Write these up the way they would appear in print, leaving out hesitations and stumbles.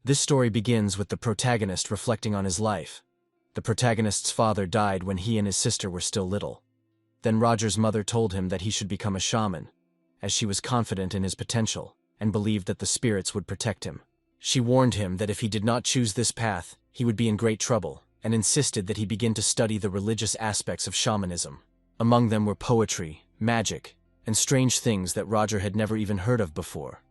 This story begins with the protagonist reflecting on his life. The protagonist's father died when he and his sister were still little. Then Roger's mother told him that he should become a shaman, as she was confident in his potential and believed that the spirits would protect him. She warned him that if he did not choose this path, he would be in great trouble, and insisted that he begin to study the religious aspects of shamanism. Among them were poetry, magic, and strange things that Roger had never even heard of before.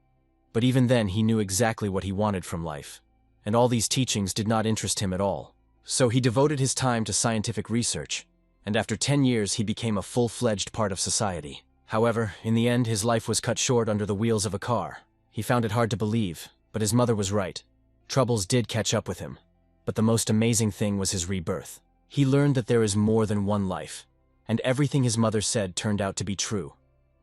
But even then he knew exactly what he wanted from life, and all these teachings did not interest him at all. So he devoted his time to scientific research, and after 10 years he became a full-fledged part of society. However, in the end his life was cut short under the wheels of a car. He found it hard to believe, but his mother was right. Troubles did catch up with him, but the most amazing thing was his rebirth. He learned that there is more than one life, and everything his mother said turned out to be true.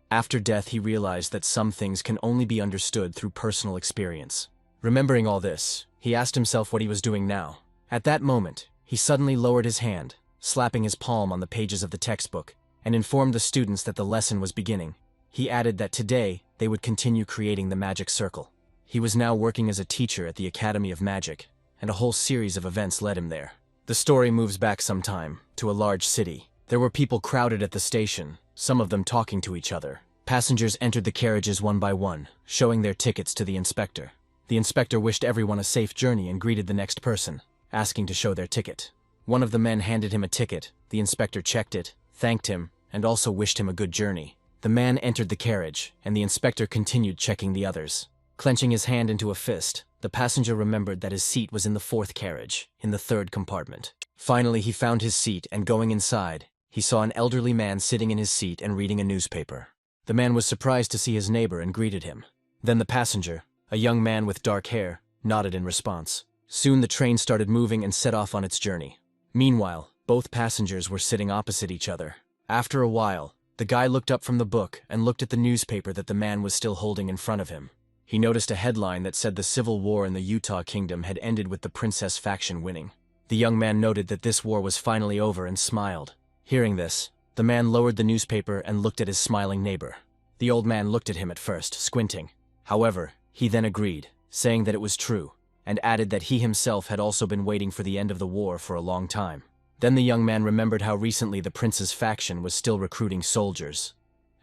After death he realized that some things can only be understood through personal experience. Remembering all this, he asked himself what he was doing now. At that moment, he suddenly lowered his hand, slapping his palm on the pages of the textbook, and informed the students that the lesson was beginning. He added that today they would continue creating the magic circle. He was now working as a teacher at the Academy of Magic, and a whole series of events led him there. The story moves back some time, to a large city. There were people crowded at the station, some of them talking to each other. Passengers entered the carriages one by one, showing their tickets to the inspector. The inspector wished everyone a safe journey and greeted the next person, asking to show their ticket. One of the men handed him a ticket, the inspector checked it, thanked him, and also wished him a good journey. The man entered the carriage, and the inspector continued checking the others. Clenching his hand into a fist, the passenger remembered that his seat was in the 4th carriage, in the 3rd compartment. Finally he found his seat, and going inside, he saw an elderly man sitting in his seat and reading a newspaper. The man was surprised to see his neighbor and greeted him. Then the passenger, a young man with dark hair, nodded in response. Soon the train started moving and set off on its journey. Meanwhile, both passengers were sitting opposite each other. After a while, the guy looked up from the book and looked at the newspaper that the man was still holding in front of him. He noticed a headline that said the civil war in the Utah Kingdom had ended with the princess faction winning. The young man noted that this war was finally over and smiled. Hearing this, the man lowered the newspaper and looked at his smiling neighbor. The old man looked at him at first, squinting. However, he then agreed, saying that it was true, and added that he himself had also been waiting for the end of the war for a long time. Then the young man remembered how recently the prince's faction was still recruiting soldiers,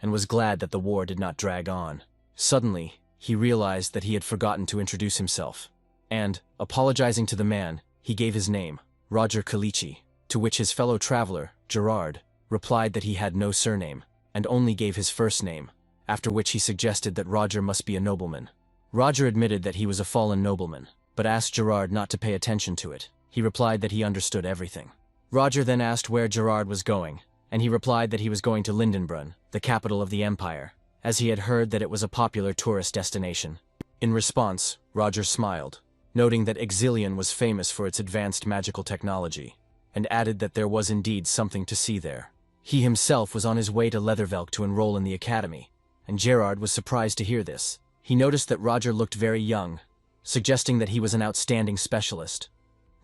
and was glad that the war did not drag on. Suddenly, he realized that he had forgotten to introduce himself, and, apologizing to the man, he gave his name, Roger Kalichi, to which his fellow traveler, Gerard, replied that he had no surname, and only gave his first name, after which he suggested that Roger must be a nobleman. Roger admitted that he was a fallen nobleman, but asked Gerard not to pay attention to it. He replied that he understood everything. Roger then asked where Gerard was going, and he replied that he was going to Lindenbrunn, the capital of the empire, as he had heard that it was a popular tourist destination. In response, Roger smiled, noting that Exilion was famous for its advanced magical technology, and added that there was indeed something to see there. He himself was on his way to Leathervelk to enroll in the academy, and Gerard was surprised to hear this. He noticed that Roger looked very young, suggesting that he was an outstanding specialist.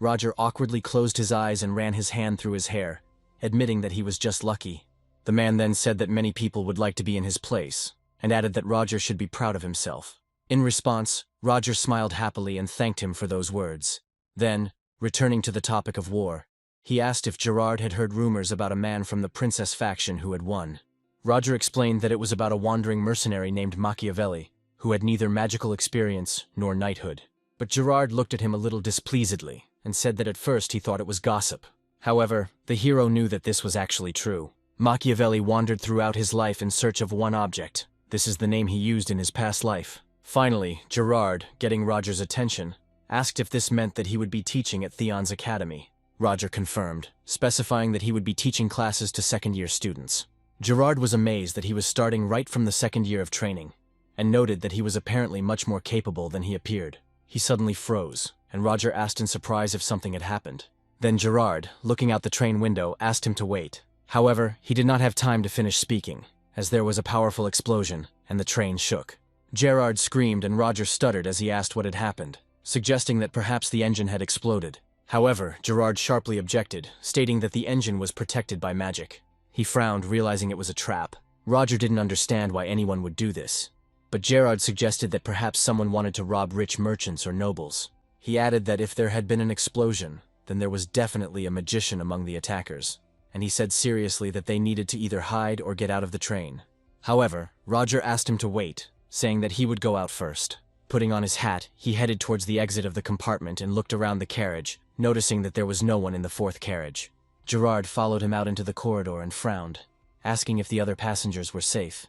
Roger awkwardly closed his eyes and ran his hand through his hair, admitting that he was just lucky. The man then said that many people would like to be in his place, and added that Roger should be proud of himself. In response, Roger smiled happily and thanked him for those words. Then, returning to the topic of war, he asked if Gerard had heard rumors about a man from the princess faction who had won. Roger explained that it was about a wandering mercenary named Machiavelli, who had neither magical experience nor knighthood. But Gerard looked at him a little displeasedly, and said that at first he thought it was gossip. However, the hero knew that this was actually true. Machiavelli wandered throughout his life in search of one object. This is the name he used in his past life. Finally, Gerard, getting Roger's attention, asked if this meant that he would be teaching at Theon's academy. Roger confirmed, specifying that he would be teaching classes to second-year students. Gerard was amazed that he was starting right from the second year of training, and noted that he was apparently much more capable than he appeared. He suddenly froze, and Roger asked in surprise if something had happened. Then Gerard, looking out the train window, asked him to wait. However, he did not have time to finish speaking, as there was a powerful explosion, and the train shook. Gerard screamed and Roger stuttered as he asked what had happened, suggesting that perhaps the engine had exploded. However, Gerard sharply objected, stating that the engine was protected by magic. He frowned, realizing it was a trap. Roger didn't understand why anyone would do this, but Gerard suggested that perhaps someone wanted to rob rich merchants or nobles. He added that if there had been an explosion, then there was definitely a magician among the attackers, and he said seriously that they needed to either hide or get out of the train. However, Roger asked him to wait, saying that he would go out first. Putting on his hat, he headed towards the exit of the compartment and looked around the carriage, noticing that there was no one in the fourth carriage. Gerard followed him out into the corridor and frowned, asking if the other passengers were safe.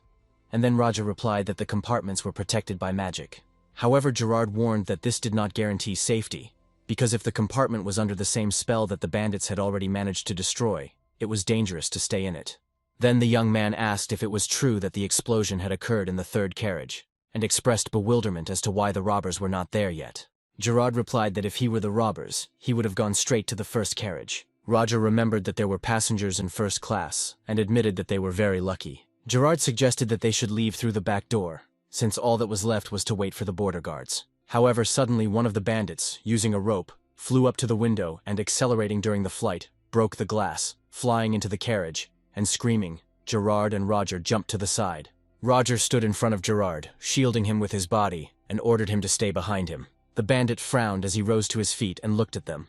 And then Roger replied that the compartments were protected by magic. However, Gerard warned that this did not guarantee safety, because if the compartment was under the same spell that the bandits had already managed to destroy, it was dangerous to stay in it. Then the young man asked if it was true that the explosion had occurred in the third carriage, and expressed bewilderment as to why the robbers were not there yet. Gerard replied that if he were the robbers, he would have gone straight to the first carriage. Roger remembered that there were passengers in first class, and admitted that they were very lucky. Gerard suggested that they should leave through the back door, since all that was left was to wait for the border guards. However, suddenly one of the bandits, using a rope, flew up to the window and, accelerating during the flight, broke the glass, flying into the carriage, and screaming, Gerard and Roger jumped to the side. Roger stood in front of Gerard, shielding him with his body, and ordered him to stay behind him. The bandit frowned as he rose to his feet and looked at them.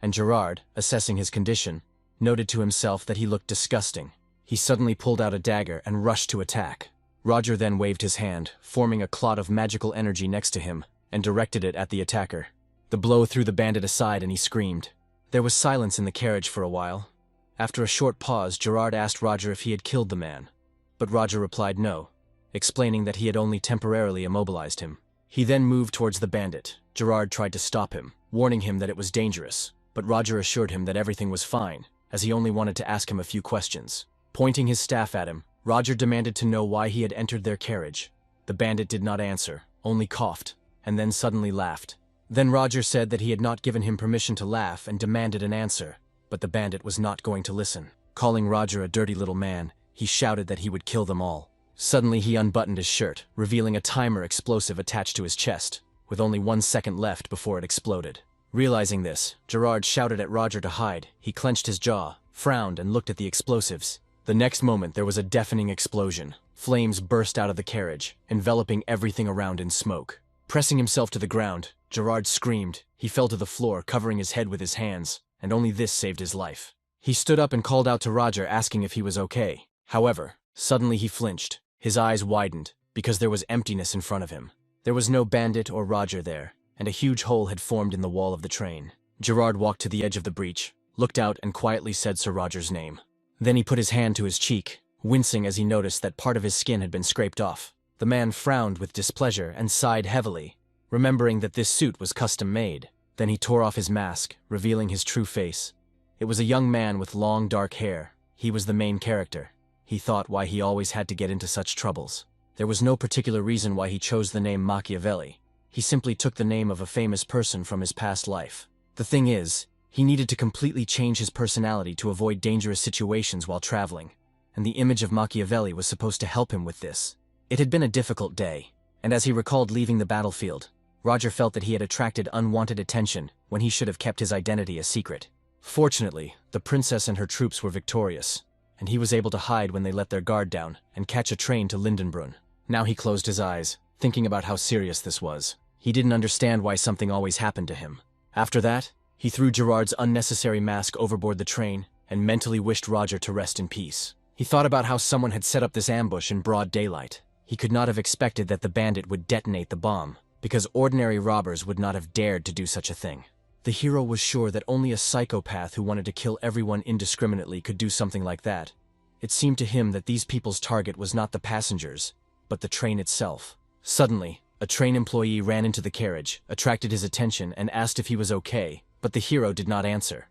And Gerard, assessing his condition, noted to himself that he looked disgusting. He suddenly pulled out a dagger and rushed to attack. Roger then waved his hand, forming a clot of magical energy next to him, and directed it at the attacker. The blow threw the bandit aside and he screamed. There was silence in the carriage for a while. After a short pause, Gerard asked Roger if he had killed the man, but Roger replied no, explaining that he had only temporarily immobilized him. He then moved towards the bandit. Gerard tried to stop him, warning him that it was dangerous, but Roger assured him that everything was fine, as he only wanted to ask him a few questions. Pointing his staff at him, Roger demanded to know why he had entered their carriage. The bandit did not answer, only coughed, and then suddenly laughed. Then Roger said that he had not given him permission to laugh and demanded an answer, but the bandit was not going to listen. Calling Roger a dirty little man, he shouted that he would kill them all. Suddenly he unbuttoned his shirt, revealing a timer explosive attached to his chest, with only 1 second left before it exploded. Realizing this, Gerard shouted at Roger to hide. He clenched his jaw, frowned, and looked at the explosives. The next moment there was a deafening explosion. Flames burst out of the carriage, enveloping everything around in smoke. Pressing himself to the ground, Gerard screamed. He fell to the floor, covering his head with his hands, and only this saved his life. He stood up and called out to Roger, asking if he was okay. However, suddenly he flinched. His eyes widened, because there was emptiness in front of him. There was no bandit or Roger there, and a huge hole had formed in the wall of the train. Gerard walked to the edge of the breach, looked out and quietly said Sir Roger's name. Then he put his hand to his cheek, wincing as he noticed that part of his skin had been scraped off. The man frowned with displeasure and sighed heavily, remembering that this suit was custom-made. Then he tore off his mask, revealing his true face. It was a young man with long dark hair. He was the main character. He thought why he always had to get into such troubles. There was no particular reason why he chose the name Machiavelli. He simply took the name of a famous person from his past life. The thing is, he needed to completely change his personality to avoid dangerous situations while traveling, and the image of Machiavelli was supposed to help him with this. It had been a difficult day, and as he recalled leaving the battlefield, Roger felt that he had attracted unwanted attention when he should have kept his identity a secret. Fortunately, the princess and her troops were victorious, and he was able to hide when they let their guard down and catch a train to Lindenbrunn. Now he closed his eyes, thinking about how serious this was. He didn't understand why something always happened to him. After that, he threw Gerard's unnecessary mask overboard the train and mentally wished Roger to rest in peace. He thought about how someone had set up this ambush in broad daylight. He could not have expected that the bandit would detonate the bomb, because ordinary robbers would not have dared to do such a thing. The hero was sure that only a psychopath who wanted to kill everyone indiscriminately could do something like that. It seemed to him that these people's target was not the passengers, but the train itself. Suddenly, a train employee ran into the carriage, attracted his attention, and asked if he was okay, but the hero did not answer.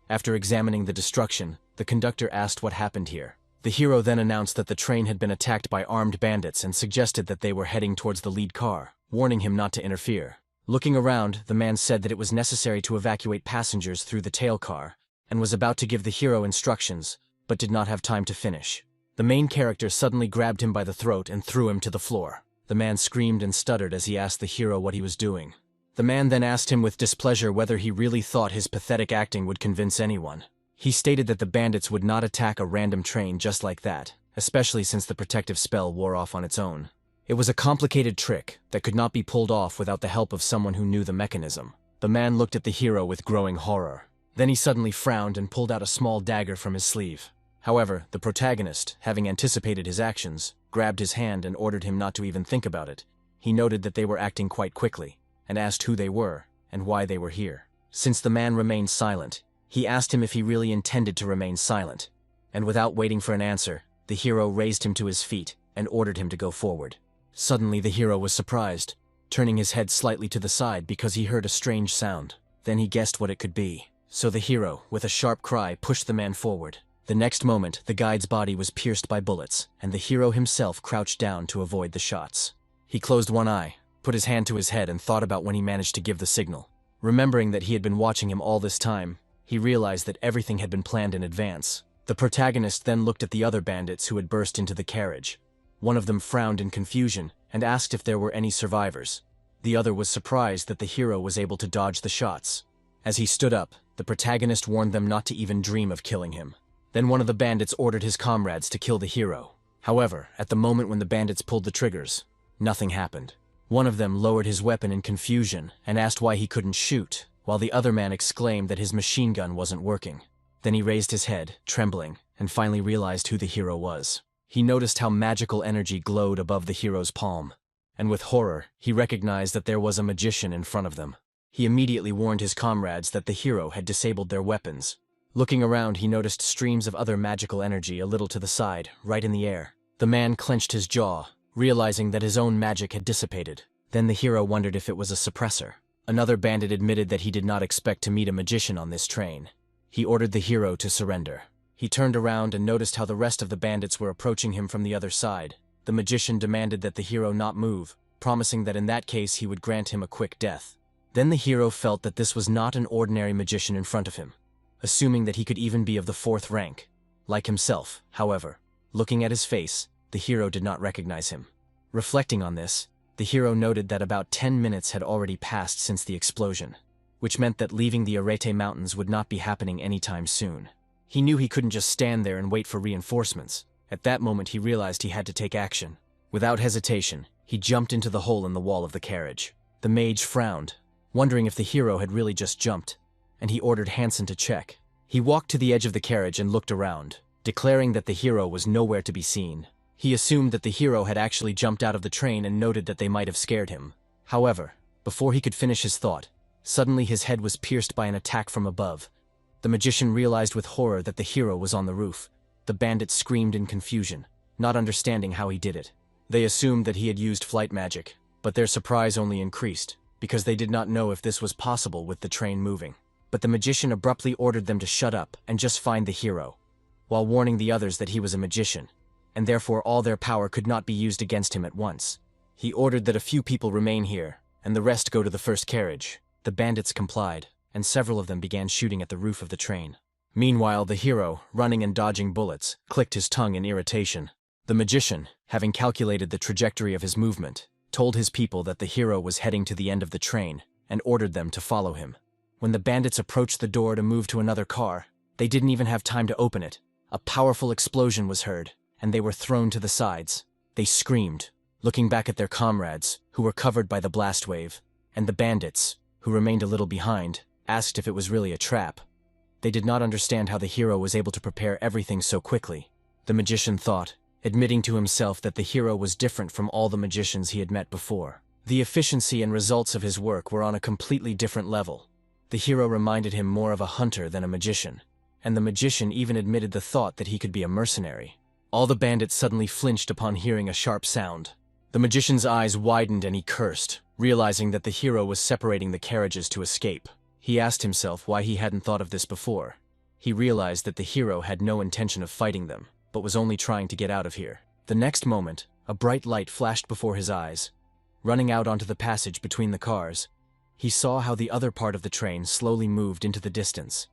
After examining the destruction, the conductor asked what happened here. The hero then announced that the train had been attacked by armed bandits and suggested that they were heading towards the lead car, warning him not to interfere. Looking around, the man said that it was necessary to evacuate passengers through the tail car, and was about to give the hero instructions, but did not have time to finish. The main character suddenly grabbed him by the throat and threw him to the floor. The man screamed and stuttered as he asked the hero what he was doing. The man then asked him with displeasure whether he really thought his pathetic acting would convince anyone. He stated that the bandits would not attack a random train just like that, especially since the protective spell wore off on its own. It was a complicated trick that could not be pulled off without the help of someone who knew the mechanism. The man looked at the hero with growing horror. Then he suddenly frowned and pulled out a small dagger from his sleeve. However, the protagonist, having anticipated his actions, grabbed his hand and ordered him not to even think about it. He noted that they were acting quite quickly, and asked who they were and why they were here. Since the man remained silent, he asked him if he really intended to remain silent. And without waiting for an answer, the hero raised him to his feet and ordered him to go forward. Suddenly the hero was surprised, turning his head slightly to the side because he heard a strange sound. Then he guessed what it could be. So the hero, with a sharp cry, pushed the man forward. The next moment, the guide's body was pierced by bullets, and the hero himself crouched down to avoid the shots. He closed one eye, put his hand to his head, and thought about when he managed to give the signal. Remembering that he had been watching him all this time, he realized that everything had been planned in advance. The protagonist then looked at the other bandits who had burst into the carriage. One of them frowned in confusion and asked if there were any survivors. The other was surprised that the hero was able to dodge the shots. As he stood up, the protagonist warned them not to even dream of killing him. Then one of the bandits ordered his comrades to kill the hero. However, at the moment when the bandits pulled the triggers, nothing happened. One of them lowered his weapon in confusion and asked why he couldn't shoot, while the other man exclaimed that his machine gun wasn't working. Then he raised his head, trembling, and finally realized who the hero was. He noticed how magical energy glowed above the hero's palm, and with horror, he recognized that there was a magician in front of them. He immediately warned his comrades that the hero had disabled their weapons. Looking around, he noticed streams of other magical energy a little to the side, right in the air. The man clenched his jaw, realizing that his own magic had dissipated. Then the hero wondered if it was a suppressor. Another bandit admitted that he did not expect to meet a magician on this train. He ordered the hero to surrender. He turned around and noticed how the rest of the bandits were approaching him from the other side. The magician demanded that the hero not move, promising that in that case he would grant him a quick death. Then the hero felt that this was not an ordinary magician in front of him, assuming that he could even be of the 4th rank. Like himself, however, looking at his face, the hero did not recognize him. Reflecting on this, the hero noted that about 10 minutes had already passed since the explosion, which meant that leaving the Arete Mountains would not be happening anytime soon. He knew he couldn't just stand there and wait for reinforcements. At that moment he realized he had to take action. Without hesitation, he jumped into the hole in the wall of the carriage. The mage frowned, wondering if the hero had really just jumped, and he ordered Hansen to check. He walked to the edge of the carriage and looked around, declaring that the hero was nowhere to be seen. He assumed that the hero had actually jumped out of the train and noted that they might have scared him. However, before he could finish his thought, suddenly his head was pierced by an attack from above. The magician realized with horror that the hero was on the roof. The bandits screamed in confusion, not understanding how he did it. They assumed that he had used flight magic, but their surprise only increased, because they did not know if this was possible with the train moving. But the magician abruptly ordered them to shut up and just find the hero, while warning the others that he was a magician, and therefore all their power could not be used against him at once. He ordered that a few people remain here, and the rest go to the first carriage. The bandits complied, and several of them began shooting at the roof of the train. Meanwhile, the hero, running and dodging bullets, clicked his tongue in irritation. The magician, having calculated the trajectory of his movement, told his people that the hero was heading to the end of the train and ordered them to follow him. When the bandits approached the door to move to another car, they didn't even have time to open it. A powerful explosion was heard, and they were thrown to the sides. They screamed, looking back at their comrades, who were covered by the blast wave, and the bandits, who remained a little behind, asked if it was really a trap. They did not understand how the hero was able to prepare everything so quickly. The magician thought, admitting to himself that the hero was different from all the magicians he had met before. The efficiency and results of his work were on a completely different level. The hero reminded him more of a hunter than a magician, and the magician even admitted the thought that he could be a mercenary. All the bandits suddenly flinched upon hearing a sharp sound. The magician's eyes widened and he cursed, realizing that the hero was separating the carriages to escape. He asked himself why he hadn't thought of this before. He realized that the hero had no intention of fighting them, but was only trying to get out of here. The next moment, a bright light flashed before his eyes. Running out onto the passage between the cars, he saw how the other part of the train slowly moved into the distance.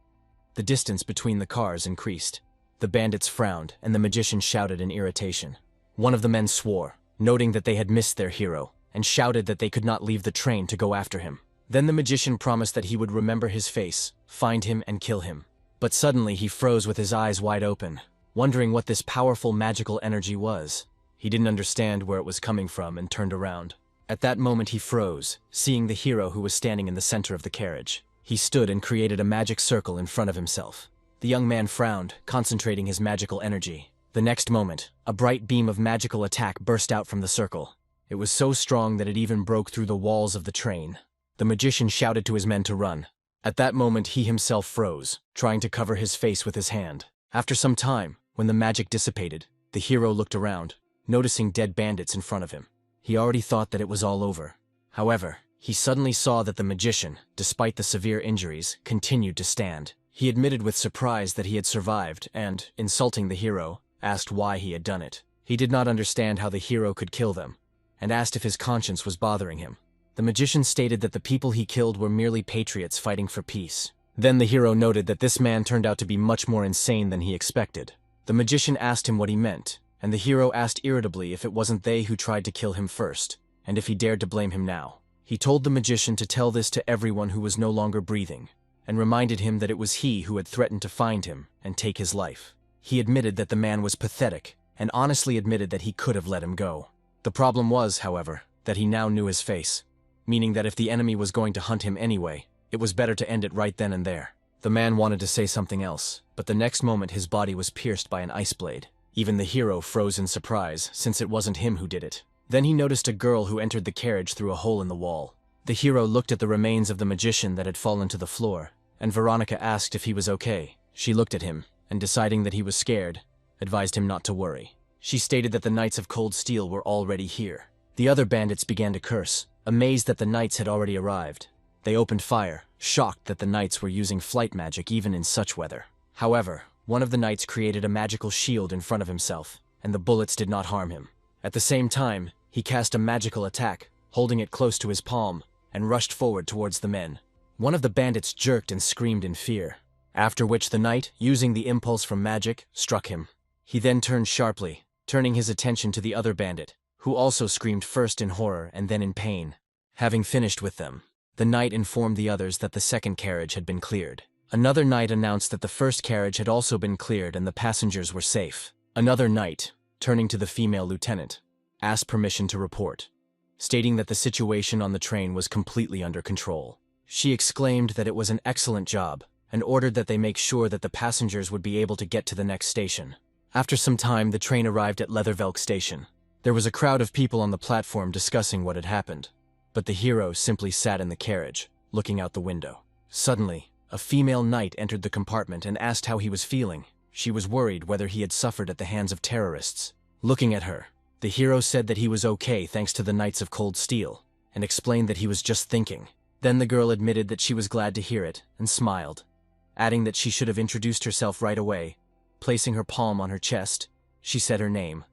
The distance between the cars increased. The bandits frowned, and the magician shouted in irritation. One of the men swore, noting that they had missed their hero, and shouted that they could not leave the train to go after him. Then the magician promised that he would remember his face, find him, and kill him. But suddenly he froze with his eyes wide open, wondering what this powerful magical energy was. He didn't understand where it was coming from and turned around. At that moment he froze, seeing the hero who was standing in the center of the carriage. He stood and created a magic circle in front of himself. The young man frowned, concentrating his magical energy. The next moment, a bright beam of magical attack burst out from the circle. It was so strong that it even broke through the walls of the train. The magician shouted to his men to run. At that moment he himself froze, trying to cover his face with his hand. After some time, when the magic dissipated, the hero looked around, noticing dead bandits in front of him. He already thought that it was all over. However, he suddenly saw that the magician, despite the severe injuries, continued to stand. He admitted with surprise that he had survived and, insulting the hero, asked why he had done it. He did not understand how the hero could kill them, and asked if his conscience was bothering him. The magician stated that the people he killed were merely patriots fighting for peace. Then the hero noted that this man turned out to be much more insane than he expected. The magician asked him what he meant, and the hero asked irritably if it wasn't they who tried to kill him first, and if he dared to blame him now. He told the magician to tell this to everyone who was no longer breathing, and reminded him that it was he who had threatened to find him and take his life. He admitted that the man was pathetic, and honestly admitted that he could have let him go. The problem was, however, that he now knew his face, meaning that if the enemy was going to hunt him anyway, it was better to end it right then and there. The man wanted to say something else, but the next moment his body was pierced by an ice blade. Even the hero froze in surprise, since it wasn't him who did it. Then he noticed a girl who entered the carriage through a hole in the wall. The hero looked at the remains of the magician that had fallen to the floor, and Veronica asked if he was okay. She looked at him, and deciding that he was scared, advised him not to worry. She stated that the Knights of Cold Steel were already here. The other bandits began to curse, amazed that the knights had already arrived. They opened fire, shocked that the knights were using flight magic even in such weather. However, one of the knights created a magical shield in front of himself, and the bullets did not harm him. At the same time, he cast a magical attack, holding it close to his palm, and rushed forward towards the men. One of the bandits jerked and screamed in fear, after which the knight, using the impulse from magic, struck him. He then turned sharply, turning his attention to the other bandit, who also screamed first in horror and then in pain. Having finished with them, the knight informed the others that the second carriage had been cleared. Another knight announced that the first carriage had also been cleared and the passengers were safe. Another knight, turning to the female lieutenant, asked permission to report, stating that the situation on the train was completely under control. She exclaimed that it was an excellent job and ordered that they make sure that the passengers would be able to get to the next station. After some time, the train arrived at Leathervelk station. There was a crowd of people on the platform discussing what had happened, but the hero simply sat in the carriage, looking out the window. Suddenly, a female knight entered the compartment and asked how he was feeling. She was worried whether he had suffered at the hands of terrorists. Looking at her, the hero said that he was okay thanks to the Knights of Cold Steel, and explained that he was just thinking. Then the girl admitted that she was glad to hear it, and smiled, adding that she should have introduced herself right away. Placing her palm on her chest, she said her name,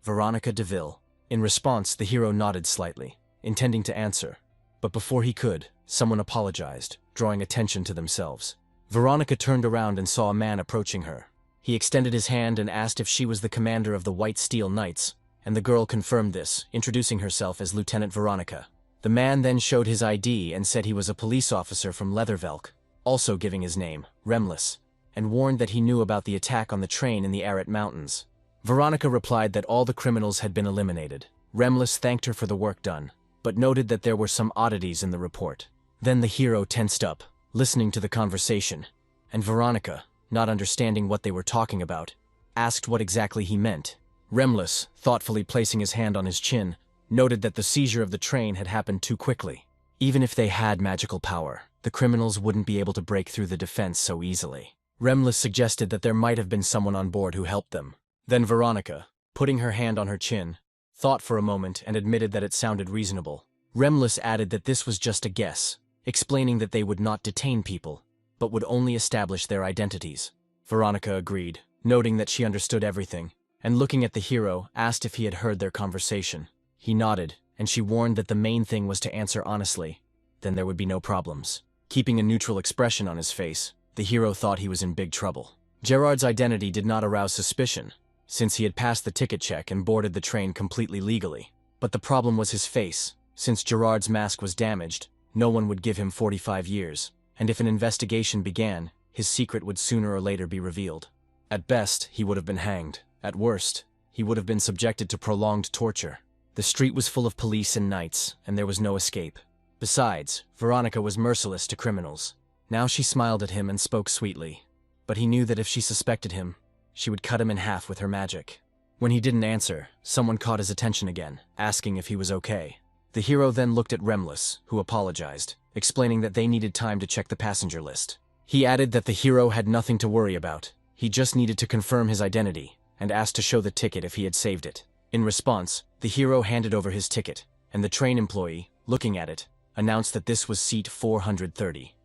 Veronica DeVille. In response, the hero nodded slightly, intending to answer, but before he could, someone apologized, drawing attention to themselves. Veronica turned around and saw a man approaching her. He extended his hand and asked if she was the commander of the White Steel Knights, and the girl confirmed this, introducing herself as Lieutenant Veronica. The man then showed his ID and said he was a police officer from Leathervelk, also giving his name, Remlis, and warned that he knew about the attack on the train in the Arat Mountains. Veronica replied that all the criminals had been eliminated. Remlis thanked her for the work done, but noted that there were some oddities in the report. Then the hero tensed up, listening to the conversation, and Veronica, not understanding what they were talking about, asked what exactly he meant. Remlis, thoughtfully placing his hand on his chin, noted that the seizure of the train had happened too quickly. Even if they had magical power, the criminals wouldn't be able to break through the defense so easily. Remlis suggested that there might have been someone on board who helped them. Then Veronica, putting her hand on her chin, thought for a moment and admitted that it sounded reasonable. Remlis added that this was just a guess, explaining that they would not detain people, but would only establish their identities. Veronica agreed, noting that she understood everything, and looking at the hero, asked if he had heard their conversation. He nodded, and she warned that the main thing was to answer honestly, then there would be no problems. Keeping a neutral expression on his face, the hero thought he was in big trouble. Gerard's identity did not arouse suspicion, since he had passed the ticket check and boarded the train completely legally. But the problem was his face. Since Gerard's mask was damaged, no one would give him 45 years, and if an investigation began, his secret would sooner or later be revealed. At best, he would have been hanged. At worst, he would have been subjected to prolonged torture. The street was full of police and knights, and there was no escape. Besides, Veronica was merciless to criminals. Now she smiled at him and spoke sweetly. But he knew that if she suspected him, she would cut him in half with her magic. When he didn't answer, someone caught his attention again, asking if he was okay. The hero then looked at Remlis, who apologized, explaining that they needed time to check the passenger list. He added that the hero had nothing to worry about. He just needed to confirm his identity, and asked to show the ticket if he had saved it. In response, the hero handed over his ticket, and the train employee, looking at it, announced that this was seat 430.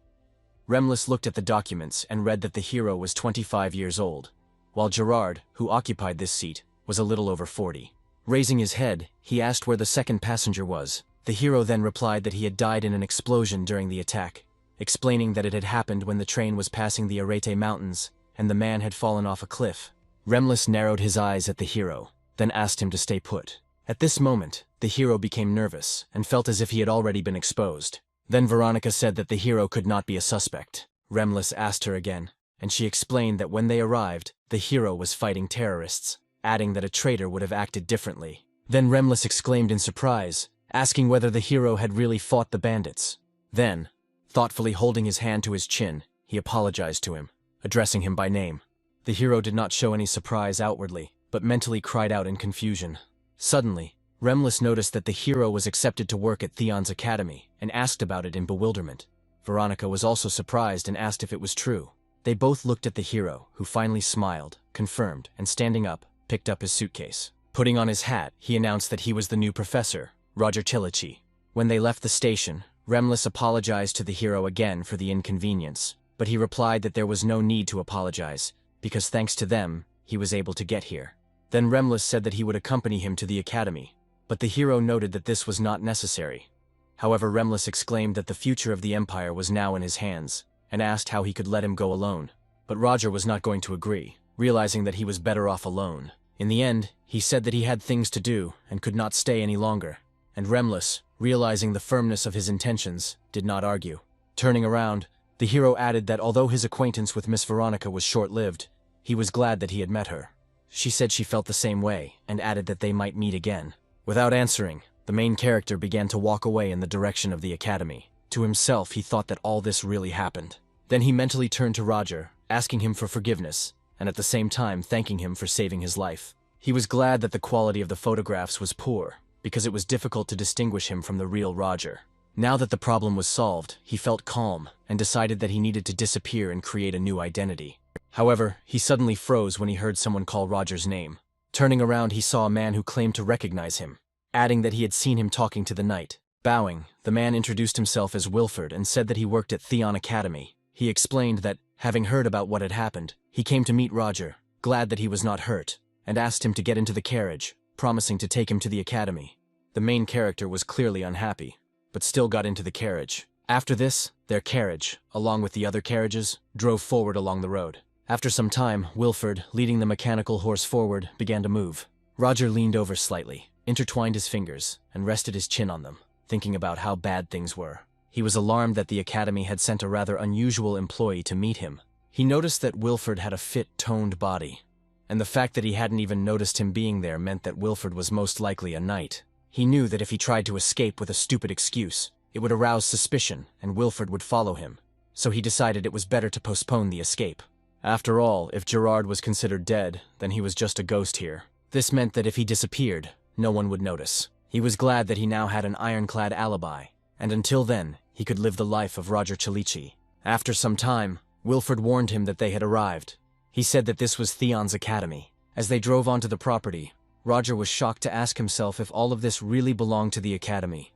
Remlis looked at the documents and read that the hero was 25 years old, while Gerard, who occupied this seat, was a little over 40. Raising his head, he asked where the second passenger was. The hero then replied that he had died in an explosion during the attack, explaining that it had happened when the train was passing the Arete Mountains and the man had fallen off a cliff. Remlis narrowed his eyes at the hero, then asked him to stay put. At this moment, the hero became nervous and felt as if he had already been exposed. Then Veronica said that the hero could not be a suspect. Remlis asked her again, and she explained that when they arrived, the hero was fighting terrorists, adding that a traitor would have acted differently. Then Remlis exclaimed in surprise, asking whether the hero had really fought the bandits. Then, thoughtfully holding his hand to his chin, he apologized to him, addressing him by name. The hero did not show any surprise outwardly, but mentally cried out in confusion. Suddenly, Remlis noticed that the hero was accepted to work at Theon's academy, and asked about it in bewilderment. Veronica was also surprised and asked if it was true. They both looked at the hero, who finally smiled, confirmed, and standing up, picked up his suitcase. Putting on his hat, he announced that he was the new professor, Roger Chilichi. When they left the station, Remlis apologized to the hero again for the inconvenience, but he replied that there was no need to apologize, because thanks to them, he was able to get here. Then Remlis said that he would accompany him to the academy, but the hero noted that this was not necessary. However, Remlis exclaimed that the future of the Empire was now in his hands, and asked how he could let him go alone. But Roger was not going to agree, realizing that he was better off alone. In the end, he said that he had things to do and could not stay any longer, and Remlis, realizing the firmness of his intentions, did not argue. Turning around, the hero added that although his acquaintance with Miss Veronica was short-lived, he was glad that he had met her. She said she felt the same way, and added that they might meet again. Without answering, the main character began to walk away in the direction of the academy. To himself, he thought that all this really happened. Then he mentally turned to Roger, asking him for forgiveness, and at the same time thanking him for saving his life. He was glad that the quality of the photographs was poor, because it was difficult to distinguish him from the real Roger. Now that the problem was solved, he felt calm, and decided that he needed to disappear and create a new identity. However, he suddenly froze when he heard someone call Roger's name. Turning around, he saw a man who claimed to recognize him, adding that he had seen him talking to the knight. Bowing, the man introduced himself as Wilford and said that he worked at Theon Academy. He explained that, having heard about what had happened, he came to meet Roger, glad that he was not hurt, and asked him to get into the carriage, promising to take him to the academy. The main character was clearly unhappy, but still got into the carriage. After this, their carriage, along with the other carriages, drove forward along the road. After some time, Wilford, leading the mechanical horse forward, began to move. Roger leaned over slightly, intertwined his fingers, and rested his chin on them, thinking about how bad things were. He was alarmed that the academy had sent a rather unusual employee to meet him. He noticed that Wilford had a fit, toned body, and the fact that he hadn't even noticed him being there meant that Wilford was most likely a knight. He knew that if he tried to escape with a stupid excuse, it would arouse suspicion and Wilford would follow him, so he decided it was better to postpone the escape. After all, if Gerard was considered dead, then he was just a ghost here. This meant that if he disappeared, no one would notice. He was glad that he now had an ironclad alibi, and until then, he could live the life of Roger Chilichi. After some time, Wilford warned him that they had arrived. He said that this was Theon's academy. As they drove onto the property, Roger was shocked to ask himself if all of this really belonged to the academy.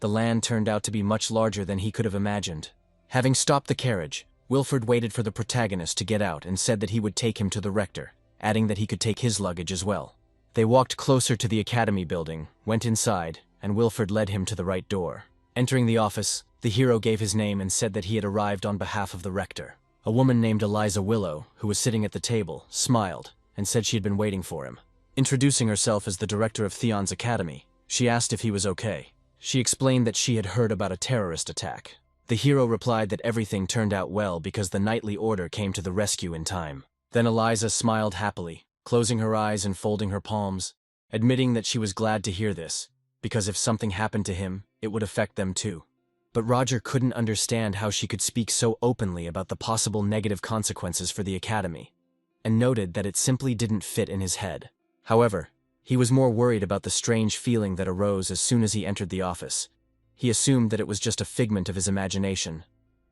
The land turned out to be much larger than he could have imagined. Having stopped the carriage, Wilford waited for the protagonist to get out and said that he would take him to the rector, adding that he could take his luggage as well. They walked closer to the academy building, went inside, and Wilford led him to the right door. Entering the office, the hero gave his name and said that he had arrived on behalf of the rector. A woman named Eliza Willow, who was sitting at the table, smiled and said she had been waiting for him. Introducing herself as the director of Theon's academy, she asked if he was okay. She explained that she had heard about a terrorist attack. The hero replied that everything turned out well because the knightly order came to the rescue in time. Then Eliza smiled happily, closing her eyes and folding her palms. Admitting that she was glad to hear this, because if something happened to him, it would affect them too. But Roger couldn't understand how she could speak so openly about the possible negative consequences for the academy, and noted that it simply didn't fit in his head. However, he was more worried about the strange feeling that arose as soon as he entered the office. He assumed that it was just a figment of his imagination,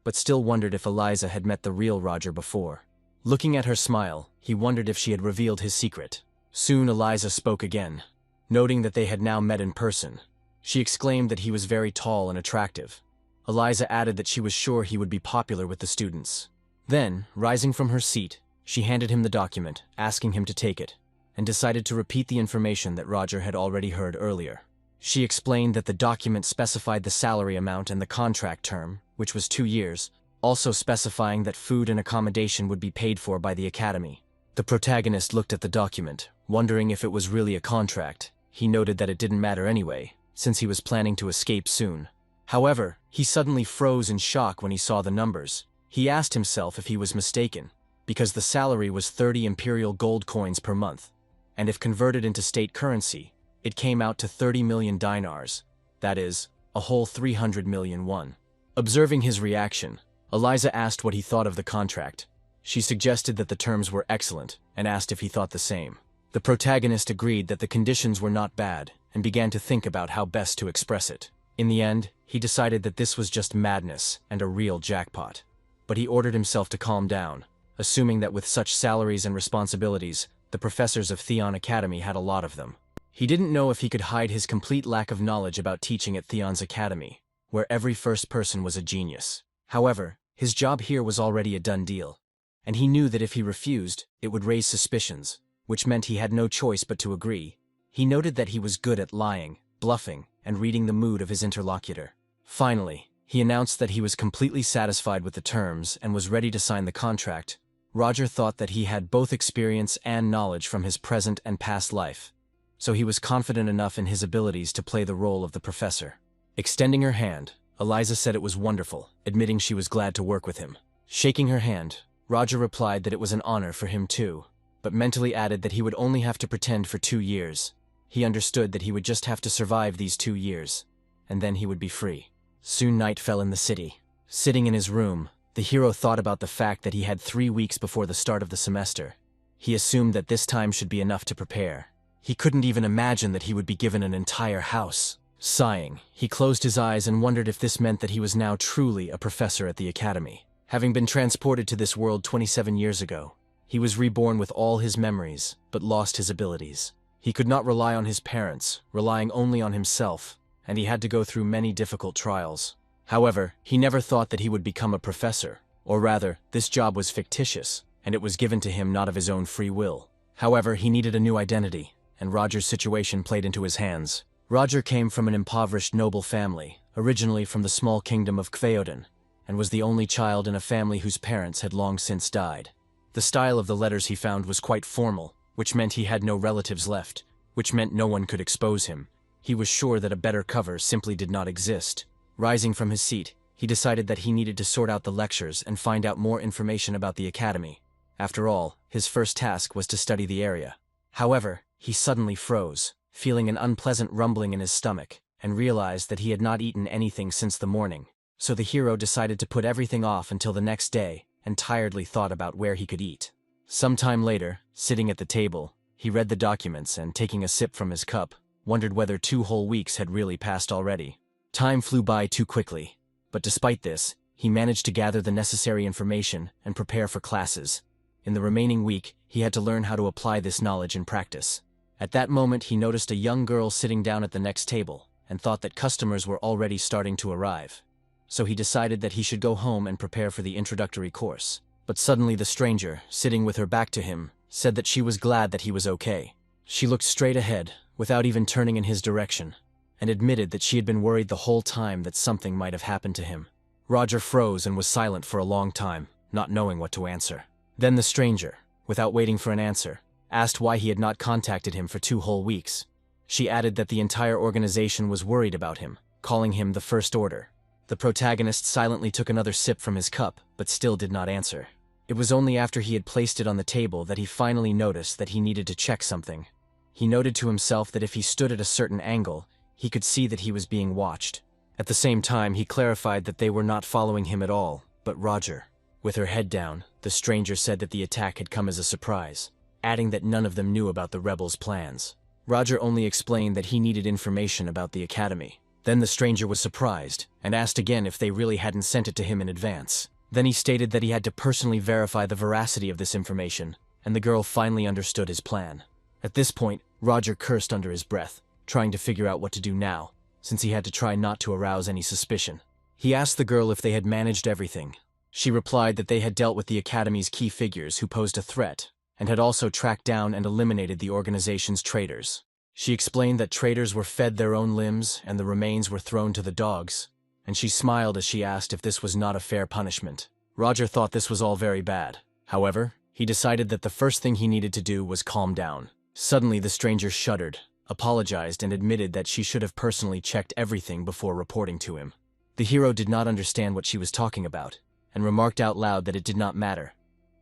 but still wondered if Eliza had met the real Roger before. Looking at her smile, he wondered if she had revealed his secret. Soon Eliza spoke again, noting that they had now met in person. She exclaimed that he was very tall and attractive. Eliza added that she was sure he would be popular with the students. Then, rising from her seat, she handed him the document, asking him to take it, and decided to repeat the information that Roger had already heard earlier. She explained that the document specified the salary amount and the contract term, which was 2 years, also specifying that food and accommodation would be paid for by the academy. The protagonist looked at the document, wondering if it was really a contract. He noted that it didn't matter anyway, since he was planning to escape soon. However, he suddenly froze in shock when he saw the numbers. He asked himself if he was mistaken, because the salary was 30 imperial gold coins per month, and if converted into state currency, it came out to 30 million dinars, that is, a whole 300 million won. Observing his reaction, Eliza asked what he thought of the contract. She suggested that the terms were excellent and asked if he thought the same. The protagonist agreed that the conditions were not bad and began to think about how best to express it. In the end, he decided that this was just madness and a real jackpot. But he ordered himself to calm down, assuming that with such salaries and responsibilities, the professors of Theon Academy had a lot of them. He didn't know if he could hide his complete lack of knowledge about teaching at Theon's Academy, where every first person was a genius. However, his job here was already a done deal, and he knew that if he refused, it would raise suspicions, which meant he had no choice but to agree. He noted that he was good at lying, bluffing, and reading the mood of his interlocutor. Finally, he announced that he was completely satisfied with the terms and was ready to sign the contract. Roger thought that he had both experience and knowledge from his present and past life, so he was confident enough in his abilities to play the role of the professor. Extending her hand, Eliza said it was wonderful, admitting she was glad to work with him. Shaking her hand, Roger replied that it was an honor for him too, but mentally added that he would only have to pretend for 2 years. He understood that he would just have to survive these 2 years, and then he would be free. Soon night fell in the city. Sitting in his room, the hero thought about the fact that he had 3 weeks before the start of the semester. He assumed that this time should be enough to prepare. He couldn't even imagine that he would be given an entire house. Sighing, he closed his eyes and wondered if this meant that he was now truly a professor at the academy. Having been transported to this world 27 years ago, he was reborn with all his memories, but lost his abilities. He could not rely on his parents, relying only on himself, and he had to go through many difficult trials. However, he never thought that he would become a professor, or rather, this job was fictitious, and it was given to him not of his own free will. However, he needed a new identity, and Roger's situation played into his hands. Roger came from an impoverished noble family, originally from the small kingdom of Kveoden, and was the only child in a family whose parents had long since died. The style of the letters he found was quite formal, which meant he had no relatives left, which meant no one could expose him. He was sure that a better cover simply did not exist. Rising from his seat, he decided that he needed to sort out the lectures and find out more information about the academy. After all, his first task was to study the area. However, he suddenly froze, feeling an unpleasant rumbling in his stomach, and realized that he had not eaten anything since the morning. So the hero decided to put everything off until the next day, and tiredly thought about where he could eat. Some time later, sitting at the table, he read the documents and, taking a sip from his cup, wondered whether 2 whole weeks had really passed already. Time flew by too quickly, but despite this, he managed to gather the necessary information and prepare for classes. In the remaining week, he had to learn how to apply this knowledge in practice. At that moment, he noticed a young girl sitting down at the next table, and thought that customers were already starting to arrive. So he decided that he should go home and prepare for the introductory course. But suddenly the stranger, sitting with her back to him, said that she was glad that he was okay. She looked straight ahead, without even turning in his direction, and admitted that she had been worried the whole time that something might have happened to him. Roger froze and was silent for a long time, not knowing what to answer. Then the stranger, without waiting for an answer, asked why he had not contacted him for 2 whole weeks. She added that the entire organization was worried about him, calling him the First Order. The protagonist silently took another sip from his cup, but still did not answer. It was only after he had placed it on the table that he finally noticed that he needed to check something. He noted to himself that if he stood at a certain angle, He could see that he was being watched. At the same time, he clarified that they were not following him at all, but Roger. With her head down, the stranger said that the attack had come as a surprise, adding that none of them knew about the rebels' plans. Roger only explained that he needed information about the academy. Then the stranger was surprised, and asked again if they really hadn't sent it to him in advance. Then he stated that he had to personally verify the veracity of this information, and the girl finally understood his plan. At this point, Roger cursed under his breath, trying to figure out what to do now, since he had to try not to arouse any suspicion. He asked the girl if they had managed everything. She replied that they had dealt with the Academy's key figures who posed a threat, and had also tracked down and eliminated the organization's traitors. She explained that traitors were fed their own limbs and the remains were thrown to the dogs, and she smiled as she asked if this was not a fair punishment. Roger thought this was all very bad. However, he decided that the first thing he needed to do was calm down. Suddenly the stranger shuddered, apologized, and admitted that she should have personally checked everything before reporting to him. The hero did not understand what she was talking about, and remarked out loud that it did not matter.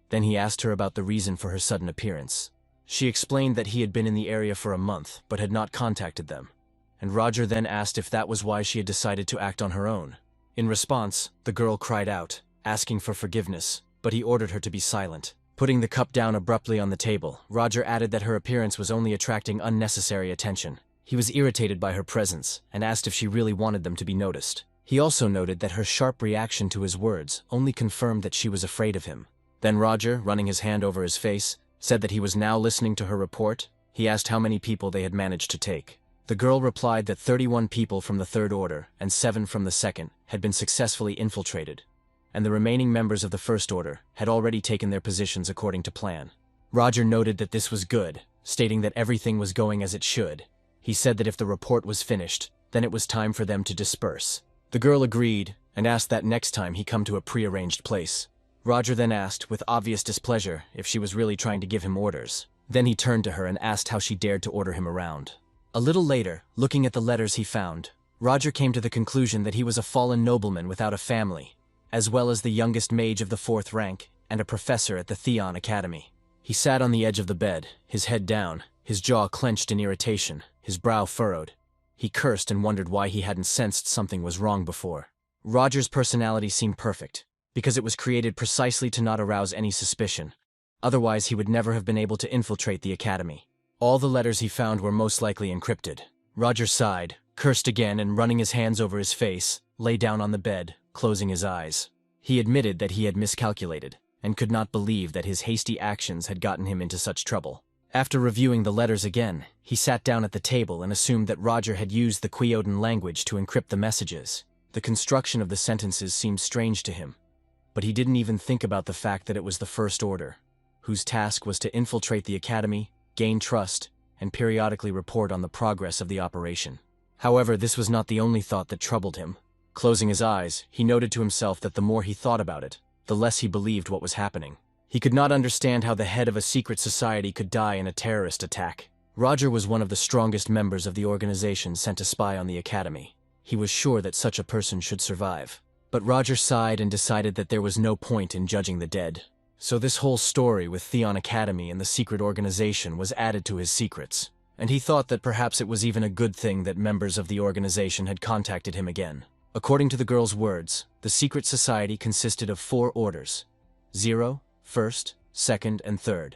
Then he asked her about the reason for her sudden appearance. She explained that he had been in the area for a month, but had not contacted them, and Roger then asked if that was why she had decided to act on her own. In response, the girl cried out, asking for forgiveness, but he ordered her to be silent. Putting the cup down abruptly on the table, Roger added that her appearance was only attracting unnecessary attention. He was irritated by her presence, and asked if she really wanted them to be noticed. He also noted that her sharp reaction to his words only confirmed that she was afraid of him. Then Roger, running his hand over his face, said that he was now listening to her report. He asked how many people they had managed to take. The girl replied that 31 people from the Third Order and 7 from the Second had been successfully infiltrated, and the remaining members of the First Order had already taken their positions according to plan. Roger noted that this was good, stating that everything was going as it should. He said that if the report was finished, then it was time for them to disperse. The girl agreed, and asked that next time he come to a prearranged place. Roger then asked, with obvious displeasure, if she was really trying to give him orders. Then he turned to her and asked how she dared to order him around. A little later, looking at the letters he found, Roger came to the conclusion that he was a fallen nobleman without a family, as well as the youngest mage of the 4th rank and a professor at the Theon Academy. He sat on the edge of the bed, his head down, his jaw clenched in irritation, his brow furrowed. He cursed and wondered why he hadn't sensed something was wrong before. Roger's personality seemed perfect, because it was created precisely to not arouse any suspicion. Otherwise, he would never have been able to infiltrate the academy. All the letters he found were most likely encrypted. Roger sighed, cursed again, and running his hands over his face, lay down on the bed, closing his eyes. He admitted that he had miscalculated, and could not believe that his hasty actions had gotten him into such trouble. After reviewing the letters again, he sat down at the table and assumed that Roger had used the Quiodan language to encrypt the messages. The construction of the sentences seemed strange to him, but he didn't even think about the fact that it was the First Order, whose task was to infiltrate the academy, gain trust, and periodically report on the progress of the operation. However, this was not the only thought that troubled him. Closing his eyes, he noted to himself that the more he thought about it, the less he believed what was happening. He could not understand how the head of a secret society could die in a terrorist attack. Roger was one of the strongest members of the organization sent to spy on the academy. He was sure that such a person should survive. But Roger sighed and decided that there was no point in judging the dead. So this whole story with Theon Academy and the secret organization was added to his secrets, and he thought that perhaps it was even a good thing that members of the organization had contacted him again. According to the girl's words, the secret society consisted of 4 orders: 0, 1st, 2nd, and 3rd.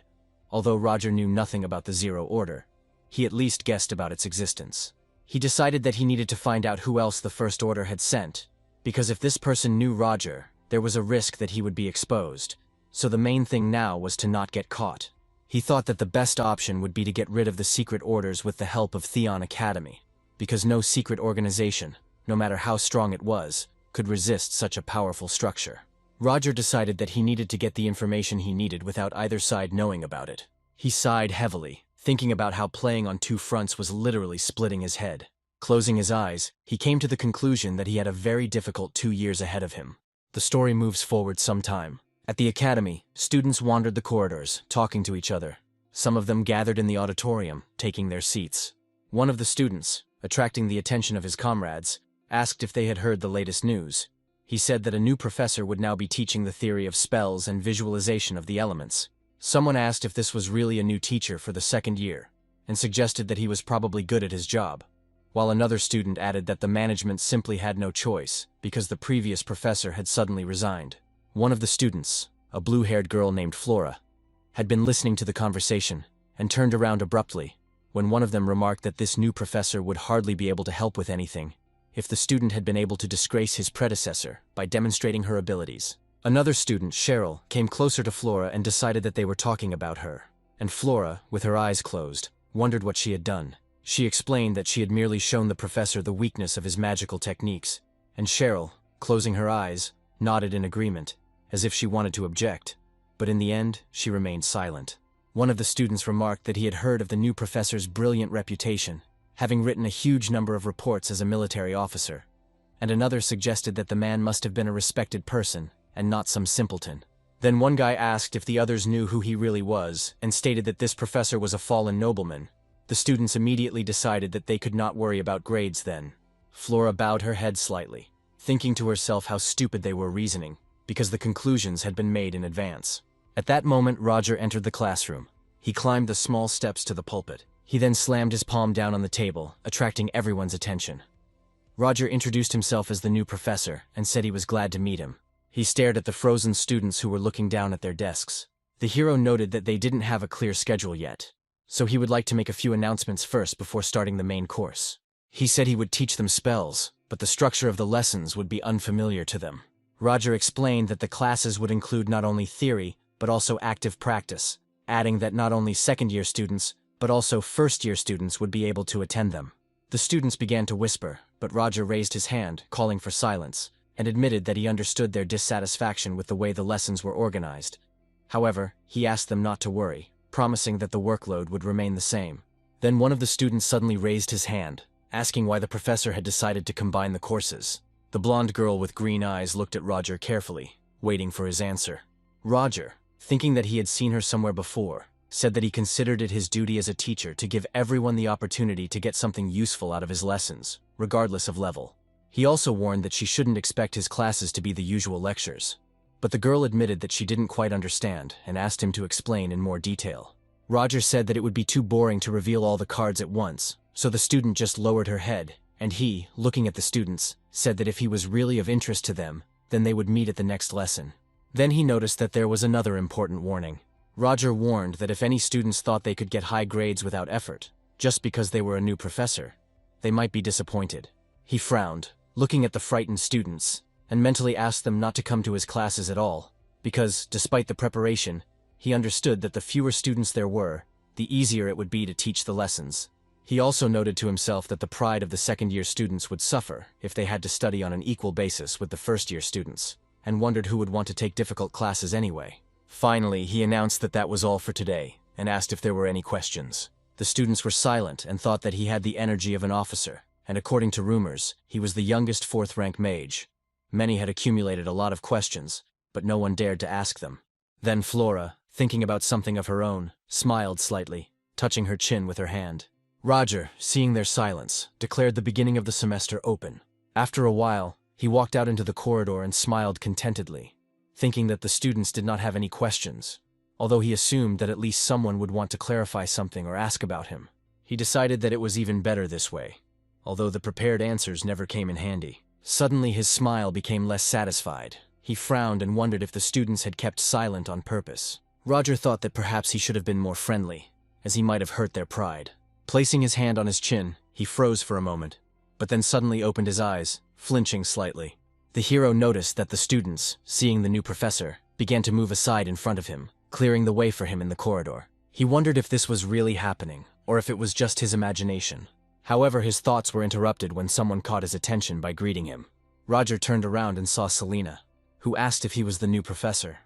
Although Roger knew nothing about the 0 order, he at least guessed about its existence. He decided that he needed to find out who else the First Order had sent, because if this person knew Roger, there was a risk that he would be exposed. So the main thing now was to not get caught. He thought that the best option would be to get rid of the secret orders with the help of Theon Academy, because no secret organization, no matter how strong it was, could resist such a powerful structure. Roger decided that he needed to get the information he needed without either side knowing about it. He sighed heavily, thinking about how playing on 2 fronts was literally splitting his head. Closing his eyes, he came to the conclusion that he had a very difficult 2 years ahead of him. The story moves forward some time. At the academy, students wandered the corridors, talking to each other. Some of them gathered in the auditorium, taking their seats. One of the students, attracting the attention of his comrades, asked if they had heard the latest news. He said that a new professor would now be teaching the theory of spells and visualization of the elements. Someone asked if this was really a new teacher for the 2nd year, and suggested that he was probably good at his job. while another student added that the management simply had no choice because the previous professor had suddenly resigned. One of the students, a blue-haired girl named Flora, had been listening to the conversation and turned around abruptly when one of them remarked that this new professor would hardly be able to help with anything if the student had been able to disgrace his predecessor by demonstrating her abilities. Another student, Cheryl, came closer to Flora and decided that they were talking about her. And Flora, with her eyes closed, wondered what she had done. She explained that she had merely shown the professor the weakness of his magical techniques, and Cheryl, closing her eyes, nodded in agreement, as if she wanted to object. But in the end, she remained silent. One of the students remarked that he had heard of the new professor's brilliant reputation, having written a huge number of reports as a military officer, and another suggested that the man must have been a respected person and not some simpleton. Then one guy asked if the others knew who he really was and stated that this professor was a fallen nobleman. The students immediately decided that they could not worry about grades then. Flora bowed her head slightly, thinking to herself how stupid they were reasoning, because the conclusions had been made in advance. At that moment, Roger entered the classroom. He climbed the small steps to the pulpit. He then slammed his palm down on the table, attracting everyone's attention. Roger introduced himself as the new professor and said he was glad to meet him. He stared at the frozen students who were looking down at their desks. The hero noted that they didn't have a clear schedule yet, so he would like to make a few announcements first before starting the main course. He said he would teach them spells, but the structure of the lessons would be unfamiliar to them. Roger explained that the classes would include not only theory, but also active practice, adding that not only second-year students, but also first-year students would be able to attend them. The students began to whisper, but Roger raised his hand, calling for silence, and admitted that he understood their dissatisfaction with the way the lessons were organized. However, he asked them not to worry, promising that the workload would remain the same. Then one of the students suddenly raised his hand, asking why the professor had decided to combine the courses. The blonde girl with green eyes looked at Roger carefully, waiting for his answer. Roger, thinking that he had seen her somewhere before, said that he considered it his duty as a teacher to give everyone the opportunity to get something useful out of his lessons, regardless of level. He also warned that she shouldn't expect his classes to be the usual lectures. But the girl admitted that she didn't quite understand and asked him to explain in more detail. Roger said that it would be too boring to reveal all the cards at once, so the student just lowered her head, and he, looking at the students, said that if he was really of interest to them, then they would meet at the next lesson. Then he noticed that there was another important warning. Roger warned that if any students thought they could get high grades without effort, just because they were a new professor, they might be disappointed. He frowned, looking at the frightened students, and mentally asked them not to come to his classes at all, because, despite the preparation, he understood that the fewer students there were, the easier it would be to teach the lessons. He also noted to himself that the pride of the second-year students would suffer if they had to study on an equal basis with the first-year students, and wondered who would want to take difficult classes anyway. Finally, he announced that that was all for today, and asked if there were any questions. The students were silent and thought that he had the energy of an officer, and according to rumors, he was the youngest fourth-rank mage. Many had accumulated a lot of questions, but no one dared to ask them. Then Flora, thinking about something of her own, smiled slightly, touching her chin with her hand. Roger, seeing their silence, declared the beginning of the semester open. After a while, he walked out into the corridor and smiled contentedly, thinking that the students did not have any questions, although he assumed that at least someone would want to clarify something or ask about him. He decided that it was even better this way, although the prepared answers never came in handy. Suddenly his smile became less satisfied. He frowned and wondered if the students had kept silent on purpose. Roger thought that perhaps he should have been more friendly, as he might have hurt their pride. Placing his hand on his chin, he froze for a moment, but then suddenly opened his eyes, flinching slightly. The hero noticed that the students, seeing the new professor, began to move aside in front of him, clearing the way for him in the corridor. He wondered if this was really happening, or if it was just his imagination. However, his thoughts were interrupted when someone caught his attention by greeting him. Roger turned around and saw Selena, who asked if he was the new professor.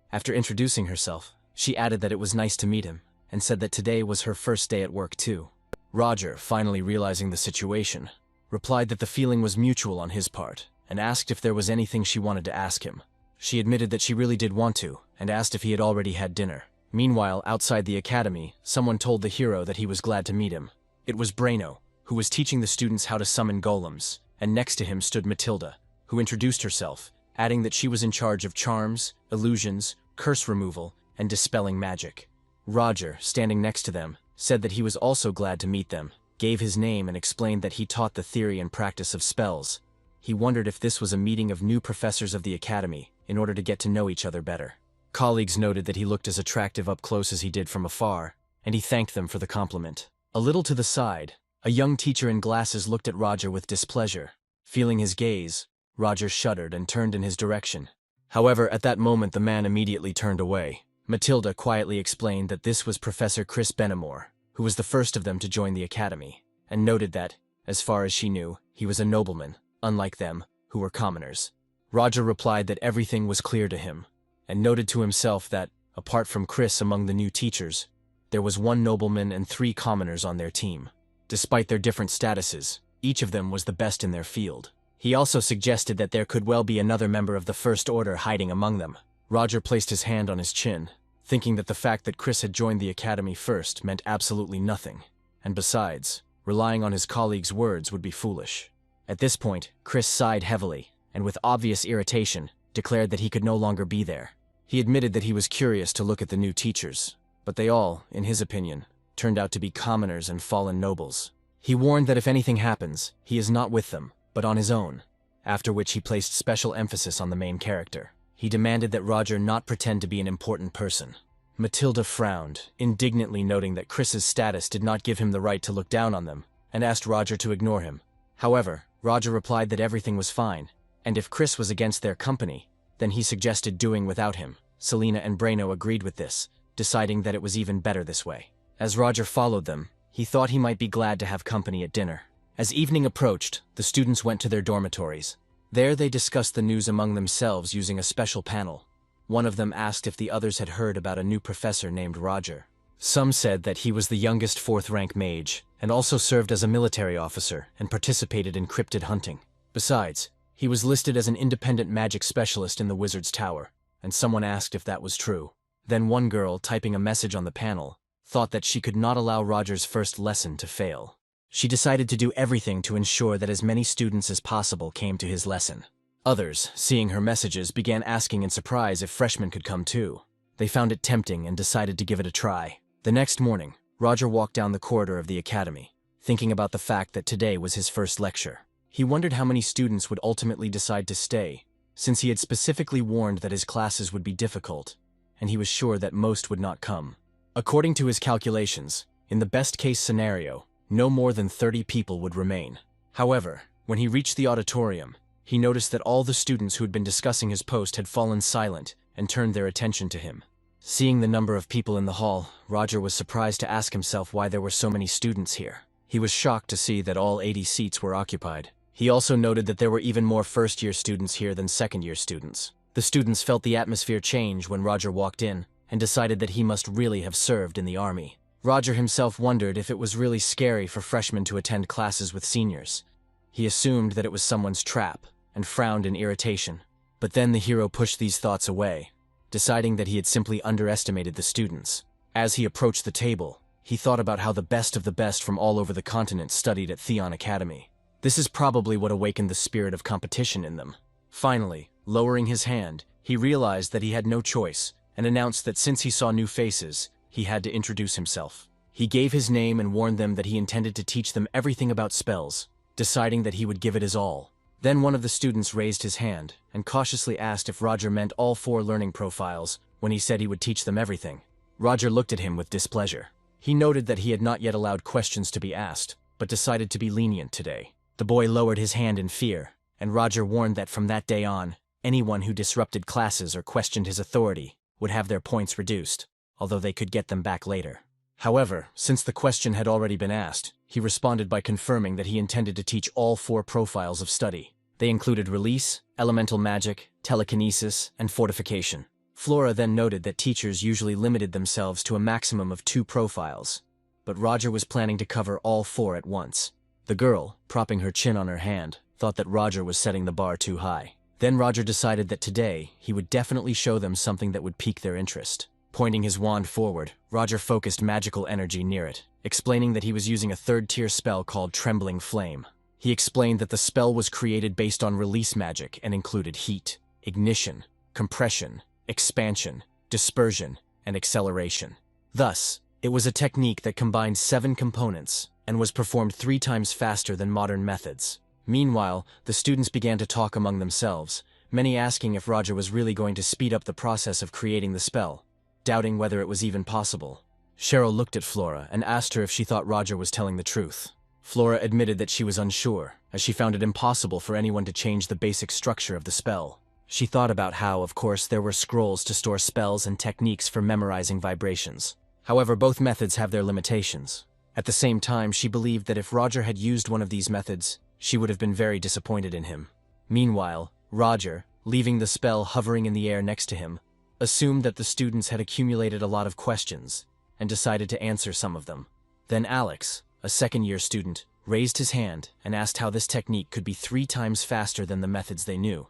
After introducing herself, she added that it was nice to meet him, and said that today was her first day at work too. Roger, finally realizing the situation, replied that the feeling was mutual on his part, and asked if there was anything she wanted to ask him. She admitted that she really did want to, and asked if he had already had dinner. Meanwhile, outside the academy, someone told the hero that he was glad to meet him. It was Braino, who was teaching the students how to summon golems, and next to him stood Matilda, who introduced herself, adding that she was in charge of charms, illusions, curse removal, and dispelling magic. Roger, standing next to them, said that he was also glad to meet them, gave his name and explained that he taught the theory and practice of spells. He wondered if this was a meeting of new professors of the academy in order to get to know each other better. Colleagues noted that he looked as attractive up close as he did from afar, and he thanked them for the compliment. A little to the side, a young teacher in glasses looked at Roger with displeasure. Feeling his gaze, Roger shuddered and turned in his direction. However, at that moment the man immediately turned away. Matilda quietly explained that this was Professor Chris Benamore, who was the first of them to join the academy, and noted that, as far as she knew, he was a nobleman, unlike them, who were commoners. Roger replied that everything was clear to him, and noted to himself that, apart from Chris among the new teachers, there was one nobleman and 3 commoners on their team. Despite their different statuses, each of them was the best in their field. He also suggested that there could well be another member of the First Order hiding among them. Roger placed his hand on his chin, thinking that the fact that Chris had joined the academy first meant absolutely nothing, and besides, relying on his colleagues' words would be foolish. At this point, Chris sighed heavily, and with obvious irritation, declared that he could no longer be there. He admitted that he was curious to look at the new teachers, but they all, in his opinion, turned out to be commoners and fallen nobles. He warned that if anything happens, he is not with them, but on his own, after which he placed special emphasis on the main character. He demanded that Roger not pretend to be an important person. Matilda frowned, indignantly noting that Chris's status did not give him the right to look down on them, and asked Roger to ignore him. However, Roger replied that everything was fine, and if Chris was against their company, then he suggested doing without him. Selena and Breno agreed with this, deciding that it was even better this way. As Roger followed them, he thought he might be glad to have company at dinner. As evening approached, the students went to their dormitories. There they discussed the news among themselves using a special panel. One of them asked if the others had heard about a new professor named Roger. Some said that he was the youngest 4th-rank mage, and also served as a military officer and participated in cryptid hunting. Besides, he was listed as an independent magic specialist in the Wizard's Tower, and someone asked if that was true. Then one girl, typing a message on the panel, thought that she could not allow Roger's first lesson to fail. She decided to do everything to ensure that as many students as possible came to his lesson. Others, seeing her messages, began asking in surprise if freshmen could come too. They found it tempting and decided to give it a try. The next morning, Roger walked down the corridor of the academy, thinking about the fact that today was his first lecture. He wondered how many students would ultimately decide to stay, since he had specifically warned that his classes would be difficult, and he was sure that most would not come. According to his calculations, in the best-case scenario, no more than 30 people would remain. However, when he reached the auditorium, he noticed that all the students who had been discussing his post had fallen silent and turned their attention to him. Seeing the number of people in the hall, Roger was surprised to ask himself why there were so many students here. He was shocked to see that all 80 seats were occupied. He also noted that there were even more first-year students here than second-year students. The students felt the atmosphere change when Roger walked in and decided that he must really have served in the army. Roger himself wondered if it was really scary for freshmen to attend classes with seniors. He assumed that it was someone's trap and frowned in irritation. But then the hero pushed these thoughts away, deciding that he had simply underestimated the students. As he approached the table, he thought about how the best of the best from all over the continent studied at Theon Academy. This is probably what awakened the spirit of competition in them. Finally, lowering his hand, he realized that he had no choice and announced that since he saw new faces, he had to introduce himself. He gave his name and warned them that he intended to teach them everything about spells, deciding that he would give it his all. Then one of the students raised his hand and cautiously asked if Roger meant all 4 learning profiles when he said he would teach them everything. Roger looked at him with displeasure. He noted that he had not yet allowed questions to be asked, but decided to be lenient today. The boy lowered his hand in fear, and Roger warned that from that day on, anyone who disrupted classes or questioned his authority would have their points reduced, although they could get them back later. However, since the question had already been asked, he responded by confirming that he intended to teach all 4 profiles of study. They included release, elemental magic, telekinesis, and fortification. Flora then noted that teachers usually limited themselves to a maximum of 2 profiles, but Roger was planning to cover all 4 at once. The girl, propping her chin on her hand, thought that Roger was setting the bar too high. Then Roger decided that today, he would definitely show them something that would pique their interest. Pointing his wand forward, Roger focused magical energy near it, explaining that he was using a 3rd-tier spell called Trembling Flame. He explained that the spell was created based on release magic and included heat, ignition, compression, expansion, dispersion, and acceleration. Thus, it was a technique that combined 7 components and was performed 3 times faster than modern methods. Meanwhile, the students began to talk among themselves, many asking if Roger was really going to speed up the process of creating the spell, doubting whether it was even possible. Cheryl looked at Flora and asked her if she thought Roger was telling the truth. Flora admitted that she was unsure, as she found it impossible for anyone to change the basic structure of the spell. She thought about how, of course, there were scrolls to store spells and techniques for memorizing vibrations. However, both methods have their limitations. At the same time, she believed that if Roger had used one of these methods, she would have been very disappointed in him. Meanwhile, Roger, leaving the spell hovering in the air next to him, assumed that the students had accumulated a lot of questions and decided to answer some of them. Then Alex, a second-year student, raised his hand and asked how this technique could be 3 times faster than the methods they knew.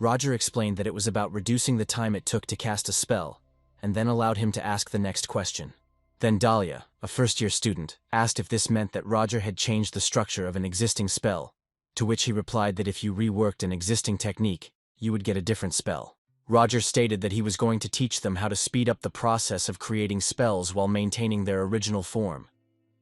Roger explained that it was about reducing the time it took to cast a spell, and then allowed him to ask the next question. Then Dahlia, a first-year student, asked if this meant that Roger had changed the structure of an existing spell, to which he replied that if you reworked an existing technique, you would get a different spell. Roger stated that he was going to teach them how to speed up the process of creating spells while maintaining their original form.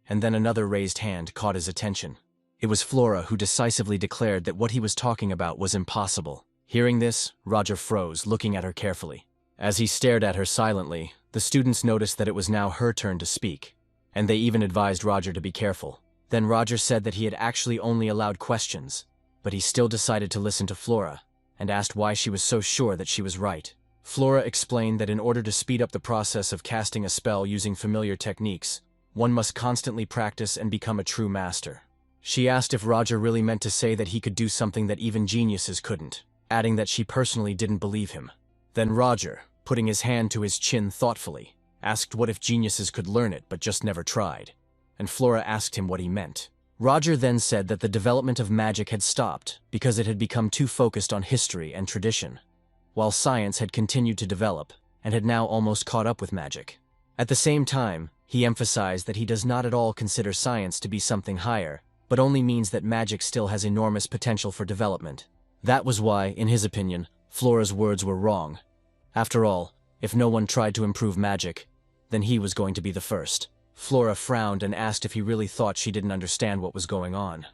And then another raised hand caught his attention. It was Flora who decisively declared that what he was talking about was impossible. Hearing this, Roger froze, looking at her carefully. As he stared at her silently, the students noticed that it was now her turn to speak, and they even advised Roger to be careful. Then Roger said that he had actually only allowed questions, but he still decided to listen to Flora, and asked why she was so sure that she was right. Flora explained that in order to speed up the process of casting a spell using familiar techniques, one must constantly practice and become a true master. She asked if Roger really meant to say that he could do something that even geniuses couldn't, adding that she personally didn't believe him. Then Roger, putting his hand to his chin thoughtfully, asked what if geniuses could learn it but just never tried, and Flora asked him what he meant. Roger then said that the development of magic had stopped because it had become too focused on history and tradition, while science had continued to develop and had now almost caught up with magic. At the same time, he emphasized that he does not at all consider science to be something higher, but only means that magic still has enormous potential for development. That was why, in his opinion, Flora's words were wrong. After all, if no one tried to improve magic, then he was going to be the first. Flora frowned and asked if he really thought she didn't understand what was going on,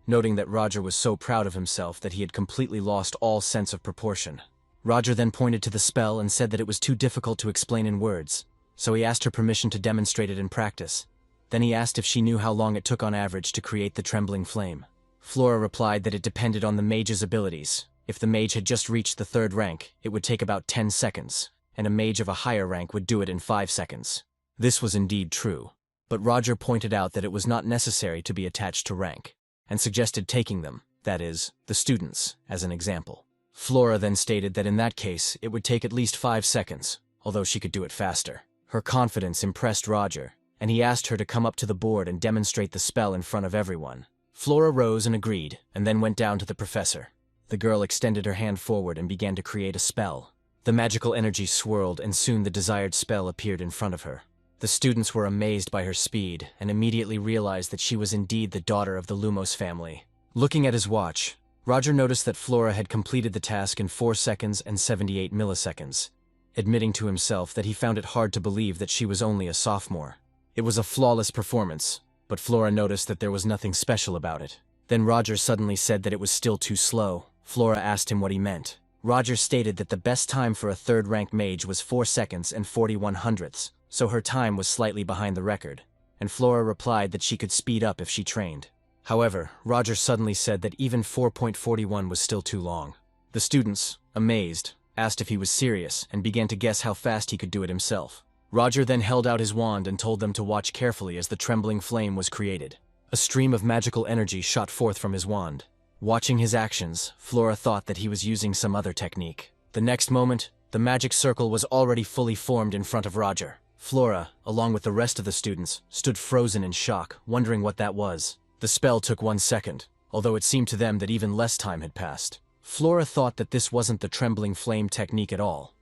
noting that Roger was so proud of himself that he had completely lost all sense of proportion. Roger then pointed to the spell and said that it was too difficult to explain in words, so he asked her permission to demonstrate it in practice. Then he asked if she knew how long it took on average to create the trembling flame. Flora replied that it depended on the mage's abilities. If the mage had just reached the 3rd rank, it would take about 10 seconds, and a mage of a higher rank would do it in 5 seconds. This was indeed true, but Roger pointed out that it was not necessary to be attached to rank, and suggested taking them, that is, the students, as an example. Flora then stated that in that case, it would take at least 5 seconds, although she could do it faster. Her confidence impressed Roger, and he asked her to come up to the board and demonstrate the spell in front of everyone. Flora rose and agreed, and then went down to the professor. The girl extended her hand forward and began to create a spell. The magical energy swirled, and soon the desired spell appeared in front of her. The students were amazed by her speed, and immediately realized that she was indeed the daughter of the Lumos family. Looking at his watch, Roger noticed that Flora had completed the task in 4 seconds and 78 milliseconds, admitting to himself that he found it hard to believe that she was only a sophomore. It was a flawless performance, but Flora noticed that there was nothing special about it. Then Roger suddenly said that it was still too slow. Flora asked him what he meant. Roger stated that the best time for a 3rd-rank mage was 4 seconds and 41 hundredths, so her time was slightly behind the record, and Flora replied that she could speed up if she trained. However, Roger suddenly said that even 4.41 was still too long. The students, amazed, asked if he was serious and began to guess how fast he could do it himself. Roger then held out his wand and told them to watch carefully as the trembling flame was created. A stream of magical energy shot forth from his wand. Watching his actions, Flora thought that he was using some other technique. The next moment, the magic circle was already fully formed in front of Roger. Flora, along with the rest of the students, stood frozen in shock, wondering what that was. The spell took 1 second, although it seemed to them that even less time had passed. Flora thought that this wasn't the trembling flame technique at all,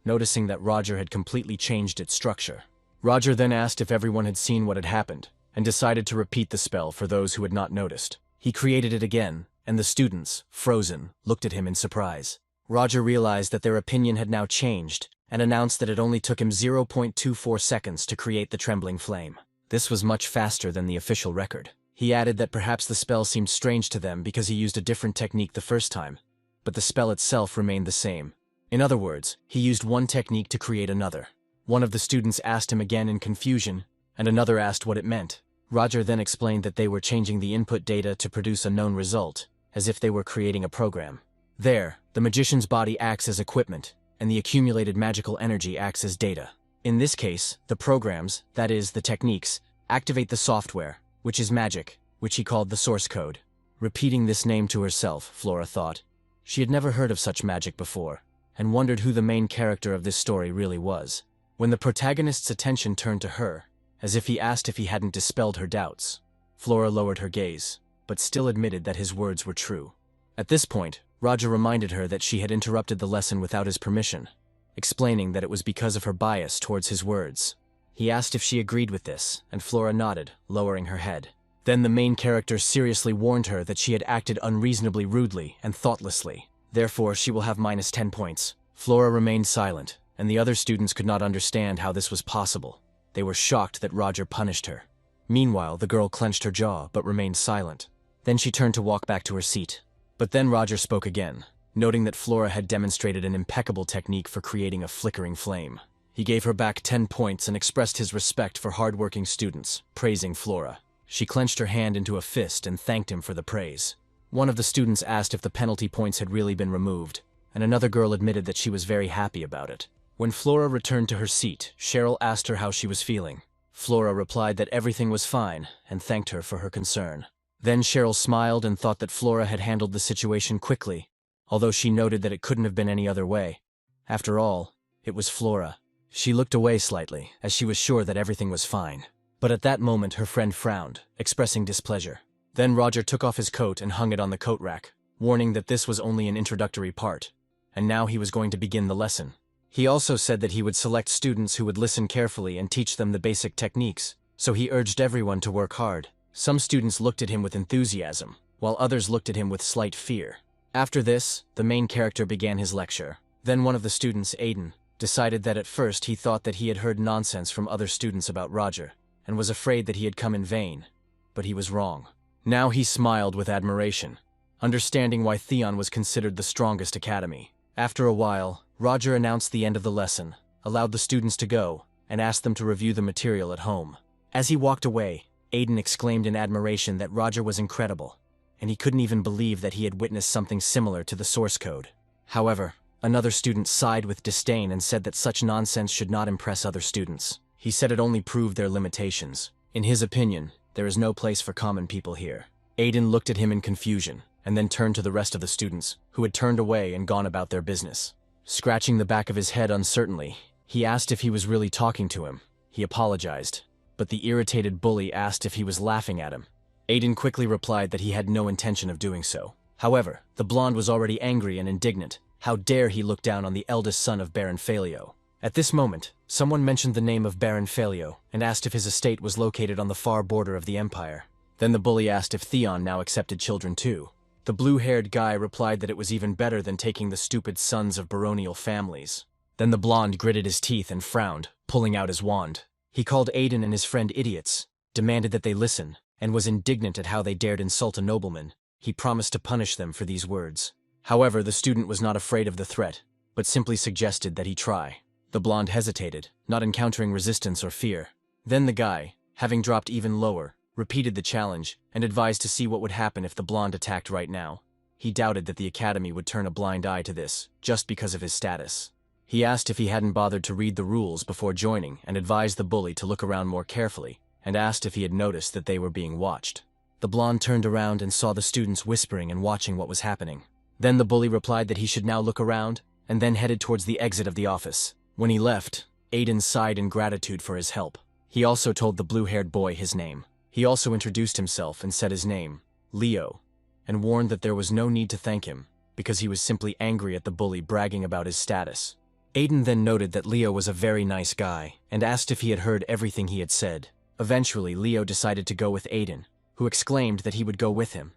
noticing that Roger had completely changed its structure. Roger then asked if everyone had seen what had happened, and decided to repeat the spell for those who had not noticed. He created it again, and the students, frozen, looked at him in surprise. Roger realized that their opinion had now changed, and announced that it only took him 0.24 seconds to create the trembling flame. This was much faster than the official record. He added that perhaps the spell seemed strange to them because he used a different technique the first time, but the spell itself remained the same. In other words, he used one technique to create another. One of the students asked him again in confusion, and another asked what it meant. Roger then explained that they were changing the input data to produce a known result, as if they were creating a program. There, the magician's body acts as equipment, and the accumulated magical energy acts as data. In this case, the programs, that is, the techniques, activate the software, which is magic, which he called the source code. Repeating this name to herself, Flora thought. She had never heard of such magic before, and wondered who the main character of this story really was. When the protagonist's attention turned to her, as if he asked if he hadn't dispelled her doubts, Flora lowered her gaze, but still admitted that his words were true. At this point, Roger reminded her that she had interrupted the lesson without his permission, explaining that it was because of her bias towards his words. He asked if she agreed with this, and Flora nodded, lowering her head. Then the main character seriously warned her that she had acted unreasonably rudely and thoughtlessly. Therefore, she will have -10 points. Flora remained silent, and the other students could not understand how this was possible. They were shocked that Roger punished her. Meanwhile, the girl clenched her jaw but remained silent. Then she turned to walk back to her seat. But then Roger spoke again, noting that Flora had demonstrated an impeccable technique for creating a flickering flame. He gave her back 10 points and expressed his respect for hardworking students, praising Flora. She clenched her hand into a fist and thanked him for the praise. One of the students asked if the penalty points had really been removed, and another girl admitted that she was very happy about it. When Flora returned to her seat, Cheryl asked her how she was feeling. Flora replied that everything was fine and thanked her for her concern. Then Cheryl smiled and thought that Flora had handled the situation quickly, although she noted that it couldn't have been any other way. After all, it was Flora. She looked away slightly, as she was sure that everything was fine. But at that moment her friend frowned, expressing displeasure. Then Roger took off his coat and hung it on the coat rack, warning that this was only an introductory part, and now he was going to begin the lesson. He also said that he would select students who would listen carefully and teach them the basic techniques, so he urged everyone to work hard. Some students looked at him with enthusiasm, while others looked at him with slight fear. After this, the main character began his lecture. Then one of the students, Aiden, decided that at first he thought that he had heard nonsense from other students about Roger, and was afraid that he had come in vain. But he was wrong. Now he smiled with admiration, understanding why Theon was considered the strongest academy. After a while, Roger announced the end of the lesson, allowed the students to go, and asked them to review the material at home. As he walked away, Aiden exclaimed in admiration that Roger was incredible, and he couldn't even believe that he had witnessed something similar to the source code. However, another student sighed with disdain and said that such nonsense should not impress other students. He said it only proved their limitations. In his opinion, there is no place for common people here. Aiden looked at him in confusion, and then turned to the rest of the students, who had turned away and gone about their business. Scratching the back of his head uncertainly, he asked if he was really talking to him. He apologized, but the irritated bully asked if he was laughing at him. Aiden quickly replied that he had no intention of doing so. However, the blonde was already angry and indignant. How dare he look down on the eldest son of Baron Phaleo? At this moment, someone mentioned the name of Baron Phaleo and asked if his estate was located on the far border of the empire. Then the bully asked if Theon now accepted children too. The blue-haired guy replied that it was even better than taking the stupid sons of baronial families. Then the blonde gritted his teeth and frowned, pulling out his wand. He called Aiden and his friend idiots, demanded that they listen, and was indignant at how they dared insult a nobleman. He promised to punish them for these words. However, the student was not afraid of the threat, but simply suggested that he try. The blonde hesitated, not encountering resistance or fear. Then the guy, having dropped even lower, repeated the challenge and advised to see what would happen if the blonde attacked right now. He doubted that the academy would turn a blind eye to this, just because of his status. He asked if he hadn't bothered to read the rules before joining and advised the bully to look around more carefully, and asked if he had noticed that they were being watched. The blonde turned around and saw the students whispering and watching what was happening. Then the bully replied that he should now look around, and then headed towards the exit of the office. When he left, Aiden sighed in gratitude for his help. He also told the blue-haired boy his name. He also introduced himself and said his name, Leo, and warned that there was no need to thank him, because he was simply angry at the bully bragging about his status. Aiden then noted that Leo was a very nice guy, and asked if he had heard everything he had said. Eventually, Leo decided to go with Aiden, who exclaimed that he would go with him.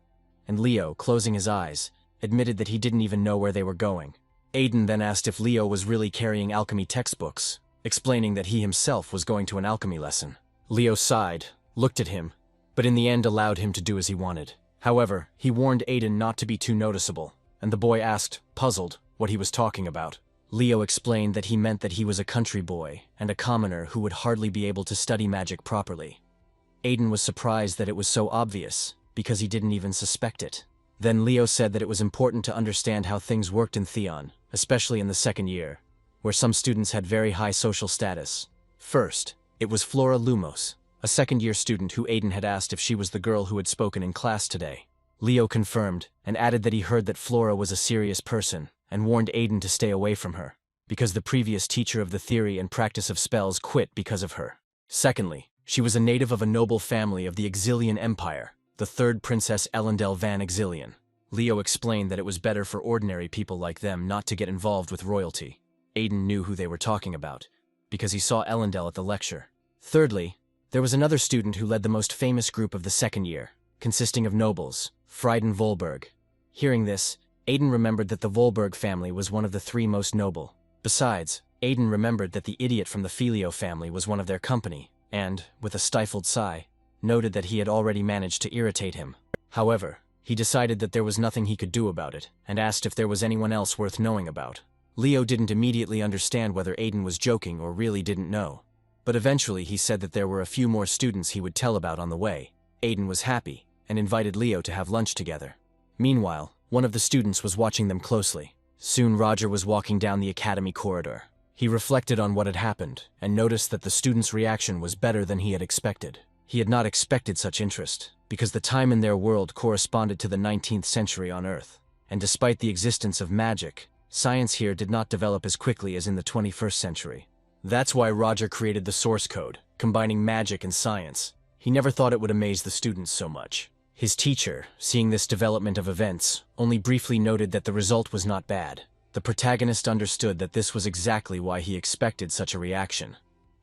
And Leo, closing his eyes, admitted that he didn't even know where they were going. Aiden then asked if Leo was really carrying alchemy textbooks, explaining that he himself was going to an alchemy lesson. Leo sighed, looked at him, but in the end allowed him to do as he wanted. However, he warned Aiden not to be too noticeable, and the boy asked, puzzled, what he was talking about. Leo explained that he meant that he was a country boy and a commoner who would hardly be able to study magic properly. Aiden was surprised that it was so obvious, because he didn't even suspect it. Then Leo said that it was important to understand how things worked in Theon, especially in the second year, where some students had very high social status. First, it was Flora Lumos, a second-year student who Aiden had asked if she was the girl who had spoken in class today. Leo confirmed, and added that he heard that Flora was a serious person, and warned Aiden to stay away from her, because the previous teacher of the theory and practice of spells quit because of her. Secondly, she was a native of a noble family of the Exilian Empire, the third Princess Elendel van Exilian. Leo explained that it was better for ordinary people like them not to get involved with royalty. Aiden knew who they were talking about, because he saw Elendel at the lecture. Thirdly, there was another student who led the most famous group of the second year, consisting of nobles, Frieden Volberg. Hearing this, Aiden remembered that the Volberg family was one of the three most noble. Besides, Aiden remembered that the idiot from the Filio family was one of their company, and, with a stifled sigh, noted that he had already managed to irritate him. However, he decided that there was nothing he could do about it, and asked if there was anyone else worth knowing about. Leo didn't immediately understand whether Aiden was joking or really didn't know. But eventually he said that there were a few more students he would tell about on the way. Aiden was happy, and invited Leo to have lunch together. Meanwhile, one of the students was watching them closely. Soon Roger was walking down the academy corridor. He reflected on what had happened, and noticed that the student's reaction was better than he had expected. He had not expected such interest, because the time in their world corresponded to the 19th century on Earth. And despite the existence of magic, science here did not develop as quickly as in the 21st century. That's why Roger created the source code, combining magic and science. He never thought it would amaze the students so much. His teacher, seeing this development of events, only briefly noted that the result was not bad. The protagonist understood that this was exactly why he expected such a reaction.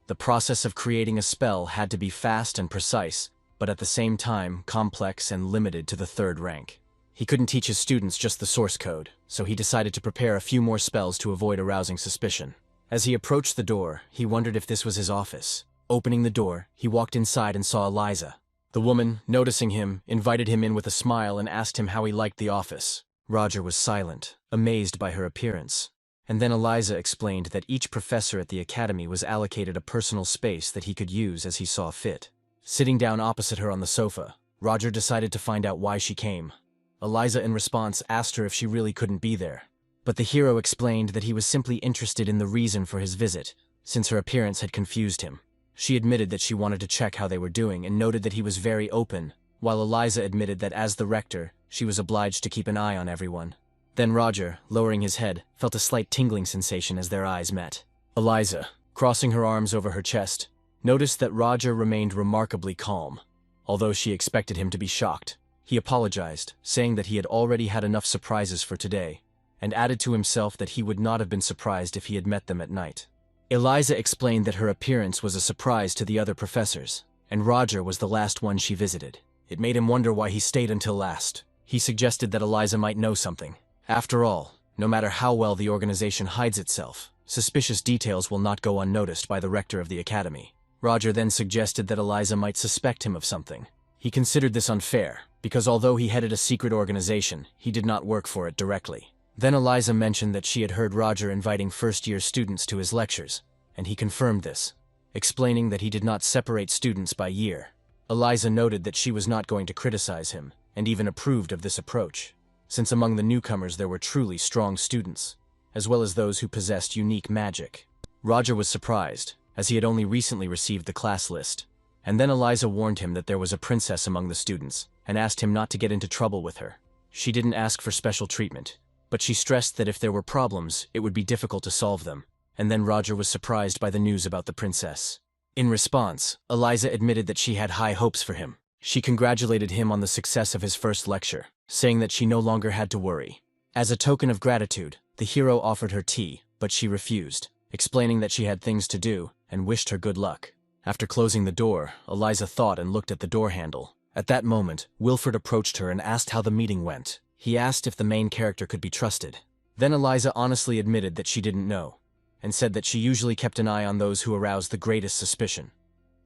The process of creating a spell had to be fast and precise, but at the same time complex and limited to the third rank. He couldn't teach his students just the source code, so he decided to prepare a few more spells to avoid arousing suspicion. As he approached the door, he wondered if this was his office. Opening the door, he walked inside and saw Eliza. The woman, noticing him, invited him in with a smile and asked him how he liked the office. Roger was silent, amazed by her appearance. And then Eliza explained that each professor at the academy was allocated a personal space that he could use as he saw fit. Sitting down opposite her on the sofa, Roger decided to find out why she came. Eliza, in response, asked her if she really couldn't be there. But the hero explained that he was simply interested in the reason for his visit, since her appearance had confused him. She admitted that she wanted to check how they were doing and noted that he was very open, while Eliza admitted that as the rector, she was obliged to keep an eye on everyone. Then Roger, lowering his head, felt a slight tingling sensation as their eyes met. Eliza, crossing her arms over her chest, noticed that Roger remained remarkably calm, although she expected him to be shocked. He apologized, saying that he had already had enough surprises for today, and added to himself that he would not have been surprised if he had met them at night. Eliza explained that her appearance was a surprise to the other professors, and Roger was the last one she visited. It made him wonder why he stayed until last. He suggested that Eliza might know something. After all, no matter how well the organization hides itself, suspicious details will not go unnoticed by the rector of the academy. Roger then suggested that Eliza might suspect him of something. He considered this unfair, because although he headed a secret organization, he did not work for it directly. Then Eliza mentioned that she had heard Roger inviting first-year students to his lectures, and he confirmed this, explaining that he did not separate students by year. Eliza noted that she was not going to criticize him, and even approved of this approach, since among the newcomers there were truly strong students, as well as those who possessed unique magic. Roger was surprised, as he had only recently received the class list, and then Eliza warned him that there was a princess among the students, and asked him not to get into trouble with her. She didn't ask for special treatment, but she stressed that if there were problems, it would be difficult to solve them, and then Roger was surprised by the news about the princess. In response, Eliza admitted that she had high hopes for him. She congratulated him on the success of his first lecture, saying that she no longer had to worry. As a token of gratitude, the hero offered her tea, but she refused, explaining that she had things to do, and wished her good luck. After closing the door, Eliza thought and looked at the door handle. At that moment, Wilfred approached her and asked how the meeting went. He asked if the main character could be trusted. Then Eliza honestly admitted that she didn't know, and said that she usually kept an eye on those who aroused the greatest suspicion.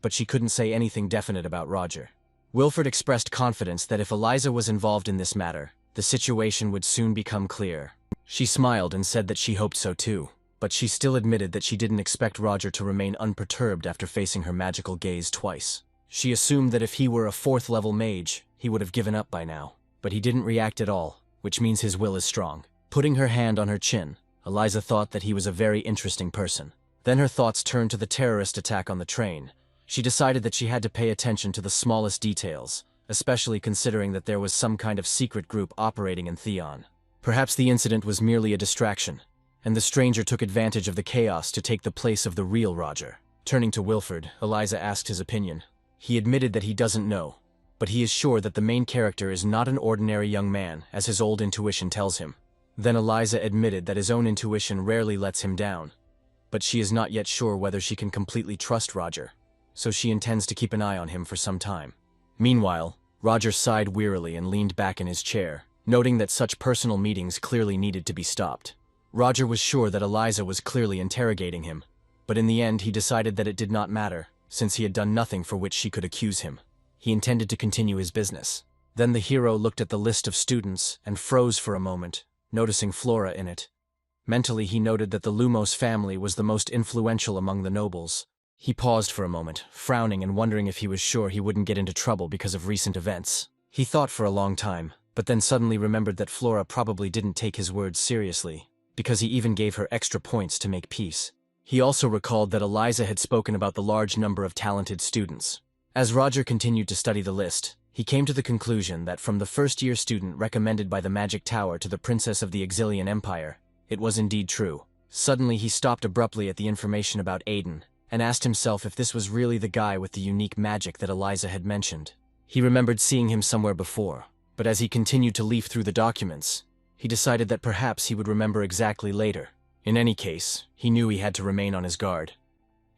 but she couldn't say anything definite about Roger. Wilford expressed confidence that if Eliza was involved in this matter, the situation would soon become clear. She smiled and said that she hoped so too, but she still admitted that she didn't expect Roger to remain unperturbed after facing her magical gaze twice. She assumed that if he were a 4th-level mage, he would have given up by now, but he didn't react at all, which means his will is strong. Putting her hand on her chin, Eliza thought that he was a very interesting person. Then her thoughts turned to the terrorist attack on the train. She decided that she had to pay attention to the smallest details, especially considering that there was some kind of secret group operating in Theon. Perhaps the incident was merely a distraction, and the stranger took advantage of the chaos to take the place of the real Roger. Turning to Wilford, Eliza asked his opinion. He admitted that he doesn't know, but he is sure that the main character is not an ordinary young man, as his old intuition tells him. Then Eliza admitted that his own intuition rarely lets him down, but she is not yet sure whether she can completely trust Roger, so she intends to keep an eye on him for some time. Meanwhile, Roger sighed wearily and leaned back in his chair, noting that such personal meetings clearly needed to be stopped. Roger was sure that Eliza was clearly interrogating him, but in the end he decided that it did not matter, since he had done nothing for which she could accuse him. He intended to continue his business. Then the hero looked at the list of students and froze for a moment, noticing Flora in it. Mentally he noted that the Lumos family was the most influential among the nobles. He paused for a moment, frowning and wondering if he was sure he wouldn't get into trouble because of recent events. He thought for a long time, but then suddenly remembered that Flora probably didn't take his words seriously, because he even gave her extra points to make peace. He also recalled that Eliza had spoken about the large number of talented students. As Roger continued to study the list, he came to the conclusion that from the first-year student recommended by the Magic Tower to the Princess of the Exilian Empire, it was indeed true. Suddenly he stopped abruptly at the information about Aiden, and asked himself if this was really the guy with the unique magic that Eliza had mentioned. He remembered seeing him somewhere before, but as he continued to leaf through the documents, he decided that perhaps he would remember exactly later. In any case, he knew he had to remain on his guard.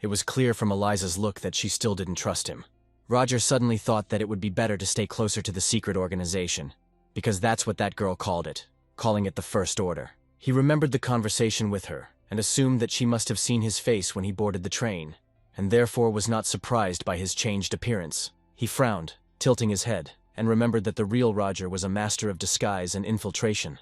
It was clear from Eliza's look that she still didn't trust him. Roger suddenly thought that it would be better to stay closer to the secret organization, because that's what that girl called it, calling it the First Order. He remembered the conversation with her, and assumed that she must have seen his face when he boarded the train, and therefore was not surprised by his changed appearance. He frowned, tilting his head, and remembered that the real Roger was a master of disguise and infiltration,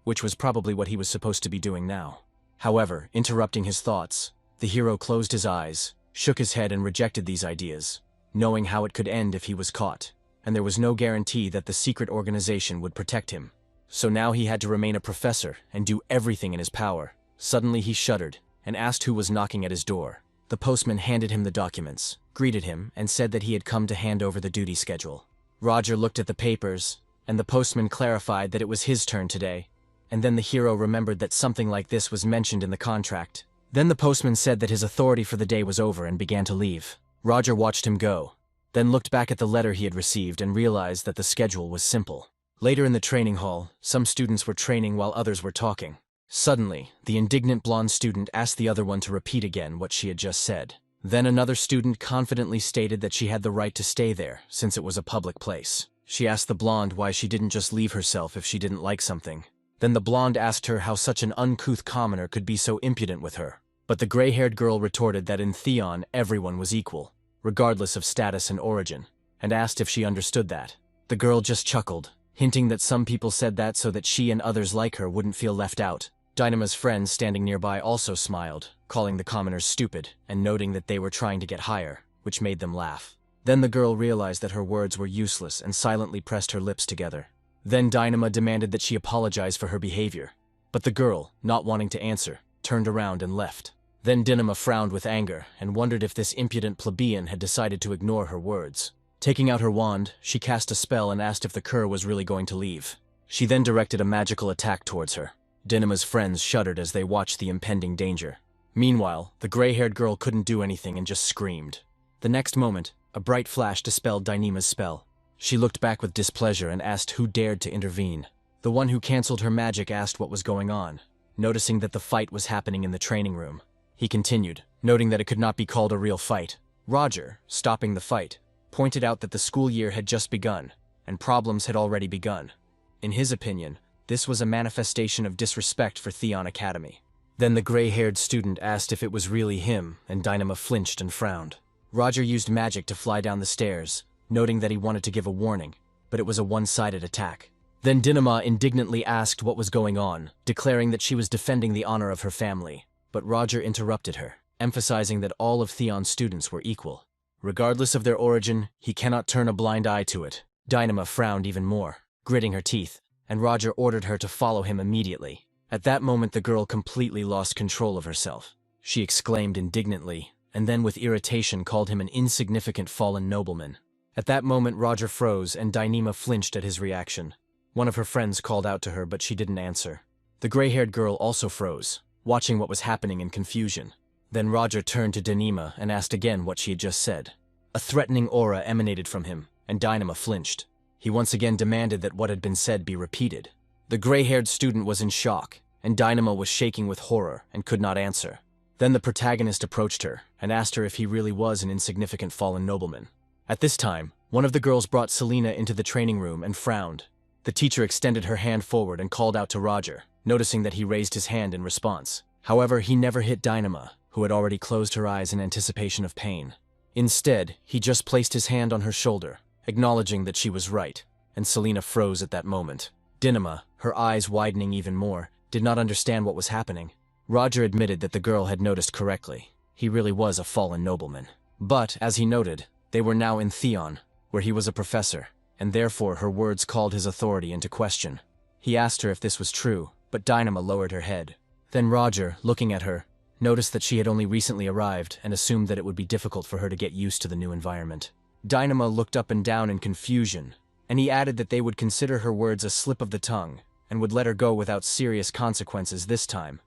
which was probably what he was supposed to be doing now. However, interrupting his thoughts, the hero closed his eyes, shook his head and rejected these ideas, knowing how it could end if he was caught, and there was no guarantee that the secret organization would protect him. So now he had to remain a professor and do everything in his power. Suddenly he shuddered, and asked who was knocking at his door. The postman handed him the documents, greeted him, and said that he had come to hand over the duty schedule. Roger looked at the papers, and the postman clarified that it was his turn today, and then the hero remembered that something like this was mentioned in the contract. Then the postman said that his authority for the day was over and began to leave. Roger watched him go, then looked back at the letter he had received and realized that the schedule was simple. Later in the training hall, some students were training while others were talking. Suddenly, the indignant blonde student asked the other one to repeat again what she had just said. Then another student confidently stated that she had the right to stay there, since it was a public place. She asked the blonde why she didn't just leave herself if she didn't like something. Then the blonde asked her how such an uncouth commoner could be so impudent with her. But the gray-haired girl retorted that in Theon everyone was equal, regardless of status and origin, and asked if she understood that. The girl just chuckled, hinting that some people said that so that she and others like her wouldn't feel left out. Dynama's friends standing nearby also smiled, calling the commoners stupid, and noting that they were trying to get higher, which made them laugh. Then the girl realized that her words were useless and silently pressed her lips together. Then Dynama demanded that she apologize for her behavior, but the girl, not wanting to answer, turned around and left. Then Dynama frowned with anger and wondered if this impudent plebeian had decided to ignore her words. Taking out her wand, she cast a spell and asked if the cur was really going to leave. She then directed a magical attack towards her. Dynama's friends shuddered as they watched the impending danger. Meanwhile, the gray-haired girl couldn't do anything and just screamed. The next moment, a bright flash dispelled Dynama's spell. She looked back with displeasure and asked who dared to intervene. The one who cancelled her magic asked what was going on, noticing that the fight was happening in the training room. He continued, noting that it could not be called a real fight. Roger, stopping the fight, pointed out that the school year had just begun, and problems had already begun. In his opinion, this was a manifestation of disrespect for Theon Academy. Then the gray-haired student asked if it was really him, and Dynama flinched and frowned. Roger used magic to fly down the stairs, noting that he wanted to give a warning, but it was a one-sided attack. Then Dinah indignantly asked what was going on, declaring that she was defending the honor of her family. But Roger interrupted her, emphasizing that all of Theon's students were equal. Regardless of their origin, he cannot turn a blind eye to it. Dinah frowned even more, gritting her teeth, and Roger ordered her to follow him immediately. At that moment, the girl completely lost control of herself. She exclaimed indignantly, and then with irritation called him an insignificant fallen nobleman. At that moment, Roger froze, and Dinah flinched at his reaction. One of her friends called out to her, but she didn't answer. The gray-haired girl also froze, watching what was happening in confusion. Then Roger turned to Dinah and asked again what she had just said. A threatening aura emanated from him, and Dinah flinched. He once again demanded that what had been said be repeated. The gray-haired student was in shock, and Dinah was shaking with horror and could not answer. Then the protagonist approached her and asked her if he really was an insignificant fallen nobleman. At this time, one of the girls brought Selena into the training room and frowned. The teacher extended her hand forward and called out to Roger, noticing that he raised his hand in response. However, he never hit Dinah, who had already closed her eyes in anticipation of pain. Instead, he just placed his hand on her shoulder, acknowledging that she was right, and Selena froze at that moment. Dinah, her eyes widening even more, did not understand what was happening. Roger admitted that the girl had noticed correctly. He really was a fallen nobleman. But, as he noted, they were now in Theon, where he was a professor, and therefore her words called his authority into question. He asked her if this was true, but Dinah lowered her head. Then Roger, looking at her, noticed that she had only recently arrived and assumed that it would be difficult for her to get used to the new environment. Dinah looked up and down in confusion, and he added that they would consider her words a slip of the tongue and would let her go without serious consequences this time.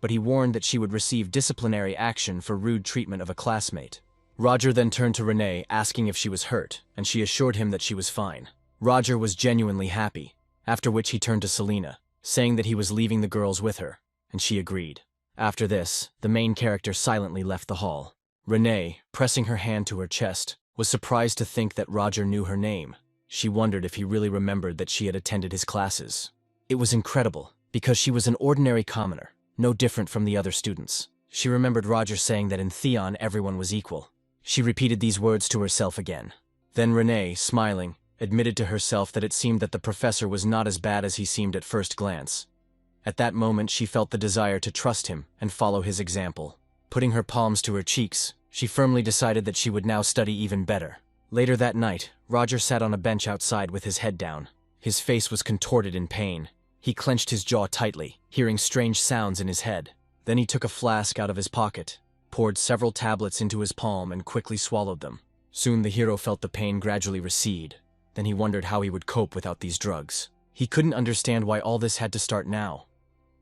But he warned that she would receive disciplinary action for rude treatment of a classmate. Roger then turned to Renee, asking if she was hurt, and she assured him that she was fine. Roger was genuinely happy, after which he turned to Selena, saying that he was leaving the girls with her, and she agreed. After this, the main character silently left the hall. Renee, pressing her hand to her chest, was surprised to think that Roger knew her name. She wondered if he really remembered that she had attended his classes. It was incredible, because she was an ordinary commoner, no different from the other students. She remembered Roger saying that in Theon everyone was equal. She repeated these words to herself again. Then Renee, smiling, admitted to herself that it seemed that the professor was not as bad as he seemed at first glance. At that moment she felt the desire to trust him and follow his example. Putting her palms to her cheeks, she firmly decided that she would now study even better. Later that night, Roger sat on a bench outside with his head down. His face was contorted in pain. He clenched his jaw tightly, hearing strange sounds in his head. Then he took a flask out of his pocket, poured several tablets into his palm and quickly swallowed them. Soon the hero felt the pain gradually recede. Then he wondered how he would cope without these drugs. He couldn't understand why all this had to start now.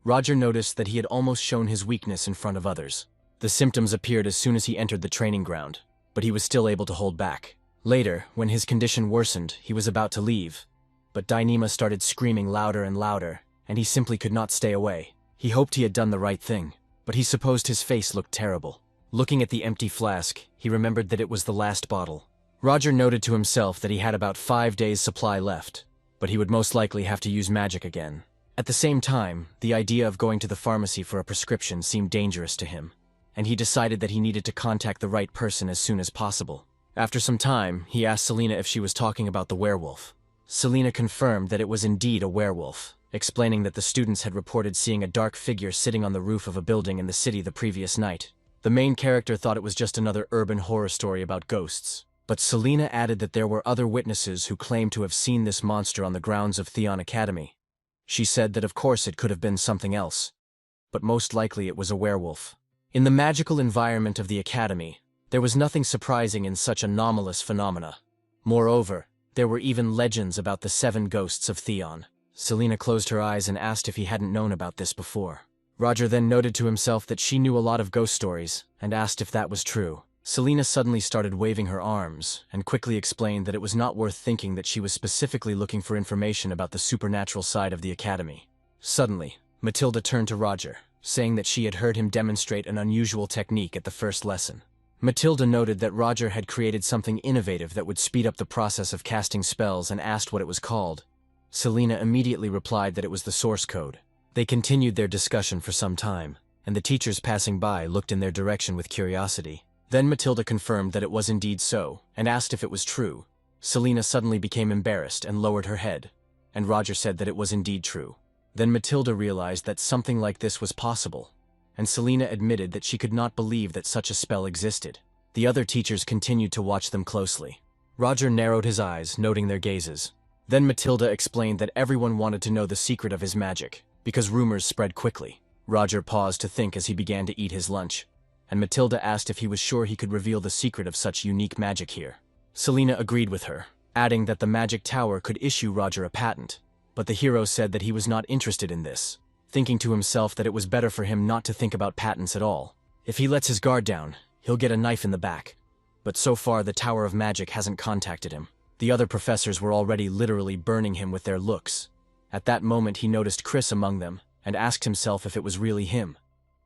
Roger noticed that he had almost shown his weakness in front of others. The symptoms appeared as soon as he entered the training ground, but he was still able to hold back. Later, when his condition worsened, he was about to leave. But Dinah started screaming louder and louder, and he simply could not stay away. He hoped he had done the right thing, but he supposed his face looked terrible. Looking at the empty flask, he remembered that it was the last bottle. Roger noted to himself that he had about 5 days' supply left, but he would most likely have to use magic again. At the same time, the idea of going to the pharmacy for a prescription seemed dangerous to him, and he decided that he needed to contact the right person as soon as possible. After some time, he asked Selena if she was talking about the werewolf. Selena confirmed that it was indeed a werewolf, explaining that the students had reported seeing a dark figure sitting on the roof of a building in the city the previous night. The main character thought it was just another urban horror story about ghosts, but Selena added that there were other witnesses who claimed to have seen this monster on the grounds of Theon Academy. She said that of course it could have been something else, but most likely it was a werewolf. In the magical environment of the academy, there was nothing surprising in such anomalous phenomena. Moreover, there were even legends about the 7 ghosts of Theon. Selena closed her eyes and asked if he hadn't known about this before. Roger then noted to himself that she knew a lot of ghost stories, and asked if that was true. Selena suddenly started waving her arms, and quickly explained that it was not worth thinking that she was specifically looking for information about the supernatural side of the academy. Suddenly, Matilda turned to Roger, saying that she had heard him demonstrate an unusual technique at the first lesson. Matilda noted that Roger had created something innovative that would speed up the process of casting spells and asked what it was called. Selena immediately replied that it was the source code. They continued their discussion for some time, and the teachers passing by looked in their direction with curiosity. Then Matilda confirmed that it was indeed so, and asked if it was true. Selina suddenly became embarrassed and lowered her head, and Roger said that it was indeed true. Then Matilda realized that something like this was possible, and Selina admitted that she could not believe that such a spell existed. The other teachers continued to watch them closely. Roger narrowed his eyes, noting their gazes. Then Matilda explained that everyone wanted to know the secret of his magic, because rumors spread quickly. Roger paused to think as he began to eat his lunch, and Matilda asked if he was sure he could reveal the secret of such unique magic here. Selina agreed with her, adding that the magic tower could issue Roger a patent, but the hero said that he was not interested in this, thinking to himself that it was better for him not to think about patents at all. If he lets his guard down, he'll get a knife in the back. But so far the Tower of Magic hasn't contacted him. The other professors were already literally burning him with their looks. At that moment he noticed Chris among them, and asked himself if it was really him.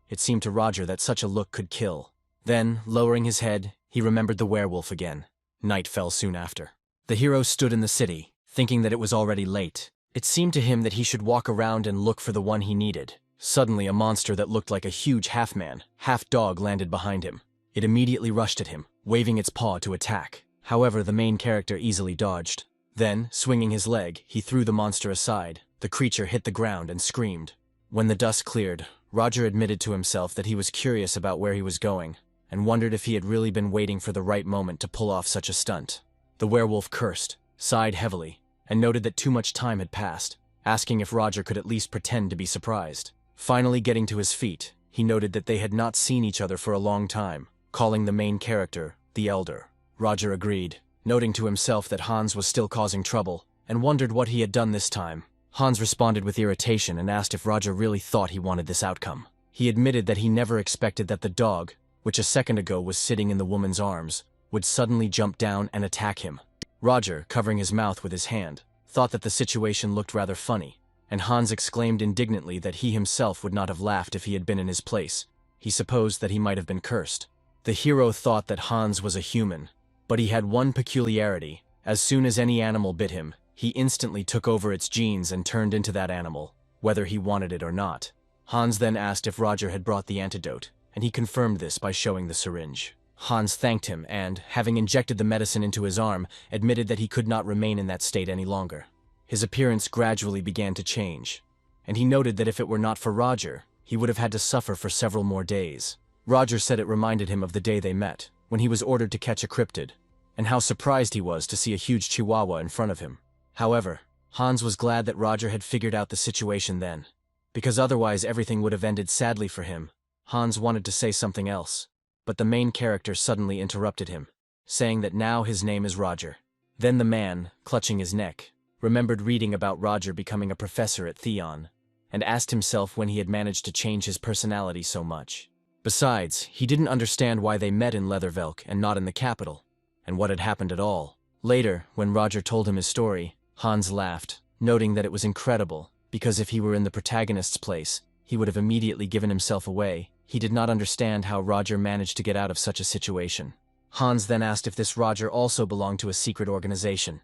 It seemed to Roger that such a look could kill. Then, lowering his head, he remembered the werewolf again. Night fell soon after. The hero stood in the city, thinking that it was already late. It seemed to him that he should walk around and look for the one he needed. Suddenly, a monster that looked like a huge half-man, half-dog landed behind him. It immediately rushed at him, waving its paw to attack. However, the main character easily dodged. Then, swinging his leg, he threw the monster aside. The creature hit the ground and screamed. When the dust cleared, Roger admitted to himself that he was curious about where he was going, and wondered if he had really been waiting for the right moment to pull off such a stunt. The werewolf cursed, sighed heavily, and noted that too much time had passed, asking if Roger could at least pretend to be surprised. Finally getting to his feet, he noted that they had not seen each other for a long time, calling the main character the Elder. Roger agreed, noting to himself that Hans was still causing trouble, and wondered what he had done this time. Hans responded with irritation and asked if Roger really thought he wanted this outcome. He admitted that he never expected that the dog, which a second ago was sitting in the woman's arms, would suddenly jump down and attack him. Roger, covering his mouth with his hand, thought that the situation looked rather funny, and Hans exclaimed indignantly that he himself would not have laughed if he had been in his place. He supposed that he might have been cursed. The hero thought that Hans was a human, but he had one peculiarity. As soon as any animal bit him, he instantly took over its genes and turned into that animal, whether he wanted it or not. Hans then asked if Roger had brought the antidote, and he confirmed this by showing the syringe. Hans thanked him and, having injected the medicine into his arm, admitted that he could not remain in that state any longer. His appearance gradually began to change, and he noted that if it were not for Roger, he would have had to suffer for several more days. Roger said it reminded him of the day they met, when he was ordered to catch a cryptid, and how surprised he was to see a huge chihuahua in front of him. However, Hans was glad that Roger had figured out the situation then, because otherwise everything would have ended sadly for him. Hans wanted to say something else, but the main character suddenly interrupted him, saying that now his name is Roger. Then the man, clutching his neck, remembered reading about Roger becoming a professor at Theon, and asked himself when he had managed to change his personality so much. Besides, he didn't understand why they met in Leathervelk and not in the capital, and what had happened at all. Later, when Roger told him his story, Hans laughed, noting that it was incredible, because if he were in the protagonist's place, he would have immediately given himself away. He did not understand how Roger managed to get out of such a situation. Hans then asked if this Roger also belonged to a secret organization.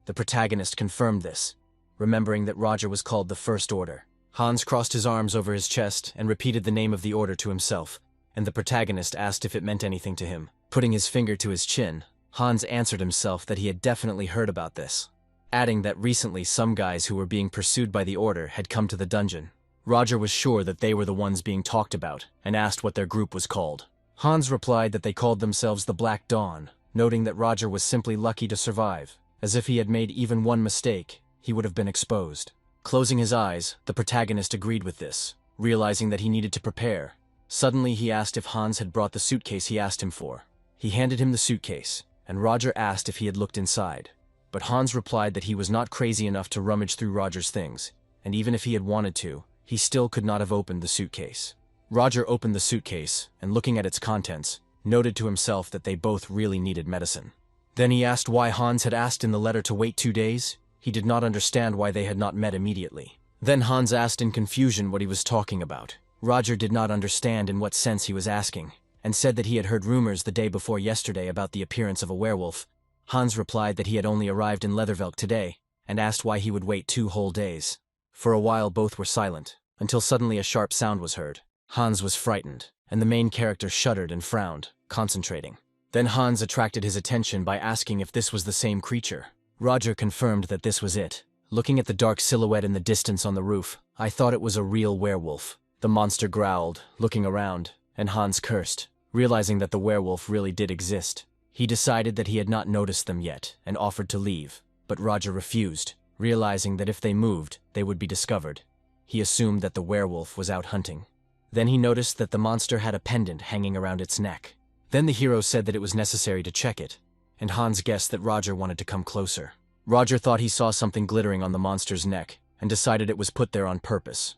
The protagonist confirmed this, remembering that Roger was called the First Order. Hans crossed his arms over his chest and repeated the name of the order to himself, and the protagonist asked if it meant anything to him. Putting his finger to his chin, Hans answered himself that he had definitely heard about this, adding that recently some guys who were being pursued by the Order had come to the dungeon. Roger was sure that they were the ones being talked about, and asked what their group was called. Hans replied that they called themselves the Black Dawn, noting that Roger was simply lucky to survive, as if he had made even one mistake, he would have been exposed. Closing his eyes, the protagonist agreed with this, realizing that he needed to prepare. Suddenly he asked if Hans had brought the suitcase he asked him for. He handed him the suitcase, and Roger asked if he had looked inside. But Hans replied that he was not crazy enough to rummage through Roger's things, and even if he had wanted to, he still could not have opened the suitcase. Roger opened the suitcase, and looking at its contents, noted to himself that they both really needed medicine. Then he asked why Hans had asked in the letter to wait 2 days. He did not understand why they had not met immediately. Then Hans asked in confusion what he was talking about. Roger did not understand in what sense he was asking, and said that he had heard rumors the day before yesterday about the appearance of a werewolf. Hans replied that he had only arrived in Leathervelk today, and asked why he would wait 2 whole days. For a while both were silent, until suddenly a sharp sound was heard. Hans was frightened, and the main character shuddered and frowned. concentrating. Then Hans attracted his attention by asking if this was the same creature. Roger confirmed that this was it. Looking at the dark silhouette in the distance on the roof, I thought it was a real werewolf. The monster growled, looking around, and Hans cursed, realizing that the werewolf really did exist. He decided that he had not noticed them yet and offered to leave, but Roger refused, realizing that if they moved, they would be discovered. He assumed that the werewolf was out hunting. Then he noticed that the monster had a pendant hanging around its neck. Then the hero said that it was necessary to check it, and Hans guessed that Roger wanted to come closer. Roger thought he saw something glittering on the monster's neck and decided it was put there on purpose.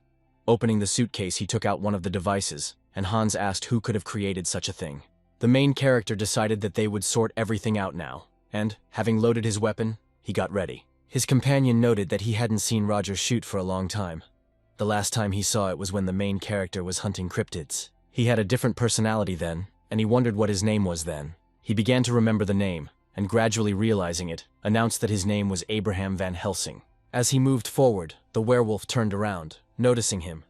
Opening the suitcase, he took out one of the devices, and Hans asked who could have created such a thing. The main character decided that they would sort everything out now, and, having loaded his weapon, he got ready. His companion noted that he hadn't seen Roger shoot for a long time. The last time he saw it was when the main character was hunting cryptids. He had a different personality then, and he wondered what his name was then. He began to remember the name, and gradually realizing it, announced that his name was Abraham Van Helsing. As he moved forward, the werewolf turned around, noticing him.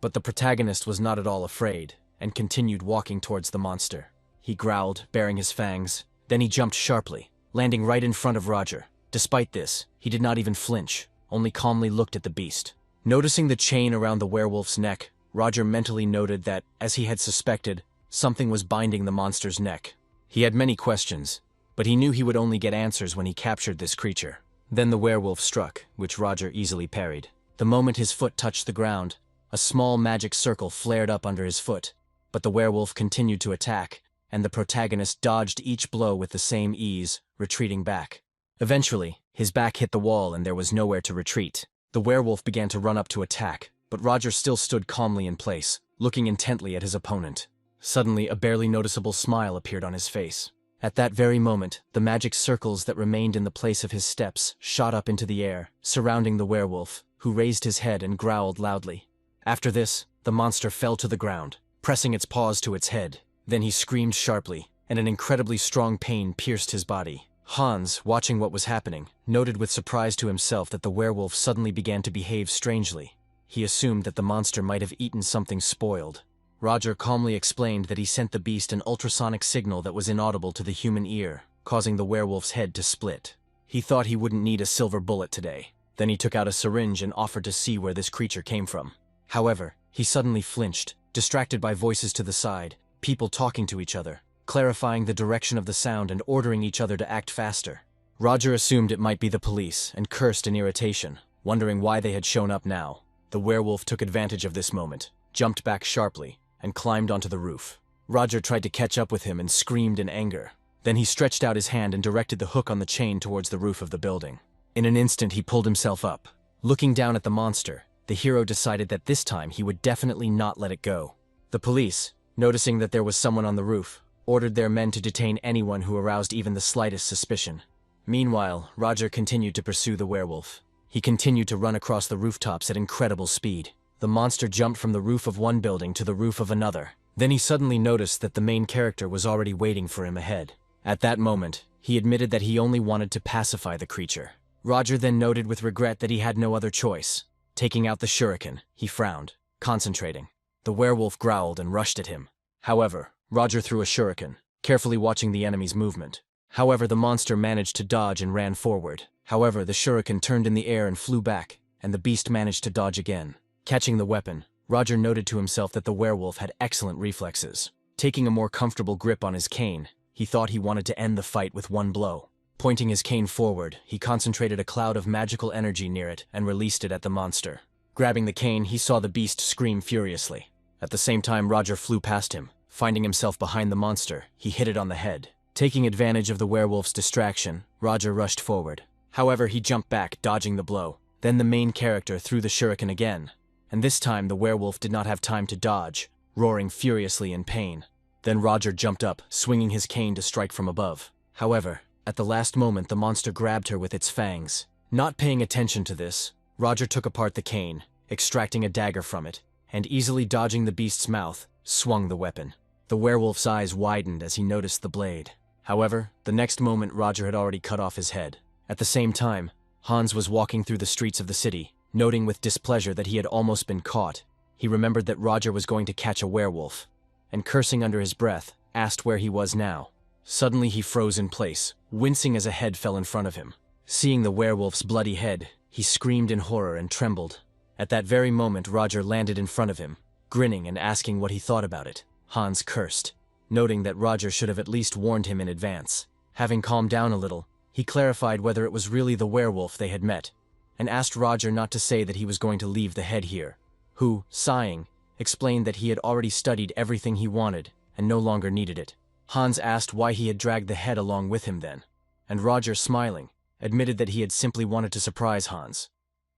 But the protagonist was not at all afraid, and continued walking towards the monster. He growled, baring his fangs. Then he jumped sharply, landing right in front of Roger. Despite this, he did not even flinch, only calmly looked at the beast. Noticing the chain around the werewolf's neck, Roger mentally noted that, as he had suspected, something was binding the monster's neck. He had many questions, but he knew he would only get answers when he captured this creature. Then the werewolf struck, which Roger easily parried. The moment his foot touched the ground, a small magic circle flared up under his foot, but the werewolf continued to attack, and the protagonist dodged each blow with the same ease, retreating back. Eventually, his back hit the wall and there was nowhere to retreat. The werewolf began to run up to attack, but Roger still stood calmly in place, looking intently at his opponent. Suddenly, a barely noticeable smile appeared on his face. At that very moment, the magic circles that remained in the place of his steps shot up into the air, surrounding the werewolf, who raised his head and growled loudly. After this, the monster fell to the ground, pressing its paws to its head. Then he screamed sharply, and an incredibly strong pain pierced his body. Hans, watching what was happening, noted with surprise to himself that the werewolf suddenly began to behave strangely. He assumed that the monster might have eaten something spoiled. Roger calmly explained that he sent the beast an ultrasonic signal that was inaudible to the human ear, causing the werewolf's head to split. He thought he wouldn't need a silver bullet today. Then he took out a syringe and offered to see where this creature came from. However, he suddenly flinched, distracted by voices to the side, people talking to each other, clarifying the direction of the sound and ordering each other to act faster. Roger assumed it might be the police and cursed in irritation, wondering why they had shown up now. The werewolf took advantage of this moment, jumped back sharply, and climbed onto the roof. Roger tried to catch up with him and screamed in anger. Then he stretched out his hand and directed the hook on the chain towards the roof of the building. In an instant, he pulled himself up. Looking down at the monster, the hero decided that this time he would definitely not let it go. The police, noticing that there was someone on the roof, ordered their men to detain anyone who aroused even the slightest suspicion. Meanwhile, Roger continued to pursue the werewolf. He continued to run across the rooftops at incredible speed. The monster jumped from the roof of one building to the roof of another. Then he suddenly noticed that the main character was already waiting for him ahead. At that moment, he admitted that he only wanted to pacify the creature. Roger then noted with regret that he had no other choice. Taking out the shuriken, he frowned, concentrating. The werewolf growled and rushed at him. However, Roger threw a shuriken, carefully watching the enemy's movement. However, the monster managed to dodge and ran forward. However, the shuriken turned in the air and flew back, and the beast managed to dodge again. Catching the weapon, Roger noted to himself that the werewolf had excellent reflexes. Taking a more comfortable grip on his cane, he thought he wanted to end the fight with one blow. Pointing his cane forward, he concentrated a cloud of magical energy near it and released it at the monster. Grabbing the cane, he saw the beast scream furiously. At the same time, Roger flew past him. Finding himself behind the monster, he hit it on the head. Taking advantage of the werewolf's distraction, Roger rushed forward. However, he jumped back, dodging the blow. Then the main character threw the shuriken again, and this time the werewolf did not have time to dodge, roaring furiously in pain. Then Roger jumped up, swinging his cane to strike from above. However, at the last moment the monster grabbed her with its fangs. Not paying attention to this, Roger took apart the cane, extracting a dagger from it, and easily dodging the beast's mouth, swung the weapon. The werewolf's eyes widened as he noticed the blade. However, the next moment Roger had already cut off his head. At the same time, Hans was walking through the streets of the city, noting with displeasure that he had almost been caught. He remembered that Roger was going to catch a werewolf, and cursing under his breath, asked where he was now. Suddenly he froze in place, wincing as a head fell in front of him. Seeing the werewolf's bloody head, he screamed in horror and trembled. At that very moment, Roger landed in front of him, grinning and asking what he thought about it. Hans cursed, noting that Roger should have at least warned him in advance. Having calmed down a little, he clarified whether it was really the werewolf they had met, and asked Roger not to say that he was going to leave the head here, who, sighing, explained that he had already studied everything he wanted and no longer needed it. Hans asked why he had dragged the head along with him then, and Roger, smiling, admitted that he had simply wanted to surprise Hans.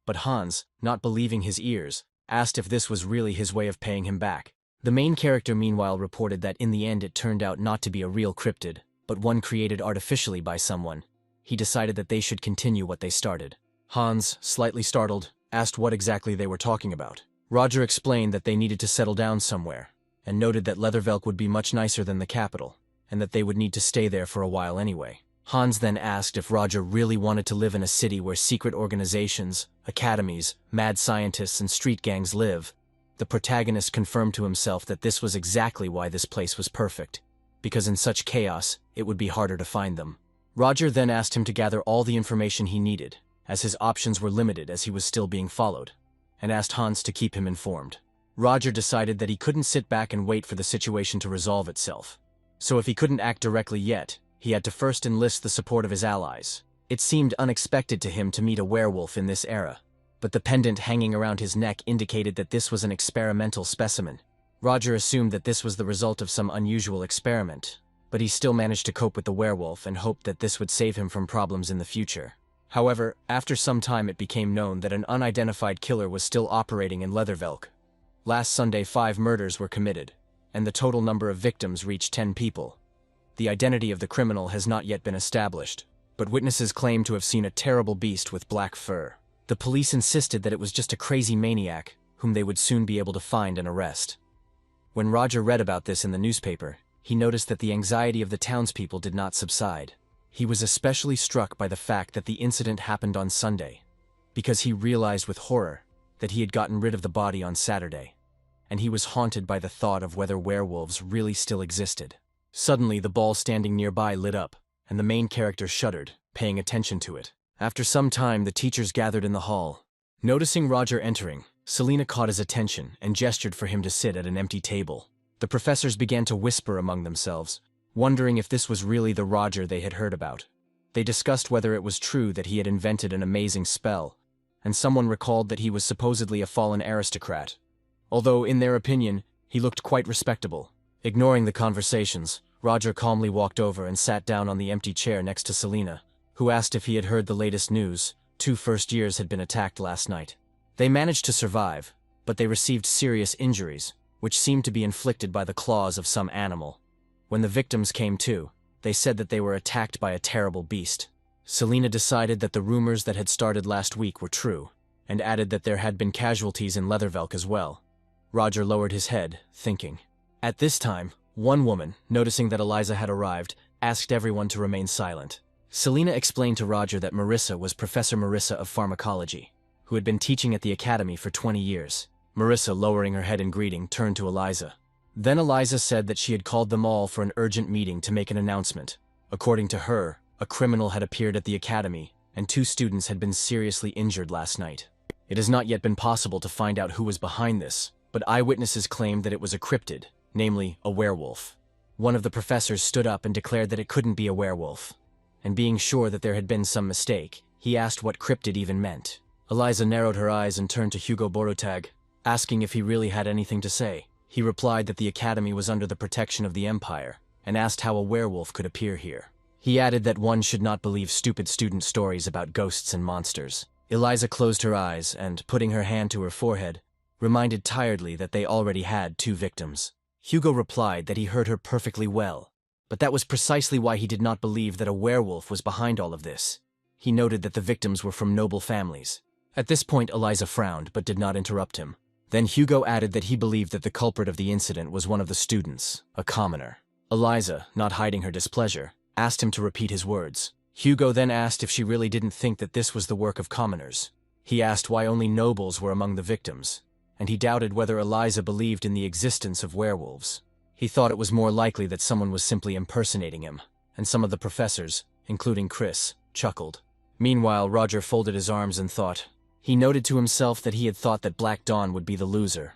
But Hans, not believing his ears, asked if this was really his way of paying him back. The main character meanwhile reported that in the end it turned out not to be a real cryptid, but one created artificially by someone. He decided that they should continue what they started. Hans, slightly startled, asked what exactly they were talking about. Roger explained that they needed to settle down somewhere, and noted that Leathervelk would be much nicer than the capital, and that they would need to stay there for a while anyway. Hans then asked if Roger really wanted to live in a city where secret organizations, academies, mad scientists, and street gangs live. The protagonist confirmed to himself that this was exactly why this place was perfect, because in such chaos, it would be harder to find them. Roger then asked him to gather all the information he needed, as his options were limited as he was still being followed, and asked Hans to keep him informed. Roger decided that he couldn't sit back and wait for the situation to resolve itself. So if he couldn't act directly yet, he had to first enlist the support of his allies. It seemed unexpected to him to meet a werewolf in this era, but the pendant hanging around his neck indicated that this was an experimental specimen. Roger assumed that this was the result of some unusual experiment, but he still managed to cope with the werewolf and hoped that this would save him from problems in the future. However, after some time it became known that an unidentified killer was still operating in Leathervelk. Last Sunday 5 murders were committed, and the total number of victims reached 10 people. The identity of the criminal has not yet been established, but witnesses claim to have seen a terrible beast with black fur. The police insisted that it was just a crazy maniac, whom they would soon be able to find and arrest. When Roger read about this in the newspaper, he noticed that the anxiety of the townspeople did not subside. He was especially struck by the fact that the incident happened on Sunday, because he realized with horror that he had gotten rid of the body on Saturday, and he was haunted by the thought of whether werewolves really still existed. Suddenly, the ball standing nearby lit up, and the main character shuddered, paying attention to it. After some time, the teachers gathered in the hall. Noticing Roger entering, Selena caught his attention and gestured for him to sit at an empty table. The professors began to whisper among themselves, wondering if this was really the Roger they had heard about. They discussed whether it was true that he had invented an amazing spell, and someone recalled that he was supposedly a fallen aristocrat, although, in their opinion, he looked quite respectable. Ignoring the conversations, Roger calmly walked over and sat down on the empty chair next to Selena, who asked if he had heard the latest news. 2 first years had been attacked last night. They managed to survive, but they received serious injuries, which seemed to be inflicted by the claws of some animal. When the victims came to, they said that they were attacked by a terrible beast. Selena decided that the rumors that had started last week were true, and added that there had been casualties in Leathervelk as well. Roger lowered his head, thinking. At this time, one woman, noticing that Eliza had arrived, asked everyone to remain silent. Selena explained to Roger that Marissa was Professor Marissa of Pharmacology, who had been teaching at the academy for 20 years. Marissa, lowering her head in greeting, turned to Eliza. Then Eliza said that she had called them all for an urgent meeting to make an announcement. According to her, a criminal had appeared at the academy, and 2 students had been seriously injured last night. It has not yet been possible to find out who was behind this, but eyewitnesses claimed that it was a cryptid, namely, a werewolf. One of the professors stood up and declared that it couldn't be a werewolf, and being sure that there had been some mistake, he asked what cryptid even meant. Eliza narrowed her eyes and turned to Hugo Borotag, asking if he really had anything to say. He replied that the academy was under the protection of the Empire, and asked how a werewolf could appear here. He added that one should not believe stupid student stories about ghosts and monsters. Eliza closed her eyes and, putting her hand to her forehead, reminded tiredly that they already had 2 victims. Hugo replied that he heard her perfectly well, but that was precisely why he did not believe that a werewolf was behind all of this. He noted that the victims were from noble families. At this point, Eliza frowned but did not interrupt him. Then Hugo added that he believed that the culprit of the incident was one of the students, a commoner. Eliza, not hiding her displeasure, asked him to repeat his words. Hugo then asked if she really didn't think that this was the work of commoners. He asked why only nobles were among the victims, and he doubted whether Eliza believed in the existence of werewolves. He thought it was more likely that someone was simply impersonating him, and some of the professors, including Chris, chuckled. Meanwhile, Roger folded his arms and thought. He noted to himself that he had thought that Black Dawn would be the loser,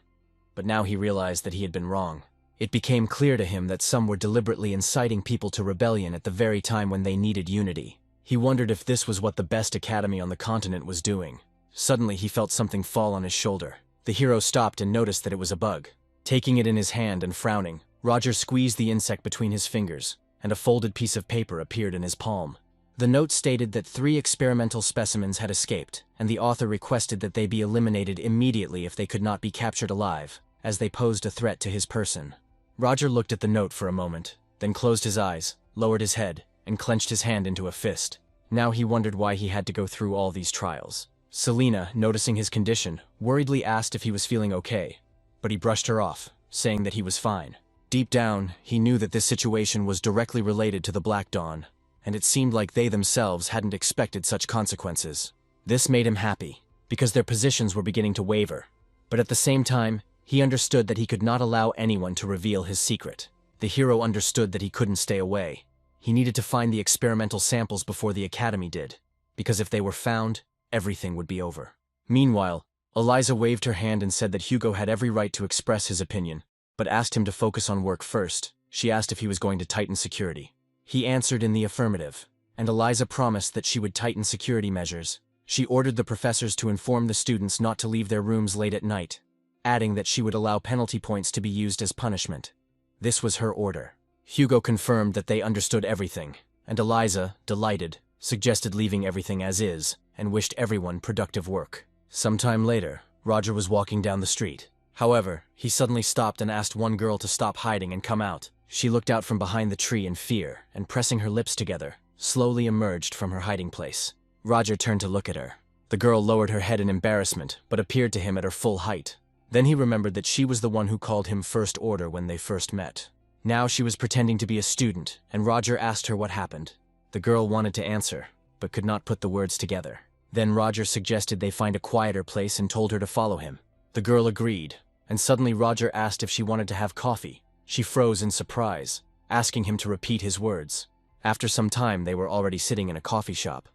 but now he realized that he had been wrong. It became clear to him that some were deliberately inciting people to rebellion at the very time when they needed unity. He wondered if this was what the best academy on the continent was doing. Suddenly he felt something fall on his shoulder. The hero stopped and noticed that it was a bug. Taking it in his hand and frowning, Roger squeezed the insect between his fingers, and a folded piece of paper appeared in his palm. The note stated that 3 experimental specimens had escaped, and the author requested that they be eliminated immediately if they could not be captured alive, as they posed a threat to his person. Roger looked at the note for a moment, then closed his eyes, lowered his head, and clenched his hand into a fist. Now he wondered why he had to go through all these trials. Selena, noticing his condition, worriedly asked if he was feeling okay, but he brushed her off, saying that he was fine. Deep down, he knew that this situation was directly related to the Black Dawn, and it seemed like they themselves hadn't expected such consequences. This made him happy, because their positions were beginning to waver. But at the same time, he understood that he could not allow anyone to reveal his secret. The hero understood that he couldn't stay away. He needed to find the experimental samples before the academy did, because if they were found, everything would be over. Meanwhile, Eliza waved her hand and said that Hugo had every right to express his opinion, but asked him to focus on work first. She asked if he was going to tighten security. He answered in the affirmative, and Eliza promised that she would tighten security measures. She ordered the professors to inform the students not to leave their rooms late at night, adding that she would allow penalty points to be used as punishment. This was her order. Hugo confirmed that they understood everything, and Eliza, delighted, suggested leaving everything as is, and wished everyone productive work. Sometime later, Roger was walking down the street. However, he suddenly stopped and asked one girl to stop hiding and come out. She looked out from behind the tree in fear, and pressing her lips together, slowly emerged from her hiding place. Roger turned to look at her. The girl lowered her head in embarrassment, but appeared to him at her full height. Then he remembered that she was the one who called him First Order when they first met. Now she was pretending to be a student, and Roger asked her what happened. The girl wanted to answer, but could not put the words together. Then Roger suggested they find a quieter place and told her to follow him. The girl agreed, and suddenly Roger asked if she wanted to have coffee. She froze in surprise, asking him to repeat his words. After some time, they were already sitting in a coffee shop.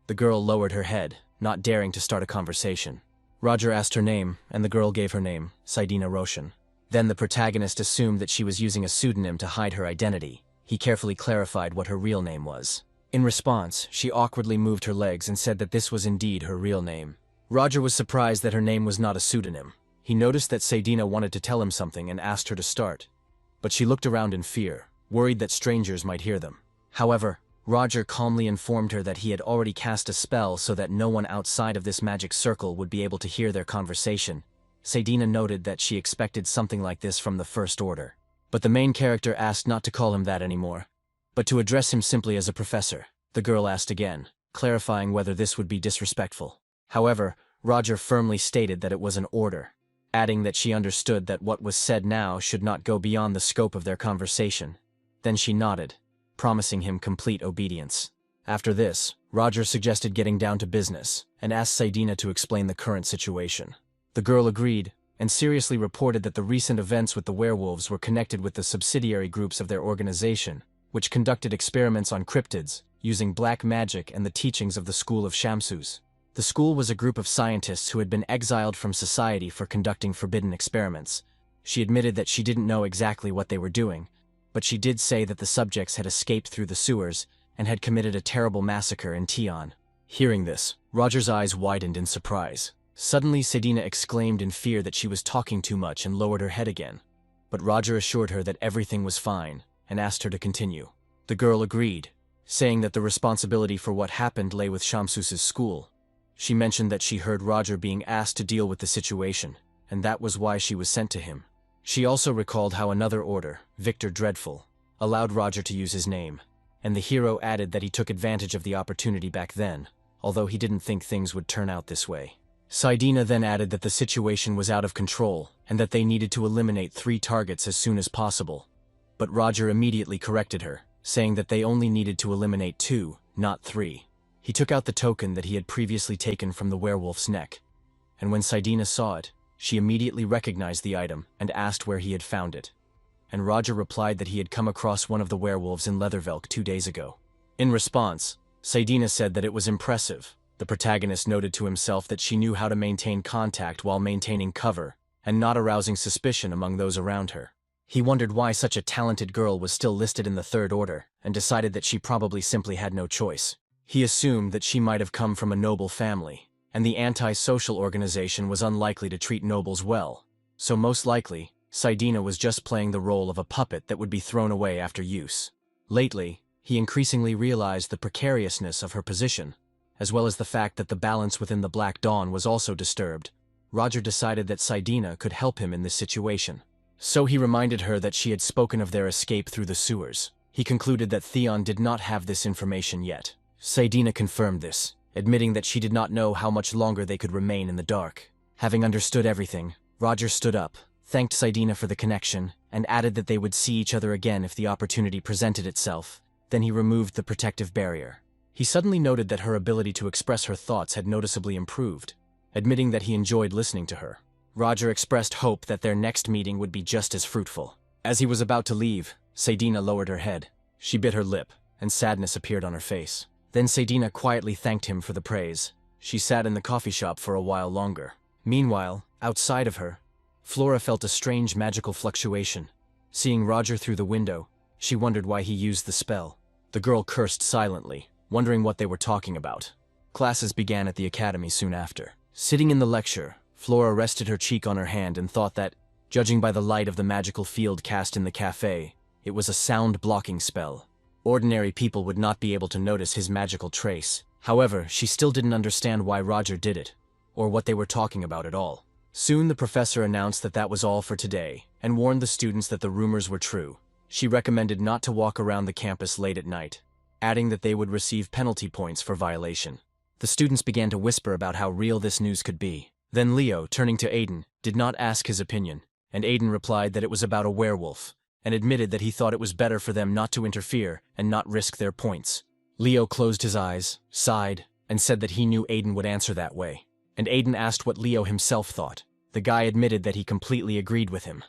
The girl lowered her head, not daring to start a conversation. Roger asked her name, and the girl gave her name, Saidina Roshan. Then the protagonist assumed that she was using a pseudonym to hide her identity. He carefully clarified what her real name was. In response, she awkwardly moved her legs and said that this was indeed her real name. Roger was surprised that her name was not a pseudonym. He noticed that Saidina wanted to tell him something and asked her to start. But she looked around in fear, worried that strangers might hear them. However, Roger calmly informed her that he had already cast a spell so that no one outside of this magic circle would be able to hear their conversation. Saidina noted that she expected something like this from the First Order. But the main character asked not to call him that anymore, but to address him simply as a professor. The girl asked again, clarifying whether this would be disrespectful. However, Roger firmly stated that it was an order, adding that she understood that what was said now should not go beyond the scope of their conversation. Then she nodded, promising him complete obedience. After this, Roger suggested getting down to business, and asked Saidina to explain the current situation. The girl agreed, and seriously reported that the recent events with the werewolves were connected with the subsidiary groups of their organization, which conducted experiments on cryptids, using black magic and the teachings of the School of Shamsus. The school was a group of scientists who had been exiled from society for conducting forbidden experiments. She admitted that she didn't know exactly what they were doing, but she did say that the subjects had escaped through the sewers and had committed a terrible massacre in Tion. Hearing this, Roger's eyes widened in surprise. Suddenly, Saidina exclaimed in fear that she was talking too much and lowered her head again. But Roger assured her that everything was fine and asked her to continue. The girl agreed, saying that the responsibility for what happened lay with Shamsus's school. She mentioned that she heard Roger being asked to deal with the situation, and that was why she was sent to him. She also recalled how another order, Victor Dreadful, allowed Roger to use his name, and the hero added that he took advantage of the opportunity back then, although he didn't think things would turn out this way. Saidina then added that the situation was out of control and that they needed to eliminate 3 targets as soon as possible. But Roger immediately corrected her, saying that they only needed to eliminate 2, not 3. He took out the token that he had previously taken from the werewolf's neck, and when Saidina saw it, she immediately recognized the item and asked where he had found it. and Roger replied that he had come across one of the werewolves in Leathervelk 2 days ago. In response, Saidina said that it was impressive. The protagonist noted to himself that she knew how to maintain contact while maintaining cover and not arousing suspicion among those around her. He wondered why such a talented girl was still listed in the Third Order and decided that she probably simply had no choice. He assumed that she might have come from a noble family, and the anti-social organization was unlikely to treat nobles well. So most likely, Saidina was just playing the role of a puppet that would be thrown away after use. Lately, he increasingly realized the precariousness of her position, as well as the fact that the balance within the Black Dawn was also disturbed. Roger decided that Saidina could help him in this situation. So he reminded her that she had spoken of their escape through the sewers. He concluded that Theon did not have this information yet. Saidina confirmed this, admitting that she did not know how much longer they could remain in the dark. Having understood everything, Roger stood up, thanked Saidina for the connection, and added that they would see each other again if the opportunity presented itself. Then he removed the protective barrier. He suddenly noted that her ability to express her thoughts had noticeably improved, admitting that he enjoyed listening to her. Roger expressed hope that their next meeting would be just as fruitful. As he was about to leave, Saidina lowered her head. She bit her lip, and sadness appeared on her face. Then Saidina quietly thanked him for the praise. She sat in the coffee shop for a while longer. Meanwhile, outside of her, Flora felt a strange magical fluctuation. Seeing Roger through the window, she wondered why he used the spell. The girl cursed silently, wondering what they were talking about. Classes began at the academy soon after. Sitting in the lecture, Flora rested her cheek on her hand and thought that, judging by the light of the magical field cast in the cafe, it was a sound-blocking spell. Ordinary people would not be able to notice his magical trace. However, she still didn't understand why Roger did it, or what they were talking about at all. Soon the professor announced that that was all for today, and warned the students that the rumors were true. She recommended not to walk around the campus late at night, adding that they would receive penalty points for violation. The students began to whisper about how real this news could be. Then Leo, turning to Aiden, did not ask his opinion, and Aiden replied that it was about a werewolf, and admitted that he thought it was better for them not to interfere and not risk their points. Leo closed his eyes, sighed, and said that he knew Aiden would answer that way. And Aiden asked what Leo himself thought. The guy admitted that he completely agreed with him.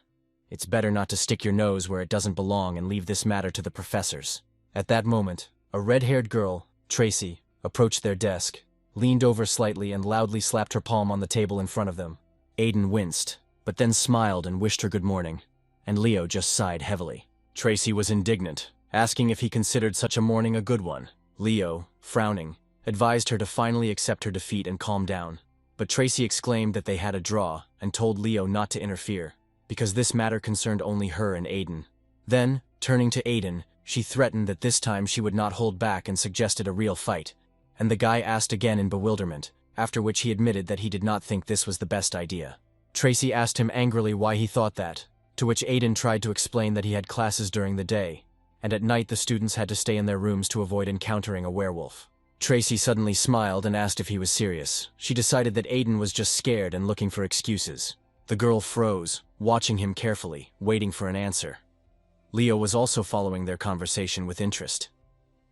It's better not to stick your nose where it doesn't belong and leave this matter to the professors. At that moment, a red-haired girl, Tracy, approached their desk, leaned over slightly and loudly slapped her palm on the table in front of them. Aiden winced, but then smiled and wished her good morning, and Leo just sighed heavily. Tracy was indignant, asking if he considered such a morning a good one. Leo, frowning, advised her to finally accept her defeat and calm down. But Tracy exclaimed that they had a draw and told Leo not to interfere, because this matter concerned only her and Aiden. Then, turning to Aiden, she threatened that this time she would not hold back and suggested a real fight, and the guy asked again in bewilderment, after which he admitted that he did not think this was the best idea. Tracy asked him angrily why he thought that, to which Aiden tried to explain that he had classes during the day, and at night the students had to stay in their rooms to avoid encountering a werewolf. Tracy suddenly smiled and asked if he was serious. She decided that Aiden was just scared and looking for excuses. The girl froze, watching him carefully, waiting for an answer. Leo was also following their conversation with interest.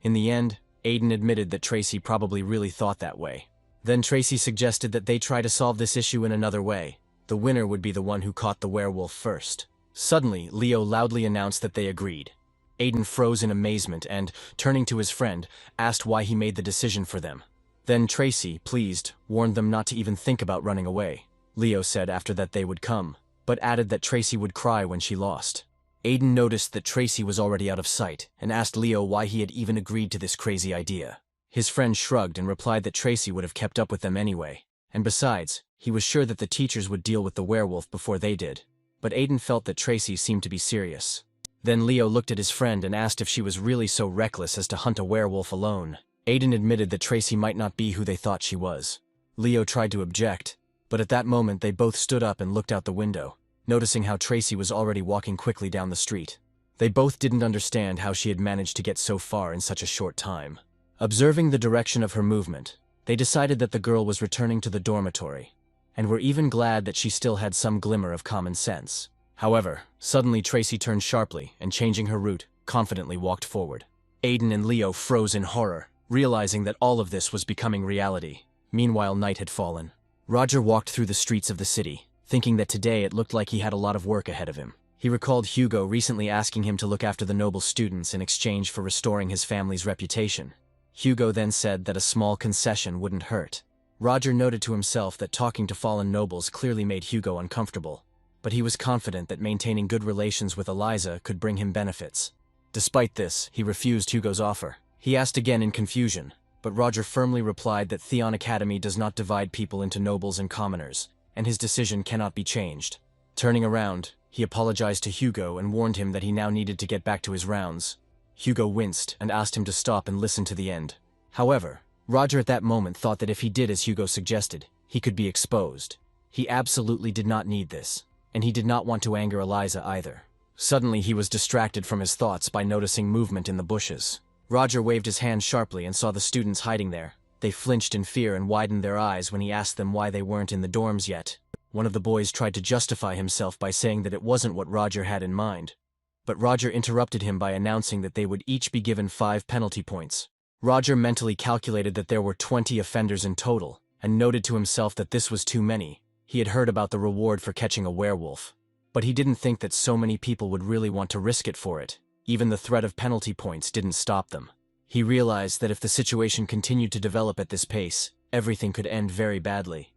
In the end, Aiden admitted that Tracy probably really thought that way. Then Tracy suggested that they try to solve this issue in another way. The winner would be the one who caught the werewolf first. Suddenly, Leo loudly announced that they agreed. Aiden froze in amazement and, turning to his friend, asked why he made the decision for them. Then Tracy, pleased, warned them not to even think about running away. Leo said after that they would come, but added that Tracy would cry when she lost. Aiden noticed that Tracy was already out of sight and asked Leo why he had even agreed to this crazy idea. His friend shrugged and replied that Tracy would have kept up with them anyway, and besides, he was sure that the teachers would deal with the werewolf before they did. But Aiden felt that Tracy seemed to be serious. Then Leo looked at his friend and asked if she was really so reckless as to hunt a werewolf alone. Aiden admitted that Tracy might not be who they thought she was. Leo tried to object, but at that moment they both stood up and looked out the window, noticing how Tracy was already walking quickly down the street. They both didn't understand how she had managed to get so far in such a short time. Observing the direction of her movement, they decided that the girl was returning to the dormitory, and were even glad that she still had some glimmer of common sense. However, suddenly Tracy turned sharply and, changing her route, confidently walked forward. Aiden and Leo froze in horror, realizing that all of this was becoming reality. Meanwhile, night had fallen. Roger walked through the streets of the city, thinking that today it looked like he had a lot of work ahead of him. He recalled Hugo recently asking him to look after the noble students in exchange for restoring his family's reputation. Hugo then said that a small concession wouldn't hurt. Roger noted to himself that talking to fallen nobles clearly made Hugo uncomfortable, but he was confident that maintaining good relations with Eliza could bring him benefits. Despite this, he refused Hugo's offer. He asked again in confusion, but Roger firmly replied that Theon Academy does not divide people into nobles and commoners, and his decision cannot be changed. Turning around, he apologized to Hugo and warned him that he now needed to get back to his rounds. Hugo winced and asked him to stop and listen to the end. However, Roger at that moment thought that if he did as Hugo suggested, he could be exposed. He absolutely did not need this, and he did not want to anger Eliza either. Suddenly he was distracted from his thoughts by noticing movement in the bushes. Roger waved his hand sharply and saw the students hiding there. They flinched in fear and widened their eyes when he asked them why they weren't in the dorms yet. One of the boys tried to justify himself by saying that it wasn't what Roger had in mind. But Roger interrupted him by announcing that they would each be given 5 penalty points. Roger mentally calculated that there were 20 offenders in total, and noted to himself that this was too many. He had heard about the reward for catching a werewolf, but he didn't think that so many people would really want to risk it for it. Even the threat of penalty points didn't stop them. He realized that if the situation continued to develop at this pace, everything could end very badly.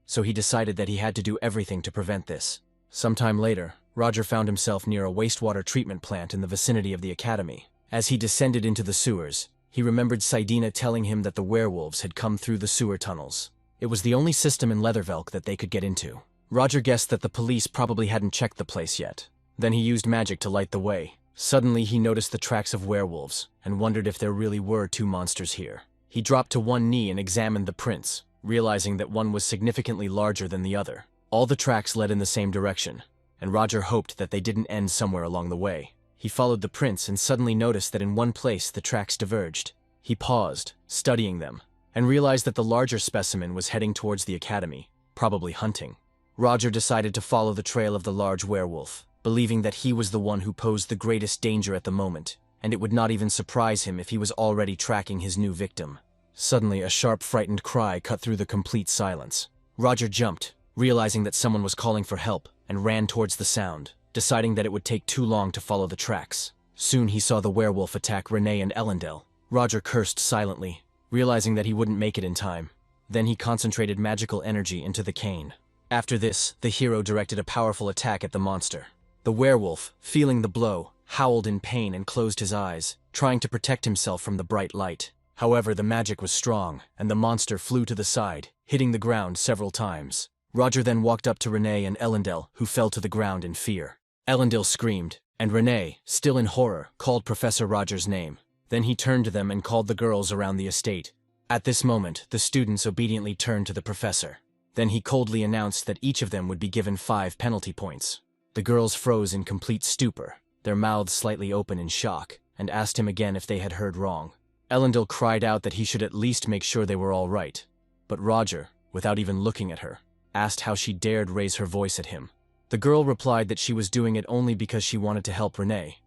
So he decided that he had to do everything to prevent this. Sometime later, Roger found himself near a wastewater treatment plant in the vicinity of the academy. As he descended into the sewers, he remembered Saidina telling him that the werewolves had come through the sewer tunnels. It was the only system in Leathervelk that they could get into. Roger guessed that the police probably hadn't checked the place yet. Then he used magic to light the way. Suddenly he noticed the tracks of werewolves, and wondered if there really were 2 monsters here. He dropped to one knee and examined the prints, realizing that one was significantly larger than the other. All the tracks led in the same direction, and Roger hoped that they didn't end somewhere along the way. He followed the prints and suddenly noticed that in one place the tracks diverged. He paused, studying them, and realized that the larger specimen was heading towards the academy, probably hunting. Roger decided to follow the trail of the large werewolf, believing that he was the one who posed the greatest danger at the moment, and it would not even surprise him if he was already tracking his new victim. Suddenly, a sharp, frightened cry cut through the complete silence. Roger jumped, realizing that someone was calling for help, and ran towards the sound, deciding that it would take too long to follow the tracks. Soon he saw the werewolf attack Renee and Elendel. Roger cursed silently, realizing that he wouldn't make it in time. Then he concentrated magical energy into the cane. After this, the hero directed a powerful attack at the monster. The werewolf, feeling the blow, howled in pain and closed his eyes, trying to protect himself from the bright light. However, the magic was strong, and the monster flew to the side, hitting the ground several times. Roger then walked up to Renee and Elendel, who fell to the ground in fear. Elendel screamed, and Renee, still in horror, called Professor Roger's name. Then he turned to them and called the girls around the estate. At this moment, the students obediently turned to the professor. Then he coldly announced that each of them would be given 5 penalty points. The girls froze in complete stupor, their mouths slightly open in shock, and asked him again if they had heard wrong. Elendel cried out that he should at least make sure they were all right. But Roger, without even looking at her, asked how she dared raise her voice at him. The girl replied that she was doing it only because she wanted to help Renee.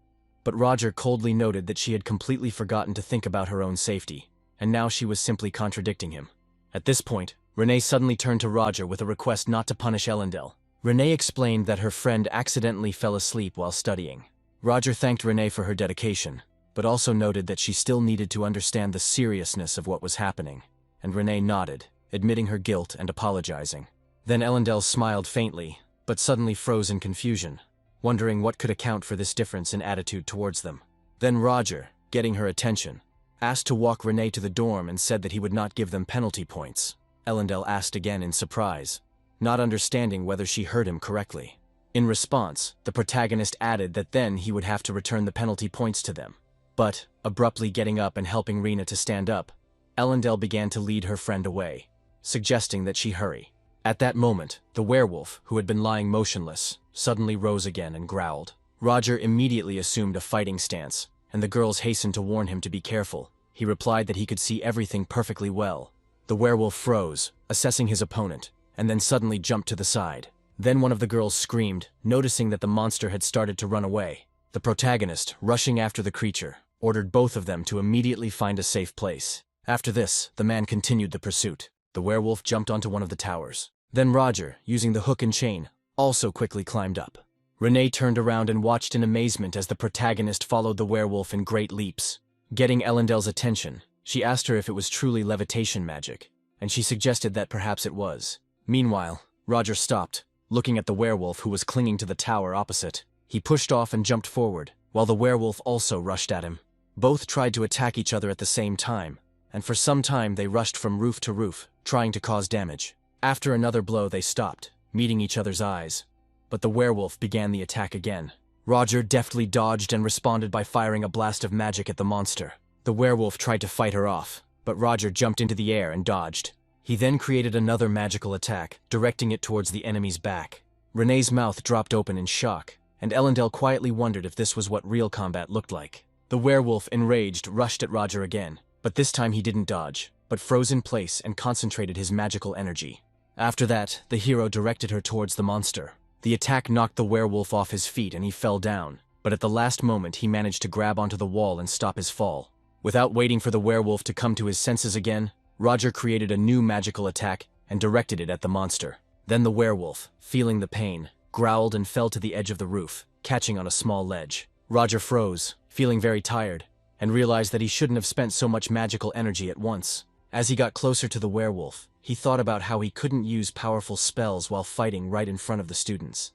But Roger coldly noted that she had completely forgotten to think about her own safety, and now she was simply contradicting him. At this point, Renee suddenly turned to Roger with a request not to punish Elendel. Renee explained that her friend accidentally fell asleep while studying. Roger thanked Renee for her dedication, but also noted that she still needed to understand the seriousness of what was happening, and Renee nodded, admitting her guilt and apologizing. Then Elendel smiled faintly, but suddenly froze in confusion, wondering what could account for this difference in attitude towards them. Then Roger, getting her attention, asked to walk Renee to the dorm and said that he would not give them penalty points. Elendel asked again in surprise, not understanding whether she heard him correctly. In response, the protagonist added that then he would have to return the penalty points to them. But, abruptly getting up and helping Rena to stand up, Elendel began to lead her friend away, suggesting that she hurry. At that moment, the werewolf, who had been lying motionless, suddenly rose again and growled. Roger immediately assumed a fighting stance, and the girls hastened to warn him to be careful. He replied that he could see everything perfectly well. The werewolf froze, assessing his opponent, and then suddenly jumped to the side. Then one of the girls screamed, noticing that the monster had started to run away. The protagonist, rushing after the creature, ordered both of them to immediately find a safe place. After this, the man continued the pursuit. The werewolf jumped onto one of the towers. Then Roger, using the hook and chain, also quickly climbed up. Renee turned around and watched in amazement as the protagonist followed the werewolf in great leaps. Getting Ellendel's attention, she asked her if it was truly levitation magic, and she suggested that perhaps it was. Meanwhile, Roger stopped, looking at the werewolf who was clinging to the tower opposite. He pushed off and jumped forward, while the werewolf also rushed at him. Both tried to attack each other at the same time, and for some time they rushed from roof to roof, trying to cause damage. After another blow they stopped, meeting each other's eyes. But the werewolf began the attack again. Roger deftly dodged and responded by firing a blast of magic at the monster. The werewolf tried to fight her off, but Roger jumped into the air and dodged. He then created another magical attack, directing it towards the enemy's back. Renee's mouth dropped open in shock, and Ellendale quietly wondered if this was what real combat looked like. The werewolf, enraged, rushed at Roger again, but this time he didn't dodge, but froze in place and concentrated his magical energy. After that, the hero directed her towards the monster. The attack knocked the werewolf off his feet and he fell down, but at the last moment he managed to grab onto the wall and stop his fall. Without waiting for the werewolf to come to his senses again, Roger created a new magical attack and directed it at the monster. Then the werewolf, feeling the pain, growled and fell to the edge of the roof, catching on a small ledge. Roger froze, feeling very tired, and realized that he shouldn't have spent so much magical energy at once. As he got closer to the werewolf, he thought about how he couldn't use powerful spells while fighting right in front of the students.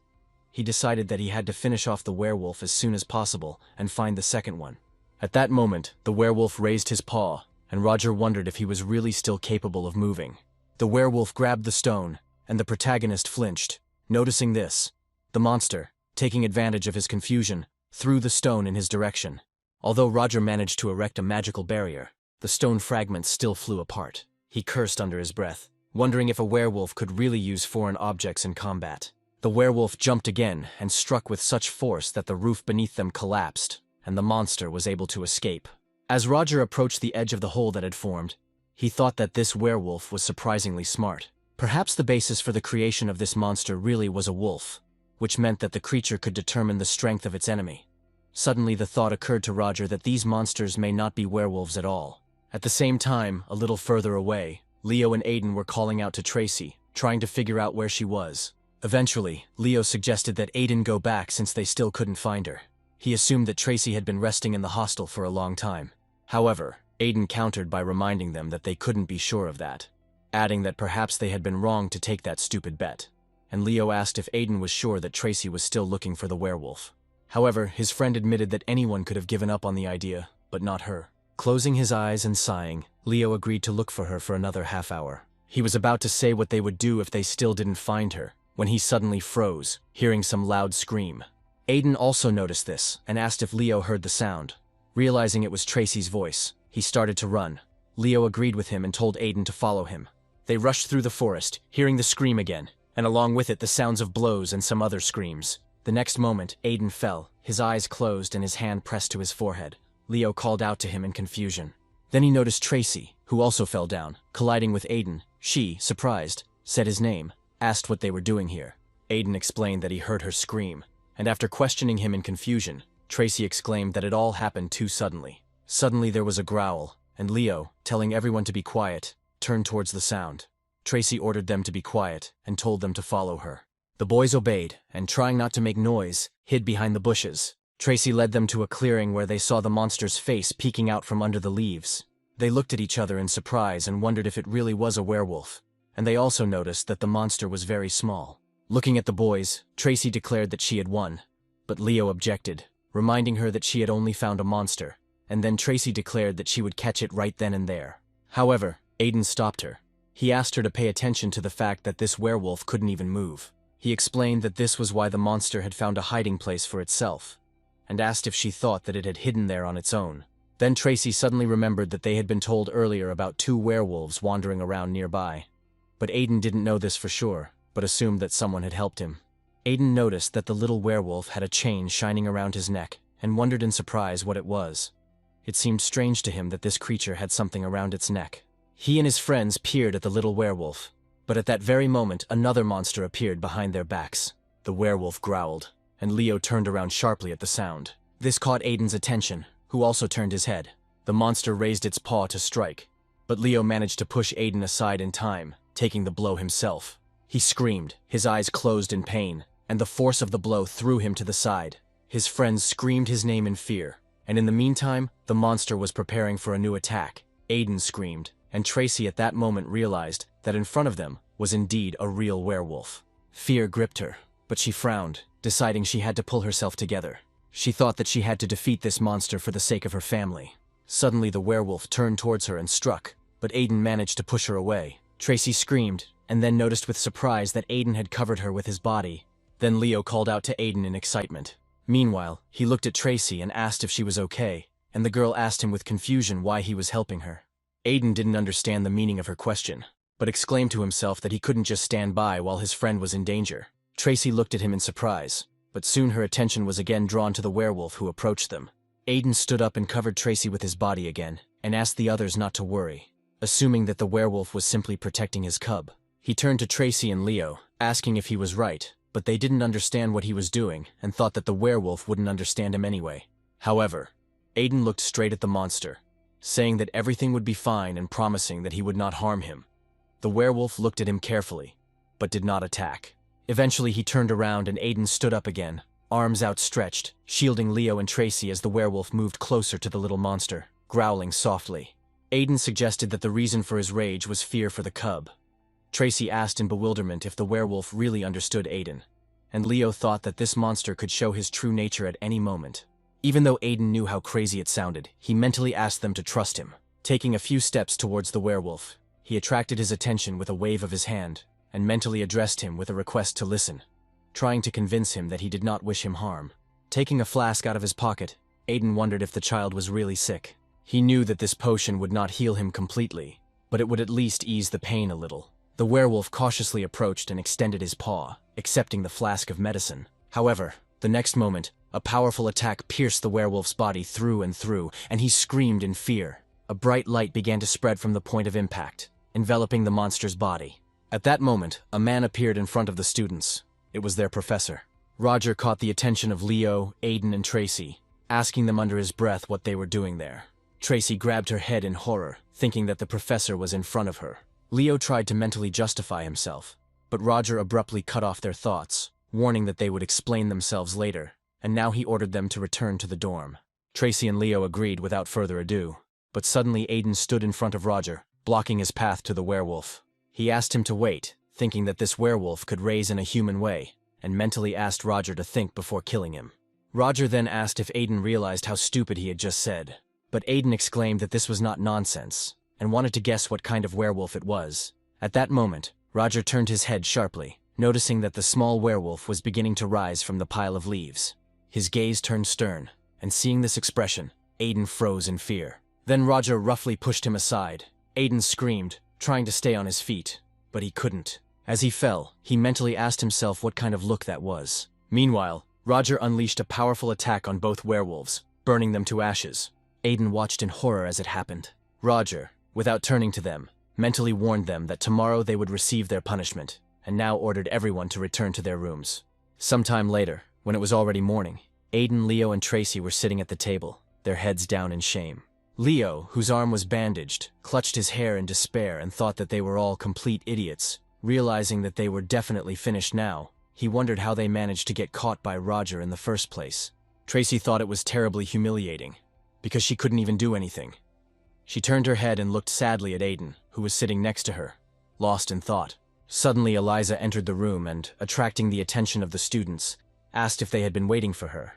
He decided that he had to finish off the werewolf as soon as possible and find the second one. At that moment, the werewolf raised his paw, and Roger wondered if he was really still capable of moving. The werewolf grabbed the stone, and the protagonist flinched. Noticing this, the monster, taking advantage of his confusion, threw the stone in his direction. Although Roger managed to erect a magical barrier, the stone fragments still flew apart. He cursed under his breath, wondering if a werewolf could really use foreign objects in combat. The werewolf jumped again and struck with such force that the roof beneath them collapsed, and the monster was able to escape. As Roger approached the edge of the hole that had formed, he thought that this werewolf was surprisingly smart. Perhaps the basis for the creation of this monster really was a wolf, which meant that the creature could determine the strength of its enemy. Suddenly the thought occurred to Roger that these monsters may not be werewolves at all. At the same time, a little further away, Leo and Aiden were calling out to Tracy, trying to figure out where she was. Eventually, Leo suggested that Aiden go back since they still couldn't find her. He assumed that Tracy had been resting in the hostel for a long time. However, Aiden countered by reminding them that they couldn't be sure of that, adding that perhaps they had been wrong to take that stupid bet. And Leo asked if Aiden was sure that Tracy was still looking for the werewolf. However, his friend admitted that anyone could have given up on the idea, but not her. Closing his eyes and sighing, Leo agreed to look for her for another half hour. He was about to say what they would do if they still didn't find her, when he suddenly froze, hearing some loud scream. Aiden also noticed this and asked if Leo heard the sound. Realizing it was Tracy's voice, he started to run. Leo agreed with him and told Aiden to follow him. They rushed through the forest, hearing the scream again, and along with it the sounds of blows and some other screams. The next moment, Aiden fell, his eyes closed and his hand pressed to his forehead. Leo called out to him in confusion. Then he noticed Tracy, who also fell down, colliding with Aiden. She, surprised, said his name, asked what they were doing here. Aiden explained that he heard her scream, and after questioning him in confusion, Tracy exclaimed that it all happened too suddenly. Suddenly there was a growl, and Leo, telling everyone to be quiet, turned towards the sound. Tracy ordered them to be quiet and told them to follow her. The boys obeyed, and trying not to make noise, hid behind the bushes. Tracy led them to a clearing where they saw the monster's face peeking out from under the leaves. They looked at each other in surprise and wondered if it really was a werewolf, and they also noticed that the monster was very small. Looking at the boys, Tracy declared that she had won, but Leo objected, reminding her that she had only found a monster, and then Tracy declared that she would catch it right then and there. However, Aiden stopped her. He asked her to pay attention to the fact that this werewolf couldn't even move. He explained that this was why the monster had found a hiding place for itself, and asked if she thought that it had hidden there on its own. Then Tracy suddenly remembered that they had been told earlier about 2 werewolves wandering around nearby. But Aiden didn't know this for sure, but assumed that someone had helped him. Aiden noticed that the little werewolf had a chain shining around his neck, and wondered in surprise what it was. It seemed strange to him that this creature had something around its neck. He and his friends peered at the little werewolf, but at that very moment another monster appeared behind their backs. The werewolf growled, and Leo turned around sharply at the sound. This caught Aiden's attention, who also turned his head. The monster raised its paw to strike, but Leo managed to push Aiden aside in time, taking the blow himself. He screamed, his eyes closed in pain, and the force of the blow threw him to the side. His friends screamed his name in fear, and in the meantime, the monster was preparing for a new attack. Aiden screamed, and Tracy at that moment realized that in front of them was indeed a real werewolf. Fear gripped her, but she frowned, deciding she had to pull herself together. She thought that she had to defeat this monster for the sake of her family. Suddenly the werewolf turned towards her and struck, but Aiden managed to push her away. Tracy screamed, and then noticed with surprise that Aiden had covered her with his body. Then Leo called out to Aiden in excitement. Meanwhile, he looked at Tracy and asked if she was okay, and the girl asked him with confusion why he was helping her. Aiden didn't understand the meaning of her question, but exclaimed to himself that he couldn't just stand by while his friend was in danger. Tracy looked at him in surprise, but soon her attention was again drawn to the werewolf who approached them. Aiden stood up and covered Tracy with his body again, and asked the others not to worry, assuming that the werewolf was simply protecting his cub. He turned to Tracy and Leo, asking if he was right, but they didn't understand what he was doing and thought that the werewolf wouldn't understand him anyway. However, Aiden looked straight at the monster, saying that everything would be fine and promising that he would not harm him. The werewolf looked at him carefully, but did not attack. Eventually he turned around and Aiden stood up again, arms outstretched, shielding Leo and Tracy as the werewolf moved closer to the little monster, growling softly. Aiden suggested that the reason for his rage was fear for the cub. Tracy asked in bewilderment if the werewolf really understood Aiden, and Leo thought that this monster could show his true nature at any moment. Even though Aiden knew how crazy it sounded, he mentally asked them to trust him. Taking a few steps towards the werewolf, he attracted his attention with a wave of his hand, and mentally addressed him with a request to listen, trying to convince him that he did not wish him harm. Taking a flask out of his pocket, Aiden wondered if the child was really sick. He knew that this potion would not heal him completely, but it would at least ease the pain a little. The werewolf cautiously approached and extended his paw, accepting the flask of medicine. However, the next moment, a powerful attack pierced the werewolf's body through and through, and he screamed in fear. A bright light began to spread from the point of impact, enveloping the monster's body. At that moment, a man appeared in front of the students. It was their professor. Roger caught the attention of Leo, Aiden, and Tracy, asking them under his breath what they were doing there. Tracy grabbed her head in horror, thinking that the professor was in front of her. Leo tried to mentally justify himself, but Roger abruptly cut off their thoughts, warning that they would explain themselves later, and now he ordered them to return to the dorm. Tracy and Leo agreed without further ado, but suddenly Aiden stood in front of Roger, blocking his path to the werewolf. He asked him to wait, thinking that this werewolf could raise in a human way, and mentally asked Roger to think before killing him. Roger then asked if Aiden realized how stupid he had just said, but Aiden exclaimed that this was not nonsense, and wanted to guess what kind of werewolf it was. At that moment, Roger turned his head sharply, noticing that the small werewolf was beginning to rise from the pile of leaves. His gaze turned stern, and seeing this expression, Aiden froze in fear. Then Roger roughly pushed him aside. Aiden screamed, trying to stay on his feet, but he couldn't. As he fell, he mentally asked himself what kind of look that was. Meanwhile, Roger unleashed a powerful attack on both werewolves, burning them to ashes. Aiden watched in horror as it happened. Roger, without turning to them, mentally warned them that tomorrow they would receive their punishment, and now ordered everyone to return to their rooms. Sometime later, when it was already morning, Aiden, Leo, and Tracy were sitting at the table, their heads down in shame. Leo, whose arm was bandaged, clutched his hair in despair and thought that they were all complete idiots. Realizing that they were definitely finished now, he wondered how they managed to get caught by Roger in the first place. Tracy thought it was terribly humiliating, because she couldn't even do anything. She turned her head and looked sadly at Aiden, who was sitting next to her, lost in thought. Suddenly Eliza entered the room and, attracting the attention of the students, asked if they had been waiting for her.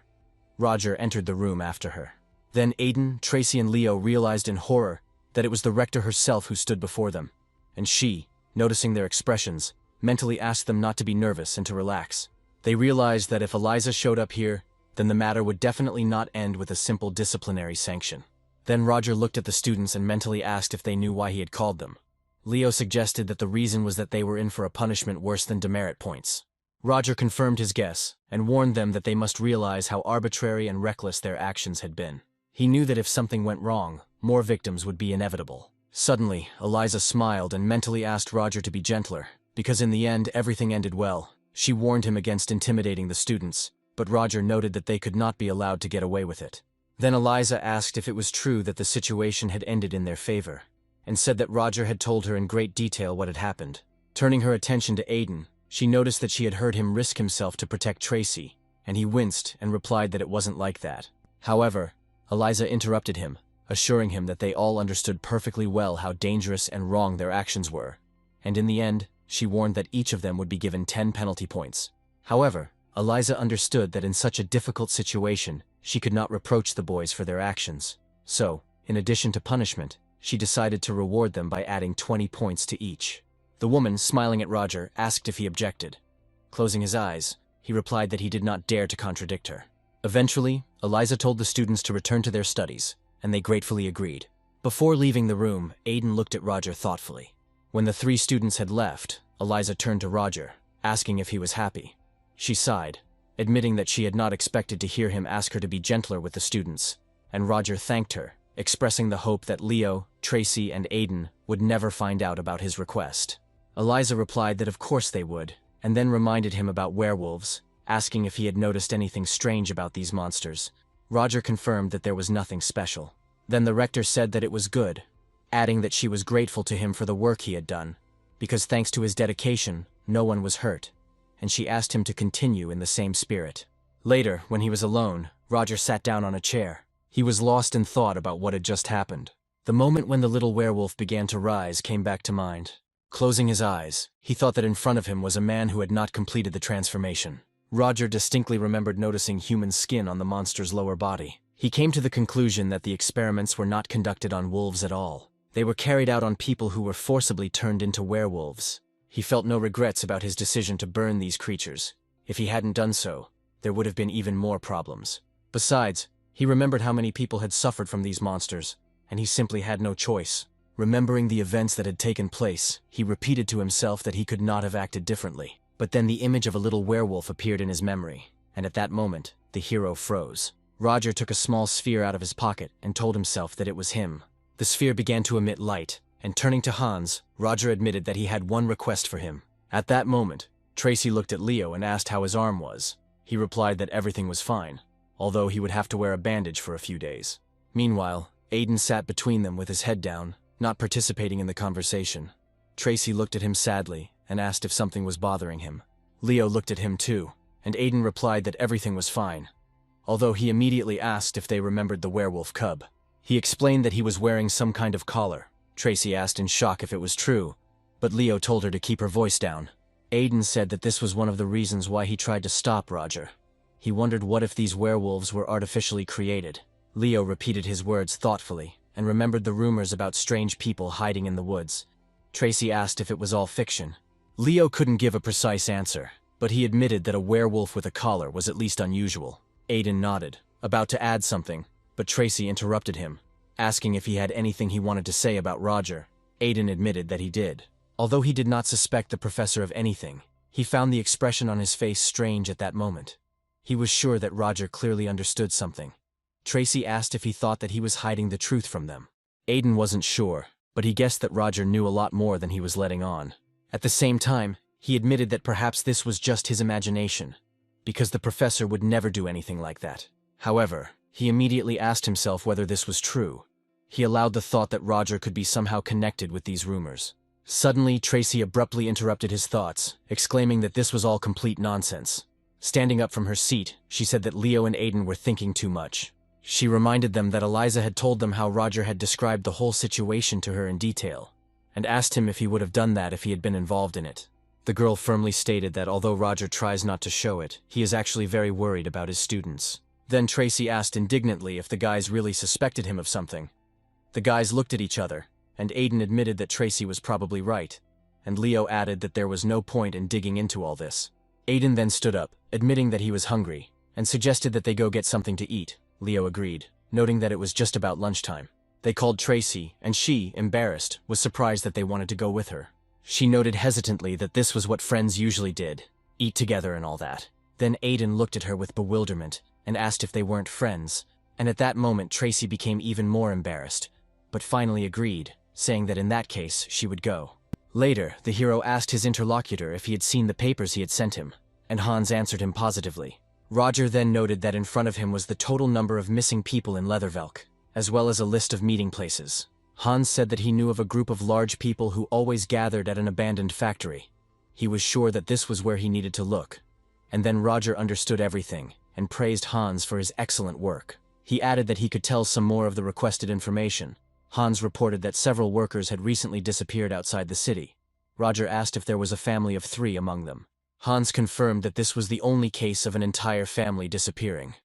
Roger entered the room after her. Then Aiden, Tracy, and Leo realized in horror that it was the rector herself who stood before them, and she, noticing their expressions, mentally asked them not to be nervous and to relax. They realized that if Eliza showed up here, then the matter would definitely not end with a simple disciplinary sanction. Then Roger looked at the students and mentally asked if they knew why he had called them. Leo suggested that the reason was that they were in for a punishment worse than demerit points. Roger confirmed his guess and warned them that they must realize how arbitrary and reckless their actions had been. He knew that if something went wrong, more victims would be inevitable. Suddenly, Eliza smiled and mentally asked Roger to be gentler, because in the end everything ended well. She warned him against intimidating the students, but Roger noted that they could not be allowed to get away with it. Then Eliza asked if it was true that the situation had ended in their favor, and said that Roger had told her in great detail what had happened. Turning her attention to Aiden, She noticed that she had heard him risk himself to protect Tracy, and he winced and replied that it wasn't like that. However, Eliza interrupted him, assuring him that they all understood perfectly well how dangerous and wrong their actions were, and in the end, she warned that each of them would be given 10 penalty points. However, Eliza understood that in such a difficult situation, she could not reproach the boys for their actions. So, in addition to punishment, she decided to reward them by adding 20 points to each. The woman, smiling at Roger, asked if he objected. Closing his eyes, he replied that he did not dare to contradict her. Eventually, Eliza told the students to return to their studies, and they gratefully agreed. Before leaving the room, Aiden looked at Roger thoughtfully. When the 3 students had left, Eliza turned to Roger, asking if he was happy. She sighed, admitting that she had not expected to hear him ask her to be gentler with the students, and Roger thanked her, expressing the hope that Leo, Tracy, and Aiden would never find out about his request. Eliza replied that of course they would, and then reminded him about werewolves, asking if he had noticed anything strange about these monsters. Roger confirmed that there was nothing special. Then the rector said that it was good, adding that she was grateful to him for the work he had done, because thanks to his dedication, no one was hurt, and she asked him to continue in the same spirit. Later, when he was alone, Roger sat down on a chair. He was lost in thought about what had just happened. The moment when the little werewolf began to rise came back to mind. Closing his eyes, he thought that in front of him was a man who had not completed the transformation. Roger distinctly remembered noticing human skin on the monster's lower body. He came to the conclusion that the experiments were not conducted on wolves at all. They were carried out on people who were forcibly turned into werewolves. He felt no regrets about his decision to burn these creatures. If he hadn't done so, there would have been even more problems. Besides, he remembered how many people had suffered from these monsters, and he simply had no choice. Remembering the events that had taken place, he repeated to himself that he could not have acted differently. But then the image of a little werewolf appeared in his memory, and at that moment, the hero froze. Roger took a small sphere out of his pocket and told himself that it was him. The sphere began to emit light, and turning to Hans, Roger admitted that he had one request for him. At that moment, Tracy looked at Leo and asked how his arm was. He replied that everything was fine, although he would have to wear a bandage for a few days. Meanwhile, Aiden sat between them with his head down, not participating in the conversation. Tracy looked at him sadly and asked if something was bothering him. Leo looked at him too, and Aiden replied that everything was fine, although he immediately asked if they remembered the werewolf cub. He explained that he was wearing some kind of collar. Tracy asked in shock if it was true, but Leo told her to keep her voice down. Aiden said that this was one of the reasons why he tried to stop Roger. He wondered what if these werewolves were artificially created. Leo repeated his words thoughtfully and remembered the rumors about strange people hiding in the woods. Tracy asked if it was all fiction. Leo couldn't give a precise answer, but he admitted that a werewolf with a collar was at least unusual. Aiden nodded, about to add something, but Tracy interrupted him, asking if he had anything he wanted to say about Roger. Aiden admitted that he did. Although he did not suspect the professor of anything, he found the expression on his face strange at that moment. He was sure that Roger clearly understood something. Tracy asked if he thought that he was hiding the truth from them. Aiden wasn't sure, but he guessed that Roger knew a lot more than he was letting on. At the same time, he admitted that perhaps this was just his imagination, because the professor would never do anything like that. However, he immediately asked himself whether this was true. He allowed the thought that Roger could be somehow connected with these rumors. Suddenly, Tracy abruptly interrupted his thoughts, exclaiming that this was all complete nonsense. Standing up from her seat, she said that Leo and Aiden were thinking too much. She reminded them that Eliza had told them how Roger had described the whole situation to her in detail, and asked him if he would have done that if he had been involved in it. The girl firmly stated that although Roger tries not to show it, he is actually very worried about his students. Then Tracy asked indignantly if the guys really suspected him of something. The guys looked at each other, and Aiden admitted that Tracy was probably right, and Leo added that there was no point in digging into all this. Aiden then stood up, admitting that he was hungry, and suggested that they go get something to eat. Leo agreed, noting that it was just about lunchtime. They called Tracy, and she, embarrassed, was surprised that they wanted to go with her. She noted hesitantly that this was what friends usually did, eat together and all that. Then Aiden looked at her with bewilderment and asked if they weren't friends, and at that moment Tracy became even more embarrassed, but finally agreed, saying that in that case she would go. Later, the hero asked his interlocutor if he had seen the papers he had sent him, and Hans answered him positively. Roger then noted that in front of him was the total number of missing people in Leathervelk, as well as a list of meeting places. Hans said that he knew of a group of large people who always gathered at an abandoned factory. He was sure that this was where he needed to look. And then Roger understood everything and praised Hans for his excellent work. He added that he could tell some more of the requested information. Hans reported that several workers had recently disappeared outside the city. Roger asked if there was a family of 3 among them. Hans confirmed that this was the only case of an entire family disappearing.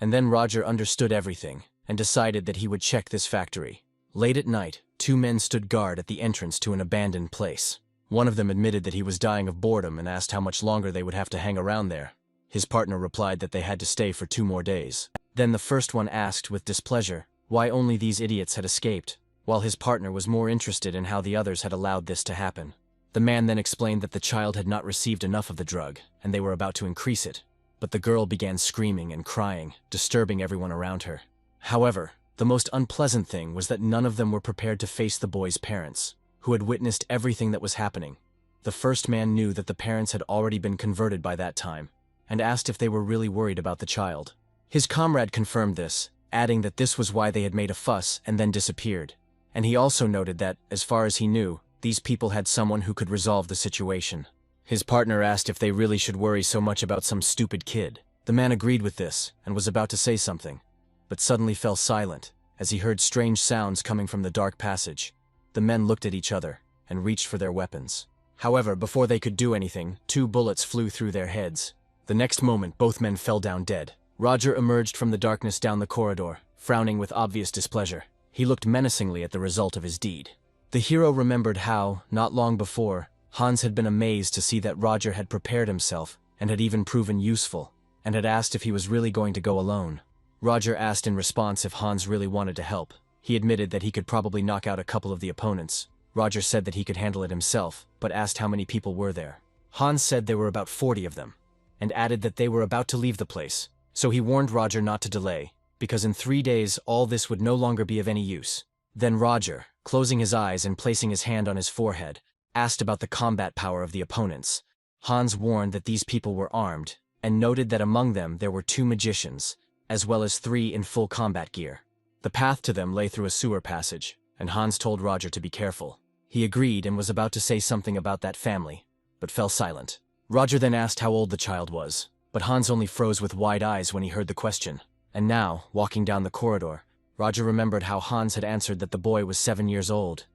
And then Roger understood everything and decided that he would check this factory. Late at night, 2 men stood guard at the entrance to an abandoned place. One of them admitted that he was dying of boredom and asked how much longer they would have to hang around there. His partner replied that they had to stay for 2 more days. Then the first one asked with displeasure why only these idiots had escaped, while his partner was more interested in how the others had allowed this to happen. The man then explained that the child had not received enough of the drug, and they were about to increase it. But the girl began screaming and crying, disturbing everyone around her. However, the most unpleasant thing was that none of them were prepared to face the boy's parents, who had witnessed everything that was happening. The first man knew that the parents had already been converted by that time, and asked if they were really worried about the child. His comrade confirmed this, adding that this was why they had made a fuss and then disappeared. And he also noted that, as far as he knew, these people had someone who could resolve the situation. His partner asked if they really should worry so much about some stupid kid. The man agreed with this and was about to say something, but suddenly fell silent as he heard strange sounds coming from the dark passage. The men looked at each other and reached for their weapons. However, before they could do anything, 2 bullets flew through their heads. The next moment, both men fell down dead. Roger emerged from the darkness down the corridor, frowning with obvious displeasure. He looked menacingly at the result of his deed. The hero remembered how, not long before, Hans had been amazed to see that Roger had prepared himself and had even proven useful, and had asked if he was really going to go alone. Roger asked in response if Hans really wanted to help. He admitted that he could probably knock out a couple of the opponents. Roger said that he could handle it himself, but asked how many people were there. Hans said there were about 40 of them, and added that they were about to leave the place, so he warned Roger not to delay, because in 3 days all this would no longer be of any use. Then Roger, closing his eyes and placing his hand on his forehead, asked about the combat power of the opponents. Hans warned that these people were armed, and noted that among them there were 2 magicians, as well as 3 in full combat gear. The path to them lay through a sewer passage, and Hans told Roger to be careful. He agreed and was about to say something about that family, but fell silent. Roger then asked how old the child was, but Hans only froze with wide eyes when he heard the question. And now, walking down the corridor, Roger remembered how Hans had answered that the boy was 7 years old.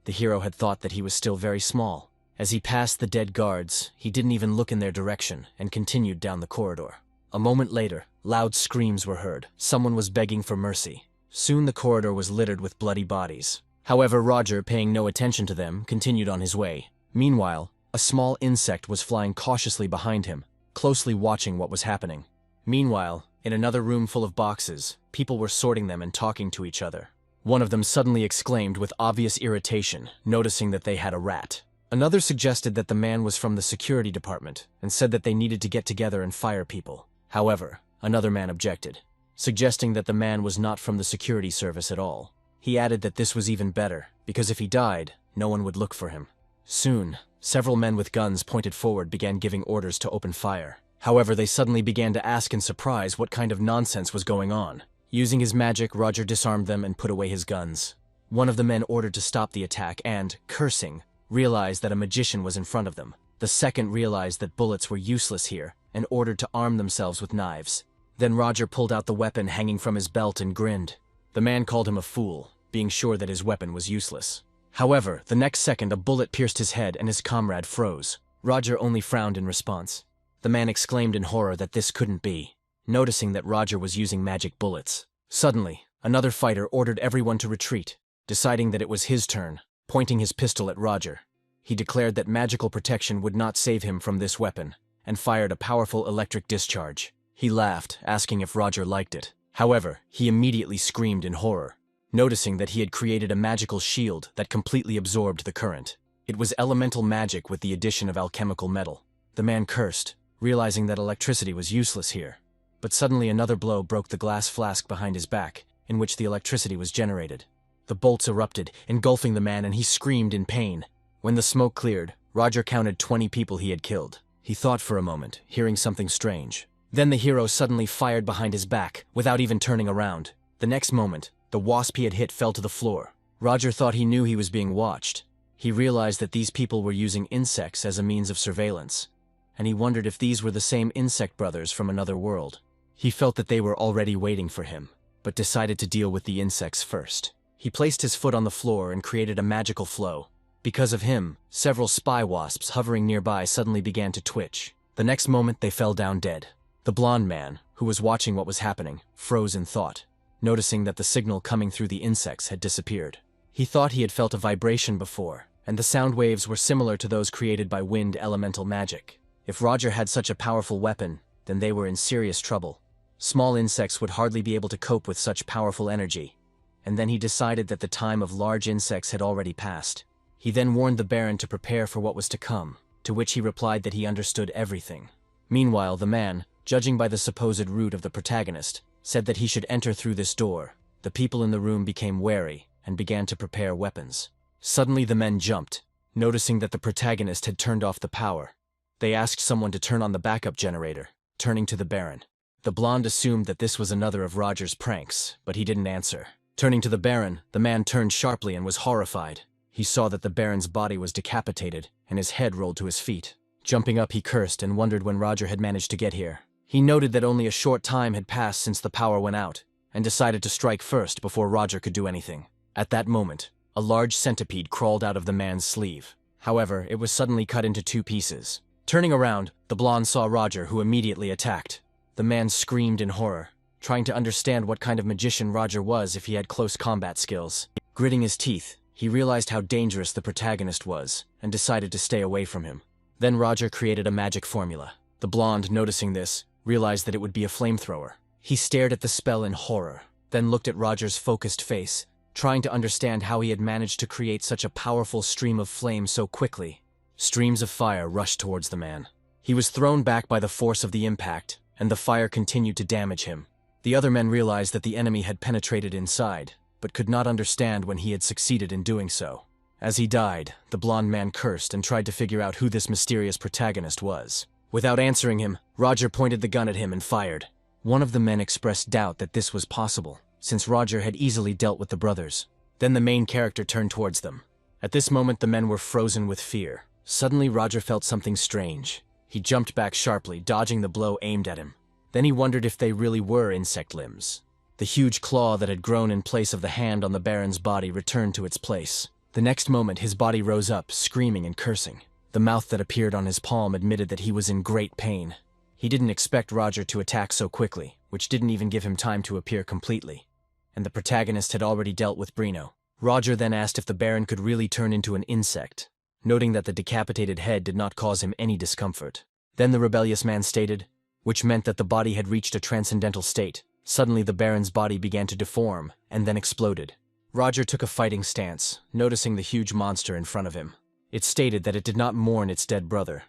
The hero had thought that he was still very small. As he passed the dead guards, he didn't even look in their direction and continued down the corridor. A moment later, loud screams were heard. Someone was begging for mercy. Soon the corridor was littered with bloody bodies. However, Roger, paying no attention to them, continued on his way. Meanwhile, a small insect was flying cautiously behind him, closely watching what was happening. Meanwhile, in another room full of boxes, people were sorting them and talking to each other. One of them suddenly exclaimed with obvious irritation, noticing that they had a rat. Another suggested that the man was from the security department and said that they needed to get together and fire people. However, another man objected, suggesting that the man was not from the security service at all. He added that this was even better, because if he died, no one would look for him. Soon, several men with guns pointed forward began giving orders to open fire. However, they suddenly began to ask in surprise what kind of nonsense was going on. Using his magic, Roger disarmed them and put away his guns. One of the men ordered to stop the attack and, cursing, realized that a magician was in front of them. The second realized that bullets were useless here and ordered to arm themselves with knives. Then Roger pulled out the weapon hanging from his belt and grinned. The man called him a fool, being sure that his weapon was useless. However, the next second a bullet pierced his head and his comrade froze. Roger only frowned in response. The man exclaimed in horror that this couldn't be, noticing that Roger was using magic bullets. Suddenly, another fighter ordered everyone to retreat, deciding that it was his turn, pointing his pistol at Roger. He declared that magical protection would not save him from this weapon, and fired a powerful electric discharge. He laughed, asking if Roger liked it. However, he immediately screamed in horror, noticing that he had created a magical shield that completely absorbed the current. It was elemental magic with the addition of alchemical metal. The man cursed, realizing that electricity was useless here. But suddenly another blow broke the glass flask behind his back, in which the electricity was generated. The bolts erupted, engulfing the man, and he screamed in pain. When the smoke cleared, Roger counted 20 people he had killed. He thought for a moment, hearing something strange. Then the hero suddenly fired behind his back, without even turning around. The next moment, the wasp he had hit fell to the floor. Roger thought he knew he was being watched, He realized that these people were using insects as a means of surveillance, and he wondered if these were the same insect brothers from another world. He felt that they were already waiting for him, but decided to deal with the insects first. He placed his foot on the floor and created a magical flow. Because of him, several spy wasps hovering nearby suddenly began to twitch. The next moment they fell down dead. The blonde man, who was watching what was happening, froze in thought, noticing that the signal coming through the insects had disappeared. He thought he had felt a vibration before, and the sound waves were similar to those created by wind elemental magic. If Roger had such a powerful weapon, then they were in serious trouble. Small insects would hardly be able to cope with such powerful energy, and then he decided that the time of large insects had already passed. He then warned the Baron to prepare for what was to come, to which he replied that he understood everything. Meanwhile, the man, judging by the supposed route of the protagonist, said that he should enter through this door. The people in the room became wary and began to prepare weapons. Suddenly the men jumped, noticing that the protagonist had turned off the power. They asked someone to turn on the backup generator, turning to the Baron. The blonde assumed that this was another of Roger's pranks, but he didn't answer. Turning to the Baron, the man turned sharply and was horrified. He saw that the Baron's body was decapitated, and his head rolled to his feet. Jumping up, he cursed and wondered when Roger had managed to get here. He noted that only a short time had passed since the power went out, and decided to strike first before Roger could do anything. At that moment, a large centipede crawled out of the man's sleeve. However, it was suddenly cut into 2 pieces. Turning around, the blonde saw Roger, who immediately attacked. The man screamed in horror, trying to understand what kind of magician Roger was if he had close combat skills. Gritting his teeth, he realized how dangerous the protagonist was, and decided to stay away from him. Then Roger created a magic formula. The blonde, noticing this, realized that it would be a flamethrower. He stared at the spell in horror, then looked at Roger's focused face, trying to understand how he had managed to create such a powerful stream of flame so quickly. Streams of fire rushed towards the man. He was thrown back by the force of the impact, and the fire continued to damage him. The other men realized that the enemy had penetrated inside, but could not understand when he had succeeded in doing so. As he died, the blonde man cursed and tried to figure out who this mysterious protagonist was. Without answering him, Roger pointed the gun at him and fired. One of the men expressed doubt that this was possible, since Roger had easily dealt with the brothers. Then the main character turned towards them. At this moment, the men were frozen with fear. Suddenly, Roger felt something strange. He jumped back sharply, dodging the blow aimed at him. Then he wondered if they really were insect limbs. The huge claw that had grown in place of the hand on the Baron's body returned to its place. The next moment, his body rose up, screaming and cursing. The mouth that appeared on his palm admitted that he was in great pain. He didn't expect Roger to attack so quickly, which didn't even give him time to appear completely. And the protagonist had already dealt with Brino. Roger then asked if the Baron could really turn into an insect, noting that the decapitated head did not cause him any discomfort. Then the rebellious man stated, which meant that the body had reached a transcendental state. Suddenly the Baron's body began to deform, and then exploded. Roger took a fighting stance, noticing the huge monster in front of him. It stated that it did not mourn its dead brother,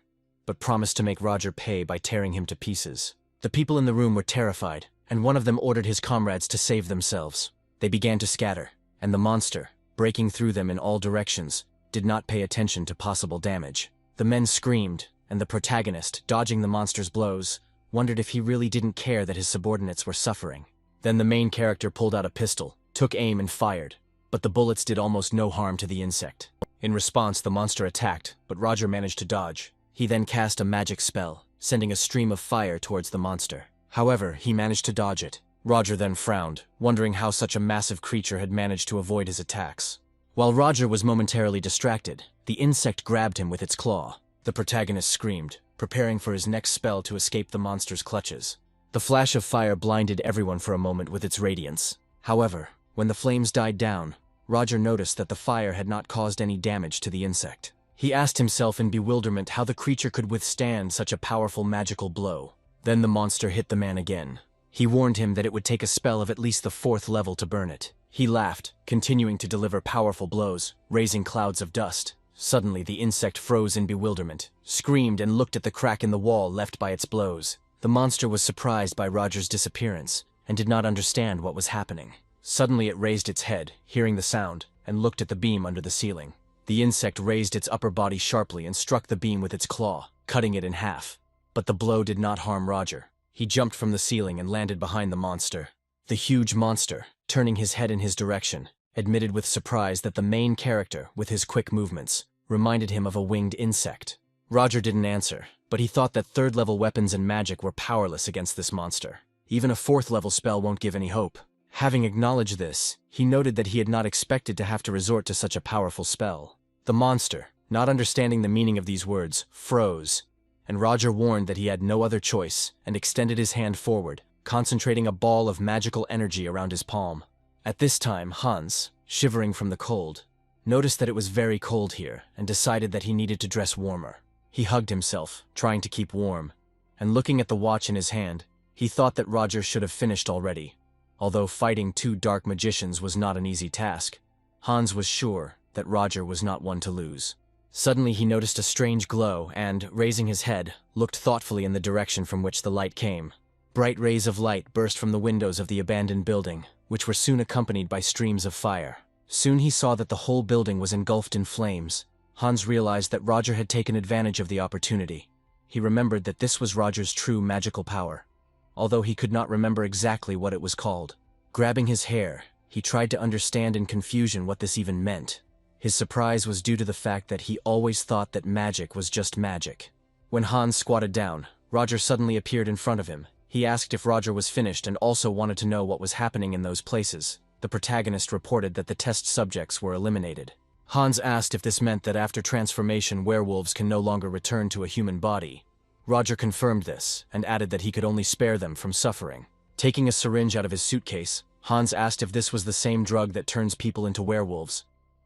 but promised to make Roger pay by tearing him to pieces. The people in the room were terrified, and one of them ordered his comrades to save themselves. They began to scatter, and the monster, breaking through them in all directions, did not pay attention to possible damage. The men screamed, and the protagonist, dodging the monster's blows, wondered if he really didn't care that his subordinates were suffering. Then the main character pulled out a pistol, took aim and fired, but the bullets did almost no harm to the insect. In response, the monster attacked, but Roger managed to dodge. He then cast a magic spell, sending a stream of fire towards the monster. However, he managed to dodge it. Roger then frowned, wondering how such a massive creature had managed to avoid his attacks. While Roger was momentarily distracted, the insect grabbed him with its claw. The protagonist screamed, preparing for his next spell to escape the monster's clutches. The flash of fire blinded everyone for a moment with its radiance. However, when the flames died down, Roger noticed that the fire had not caused any damage to the insect. He asked himself in bewilderment how the creature could withstand such a powerful magical blow. Then the monster hit the man again. He warned him that it would take a spell of at least the 4th level to burn it. He laughed, continuing to deliver powerful blows, raising clouds of dust. Suddenly, the insect froze in bewilderment, screamed and looked at the crack in the wall left by its blows. The monster was surprised by Roger's disappearance and did not understand what was happening. Suddenly, it raised its head, hearing the sound, and looked at the beam under the ceiling. The insect raised its upper body sharply and struck the beam with its claw, cutting it in half. But the blow did not harm Roger. He jumped from the ceiling and landed behind the monster. The huge monster, turning his head in his direction, admitted with surprise that the main character, with his quick movements, reminded him of a winged insect. Roger didn't answer, but he thought that third-level weapons and magic were powerless against this monster. Even a fourth-level spell won't give any hope. Having acknowledged this, he noted that he had not expected to have to resort to such a powerful spell. The monster, not understanding the meaning of these words, froze, and Roger warned that he had no other choice and extended his hand forward, concentrating a ball of magical energy around his palm. At this time, Hans, shivering from the cold, noticed that it was very cold here and decided that he needed to dress warmer. He hugged himself, trying to keep warm, and looking at the watch in his hand, he thought that Roger should have finished already. Although fighting two dark magicians was not an easy task, Hans was sure that Roger was not one to lose. Suddenly he noticed a strange glow and, raising his head, looked thoughtfully in the direction from which the light came. Bright rays of light burst from the windows of the abandoned building, which were soon accompanied by streams of fire. Soon he saw that the whole building was engulfed in flames. Hans realized that Roger had taken advantage of the opportunity. He remembered that this was Roger's true magical power, although he could not remember exactly what it was called. Grabbing his hair, he tried to understand in confusion what this even meant. His surprise was due to the fact that he always thought that magic was just magic. When Hans squatted down, Roger suddenly appeared in front of him. He asked if Roger was finished and also wanted to know what was happening in those places. The protagonist reported that the test subjects were eliminated. Hans asked if this meant that after transformation werewolves can no longer return to a human body. Roger confirmed this, and added that he could only spare them from suffering. Taking a syringe out of his suitcase, Hans asked if this was the same drug that turns people into werewolves.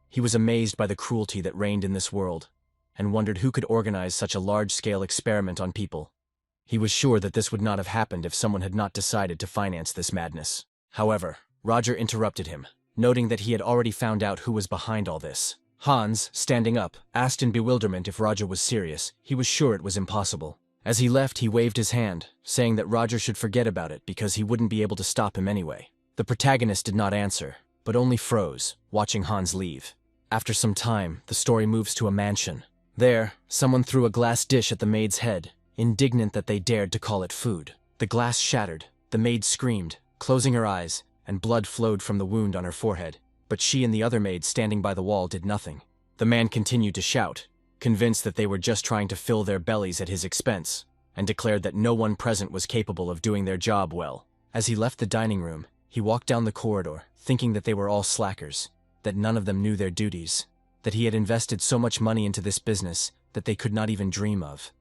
He was amazed by the cruelty that reigned in this world, and wondered who could organize such a large-scale experiment on people. He was sure that this would not have happened if someone had not decided to finance this madness. However, Roger interrupted him, noting that he had already found out who was behind all this. Hans, standing up, asked in bewilderment if Roger was serious. He was sure it was impossible. As he left, he waved his hand, saying that Roger should forget about it because he wouldn't be able to stop him anyway. The protagonist did not answer, but only froze, watching Hans leave. After some time, the story moves to a mansion. There, someone threw a glass dish at the maid's head, indignant that they dared to call it food. The glass shattered, the maid screamed, closing her eyes, and blood flowed from the wound on her forehead. But she and the other maid standing by the wall did nothing. The man continued to shout, convinced that they were just trying to fill their bellies at his expense, and declared that no one present was capable of doing their job well. As he left the dining room, he walked down the corridor, thinking that they were all slackers, that none of them knew their duties, that he had invested so much money into this business that they could not even dream of,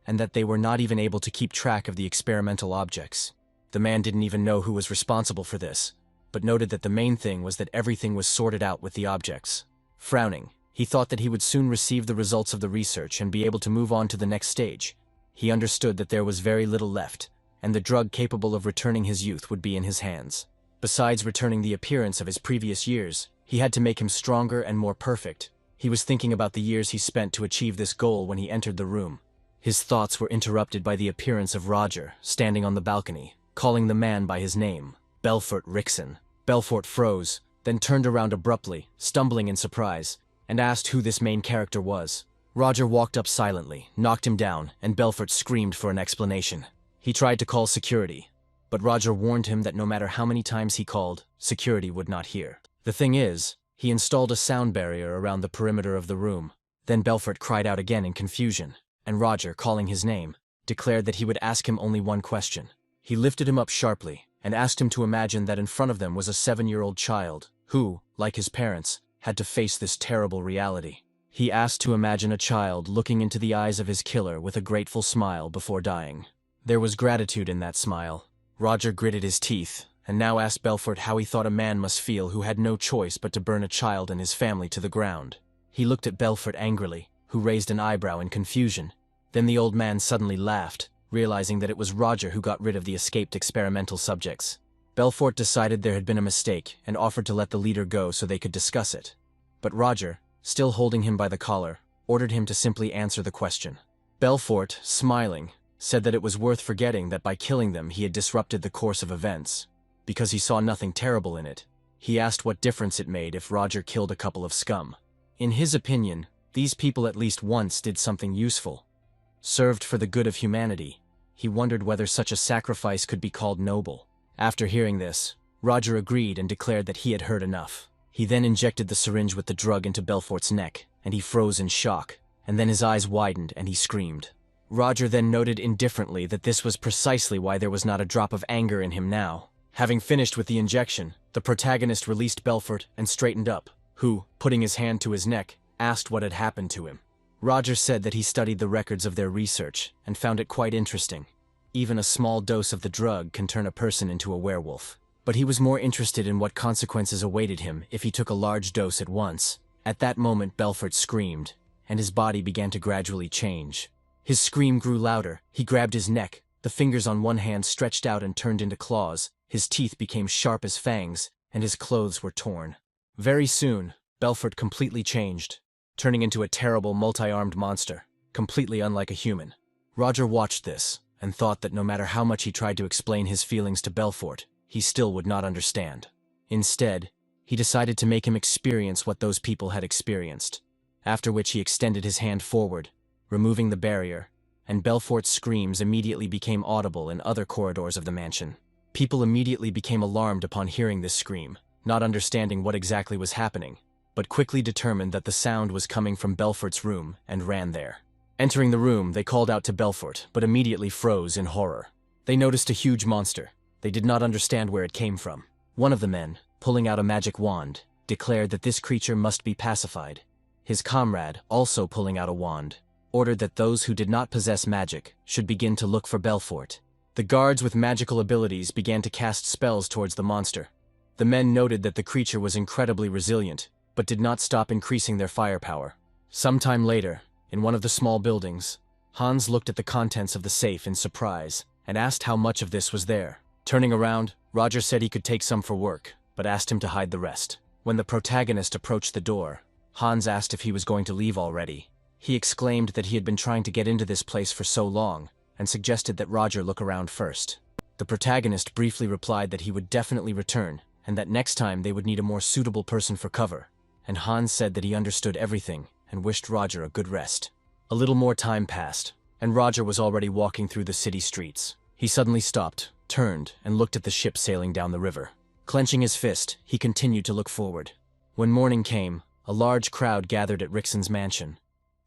and that they were not even able to keep track of the experimental objects. The man didn't even know who was responsible for this, but noted that the main thing was that everything was sorted out with the objects. Frowning, he thought that he would soon receive the results of the research and be able to move on to the next stage. He understood that there was very little left, and the drug capable of returning his youth would be in his hands. Besides returning the appearance of his previous years, he had to make him stronger and more perfect. He was thinking about the years he spent to achieve this goal when he entered the room. His thoughts were interrupted by the appearance of Roger, standing on the balcony, calling the man by his name, Belfort Rickson. Belfort froze, then turned around abruptly, stumbling in surprise, and asked who this main character was. Roger walked up silently, knocked him down, and Belfort screamed for an explanation. He tried to call security, but Roger warned him that no matter how many times he called, security would not hear. The thing is, he installed a sound barrier around the perimeter of the room. Then Belfort cried out again in confusion, and Roger, calling his name, declared that he would ask him only one question. He lifted him up sharply, and asked him to imagine that in front of them was a 7-year-old child, who, like his parents, had to face this terrible reality. He asked to imagine a child looking into the eyes of his killer with a grateful smile before dying. There was gratitude in that smile. Roger gritted his teeth, and now asked Belfort how he thought a man must feel who had no choice but to burn a child and his family to the ground. He looked at Belfort angrily, who raised an eyebrow in confusion. Then the old man suddenly laughed, realizing that it was Roger who got rid of the escaped experimental subjects. Belfort decided there had been a mistake and offered to let the leader go so they could discuss it. But Roger, still holding him by the collar, ordered him to simply answer the question. Belfort, smiling, said that it was worth forgetting that by killing them he had disrupted the course of events, because he saw nothing terrible in it. He asked what difference it made if Roger killed a couple of scum. In his opinion, these people at least once did something useful, served for the good of humanity. He wondered whether such a sacrifice could be called noble. After hearing this, Roger agreed and declared that he had heard enough. He then injected the syringe with the drug into Belfort's neck, and he froze in shock, and then his eyes widened and he screamed. Roger then noted indifferently that this was precisely why there was not a drop of anger in him now. Having finished with the injection, the protagonist released Belfort and straightened up, who, putting his hand to his neck, asked what had happened to him. Roger said that he studied the records of their research and found it quite interesting. Even a small dose of the drug can turn a person into a werewolf. But he was more interested in what consequences awaited him if he took a large dose at once. At that moment, Belfort screamed, and his body began to gradually change. His scream grew louder. He grabbed his neck. The fingers on one hand stretched out and turned into claws. His teeth became sharp as fangs, and his clothes were torn. Very soon, Belfort completely changed, turning into a terrible multi-armed monster, completely unlike a human. Roger watched this, and thought that no matter how much he tried to explain his feelings to Belfort, he still would not understand. Instead, he decided to make him experience what those people had experienced, after which he extended his hand forward, removing the barrier, and Belfort's screams immediately became audible in other corridors of the mansion. People immediately became alarmed upon hearing this scream, not understanding what exactly was happening, but quickly determined that the sound was coming from Belfort's room and ran there. Entering the room, they called out to Belfort, but immediately froze in horror. They noticed a huge monster. They did not understand where it came from. One of the men, pulling out a magic wand, declared that this creature must be pacified. His comrade, also pulling out a wand, ordered that those who did not possess magic should begin to look for Belfort. The guards with magical abilities began to cast spells towards the monster. The men noted that the creature was incredibly resilient, but did not stop increasing their firepower. Sometime later, in one of the small buildings, Hans looked at the contents of the safe in surprise and asked how much of this was there. Turning around, Roger said he could take some for work, but asked him to hide the rest. When the protagonist approached the door, Hans asked if he was going to leave already. He exclaimed that he had been trying to get into this place for so long, and suggested that Roger look around first. The protagonist briefly replied that he would definitely return, and that next time they would need a more suitable person for cover, and Hans said that he understood everything and wished Roger a good rest. A little more time passed, and Roger was already walking through the city streets. He suddenly stopped, turned, and looked at the ship sailing down the river. Clenching his fist, he continued to look forward. When morning came, a large crowd gathered at Rixon's mansion.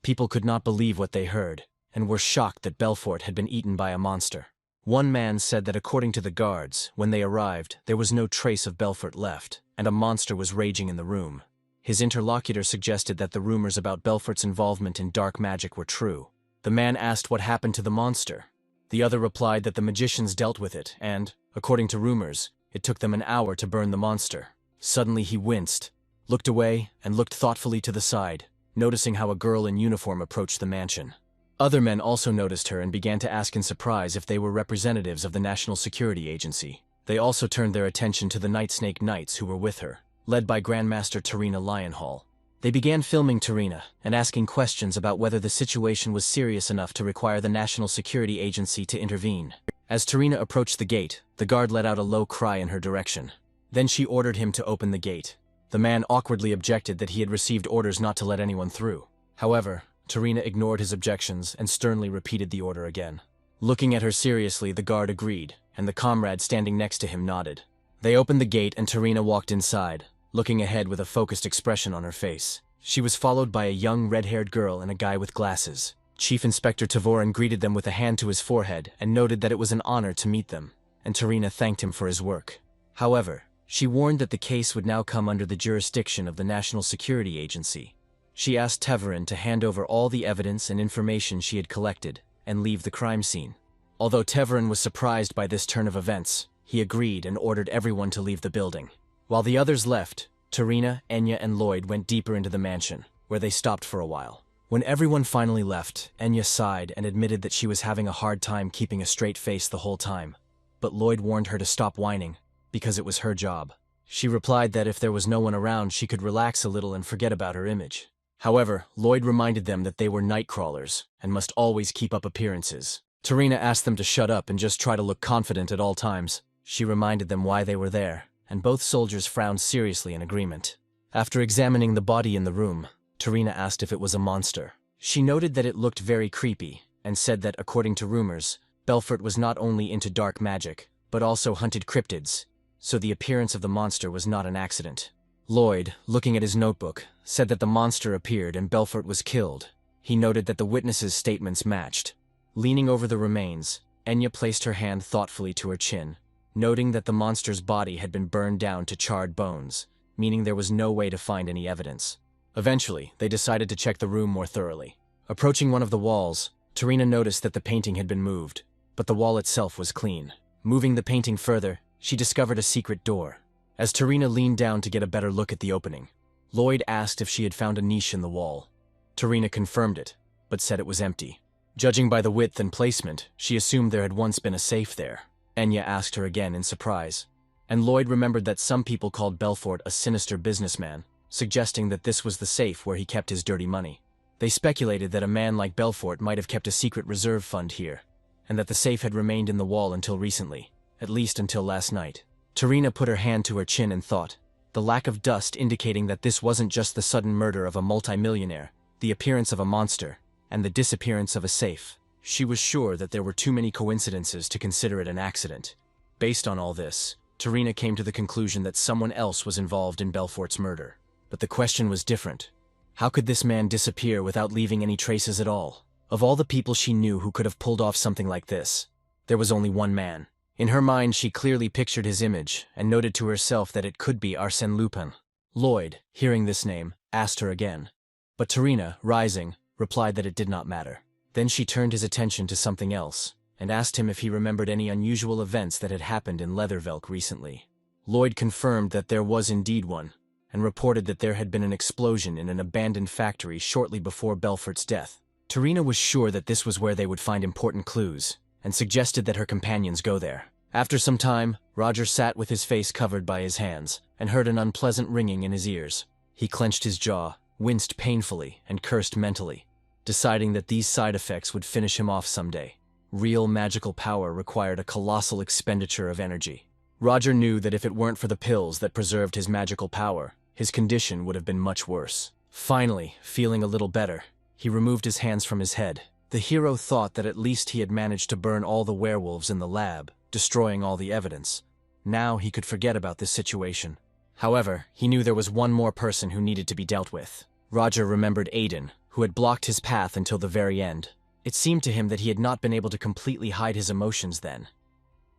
People could not believe what they heard, and were shocked that Belfort had been eaten by a monster. One man said that according to the guards, when they arrived, there was no trace of Belfort left, and a monster was raging in the room. His interlocutor suggested that the rumors about Belfort's involvement in dark magic were true. The man asked what happened to the monster. The other replied that the magicians dealt with it, and, according to rumors, it took them an hour to burn the monster. Suddenly he winced, looked away, and looked thoughtfully to the side, noticing how a girl in uniform approached the mansion. Other men also noticed her and began to ask in surprise if they were representatives of the National Security Agency. They also turned their attention to the Night Snake Knights who were with her, led by Grandmaster Tarina Lionhall. They began filming Tarina and asking questions about whether the situation was serious enough to require the National Security Agency to intervene. As Tarina approached the gate, the guard let out a low cry in her direction. Then she ordered him to open the gate. The man awkwardly objected that he had received orders not to let anyone through. However, Tarina ignored his objections and sternly repeated the order again. Looking at her seriously, the guard agreed, and the comrade standing next to him nodded. They opened the gate and Tarina walked inside, looking ahead with a focused expression on her face. She was followed by a young red-haired girl and a guy with glasses. Chief Inspector Tavorin greeted them with a hand to his forehead and noted that it was an honor to meet them, and Tarina thanked him for his work. However, she warned that the case would now come under the jurisdiction of the National Security Agency. She asked Tavorin to hand over all the evidence and information she had collected and leave the crime scene. Although Tavorin was surprised by this turn of events, he agreed and ordered everyone to leave the building. While the others left, Tarina, Enya, and Lloyd went deeper into the mansion, where they stopped for a while. When everyone finally left, Enya sighed and admitted that she was having a hard time keeping a straight face the whole time. But Lloyd warned her to stop whining, because it was her job. She replied that if there was no one around, she could relax a little and forget about her image. However, Lloyd reminded them that they were night crawlers and must always keep up appearances. Tarina asked them to shut up and just try to look confident at all times. She reminded them why they were there, and both soldiers frowned seriously in agreement. After examining the body in the room, Tarina asked if it was a monster. She noted that it looked very creepy, and said that, according to rumors, Belfort was not only into dark magic, but also hunted cryptids, so the appearance of the monster was not an accident. Lloyd, looking at his notebook, said that the monster appeared and Belfort was killed. He noted that the witnesses' statements matched. Leaning over the remains, Enya placed her hand thoughtfully to her chin, noting that the monster's body had been burned down to charred bones, meaning there was no way to find any evidence. Eventually, they decided to check the room more thoroughly. Approaching one of the walls, Tarina noticed that the painting had been moved, but the wall itself was clean. Moving the painting further, she discovered a secret door. As Tarina leaned down to get a better look at the opening, Lloyd asked if she had found a niche in the wall. Tarina confirmed it, but said it was empty. Judging by the width and placement, she assumed there had once been a safe there. Enya asked her again in surprise, and Lloyd remembered that some people called Belfort a sinister businessman, suggesting that this was the safe where he kept his dirty money. They speculated that a man like Belfort might have kept a secret reserve fund here, and that the safe had remained in the wall until recently, at least until last night. Tarina put her hand to her chin and thought, the lack of dust indicating that this wasn't just the sudden murder of a multimillionaire, the appearance of a monster, and the disappearance of a safe. She was sure that there were too many coincidences to consider it an accident. Based on all this, Tarina came to the conclusion that someone else was involved in Belfort's murder. But the question was different. How could this man disappear without leaving any traces at all? Of all the people she knew who could have pulled off something like this, there was only one man. In her mind, she clearly pictured his image and noted to herself that it could be Arsène Lupin. Lloyd, hearing this name, asked her again. But Tarina, rising, replied that it did not matter. Then she turned his attention to something else and asked him if he remembered any unusual events that had happened in Leathervelk recently. Lloyd confirmed that there was indeed one, and reported that there had been an explosion in an abandoned factory shortly before Belfort's death. Tarina was sure that this was where they would find important clues, and suggested that her companions go there. After some time, Roger sat with his face covered by his hands, and heard an unpleasant ringing in his ears. He clenched his jaw, winced painfully, and cursed mentally, deciding that these side effects would finish him off someday. Real magical power required a colossal expenditure of energy. Roger knew that if it weren't for the pills that preserved his magical power, his condition would have been much worse. Finally, feeling a little better, he removed his hands from his head. The hero thought that at least he had managed to burn all the werewolves in the lab, destroying all the evidence. Now he could forget about this situation. However, he knew there was one more person who needed to be dealt with. Roger remembered Aiden, who had blocked his path until the very end. It seemed to him that he had not been able to completely hide his emotions then.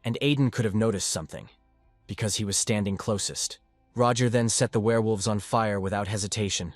And Aiden could have noticed something, because he was standing closest. Roger then set the werewolves on fire without hesitation,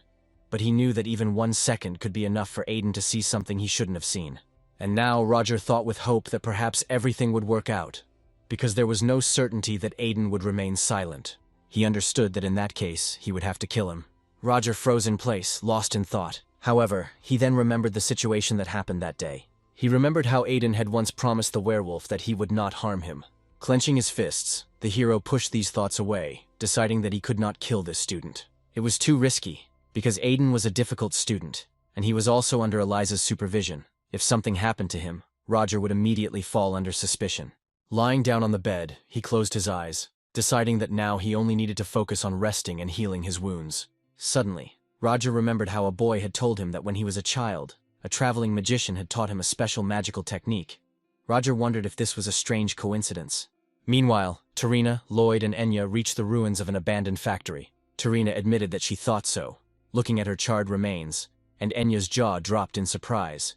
but he knew that even 1 second could be enough for Aiden to see something he shouldn't have seen. And now Roger thought with hope that perhaps everything would work out, because there was no certainty that Aiden would remain silent. He understood that in that case, he would have to kill him. Roger froze in place, lost in thought. However, he then remembered the situation that happened that day. He remembered how Aiden had once promised the werewolf that he would not harm him. Clenching his fists, the hero pushed these thoughts away, deciding that he could not kill this student. It was too risky, because Aiden was a difficult student, and he was also under Eliza's supervision. If something happened to him, Roger would immediately fall under suspicion. Lying down on the bed, he closed his eyes, deciding that now he only needed to focus on resting and healing his wounds. Suddenly, Roger remembered how a boy had told him that when he was a child, a traveling magician had taught him a special magical technique. Roger wondered if this was a strange coincidence. Meanwhile, Tarina, Lloyd, and Enya reached the ruins of an abandoned factory. Tarina admitted that she thought so, looking at her charred remains, and Enya's jaw dropped in surprise.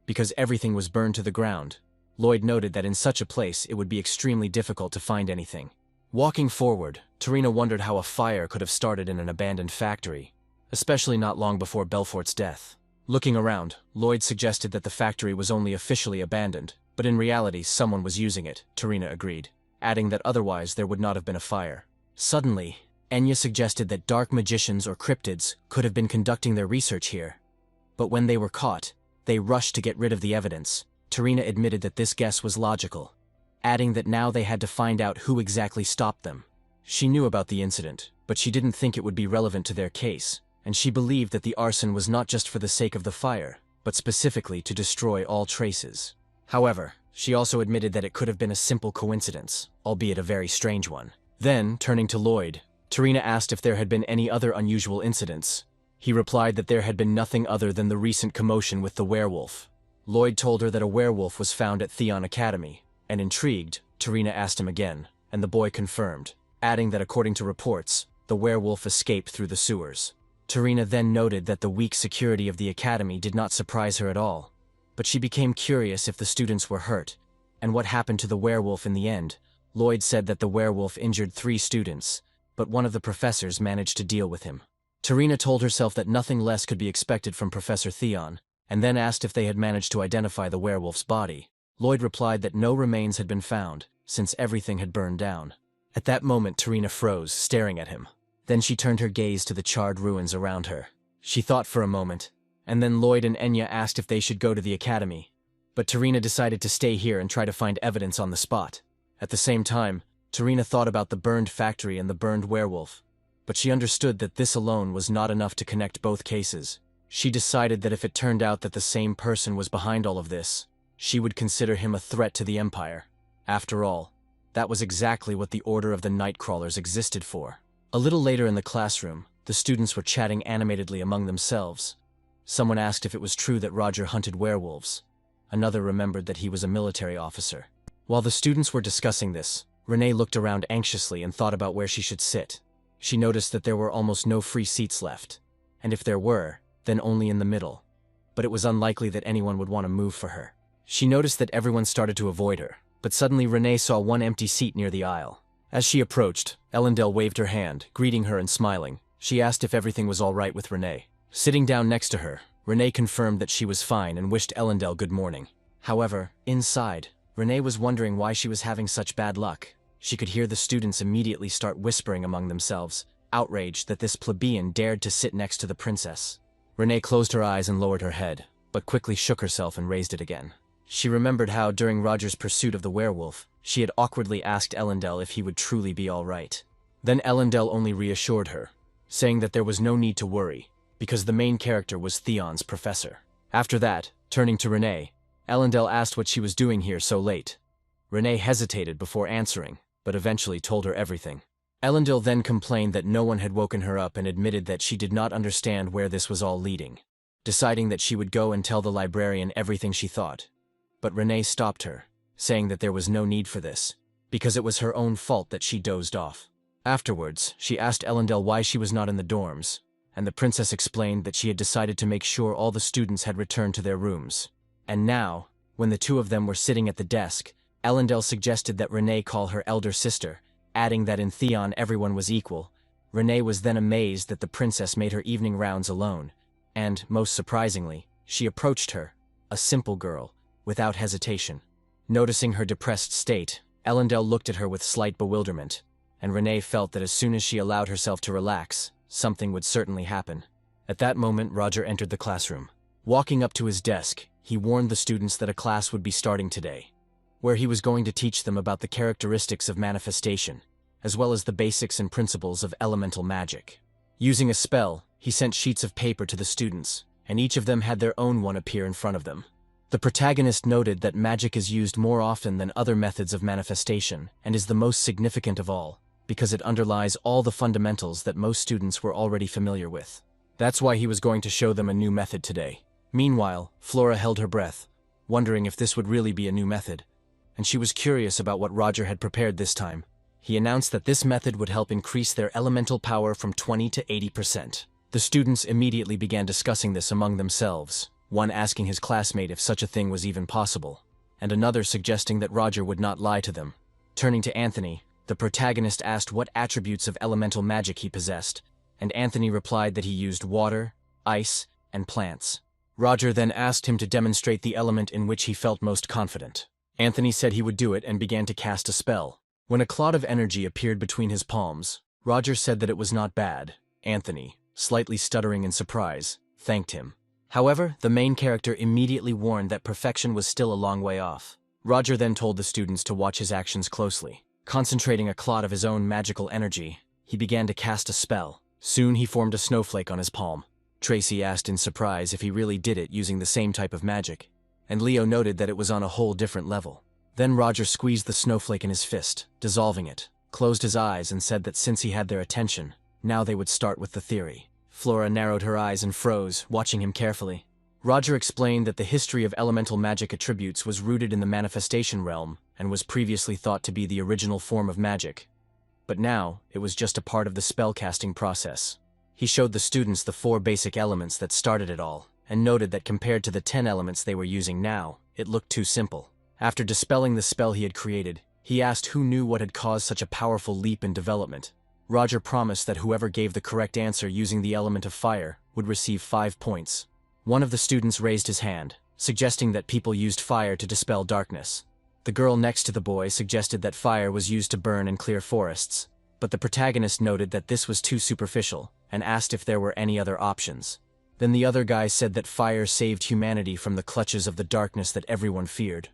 Because everything was burned to the ground, Lloyd noted that in such a place it would be extremely difficult to find anything. Walking forward, Tarina wondered how a fire could have started in an abandoned factory, especially not long before Belfort's death. Looking around, Lloyd suggested that the factory was only officially abandoned, but in reality someone was using it, Tarina agreed, adding that otherwise there would not have been a fire. Suddenly, Enya suggested that dark magicians or cryptids could have been conducting their research here. But when they were caught, they rushed to get rid of the evidence. Tarina admitted that this guess was logical, adding that now they had to find out who exactly stopped them. She knew about the incident, but she didn't think it would be relevant to their case, and she believed that the arson was not just for the sake of the fire, but specifically to destroy all traces. However, she also admitted that it could have been a simple coincidence, albeit a very strange one. Then, turning to Lloyd, Tarina asked if there had been any other unusual incidents. He replied that there had been nothing other than the recent commotion with the werewolf. Lloyd told her that a werewolf was found at Theon Academy, and intrigued, Tarina asked him again, and the boy confirmed, adding that according to reports, the the werewolf escaped through the sewers. Tarina then noted that the weak security of the academy did not surprise her at all, but she became curious if the students were hurt, and what happened to the werewolf in the end. Lloyd said that the werewolf injured 3 students, but one of the professors managed to deal with him. Tarina told herself that nothing less could be expected from Professor Theon, and then asked if they had managed to identify the werewolf's body. Lloyd replied that no remains had been found, since everything had burned down. At that moment, Tarina froze, staring at him. Then she turned her gaze to the charred ruins around her. She thought for a moment, and then Lloyd and Enya asked if they should go to the academy. But Tarina decided to stay here and try to find evidence on the spot. At the same time, Tarina thought about the burned factory and the burned werewolf. But she understood that this alone was not enough to connect both cases. She decided that if it turned out that the same person was behind all of this, she would consider him a threat to the Empire. After all, that was exactly what the Order of the Nightcrawlers existed for. A little later in the classroom, the students were chatting animatedly among themselves. Someone asked if it was true that Roger hunted werewolves. Another remembered that he was a military officer. While the students were discussing this, Renee looked around anxiously and thought about where she should sit. She noticed that there were almost no free seats left, and if there were, then only in the middle. But it was unlikely that anyone would want to move for her. She noticed that everyone started to avoid her, but suddenly Renee saw one empty seat near the aisle. As she approached, Ellendale waved her hand, greeting her and smiling. She asked if everything was all right with Renee. Sitting down next to her, Renee confirmed that she was fine and wished Ellendale good morning. However, inside, Renee was wondering why she was having such bad luck. She could hear the students immediately start whispering among themselves, outraged that this plebeian dared to sit next to the princess. Renee closed her eyes and lowered her head, but quickly shook herself and raised it again. She remembered how, during Roger's pursuit of the werewolf, she had awkwardly asked Ellendale if he would truly be all right. Then Ellendale only reassured her, saying that there was no need to worry, because the main character was Theon's professor. After that, turning to Renee, Ellendale asked what she was doing here so late. Renee hesitated before answering, but eventually told her everything. Ellendale then complained that no one had woken her up and admitted that she did not understand where this was all leading, deciding that she would go and tell the librarian everything she thought. But Renee stopped her, saying that there was no need for this, because it was her own fault that she dozed off. Afterwards, she asked Ellendale why she was not in the dorms, and the princess explained that she had decided to make sure all the students had returned to their rooms. And now, when the two of them were sitting at the desk, Ellendale suggested that Renee call her elder sister, adding that in Theon everyone was equal. Renee was then amazed that the princess made her evening rounds alone, and, most surprisingly, she approached her, a simple girl, without hesitation. Noticing her depressed state, Ellendale looked at her with slight bewilderment, and Renee felt that as soon as she allowed herself to relax, something would certainly happen. At that moment, Roger entered the classroom. Walking up to his desk, he warned the students that a class would be starting today, where he was going to teach them about the characteristics of manifestation, as well as the basics and principles of elemental magic. Using a spell, he sent sheets of paper to the students, and each of them had their own one appear in front of them. The protagonist noted that magic is used more often than other methods of manifestation and is the most significant of all, because it underlies all the fundamentals that most students were already familiar with. That's why he was going to show them a new method today. Meanwhile, Flora held her breath, wondering if this would really be a new method, and she was curious about what Roger had prepared this time. He announced that this method would help increase their elemental power from 20 to 80%. The students immediately began discussing this among themselves, one asking his classmate if such a thing was even possible, and another suggesting that Roger would not lie to them. Turning to Anthony, the protagonist asked what attributes of elemental magic he possessed, and Anthony replied that he used water, ice, and plants. Roger then asked him to demonstrate the element in which he felt most confident. Anthony said he would do it and began to cast a spell. When a cloud of energy appeared between his palms, Roger said that it was not bad. Anthony, slightly stuttering in surprise, thanked him. However, the main character immediately warned that perfection was still a long way off. Roger then told the students to watch his actions closely. Concentrating a clot of his own magical energy, he began to cast a spell. Soon he formed a snowflake on his palm. Tracy asked in surprise if he really did it using the same type of magic, and Leo noted that it was on a whole different level. Then Roger squeezed the snowflake in his fist, dissolving it, closed his eyes and said that since he had their attention, now they would start with the theory. Flora narrowed her eyes and froze, watching him carefully. Roger explained that the history of elemental magic attributes was rooted in the manifestation realm and was previously thought to be the original form of magic. but now it was just a part of the spellcasting process. He showed the students the 4 basic elements that started it all, and noted that compared to the 10 elements they were using now, it looked too simple. After dispelling the spell he had created, he asked who knew what had caused such a powerful leap in development. Roger promised that whoever gave the correct answer using the element of fire would receive 5 points. One of the students raised his hand, suggesting that people used fire to dispel darkness. The girl next to the boy suggested that fire was used to burn and clear forests, but the protagonist noted that this was too superficial and asked if there were any other options. Then the other guy said that fire saved humanity from the clutches of the darkness that everyone feared.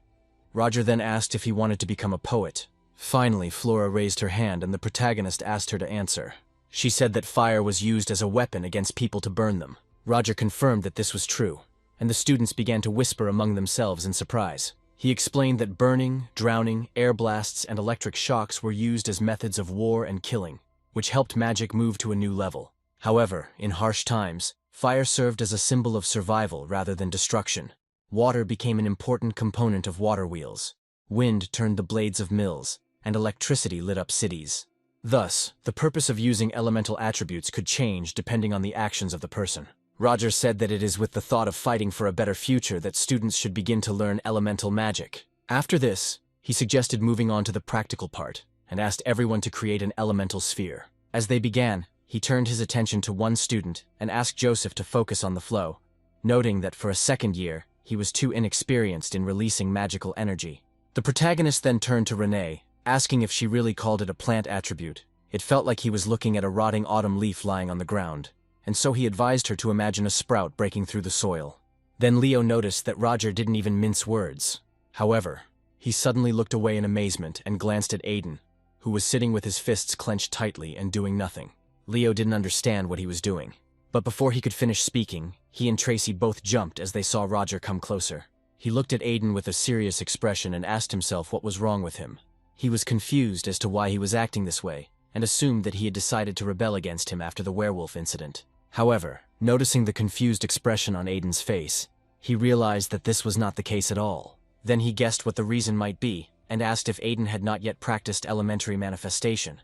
Roger then asked if he wanted to become a poet. Finally, Flora raised her hand and the protagonist asked her to answer. She said that fire was used as a weapon against people to burn them. Roger confirmed that this was true, and the students began to whisper among themselves in surprise. He explained that burning, drowning, air blasts, and electric shocks were used as methods of war and killing, which helped magic move to a new level. However, in harsh times, fire served as a symbol of survival rather than destruction. Water became an important component of water wheels. Wind turned the blades of mills, and electricity lit up cities. Thus, the purpose of using elemental attributes could change depending on the actions of the person. Roger said that it is with the thought of fighting for a better future that students should begin to learn elemental magic. After this, he suggested moving on to the practical part, and asked everyone to create an elemental sphere. As they began, he turned his attention to one student and asked Joseph to focus on the flow, noting that for a second year, he was too inexperienced in releasing magical energy. The protagonist then turned to Renee, asking if she really called it a plant attribute. It felt like he was looking at a rotting autumn leaf lying on the ground, and so he advised her to imagine a sprout breaking through the soil. Then Leo noticed that Roger didn't even mince words. However, he suddenly looked away in amazement and glanced at Aiden, who was sitting with his fists clenched tightly and doing nothing. Leo didn't understand what he was doing, but before he could finish speaking, he and Tracy both jumped as they saw Roger come closer. He looked at Aiden with a serious expression and asked himself what was wrong with him. He was confused as to why he was acting this way, and assumed that he had decided to rebel against him after the werewolf incident. However, noticing the confused expression on Aiden's face, he realized that this was not the case at all. Then he guessed what the reason might be, and asked if Aiden had not yet practiced elementary manifestation.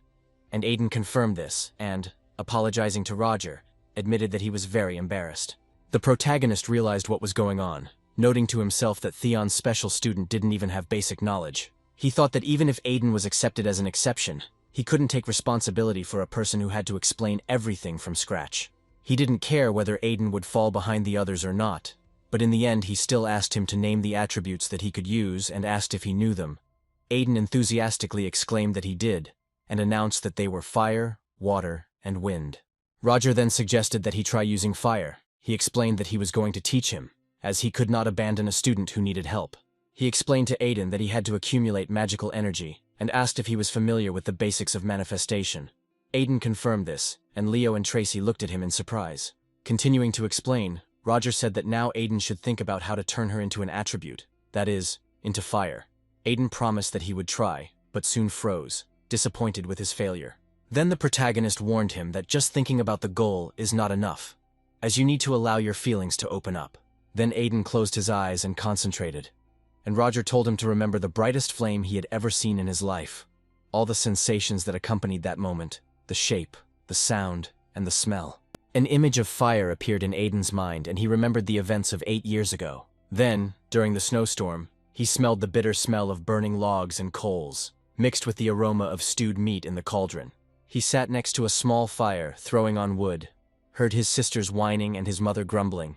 And Aiden confirmed this, and, apologizing to Roger, admitted that he was very embarrassed. The protagonist realized what was going on, noting to himself that Theon's special student didn't even have basic knowledge. He thought that even if Aiden was accepted as an exception, he couldn't take responsibility for a person who had to explain everything from scratch. He didn't care whether Aiden would fall behind the others or not, but in the end he still asked him to name the attributes that he could use and asked if he knew them. Aiden enthusiastically exclaimed that he did, and announced that they were fire, water, and wind. Roger then suggested that he try using fire. He explained that he was going to teach him, as he could not abandon a student who needed help. He explained to Aiden that he had to accumulate magical energy, and asked if he was familiar with the basics of manifestation. Aiden confirmed this, and Leo and Tracy looked at him in surprise. Continuing to explain, Roger said that now Aiden should think about how to turn her into an attribute, that is, into fire. Aiden promised that he would try, but soon froze, disappointed with his failure. Then the protagonist warned him that just thinking about the goal is not enough, as you need to allow your feelings to open up. Then Aiden closed his eyes and concentrated, and Roger told him to remember the brightest flame he had ever seen in his life. All the sensations that accompanied that moment, the shape, the sound, and the smell. An image of fire appeared in Aiden's mind, and he remembered the events of 8 years ago. Then, during the snowstorm, he smelled the bitter smell of burning logs and coals, mixed with the aroma of stewed meat in the cauldron. He sat next to a small fire, throwing on wood, heard his sisters whining and his mother grumbling,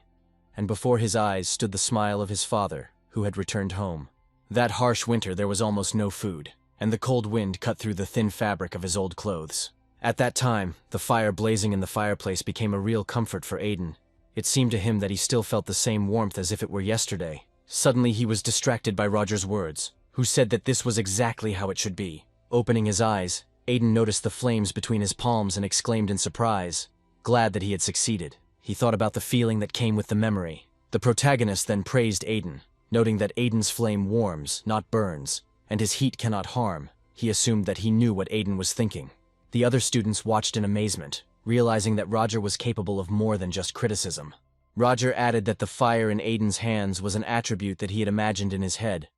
and before his eyes stood the smile of his father, who had returned home. That harsh winter there was almost no food, and the cold wind cut through the thin fabric of his old clothes. At that time, the fire blazing in the fireplace became a real comfort for Aiden. It seemed to him that he still felt the same warmth as if it were yesterday. Suddenly he was distracted by Roger's words, who said that this was exactly how it should be. Opening his eyes, Aiden noticed the flames between his palms and exclaimed in surprise, glad that he had succeeded. He thought about the feeling that came with the memory. The protagonist then praised Aiden, noting that Aiden's flame warms, not burns, and his heat cannot harm. He assumed that he knew what Aiden was thinking. The other students watched in amazement, realizing that Roger was capable of more than just criticism. Roger added that the fire in Aiden's hands was an attribute that he had imagined in his head,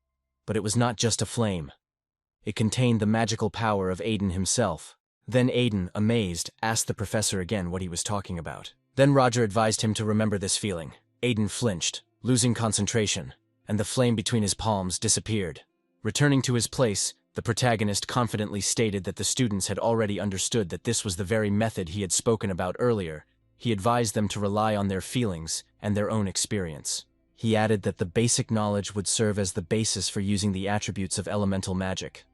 but it was not just a flame. It contained the magical power of Aiden himself. Then Aiden, amazed, asked the professor again what he was talking about. Then Roger advised him to remember this feeling. Aiden flinched, losing concentration, and the flame between his palms disappeared. Returning to his place, the protagonist confidently stated that the students had already understood that this was the very method he had spoken about earlier. He advised them to rely on their feelings and their own experience. He added that the basic knowledge would serve as the basis for using the attributes of elemental magic.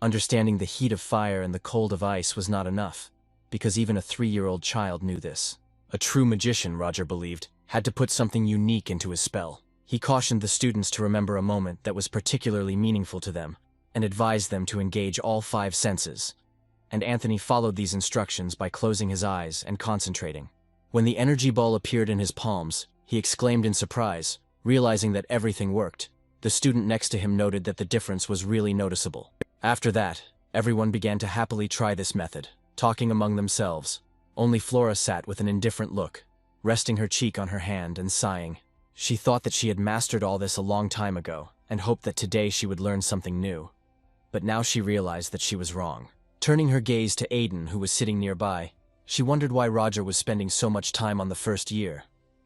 Understanding the heat of fire and the cold of ice was not enough, because even a 3-year-old child knew this. A true magician, Roger believed, had to put something unique into his spell. He cautioned the students to remember a moment that was particularly meaningful to them, and advised them to engage all 5 senses. And Anthony followed these instructions by closing his eyes and concentrating. When the energy ball appeared in his palms, he exclaimed in surprise, realizing that everything worked. The student next to him noted that the difference was really noticeable. After that, everyone began to happily try this method, talking among themselves. Only Flora sat with an indifferent look, resting her cheek on her hand and sighing. She thought that she had mastered all this a long time ago, and hoped that today she would learn something new. But now she realized that she was wrong. Turning her gaze to Aiden, who was sitting nearby, she wondered why Roger was spending so much time on the first year.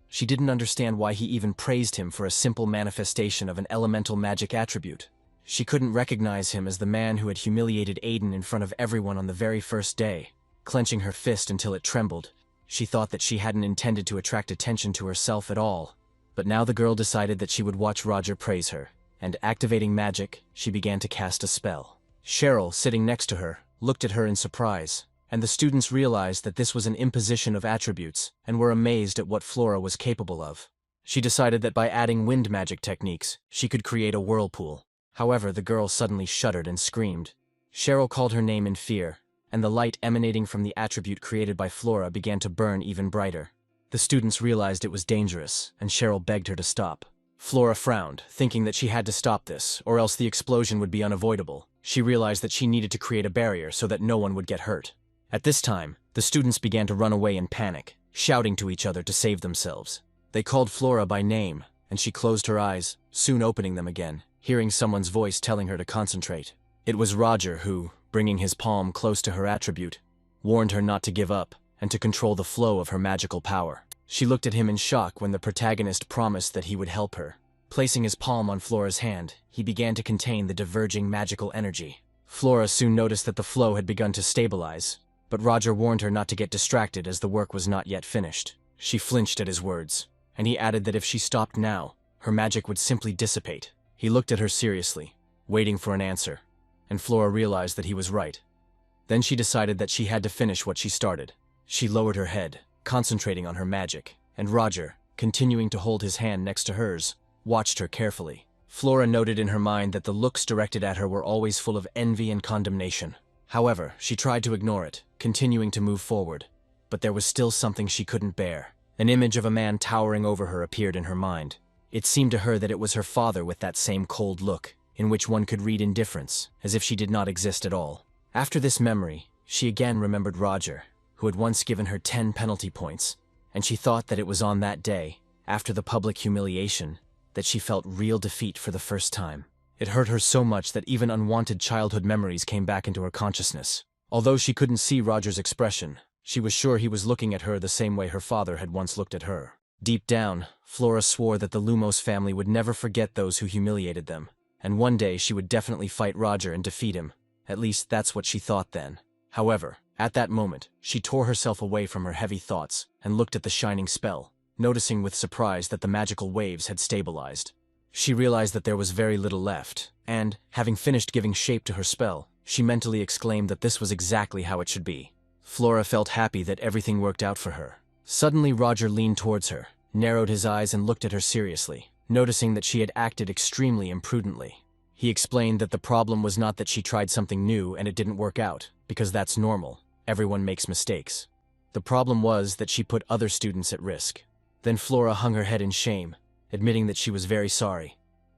She didn't understand why he even praised him for a simple manifestation of an elemental magic attribute. She couldn't recognize him as the man who had humiliated Aiden in front of everyone on the very first day. Clenching her fist until it trembled, she thought that she hadn't intended to attract attention to herself at all. But now the girl decided that she would watch Roger praise her, and activating magic, she began to cast a spell. Cheryl, sitting next to her, looked at her in surprise, and the students realized that this was an imposition of attributes, and were amazed at what Flora was capable of. She decided that by adding wind magic techniques, she could create a whirlpool. However, the girl suddenly shuddered and screamed. Cheryl called her name in fear, and the light emanating from the attribute created by Flora began to burn even brighter. The students realized it was dangerous, and Cheryl begged her to stop. Flora frowned, thinking that she had to stop this, or else the explosion would be unavoidable. She realized that she needed to create a barrier so that no one would get hurt. At this time, the students began to run away in panic, shouting to each other to save themselves. They called Flora by name, and she closed her eyes, soon opening them again, hearing someone's voice telling her to concentrate. It was Roger who, bringing his palm close to her attribute, warned her not to give up and to control the flow of her magical power. She looked at him in shock when the protagonist promised that he would help her. Placing his palm on Flora's hand, he began to contain the diverging magical energy. Flora soon noticed that the flow had begun to stabilize, but Roger warned her not to get distracted as the work was not yet finished. She flinched at his words, and he added that if she stopped now, her magic would simply dissipate. He looked at her seriously, waiting for an answer, and Flora realized that he was right. Then she decided that she had to finish what she started. She lowered her head, concentrating on her magic, and Roger, continuing to hold his hand next to hers, watched her carefully. Flora noted in her mind that the looks directed at her were always full of envy and condemnation. However, she tried to ignore it, continuing to move forward. But there was still something she couldn't bear. An image of a man towering over her appeared in her mind. It seemed to her that it was her father with that same cold look, in which one could read indifference, as if she did not exist at all. After this memory, she again remembered Roger, who had once given her 10 penalty points, and she thought that it was on that day, after the public humiliation, that she felt real defeat for the first time. It hurt her so much that even unwanted childhood memories came back into her consciousness. Although she couldn't see Roger's expression, she was sure he was looking at her the same way her father had once looked at her. Deep down, Flora swore that the Lumos family would never forget those who humiliated them, and one day she would definitely fight Roger and defeat him. At least that's what she thought then. However, at that moment, she tore herself away from her heavy thoughts and looked at the shining spell, noticing with surprise that the magical waves had stabilized. She realized that there was very little left, and, having finished giving shape to her spell, she mentally exclaimed that this was exactly how it should be. Flora felt happy that everything worked out for her. Suddenly Roger leaned towards her, narrowed his eyes and looked at her seriously, noticing that she had acted extremely imprudently. He explained that the problem was not that she tried something new and it didn't work out, because that's normal. Everyone makes mistakes. The problem was that she put other students at risk. Then Flora hung her head in shame, admitting that she was very sorry.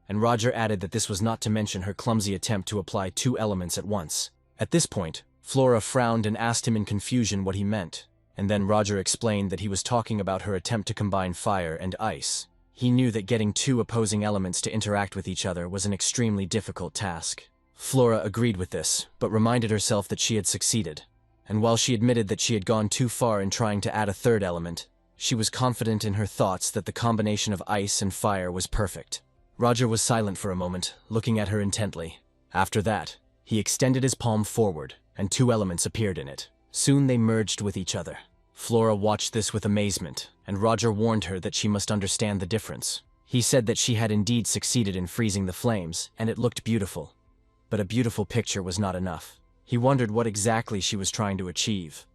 And Roger added that this was not to mention her clumsy attempt to apply 2 elements at once. At this point, Flora frowned and asked him in confusion what he meant, and then Roger explained that he was talking about her attempt to combine fire and ice. He knew that getting 2 opposing elements to interact with each other was an extremely difficult task. Flora agreed with this, but reminded herself that she had succeeded. and while she admitted that she had gone too far in trying to add a third element, she was confident in her thoughts that the combination of ice and fire was perfect. Roger was silent for a moment, looking at her intently. After that, he extended his palm forward, and two elements appeared in it. Soon they merged with each other. Flora watched this with amazement, and Roger warned her that she must understand the difference. He said that she had indeed succeeded in freezing the flames, and it looked beautiful. But a beautiful picture was not enough. He wondered what exactly she was trying to achieve.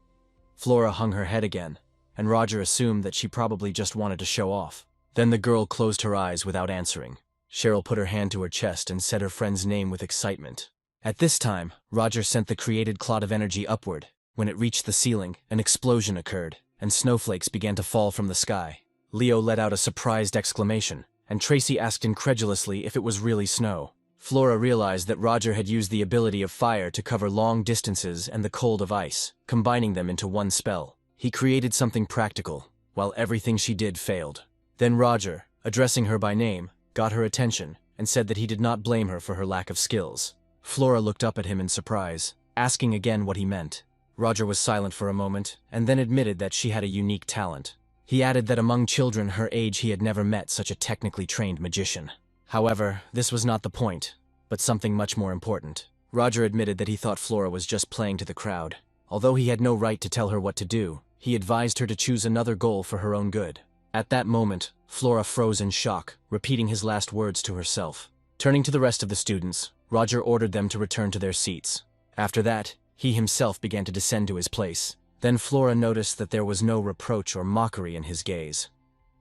Flora hung her head again, and Roger assumed that she probably just wanted to show off. Then the girl closed her eyes without answering. Cheryl put her hand to her chest and said her friend's name with excitement. At this time, Roger sent the created cloud of energy upward. When it reached the ceiling, an explosion occurred, and snowflakes began to fall from the sky. Leo let out a surprised exclamation, and Tracy asked incredulously if it was really snow. Flora realized that Roger had used the ability of fire to cover long distances and the cold of ice, combining them into one spell. He created something practical, while everything she did failed. Then Roger, addressing her by name, got her attention, and said that he did not blame her for her lack of skills. Flora looked up at him in surprise, asking again what he meant. Roger was silent for a moment, and then admitted that she had a unique talent. He added that among children her age he had never met such a technically trained magician. However, this was not the point, but something much more important. Roger admitted that he thought Flora was just playing to the crowd. Although he had no right to tell her what to do, he advised her to choose another goal for her own good. At that moment, Flora froze in shock, repeating his last words to herself. Turning to the rest of the students, Roger ordered them to return to their seats. After that, he himself began to descend to his place. Then Flora noticed that there was no reproach or mockery in his gaze.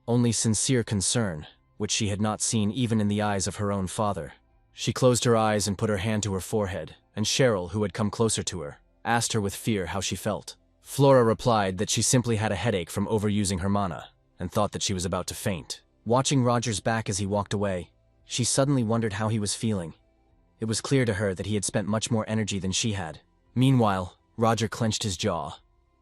Only sincere concern, which she had not seen even in the eyes of her own father. She closed her eyes and put her hand to her forehead, and Cheryl, who had come closer to her, asked her with fear how she felt. Flora replied that she simply had a headache from overusing her mana, and thought that she was about to faint. Watching Roger's back as he walked away, she suddenly wondered how he was feeling. It was clear to her that he had spent much more energy than she had. Meanwhile, Roger clenched his jaw,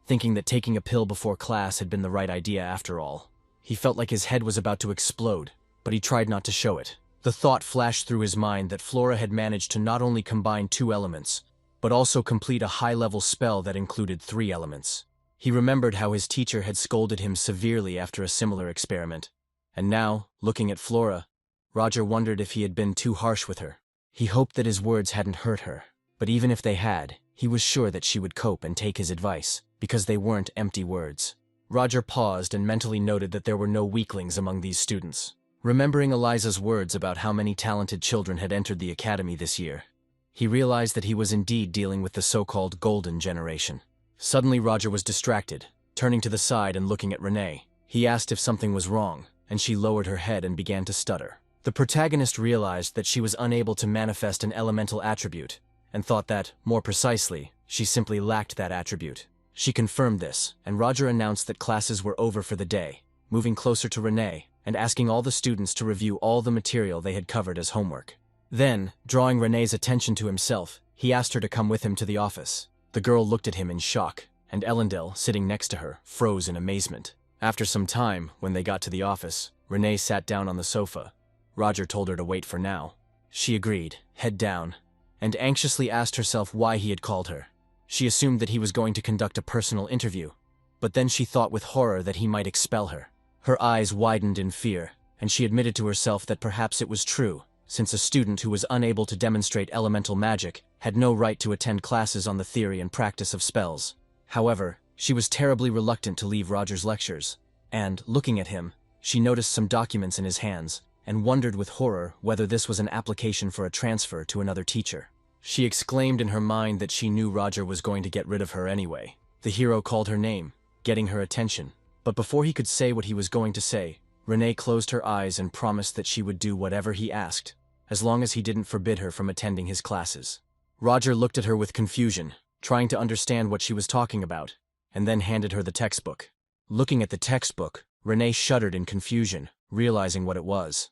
thinking that taking a pill before class had been the right idea after all. He felt like his head was about to explode, but he tried not to show it. The thought flashed through his mind that Flora had managed to not only combine two elements, but also complete a high-level spell that included 3 elements. He remembered how his teacher had scolded him severely after a similar experiment, and now, looking at Flora, Roger wondered if he had been too harsh with her. He hoped that his words hadn't hurt her, but even if they had, he was sure that she would cope and take his advice, because they weren't empty words. Roger paused and mentally noted that there were no weaklings among these students. Remembering Eliza's words about how many talented children had entered the academy this year, he realized that he was indeed dealing with the so-called golden generation. Suddenly Roger was distracted, turning to the side and looking at Renee. He asked if something was wrong, and she lowered her head and began to stutter. The protagonist realized that she was unable to manifest an elemental attribute, and thought that, more precisely, she simply lacked that attribute. She confirmed this, and Roger announced that classes were over for the day, moving closer to Renee and asking all the students to review all the material they had covered as homework. Then, drawing Renee's attention to himself, he asked her to come with him to the office. The girl looked at him in shock, and Ellendale, sitting next to her, froze in amazement. After some time, when they got to the office, Renee sat down on the sofa. Roger told her to wait for now. She agreed, head down, and anxiously asked herself why he had called her. She assumed that he was going to conduct a personal interview, but then she thought with horror that he might expel her. Her eyes widened in fear, and she admitted to herself that perhaps it was true, since a student who was unable to demonstrate elemental magic had no right to attend classes on the theory and practice of spells. However, she was terribly reluctant to leave Roger's lectures, and, looking at him, she noticed some documents in his hands, and wondered with horror whether this was an application for a transfer to another teacher. She exclaimed in her mind that she knew Roger was going to get rid of her anyway. The hero called her name, getting her attention. But before he could say what he was going to say, Renee closed her eyes and promised that she would do whatever he asked, as long as he didn't forbid her from attending his classes. Roger looked at her with confusion, trying to understand what she was talking about, and then handed her the textbook. Looking at the textbook, Renee shuddered in confusion, realizing what it was.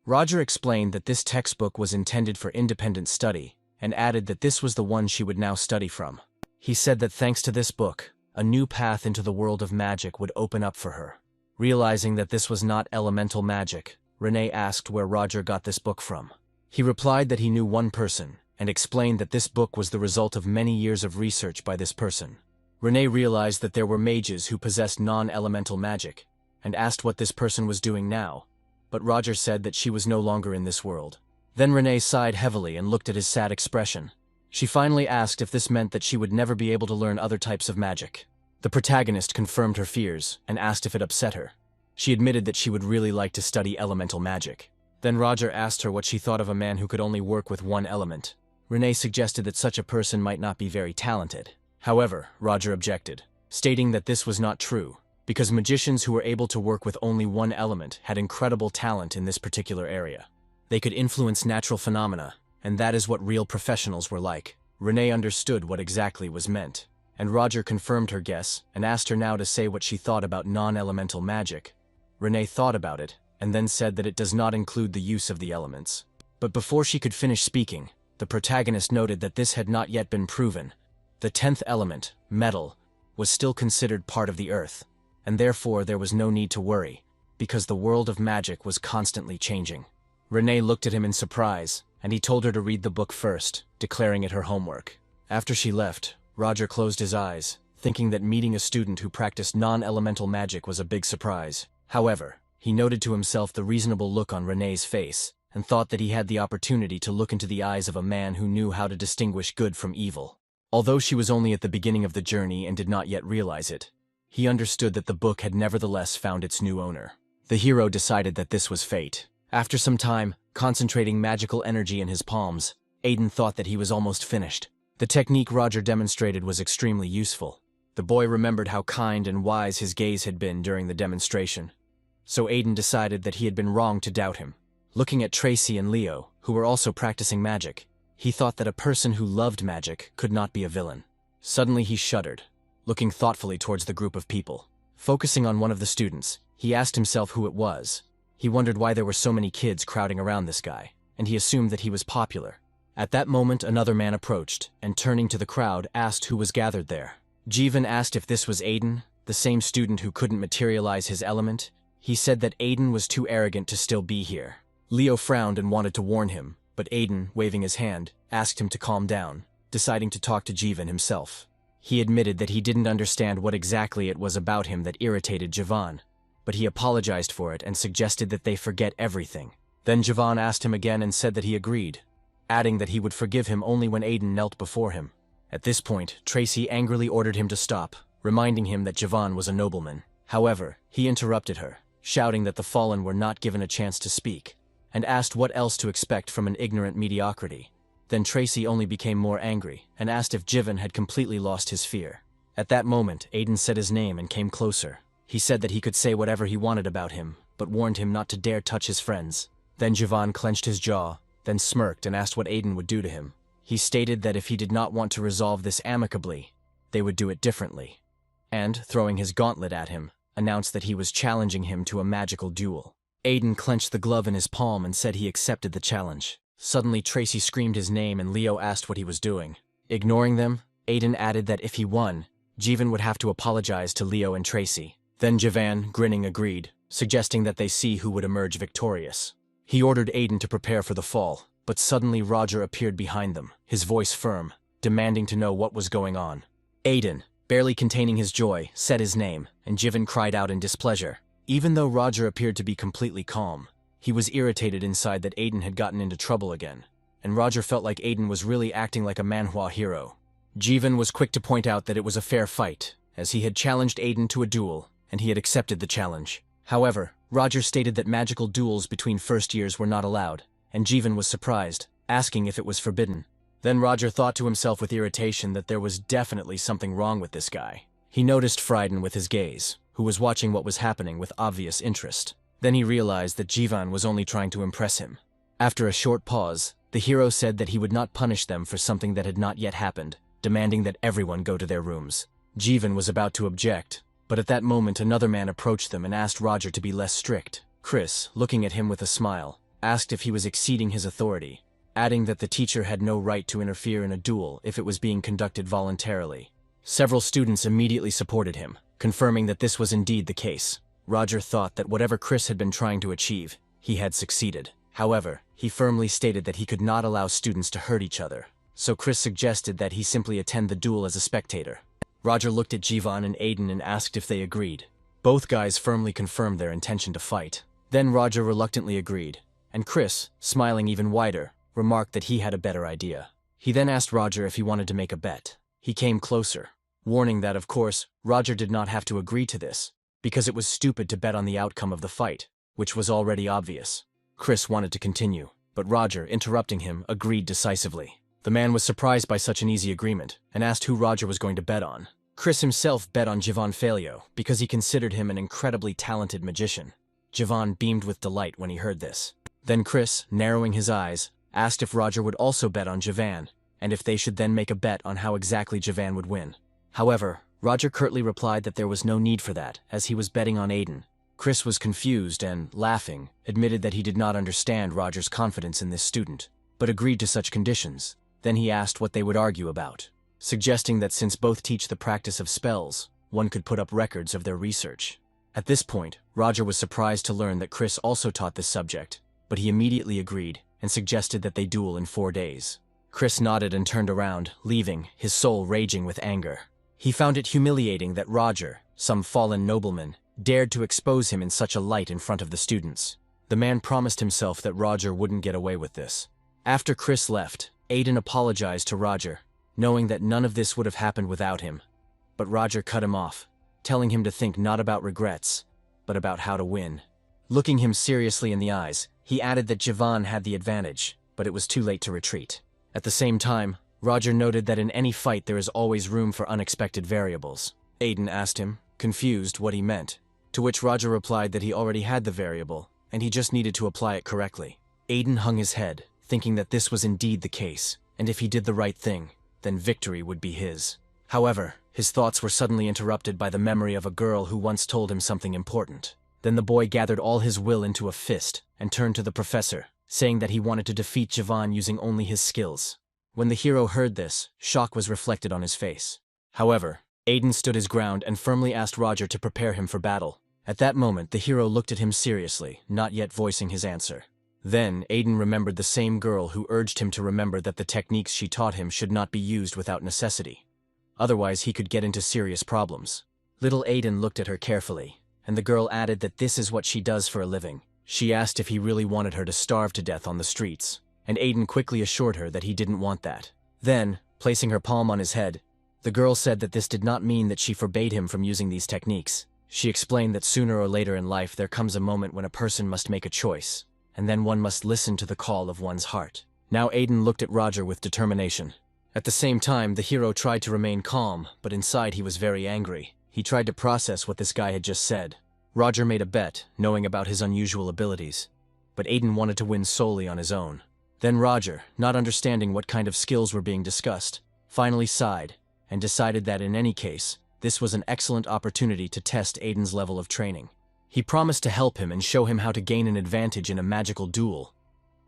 Roger explained that this textbook was intended for independent study, and added that this was the one she would now study from. He said that thanks to this book, a new path into the world of magic would open up for her. Realizing that this was not elemental magic, Renee asked where Roger got this book from. He replied that he knew one person, and explained that this book was the result of many years of research by this person. Renee realized that there were mages who possessed non-elemental magic, and asked what this person was doing now, but Roger said that she was no longer in this world. Then Renee sighed heavily and looked at his sad expression. She finally asked if this meant that she would never be able to learn other types of magic. The protagonist confirmed her fears and asked if it upset her. She admitted that she would really like to study elemental magic. Then Roger asked her what she thought of a man who could only work with one element. Renee suggested that such a person might not be very talented. However, Roger objected, stating that this was not true, because magicians who were able to work with only one element had incredible talent in this particular area. They could influence natural phenomena, and that is what real professionals were like. Renee understood what exactly was meant, and Roger confirmed her guess and asked her now to say what she thought about non-elemental magic. Renee thought about it, and then said that it does not include the use of the elements. But before she could finish speaking, the protagonist noted that this had not yet been proven. The 10th element, metal, was still considered part of the earth, and therefore there was no need to worry, because the world of magic was constantly changing. Renee looked at him in surprise, and he told her to read the book first, declaring it her homework. After she left, Roger closed his eyes, thinking that meeting a student who practiced non-elemental magic was a big surprise. However, he noted to himself the reasonable look on Renee's face, and thought that he had the opportunity to look into the eyes of a man who knew how to distinguish good from evil. Although she was only at the beginning of the journey and did not yet realize it, he understood that the book had nevertheless found its new owner. The hero decided that this was fate. After some time, concentrating magical energy in his palms, Aiden thought that he was almost finished. The technique Roger demonstrated was extremely useful. The boy remembered how kind and wise his gaze had been during the demonstration, so Aiden decided that he had been wrong to doubt him. Looking at Tracy and Leo, who were also practicing magic, he thought that a person who loved magic could not be a villain. Suddenly he shuddered, looking thoughtfully towards the group of people. Focusing on one of the students, he asked himself who it was. He wondered why there were so many kids crowding around this guy, and he assumed that he was popular. At that moment, another man approached, and turning to the crowd, asked who was gathered there. Jeevan asked if this was Aiden, the same student who couldn't materialize his element. He said that Aiden was too arrogant to still be here. Leo frowned and wanted to warn him, but Aiden, waving his hand, asked him to calm down, deciding to talk to Jeevan himself. He admitted that he didn't understand what exactly it was about him that irritated Jeevan, but he apologized for it and suggested that they forget everything. Then Jeevan asked him again and said that he agreed, adding that he would forgive him only when Aiden knelt before him. At this point, Tracy angrily ordered him to stop, reminding him that Jeevan was a nobleman. However, he interrupted her, shouting that the fallen were not given a chance to speak, and asked what else to expect from an ignorant mediocrity. Then Tracy only became more angry and asked if Jeevan had completely lost his fear. At that moment, Aiden said his name and came closer. He said that he could say whatever he wanted about him, but warned him not to dare touch his friends. Then Jeevan clenched his jaw, then smirked and asked what Aiden would do to him. He stated that if he did not want to resolve this amicably, they would do it differently, and, throwing his gauntlet at him, announced that he was challenging him to a magical duel. Aiden clenched the glove in his palm and said he accepted the challenge. Suddenly Tracy screamed his name and Leo asked what he was doing. Ignoring them, Aiden added that if he won, Jeevan would have to apologize to Leo and Tracy. Then Jeevan, grinning, agreed, suggesting that they see who would emerge victorious. He ordered Aiden to prepare for the fall, but suddenly Roger appeared behind them, his voice firm, demanding to know what was going on. Aiden, barely containing his joy, said his name, and Jeevan cried out in displeasure. Even though Roger appeared to be completely calm, he was irritated inside that Aiden had gotten into trouble again, and Roger felt like Aiden was really acting like a Manhwa hero. Jeevan was quick to point out that it was a fair fight, as he had challenged Aiden to a duel, and he had accepted the challenge. However, Roger stated that magical duels between first years were not allowed, and Jeevan was surprised, asking if it was forbidden. Then Roger thought to himself with irritation that there was definitely something wrong with this guy. He noticed Frieden with his gaze, who was watching what was happening with obvious interest. Then he realized that Jeevan was only trying to impress him. After a short pause, the hero said that he would not punish them for something that had not yet happened, demanding that everyone go to their rooms. Jeevan was about to object, but at that moment another man approached them and asked Roger to be less strict. Chris, looking at him with a smile, asked if he was exceeding his authority, adding that the teacher had no right to interfere in a duel if it was being conducted voluntarily. Several students immediately supported him, confirming that this was indeed the case. Roger thought that whatever Chris had been trying to achieve, he had succeeded. However, he firmly stated that he could not allow students to hurt each other, so Chris suggested that he simply attend the duel as a spectator. Roger looked at Jivan and Aiden and asked if they agreed. Both guys firmly confirmed their intention to fight. Then Roger reluctantly agreed, and Chris, smiling even wider, remarked that he had a better idea. He then asked Roger if he wanted to make a bet. He came closer, warning that, of course, Roger did not have to agree to this, because it was stupid to bet on the outcome of the fight, which was already obvious. Chris wanted to continue, but Roger, interrupting him, agreed decisively. The man was surprised by such an easy agreement, and asked who Roger was going to bet on. Chris himself bet on Jivan Faleo, because he considered him an incredibly talented magician. Jivan beamed with delight when he heard this. Then Chris, narrowing his eyes, asked if Roger would also bet on Jivan, and if they should then make a bet on how exactly Jivan would win. However, Roger curtly replied that there was no need for that, as he was betting on Aiden. Chris was confused and, laughing, admitted that he did not understand Roger's confidence in this student, but agreed to such conditions. Then he asked what they would argue about, suggesting that since both teach the practice of spells, one could put up records of their research. At this point, Roger was surprised to learn that Chris also taught this subject, but he immediately agreed and suggested that they duel in 4 days. Chris nodded and turned around, leaving, his soul raging with anger. He found it humiliating that Roger, some fallen nobleman, dared to expose him in such a light in front of the students. The man promised himself that Roger wouldn't get away with this. After Chris left, Aiden apologized to Roger, knowing that none of this would have happened without him. But Roger cut him off, telling him to think not about regrets, but about how to win. Looking him seriously in the eyes, he added that Jivan had the advantage, but it was too late to retreat. At the same time, Roger noted that in any fight there is always room for unexpected variables. Aiden asked him, confused, what he meant, to which Roger replied that he already had the variable, and he just needed to apply it correctly. Aiden hung his head, thinking that this was indeed the case, and if he did the right thing, then victory would be his. However, his thoughts were suddenly interrupted by the memory of a girl who once told him something important. Then the boy gathered all his will into a fist and turned to the professor, saying that he wanted to defeat Jivan using only his skills. When the hero heard this, shock was reflected on his face. However, Aiden stood his ground and firmly asked Roger to prepare him for battle. At that moment, the hero looked at him seriously, not yet voicing his answer. Then, Aiden remembered the same girl who urged him to remember that the techniques she taught him should not be used without necessity. Otherwise, he could get into serious problems. Little Aiden looked at her carefully, and the girl added that this is what she does for a living. She asked if he really wanted her to starve to death on the streets, and Aiden quickly assured her that he didn't want that. Then, placing her palm on his head, the girl said that this did not mean that she forbade him from using these techniques. She explained that sooner or later in life there comes a moment when a person must make a choice, and then one must listen to the call of one's heart. Now Aiden looked at Roger with determination. At the same time, the hero tried to remain calm, but inside he was very angry. He tried to process what this guy had just said. Roger made a bet, knowing about his unusual abilities, but Aiden wanted to win solely on his own. Then Roger, not understanding what kind of skills were being discussed, finally sighed and decided that in any case, this was an excellent opportunity to test Aiden's level of training. He promised to help him and show him how to gain an advantage in a magical duel,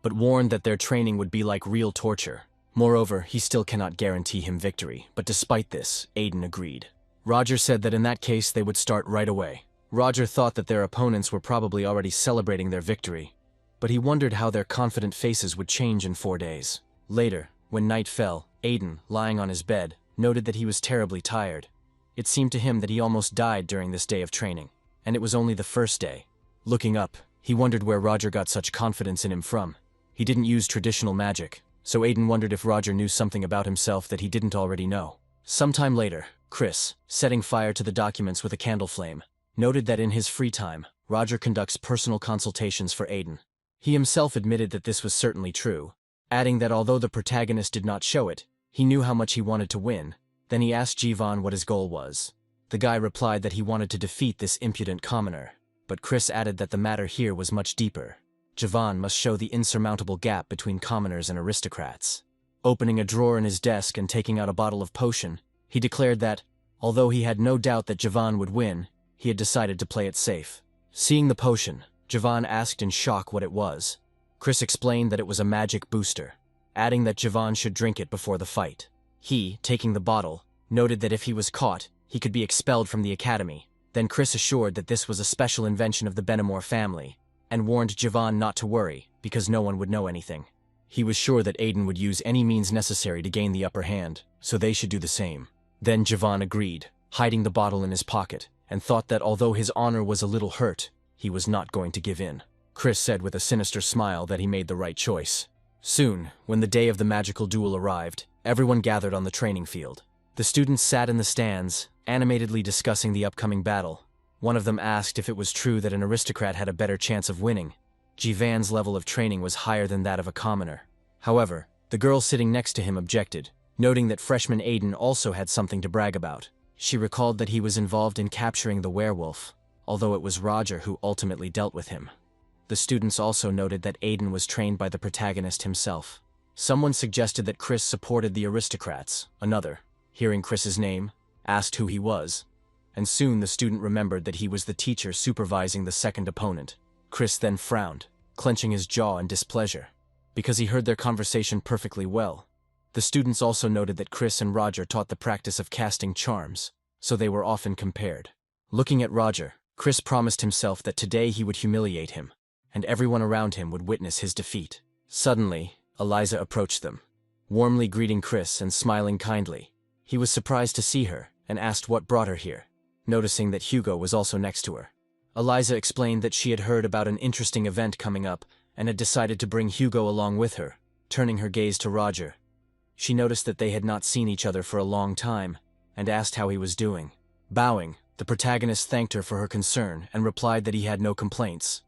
but warned that their training would be like real torture. Moreover, he still cannot guarantee him victory, but despite this, Aiden agreed. Roger said that in that case they would start right away. Roger thought that their opponents were probably already celebrating their victory, but he wondered how their confident faces would change in 4 days. Later, when night fell, Aiden, lying on his bed, noted that he was terribly tired. It seemed to him that he almost died during this day of training, and it was only the first day. Looking up, he wondered where Roger got such confidence in him from. He didn't use traditional magic, so Aiden wondered if Roger knew something about himself that he didn't already know. Sometime later, Chris, setting fire to the documents with a candle flame, noted that in his free time, Roger conducts personal consultations for Aiden. He himself admitted that this was certainly true, adding that although the protagonist did not show it, he knew how much he wanted to win. Then he asked Jivan what his goal was. The guy replied that he wanted to defeat this impudent commoner, but Chris added that the matter here was much deeper. Jivan must show the insurmountable gap between commoners and aristocrats. Opening a drawer in his desk and taking out a bottle of potion, he declared that, although he had no doubt that Jivan would win, he had decided to play it safe. Seeing the potion, Jivan asked in shock what it was. Chris explained that it was a magic booster, adding that Jivan should drink it before the fight. He, taking the bottle, noted that if he was caught, he could be expelled from the academy. Then Chris assured that this was a special invention of the Benamor family, and warned Javan not to worry, because no one would know anything. He was sure that Aiden would use any means necessary to gain the upper hand, so they should do the same. Then Javan agreed, hiding the bottle in his pocket, and thought that although his honor was a little hurt, he was not going to give in. Chris said with a sinister smile that he made the right choice. Soon, when the day of the magical duel arrived, everyone gathered on the training field. The students sat in the stands, animatedly discussing the upcoming battle. One of them asked if it was true that an aristocrat had a better chance of winning. Jivan's level of training was higher than that of a commoner. However, the girl sitting next to him objected, noting that freshman Aiden also had something to brag about. She recalled that he was involved in capturing the werewolf, although it was Roger who ultimately dealt with him. The students also noted that Aiden was trained by the protagonist himself. Someone suggested that Chris supported the aristocrats. Another, hearing Chris's name, asked who he was, and soon the student remembered that he was the teacher supervising the second opponent. Chris then frowned, clenching his jaw in displeasure, because he heard their conversation perfectly well. The students also noted that Chris and Roger taught the practice of casting charms, so they were often compared. Looking at Roger, Chris promised himself that today he would humiliate him, and everyone around him would witness his defeat. Suddenly, Eliza approached them, warmly greeting Chris and smiling kindly. He was surprised to see her and asked what brought her here, noticing that Hugo was also next to her. Eliza explained that she had heard about an interesting event coming up and had decided to bring Hugo along with her. Turning her gaze to Roger, she noticed that they had not seen each other for a long time and asked how he was doing. Bowing, the protagonist thanked her for her concern and replied that he had no complaints.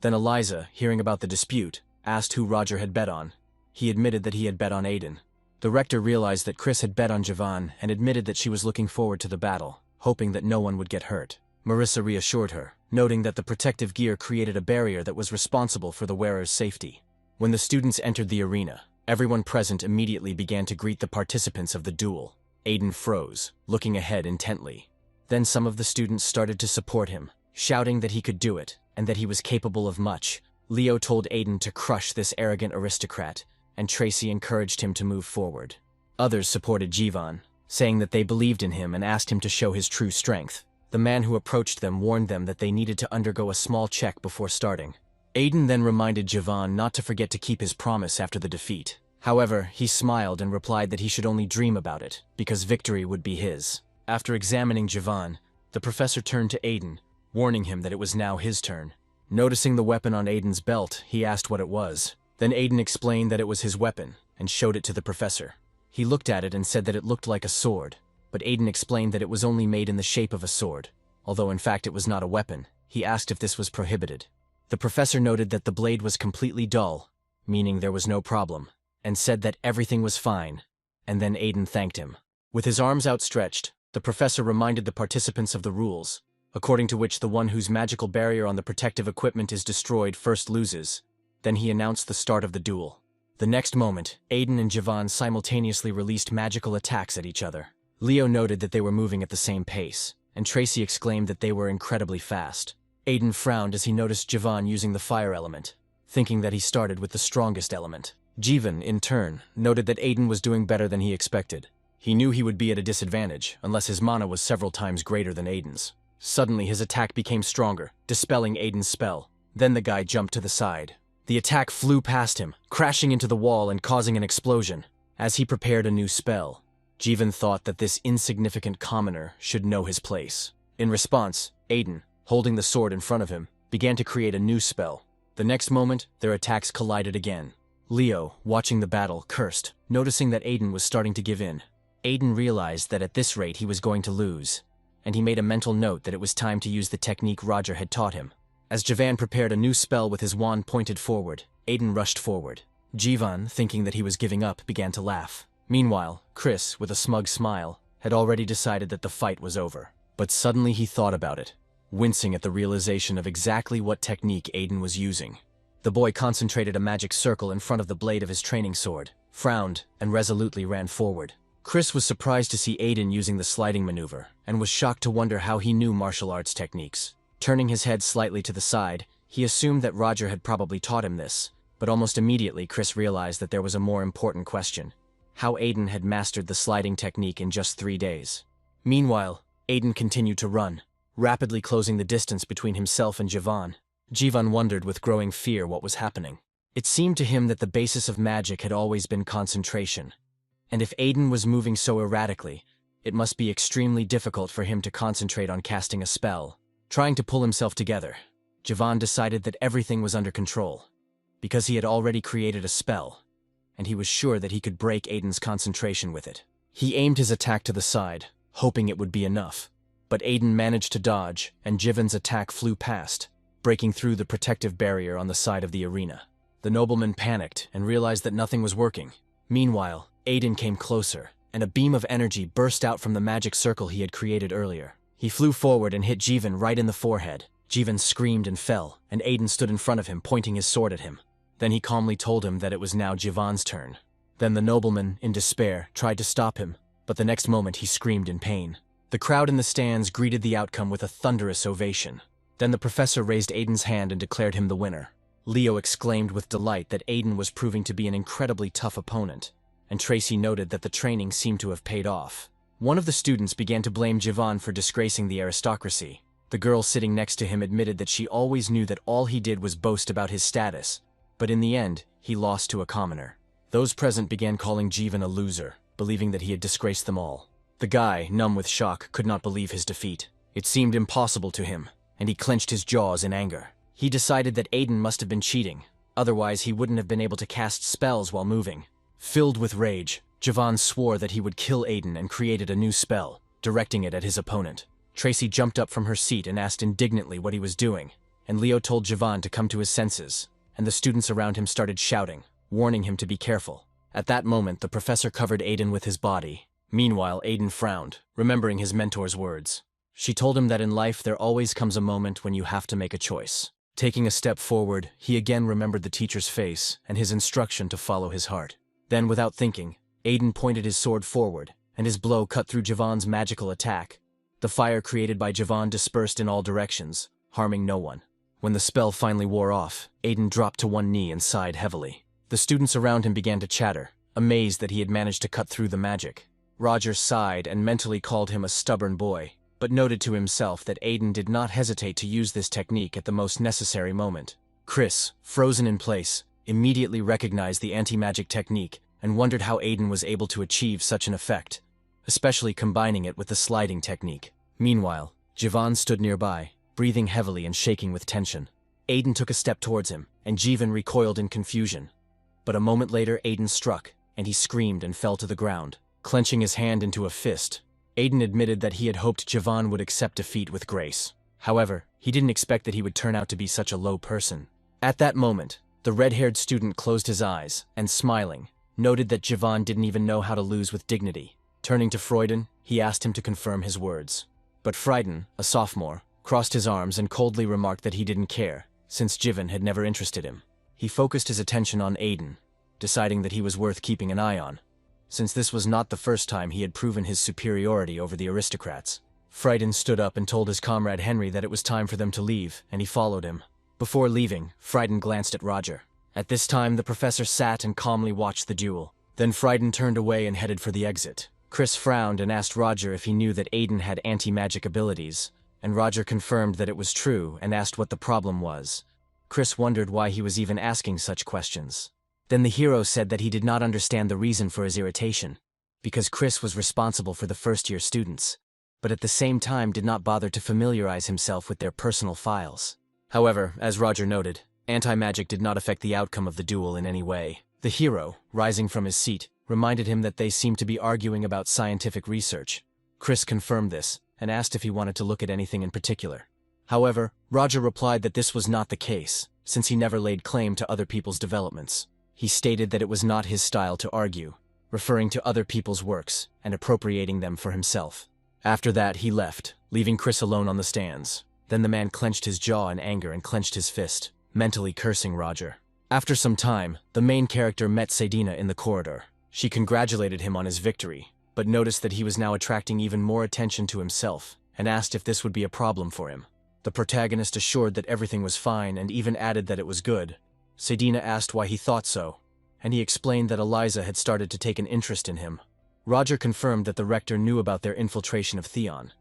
Then Eliza, hearing about the dispute, asked who Roger had bet on. He admitted that he had bet on Aiden. The rector realized that Chris had bet on Javan and admitted that she was looking forward to the battle, hoping that no one would get hurt. Marissa reassured her, noting that the protective gear created a barrier that was responsible for the wearer's safety. When the students entered the arena, everyone present immediately began to greet the participants of the duel. Aiden froze, looking ahead intently. Then some of the students started to support him, shouting that he could do it and that he was capable of much. Leo told Aiden to crush this arrogant aristocrat, and Tracy encouraged him to move forward. Others supported Jivan, saying that they believed in him and asked him to show his true strength. The man who approached them warned them that they needed to undergo a small check before starting. Aiden then reminded Javan not to forget to keep his promise after the defeat. However, he smiled and replied that he should only dream about it, because victory would be his. After examining Javan, the professor turned to Aiden, warning him that it was now his turn. Noticing the weapon on Aiden's belt, he asked what it was. Then Aiden explained that it was his weapon, and showed it to the professor. He looked at it and said that it looked like a sword, but Aiden explained that it was only made in the shape of a sword, although in fact it was not a weapon. He asked if this was prohibited. The professor noted that the blade was completely dull, meaning there was no problem, and said that everything was fine, and then Aiden thanked him. With his arms outstretched, the professor reminded the participants of the rules, according to which the one whose magical barrier on the protective equipment is destroyed first loses. Then he announced the start of the duel. The next moment, Aiden and Javan simultaneously released magical attacks at each other. Leo noted that they were moving at the same pace, and Tracy exclaimed that they were incredibly fast. Aiden frowned as he noticed Javan using the fire element, thinking that he started with the strongest element. Jivan, in turn, noted that Aiden was doing better than he expected. He knew he would be at a disadvantage, unless his mana was several times greater than Aiden's. Suddenly his attack became stronger, dispelling Aiden's spell. Then the guy jumped to the side. The attack flew past him, crashing into the wall and causing an explosion. As he prepared a new spell, Jivan thought that this insignificant commoner should know his place. In response, Aiden, holding the sword in front of him, began to create a new spell. The next moment, their attacks collided again. Leo, watching the battle, cursed, noticing that Aiden was starting to give in. Aiden realized that at this rate he was going to lose, and he made a mental note that it was time to use the technique Roger had taught him. As Javan prepared a new spell with his wand pointed forward, Aiden rushed forward. Jivan, thinking that he was giving up, began to laugh. Meanwhile, Chris, with a smug smile, had already decided that the fight was over. But suddenly he thought about it, wincing at the realization of exactly what technique Aiden was using. The boy concentrated a magic circle in front of the blade of his training sword, frowned, and resolutely ran forward. Chris was surprised to see Aiden using the sliding maneuver, and was shocked to wonder how he knew martial arts techniques. Turning his head slightly to the side, he assumed that Roger had probably taught him this, but almost immediately Chris realized that there was a more important question: how Aiden had mastered the sliding technique in just 3 days. Meanwhile, Aiden continued to run, rapidly closing the distance between himself and Javan. Jivan wondered with growing fear what was happening. It seemed to him that the basis of magic had always been concentration. And if Aiden was moving so erratically, it must be extremely difficult for him to concentrate on casting a spell. Trying to pull himself together, Jivan decided that everything was under control, because he had already created a spell, and he was sure that he could break Aiden's concentration with it. He aimed his attack to the side, hoping it would be enough, but Aiden managed to dodge, and Jivan's attack flew past, breaking through the protective barrier on the side of the arena. The nobleman panicked and realized that nothing was working. Meanwhile, Aiden came closer, and a beam of energy burst out from the magic circle he had created earlier. He flew forward and hit Jivan right in the forehead. Jivan screamed and fell, and Aiden stood in front of him, pointing his sword at him. Then he calmly told him that it was now Jivan's turn. Then the nobleman, in despair, tried to stop him, but the next moment he screamed in pain. The crowd in the stands greeted the outcome with a thunderous ovation. Then the professor raised Aiden's hand and declared him the winner. Leo exclaimed with delight that Aiden was proving to be an incredibly tough opponent, and Tracy noted that the training seemed to have paid off. One of the students began to blame Jivan for disgracing the aristocracy. The girl sitting next to him admitted that she always knew that all he did was boast about his status, but in the end, he lost to a commoner. Those present began calling Jivan a loser, believing that he had disgraced them all. The guy, numb with shock, could not believe his defeat. It seemed impossible to him, and he clenched his jaws in anger. He decided that Aiden must have been cheating, otherwise he wouldn't have been able to cast spells while moving. Filled with rage, Jivan swore that he would kill Aiden and created a new spell, directing it at his opponent. Tracy jumped up from her seat and asked indignantly what he was doing, and Leo told Jivan to come to his senses, and the students around him started shouting, warning him to be careful. At that moment, the professor covered Aiden with his body. Meanwhile, Aiden frowned, remembering his mentor's words. She told him that in life there always comes a moment when you have to make a choice. Taking a step forward, he again remembered the teacher's face and his instruction to follow his heart. Then, without thinking, Aiden pointed his sword forward, and his blow cut through Jivan's magical attack. The fire created by Jivan dispersed in all directions, harming no one. When the spell finally wore off, Aiden dropped to one knee and sighed heavily. The students around him began to chatter, amazed that he had managed to cut through the magic. Roger sighed and mentally called him a stubborn boy, but noted to himself that Aiden did not hesitate to use this technique at the most necessary moment. Chris, frozen in place, immediately recognized the anti-magic technique and wondered how Aiden was able to achieve such an effect, especially combining it with the sliding technique. Meanwhile, Jivan stood nearby, breathing heavily and shaking with tension. Aiden took a step towards him, and Jivan recoiled in confusion. But a moment later, Aiden struck, and he screamed and fell to the ground. Clenching his hand into a fist, Aiden admitted that he had hoped Jivan would accept defeat with grace. However, he didn't expect that he would turn out to be such a low person. At that moment, the red-haired student closed his eyes, and smiling, noted that Jivan didn't even know how to lose with dignity. Turning to Freuden, he asked him to confirm his words. But Freuden, a sophomore, crossed his arms and coldly remarked that he didn't care, since Jivan had never interested him. He focused his attention on Aiden, deciding that he was worth keeping an eye on, since this was not the first time he had proven his superiority over the aristocrats. Freuden stood up and told his comrade Henry that it was time for them to leave, and he followed him. Before leaving, Freuden glanced at Roger. At this time, the professor sat and calmly watched the duel. Then Freuden turned away and headed for the exit. Chris frowned and asked Roger if he knew that Aiden had anti-magic abilities, and Roger confirmed that it was true and asked what the problem was. Chris wondered why he was even asking such questions. Then the hero said that he did not understand the reason for his irritation, because Chris was responsible for the first-year students, but at the same time did not bother to familiarize himself with their personal files. However, as Roger noted, anti-magic did not affect the outcome of the duel in any way. The hero, rising from his seat, reminded him that they seemed to be arguing about scientific research. Chris confirmed this, and asked if he wanted to look at anything in particular. However, Roger replied that this was not the case, since he never laid claim to other people's developments. He stated that it was not his style to argue, referring to other people's works and appropriating them for himself. After that, he left, leaving Chris alone on the stands. Then the man clenched his jaw in anger and clenched his fist, mentally cursing Roger. After some time, the main character met Sedina in the corridor. She congratulated him on his victory, but noticed that he was now attracting even more attention to himself, and asked if this would be a problem for him. The protagonist assured that everything was fine and even added that it was good. Sedina asked why he thought so, and he explained that Eliza had started to take an interest in him. Roger confirmed that the rector knew about their infiltration of Theon,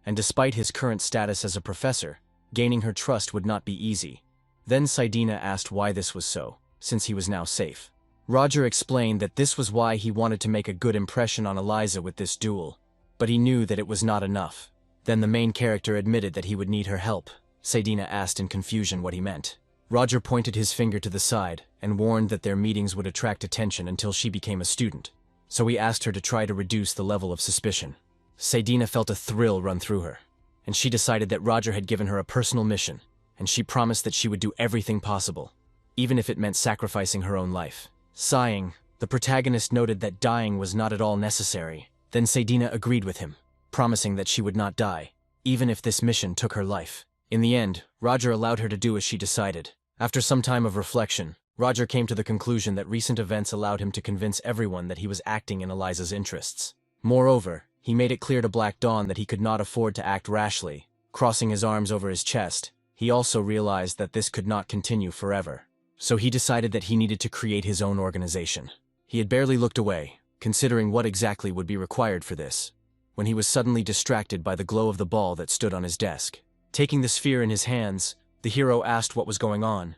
and despite his current status as a professor, gaining her trust would not be easy. Then Saidina asked why this was so, since he was now safe. Roger explained that this was why he wanted to make a good impression on Eliza with this duel, but he knew that it was not enough. Then the main character admitted that he would need her help. Saidina asked in confusion what he meant. Roger pointed his finger to the side and warned that their meetings would attract attention until she became a student, so he asked her to try to reduce the level of suspicion. Saidina felt a thrill run through her, and she decided that Roger had given her a personal mission, and she promised that she would do everything possible, even if it meant sacrificing her own life. Sighing, the protagonist noted that dying was not at all necessary. Then Saidina agreed with him, promising that she would not die, even if this mission took her life. In the end, Roger allowed her to do as she decided. After some time of reflection, Roger came to the conclusion that recent events allowed him to convince everyone that he was acting in Eliza's interests. Moreover, he made it clear to Black Dawn that he could not afford to act rashly. Crossing his arms over his chest, he also realized that this could not continue forever. So he decided that he needed to create his own organization. He had barely looked away, considering what exactly would be required for this, when he was suddenly distracted by the glow of the ball that stood on his desk. Taking the sphere in his hands, the hero asked what was going on.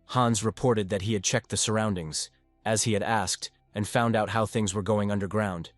Hans reported that he had checked the surroundings, as he had asked, and found out how things were going underground.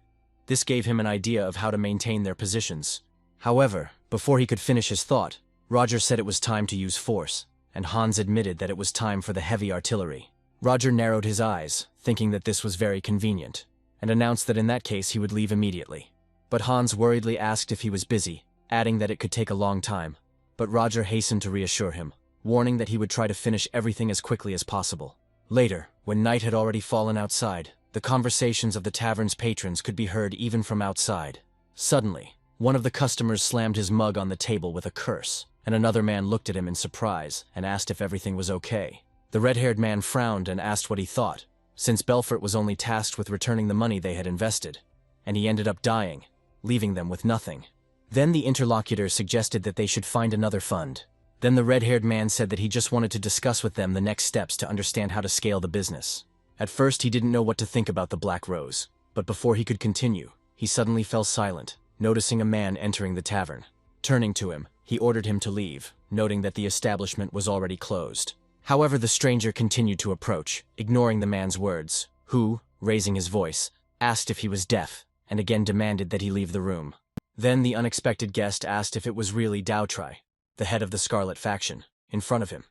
This gave him an idea of how to maintain their positions. However, before he could finish his thought, Roger said it was time to use force, and Hans admitted that it was time for the heavy artillery. Roger narrowed his eyes, thinking that this was very convenient, and announced that in that case he would leave immediately. But Hans worriedly asked if he was busy, adding that it could take a long time. But Roger hastened to reassure him, warning that he would try to finish everything as quickly as possible. Later, when night had already fallen outside, the conversations of the tavern's patrons could be heard even from outside. Suddenly, one of the customers slammed his mug on the table with a curse, and another man looked at him in surprise and asked if everything was okay. The red-haired man frowned and asked what he thought, since Belfort was only tasked with returning the money they had invested, and he ended up dying, leaving them with nothing. Then the interlocutor suggested that they should find another fund. Then the red-haired man said that he just wanted to discuss with them the next steps to understand how to scale the business. At first he didn't know what to think about the Black Rose, but before he could continue, he suddenly fell silent, noticing a man entering the tavern. Turning to him, he ordered him to leave, noting that the establishment was already closed. However, the stranger continued to approach, ignoring the man's words, who, raising his voice, asked if he was deaf, and again demanded that he leave the room. Then the unexpected guest asked if it was really Daotrai, the head of the Scarlet faction, in front of him.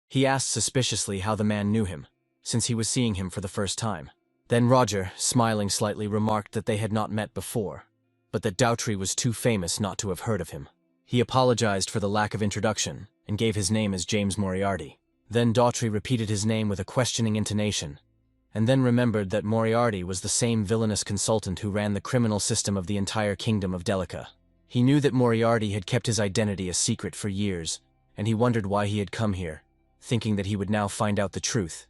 He asked suspiciously how the man knew him, since he was seeing him for the first time. Then Roger, smiling slightly, remarked that they had not met before, but that Daotrai was too famous not to have heard of him. He apologized for the lack of introduction, and gave his name as James Moriarty. Then Daotrai repeated his name with a questioning intonation, and then remembered that Moriarty was the same villainous consultant who ran the criminal system of the entire kingdom of Delica. He knew that Moriarty had kept his identity a secret for years, and he wondered why he had come here, thinking that he would now find out the truth.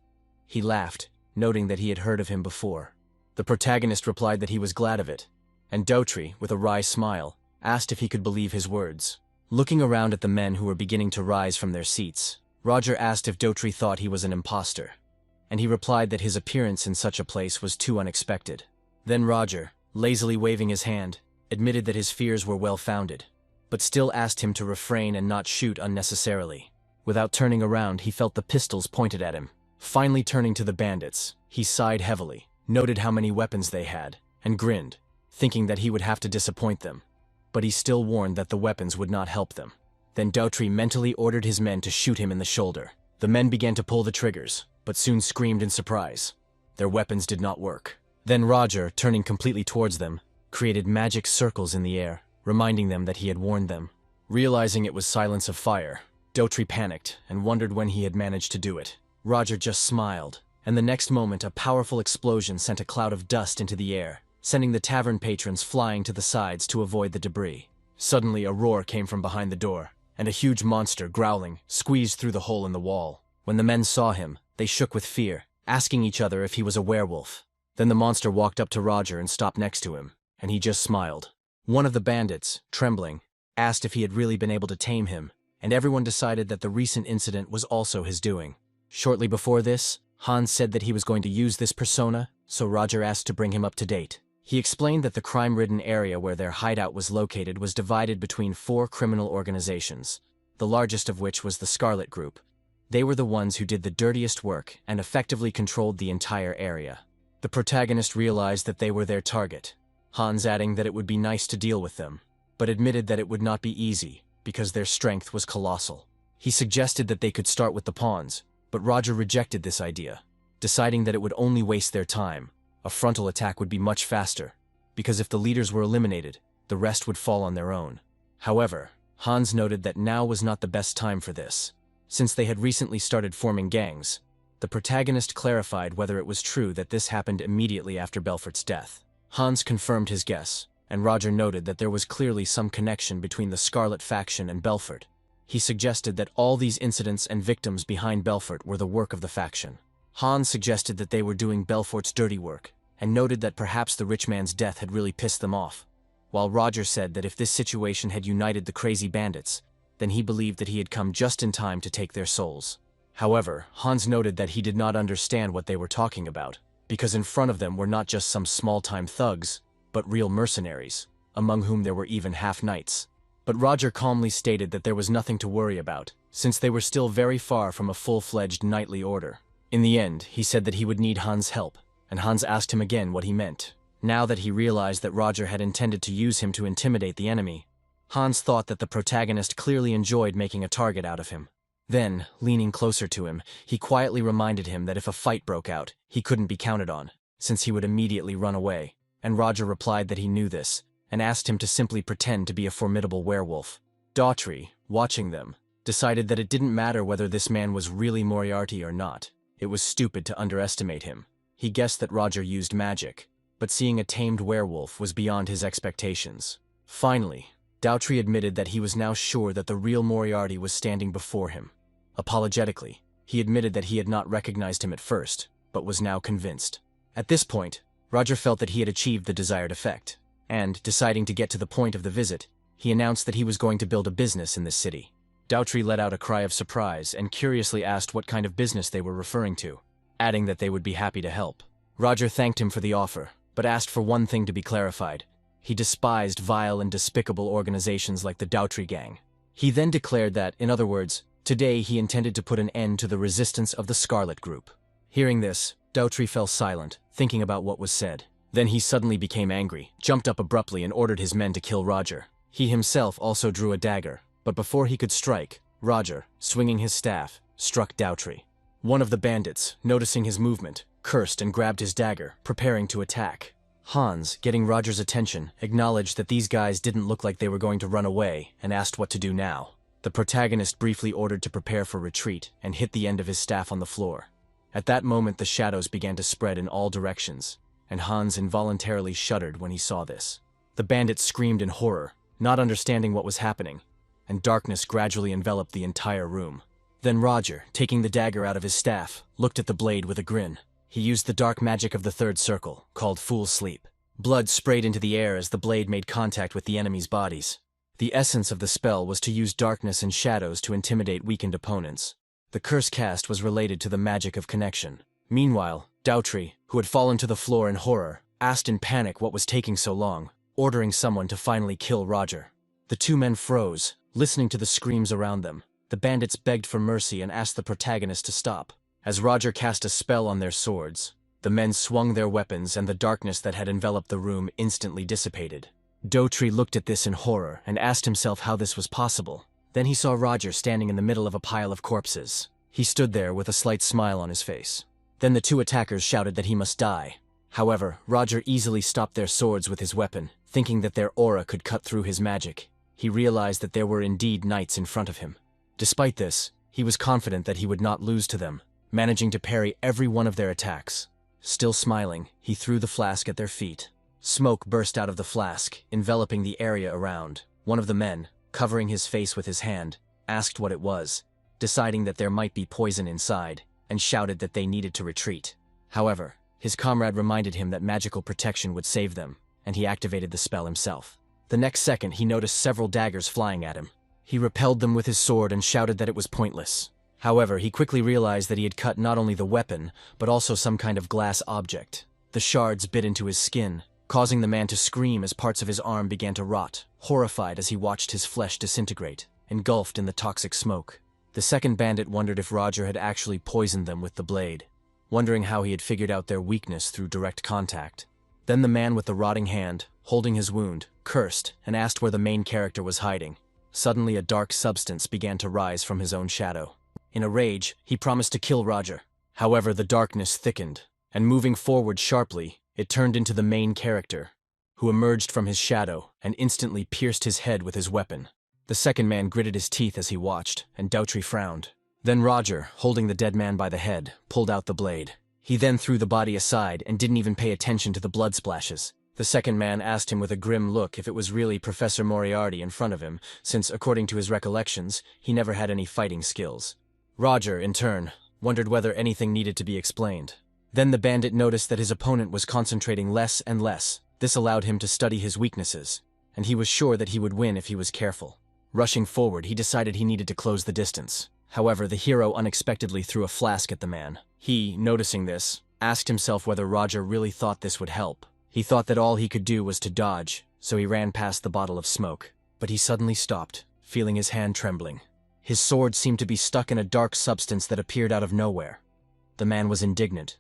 He laughed, noting that he had heard of him before. The protagonist replied that he was glad of it, and Daotrai, with a wry smile, asked if he could believe his words. Looking around at the men who were beginning to rise from their seats, Roger asked if Daotrai thought he was an imposter, and he replied that his appearance in such a place was too unexpected. Then Roger, lazily waving his hand, admitted that his fears were well-founded, but still asked him to refrain and not shoot unnecessarily. Without turning around, he felt the pistols pointed at him. Finally turning to the bandits, he sighed heavily, noted how many weapons they had, and grinned, thinking that he would have to disappoint them. But he still warned that the weapons would not help them. Then Daotrai mentally ordered his men to shoot him in the shoulder. The men began to pull the triggers, but soon screamed in surprise. Their weapons did not work. Then Roger, turning completely towards them, created magic circles in the air, reminding them that he had warned them. Realizing it was silence of fire, Daotrai panicked and wondered when he had managed to do it. Roger just smiled, and the next moment a powerful explosion sent a cloud of dust into the air, sending the tavern patrons flying to the sides to avoid the debris. Suddenly a roar came from behind the door, and a huge monster, growling, squeezed through the hole in the wall. When the men saw him, they shook with fear, asking each other if he was a werewolf. Then the monster walked up to Roger and stopped next to him, and he just smiled. One of the bandits, trembling, asked if he had really been able to tame him, and everyone decided that the recent incident was also his doing. Shortly before this, Hans said that he was going to use this persona, so Roger asked to bring him up to date. He explained that the crime-ridden area where their hideout was located was divided between 4 criminal organizations, the largest of which was the Scarlet Group, They were the ones who did the dirtiest work and effectively controlled the entire area. The protagonist realized that they were their target, Hans adding that it would be nice to deal with them, but admitted that it would not be easy because their strength was colossal. He suggested that they could start with the pawns, but Roger rejected this idea, deciding that it would only waste their time. A frontal attack would be much faster, because if the leaders were eliminated, the rest would fall on their own. However, Hans noted that now was not the best time for this. Since they had recently started forming gangs, the protagonist clarified whether it was true that this happened immediately after Belfort's death. Hans confirmed his guess, and Roger noted that there was clearly some connection between the Scarlet faction and Belfort. He suggested that all these incidents and victims behind Belfort were the work of the faction. Hans suggested that they were doing Belfort's dirty work, and noted that perhaps the rich man's death had really pissed them off, while Roger said that if this situation had united the crazy bandits, then he believed that he had come just in time to take their souls. However, Hans noted that he did not understand what they were talking about, because in front of them were not just some small-time thugs, but real mercenaries, among whom there were even half-knights. But Roger calmly stated that there was nothing to worry about, since they were still very far from a full-fledged knightly order. In the end, he said that he would need Hans' help, and Hans asked him again what he meant. Now that he realized that Roger had intended to use him to intimidate the enemy, Hans thought that the protagonist clearly enjoyed making a target out of him. Then, leaning closer to him, he quietly reminded him that if a fight broke out, he couldn't be counted on, since he would immediately run away, and Roger replied that he knew this, and asked him to simply pretend to be a formidable werewolf. Daughtry, watching them, decided that it didn't matter whether this man was really Moriarty or not. It was stupid to underestimate him. He guessed that Roger used magic, but seeing a tamed werewolf was beyond his expectations. Finally, Daughtry admitted that he was now sure that the real Moriarty was standing before him. Apologetically, he admitted that he had not recognized him at first, but was now convinced. At this point, Roger felt that he had achieved the desired effect, and, deciding to get to the point of the visit, he announced that he was going to build a business in this city. Daughtry let out a cry of surprise and curiously asked what kind of business they were referring to, adding that they would be happy to help. Roger thanked him for the offer, but asked for one thing to be clarified. He despised vile and despicable organizations like the Daughtry Gang. He then declared that, in other words, today he intended to put an end to the resistance of the Scarlet Group. Hearing this, Daughtry fell silent, thinking about what was said. Then he suddenly became angry, jumped up abruptly and ordered his men to kill Roger. He himself also drew a dagger, but before he could strike, Roger, swinging his staff, struck Daughtry. One of the bandits, noticing his movement, cursed and grabbed his dagger, preparing to attack. Hans, getting Roger's attention, acknowledged that these guys didn't look like they were going to run away and asked what to do now. The protagonist briefly ordered to prepare for retreat and hit the end of his staff on the floor. At that moment, the shadows began to spread in all directions, and Hans involuntarily shuddered when he saw this. The bandits screamed in horror, not understanding what was happening, and darkness gradually enveloped the entire room. Then Roger, taking the dagger out of his staff, looked at the blade with a grin. He used the dark magic of the third circle, called Fool's Sleep. Blood sprayed into the air as the blade made contact with the enemy's bodies. The essence of the spell was to use darkness and shadows to intimidate weakened opponents. The curse cast was related to the magic of connection. Meanwhile, Daughtry, who had fallen to the floor in horror, asked in panic what was taking so long, ordering someone to finally kill Roger. The two men froze, listening to the screams around them. The bandits begged for mercy and asked the protagonist to stop. As Roger cast a spell on their swords, the men swung their weapons and the darkness that had enveloped the room instantly dissipated. Daughtry looked at this in horror and asked himself how this was possible. Then he saw Roger standing in the middle of a pile of corpses. He stood there with a slight smile on his face. Then the two attackers shouted that he must die. However, Roger easily stopped their swords with his weapon, thinking that their aura could cut through his magic. He realized that there were indeed knights in front of him. Despite this, he was confident that he would not lose to them, managing to parry every one of their attacks. Still smiling, he threw the flask at their feet. Smoke burst out of the flask, enveloping the area around. One of the men, covering his face with his hand, asked what it was, deciding that there might be poison inside, and shouted that they needed to retreat. However, his comrade reminded him that magical protection would save them, and he activated the spell himself. The next second, he noticed several daggers flying at him. He repelled them with his sword and shouted that it was pointless. However, he quickly realized that he had cut not only the weapon, but also some kind of glass object. The shards bit into his skin, causing the man to scream as parts of his arm began to rot, horrified as he watched his flesh disintegrate, engulfed in the toxic smoke. The second bandit wondered if Roger had actually poisoned them with the blade, wondering how he had figured out their weakness through direct contact. Then the man with the rotting hand, holding his wound, cursed and asked where the main character was hiding. Suddenly a dark substance began to rise from his own shadow. In a rage, he promised to kill Roger. However, the darkness thickened, and moving forward sharply, it turned into the main character, who emerged from his shadow and instantly pierced his head with his weapon. The second man gritted his teeth as he watched, and Dautry frowned. Then Roger, holding the dead man by the head, pulled out the blade. He then threw the body aside and didn't even pay attention to the blood splashes. The second man asked him with a grim look if it was really Professor Moriarty in front of him, since, according to his recollections, he never had any fighting skills. Roger, in turn, wondered whether anything needed to be explained. Then the bandit noticed that his opponent was concentrating less and less. This allowed him to study his weaknesses, and he was sure that he would win if he was careful. Rushing forward, he decided he needed to close the distance. However, the hero unexpectedly threw a flask at the man. He, noticing this, asked himself whether Roger really thought this would help. He thought that all he could do was to dodge, so he ran past the bottle of smoke. But he suddenly stopped, feeling his hand trembling. His sword seemed to be stuck in a dark substance that appeared out of nowhere. The man was indignant,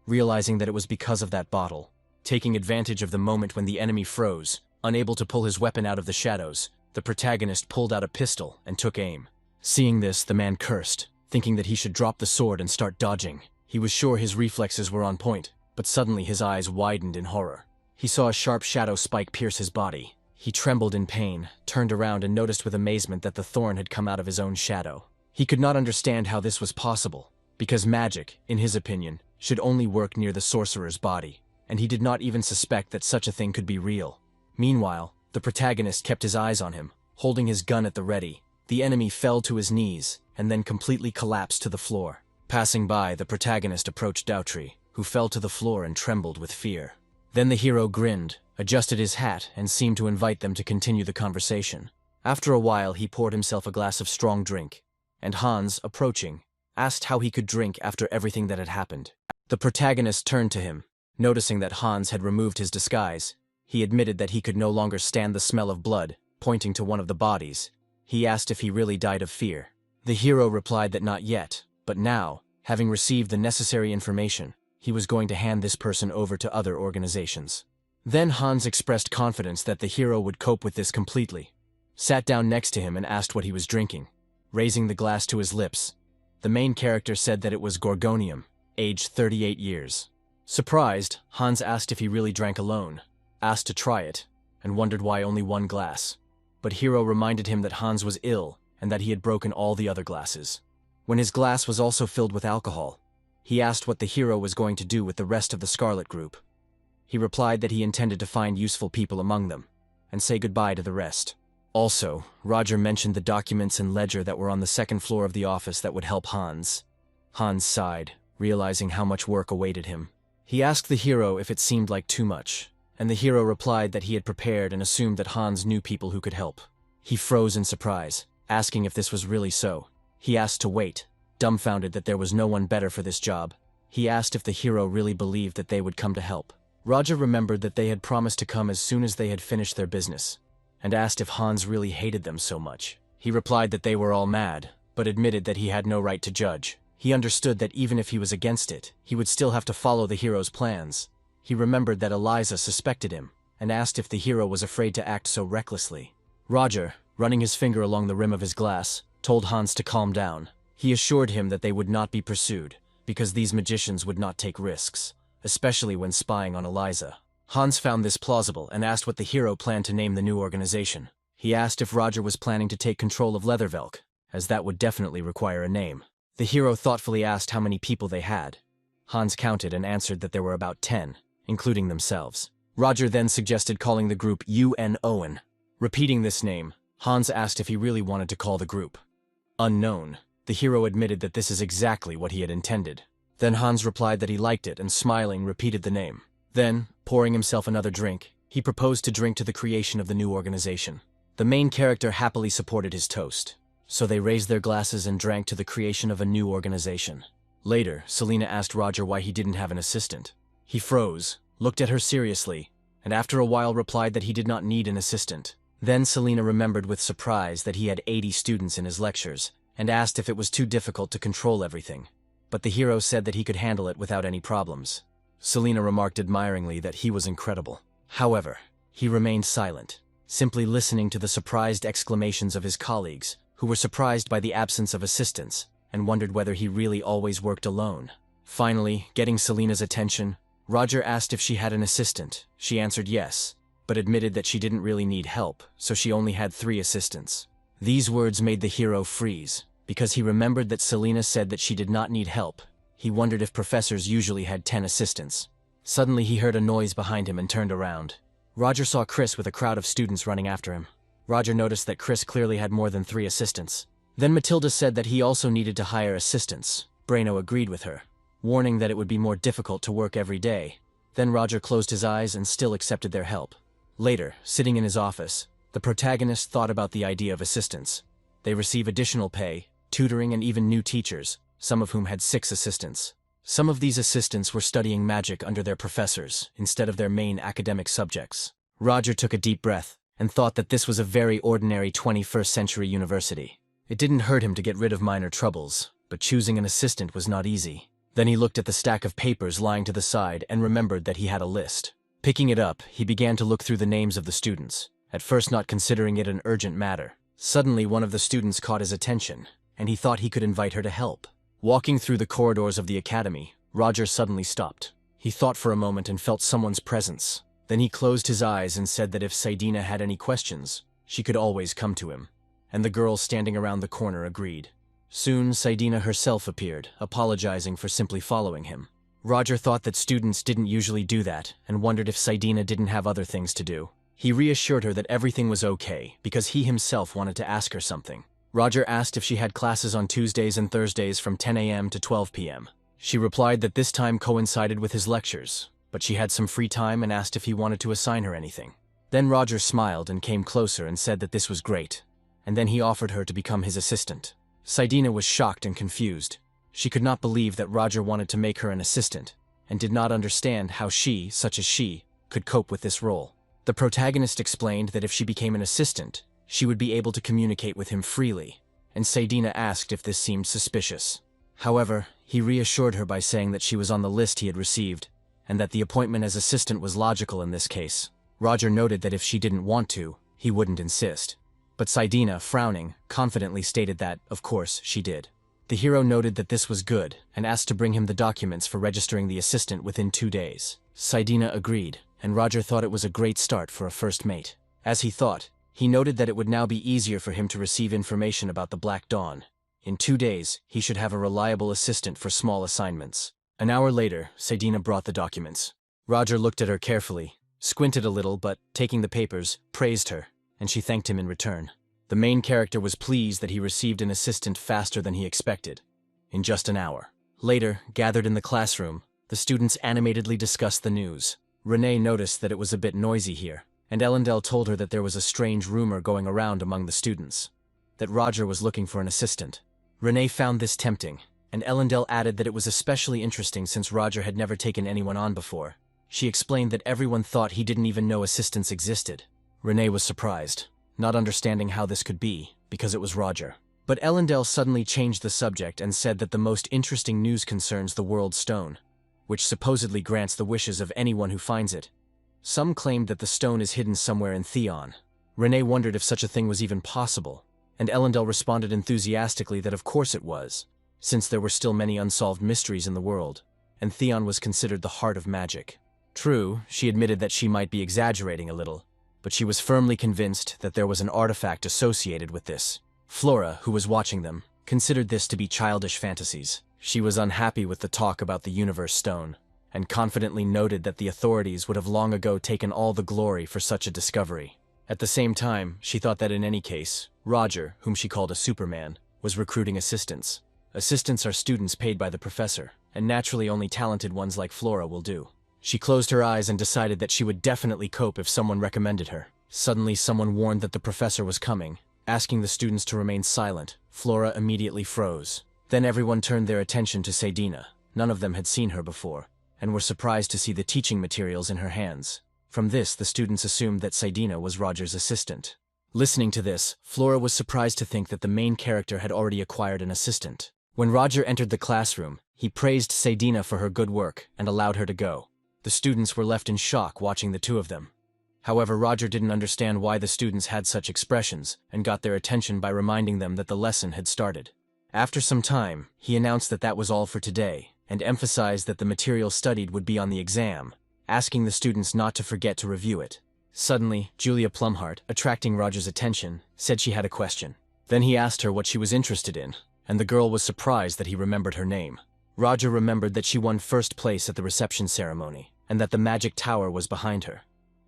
realizing that it was because of that bottle. Taking advantage of the moment when the enemy froze, unable to pull his weapon out of the shadows, the protagonist pulled out a pistol and took aim. Seeing this, the man cursed, thinking that he should drop the sword and start dodging. He was sure his reflexes were on point, but suddenly his eyes widened in horror. He saw a sharp shadow spike pierce his body. He trembled in pain, turned around and noticed with amazement that the thorn had come out of his own shadow. He could not understand how this was possible, because magic, in his opinion, should only work near the sorcerer's body, and he did not even suspect that such a thing could be real. Meanwhile, the protagonist kept his eyes on him, holding his gun at the ready. The enemy fell to his knees, and then completely collapsed to the floor. Passing by, the protagonist approached Dautry, who fell to the floor and trembled with fear. Then the hero grinned, adjusted his hat, and seemed to invite them to continue the conversation. After a while, he poured himself a glass of strong drink, and Hans, approaching, asked how he could drink after everything that had happened. The protagonist turned to him. Noticing that Hans had removed his disguise, he admitted that he could no longer stand the smell of blood, pointing to one of the bodies. He asked if he really died of fear. The hero replied that not yet, but now, having received the necessary information, he was going to hand this person over to other organizations. Then Hans expressed confidence that the hero would cope with this completely, sat down next to him and asked what he was drinking. Raising the glass to his lips, the main character said that it was Gorgonium, aged 38 years. Surprised, Hans asked if he really drank alone, asked to try it, and wondered why only one glass. But Hero reminded him that Hans was ill and that he had broken all the other glasses. When his glass was also filled with alcohol, he asked what the hero was going to do with the rest of the Scarlet Group. He replied that he intended to find useful people among them, and say goodbye to the rest. Also, Roger mentioned the documents and ledger that were on the second floor of the office that would help Hans. Hans sighed, realizing how much work awaited him. He asked the hero if it seemed like too much, and the hero replied that he had prepared and assumed that Hans knew people who could help. He froze in surprise, asking if this was really so. He asked to wait, dumbfounded that there was no one better for this job. He asked if the hero really believed that they would come to help. Roger remembered that they had promised to come as soon as they had finished their business, and asked if Hans really hated them so much. He replied that they were all mad, but admitted that he had no right to judge. He understood that even if he was against it, he would still have to follow the hero's plans. He remembered that Eliza suspected him, and asked if the hero was afraid to act so recklessly. Roger, running his finger along the rim of his glass, told Hans to calm down. He assured him that they would not be pursued, because these magicians would not take risks, especially when spying on Eliza. Hans found this plausible and asked what the hero planned to name the new organization. He asked if Roger was planning to take control of Leathervelk, as that would definitely require a name. The hero thoughtfully asked how many people they had. Hans counted and answered that there were about 10, including themselves. Roger then suggested calling the group UN. Repeating this name, Hans asked if he really wanted to call the group Unknown. The hero admitted that this is exactly what he had intended. Then Hans replied that he liked it and, smiling, repeated the name. Then, pouring himself another drink, he proposed to drink to the creation of the new organization. The main character happily supported his toast, so they raised their glasses and drank to the creation of a new organization. Later, Selina asked Roger why he didn't have an assistant. He froze, looked at her seriously, and after a while replied that he did not need an assistant. Then Selina remembered with surprise that he had 80 students in his lectures, and asked if it was too difficult to control everything. But the hero said that he could handle it without any problems. Selena remarked admiringly that he was incredible. However, he remained silent, simply listening to the surprised exclamations of his colleagues, who were surprised by the absence of assistance and wondered whether he really always worked alone. Finally, getting Selena's attention, Roger asked if she had an assistant. She answered yes, but admitted that she didn't really need help, so she only had 3 assistants. These words made the hero freeze, because he remembered that Selena said that she did not need help. He wondered if professors usually had 10 assistants. Suddenly he heard a noise behind him and turned around. Roger saw Chris with a crowd of students running after him. Roger noticed that Chris clearly had more than 3 assistants. Then Matilda said that he also needed to hire assistants. Breno agreed with her, warning that it would be more difficult to work every day. Then Roger closed his eyes and still accepted their help. Later, sitting in his office, the protagonist thought about the idea of assistants. They receive additional pay, tutoring, and even new teachers, some of whom had 6 assistants. Some of these assistants were studying magic under their professors, instead of their main academic subjects. Roger took a deep breath and thought that this was a very ordinary 21st century university. It didn't hurt him to get rid of minor troubles, but choosing an assistant was not easy. Then he looked at the stack of papers lying to the side and remembered that he had a list. Picking it up, he began to look through the names of the students, at first not considering it an urgent matter. Suddenly, one of the students caught his attention, and he thought he could invite her to help. Walking through the corridors of the academy, Roger suddenly stopped. He thought for a moment and felt someone's presence. Then he closed his eyes and said that if Saidina had any questions, she could always come to him. And the girls standing around the corner agreed. Soon, Saidina herself appeared, apologizing for simply following him. Roger thought that students didn't usually do that and wondered if Saidina didn't have other things to do. He reassured her that everything was okay because he himself wanted to ask her something. Roger asked if she had classes on Tuesdays and Thursdays from 10 a.m. to 12 p.m. She replied that this time coincided with his lectures, but she had some free time and asked if he wanted to assign her anything. Then Roger smiled and came closer and said that this was great, and then he offered her to become his assistant. Saidina was shocked and confused. She could not believe that Roger wanted to make her an assistant, and did not understand how she, such as she, could cope with this role. The protagonist explained that if she became an assistant, she would be able to communicate with him freely, and Saidina asked if this seemed suspicious. However, he reassured her by saying that she was on the list he had received, and that the appointment as assistant was logical in this case. Roger noted that if she didn't want to, he wouldn't insist. But Saidina, frowning, confidently stated that, of course, she did. The hero noted that this was good, and asked to bring him the documents for registering the assistant within 2 days. Saidina agreed, and Roger thought it was a great start for a first mate. As he thought, he noted that it would now be easier for him to receive information about the Black Dawn. In 2 days, he should have a reliable assistant for small assignments. An hour later, Saidina brought the documents. Roger looked at her carefully, squinted a little, but, taking the papers, praised her, and she thanked him in return. The main character was pleased that he received an assistant faster than he expected, in just an hour. Later, gathered in the classroom, the students animatedly discussed the news. Renee noticed that it was a bit noisy here, and Ellendale told her that there was a strange rumor going around among the students, that Roger was looking for an assistant. Renee found this tempting, and Ellendale added that it was especially interesting since Roger had never taken anyone on before. She explained that everyone thought he didn't even know assistants existed. Renee was surprised, not understanding how this could be, because it was Roger. But Ellendale suddenly changed the subject and said that the most interesting news concerns the World Stone, which supposedly grants the wishes of anyone who finds it. Some claimed that the stone is hidden somewhere in Theon. Renee wondered if such a thing was even possible, and Ellendale responded enthusiastically that of course it was, since there were still many unsolved mysteries in the world, and Theon was considered the heart of magic. True, she admitted that she might be exaggerating a little, but she was firmly convinced that there was an artifact associated with this. Flora, who was watching them, considered this to be childish fantasies. She was unhappy with the talk about the Universe Stone, and confidently noted that the authorities would have long ago taken all the glory for such a discovery. At the same time, she thought that in any case, Roger, whom she called a Superman, was recruiting assistants. Assistants are students paid by the professor, and naturally only talented ones like Flora will do. She closed her eyes and decided that she would definitely cope if someone recommended her. Suddenly, someone warned that the professor was coming, asking the students to remain silent. Flora immediately froze. Then everyone turned their attention to Saidina. None of them had seen her before, and were surprised to see the teaching materials in her hands. From this, the students assumed that Saidina was Roger's assistant. Listening to this, Flora was surprised to think that the main character had already acquired an assistant. When Roger entered the classroom, he praised Sadina for her good work and allowed her to go. The students were left in shock watching the two of them. However, Roger didn't understand why the students had such expressions and got their attention by reminding them that the lesson had started. After some time, he announced that that was all for today and emphasized that the material studied would be on the exam, asking the students not to forget to review it. Suddenly, Julia Plumhart, attracting Roger's attention, said she had a question. Then he asked her what she was interested in, and the girl was surprised that he remembered her name. Roger remembered that she won first place at the reception ceremony, and that the magic tower was behind her.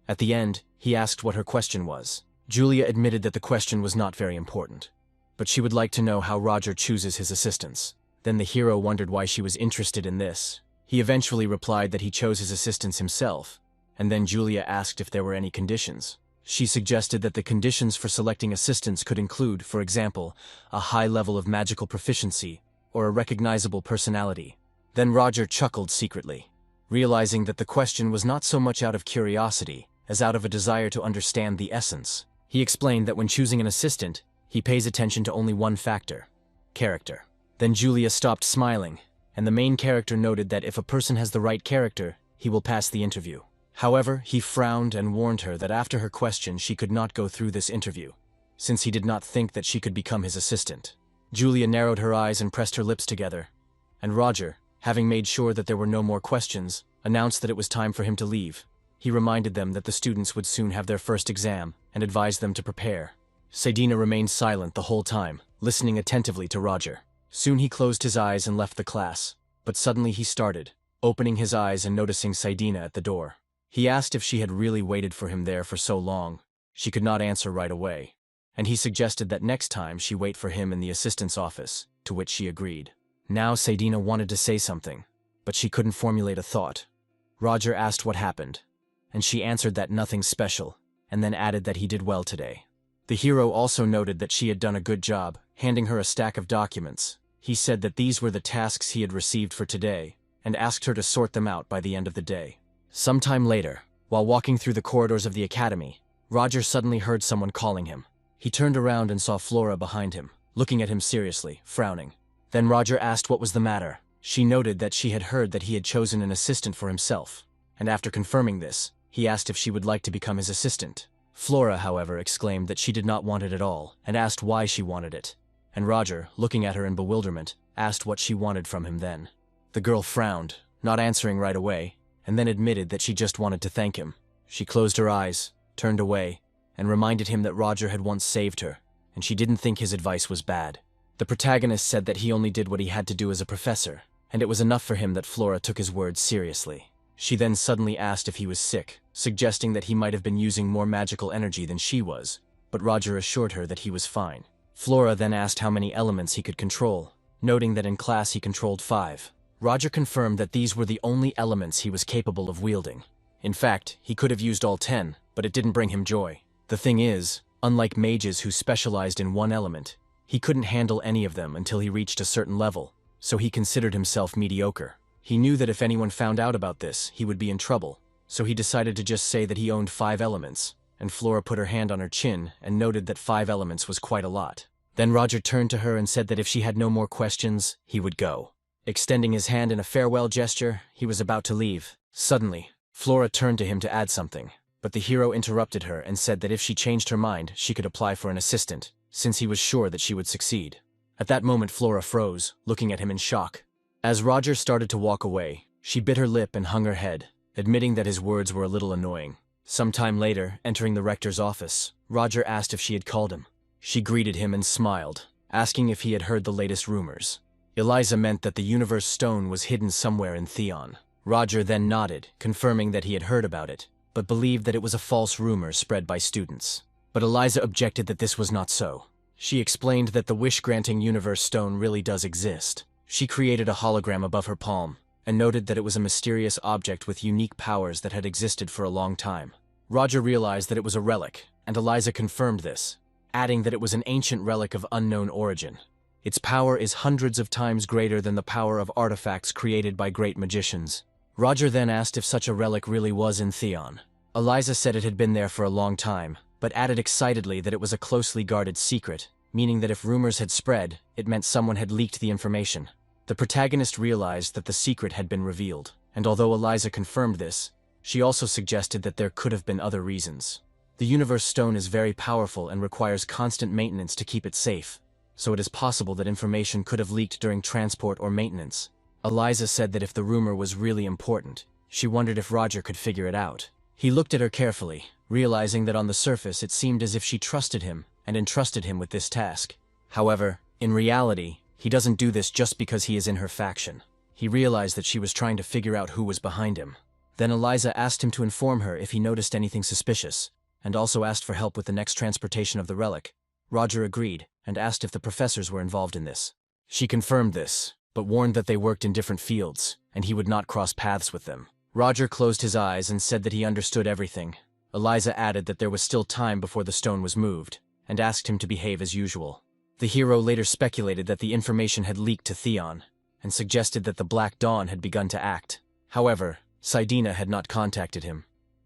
At the end, he asked what her question was. Julia admitted that the question was not very important, but she would like to know how Roger chooses his assistants. Then the hero wondered why she was interested in this. He eventually replied that he chose his assistants himself, and then Julia asked if there were any conditions. She suggested that the conditions for selecting assistants could include, for example, a high level of magical proficiency or a recognizable personality. Then Roger chuckled secretly, realizing that the question was not so much out of curiosity as out of a desire to understand the essence. He explained that when choosing an assistant, he pays attention to only one factor: character. Then Julia stopped smiling, and the main character noted that if a person has the right character, he will pass the interview. However, he frowned and warned her that after her question she could not go through this interview, since he did not think that she could become his assistant. Julia narrowed her eyes and pressed her lips together, and Roger, having made sure that there were no more questions, announced that it was time for him to leave. He reminded them that the students would soon have their first exam and advised them to prepare. Sadina remained silent the whole time, listening attentively to Roger. Soon he closed his eyes and left the class, but suddenly he started, opening his eyes and noticing Sadina at the door. He asked if she had really waited for him there for so long. She could not answer right away, and he suggested that next time she wait for him in the assistant's office, to which she agreed. Now Sadina wanted to say something, but she couldn't formulate a thought. Roger asked what happened, and she answered that nothing special, and then added that he did well today. The hero also noted that she had done a good job, handing her a stack of documents. He said that these were the tasks he had received for today, and asked her to sort them out by the end of the day. Sometime later, while walking through the corridors of the academy, Roger suddenly heard someone calling him. He turned around and saw Flora behind him, looking at him seriously, frowning. Then Roger asked what was the matter. She noted that she had heard that he had chosen an assistant for himself, and after confirming this, he asked if she would like to become his assistant. Flora, however, exclaimed that she did not want it at all, and asked why she wanted it. And Roger, looking at her in bewilderment, asked what she wanted from him then. The girl frowned, not answering right away, and then admitted that she just wanted to thank him. She closed her eyes, turned away, and reminded him that Roger had once saved her, and she didn't think his advice was bad. The protagonist said that he only did what he had to do as a professor, and it was enough for him that Flora took his words seriously. She then suddenly asked if he was sick, suggesting that he might have been using more magical energy than she was, but Roger assured her that he was fine. Flora then asked how many elements he could control, noting that in class he controlled 5. Roger confirmed that these were the only elements he was capable of wielding. In fact, he could have used all 10, but it didn't bring him joy. The thing is, unlike mages who specialized in one element, he couldn't handle any of them until he reached a certain level, so he considered himself mediocre. He knew that if anyone found out about this, he would be in trouble, so he decided to just say that he owned 5 elements, and Flora put her hand on her chin and noted that 5 elements was quite a lot. Then Roger turned to her and said that if she had no more questions, he would go. Extending his hand in a farewell gesture, he was about to leave. Suddenly, Flora turned to him to add something, but the hero interrupted her and said that if she changed her mind, she could apply for an assistant, since he was sure that she would succeed. At that moment, Flora froze, looking at him in shock. As Roger started to walk away, she bit her lip and hung her head, admitting that his words were a little annoying. Some time later, entering the rector's office, Roger asked if she had called him. She greeted him and smiled, asking if he had heard the latest rumors. Eliza meant that the universe stone was hidden somewhere in Theon. Roger then nodded, confirming that he had heard about it, but believed that it was a false rumor spread by students. But Eliza objected that this was not so. She explained that the wish-granting universe stone really does exist. She created a hologram above her palm, and noted that it was a mysterious object with unique powers that had existed for a long time. Roger realized that it was a relic, and Eliza confirmed this, adding that it was an ancient relic of unknown origin. Its power is hundreds of times greater than the power of artifacts created by great magicians. Roger then asked if such a relic really was in Theon. Eliza said it had been there for a long time, but added excitedly that it was a closely guarded secret, meaning that if rumors had spread, it meant someone had leaked the information. The protagonist realized that the secret had been revealed, and although Eliza confirmed this, she also suggested that there could have been other reasons. The Universe Stone is very powerful and requires constant maintenance to keep it safe, so it is possible that information could have leaked during transport or maintenance. Eliza said that if the rumor was really important, she wondered if Roger could figure it out. He looked at her carefully, realizing that on the surface it seemed as if she trusted him and entrusted him with this task. However, in reality, he doesn't do this just because he is in her faction. He realized that she was trying to figure out who was behind him. Then Eliza asked him to inform her if he noticed anything suspicious, and also asked for help with the next transportation of the relic. Roger agreed, and asked if the professors were involved in this. She confirmed this, but warned that they worked in different fields, and he would not cross paths with them. Roger closed his eyes and said that he understood everything. Eliza added that there was still time before the stone was moved, and asked him to behave as usual. The hero later speculated that the information had leaked to Theon, and suggested that the Black Dawn had begun to act. However, Sidina had not contacted him,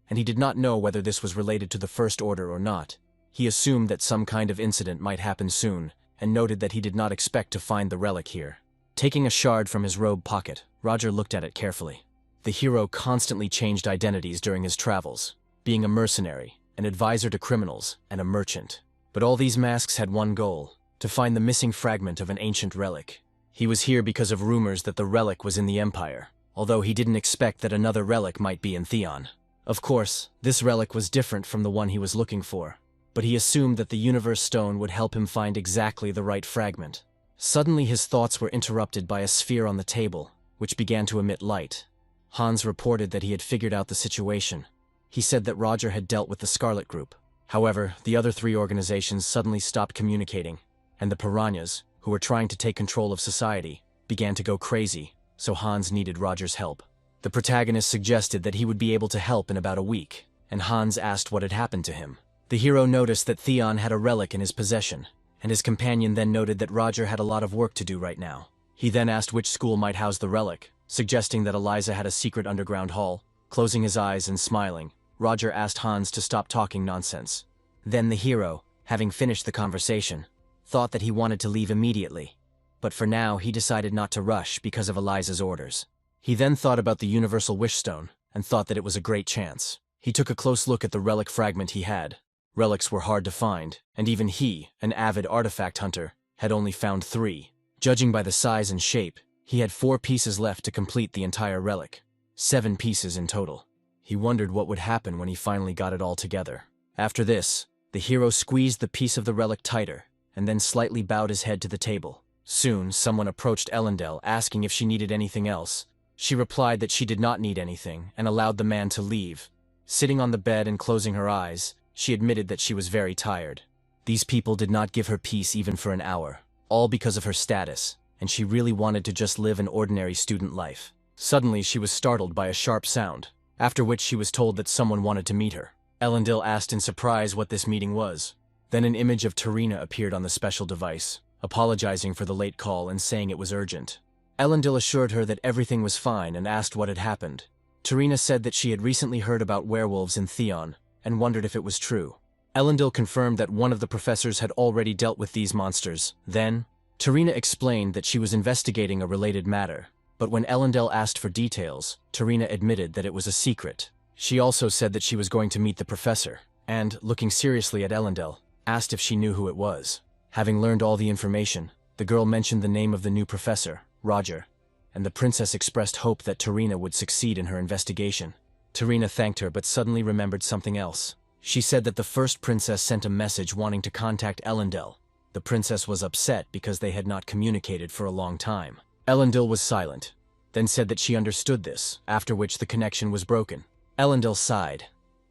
and he did not know whether this was related to the First Order or not. He assumed that some kind of incident might happen soon, and noted that he did not expect to find the relic here. Taking a shard from his robe pocket, Roger looked at it carefully. The hero constantly changed identities during his travels, being a mercenary, an advisor to criminals, and a merchant. But all these masks had one goal: to find the missing fragment of an ancient relic. He was here because of rumors that the relic was in the Empire, although he didn't expect that another relic might be in Theon. Of course, this relic was different from the one he was looking for, but he assumed that the Universe Stone would help him find exactly the right fragment. Suddenly his thoughts were interrupted by a sphere on the table, which began to emit light. Hans reported that he had figured out the situation. He said that Roger had dealt with the Scarlet Group. However, the other three organizations suddenly stopped communicating, and the piranhas, who were trying to take control of society, began to go crazy, so Hans needed Roger's help. The protagonist suggested that he would be able to help in about a week, and Hans asked what had happened to him. The hero noticed that Theon had a relic in his possession, and his companion then noted that Roger had a lot of work to do right now. He then asked which school might house the relic, suggesting that Eliza had a secret underground hall. Closing his eyes and smiling, Roger asked Hans to stop talking nonsense. Then the hero, having finished the conversation, thought that he wanted to leave immediately, but for now he decided not to rush because of Eliza's orders. He then thought about the Universal Wish Stone and thought that it was a great chance. He took a close look at the relic fragment he had. Relics were hard to find, and even he, an avid artifact hunter, had only found 3. Judging by the size and shape, he had 4 pieces left to complete the entire relic. 7 pieces in total. He wondered what would happen when he finally got it all together. After this, the hero squeezed the piece of the relic tighter, and then slightly bowed his head to the table. Soon, someone approached Elendel asking if she needed anything else. She replied that she did not need anything, and allowed the man to leave. Sitting on the bed and closing her eyes, she admitted that she was very tired. These people did not give her peace even for an hour, all because of her status, and she really wanted to just live an ordinary student life. Suddenly she was startled by a sharp sound, after which she was told that someone wanted to meet her. Elendil asked in surprise what this meeting was. Then an image of Tarina appeared on the special device, apologizing for the late call and saying it was urgent. Elendil assured her that everything was fine and asked what had happened. Tarina said that she had recently heard about werewolves in Theon, and wondered if it was true. Elendil confirmed that one of the professors had already dealt with these monsters. Then, Tarina explained that she was investigating a related matter, but when Elendil asked for details, Tarina admitted that it was a secret. She also said that she was going to meet the professor, and, looking seriously at Elendil, asked if she knew who it was. Having learned all the information, the girl mentioned the name of the new professor, Roger, and the princess expressed hope that Tarina would succeed in her investigation. Tarina thanked her but suddenly remembered something else. She said that the first princess sent a message wanting to contact Elendil. The princess was upset because they had not communicated for a long time. Elendil was silent, then said that she understood this, after which the connection was broken. Elendil sighed,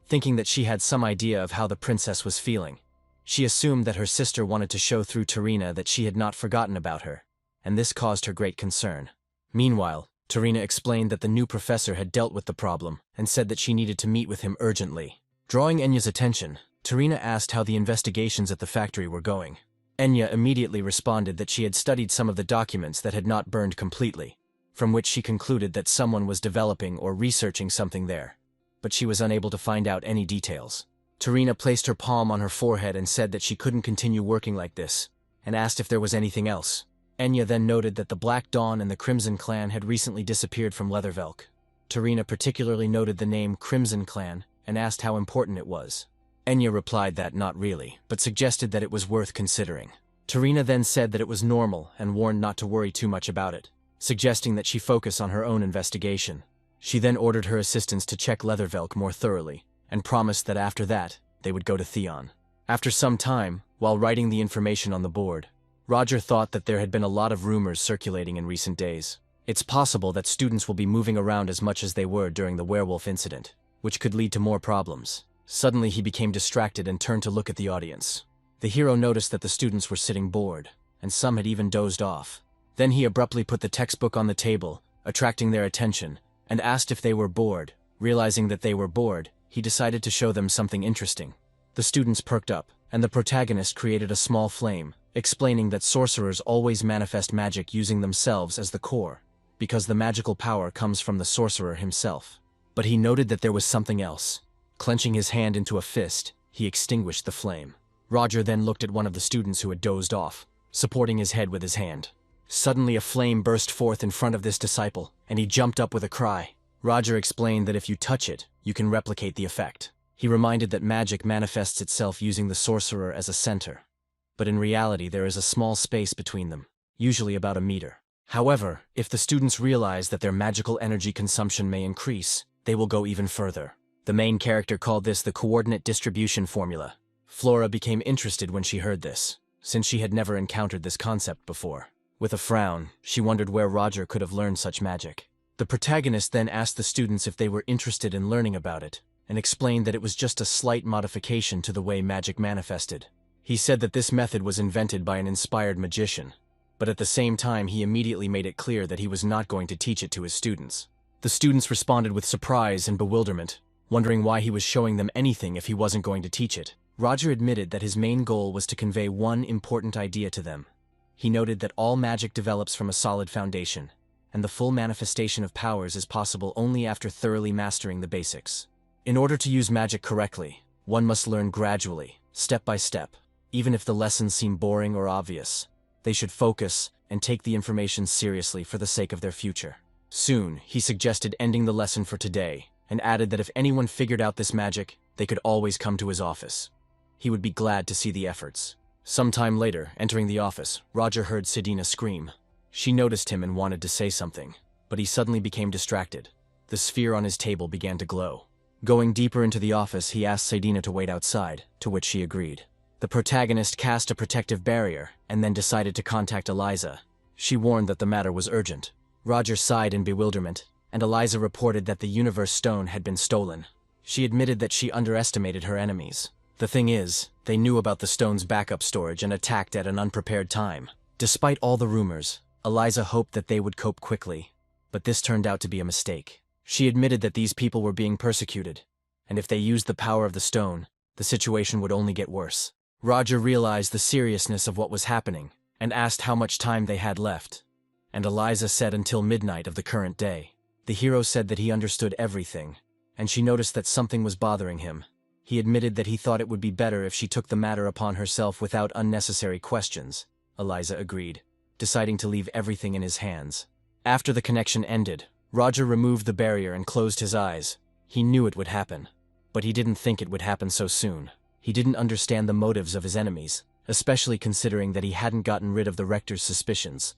thinking that she had some idea of how the princess was feeling. She assumed that her sister wanted to show through Tarina that she had not forgotten about her, and this caused her great concern. Meanwhile, Tarina explained that the new professor had dealt with the problem and said that she needed to meet with him urgently. Drawing Enya's attention, Tarina asked how the investigations at the factory were going. Enya immediately responded that she had studied some of the documents that had not burned completely, from which she concluded that someone was developing or researching something there, but she was unable to find out any details. Tarina placed her palm on her forehead and said that she couldn't continue working like this, and asked if there was anything else. Enya then noted that the Black Dawn and the Crimson Clan had recently disappeared from Leathervelk. Tarina particularly noted the name Crimson Clan and asked how important it was. Enya replied that not really, but suggested that it was worth considering. Tarina then said that it was normal and warned not to worry too much about it, suggesting that she focus on her own investigation. She then ordered her assistants to check Leathervelk more thoroughly, and promised that after that, they would go to Theon. After some time, while writing the information on the board, Roger thought that there had been a lot of rumors circulating in recent days. It's possible that students will be moving around as much as they were during the werewolf incident, which could lead to more problems. Suddenly he became distracted and turned to look at the audience. The hero noticed that the students were sitting bored, and some had even dozed off. Then he abruptly put the textbook on the table, attracting their attention, and asked if they were bored. Realizing that they were bored, he decided to show them something interesting. The students perked up, and the protagonist created a small flame, explaining that sorcerers always manifest magic using themselves as the core, because the magical power comes from the sorcerer himself. But he noted that there was something else. Clenching his hand into a fist, he extinguished the flame. Roger then looked at one of the students who had dozed off, supporting his head with his hand. Suddenly a flame burst forth in front of this disciple, and he jumped up with a cry. Roger explained that if you touch it, you can replicate the effect. He reminded that magic manifests itself using the sorcerer as a center. But in reality there is a small space between them, usually about a meter. However, if the students realize that their magical energy consumption may increase, they will go even further. The main character called this the coordinate distribution formula. Flora became interested when she heard this, since she had never encountered this concept before. With a frown, she wondered where Roger could have learned such magic. The protagonist then asked the students if they were interested in learning about it, and explained that it was just a slight modification to the way magic manifested. He said that this method was invented by an inspired magician, but at the same time he immediately made it clear that he was not going to teach it to his students. The students responded with surprise and bewilderment, wondering why he was showing them anything if he wasn't going to teach it. Roger admitted that his main goal was to convey one important idea to them. He noted that all magic develops from a solid foundation, and the full manifestation of powers is possible only after thoroughly mastering the basics. In order to use magic correctly, one must learn gradually, step by step. Even if the lessons seem boring or obvious, they should focus and take the information seriously for the sake of their future. Soon, he suggested ending the lesson for today, and added that if anyone figured out this magic, they could always come to his office. He would be glad to see the efforts. Sometime later, entering the office, Roger heard Sedina scream. She noticed him and wanted to say something, but he suddenly became distracted. The sphere on his table began to glow. Going deeper into the office, he asked Sedina to wait outside, to which she agreed. The protagonist cast a protective barrier, and then decided to contact Eliza. She warned that the matter was urgent. Roger sighed in bewilderment, and Eliza reported that the Universe Stone had been stolen. She admitted that she underestimated her enemies. The thing is, they knew about the stone's backup storage and attacked at an unprepared time. Despite all the rumors, Eliza hoped that they would cope quickly, but this turned out to be a mistake. She admitted that these people were being persecuted, and if they used the power of the stone, the situation would only get worse. Roger realized the seriousness of what was happening, and asked how much time they had left. And Eliza said until midnight of the current day. The hero said that he understood everything, and she noticed that something was bothering him. He admitted that he thought it would be better if she took the matter upon herself without unnecessary questions. Eliza agreed, deciding to leave everything in his hands. After the connection ended, Roger removed the barrier and closed his eyes. He knew it would happen, but he didn't think it would happen so soon. He didn't understand the motives of his enemies, especially considering that he hadn't gotten rid of the rector's suspicions.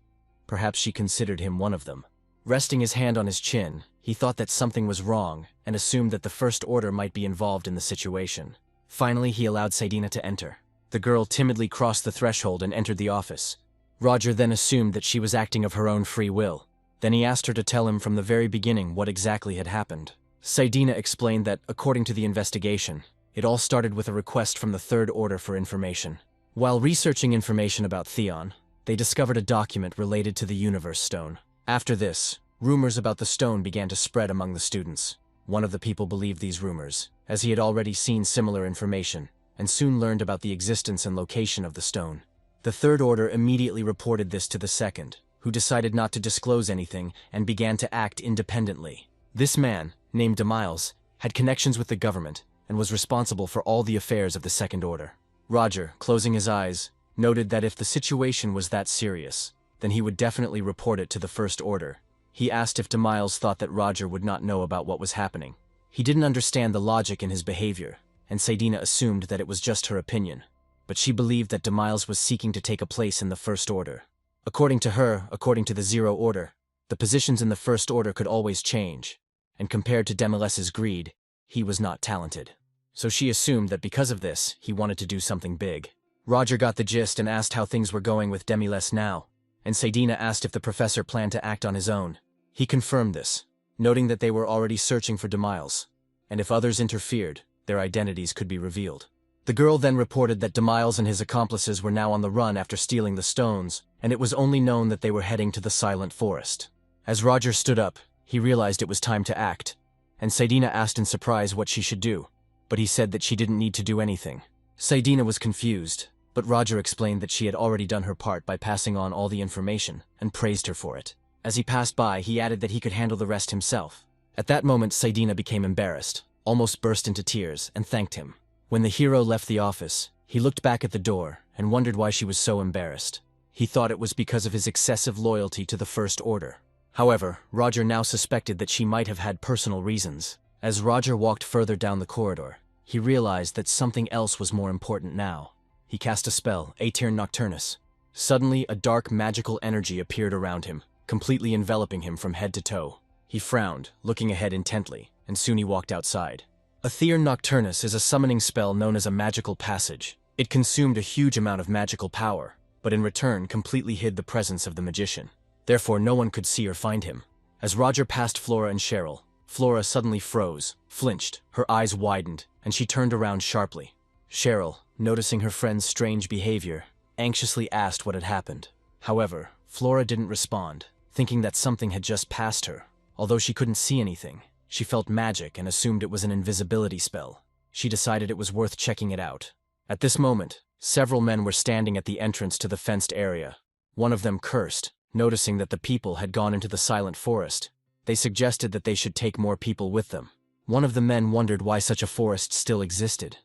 Perhaps she considered him one of them. Resting his hand on his chin, he thought that something was wrong and assumed that the First Order might be involved in the situation. Finally, he allowed Sedina to enter. The girl timidly crossed the threshold and entered the office. Roger then assumed that she was acting of her own free will. Then he asked her to tell him from the very beginning what exactly had happened. Sedina explained that, according to the investigation, it all started with a request from the Third Order for information. While researching information about Theon, they discovered a document related to the Universe Stone. After this, rumors about the stone began to spread among the students. One of the people believed these rumors, as he had already seen similar information, and soon learned about the existence and location of the stone. The Third Order immediately reported this to the Second, who decided not to disclose anything and began to act independently. This man, named Demiles, had connections with the government, and was responsible for all the affairs of the Second Order. Roger, closing his eyes, noted that if the situation was that serious, then he would definitely report it to the First Order. He asked if DeMiles thought that Roger would not know about what was happening. He didn't understand the logic in his behavior, and Saidina assumed that it was just her opinion. But she believed that DeMiles was seeking to take a place in the First Order. According to her, according to the Zero Order, the positions in the First Order could always change, and compared to Demiles's greed, he was not talented. So she assumed that because of this, he wanted to do something big. Roger got the gist and asked how things were going with Demiles now, and Saidina asked if the professor planned to act on his own. He confirmed this, noting that they were already searching for DeMiles, and if others interfered, their identities could be revealed. The girl then reported that DeMiles and his accomplices were now on the run after stealing the stones, and it was only known that they were heading to the Silent Forest. As Roger stood up, he realized it was time to act, and Saidina asked in surprise what she should do, but he said that she didn't need to do anything. Saidina was confused, but Roger explained that she had already done her part by passing on all the information, and praised her for it. As he passed by, he added that he could handle the rest himself. At that moment, Saidina became embarrassed, almost burst into tears, and thanked him. When the hero left the office, he looked back at the door and wondered why she was so embarrassed. He thought it was because of his excessive loyalty to the First Order. However, Roger now suspected that she might have had personal reasons. As Roger walked further down the corridor, he realized that something else was more important now. He cast a spell, Aeterne Nocturnus. Suddenly, a dark magical energy appeared around him, completely enveloping him from head to toe. He frowned, looking ahead intently, and soon he walked outside. Aeterne Nocturnus is a summoning spell known as a magical passage. It consumed a huge amount of magical power, but in return completely hid the presence of the magician. Therefore, no one could see or find him. As Roger passed Flora and Cheryl, Flora suddenly froze, flinched, her eyes widened, and she turned around sharply. Cheryl, noticing her friend's strange behavior, anxiously asked what had happened. However, Flora didn't respond, thinking that something had just passed her. Although she couldn't see anything, she felt magic and assumed it was an invisibility spell. She decided it was worth checking it out. At this moment, several men were standing at the entrance to the fenced area. One of them cursed, noticing that the people had gone into the Silent Forest. They suggested that they should take more people with them. One of the men wondered why such a forest still existed.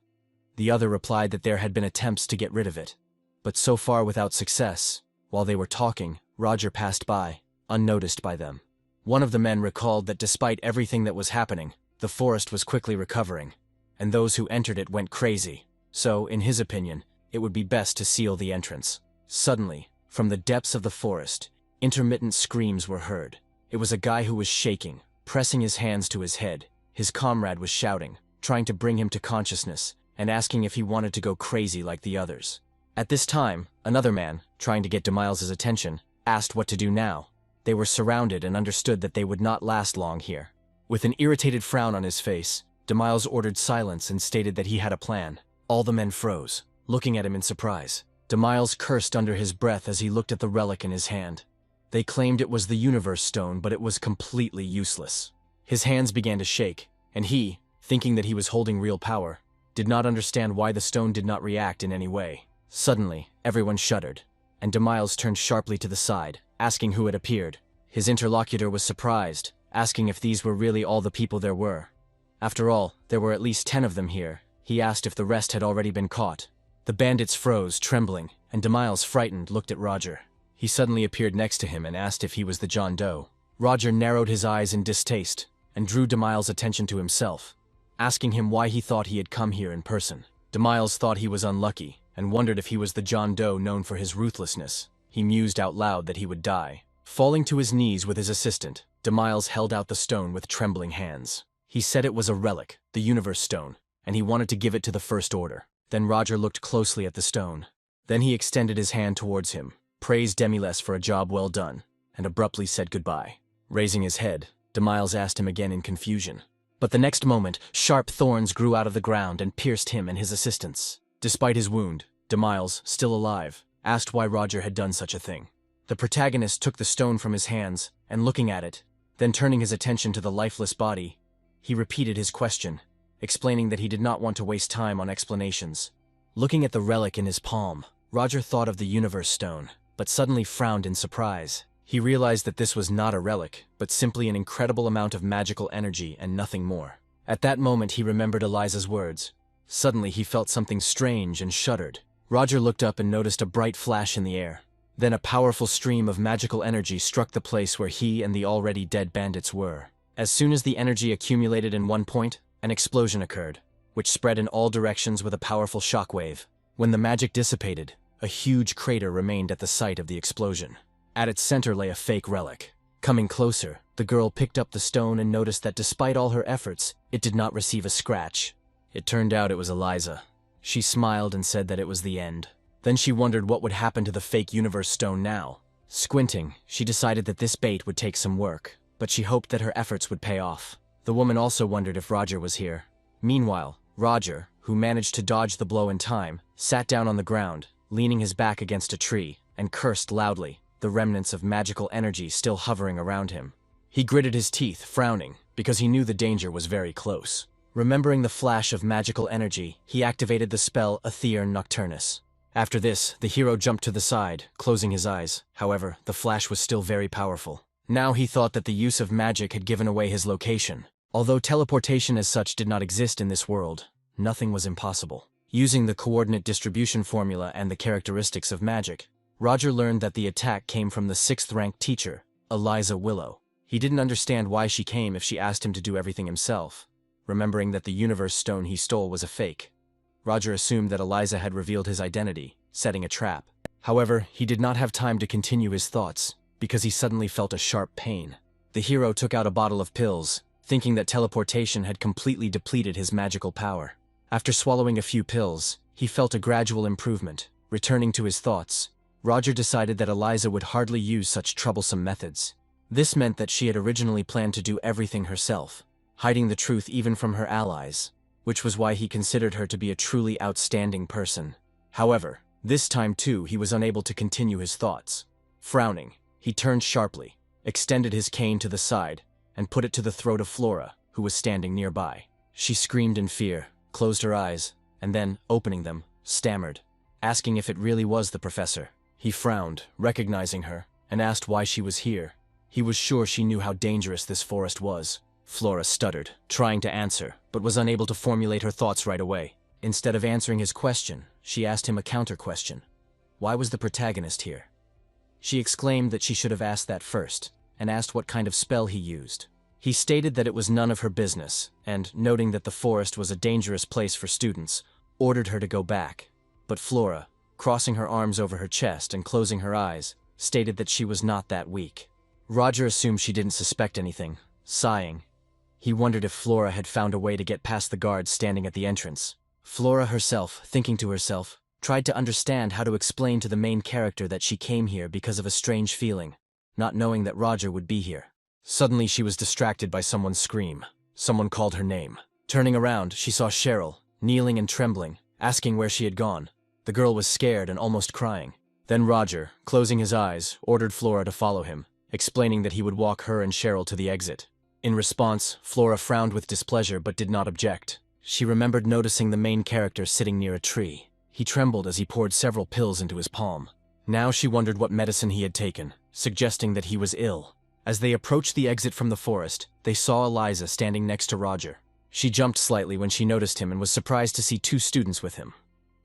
The other replied that there had been attempts to get rid of it, but so far without success. While they were talking, Roger passed by, unnoticed by them. One of the men recalled that despite everything that was happening, the forest was quickly recovering, and those who entered it went crazy. So, in his opinion, it would be best to seal the entrance. Suddenly, from the depths of the forest, intermittent screams were heard. It was a guy who was shaking, pressing his hands to his head. His comrade was shouting, trying to bring him to consciousness, and asking if he wanted to go crazy like the others. At this time, another man, trying to get DeMiles' attention, asked what to do now. They were surrounded and understood that they would not last long here. With an irritated frown on his face, DeMiles ordered silence and stated that he had a plan. All the men froze, looking at him in surprise. DeMiles cursed under his breath as he looked at the relic in his hand. They claimed it was the Universe Stone, but it was completely useless. His hands began to shake, and he, thinking that he was holding real power, did not understand why the stone did not react in any way. Suddenly, everyone shuddered, and DeMiles turned sharply to the side, asking who had appeared. His interlocutor was surprised, asking if these were really all the people there were. After all, there were at least 10 of them here. He asked if the rest had already been caught. The bandits froze, trembling, and DeMiles, frightened, looked at Roger. He suddenly appeared next to him and asked if he was the John Doe. Roger narrowed his eyes in distaste and drew DeMiles' attention to himself, asking him why he thought he had come here in person. DeMiles thought he was unlucky and wondered if he was the John Doe known for his ruthlessness. He mused out loud that he would die. Falling to his knees with his assistant, DeMiles held out the stone with trembling hands. He said it was a relic, the Universe Stone, and he wanted to give it to the First Order. Then Roger looked closely at the stone. Then he extended his hand towards him, praised Demiles for a job well done, and abruptly said goodbye. Raising his head, DeMiles asked him again in confusion. But the next moment, sharp thorns grew out of the ground and pierced him and his assistants. Despite his wound, DeMiles, still alive, asked why Roger had done such a thing. The protagonist took the stone from his hands, and looking at it, then turning his attention to the lifeless body, he repeated his question, explaining that he did not want to waste time on explanations. Looking at the relic in his palm, Roger thought of the Universe Stone, but suddenly frowned in surprise. He realized that this was not a relic, but simply an incredible amount of magical energy and nothing more. At that moment he remembered Eliza's words. Suddenly he felt something strange and shuddered. Roger looked up and noticed a bright flash in the air. Then a powerful stream of magical energy struck the place where he and the already dead bandits were. As soon as the energy accumulated in one point, an explosion occurred, which spread in all directions with a powerful shockwave. When the magic dissipated, a huge crater remained at the site of the explosion. At its center lay a fake relic. Coming closer, the girl picked up the stone and noticed that despite all her efforts, it did not receive a scratch. It turned out it was Eliza. She smiled and said that it was the end. Then she wondered what would happen to the fake universe stone now. Squinting, she decided that this bait would take some work, but she hoped that her efforts would pay off. The woman also wondered if Roger was here. Meanwhile, Roger, who managed to dodge the blow in time, sat down on the ground, leaning his back against a tree, and cursed loudly, the remnants of magical energy still hovering around him. He gritted his teeth, frowning, because he knew the danger was very close. Remembering the flash of magical energy, he activated the spell Aether Nocturnus. After this, the hero jumped to the side, closing his eyes. However, the flash was still very powerful. Now he thought that the use of magic had given away his location. Although teleportation as such did not exist in this world, nothing was impossible. Using the coordinate distribution formula and the characteristics of magic, Roger learned that the attack came from the 6th-ranked teacher, Eliza Willow. He didn't understand why she came if she asked him to do everything himself. Remembering that the universe stone he stole was a fake, Roger assumed that Eliza had revealed his identity, setting a trap. However, he did not have time to continue his thoughts, because he suddenly felt a sharp pain. The hero took out a bottle of pills, thinking that teleportation had completely depleted his magical power. After swallowing a few pills, he felt a gradual improvement. Returning to his thoughts, Roger decided that Eliza would hardly use such troublesome methods. This meant that she had originally planned to do everything herself, hiding the truth even from her allies, which was why he considered her to be a truly outstanding person. However, this time too he was unable to continue his thoughts. Frowning, he turned sharply, extended his cane to the side, and put it to the throat of Flora, who was standing nearby. She screamed in fear, closed her eyes, and then, opening them, stammered, asking if it really was the professor. He frowned, recognizing her, and asked why she was here. He was sure she knew how dangerous this forest was. Flora stuttered, trying to answer, but was unable to formulate her thoughts right away. Instead of answering his question, she asked him a counter-question. Why was the protagonist here? She exclaimed that she should have asked that first, and asked what kind of spell he used. He stated that it was none of her business, and, noting that the forest was a dangerous place for students, ordered her to go back. But Flora, crossing her arms over her chest and closing her eyes, stated that she was not that weak. Roger assumed she didn't suspect anything. Sighing, he wondered if Flora had found a way to get past the guards standing at the entrance. Flora herself, thinking to herself, tried to understand how to explain to the main character that she came here because of a strange feeling, not knowing that Roger would be here. Suddenly she was distracted by someone's scream. Someone called her name. Turning around, she saw Cheryl, kneeling and trembling, asking where she had gone. The girl was scared and almost crying. Then Roger, closing his eyes, ordered Flora to follow him, explaining that he would walk her and Cheryl to the exit. In response, Flora frowned with displeasure but did not object. She remembered noticing the main character sitting near a tree. He trembled as he poured several pills into his palm. Now she wondered what medicine he had taken, suggesting that he was ill. As they approached the exit from the forest, they saw Eliza standing next to Roger. She jumped slightly when she noticed him and was surprised to see 2 students with him.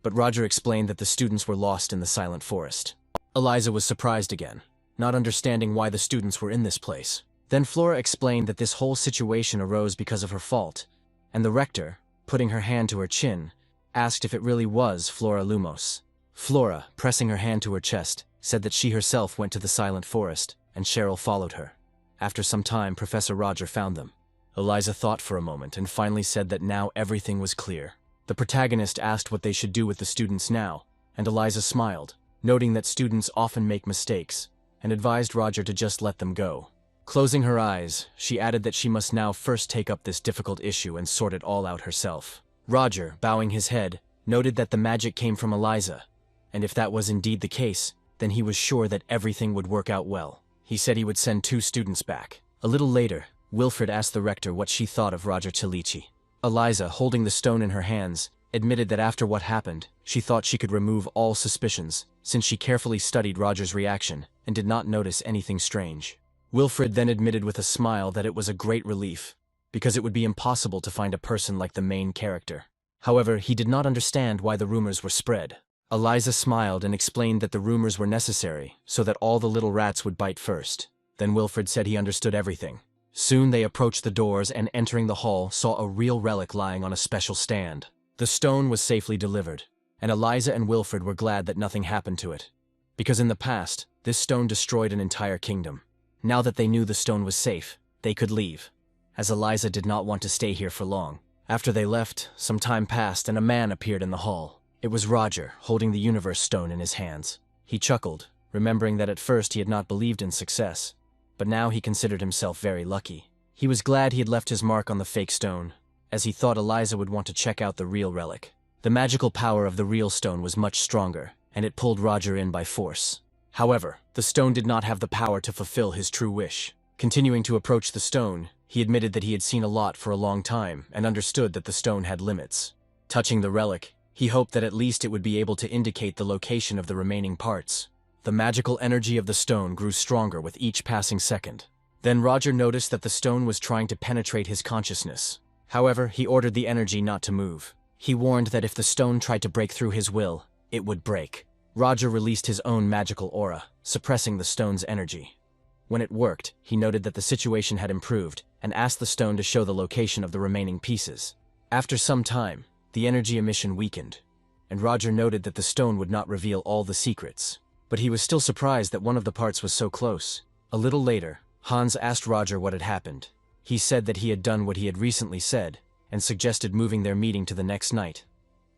But Roger explained that the students were lost in the silent forest. Eliza was surprised again, not understanding why the students were in this place. Then Flora explained that this whole situation arose because of her fault, and the rector, putting her hand to her chin, asked if it really was Flora Lumos. Flora, pressing her hand to her chest, said that she herself went to the silent forest, and Cheryl followed her. After some time, Professor Roger found them. Eliza thought for a moment and finally said that now everything was clear. The protagonist asked what they should do with the students now, and Eliza smiled, noting that students often make mistakes, and advised Roger to just let them go. Closing her eyes, she added that she must now first take up this difficult issue and sort it all out herself. Roger, bowing his head, noted that the magic came from Eliza, and if that was indeed the case, then he was sure that everything would work out well. He said he would send 2 students back. A little later, Wilfred asked the rector what she thought of Roger Chalici. Eliza, holding the stone in her hands, admitted that after what happened, she thought she could remove all suspicions, since she carefully studied Roger's reaction and did not notice anything strange. Wilfred then admitted with a smile that it was a great relief, because it would be impossible to find a person like the main character. However, he did not understand why the rumors were spread. Eliza smiled and explained that the rumors were necessary so that all the little rats would bite first. Then Wilfred said he understood everything. Soon they approached the doors and, entering the hall, saw a real relic lying on a special stand. The stone was safely delivered, and Eliza and Wilfred were glad that nothing happened to it. Because in the past, this stone destroyed an entire kingdom. Now that they knew the stone was safe, they could leave, as Eliza did not want to stay here for long. After they left, some time passed and a man appeared in the hall. It was Roger, holding the universe stone in his hands. He chuckled, remembering that at first he had not believed in success, but now he considered himself very lucky. He was glad he had left his mark on the fake stone, as he thought Eliza would want to check out the real relic. The magical power of the real stone was much stronger, and it pulled Roger in by force. However, the stone did not have the power to fulfill his true wish. Continuing to approach the stone, he admitted that he had seen a lot for a long time and understood that the stone had limits. Touching the relic, he hoped that at least it would be able to indicate the location of the remaining parts. The magical energy of the stone grew stronger with each passing second. Then Roger noticed that the stone was trying to penetrate his consciousness. However, he ordered the energy not to move. He warned that if the stone tried to break through his will, it would break. Roger released his own magical aura, suppressing the stone's energy. When it worked, he noted that the situation had improved and asked the stone to show the location of the remaining pieces. After some time, the energy emission weakened, and Roger noted that the stone would not reveal all the secrets. But he was still surprised that one of the parts was so close. A little later, Hans asked Roger what had happened. He said that he had done what he had recently said, and suggested moving their meeting to the next night.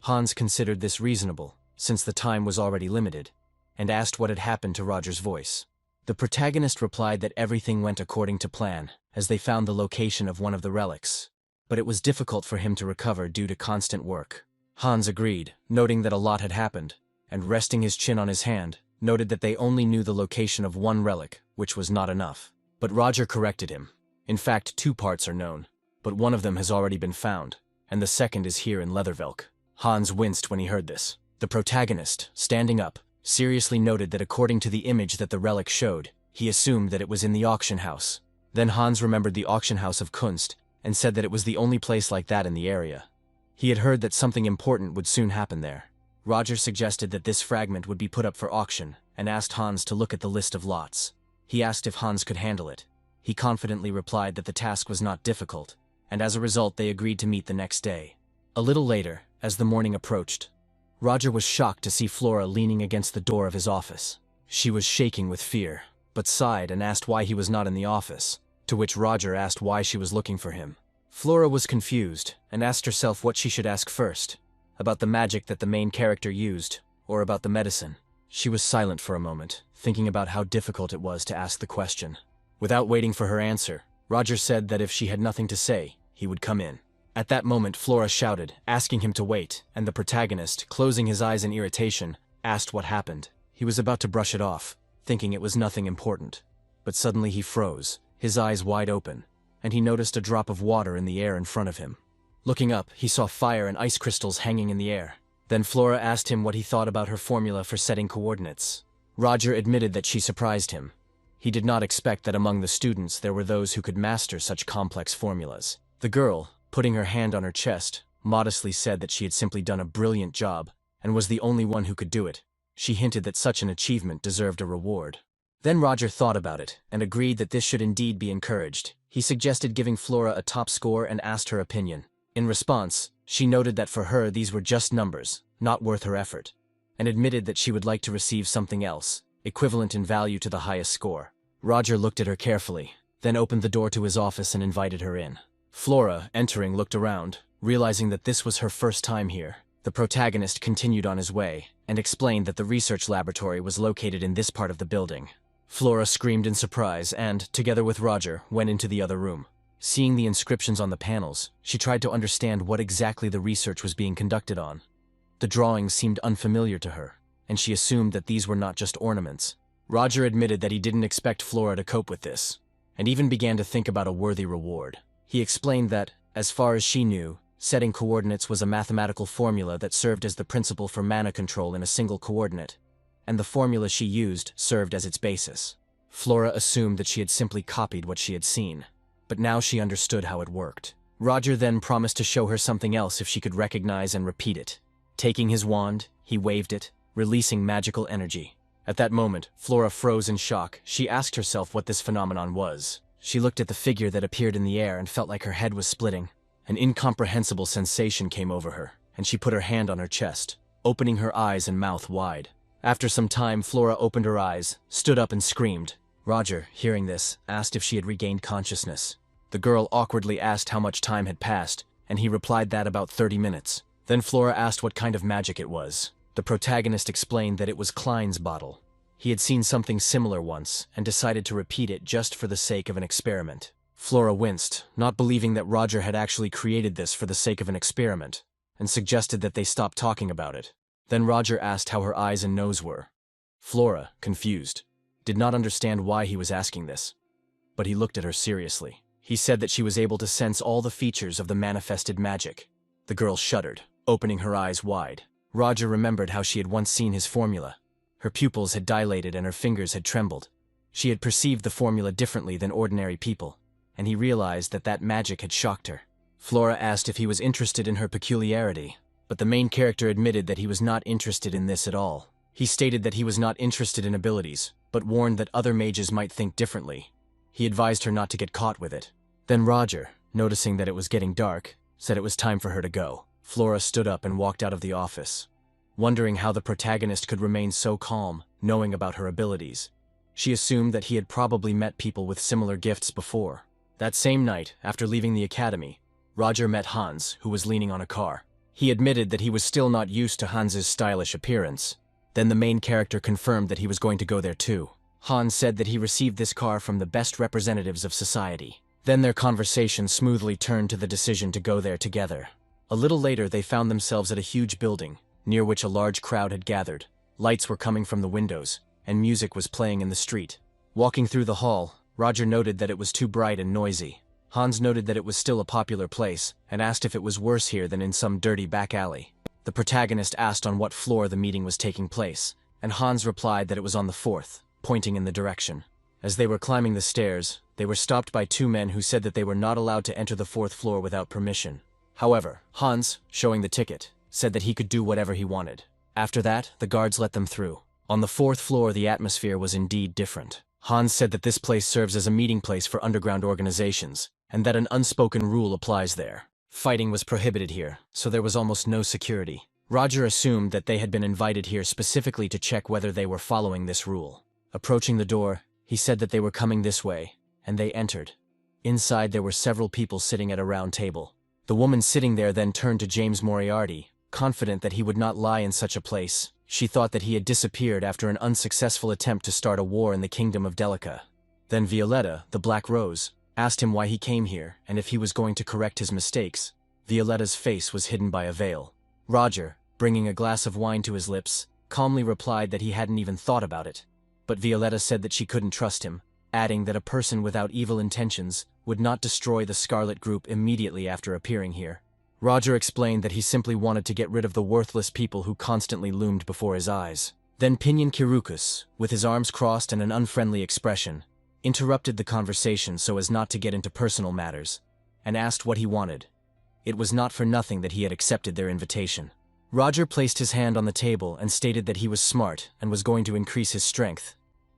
Hans considered this reasonable, since the time was already limited, and asked what had happened to Roger's voice. The protagonist replied that everything went according to plan, as they found the location of one of the relics. But it was difficult for him to recover due to constant work. Hans agreed, noting that a lot had happened, and resting his chin on his hand, noted that they only knew the location of one relic, which was not enough. But Roger corrected him. In fact, 2 parts are known, but one of them has already been found, and the second is here in Leathervelk. Hans winced when he heard this. The protagonist, standing up, seriously noted that according to the image that the relic showed, he assumed that it was in the auction house. Then Hans remembered the auction house of Kunst, and said that it was the only place like that in the area. He had heard that something important would soon happen there. Roger suggested that this fragment would be put up for auction, and asked Hans to look at the list of lots. He asked if Hans could handle it. He confidently replied that the task was not difficult, and as a result they agreed to meet the next day. A little later, as the morning approached, Roger was shocked to see Flora leaning against the door of his office. She was shaking with fear, but sighed and asked why he was not in the office, to which Roger asked why she was looking for him. Flora was confused and asked herself what she should ask first, about the magic that the main character used, or about the medicine. She was silent for a moment, thinking about how difficult it was to ask the question. Without waiting for her answer, Roger said that if she had nothing to say, he would come in. At that moment, Flora shouted, asking him to wait, and the protagonist, closing his eyes in irritation, asked what happened. He was about to brush it off, thinking it was nothing important. But suddenly he froze, his eyes wide open, and he noticed a drop of water in the air in front of him. Looking up, he saw fire and ice crystals hanging in the air. Then Flora asked him what he thought about her formula for setting coordinates. Roger admitted that she surprised him. He did not expect that among the students there were those who could master such complex formulas. The girl, putting her hand on her chest, modestly said that she had simply done a brilliant job, and was the only one who could do it. She hinted that such an achievement deserved a reward. Then Roger thought about it, and agreed that this should indeed be encouraged. He suggested giving Flora a top score and asked her opinion. In response, she noted that for her these were just numbers, not worth her effort, and admitted that she would like to receive something else, equivalent in value to the highest score. Roger looked at her carefully, then opened the door to his office and invited her in. Flora, entering, looked around, realizing that this was her first time here. The protagonist continued on his way, and explained that the research laboratory was located in this part of the building. Flora screamed in surprise and, together with Roger, went into the other room. Seeing the inscriptions on the panels, she tried to understand what exactly the research was being conducted on. The drawings seemed unfamiliar to her, and she assumed that these were not just ornaments. Roger admitted that he didn't expect Flora to cope with this, and even began to think about a worthy reward. He explained that, as far as she knew, setting coordinates was a mathematical formula that served as the principle for mana control in a single coordinate, and the formula she used served as its basis. Flora assumed that she had simply copied what she had seen. but now she understood how it worked. Roger then promised to show her something else if she could recognize and repeat it. Taking his wand, he waved it, releasing magical energy. At that moment, Flora froze in shock. She asked herself what this phenomenon was. She looked at the figure that appeared in the air and felt like her head was splitting. An incomprehensible sensation came over her, and she put her hand on her chest, opening her eyes and mouth wide. After some time, Flora opened her eyes, stood up and screamed. Roger, hearing this, asked if she had regained consciousness. The girl awkwardly asked how much time had passed, and he replied that about 30 minutes. Then Flora asked what kind of magic it was. The protagonist explained that it was Klein's bottle. He had seen something similar once, and decided to repeat it just for the sake of an experiment. Flora winced, not believing that Roger had actually created this for the sake of an experiment, and suggested that they stop talking about it. Then Roger asked how her eyes and nose were. Flora, confused, did not understand why he was asking this, but he looked at her seriously. He said that she was able to sense all the features of the manifested magic. The girl shuddered, opening her eyes wide. Roger remembered how she had once seen his formula. Her pupils had dilated and her fingers had trembled. She had perceived the formula differently than ordinary people, and he realized that that magic had shocked her. Flora asked if he was interested in her peculiarity, but the main character admitted that he was not interested in this at all. He stated that he was not interested in abilities, but warned that other mages might think differently. He advised her not to get caught with it. Then Roger, noticing that it was getting dark, said it was time for her to go. Flora stood up and walked out of the office, wondering how the protagonist could remain so calm, knowing about her abilities. She assumed that he had probably met people with similar gifts before. That same night, after leaving the academy, Roger met Hans, who was leaning on a car. He admitted that he was still not used to Hans's stylish appearance. Then the main character confirmed that he was going to go there too. Hans said that he received this car from the best representatives of society. Then their conversation smoothly turned to the decision to go there together. A little later, they found themselves at a huge building, near which a large crowd had gathered. Lights were coming from the windows, and music was playing in the street. Walking through the hall, Roger noted that it was too bright and noisy. Hans noted that it was still a popular place, and asked if it was worse here than in some dirty back alley. The protagonist asked on what floor the meeting was taking place, and Hans replied that it was on the 4th, pointing in the direction. As they were climbing the stairs, they were stopped by two men who said that they were not allowed to enter the 4th floor without permission. However, Hans, showing the ticket, said that he could do whatever he wanted. After that, the guards let them through. On the 4th floor, the atmosphere was indeed different. Hans said that this place serves as a meeting place for underground organizations, and that an unspoken rule applies there. Fighting was prohibited here, so there was almost no security. Roger assumed that they had been invited here specifically to check whether they were following this rule. Approaching the door, he said that they were coming this way, and they entered. Inside there were several people sitting at a round table. The woman sitting there then turned to James Moriarty, confident that he would not lie in such a place. She thought that he had disappeared after an unsuccessful attempt to start a war in the kingdom of Delica. Then Violetta, the Black Rose, asked him why he came here and if he was going to correct his mistakes. Violetta's face was hidden by a veil. Roger, bringing a glass of wine to his lips, calmly replied that he hadn't even thought about it. But Violetta said that she couldn't trust him, adding that a person without evil intentions would not destroy the Scarlet Group immediately after appearing here. Roger explained that he simply wanted to get rid of the worthless people who constantly loomed before his eyes. Then Pinion Kirukus, with his arms crossed and an unfriendly expression, interrupted the conversation so as not to get into personal matters, and asked what he wanted. It was not for nothing that he had accepted their invitation. Roger placed his hand on the table and stated that he was smart and was going to increase his strength.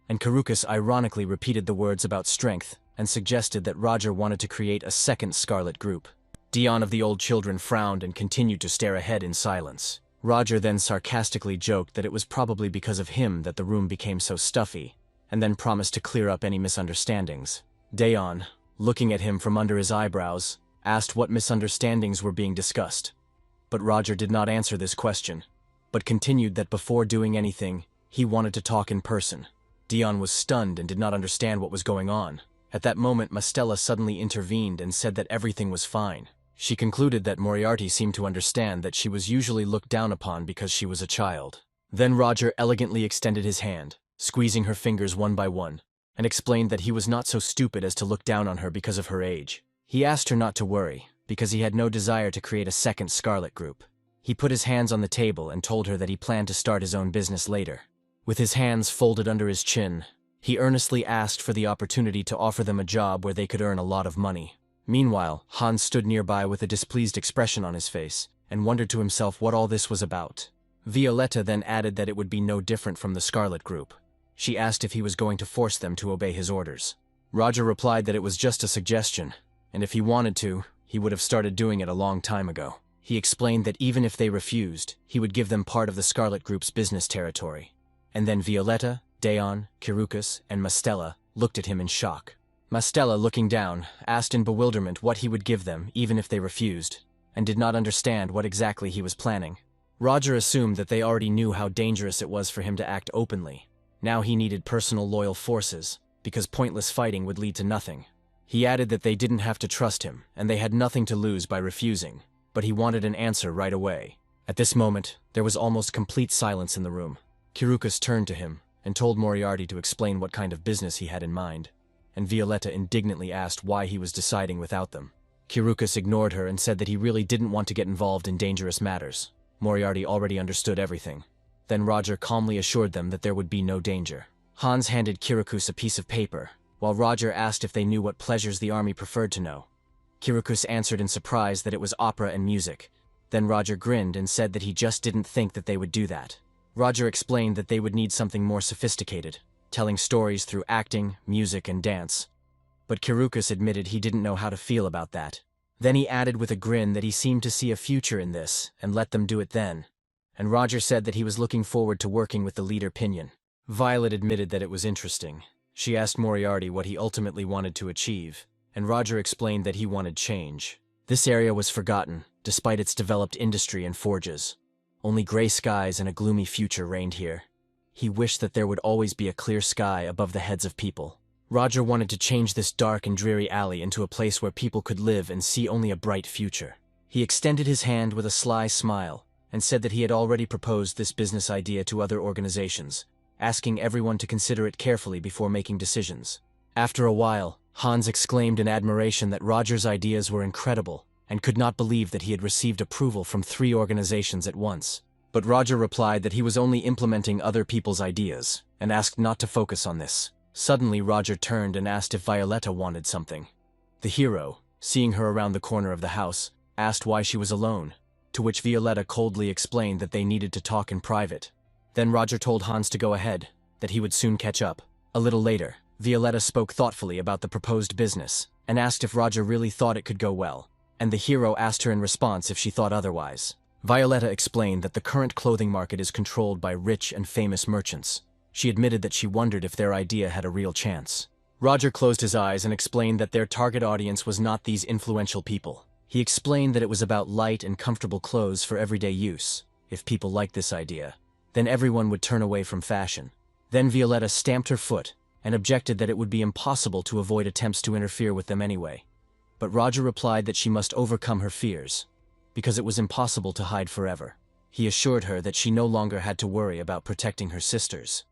And Kirukus ironically repeated the words about strength and suggested that Roger wanted to create a second Scarlet Group. Dion of the Old Children frowned and continued to stare ahead in silence. Roger then sarcastically joked that it was probably because of him that the room became so stuffy, and then promised to clear up any misunderstandings. Dion, looking at him from under his eyebrows, asked what misunderstandings were being discussed. But Roger did not answer this question, but continued that before doing anything, he wanted to talk in person. Dion was stunned and did not understand what was going on. At that moment, Mastella suddenly intervened and said that everything was fine. She concluded that Moriarty seemed to understand that she was usually looked down upon because she was a child. Then Roger elegantly extended his hand, squeezing her fingers one by one, and explained that he was not so stupid as to look down on her because of her age. He asked her not to worry, because he had no desire to create a second Scarlet Group. He put his hands on the table and told her that he planned to start his own business later. With his hands folded under his chin, He earnestly asked for the opportunity to offer them a job where they could earn a lot of money. Meanwhile, Hans stood nearby with a displeased expression on his face, and wondered to himself what all this was about. Violetta then added that it would be no different from the Scarlet Group. She asked if he was going to force them to obey his orders. Roger replied that it was just a suggestion, and if he wanted to, he would have started doing it a long time ago. He explained that even if they refused, he would give them part of the Scarlet Group's business territory. And then Violetta, Daon, Kirukas, and Mastella looked at him in shock. Mastella, looking down, asked in bewilderment what he would give them even if they refused, and did not understand what exactly he was planning. Roger assumed that they already knew how dangerous it was for him to act openly. Now he needed personal loyal forces, because pointless fighting would lead to nothing. He added that they didn't have to trust him, and they had nothing to lose by refusing, but he wanted an answer right away. At this moment, there was almost complete silence in the room. Kirukas turned to him and told Moriarty to explain what kind of business he had in mind, and Violetta indignantly asked why he was deciding without them. Kirukas ignored her and said that he really didn't want to get involved in dangerous matters. Moriarty already understood everything. Then Roger calmly assured them that there would be no danger. Hans handed Kirukas a piece of paper, while Roger asked if they knew what pleasures the army preferred to know. Kirukas answered in surprise that it was opera and music. Then Roger grinned and said that he just didn't think that they would do that. Roger explained that they would need something more sophisticated, telling stories through acting, music, and dance. But Kirukas admitted he didn't know how to feel about that. Then he added with a grin that he seemed to see a future in this, and let them do it then. And Roger said that he was looking forward to working with the leader Pinion. Violet admitted that it was interesting. She asked Moriarty what he ultimately wanted to achieve, and Roger explained that he wanted change. This area was forgotten, despite its developed industry and forges. Only gray skies and a gloomy future reigned here. He wished that there would always be a clear sky above the heads of people. Roger wanted to change this dark and dreary alley into a place where people could live and see only a bright future. He extended his hand with a sly smile, and said that he had already proposed this business idea to other organizations, asking everyone to consider it carefully before making decisions. After a while, Hans exclaimed in admiration that Roger's ideas were incredible, and could not believe that he had received approval from 3 organizations at once. But Roger replied that he was only implementing other people's ideas, and asked not to focus on this. Suddenly Roger turned and asked if Violetta wanted something. The hero, seeing her around the corner of the house, asked why she was alone, to which Violetta coldly explained that they needed to talk in private. Then Roger told Hans to go ahead, that he would soon catch up. A little later, Violetta spoke thoughtfully about the proposed business, and asked if Roger really thought it could go well, and the hero asked her in response if she thought otherwise. Violetta explained that the current clothing market is controlled by rich and famous merchants. She admitted that she wondered if their idea had a real chance. Roger closed his eyes and explained that their target audience was not these influential people. He explained that it was about light and comfortable clothes for everyday use. If people liked this idea, then everyone would turn away from fashion. Then Violetta stamped her foot and objected that it would be impossible to avoid attempts to interfere with them anyway. But Roger replied that she must overcome her fears, because it was impossible to hide forever. He assured her that she no longer had to worry about protecting her sisters.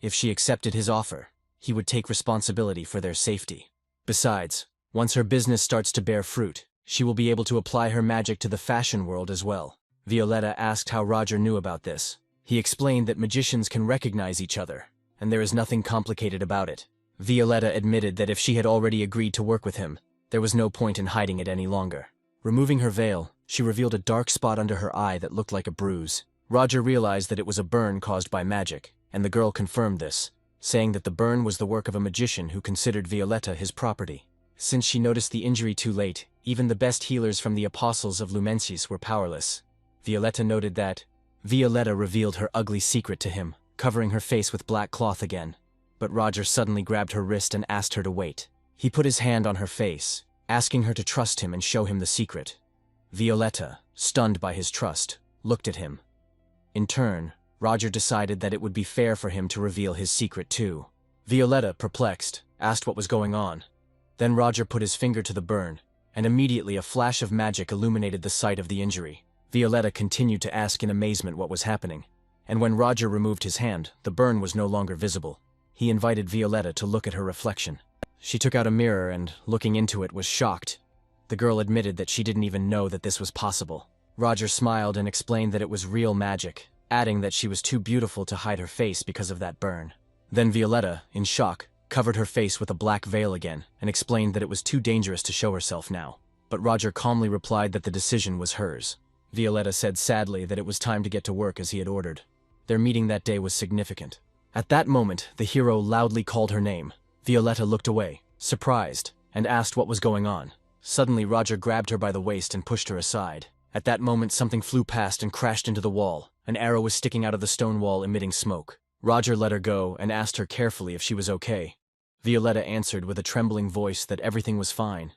If she accepted his offer, he would take responsibility for their safety. Besides, once her business starts to bear fruit, she will be able to apply her magic to the fashion world as well. Violetta asked how Roger knew about this. He explained that magicians can recognize each other, and there is nothing complicated about it. Violetta admitted that if she had already agreed to work with him, there was no point in hiding it any longer. Removing her veil, she revealed a dark spot under her eye that looked like a bruise. Roger realized that it was a burn caused by magic, and the girl confirmed this, saying that the burn was the work of a magician who considered Violetta his property. Since she noticed the injury too late, even the best healers from the Apostles of Lumensis were powerless. Violetta noted that. Violetta revealed her ugly secret to him, covering her face with black cloth again. But Roger suddenly grabbed her wrist and asked her to wait. He put his hand on her face, asking her to trust him and show him the secret. Violetta, stunned by his trust, looked at him. In turn, Roger decided that it would be fair for him to reveal his secret too. Violetta, perplexed, asked what was going on. Then Roger put his finger to the burn, and immediately a flash of magic illuminated the site of the injury. Violetta continued to ask in amazement what was happening, and when Roger removed his hand, the burn was no longer visible. He invited Violetta to look at her reflection. She took out a mirror and, looking into it, was shocked. The girl admitted that she didn't even know that this was possible. Roger smiled and explained that it was real magic, adding that she was too beautiful to hide her face because of that burn. Then Violetta, in shock, covered her face with a black veil again and explained that it was too dangerous to show herself now. But Roger calmly replied that the decision was hers. Violetta said sadly that it was time to get to work as he had ordered. Their meeting that day was significant. At that moment, the hero loudly called her name. Violetta looked away, surprised, and asked what was going on. Suddenly, Roger grabbed her by the waist and pushed her aside. At that moment, something flew past and crashed into the wall. An arrow was sticking out of the stone wall, emitting smoke. Roger let her go and asked her carefully if she was okay. Violetta answered with a trembling voice that everything was fine.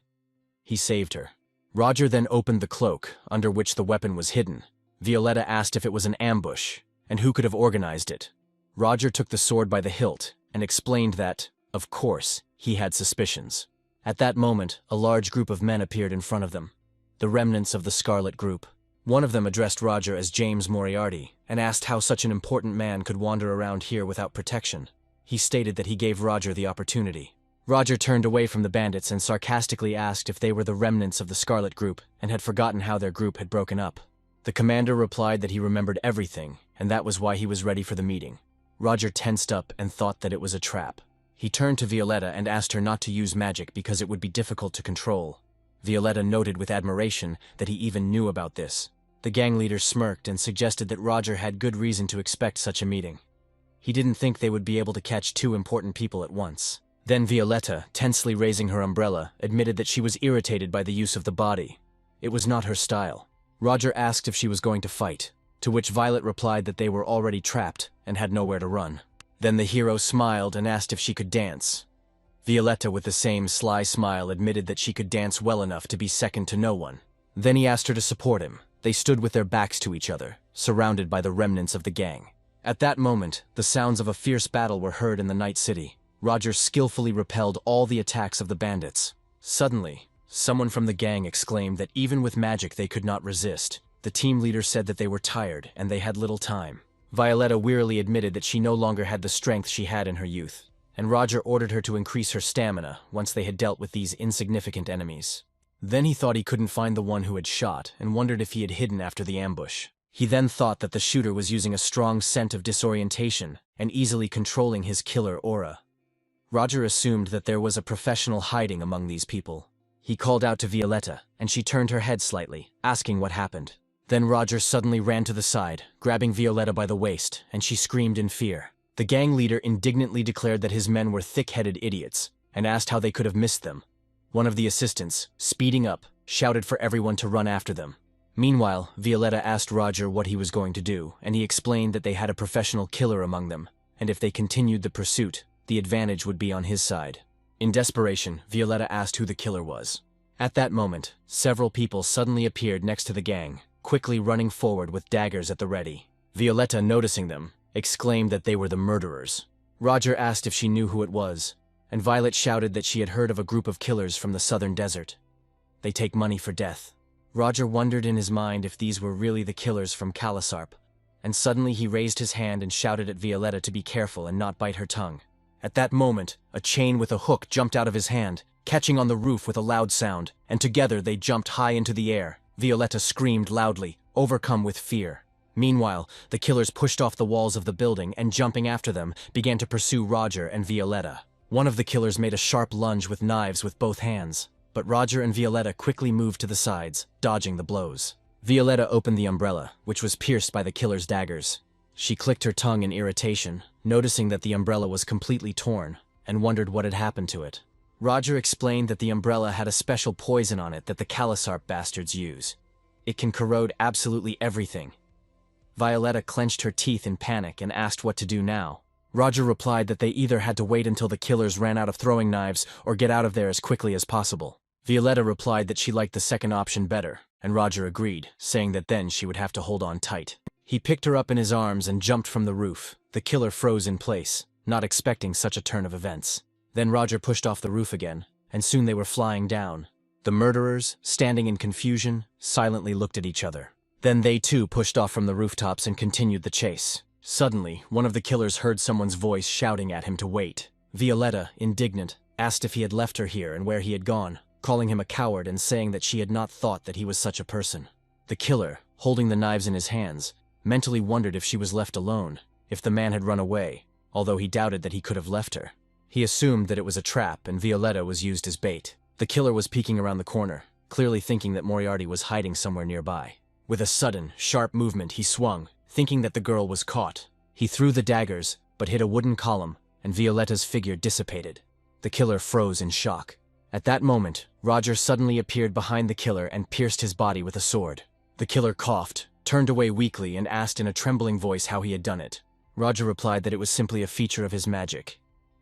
He saved her. Roger then opened the cloak, under which the weapon was hidden. Violetta asked if it was an ambush, and who could have organized it. Roger took the sword by the hilt and explained that, of course, he had suspicions. At that moment, a large group of men appeared in front of them. The remnants of the Scarlet Group. One of them addressed Roger as James Moriarty and asked how such an important man could wander around here without protection. He stated that he gave Roger the opportunity. Roger turned away from the bandits and sarcastically asked if they were the remnants of the Scarlet Group and had forgotten how their group had broken up. The commander replied that he remembered everything, and that was why he was ready for the meeting. Roger tensed up and thought that it was a trap. He turned to Violetta and asked her not to use magic because it would be difficult to control. Violetta noted with admiration that he even knew about this. The gang leader smirked and suggested that Roger had good reason to expect such a meeting. He didn't think they would be able to catch two important people at once. Then Violetta, tensely raising her umbrella, admitted that she was irritated by the use of the body. It was not her style. Roger asked if she was going to fight, to which Violet replied that they were already trapped and had nowhere to run. Then the hero smiled and asked if she could dance. Violetta, with the same sly smile, admitted that she could dance well enough to be second to no one. Then he asked her to support him. They stood with their backs to each other, surrounded by the remnants of the gang. At that moment, the sounds of a fierce battle were heard in the night city. Roger skillfully repelled all the attacks of the bandits. Suddenly, someone from the gang exclaimed that even with magic they could not resist. The team leader said that they were tired and they had little time. Violetta wearily admitted that she no longer had the strength she had in her youth, and Roger ordered her to increase her stamina once they had dealt with these insignificant enemies. Then he thought he couldn't find the one who had shot and wondered if he had hidden after the ambush. He then thought that the shooter was using a strong scent of disorientation and easily controlling his killer aura. Roger assumed that there was a professional hiding among these people. He called out to Violetta, and she turned her head slightly, asking what happened. Then Roger suddenly ran to the side, grabbing Violetta by the waist, and she screamed in fear. The gang leader indignantly declared that his men were thick-headed idiots, and asked how they could have missed them. One of the assistants, speeding up, shouted for everyone to run after them. Meanwhile, Violetta asked Roger what he was going to do, and he explained that they had a professional killer among them, and if they continued the pursuit, the advantage would be on his side. In desperation, Violetta asked who the killer was. At that moment, several people suddenly appeared next to the gang, quickly running forward with daggers at the ready. Violetta, noticing them, exclaimed that they were the murderers. Roger asked if she knew who it was, and Violet shouted that she had heard of a group of killers from the southern desert. They take money for death. Roger wondered in his mind if these were really the killers from Kalasarp, and suddenly he raised his hand and shouted at Violetta to be careful and not bite her tongue. At that moment, a chain with a hook jumped out of his hand, catching on the roof with a loud sound, and together they jumped high into the air. Violetta screamed loudly, overcome with fear. Meanwhile, the killers pushed off the walls of the building and, jumping after them, began to pursue Roger and Violetta. One of the killers made a sharp lunge with knives with both hands, but Roger and Violetta quickly moved to the sides, dodging the blows. Violetta opened the umbrella, which was pierced by the killer's daggers. She clicked her tongue in irritation, noticing that the umbrella was completely torn, and wondered what had happened to it. Roger explained that the umbrella had a special poison on it that the Kalasarp bastards use. It can corrode absolutely everything. Violetta clenched her teeth in panic and asked what to do now. Roger replied that they either had to wait until the killers ran out of throwing knives or get out of there as quickly as possible. Violetta replied that she liked the second option better, and Roger agreed, saying that then she would have to hold on tight. He picked her up in his arms and jumped from the roof. The killer froze in place, not expecting such a turn of events. Then Roger pushed off the roof again, and soon they were flying down. The murderers, standing in confusion, silently looked at each other. Then they too pushed off from the rooftops and continued the chase. Suddenly, one of the killers heard someone's voice shouting at him to wait. Violetta, indignant, asked if he had left her here and where he had gone, calling him a coward and saying that she had not thought that he was such a person. The killer, holding the knives in his hands, mentally wondered if she was left alone, if the man had run away, although he doubted that he could have left her. He assumed that it was a trap and Violetta was used as bait. The killer was peeking around the corner, clearly thinking that Moriarty was hiding somewhere nearby. With a sudden, sharp movement, he swung, thinking that the girl was caught. He threw the daggers, but hit a wooden column, and Violetta's figure dissipated. The killer froze in shock. At that moment, Roger suddenly appeared behind the killer and pierced his body with a sword. The killer coughed, turned away weakly, and asked in a trembling voice how he had done it. Roger replied that it was simply a feature of his magic.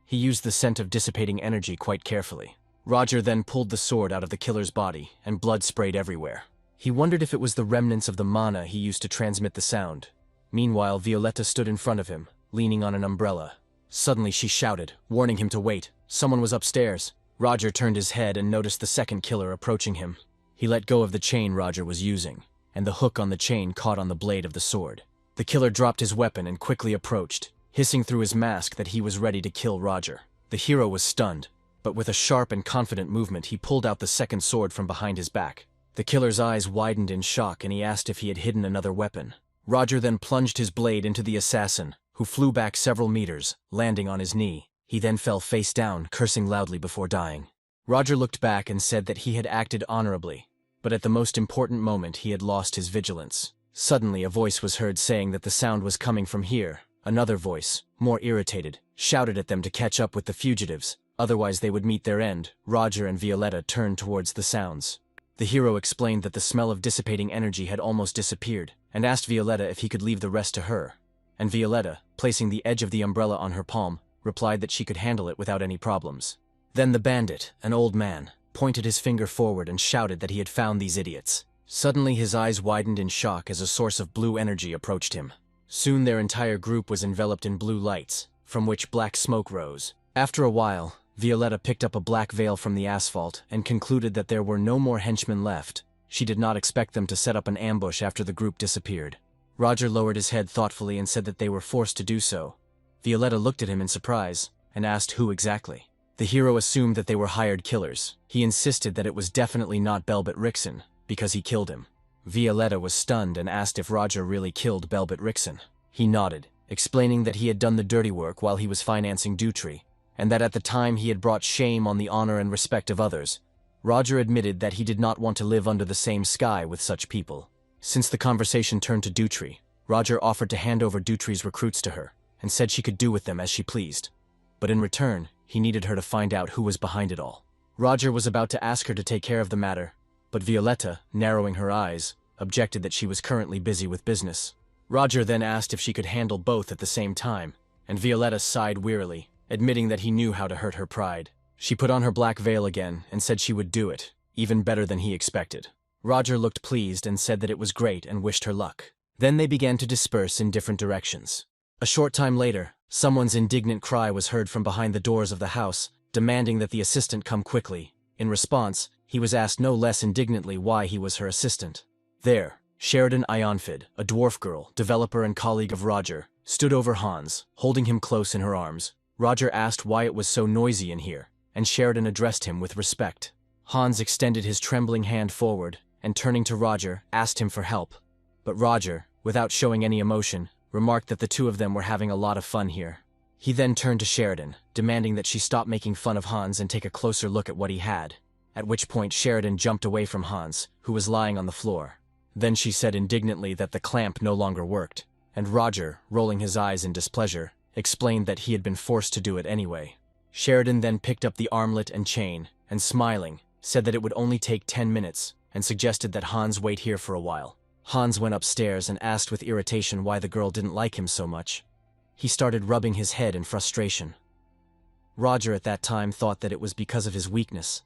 He used the scent of dissipating energy quite carefully. Roger then pulled the sword out of the killer's body, and blood sprayed everywhere. He wondered if it was the remnants of the mana he used to transmit the sound. Meanwhile, Violetta stood in front of him, leaning on an umbrella. Suddenly she shouted, warning him to wait. Someone was upstairs. Roger turned his head and noticed the second killer approaching him. He let go of the chain Roger was using, and the hook on the chain caught on the blade of the sword. The killer dropped his weapon and quickly approached, hissing through his mask that he was ready to kill Roger. The hero was stunned, but with a sharp and confident movement he pulled out the second sword from behind his back. The killer's eyes widened in shock and he asked if he had hidden another weapon. Roger then plunged his blade into the assassin, who flew back several meters, landing on his knee. He then fell face down, cursing loudly before dying. Roger looked back and said that he had acted honorably, but at the most important moment he had lost his vigilance. Suddenly a voice was heard saying that the sound was coming from here. Another voice, more irritated, shouted at them to catch up with the fugitives, otherwise they would meet their end. Roger and Violetta turned towards the sounds. The hero explained that the smell of dissipating energy had almost disappeared, and asked Violetta if he could leave the rest to her. And Violetta, placing the edge of the umbrella on her palm, replied that she could handle it without any problems. Then the bandit, an old man, pointed his finger forward and shouted that he had found these idiots. Suddenly his eyes widened in shock as a source of blue energy approached him. Soon their entire group was enveloped in blue lights, from which black smoke rose. After a while, Violetta picked up a black veil from the asphalt and concluded that there were no more henchmen left. She did not expect them to set up an ambush after the group disappeared. Roger lowered his head thoughtfully and said that they were forced to do so. Violetta looked at him in surprise and asked who exactly. The hero assumed that they were hired killers. He insisted that it was definitely not Belbit Rixon, because he killed him. Violetta was stunned and asked if Roger really killed Belbit Rixon. He nodded, explaining that he had done the dirty work while he was financing Dutry, and that at the time he had brought shame on the honor and respect of others. Roger admitted that he did not want to live under the same sky with such people. Since the conversation turned to Dutry, Roger offered to hand over Dutry's recruits to her, and said she could do with them as she pleased. But in return, he needed her to find out who was behind it all. Roger was about to ask her to take care of the matter, but Violetta, narrowing her eyes, objected that she was currently busy with business. Roger then asked if she could handle both at the same time, and Violetta sighed wearily, admitting that he knew how to hurt her pride. She put on her black veil again and said she would do it, even better than he expected. Roger looked pleased and said that it was great and wished her luck. Then they began to disperse in different directions. A short time later, someone's indignant cry was heard from behind the doors of the house, demanding that the assistant come quickly. In response, he was asked no less indignantly why he was her assistant. There, Sheridan Ionfid, a dwarf girl, developer and colleague of Roger, stood over Hans, holding him close in her arms. Roger asked why it was so noisy in here, and Sheridan addressed him with respect. Hans extended his trembling hand forward, and turning to Roger, asked him for help. But Roger, without showing any emotion, remarked that the two of them were having a lot of fun here. He then turned to Sheridan, demanding that she stop making fun of Hans and take a closer look at what he had, at which point Sheridan jumped away from Hans, who was lying on the floor. Then she said indignantly that the clamp no longer worked, and Roger, rolling his eyes in displeasure, explained that he had been forced to do it anyway. Sheridan then picked up the armlet and chain, and smiling, said that it would only take 10 minutes, and suggested that Hans wait here for a while. Hans went upstairs and asked with irritation why the girl didn't like him so much. He started rubbing his head in frustration. Roger at that time thought that it was because of his weakness,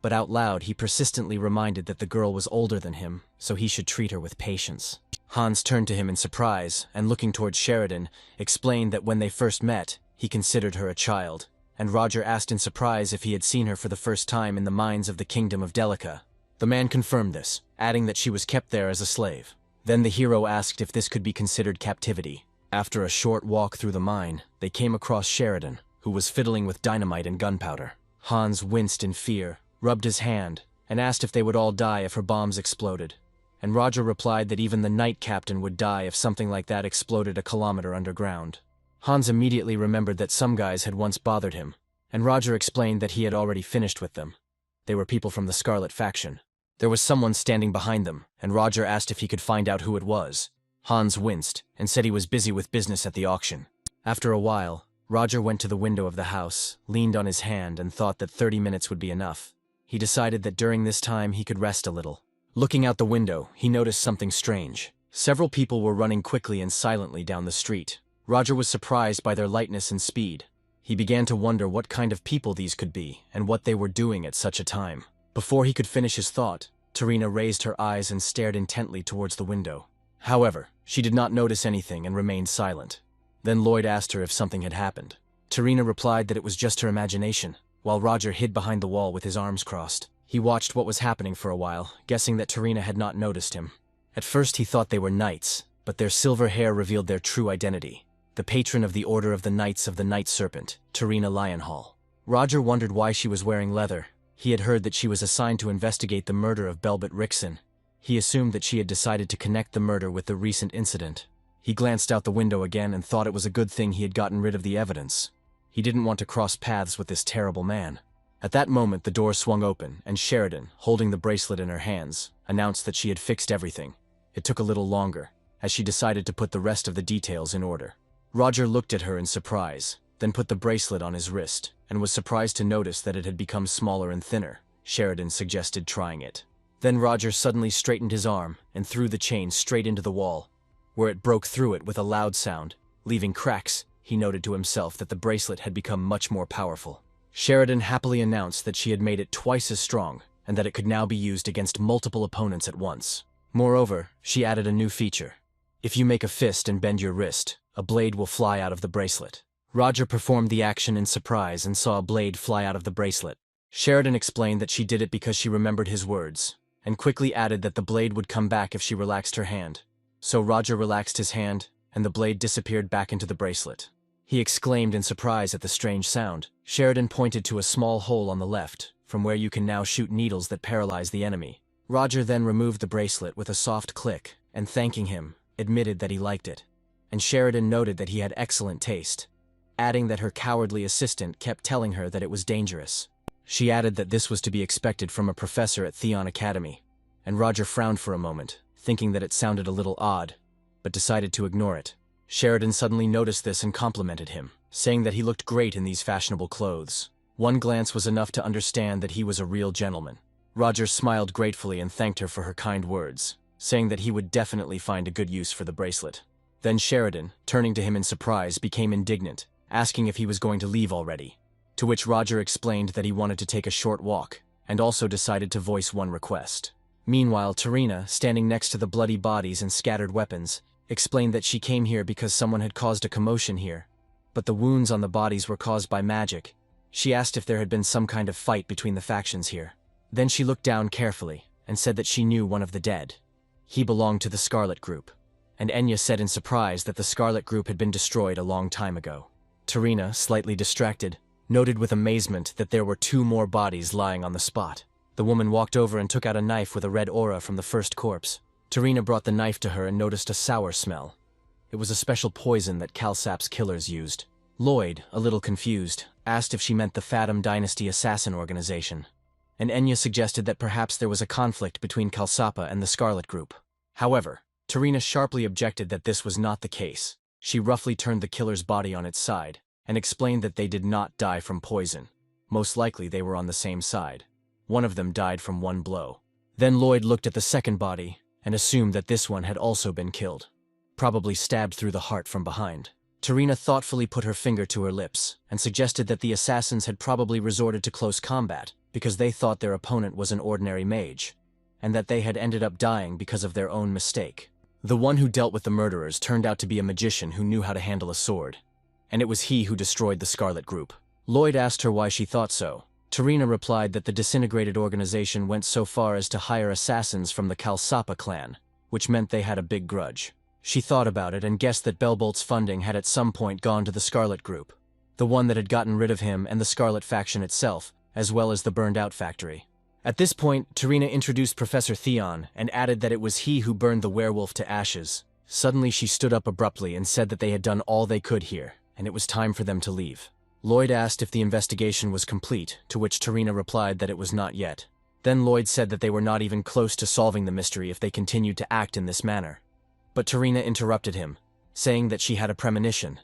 but out loud he persistently reminded that the girl was older than him, so he should treat her with patience. Hans turned to him in surprise, and looking towards Sheridan, explained that when they first met, he considered her a child, and Roger asked in surprise if he had seen her for the first time in the mines of the kingdom of Delica. The man confirmed this, adding that she was kept there as a slave. Then the hero asked if this could be considered captivity. After a short walk through the mine, they came across Sheridan, who was fiddling with dynamite and gunpowder. Hans winced in fear, rubbed his hand, and asked if they would all die if her bombs exploded. And Roger replied that even the night captain would die if something like that exploded a kilometer underground. Hans immediately remembered that some guys had once bothered him, and Roger explained that he had already finished with them. They were people from the Scarlet faction. There was someone standing behind them, and Roger asked if he could find out who it was. Hans winced and said he was busy with business at the auction. After a while, Roger went to the window of the house, leaned on his hand, and thought that 30 minutes would be enough. He decided that during this time he could rest a little. Looking out the window, he noticed something strange. Several people were running quickly and silently down the street. Roger was surprised by their lightness and speed. He began to wonder what kind of people these could be and what they were doing at such a time. Before he could finish his thought, Tarina raised her eyes and stared intently towards the window. However, she did not notice anything and remained silent. Then Lloyd asked her if something had happened. Tarina replied that it was just her imagination, while Roger hid behind the wall with his arms crossed. He watched what was happening for a while, guessing that Tarina had not noticed him. At first he thought they were knights, but their silver hair revealed their true identity. The patron of the Order of the Knights of the Night Serpent, Tarina Lionhall. Roger wondered why she was wearing leather. He had heard that she was assigned to investigate the murder of Belbert Rickson. He assumed that she had decided to connect the murder with the recent incident. He glanced out the window again and thought it was a good thing he had gotten rid of the evidence. He didn't want to cross paths with this terrible man. At that moment the door swung open, and Sheridan, holding the bracelet in her hands, announced that she had fixed everything. It took a little longer, as she decided to put the rest of the details in order. Roger looked at her in surprise, then put the bracelet on his wrist, and was surprised to notice that it had become smaller and thinner. Sheridan suggested trying it. Then Roger suddenly straightened his arm and threw the chain straight into the wall, where it broke through it with a loud sound, leaving cracks. He noted to himself that the bracelet had become much more powerful. Sheridan happily announced that she had made it twice as strong, and that it could now be used against multiple opponents at once. Moreover, she added a new feature. If you make a fist and bend your wrist, a blade will fly out of the bracelet. Roger performed the action in surprise and saw a blade fly out of the bracelet. Sheridan explained that she did it because she remembered his words, and quickly added that the blade would come back if she relaxed her hand. So Roger relaxed his hand, and the blade disappeared back into the bracelet. He exclaimed in surprise at the strange sound. Sheridan pointed to a small hole on the left, from where you can now shoot needles that paralyze the enemy. Roger then removed the bracelet with a soft click, and thanking him, admitted that he liked it. And Sheridan noted that he had excellent taste, adding that her cowardly assistant kept telling her that it was dangerous. She added that this was to be expected from a professor at Theon Academy, and Roger frowned for a moment, thinking that it sounded a little odd, but decided to ignore it. Sheridan suddenly noticed this and complimented him, saying that he looked great in these fashionable clothes. One glance was enough to understand that he was a real gentleman. Roger smiled gratefully and thanked her for her kind words, saying that he would definitely find a good use for the bracelet. Then Sheridan, turning to him in surprise, became indignant, asking if he was going to leave already. To which Roger explained that he wanted to take a short walk, and also decided to voice one request. Meanwhile, Tarina, standing next to the bloody bodies and scattered weapons, explained that she came here because someone had caused a commotion here, but the wounds on the bodies were caused by magic. She asked if there had been some kind of fight between the factions here. Then she looked down carefully, and said that she knew one of the dead. He belonged to the Scarlet Group, and Enya said in surprise that the Scarlet Group had been destroyed a long time ago. Tarina, slightly distracted, noted with amazement that there were 2 more bodies lying on the spot. The woman walked over and took out a knife with a red aura from the first corpse. Tarina brought the knife to her and noticed a sour smell. It was a special poison that Kalsap's killers used. Lloyd, a little confused, asked if she meant the Fathom Dynasty assassin organization, and Enya suggested that perhaps there was a conflict between Kalsapa and the Scarlet Group. However, Tarina sharply objected that this was not the case. She roughly turned the killer's body on its side, and explained that they did not die from poison. Most likely they were on the same side. One of them died from one blow. Then Lloyd looked at the second body, and assumed that this one had also been killed, probably stabbed through the heart from behind. Tarina thoughtfully put her finger to her lips, and suggested that the assassins had probably resorted to close combat, because they thought their opponent was an ordinary mage, and that they had ended up dying because of their own mistake. The one who dealt with the murderers turned out to be a magician who knew how to handle a sword, and it was he who destroyed the Scarlet Group. Lloyd asked her why she thought so. Tarina replied that the disintegrated organization went so far as to hire assassins from the Kalsapa clan, which meant they had a big grudge. She thought about it and guessed that Belbolt's funding had at some point gone to the Scarlet Group, the one that had gotten rid of him and the Scarlet faction itself, as well as the burned-out factory. At this point, Tarina introduced Professor Theon and added that it was he who burned the werewolf to ashes. Suddenly she stood up abruptly and said that they had done all they could here. and it was time for them to leave. Lloyd asked if the investigation was complete, to which Tarina replied that it was not yet. Then Lloyd said that they were not even close to solving the mystery if they continued to act in this manner. But Tarina interrupted him, saying that she had a premonition.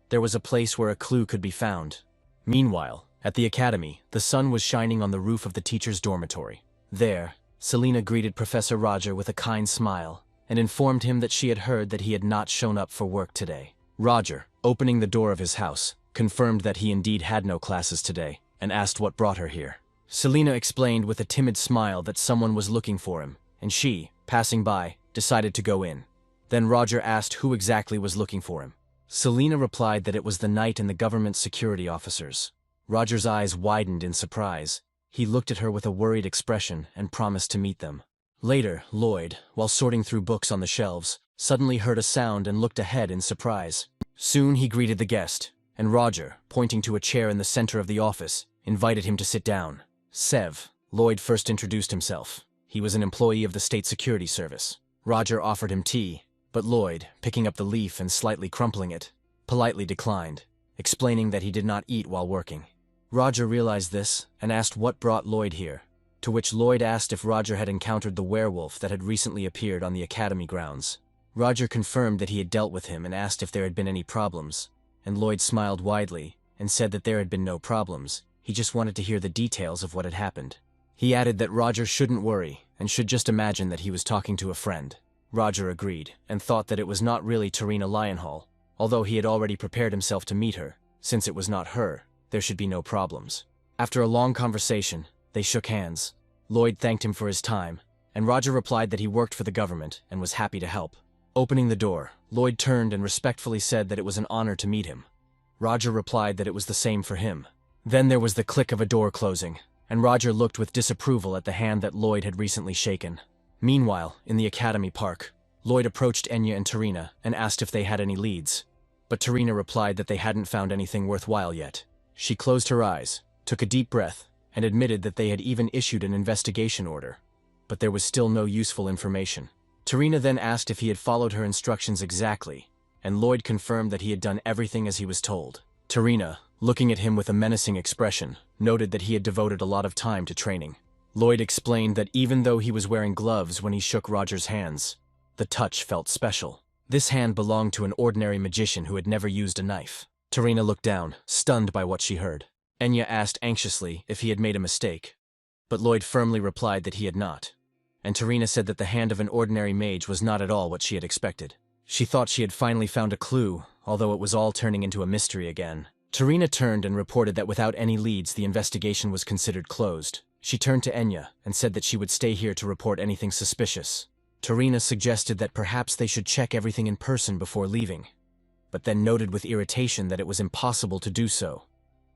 There was a place where a clue could be found. Meanwhile, at the academy, the sun was shining on the roof of the teacher's dormitory. There, Selena greeted Professor Roger with a kind smile and informed him that she had heard that he had not shown up for work today. Roger, opening the door of his house, confirmed that he indeed had no classes today and asked what brought her here. Selena explained with a timid smile that someone was looking for him, and she, passing by, decided to go in. Then Roger asked who exactly was looking for him. Selena replied that it was the knight and the government security officers. Roger's eyes widened in surprise. He looked at her with a worried expression and promised to meet them. Later, Lloyd, while sorting through books on the shelves, suddenly heard a sound and looked ahead in surprise. Soon he greeted the guest, and Roger, pointing to a chair in the center of the office, invited him to sit down. Sev, Lloyd first introduced himself. He was an employee of the State Security Service. Roger offered him tea, but Lloyd, picking up the leaf and slightly crumpling it, politely declined, explaining that he did not eat while working. Roger realized this and asked what brought Lloyd here, to which Lloyd asked if Roger had encountered the werewolf that had recently appeared on the academy grounds. Roger confirmed that he had dealt with him and asked if there had been any problems, and Lloyd smiled widely and said that there had been no problems. He just wanted to hear the details of what had happened. He added that Roger shouldn't worry and should just imagine that he was talking to a friend. Roger agreed and thought that it was not really Tarina Lionhall, although he had already prepared himself to meet her. Since it was not her, there should be no problems. After a long conversation, they shook hands. Lloyd thanked him for his time, and Roger replied that he worked for the government and was happy to help. Opening the door, Lloyd turned and respectfully said that it was an honor to meet him. Roger replied that it was the same for him. Then there was the click of a door closing, and Roger looked with disapproval at the hand that Lloyd had recently shaken. Meanwhile, in the academy park, Lloyd approached Enya and Tarina and asked if they had any leads. But Tarina replied that they hadn't found anything worthwhile yet. She closed her eyes, took a deep breath, and admitted that they had even issued an investigation order. But there was still no useful information. Tarina then asked if he had followed her instructions exactly, and Lloyd confirmed that he had done everything as he was told. Tarina, looking at him with a menacing expression, noted that he had devoted a lot of time to training. Lloyd explained that even though he was wearing gloves when he shook Roger's hands, the touch felt special. This hand belonged to an ordinary magician who had never used a knife. Tarina looked down, stunned by what she heard. Enya asked anxiously if he had made a mistake, but Lloyd firmly replied that he had not. And Tarina said that the hand of an ordinary mage was not at all what she had expected. She thought she had finally found a clue, although it was all turning into a mystery again. Tarina turned and reported that without any leads the investigation was considered closed. She turned to Enya and said that she would stay here to report anything suspicious. Tarina suggested that perhaps they should check everything in person before leaving, but then noted with irritation that it was impossible to do so.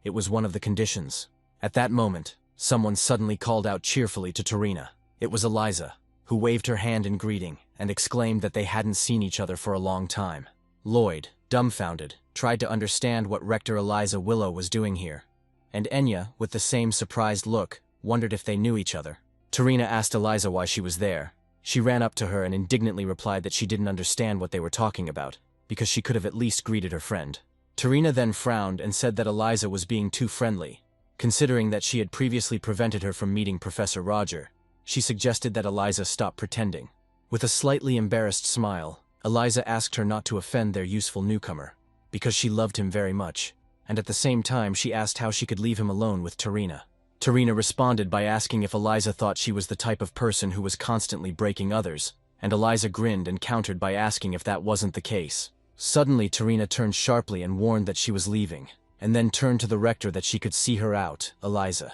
It was one of the conditions. At that moment, someone suddenly called out cheerfully to Tarina. It was Eliza, who waved her hand in greeting and exclaimed that they hadn't seen each other for a long time. Lloyd, dumbfounded, tried to understand what Rector Eliza Willow was doing here, and Enya, with the same surprised look, wondered if they knew each other. Tarina asked Eliza why she was there. She ran up to her and indignantly replied that she didn't understand what they were talking about, because she could have at least greeted her friend. Tarina then frowned and said that Eliza was being too friendly. Considering that she had previously prevented her from meeting Professor Roger, she suggested that Eliza stop pretending. With a slightly embarrassed smile, Eliza asked her not to offend their useful newcomer, because she loved him very much, and at the same time she asked how she could leave him alone with Tarina. Tarina responded by asking if Eliza thought she was the type of person who was constantly breaking others, and Eliza grinned and countered by asking if that wasn't the case. Suddenly Tarina turned sharply and warned that she was leaving, and then turned to the rector that she could see her out, Eliza.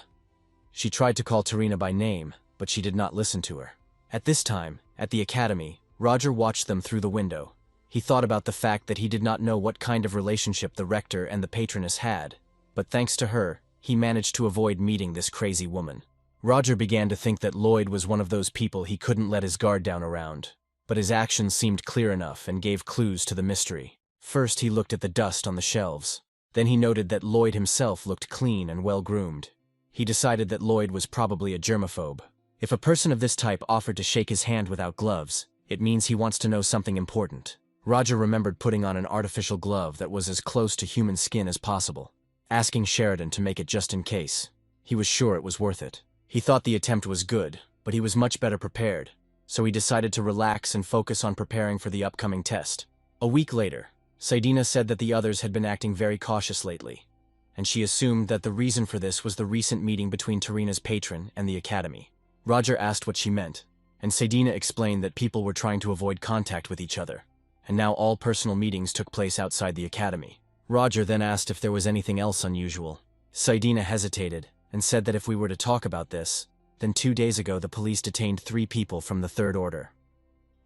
She tried to call Tarina by name, but she did not listen to her. At this time, at the academy, Roger watched them through the window. He thought about the fact that he did not know what kind of relationship the rector and the patroness had, but thanks to her, he managed to avoid meeting this crazy woman. Roger began to think that Lloyd was one of those people he couldn't let his guard down around, but his actions seemed clear enough and gave clues to the mystery. First he looked at the dust on the shelves. Then he noted that Lloyd himself looked clean and well-groomed. He decided that Lloyd was probably a germaphobe. If a person of this type offered to shake his hand without gloves, it means he wants to know something important. Roger remembered putting on an artificial glove that was as close to human skin as possible, asking Sheridan to make it just in case. He was sure it was worth it. He thought the attempt was good, but he was much better prepared, so he decided to relax and focus on preparing for the upcoming test. A week later, Saidina said that the others had been acting very cautious lately, and she assumed that the reason for this was the recent meeting between Tarina's patron and the academy. Roger asked what she meant, and Saidina explained that people were trying to avoid contact with each other, and now all personal meetings took place outside the academy. Roger then asked if there was anything else unusual. Saidina hesitated and said that if we were to talk about this, then 2 days ago the police detained 3 people from the Third Order.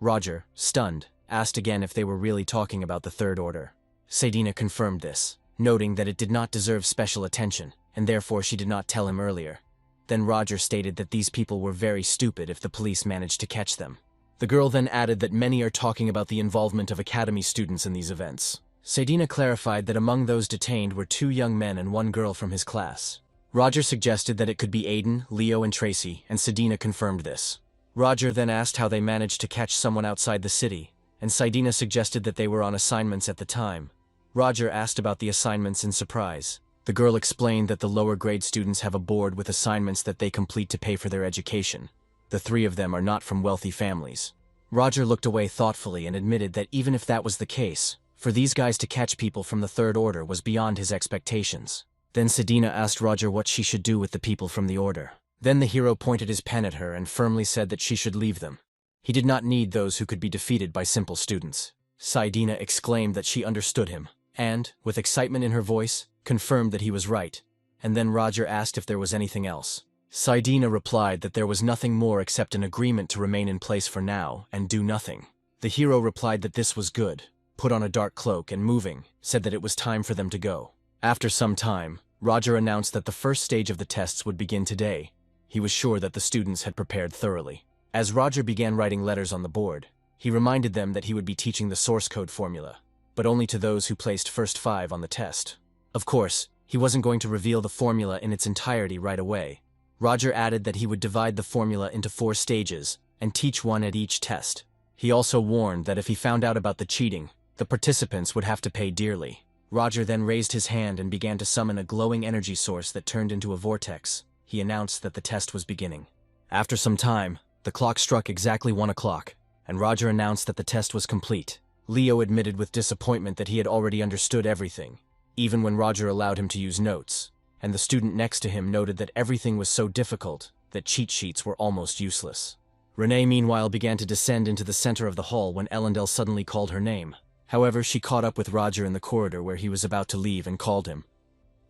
Roger, stunned, asked again if they were really talking about the Third Order. Saidina confirmed this, noting that it did not deserve special attention, and therefore she did not tell him earlier. Then Roger stated that these people were very stupid if the police managed to catch them. The girl then added that many are talking about the involvement of academy students in these events. Saidina clarified that among those detained were 2 young men and 1 girl from his class. Roger suggested that it could be Aiden, Leo, and Tracy, and Saidina confirmed this. Roger then asked how they managed to catch someone outside the city, and Saidina suggested that they were on assignments at the time. Roger asked about the assignments in surprise. The girl explained that the lower grade students have a board with assignments that they complete to pay for their education. The 3 of them are not from wealthy families. Roger looked away thoughtfully and admitted that even if that was the case, for these guys to catch people from the Third Order was beyond his expectations. Then Saidina asked Roger what she should do with the people from the Order. Then the hero pointed his pen at her and firmly said that she should leave them. He did not need those who could be defeated by simple students. Saidina exclaimed that she understood him, and, with excitement in her voice, confirmed that he was right. And then Roger asked if there was anything else. Saidina replied that there was nothing more except an agreement to remain in place for now and do nothing. The hero replied that this was good, put on a dark cloak and moving, said that it was time for them to go. After some time, Roger announced that the first stage of the tests would begin today. He was sure that the students had prepared thoroughly. As Roger began writing letters on the board, he reminded them that he would be teaching the source code formula, but only to those who placed first 5 on the test. Of course, he wasn't going to reveal the formula in its entirety right away. Roger added that he would divide the formula into 4 stages and teach one at each test. He also warned that if he found out about the cheating, the participants would have to pay dearly. Roger then raised his hand and began to summon a glowing energy source that turned into a vortex. He announced that the test was beginning. After some time, the clock struck exactly 1 o'clock, and Roger announced that the test was complete. Leo admitted with disappointment that he had already understood everything, even when Roger allowed him to use notes, and the student next to him noted that everything was so difficult that cheat sheets were almost useless. Renee meanwhile began to descend into the center of the hall when Ellendale suddenly called her name. However, she caught up with Roger in the corridor where he was about to leave and called him.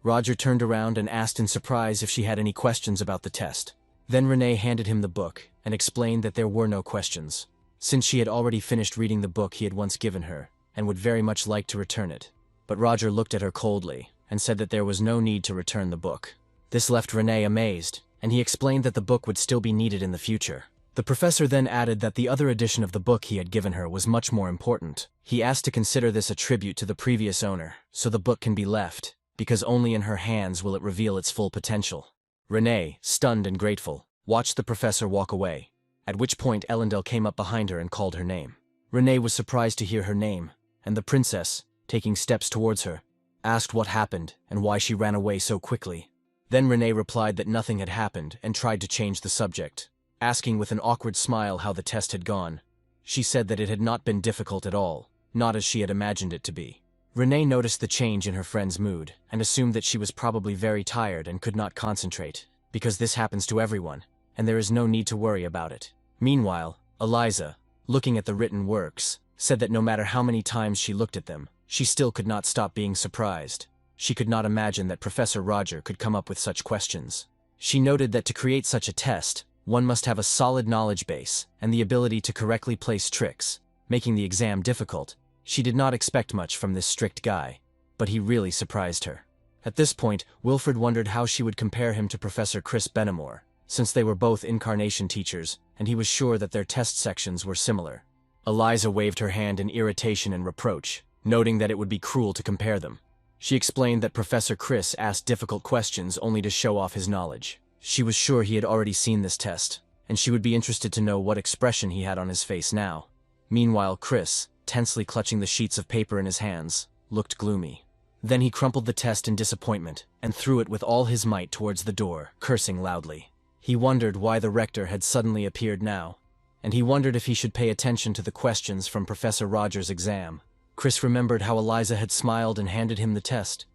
Roger turned around and asked in surprise if she had any questions about the test. Then Renee handed him the book and explained that there were no questions, since she had already finished reading the book he had once given her and would very much like to return it. But Roger looked at her coldly and said that there was no need to return the book. This left Renee amazed, and he explained that the book would still be needed in the future. The professor then added that the other edition of the book he had given her was much more important. He asked to consider this a tribute to the previous owner, so the book can be left, because only in her hands will it reveal its full potential. Renee, stunned and grateful, watched the professor walk away, at which point Ellendale came up behind her and called her name. Renee was surprised to hear her name, and the princess, taking steps towards her, asked what happened and why she ran away so quickly. Then Renee replied that nothing had happened and tried to change the subject. Asking with an awkward smile how the test had gone, she said that it had not been difficult at all, not as she had imagined it to be. Renee noticed the change in her friend's mood and assumed that she was probably very tired and could not concentrate, because this happens to everyone, and there is no need to worry about it. Meanwhile, Eliza, looking at the written works, said that no matter how many times she looked at them, she still could not stop being surprised. She could not imagine that Professor Roger could come up with such questions. She noted that to create such a test, one must have a solid knowledge base and the ability to correctly place tricks, making the exam difficult. She did not expect much from this strict guy, but he really surprised her. At this point, Wilfred wondered how she would compare him to Professor Chris Benamor, since they were both incarnation teachers, and he was sure that their test sections were similar. Eliza waved her hand in irritation and reproach, noting that it would be cruel to compare them. She explained that Professor Chris asked difficult questions only to show off his knowledge. She was sure he had already seen this test, and she would be interested to know what expression he had on his face now. Meanwhile, Chris, tensely clutching the sheets of paper in his hands, looked gloomy. Then he crumpled the test in disappointment and threw it with all his might towards the door, cursing loudly. He wondered why the rector had suddenly appeared now, and he wondered if he should pay attention to the questions from Professor Rogers' exam. Chris remembered how Eliza had smiled and handed him the test,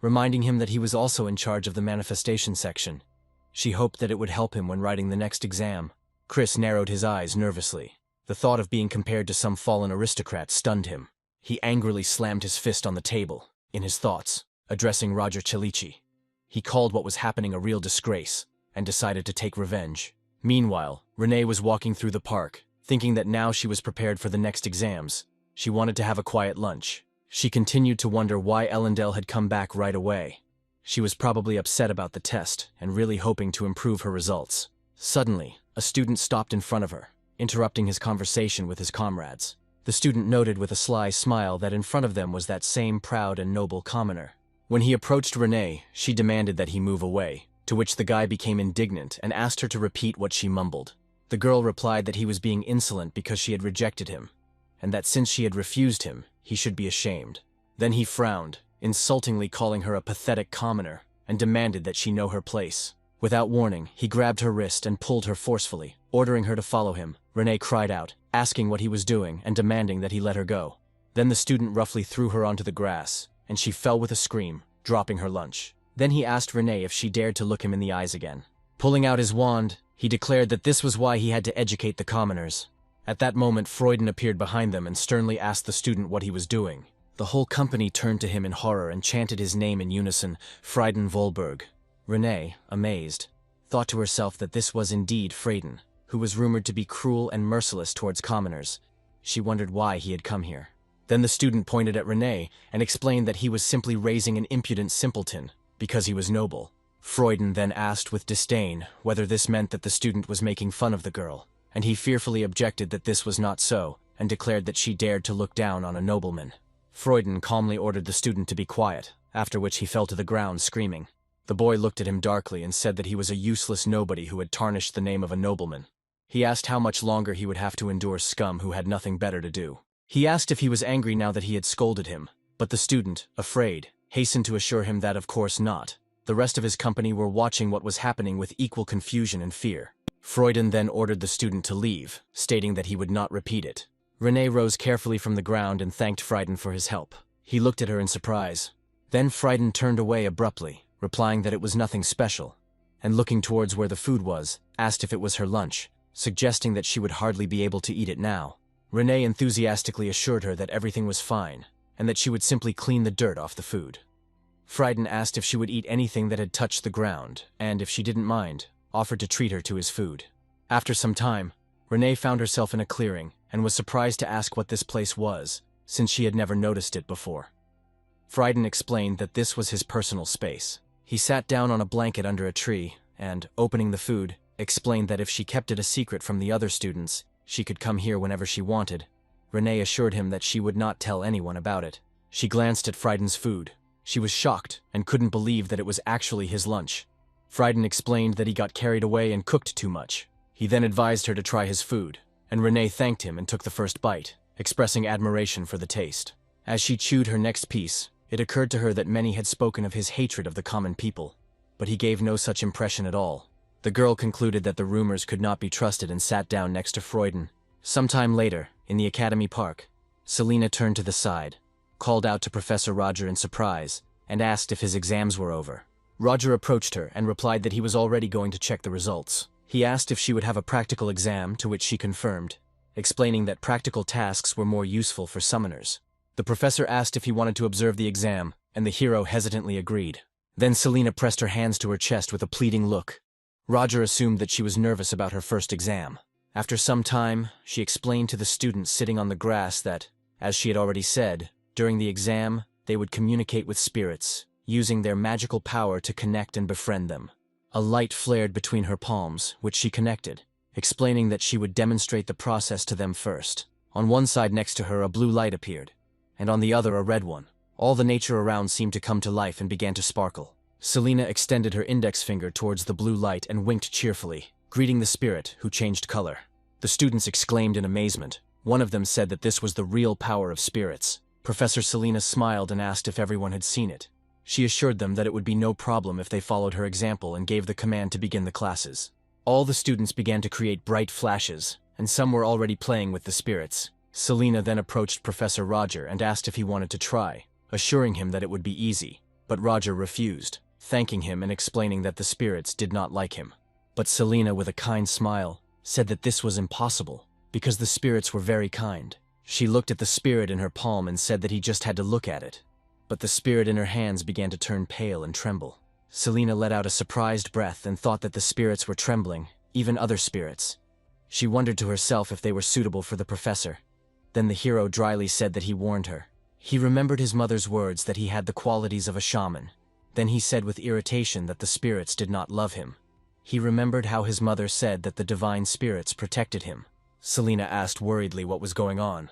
reminding him that he was also in charge of the manifestation section. She hoped that it would help him when writing the next exam. Chris narrowed his eyes nervously. The thought of being compared to some fallen aristocrat stunned him. He angrily slammed his fist on the table, in his thoughts, addressing Roger Chalici. He called what was happening a real disgrace, and decided to take revenge. Meanwhile, Renee was walking through the park, thinking that now she was prepared for the next exams. She wanted to have a quiet lunch. She continued to wonder why Ellendale had come back right away. She was probably upset about the test and really hoping to improve her results. Suddenly, a student stopped in front of her, interrupting his conversation with his comrades. The student noted with a sly smile that in front of them was that same proud and noble commoner. When he approached Renee, she demanded that he move away, to which the guy became indignant and asked her to repeat what she mumbled. The girl replied that he was being insolent because she had rejected him, and that since she had refused him, he should be ashamed. Then he frowned, insultingly calling her a pathetic commoner, and demanded that she know her place. Without warning, he grabbed her wrist and pulled her forcefully, ordering her to follow him. Renee cried out, asking what he was doing and demanding that he let her go. Then the student roughly threw her onto the grass, and she fell with a scream, dropping her lunch. Then he asked Renee if she dared to look him in the eyes again. Pulling out his wand, he declared that this was why he had to educate the commoners. At that moment, Freuden appeared behind them and sternly asked the student what he was doing. The whole company turned to him in horror and chanted his name in unison, Freuden Volberg. Renee, amazed, thought to herself that this was indeed Freuden, who was rumored to be cruel and merciless towards commoners. She wondered why he had come here. Then the student pointed at Renee and explained that he was simply raising an impudent simpleton, because he was noble. Freuden then asked with disdain whether this meant that the student was making fun of the girl, and he fearfully objected that this was not so, and declared that she dared to look down on a nobleman. Freuden calmly ordered the student to be quiet, after which he fell to the ground screaming. The boy looked at him darkly and said that he was a useless nobody who had tarnished the name of a nobleman. He asked how much longer he would have to endure scum who had nothing better to do. He asked if he was angry now that he had scolded him, but the student, afraid, hastened to assure him that of course not. The rest of his company were watching what was happening with equal confusion and fear. Freuden then ordered the student to leave, stating that he would not repeat it. Renee rose carefully from the ground and thanked Freuden for his help. He looked at her in surprise. Then Freuden turned away abruptly, replying that it was nothing special, and looking towards where the food was, asked if it was her lunch, suggesting that she would hardly be able to eat it now. Renee enthusiastically assured her that everything was fine, and that she would simply clean the dirt off the food. Freuden asked if she would eat anything that had touched the ground, and if she didn't mind, offered to treat her to his food. After some time, Renee found herself in a clearing, and was surprised to ask what this place was, since she had never noticed it before. Freuden explained that this was his personal space. He sat down on a blanket under a tree, and, opening the food, explained that if she kept it a secret from the other students, she could come here whenever she wanted. Renee assured him that she would not tell anyone about it. She glanced at Freuden's food. She was shocked and couldn't believe that it was actually his lunch. Freuden explained that he got carried away and cooked too much. He then advised her to try his food, and Renee thanked him and took the first bite, expressing admiration for the taste. As she chewed her next piece, it occurred to her that many had spoken of his hatred of the common people, but he gave no such impression at all. The girl concluded that the rumors could not be trusted and sat down next to Freuden. Sometime later, in the Academy Park, Selina turned to the side, called out to Professor Roger in surprise, and asked if his exams were over. Roger approached her and replied that he was already going to check the results. He asked if she would have a practical exam, to which she confirmed, explaining that practical tasks were more useful for summoners. The professor asked if he wanted to observe the exam, and the hero hesitantly agreed. Then Selina pressed her hands to her chest with a pleading look. Roger assumed that she was nervous about her first exam. After some time, she explained to the students sitting on the grass that, as she had already said, during the exam, they would communicate with spirits, using their magical power to connect and befriend them. A light flared between her palms, which she connected, explaining that she would demonstrate the process to them first. On one side next to her, a blue light appeared, and on the other a red one. All the nature around seemed to come to life and began to sparkle. Selina extended her index finger towards the blue light and winked cheerfully, greeting the spirit, who changed color. The students exclaimed in amazement. One of them said that this was the real power of spirits. Professor Selena smiled and asked if everyone had seen it. She assured them that it would be no problem if they followed her example and gave the command to begin the classes. All the students began to create bright flashes, and some were already playing with the spirits. Selena then approached Professor Roger and asked if he wanted to try, assuring him that it would be easy. But Roger refused, thanking him and explaining that the spirits did not like him. But Selena, with a kind smile, said that this was impossible, because the spirits were very kind. She looked at the spirit in her palm and said that he just had to look at it. But the spirit in her hands began to turn pale and tremble. Selena let out a surprised breath and thought that the spirits were trembling, even other spirits. She wondered to herself if they were suitable for the professor. Then the hero dryly said that he warned her. He remembered his mother's words that he had the qualities of a shaman. Then he said with irritation that the spirits did not love him. He remembered how his mother said that the divine spirits protected him. Selena asked worriedly what was going on.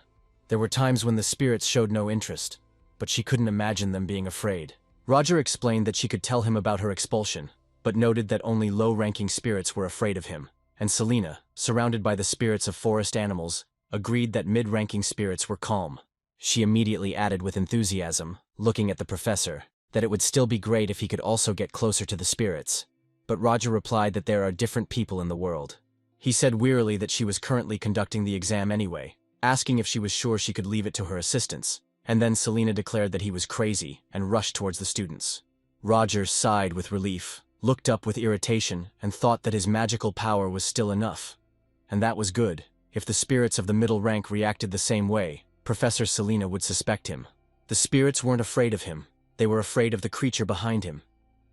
There were times when the spirits showed no interest, but she couldn't imagine them being afraid. Roger explained that she could tell him about her expulsion, but noted that only low-ranking spirits were afraid of him, and Selena, surrounded by the spirits of forest animals, agreed that mid-ranking spirits were calm. She immediately added with enthusiasm, looking at the professor, that it would still be great if he could also get closer to the spirits. But Roger replied that there are different people in the world. He said wearily that she was currently conducting the exam anyway, asking if she was sure she could leave it to her assistants. And then Selena declared that he was crazy and rushed towards the students. Roger sighed with relief, looked up with irritation, and thought that his magical power was still enough. And that was good. If the spirits of the middle rank reacted the same way, Professor Selena would suspect him. The spirits weren't afraid of him. They were afraid of the creature behind him.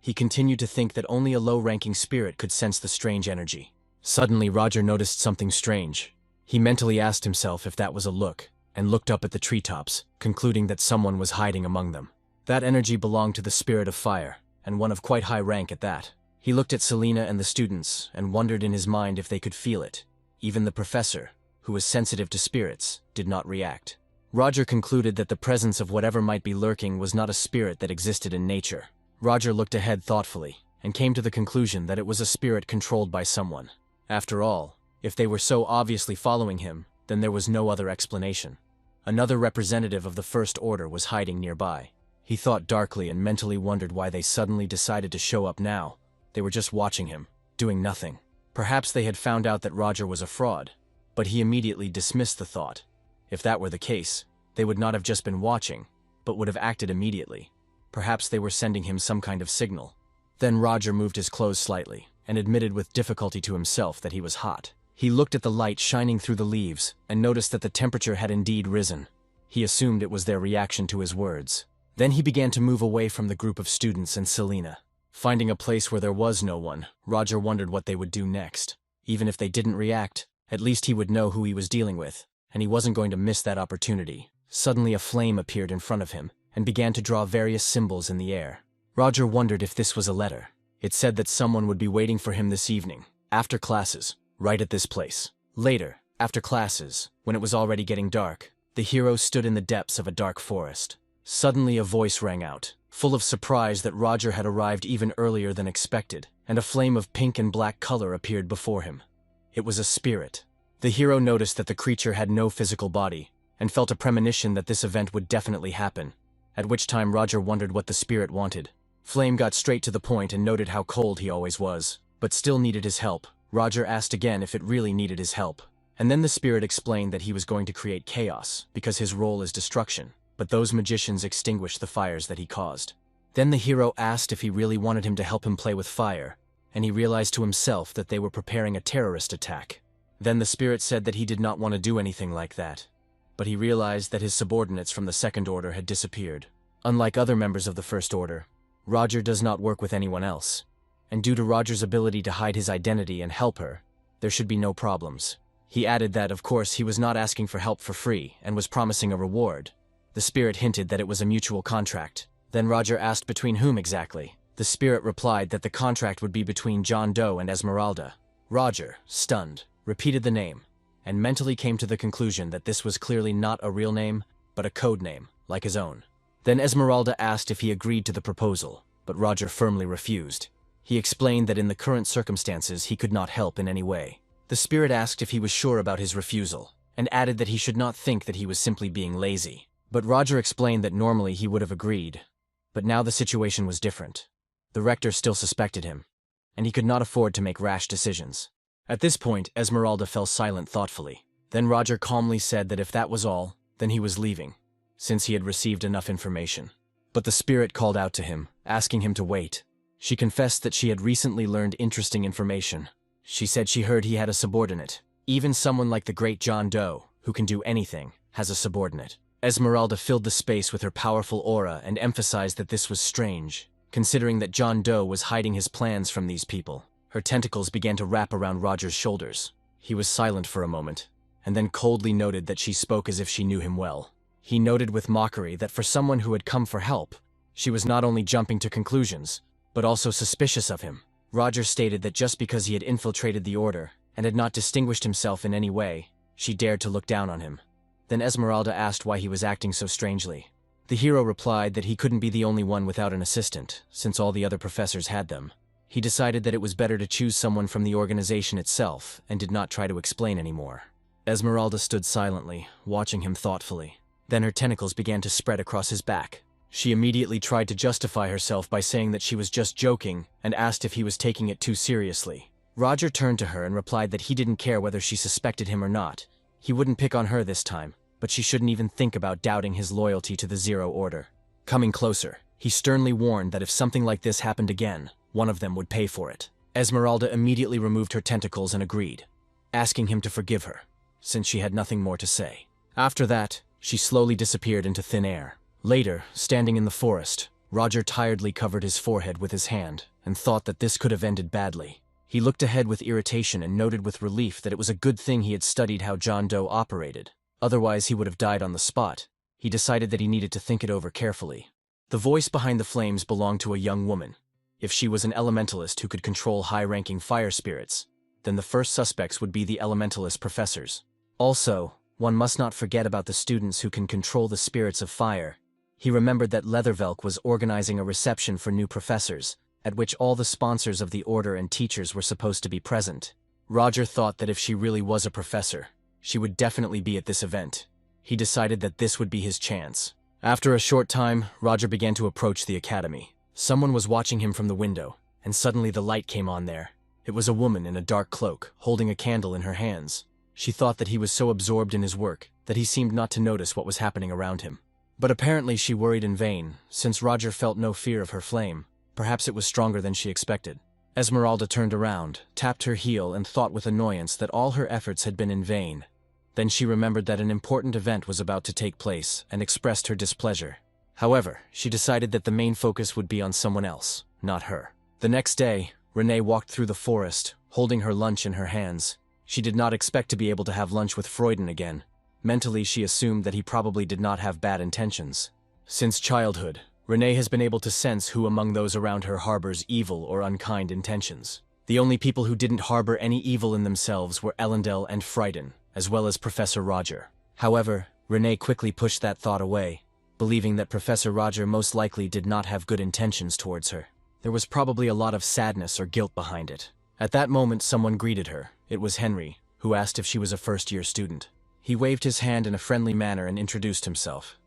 He continued to think that only a low-ranking spirit could sense the strange energy. Suddenly, Roger noticed something strange. He mentally asked himself if that was a look, and looked up at the treetops, concluding that someone was hiding among them. That energy belonged to the spirit of fire, and one of quite high rank at that. He looked at Selena and the students, and wondered in his mind if they could feel it. Even the professor, who was sensitive to spirits, did not react. Roger concluded that the presence of whatever might be lurking was not a spirit that existed in nature. Roger looked ahead thoughtfully, and came to the conclusion that it was a spirit controlled by someone. After all, if they were so obviously following him, then there was no other explanation. Another representative of the First Order was hiding nearby. He thought darkly and mentally wondered why they suddenly decided to show up now. They were just watching him, doing nothing. Perhaps they had found out that Roger was a fraud, but he immediately dismissed the thought. If that were the case, they would not have just been watching, but would have acted immediately. Perhaps they were sending him some kind of signal. Then Roger moved his clothes slightly, and admitted with difficulty to himself that he was hot. He looked at the light shining through the leaves, and noticed that the temperature had indeed risen. He assumed it was their reaction to his words. Then he began to move away from the group of students and Selena. Finding a place where there was no one, Roger wondered what they would do next. Even if they didn't react, at least he would know who he was dealing with, and he wasn't going to miss that opportunity. Suddenly a flame appeared in front of him, and began to draw various symbols in the air. Roger wondered if this was a letter. It said that someone would be waiting for him this evening, after classes, right at this place. Later, after classes, when it was already getting dark, the hero stood in the depths of a dark forest. Suddenly a voice rang out, full of surprise that Roger had arrived even earlier than expected, and a flame of pink and black color appeared before him. It was a spirit. The hero noticed that the creature had no physical body, and felt a premonition that this event would definitely happen, at which time Roger wondered what the spirit wanted. Flame got straight to the point and noted how cold he always was, but still needed his help. Roger asked again if it really needed his help, and then the spirit explained that he was going to create chaos because his role is destruction, but those magicians extinguished the fires that he caused. Then the hero asked if he really wanted him to help him play with fire, and he realized to himself that they were preparing a terrorist attack. Then the spirit said that he did not want to do anything like that, but he realized that his subordinates from the Second Order had disappeared. Unlike other members of the First Order, Roger does not work with anyone else, and due to Roger's ability to hide his identity and help her, there should be no problems. He added that, of course, he was not asking for help for free and was promising a reward. The spirit hinted that it was a mutual contract. Then Roger asked between whom exactly. The spirit replied that the contract would be between John Doe and Esmeralda. Roger, stunned, repeated the name, and mentally came to the conclusion that this was clearly not a real name, but a code name, like his own. Then Esmeralda asked if he agreed to the proposal, but Roger firmly refused. He explained that in the current circumstances he could not help in any way. The spirit asked if he was sure about his refusal, and added that he should not think that he was simply being lazy. But Roger explained that normally he would have agreed. But now the situation was different. The rector still suspected him, and he could not afford to make rash decisions. At this point, Esmeralda fell silent thoughtfully. Then Roger calmly said that if that was all, then he was leaving, since he had received enough information. But the spirit called out to him, asking him to wait. She confessed that she had recently learned interesting information. She said she heard he had a subordinate. Even someone like the great John Doe, who can do anything, has a subordinate. Esmeralda filled the space with her powerful aura and emphasized that this was strange, considering that John Doe was hiding his plans from these people. Her tentacles began to wrap around Roger's shoulders. He was silent for a moment, and then coldly noted that she spoke as if she knew him well. He noted with mockery that for someone who had come for help, she was not only jumping to conclusions, but also suspicious of him. Roger stated that just because he had infiltrated the order and had not distinguished himself in any way, she dared to look down on him. Then Esmeralda asked why he was acting so strangely. The hero replied that he couldn't be the only one without an assistant, since all the other professors had them. He decided that it was better to choose someone from the organization itself and did not try to explain anymore. Esmeralda stood silently, watching him thoughtfully. Then her tentacles began to spread across his back. She immediately tried to justify herself by saying that she was just joking and asked if he was taking it too seriously. Roger turned to her and replied that he didn't care whether she suspected him or not. He wouldn't pick on her this time, but she shouldn't even think about doubting his loyalty to the Zero Order. Coming closer, he sternly warned that if something like this happened again, one of them would pay for it. Esmeralda immediately removed her tentacles and agreed, asking him to forgive her, since she had nothing more to say. After that, she slowly disappeared into thin air. Later, standing in the forest, Roger tiredly covered his forehead with his hand and thought that this could have ended badly. He looked ahead with irritation and noted with relief that it was a good thing he had studied how John Doe operated. Otherwise, he would have died on the spot. He decided that he needed to think it over carefully. The voice behind the flames belonged to a young woman. If she was an elementalist who could control high-ranking fire spirits, then the first suspects would be the elementalist professors. Also, one must not forget about the students who can control the spirits of fire. He remembered that Leathervelk was organizing a reception for new professors, at which all the sponsors of the order and teachers were supposed to be present. Roger thought that if she really was a professor, she would definitely be at this event. He decided that this would be his chance. After a short time, Roger began to approach the academy. Someone was watching him from the window, and suddenly the light came on there. It was a woman in a dark cloak, holding a candle in her hands. She thought that he was so absorbed in his work that he seemed not to notice what was happening around him. But apparently she worried in vain, since Roger felt no fear of her flame. Perhaps it was stronger than she expected. Esmeralda turned around, tapped her heel, and thought with annoyance that all her efforts had been in vain. Then she remembered that an important event was about to take place and expressed her displeasure. However, she decided that the main focus would be on someone else, not her. The next day, Renee walked through the forest, holding her lunch in her hands. She did not expect to be able to have lunch with Freuden again. Mentally, she assumed that he probably did not have bad intentions. Since childhood, Renee has been able to sense who among those around her harbors evil or unkind intentions. The only people who didn't harbor any evil in themselves were Elendel and Freuden, as well as Professor Roger. However, Renee quickly pushed that thought away, believing that Professor Roger most likely did not have good intentions towards her. There was probably a lot of sadness or guilt behind it. At that moment, someone greeted her. It was Henry, who asked if she was a first-year student. He waved his hand in a friendly manner and introduced himself,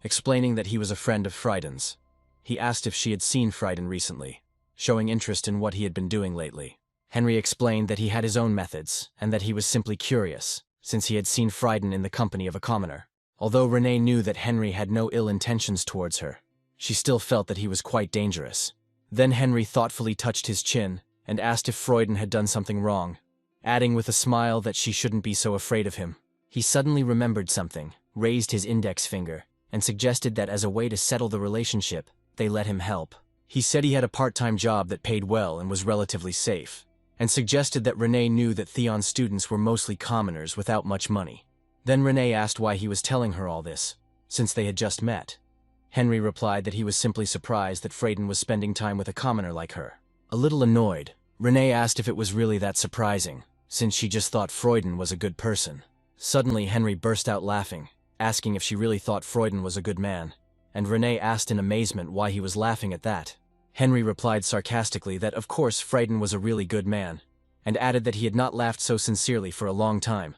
explaining that he was a friend of Frieden's. He asked if she had seen Freuden recently, showing interest in what he had been doing lately. Henry explained that he had his own methods, and that he was simply curious, since he had seen Freuden in the company of a commoner. Although Renee knew that Henry had no ill intentions towards her, she still felt that he was quite dangerous. Then Henry thoughtfully touched his chin and asked if Freuden had done something wrong, adding with a smile that she shouldn't be so afraid of him. He suddenly remembered something, raised his index finger, and suggested that as a way to settle the relationship, they let him help. He said he had a part-time job that paid well and was relatively safe, and suggested that Renee knew that Theon's students were mostly commoners without much money. Then Renee asked why he was telling her all this, since they had just met. Henry replied that he was simply surprised that Freuden was spending time with a commoner like her. A little annoyed, Renee asked if it was really that surprising, since she just thought Freuden was a good person. Suddenly, Henry burst out laughing, asking if she really thought Freuden was a good man, and Renee asked in amazement why he was laughing at that. Henry replied sarcastically that of course Freuden was a really good man, and added that he had not laughed so sincerely for a long time.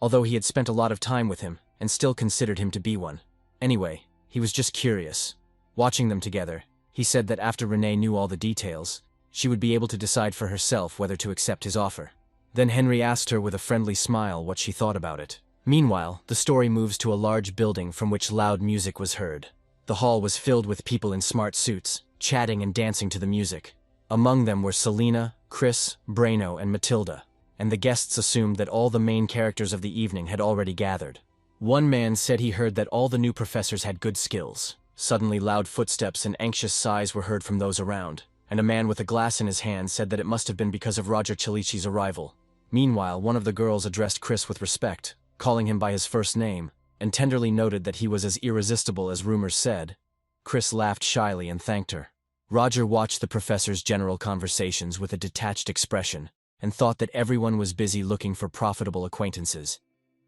although he had spent a lot of time with him and still considered him to be one. Anyway, he was just curious. Watching them together, he said that after Renee knew all the details, she would be able to decide for herself whether to accept his offer. Then Henry asked her with a friendly smile what she thought about it. Meanwhile, the story moves to a large building from which loud music was heard. The hall was filled with people in smart suits, chatting and dancing to the music. Among them were Selena, Chris, Braino, and Matilda, and the guests assumed that all the main characters of the evening had already gathered. One man said he heard that all the new professors had good skills. Suddenly, loud footsteps and anxious sighs were heard from those around, and a man with a glass in his hand said that it must have been because of Roger Chilichi's arrival. Meanwhile, one of the girls addressed Chris with respect, calling him by his first name, and tenderly noted that he was as irresistible as rumors said. Chris laughed shyly and thanked her. Roger watched the professor's general conversations with a detached expression, and thought that everyone was busy looking for profitable acquaintances.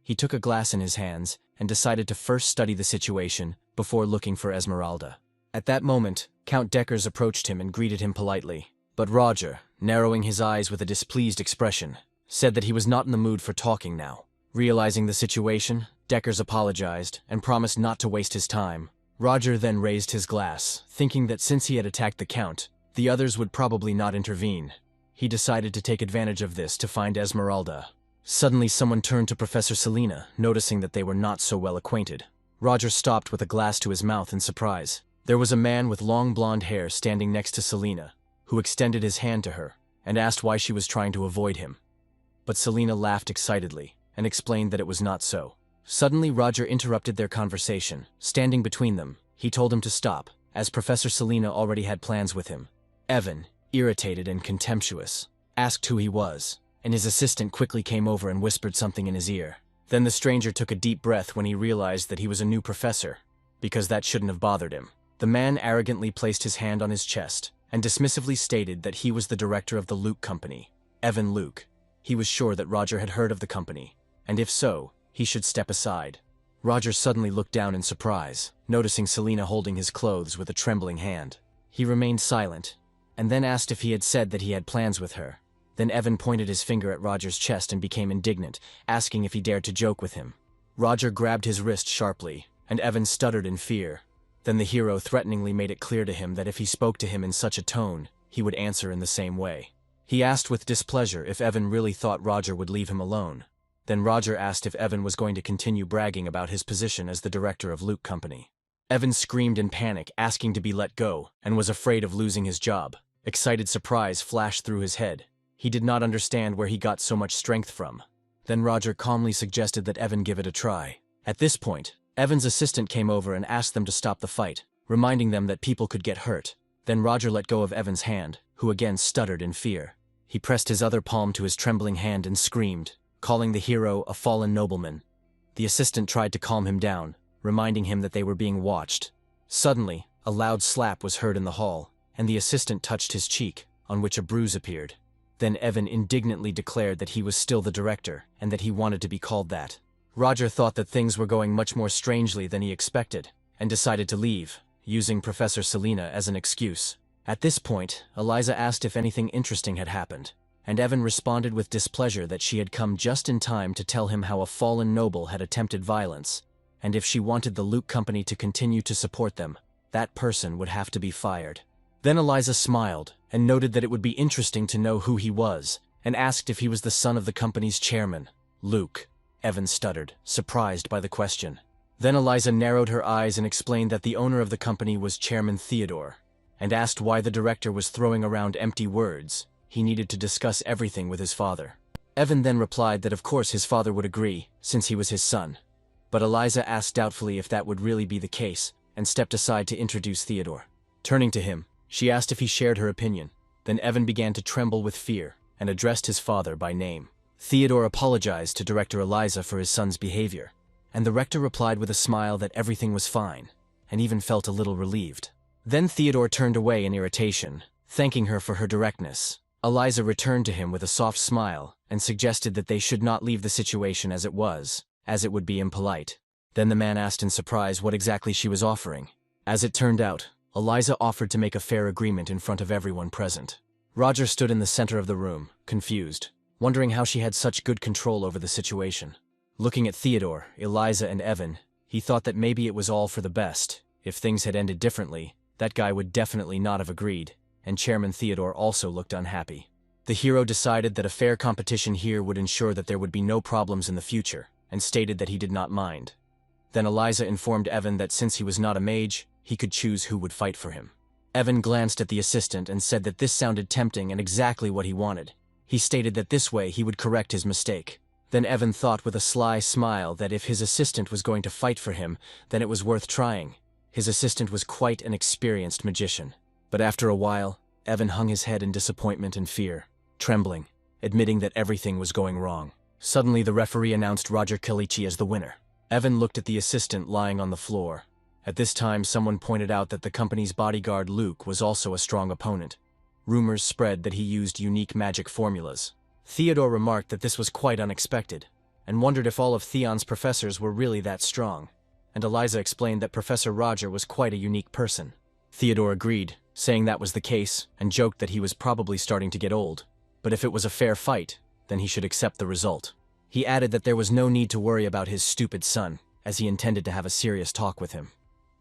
He took a glass in his hands, and decided to first study the situation before looking for Esmeralda. At that moment, Count Deckers approached him and greeted him politely. But Roger, narrowing his eyes with a displeased expression, said that he was not in the mood for talking now. Realizing the situation, Deckers apologized and promised not to waste his time. Roger then raised his glass, thinking that since he had attacked the Count, the others would probably not intervene. He decided to take advantage of this to find Esmeralda. Suddenly someone turned to Professor Selena, noticing that they were not so well acquainted. Roger stopped with a glass to his mouth in surprise. There was a man with long blonde hair standing next to Selena, who extended his hand to her, and asked why she was trying to avoid him. But Selena laughed excitedly, and explained that it was not so. Suddenly Roger interrupted their conversation. Standing between them, he told him to stop, as Professor Selena already had plans with him. Evan, irritated and contemptuous, asked who he was, and his assistant quickly came over and whispered something in his ear. Then the stranger took a deep breath when he realized that he was a new professor, because that shouldn't have bothered him. The man arrogantly placed his hand on his chest, and dismissively stated that he was the director of the Luke Company, Evan Luke. He was sure that Roger had heard of the company, and if so, he should step aside. Roger suddenly looked down in surprise, noticing Selena holding his clothes with a trembling hand. He remained silent, and then asked if he had said that he had plans with her. Then Evan pointed his finger at Roger's chest and became indignant, asking if he dared to joke with him. Roger grabbed his wrist sharply, and Evan stuttered in fear. Then the hero threateningly made it clear to him that if he spoke to him in such a tone, he would answer in the same way. He asked with displeasure if Evan really thought Roger would leave him alone. Then Roger asked if Evan was going to continue bragging about his position as the director of Luke Company. Evan screamed in panic, asking to be let go, and was afraid of losing his job. Excited surprise flashed through his head. He did not understand where he got so much strength from. Then Roger calmly suggested that Evan give it a try. At this point, Evan's assistant came over and asked them to stop the fight, reminding them that people could get hurt. Then Roger let go of Evan's hand, who again stuttered in fear. He pressed his other palm to his trembling hand and screamed, calling the hero a fallen nobleman. The assistant tried to calm him down, reminding him that they were being watched. Suddenly, a loud slap was heard in the hall, and the assistant touched his cheek, on which a bruise appeared. Then Evan indignantly declared that he was still the director, and that he wanted to be called that. Roger thought that things were going much more strangely than he expected, and decided to leave, using Professor Selena as an excuse. At this point, Eliza asked if anything interesting had happened, and Evan responded with displeasure that she had come just in time to tell him how a fallen noble had attempted violence, and if she wanted the Luke Company to continue to support them, that person would have to be fired. Then Eliza smiled, and noted that it would be interesting to know who he was, and asked if he was the son of the company's chairman, Luke. Evan stuttered, surprised by the question. Then Eliza narrowed her eyes and explained that the owner of the company was Chairman Theodore, and asked why the director was throwing around empty words. He needed to discuss everything with his father. Evan then replied that of course his father would agree, since he was his son. But Eliza asked doubtfully if that would really be the case, and stepped aside to introduce Theodore. Turning to him, she asked if he shared her opinion. Then Evan began to tremble with fear, and addressed his father by name. Theodore apologized to Director Eliza for his son's behavior, and the rector replied with a smile that everything was fine, and even felt a little relieved. Then Theodore turned away in irritation, thanking her for her directness. Eliza returned to him with a soft smile, and suggested that they should not leave the situation as it was, as it would be impolite. Then the man asked in surprise what exactly she was offering. As it turned out, Eliza offered to make a fair agreement in front of everyone present. Roger stood in the center of the room, confused, wondering how she had such good control over the situation. Looking at Theodore, Eliza, and Evan, he thought that maybe it was all for the best. If things had ended differently, that guy would definitely not have agreed, and Chairman Theodore also looked unhappy. The hero decided that a fair competition here would ensure that there would be no problems in the future, and stated that he did not mind. Then Eliza informed Evan that since he was not a mage, he could choose who would fight for him. Evan glanced at the assistant and said that this sounded tempting and exactly what he wanted. He stated that this way he would correct his mistake. Then Evan thought with a sly smile that if his assistant was going to fight for him, then it was worth trying. His assistant was quite an experienced magician. But after a while, Evan hung his head in disappointment and fear, trembling, admitting that everything was going wrong. Suddenly the referee announced Roger Kalichi as the winner. Evan looked at the assistant lying on the floor. At this time someone pointed out that the company's bodyguard Luke was also a strong opponent. Rumors spread that he used unique magic formulas. Theodore remarked that this was quite unexpected, and wondered if all of Theon's professors were really that strong. And Eliza explained that Professor Roger was quite a unique person. Theodore agreed, saying that was the case, and joked that he was probably starting to get old. But if it was a fair fight, then he should accept the result. He added that there was no need to worry about his stupid son, as he intended to have a serious talk with him.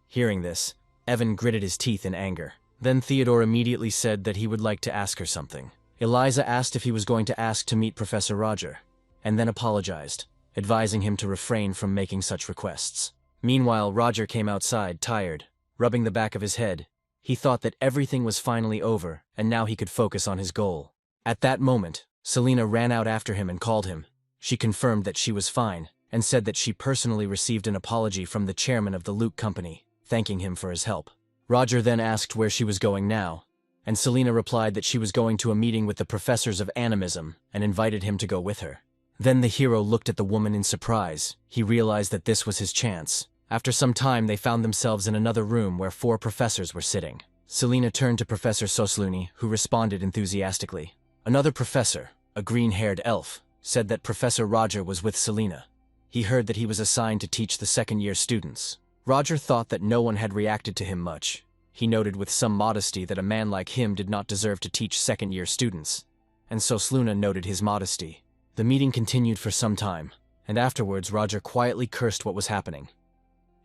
Hearing this, Evan gritted his teeth in anger. Then Theodore immediately said that he would like to ask her something. Eliza asked if he was going to ask to meet Professor Roger, and then apologized, advising him to refrain from making such requests. Meanwhile, Roger came outside, tired, rubbing the back of his head. He thought that everything was finally over, and now he could focus on his goal. At that moment, Selena ran out after him and called him. She confirmed that she was fine, and said that she personally received an apology from the chairman of the Luke Company, thanking him for his help. Roger then asked where she was going now, and Selena replied that she was going to a meeting with the professors of animism and invited him to go with her. Then the hero looked at the woman in surprise. He realized that this was his chance. After some time, they found themselves in another room where 4 professors were sitting. Selena turned to Professor Sosluni, who responded enthusiastically. Another professor, a green-haired elf, said that Professor Roger was with Selena. He heard that he was assigned to teach the second-year students. Roger thought that no one had reacted to him much. He noted with some modesty that a man like him did not deserve to teach second-year students, and Sosluna noted his modesty. The meeting continued for some time, and afterwards Roger quietly cursed what was happening.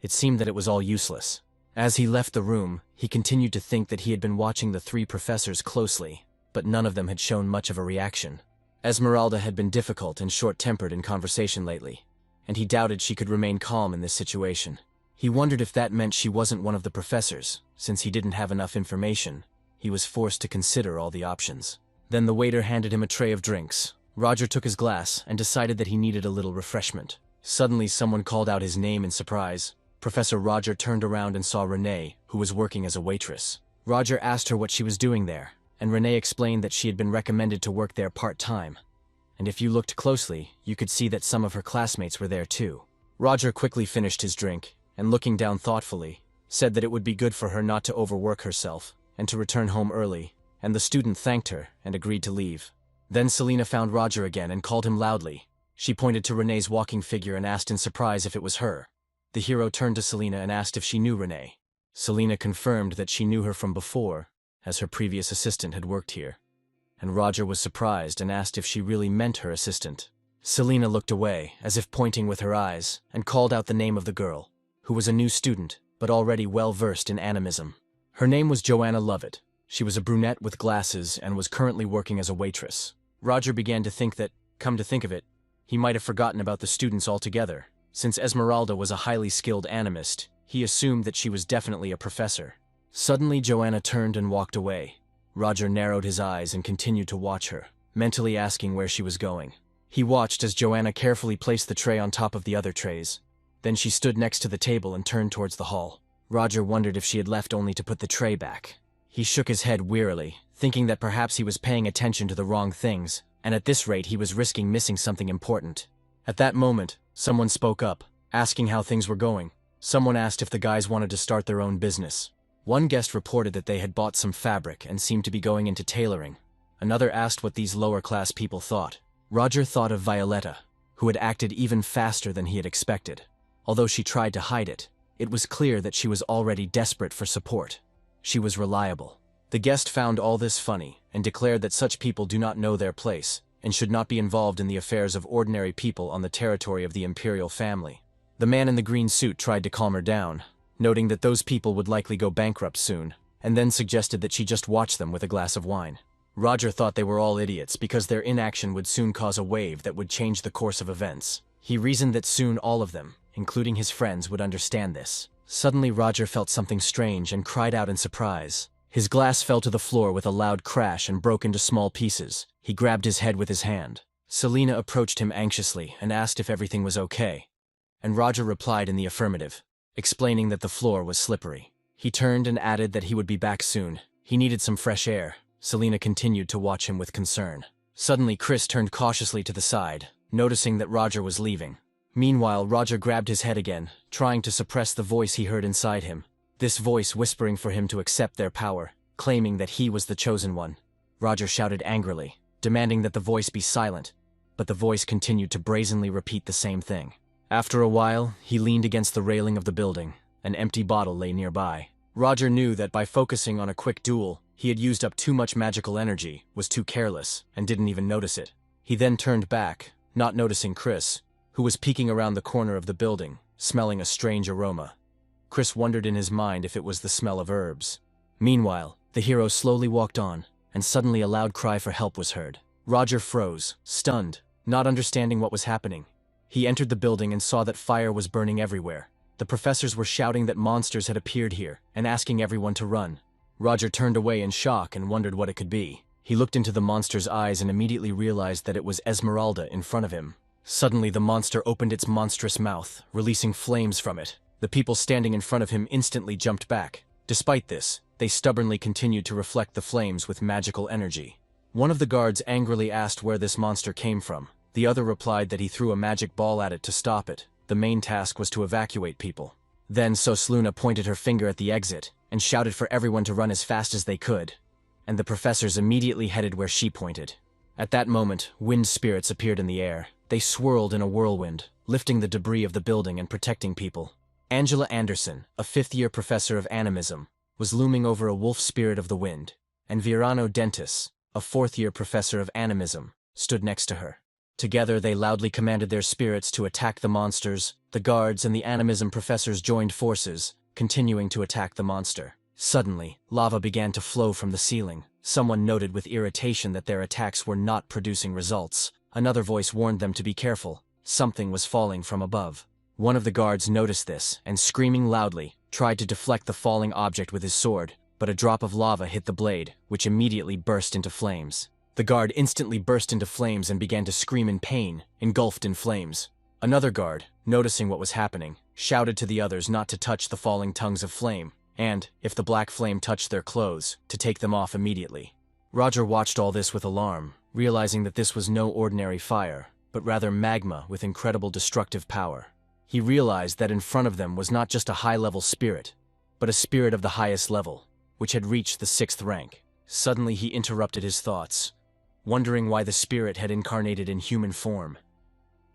It seemed that it was all useless. As he left the room, he continued to think that he had been watching the 3 professors closely, but none of them had shown much of a reaction. Esmeralda had been difficult and short-tempered in conversation lately, and he doubted she could remain calm in this situation. He wondered if that meant she wasn't one of the professors. Since he didn't have enough information, he was forced to consider all the options. Then the waiter handed him a tray of drinks. Roger took his glass and decided that he needed a little refreshment. Suddenly someone called out his name in surprise. Professor Roger turned around and saw Renee, who was working as a waitress. Roger asked her what she was doing there, and Renee explained that she had been recommended to work there part-time. And if you looked closely, you could see that some of her classmates were there too. Roger quickly finished his drink, and looking down thoughtfully, said that it would be good for her not to overwork herself, and to return home early, and the student thanked her and agreed to leave. Then Selena found Roger again and called him loudly. She pointed to Renee's walking figure and asked in surprise if it was her. The hero turned to Selena and asked if she knew Renee. Selena confirmed that she knew her from before, as her previous assistant had worked here. And Roger was surprised and asked if she really meant her assistant. Selena looked away, as if pointing with her eyes, and called out the name of the girl, who was a new student, but already well-versed in animism. Her name was Joanna Lovett. She was a brunette with glasses and was currently working as a waitress. Roger began to think that, come to think of it, he might have forgotten about the students altogether. Since Esmeralda was a highly skilled animist, he assumed that she was definitely a professor. Suddenly Joanna turned and walked away. Roger narrowed his eyes and continued to watch her, mentally asking where she was going. He watched as Joanna carefully placed the tray on top of the other trays. Then she stood next to the table and turned towards the hall. Roger wondered if she had left only to put the tray back. He shook his head wearily, thinking that perhaps he was paying attention to the wrong things, and at this rate he was risking missing something important. At that moment, someone spoke up, asking how things were going. Someone asked if the guys wanted to start their own business. One guest reported that they had bought some fabric and seemed to be going into tailoring. Another asked what these lower-class people thought. Roger thought of Violetta, who had acted even faster than he had expected. Although she tried to hide it, it was clear that she was already desperate for support. She was reliable. The guest found all this funny and declared that such people do not know their place, and should not be involved in the affairs of ordinary people on the territory of the imperial family. The man in the green suit tried to calm her down, noting that those people would likely go bankrupt soon, and then suggested that she just watch them with a glass of wine. Roger thought they were all idiots because their inaction would soon cause a wave that would change the course of events. He reasoned that soon all of them, including his friends, would understand this. Suddenly Roger felt something strange and cried out in surprise. His glass fell to the floor with a loud crash and broke into small pieces. He grabbed his head with his hand. Selena approached him anxiously and asked if everything was okay, and Roger replied in the affirmative, explaining that the floor was slippery. He turned and added that he would be back soon. He needed some fresh air. Selena continued to watch him with concern. Suddenly Chris turned cautiously to the side, noticing that Roger was leaving. Meanwhile, Roger grabbed his head again, trying to suppress the voice he heard inside him. This voice whispering for him to accept their power, claiming that he was the chosen one. Roger shouted angrily, demanding that the voice be silent, but the voice continued to brazenly repeat the same thing. After a while, he leaned against the railing of the building. An empty bottle lay nearby. Roger knew that by focusing on a quick duel, he had used up too much magical energy, was too careless, and didn't even notice it. He then turned back, not noticing Chris, who was peeking around the corner of the building, smelling a strange aroma. Chris wondered in his mind if it was the smell of herbs. Meanwhile, the hero slowly walked on, and suddenly a loud cry for help was heard. Roger froze, stunned, not understanding what was happening. He entered the building and saw that fire was burning everywhere. The professors were shouting that monsters had appeared here and asking everyone to run. Roger turned away in shock and wondered what it could be. He looked into the monster's eyes and immediately realized that it was Esmeralda in front of him. Suddenly, the monster opened its monstrous mouth, releasing flames from it. The people standing in front of him instantly jumped back. Despite this, they stubbornly continued to reflect the flames with magical energy. One of the guards angrily asked where this monster came from. The other replied that he threw a magic ball at it to stop it. The main task was to evacuate people. Then Sosluna pointed her finger at the exit and shouted for everyone to run as fast as they could, and the professors immediately headed where she pointed. At that moment, wind spirits appeared in the air. They swirled in a whirlwind, lifting the debris of the building and protecting people. Angela Anderson, a fifth-year professor of animism, was looming over a wolf spirit of the wind, and Virano Dentis, a fourth-year professor of animism, stood next to her. Together, they loudly commanded their spirits to attack the monsters. The guards and the animism professors joined forces, continuing to attack the monster. Suddenly, lava began to flow from the ceiling. Someone noted with irritation that their attacks were not producing results. Another voice warned them to be careful. Something was falling from above. One of the guards noticed this, and screaming loudly, tried to deflect the falling object with his sword, but a drop of lava hit the blade, which immediately burst into flames. The guard instantly burst into flames and began to scream in pain, engulfed in flames. Another guard, noticing what was happening, shouted to the others not to touch the falling tongues of flame, and, if the black flame touched their clothes, to take them off immediately. Roger watched all this with alarm, realizing that this was no ordinary fire, but rather magma with incredible destructive power. He realized that in front of them was not just a high-level spirit, but a spirit of the highest level, which had reached the 6th rank. Suddenly he interrupted his thoughts, wondering why the spirit had incarnated in human form.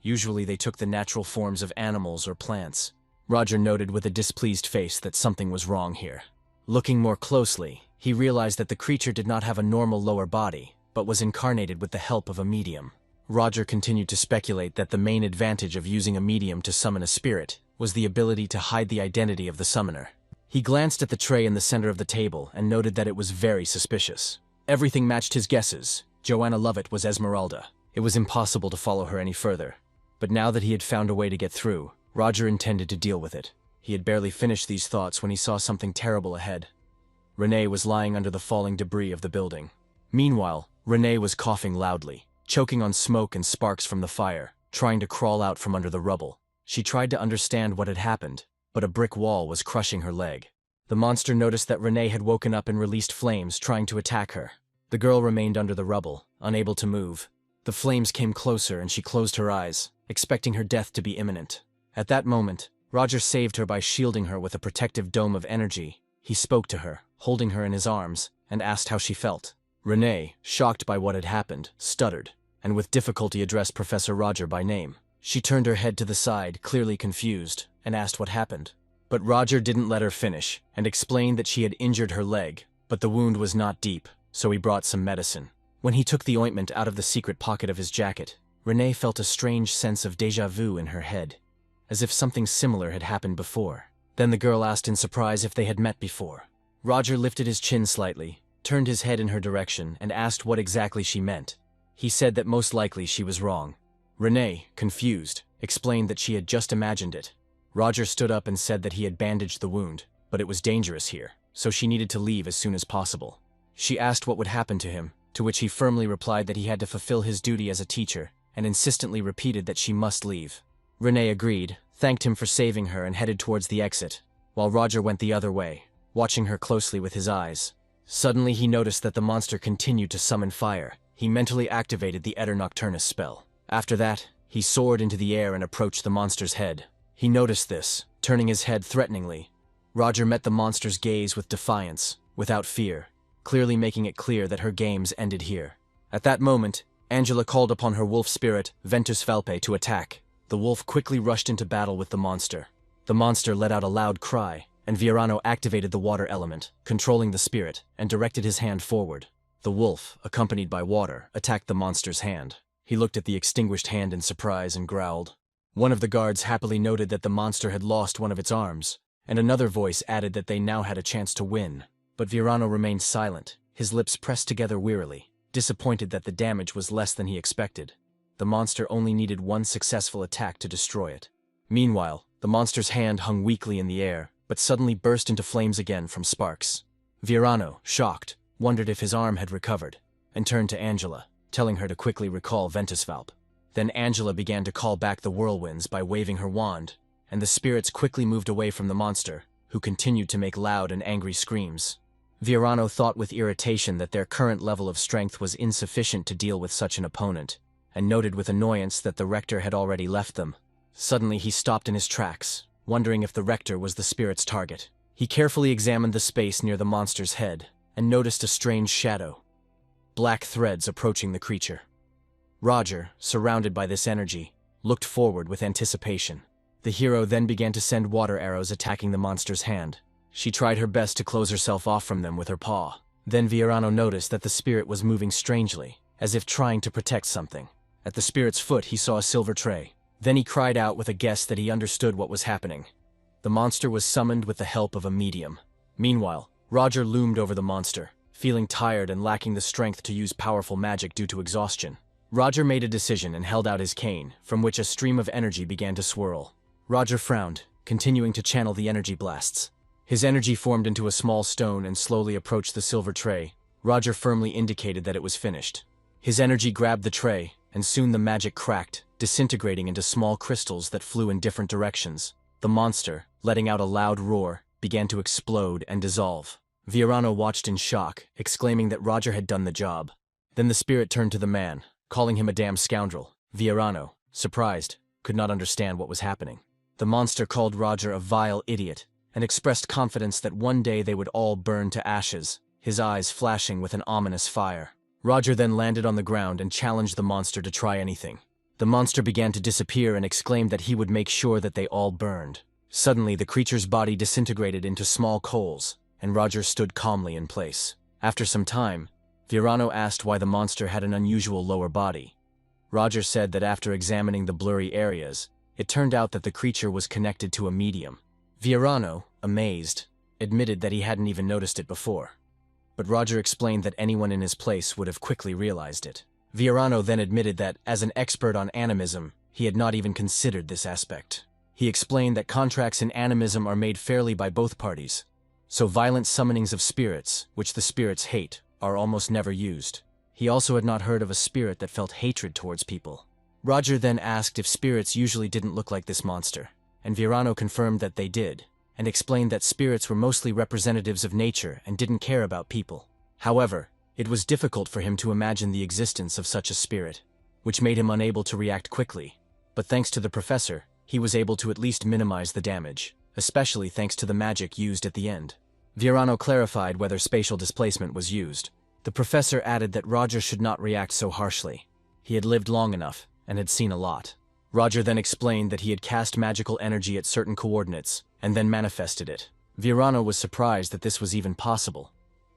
Usually they took the natural forms of animals or plants. Roger noted with a displeased face that something was wrong here. Looking more closely, he realized that the creature did not have a normal lower body, but was incarnated with the help of a medium. Roger continued to speculate that the main advantage of using a medium to summon a spirit was the ability to hide the identity of the summoner. He glanced at the tray in the center of the table and noted that it was very suspicious. Everything matched his guesses. Joanna Lovett was Esmeralda. It was impossible to follow her any further. But now that he had found a way to get through, Roger intended to deal with it. He had barely finished these thoughts when he saw something terrible ahead. Renee was lying under the falling debris of the building. Meanwhile, Renee was coughing loudly, choking on smoke and sparks from the fire, trying to crawl out from under the rubble. She tried to understand what had happened, but a brick wall was crushing her leg. The monster noticed that Renee had woken up and released flames, trying to attack her. The girl remained under the rubble, unable to move. The flames came closer and she closed her eyes, expecting her death to be imminent. At that moment, Roger saved her by shielding her with a protective dome of energy. He spoke to her, holding her in his arms, and asked how she felt. Renee, shocked by what had happened, stuttered, and with difficulty addressed Professor Roger by name. She turned her head to the side, clearly confused, and asked what happened. But Roger didn't let her finish, and explained that she had injured her leg, but the wound was not deep, so he brought some medicine. When he took the ointment out of the secret pocket of his jacket, Renee felt a strange sense of déjà vu in her head, as if something similar had happened before. Then the girl asked in surprise if they had met before. Roger lifted his chin slightly, turned his head in her direction, and asked what exactly she meant. He said that most likely she was wrong. Renee, confused, explained that she had just imagined it. Roger stood up and said that he had bandaged the wound, but it was dangerous here, so she needed to leave as soon as possible. She asked what would happen to him, to which he firmly replied that he had to fulfill his duty as a teacher, and insistently repeated that she must leave. Renee agreed, thanked him for saving her, and headed towards the exit, while Roger went the other way, watching her closely with his eyes. Suddenly he noticed that the monster continued to summon fire. He mentally activated the Eter Nocturnus spell. After that, he soared into the air and approached the monster's head. He noticed this, turning his head threateningly. Roger met the monster's gaze with defiance, without fear, clearly making it clear that her games ended here. At that moment, Angela called upon her wolf spirit, Ventus Valpe, to attack. The wolf quickly rushed into battle with the monster. The monster let out a loud cry, and Viorano activated the water element, controlling the spirit, and directed his hand forward. The wolf, accompanied by water, attacked the monster's hand. He looked at the extinguished hand in surprise and growled. One of the guards happily noted that the monster had lost one of its arms, and another voice added that they now had a chance to win. But Viorano remained silent, his lips pressed together wearily, disappointed that the damage was less than he expected. The monster only needed one successful attack to destroy it. Meanwhile, the monster's hand hung weakly in the air, but suddenly burst into flames again from sparks. Viorano, shocked, wondered if his arm had recovered, and turned to Angela, telling her to quickly recall Ventusvalp. Then Angela began to call back the whirlwinds by waving her wand, and the spirits quickly moved away from the monster, who continued to make loud and angry screams. Viorano thought with irritation that their current level of strength was insufficient to deal with such an opponent, and noted with annoyance that the rector had already left them. Suddenly he stopped in his tracks, wondering if the rector was the spirit's target. He carefully examined the space near the monster's head, and noticed a strange shadow. Black threads approaching the creature. Roger, surrounded by this energy, looked forward with anticipation. The hero then began to send water arrows attacking the monster's hand. She tried her best to close herself off from them with her paw. Then Viorano noticed that the spirit was moving strangely, as if trying to protect something. At the spirit's foot he saw a silver tray. Then he cried out with a guess that he understood what was happening. The monster was summoned with the help of a medium. Meanwhile, Roger loomed over the monster, feeling tired and lacking the strength to use powerful magic due to exhaustion. Roger made a decision and held out his cane, from which a stream of energy began to swirl. Roger frowned, continuing to channel the energy blasts. His energy formed into a small stone and slowly approached the silver tray. Roger firmly indicated that it was finished. His energy grabbed the tray, and soon the magic cracked, disintegrating into small crystals that flew in different directions. The monster, letting out a loud roar, began to explode and dissolve. Viorano watched in shock, exclaiming that Roger had done the job. Then the spirit turned to the man, calling him a damn scoundrel. Viorano, surprised, could not understand what was happening. The monster called Roger a vile idiot, and expressed confidence that one day they would all burn to ashes, his eyes flashing with an ominous fire. Roger then landed on the ground and challenged the monster to try anything. The monster began to disappear and exclaimed that he would make sure that they all burned. Suddenly, the creature's body disintegrated into small coals, and Roger stood calmly in place. After some time, Viorano asked why the monster had an unusual lower body. Roger said that after examining the blurry areas, it turned out that the creature was connected to a medium. Viorano, amazed, admitted that he hadn't even noticed it before. But Roger explained that anyone in his place would have quickly realized it. Viorano then admitted that, as an expert on animism, he had not even considered this aspect. He explained that contracts in animism are made fairly by both parties, so violent summonings of spirits, which the spirits hate, are almost never used. He also had not heard of a spirit that felt hatred towards people. Roger then asked if spirits usually didn't look like this monster, and Viorano confirmed that they did, and explained that spirits were mostly representatives of nature and didn't care about people. However, it was difficult for him to imagine the existence of such a spirit, which made him unable to react quickly. But thanks to the professor, he was able to at least minimize the damage, especially thanks to the magic used at the end. Viorano clarified whether spatial displacement was used. The professor added that Roger should not react so harshly. He had lived long enough and had seen a lot. Roger then explained that he had cast magical energy at certain coordinates and then manifested it. Viorano was surprised that this was even possible,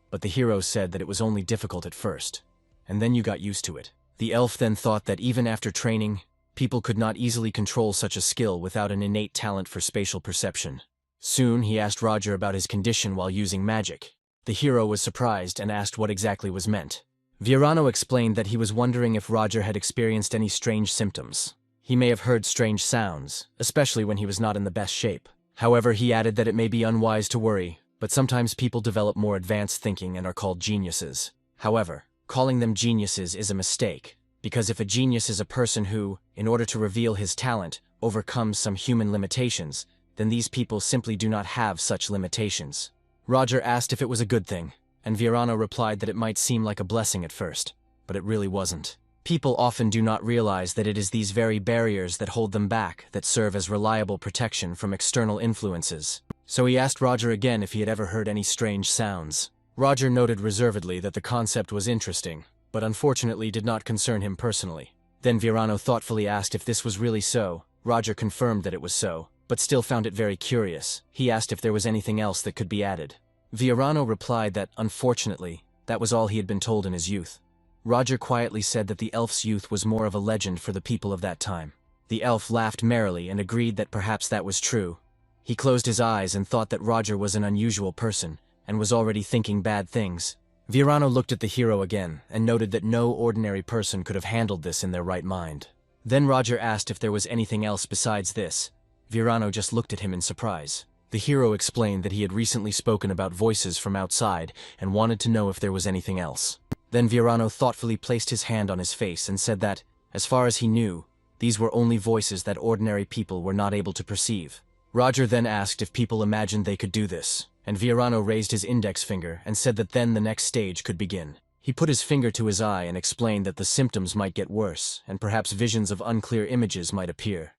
but the hero said that it was only difficult at first. and then you got used to it. The elf then thought that even after training, people could not easily control such a skill without an innate talent for spatial perception. Soon, he asked Roger about his condition while using magic. The hero was surprised and asked what exactly was meant. Viorano explained that he was wondering if Roger had experienced any strange symptoms. He may have heard strange sounds, especially when he was not in the best shape. However, he added that it may be unwise to worry, but sometimes people develop more advanced thinking and are called geniuses. However, calling them geniuses is a mistake, because if a genius is a person who, in order to reveal his talent, overcomes some human limitations, then these people simply do not have such limitations. Roger asked if it was a good thing, and Viorano replied that it might seem like a blessing at first, but it really wasn't. People often do not realize that it is these very barriers that hold them back that serve as reliable protection from external influences. So he asked Roger again if he had ever heard any strange sounds. Roger noted reservedly that the concept was interesting, but unfortunately did not concern him personally. Then Viorano thoughtfully asked if this was really so. Roger confirmed that it was so, but still found it very curious. He asked if there was anything else that could be added. Viorano replied that, unfortunately, that was all he had been told in his youth. Roger quietly said that the elf's youth was more of a legend for the people of that time. The elf laughed merrily and agreed that perhaps that was true. He closed his eyes and thought that Roger was an unusual person, and was already thinking bad things. Viorano looked at the hero again, and noted that no ordinary person could have handled this in their right mind. Then Roger asked if there was anything else besides this. Viorano just looked at him in surprise. The hero explained that he had recently spoken about voices from outside, and wanted to know if there was anything else. Then Viorano thoughtfully placed his hand on his face and said that, as far as he knew, these were only voices that ordinary people were not able to perceive. Roger then asked if people imagined they could do this, and Viorano raised his index finger and said that then the next stage could begin. He put his finger to his eye and explained that the symptoms might get worse, and perhaps visions of unclear images might appear,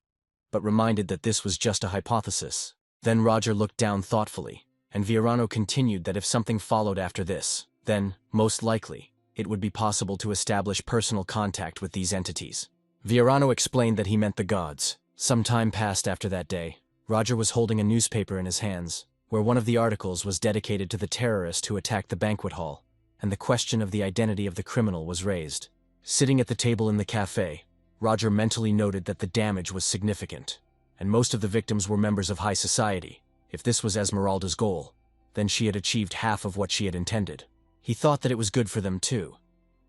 but reminded that this was just a hypothesis. Then Roger looked down thoughtfully, and Viorano continued that if something followed after this, then, most likely, it would be possible to establish personal contact with these entities. Viorano explained that he meant the gods. Some time passed after that day. Roger was holding a newspaper in his hands, where one of the articles was dedicated to the terrorist who attacked the banquet hall, and the question of the identity of the criminal was raised. Sitting at the table in the cafe, Roger mentally noted that the damage was significant, and most of the victims were members of high society. If this was Esmeralda's goal, then she had achieved half of what she had intended. He thought that it was good for them too,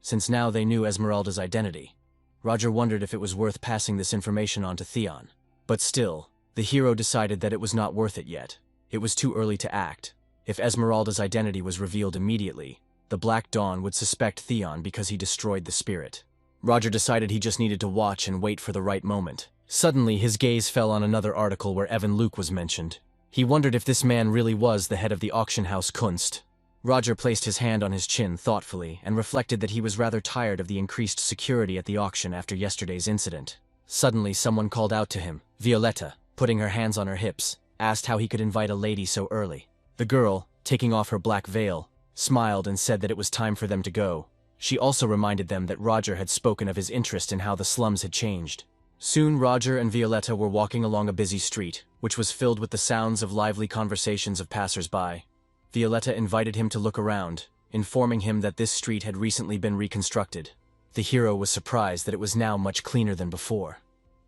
since now they knew Esmeralda's identity. Roger wondered if it was worth passing this information on to Theon. But still, the hero decided that it was not worth it yet. It was too early to act. If Esmeralda's identity was revealed immediately, the Black Dawn would suspect Theon because he destroyed the spirit. Roger decided he just needed to watch and wait for the right moment. Suddenly, his gaze fell on another article where Evan Luke was mentioned. He wondered if this man really was the head of the auction house Kunst. Roger placed his hand on his chin thoughtfully and reflected that he was rather tired of the increased security at the auction after yesterday's incident. Suddenly, someone called out to him. Violetta, putting her hands on her hips, asked how he could invite a lady so early. The girl, taking off her black veil, smiled and said that it was time for them to go. She also reminded them that Roger had spoken of his interest in how the slums had changed. Soon Roger and Violetta were walking along a busy street, which was filled with the sounds of lively conversations of passers-by. Violetta invited him to look around, informing him that this street had recently been reconstructed. The hero was surprised that it was now much cleaner than before,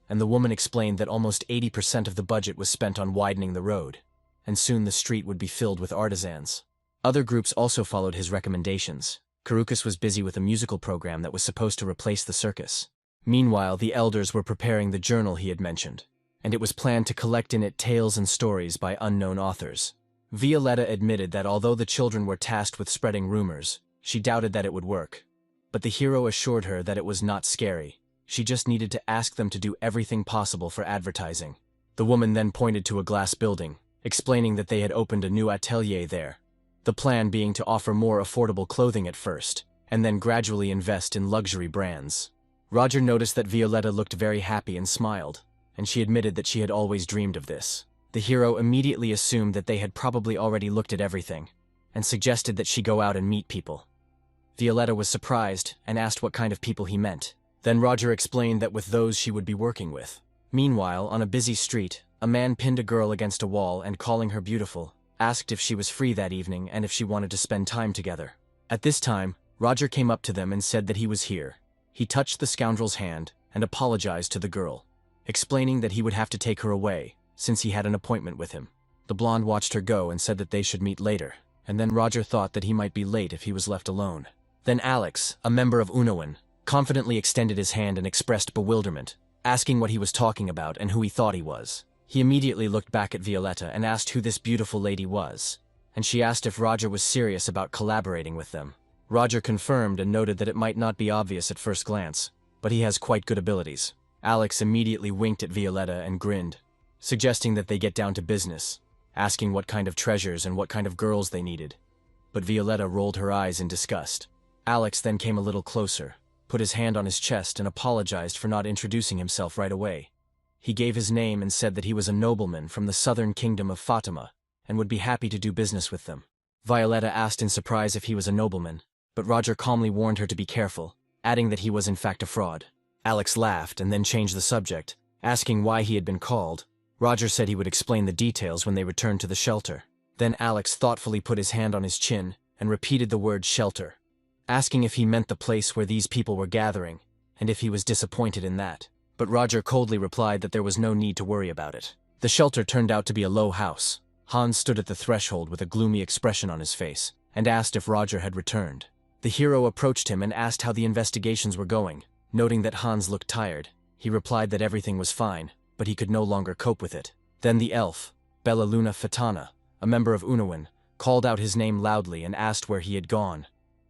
and the woman explained that almost 80% of the budget was spent on widening the road, and soon the street would be filled with artisans. Other groups also followed his recommendations. Karukas was busy with a musical program that was supposed to replace the circus. Meanwhile, the elders were preparing the journal he had mentioned, and it was planned to collect in it tales and stories by unknown authors. Violetta admitted that although the children were tasked with spreading rumors, she doubted that it would work. But the hero assured her that it was not scary. She just needed to ask them to do everything possible for advertising. The woman then pointed to a glass building, explaining that they had opened a new atelier there. The plan being to offer more affordable clothing at first, and then gradually invest in luxury brands. Roger noticed that Violetta looked very happy and smiled, and she admitted that she had always dreamed of this. The hero immediately assumed that they had probably already looked at everything, and suggested that she go out and meet people. Violetta was surprised and asked what kind of people he meant. Then Roger explained that with those she would be working with. Meanwhile, on a busy street, a man pinned a girl against a wall and, calling her beautiful, asked if she was free that evening and if she wanted to spend time together. At this time, Roger came up to them and said that he was here. He touched the scoundrel's hand and apologized to the girl, explaining that he would have to take her away, since he had an appointment with him. The blonde watched her go and said that they should meet later, and then Roger thought that he might be late if he was left alone. Then Alex, a member of Unowan, confidently extended his hand and expressed bewilderment, asking what he was talking about and who he thought he was. He immediately looked back at Violetta and asked who this beautiful lady was, and she asked if Roger was serious about collaborating with them. Roger confirmed and noted that it might not be obvious at first glance, but he has quite good abilities. Alex immediately winked at Violetta and grinned, suggesting that they get down to business, asking what kind of treasures and what kind of girls they needed. But Violetta rolled her eyes in disgust. Alex then came a little closer, put his hand on his chest and apologized for not introducing himself right away. He gave his name and said that he was a nobleman from the southern kingdom of Fatima and would be happy to do business with them. Violetta asked in surprise if he was a nobleman, but Roger calmly warned her to be careful, adding that he was in fact a fraud. Alex laughed and then changed the subject, asking why he had been called. Roger said he would explain the details when they returned to the shelter. Then Alex thoughtfully put his hand on his chin and repeated the word shelter, asking if he meant the place where these people were gathering, and if he was disappointed in that. But Roger coldly replied that there was no need to worry about it. The shelter turned out to be a low house. Hans stood at the threshold with a gloomy expression on his face, and asked if Roger had returned. The hero approached him and asked how the investigations were going. Noting that Hans looked tired, he replied that everything was fine, but he could no longer cope with it. Then the elf, Bella Luna Fatana, a member of Unowan, called out his name loudly and asked where he had gone.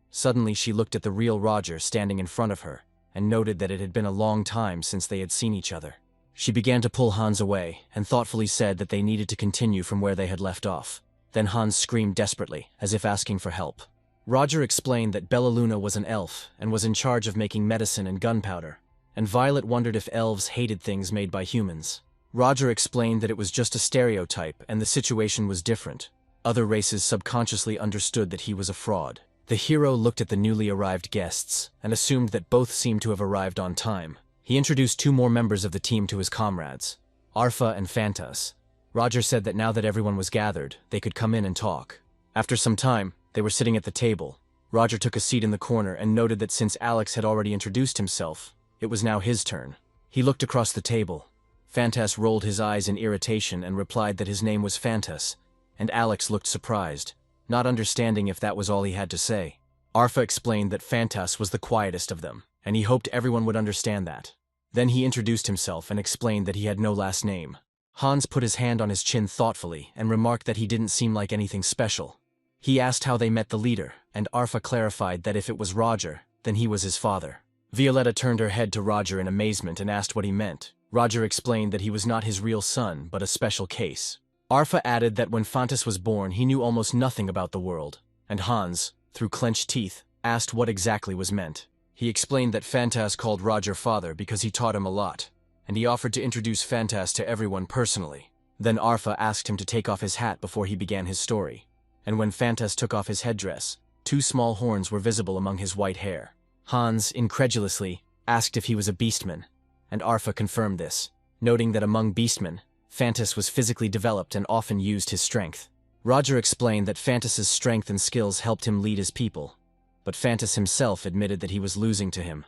Suddenly she looked at the real Roger standing in front of her, and noted that it had been a long time since they had seen each other. She began to pull Hans away, and thoughtfully said that they needed to continue from where they had left off. Then Hans screamed desperately, as if asking for help. Roger explained that Bella Luna was an elf, and was in charge of making medicine and gunpowder, and Violet wondered if elves hated things made by humans. Roger explained that it was just a stereotype, and the situation was different. Other races subconsciously understood that he was a fraud. The hero looked at the newly arrived guests, and assumed that both seemed to have arrived on time. He introduced two more members of the team to his comrades, Arfa and Fantas. Roger said that now that everyone was gathered, they could come in and talk. After some time, they were sitting at the table. Roger took a seat in the corner and noted that since Alex had already introduced himself, it was now his turn. He looked across the table. Fantas rolled his eyes in irritation and replied that his name was Fantas, and Alex looked surprised, not understanding if that was all he had to say. Arfa explained that Fantas was the quietest of them, and he hoped everyone would understand that. Then he introduced himself and explained that he had no last name. Hans put his hand on his chin thoughtfully and remarked that he didn't seem like anything special. He asked how they met the leader, and Arfa clarified that if it was Roger, then he was his father. Violetta turned her head to Roger in amazement and asked what he meant. Roger explained that he was not his real son, but a special case. Arfa added that when Fantas was born he knew almost nothing about the world, and Hans, through clenched teeth, asked what exactly was meant. He explained that Fantas called Roger father because he taught him a lot, and he offered to introduce Fantas to everyone personally. Then Arfa asked him to take off his hat before he began his story, and when Fantas took off his headdress, two small horns were visible among his white hair. Hans, incredulously, asked if he was a beastman, and Arfa confirmed this, noting that among beastmen, Fantas was physically developed and often used his strength. Roger explained that Fantas's strength and skills helped him lead his people, but Fantas himself admitted that he was losing to him,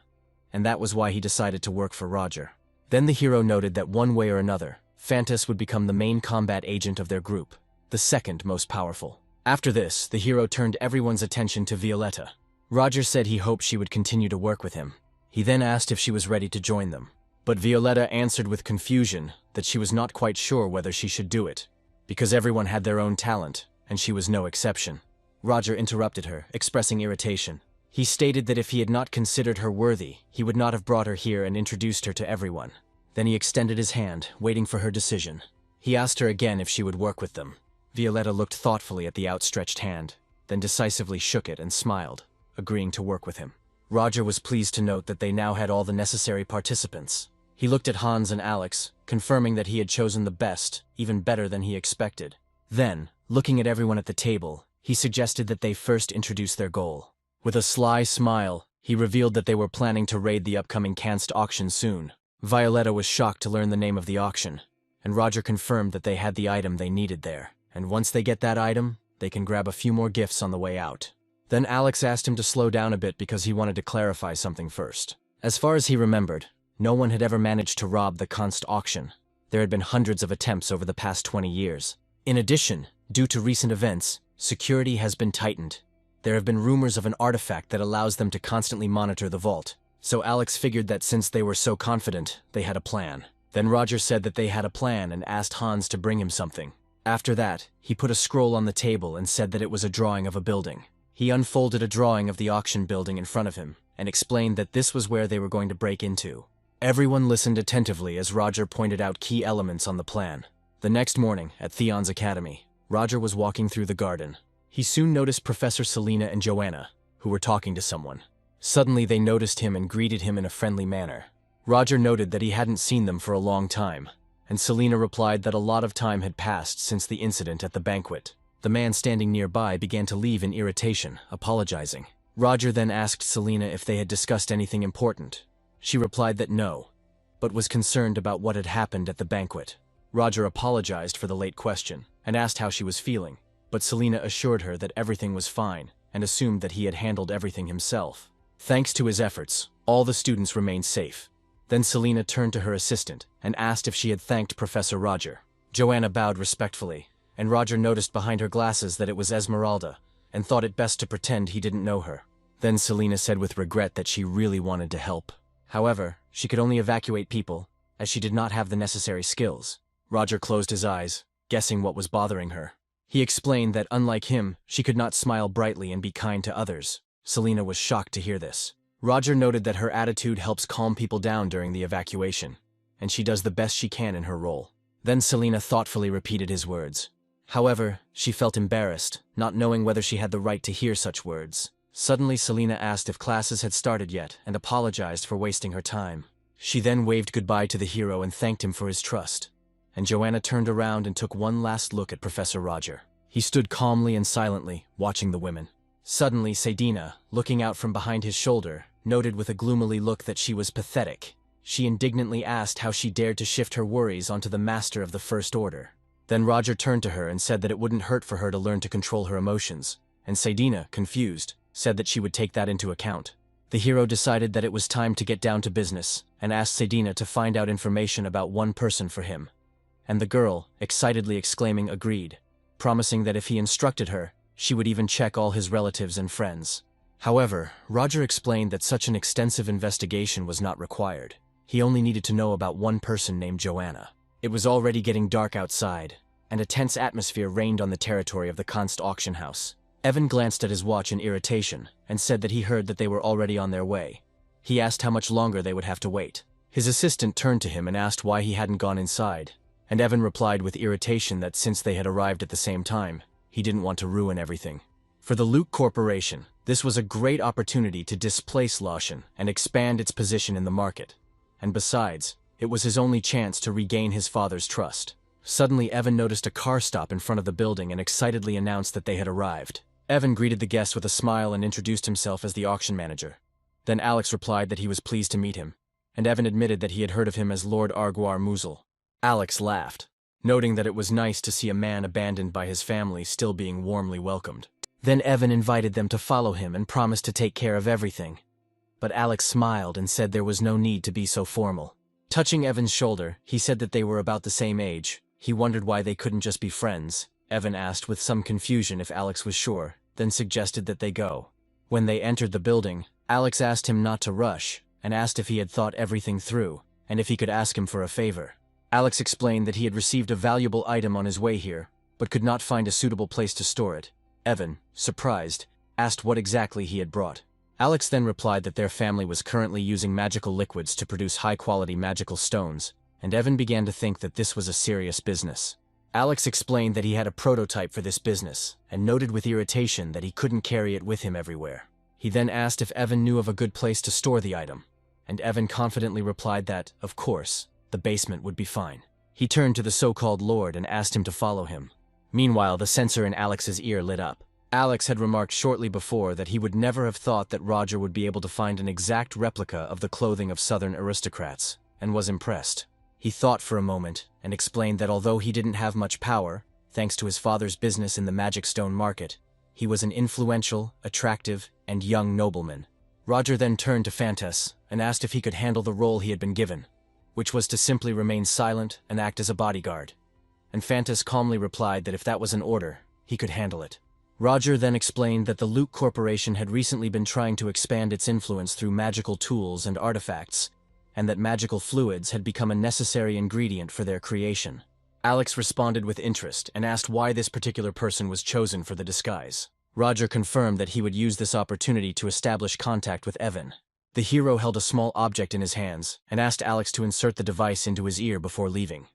and that was why he decided to work for Roger. Then the hero noted that one way or another, Fantas would become the main combat agent of their group, the second most powerful. After this, the hero turned everyone's attention to Violetta. Roger said he hoped she would continue to work with him. He then asked if she was ready to join them. But Violetta answered with confusion that she was not quite sure whether she should do it, because everyone had their own talent, and she was no exception. Roger interrupted her, expressing irritation. He stated that if he had not considered her worthy, he would not have brought her here and introduced her to everyone. Then he extended his hand, waiting for her decision. He asked her again if she would work with them. Violetta looked thoughtfully at the outstretched hand, then decisively shook it and smiled, agreeing to work with him. Roger was pleased to note that they now had all the necessary participants. He looked at Hans and Alex, confirming that he had chosen the best, even better than he expected. Then, looking at everyone at the table, he suggested that they first introduce their goal. With a sly smile, he revealed that they were planning to raid the upcoming Kanst auction soon. Violetta was shocked to learn the name of the auction, and Roger confirmed that they had the item they needed there, and once they get that item, they can grab a few more gifts on the way out. Then Alex asked him to slow down a bit because he wanted to clarify something first. As far as he remembered, no one had ever managed to rob the Const auction. There had been hundreds of attempts over the past 20 years. In addition, due to recent events, security has been tightened. There have been rumors of an artifact that allows them to constantly monitor the vault. So Alex figured that since they were so confident, they had a plan. Then Roger said that they had a plan and asked Hans to bring him something. After that, he put a scroll on the table and said that it was a drawing of a building. He unfolded a drawing of the auction building in front of him and explained that this was where they were going to break into. Everyone listened attentively as Roger pointed out key elements on the plan. The next morning, at Theon's academy, Roger was walking through the garden. He soon noticed Professor Selena and Joanna, who were talking to someone. Suddenly they noticed him and greeted him in a friendly manner. Roger noted that he hadn't seen them for a long time, and Selena replied that a lot of time had passed since the incident at the banquet. The man standing nearby began to leave in irritation, apologizing. Roger then asked Selena if they had discussed anything important. She replied that no, but was concerned about what had happened at the banquet. Roger apologized for the late question and asked how she was feeling, but Selena assured her that everything was fine and assumed that he had handled everything himself. Thanks to his efforts, all the students remained safe. Then Selena turned to her assistant and asked if she had thanked Professor Roger. Joanna bowed respectfully, and Roger noticed behind her glasses that it was Esmeralda and thought it best to pretend he didn't know her. Then Selena said with regret that she really wanted to help. However, she could only evacuate people, as she did not have the necessary skills. Roger closed his eyes, guessing what was bothering her. He explained that unlike him, she could not smile brightly and be kind to others. Selena was shocked to hear this. Roger noted that her attitude helps calm people down during the evacuation, and she does the best she can in her role. Then Selena thoughtfully repeated his words. However, she felt embarrassed, not knowing whether she had the right to hear such words. Suddenly Selena asked if classes had started yet and apologized for wasting her time. She then waved goodbye to the hero and thanked him for his trust. And Joanna turned around and took one last look at Professor Roger. He stood calmly and silently, watching the women. Suddenly Sadina, looking out from behind his shoulder, noted with a gloomily look that she was pathetic. She indignantly asked how she dared to shift her worries onto the master of the First Order. Then Roger turned to her and said that it wouldn't hurt for her to learn to control her emotions, and Sadina, confused, said that she would take that into account. The hero decided that it was time to get down to business, and asked Sadina to find out information about one person for him. And the girl, excitedly exclaiming, agreed, promising that if he instructed her, she would even check all his relatives and friends. However, Roger explained that such an extensive investigation was not required. He only needed to know about one person named Joanna. It was already getting dark outside, and a tense atmosphere reigned on the territory of the Const auction house. Evan glanced at his watch in irritation and said that he heard that they were already on their way. He asked how much longer they would have to wait. His assistant turned to him and asked why he hadn't gone inside, and Evan replied with irritation that since they had arrived at the same time, he didn't want to ruin everything. For the Luke Corporation, this was a great opportunity to displace Lawson and expand its position in the market. And besides, it was his only chance to regain his father's trust. Suddenly, Evan noticed a car stop in front of the building and excitedly announced that they had arrived. Evan greeted the guests with a smile and introduced himself as the auction manager. Then Alex replied that he was pleased to meet him, and Evan admitted that he had heard of him as Lord Arguar Muzel. Alex laughed, noting that it was nice to see a man abandoned by his family still being warmly welcomed. Then Evan invited them to follow him and promised to take care of everything. But Alex smiled and said there was no need to be so formal. Touching Evan's shoulder, he said that they were about the same age. He wondered why they couldn't just be friends. Evan asked with some confusion if Alex was sure, then suggested that they go. When they entered the building, Alex asked him not to rush, and asked if he had thought everything through, and if he could ask him for a favor. Alex explained that he had received a valuable item on his way here, but could not find a suitable place to store it. Evan, surprised, asked what exactly he had brought. Alex then replied that their family was currently using magical liquids to produce high-quality magical stones, and Evan began to think that this was a serious business. Alex explained that he had a prototype for this business, and noted with irritation that he couldn't carry it with him everywhere. He then asked if Evan knew of a good place to store the item, and Evan confidently replied that, of course, the basement would be fine. He turned to the so-called Lord and asked him to follow him. Meanwhile, the sensor in Alex's ear lit up. Alex had remarked shortly before that he would never have thought that Roger would be able to find an exact replica of the clothing of Southern aristocrats, and was impressed. He thought for a moment and explained that although he didn't have much power, thanks to his father's business in the magic stone market, He was an influential, attractive, and young nobleman. Roger then turned to Fantas and asked if he could handle the role he had been given, which was to simply remain silent and act as a bodyguard. And Fantas calmly replied that if that was an order, he could handle it. Roger then explained that the Luke Corporation had recently been trying to expand its influence through magical tools and artifacts, and that magical fluids had become a necessary ingredient for their creation. Alex responded with interest and asked why this particular person was chosen for the disguise. Roger confirmed that he would use this opportunity to establish contact with Evan. The hero held a small object in his hands and asked Alex to insert the device into his ear before leaving.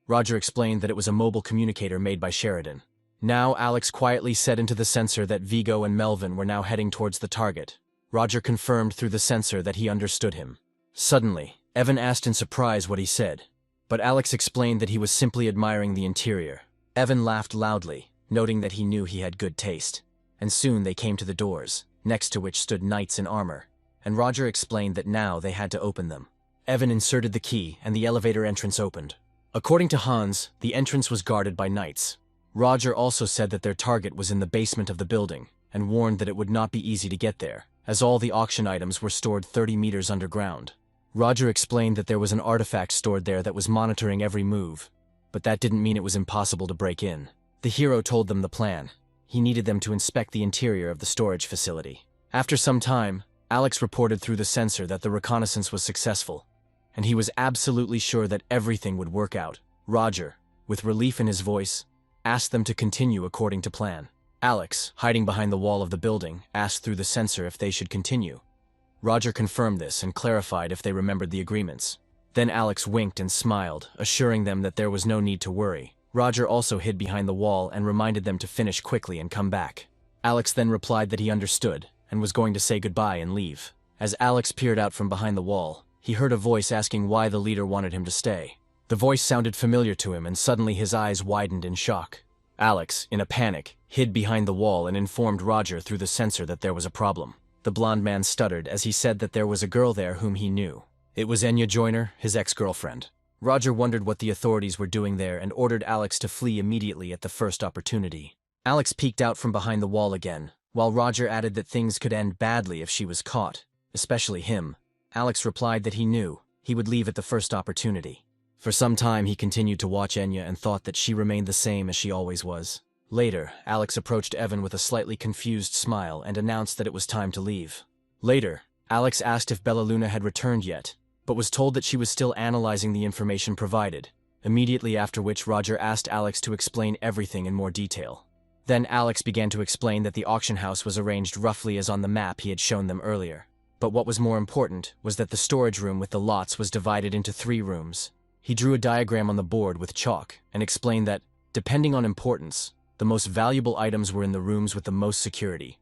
Roger explained that it was a mobile communicator made by Sheridan. Now Alex quietly said into the sensor that Vigo and Melvin were now heading towards the target. Roger confirmed through the sensor that he understood him. Suddenly, Evan asked in surprise what he said, but Alex explained that he was simply admiring the interior. Evan laughed loudly, noting that he knew he had good taste. And soon they came to the doors, next to which stood knights in armor, and Roger explained that now they had to open them. Evan inserted the key and the elevator entrance opened. According to Hans, the entrance was guarded by knights. Roger also said that their target was in the basement of the building, and warned that it would not be easy to get there, as all the auction items were stored 30 meters underground. Roger explained that there was an artifact stored there that was monitoring every move, but that didn't mean it was impossible to break in. The hero told them the plan. He needed them to inspect the interior of the storage facility. After some time, Alex reported through the sensor that the reconnaissance was successful, and he was absolutely sure that everything would work out. Roger, with relief in his voice, asked them to continue according to plan. Alex, hiding behind the wall of the building, asked through the sensor if they should continue. Roger confirmed this and clarified if they remembered the agreements. Then Alex winked and smiled, assuring them that there was no need to worry. Roger also hid behind the wall and reminded them to finish quickly and come back. Alex then replied that he understood and was going to say goodbye and leave. As Alex peered out from behind the wall, he heard a voice asking why the leader wanted him to stay. The voice sounded familiar to him and suddenly his eyes widened in shock. Alex, in a panic, hid behind the wall and informed Roger through the sensor that there was a problem. The blond man stuttered as he said that there was a girl there whom he knew. It was Enya Joyner, his ex-girlfriend. Roger wondered what the authorities were doing there and ordered Alex to flee immediately at the first opportunity. Alex peeked out from behind the wall again, while Roger added that things could end badly if she was caught, especially him. Alex replied that he knew he would leave at the first opportunity. For some time he continued to watch Enya and thought that she remained the same as she always was. Later, Alex approached Evan with a slightly confused smile and announced that it was time to leave. Later, Alex asked if Bella Luna had returned yet, but was told that she was still analyzing the information provided, immediately after which Roger asked Alex to explain everything in more detail. Then Alex began to explain that the auction house was arranged roughly as on the map he had shown them earlier. But what was more important was that the storage room with the lots was divided into 3 rooms. He drew a diagram on the board with chalk and explained that, depending on importance, the most valuable items were in the rooms with the most security.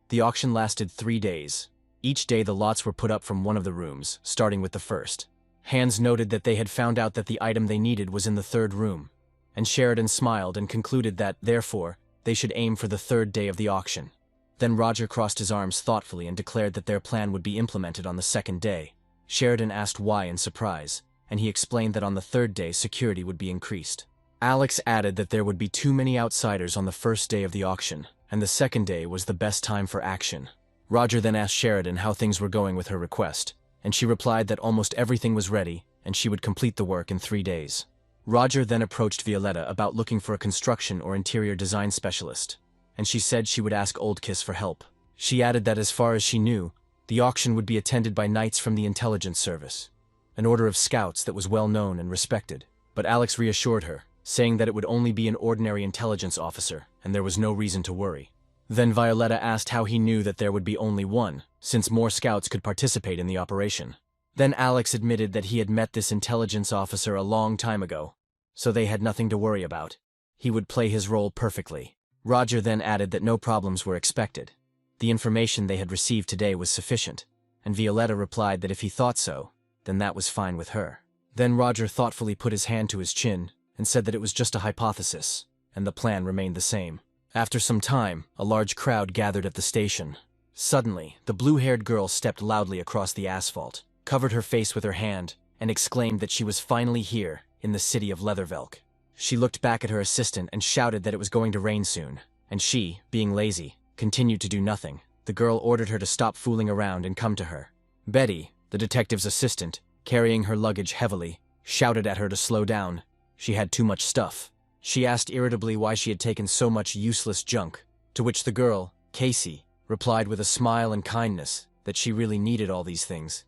The auction lasted 3 days. Each day the lots were put up from one of the rooms, starting with the first. Hans noted that they had found out that the item they needed was in the 3rd room, and Sheridan smiled and concluded that, therefore, they should aim for the 3rd day of the auction. Then Roger crossed his arms thoughtfully and declared that their plan would be implemented on the 2nd day. Sheridan asked why in surprise, and he explained that on the 3rd day security would be increased. Alex added that there would be too many outsiders on the 1st day of the auction, and the 2nd day was the best time for action. Roger then asked Sheridan how things were going with her request, and she replied that almost everything was ready and she would complete the work in 3 days. Roger then approached Violetta about looking for a construction or interior design specialist, and she said she would ask Oldkiss for help. She added that as far as she knew, the auction would be attended by knights from the intelligence service, an order of scouts that was well known and respected. But Alex reassured her, saying that it would only be an ordinary intelligence officer and there was no reason to worry. Then Violetta asked how he knew that there would be only one, since more scouts could participate in the operation. Then Alex admitted that he had met this intelligence officer a long time ago, so they had nothing to worry about. He would play his role perfectly. Roger then added that no problems were expected. The information they had received today was sufficient, and Violetta replied that if he thought so, then that was fine with her. Then Roger thoughtfully put his hand to his chin and said that it was just a hypothesis, and the plan remained the same. After some time, a large crowd gathered at the station. Suddenly, the blue-haired girl stepped loudly across the asphalt, covered her face with her hand, and exclaimed that she was finally here, in the city of Leathervelk. She looked back at her assistant and shouted that it was going to rain soon, and she, being lazy, continued to do nothing. The girl ordered her to stop fooling around and come to her. Betty, the detective's assistant, carrying her luggage heavily, shouted at her to slow down. She had too much stuff. She asked irritably why she had taken so much useless junk, to which the girl, Casey, replied with a smile and kindness that she really needed all these things.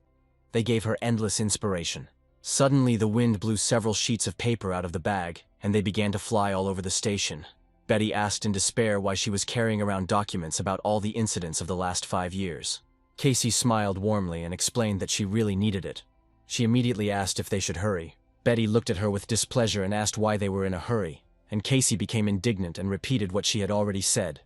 They gave her endless inspiration. Suddenly, the wind blew several sheets of paper out of the bag, and they began to fly all over the station. Betty asked in despair why she was carrying around documents about all the incidents of the last 5 years. Casey smiled warmly and explained that she really needed it. She immediately asked if they should hurry. Betty looked at her with displeasure and asked why they were in a hurry, and Casey became indignant and repeated what she had already said.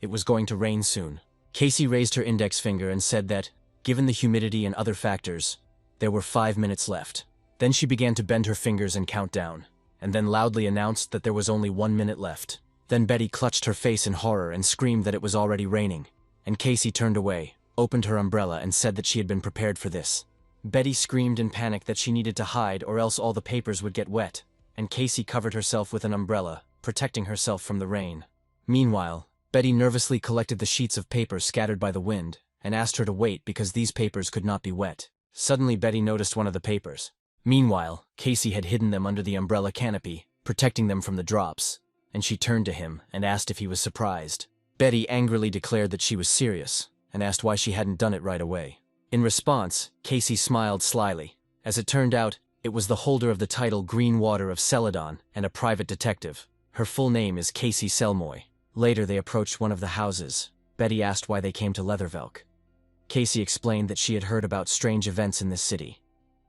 It was going to rain soon. Casey raised her index finger and said that, given the humidity and other factors, there were 5 minutes left. Then she began to bend her fingers and count down, and then loudly announced that there was only 1 minute left. Then Betty clutched her face in horror and screamed that it was already raining, and Casey turned away, opened her umbrella and said that she had been prepared for this. Betty screamed in panic that she needed to hide or else all the papers would get wet, and Casey covered herself with an umbrella, protecting herself from the rain. Meanwhile, Betty nervously collected the sheets of paper scattered by the wind, and asked her to wait because these papers could not be wet. Suddenly Betty noticed one of the papers. Meanwhile, Casey had hidden them under the umbrella canopy, protecting them from the drops, and she turned to him and asked if he was surprised. Betty angrily declared that she was serious, and asked why she hadn't done it right away. In response, Casey smiled slyly. As it turned out, it was the holder of the title Green Water of Celadon and a private detective. Her full name is Casey Selmoy. Later they approached one of the houses. Betty asked why they came to Leathervelk. Casey explained that she had heard about strange events in this city,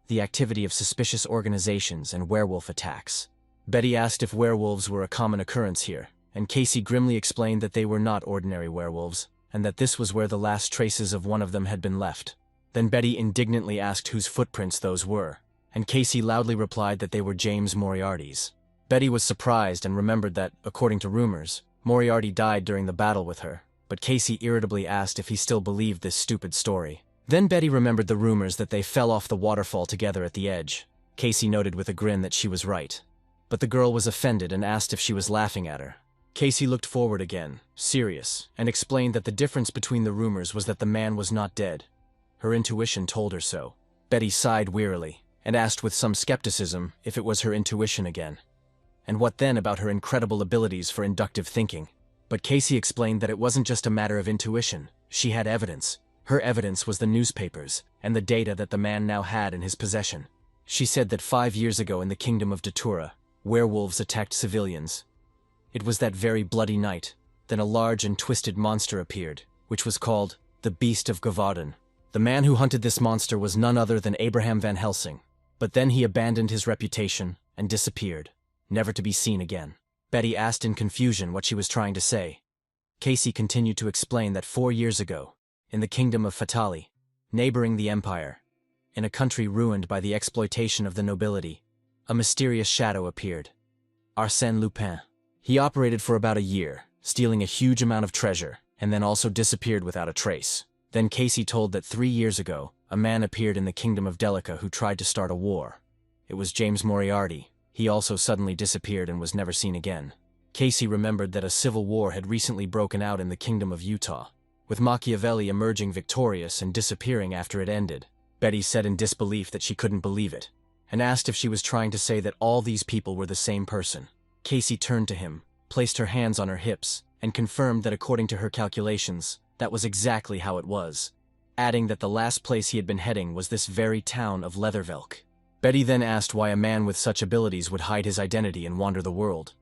the activity of suspicious organizations and werewolf attacks. Betty asked if werewolves were a common occurrence here, and Casey grimly explained that they were not ordinary werewolves, and that this was where the last traces of one of them had been left. Then Betty indignantly asked whose footprints those were, and Casey loudly replied that they were James Moriarty's. Betty was surprised and remembered that, according to rumors, Moriarty died during the battle with her, but Casey irritably asked if he still believed this stupid story. Then Betty remembered the rumors that they fell off the waterfall together at the edge. Casey noted with a grin that she was right. But the girl was offended and asked if she was laughing at her. Casey looked forward again, serious, and explained that the difference between the rumors was that the man was not dead. Her intuition told her so. Betty sighed wearily, and asked with some skepticism if it was her intuition again. And what then about her incredible abilities for inductive thinking? But Casey explained that it wasn't just a matter of intuition. She had evidence. Her evidence was the newspapers, and the data that the man now had in his possession. She said that 5 years ago in the kingdom of Datura, werewolves attacked civilians. It was that very bloody night. Then a large and twisted monster appeared, which was called the Beast of Gavardon. The man who hunted this monster was none other than Abraham Van Helsing. But then he abandoned his reputation and disappeared, never to be seen again. Betty asked in confusion what she was trying to say. Casey continued to explain that 4 years ago, in the kingdom of Fatali, neighboring the empire, in a country ruined by the exploitation of the nobility, a mysterious shadow appeared. Arsène Lupin. He operated for about a year, stealing a huge amount of treasure, and then also disappeared without a trace. Then Casey told that 3 years ago, a man appeared in the kingdom of Delica who tried to start a war. It was James Moriarty. He also suddenly disappeared and was never seen again. Casey remembered that a civil war had recently broken out in the kingdom of Utah, with Machiavelli emerging victorious and disappearing after it ended. Betty said in disbelief that she couldn't believe it, and asked if she was trying to say that all these people were the same person. Casey turned to him, placed her hands on her hips, and confirmed that according to her calculations, that was exactly how it was, adding that the last place he had been heading was this very town of Leathervelk. Betty then asked why a man with such abilities would hide his identity and wander the world.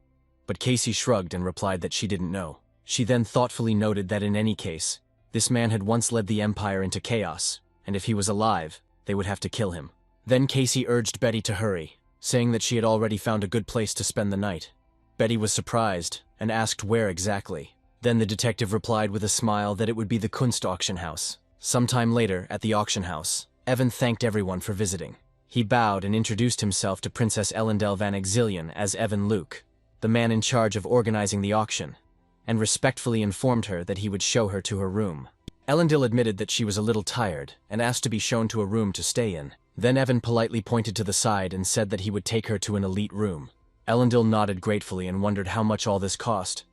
But Casey shrugged and replied that she didn't know. She then thoughtfully noted that in any case, this man had once led the empire into chaos, and if he was alive, they would have to kill him. Then Casey urged Betty to hurry, saying that she had already found a good place to spend the night. Betty was surprised and asked where exactly. Then the detective replied with a smile that it would be the Kunst auction house. Sometime later, at the auction house, Evan thanked everyone for visiting. He bowed and introduced himself to Princess Elendel van Exilian as Evan Luke, the man in charge of organizing the auction, and respectfully informed her that he would show her to her room. Elendil admitted that she was a little tired and asked to be shown to a room to stay in. Then Evan politely pointed to the side and said that he would take her to an elite room. Elendil nodded gratefully and wondered how much all this cost.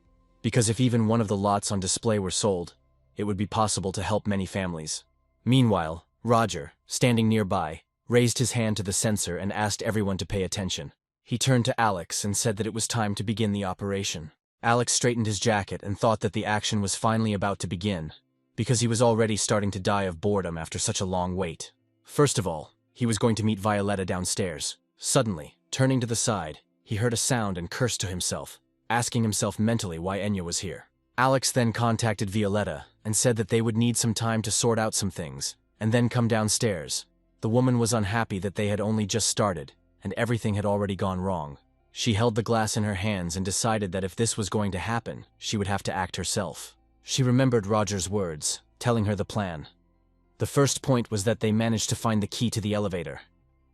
because if even one of the lots on display were sold, it would be possible to help many families. Meanwhile, Roger, standing nearby, raised his hand to the sensor and asked everyone to pay attention. He turned to Alex and said that it was time to begin the operation. Alex straightened his jacket and thought that the action was finally about to begin, because he was already starting to die of boredom after such a long wait. First of all, he was going to meet Violetta downstairs. Suddenly, turning to the side, he heard a sound and cursed to himself, asking himself mentally why Enya was here. Alex then contacted Violetta and said that they would need some time to sort out some things, and then come downstairs. The woman was unhappy that they had only just started, and everything had already gone wrong. She held the glass in her hands and decided that if this was going to happen, she would have to act herself. She remembered Roger's words, telling her the plan. The first point was that they managed to find the key to the elevator.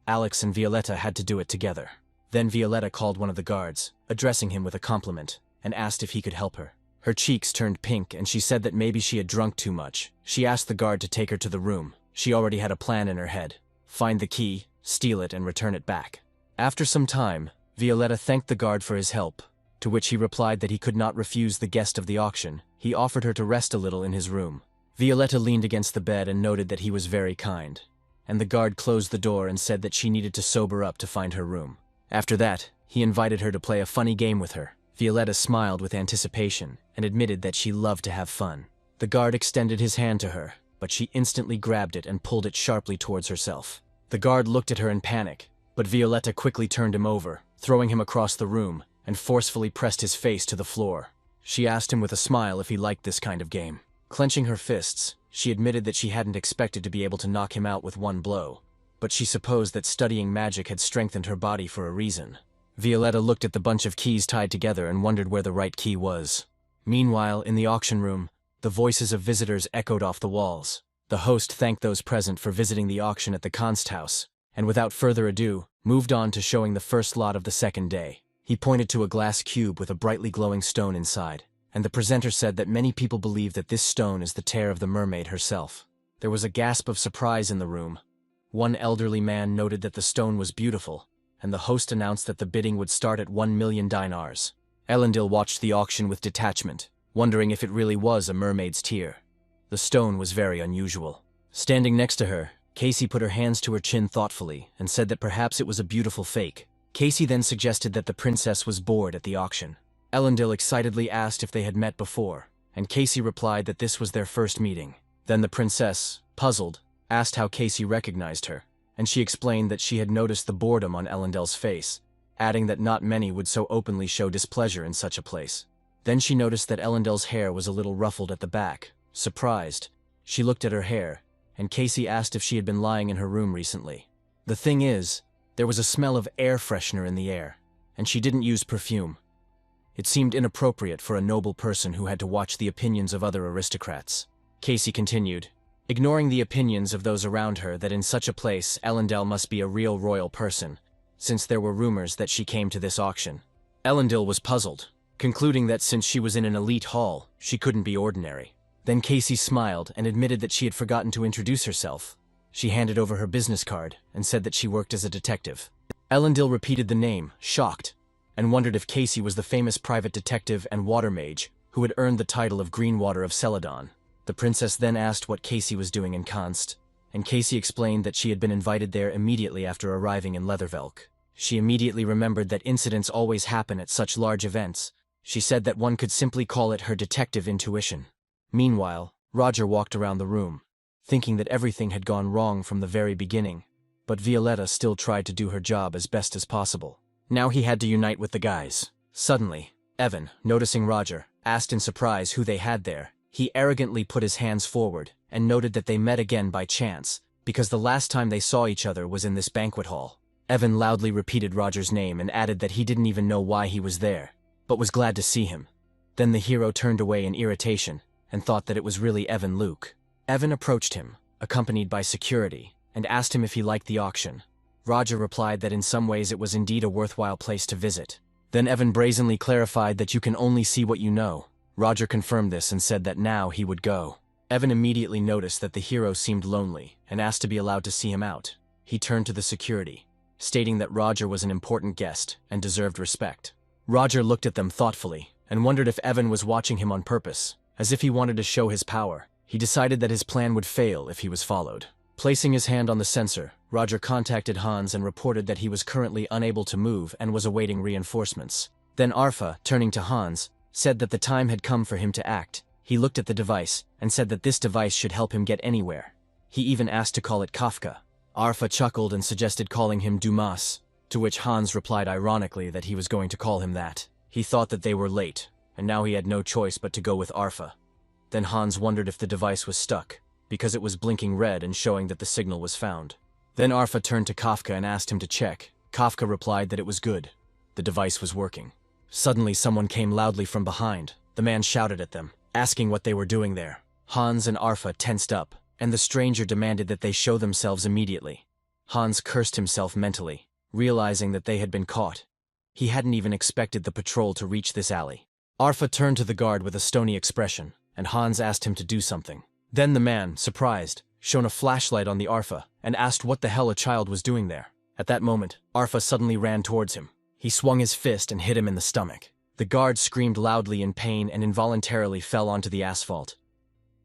Alex and Violetta had to do it together. Then Violetta called one of the guards, addressing him with a compliment, and asked if he could help her. Her cheeks turned pink and she said that maybe she had drunk too much. She asked the guard to take her to the room. She already had a plan in her head. Find the key, steal it, and return it back. After some time, Violetta thanked the guard for his help, to which he replied that he could not refuse the guest of the auction. He offered her to rest a little in his room. Violetta leaned against the bed and noted that he was very kind, and the guard closed the door and said that she needed to sober up to find her room. After that, he invited her to play a funny game with her. Violetta smiled with anticipation and admitted that she loved to have fun. The guard extended his hand to her, but she instantly grabbed it and pulled it sharply towards herself. The guard looked at her in panic, but Violetta quickly turned him over, throwing him across the room, and forcefully pressed his face to the floor. She asked him with a smile if he liked this kind of game. Clenching her fists, she admitted that she hadn't expected to be able to knock him out with one blow, but she supposed that studying magic had strengthened her body for a reason. Violetta looked at the bunch of keys tied together and wondered where the right key was. Meanwhile, in the auction room, the voices of visitors echoed off the walls. The host thanked those present for visiting the auction at the Kunsthaus, and without further ado, moved on to showing the first lot of the second day. He pointed to a glass cube with a brightly glowing stone inside, and the presenter said that many people believe that this stone is the tear of the mermaid herself. There was a gasp of surprise in the room. One elderly man noted that the stone was beautiful, and the host announced that the bidding would start at 1,000,000 dinars. Elendil watched the auction with detachment, wondering if it really was a mermaid's tear. The stone was very unusual. Standing next to her, Casey put her hands to her chin thoughtfully and said that perhaps it was a beautiful fake. Casey then suggested that the princess was bored at the auction. Elendil excitedly asked if they had met before, and Casey replied that this was their first meeting. Then the princess, puzzled, asked how Casey recognized her, and she explained that she had noticed the boredom on Elendil's face, adding that not many would so openly show displeasure in such a place. Then she noticed that Elendil's hair was a little ruffled at the back. Surprised, she looked at her hair, and Casey asked if she had been lying in her room recently. The thing is, there was a smell of air freshener in the air, and she didn't use perfume. It seemed inappropriate for a noble person who had to watch the opinions of other aristocrats. Casey continued, ignoring the opinions of those around her, that in such a place Elendil must be a real royal person, since there were rumors that she came to this auction. Elendil was puzzled, concluding that since she was in an elite hall, she couldn't be ordinary. Then Casey smiled and admitted that she had forgotten to introduce herself. She handed over her business card and said that she worked as a detective. Elendil repeated the name, shocked, and wondered if Casey was the famous private detective and water mage who had earned the title of Greenwater of Celadon. The princess then asked what Casey was doing in Konst, and Casey explained that she had been invited there immediately after arriving in Leathervelk. She immediately remembered that incidents always happen at such large events. She said that one could simply call it her detective intuition. Meanwhile, Roger walked around the room, thinking that everything had gone wrong from the very beginning, but Violetta still tried to do her job as best as possible. Now he had to unite with the guys. Suddenly, Evan, noticing Roger, asked in surprise who they had there. He arrogantly put his hands forward and noted that they met again by chance, because the last time they saw each other was in this banquet hall. Evan loudly repeated Roger's name and added that he didn't even know why he was there, but was glad to see him. Then the hero turned away in irritation and thought that it was really Evan Luke. Evan approached him, accompanied by security, and asked him if he liked the auction. Roger replied that in some ways it was indeed a worthwhile place to visit. Then Evan brazenly clarified that you can only see what you know. Roger confirmed this and said that now he would go. Evan immediately noticed that the hero seemed lonely and asked to be allowed to see him out. He turned to the security, stating that Roger was an important guest and deserved respect. Roger looked at them thoughtfully and wondered if Evan was watching him on purpose, as if he wanted to show his power. He decided that his plan would fail if he was followed. Placing his hand on the sensor, Roger contacted Hans and reported that he was currently unable to move and was awaiting reinforcements. Then Arfa, turning to Hans, said that the time had come for him to act. He looked at the device and said that this device should help him get anywhere. He even asked to call it Kafka. Arfa chuckled and suggested calling him Dumas, to which Hans replied ironically that he was going to call him that. He thought that they were late, and now he had no choice but to go with Arfa. Then Hans wondered if the device was stuck, because it was blinking red and showing that the signal was found. Then Arfa turned to Kafka and asked him to check. Kafka replied that it was good. The device was working. Suddenly someone came loudly from behind. The man shouted at them, asking what they were doing there. Hans and Arfa tensed up, and the stranger demanded that they show themselves immediately. Hans cursed himself mentally, realizing that they had been caught. He hadn't even expected the patrol to reach this alley. Arfa turned to the guard with a stony expression, and Hans asked him to do something. Then the man, surprised, shone a flashlight on the Arfa and asked what the hell a child was doing there. At that moment, Arfa suddenly ran towards him. He swung his fist and hit him in the stomach. The guard screamed loudly in pain and involuntarily fell onto the asphalt.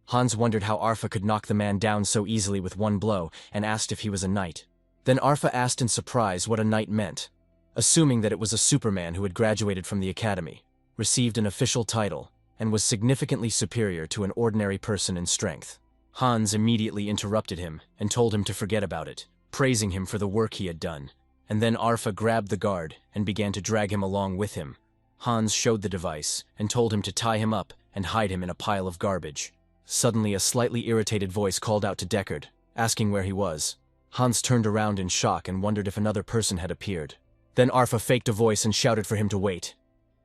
Hans wondered how Arfa could knock the man down so easily with one blow and asked if he was a knight. Then Arfa asked in surprise what a knight meant, assuming that it was a Superman who had graduated from the academy, received an official title, and was significantly superior to an ordinary person in strength. Hans immediately interrupted him and told him to forget about it, praising him for the work he had done. And then Arfa grabbed the guard and began to drag him along with him. Hans showed the device and told him to tie him up and hide him in a pile of garbage. Suddenly a slightly irritated voice called out to Deckard, asking where he was. Hans turned around in shock and wondered if another person had appeared. Then Arfa faked a voice and shouted for him to wait.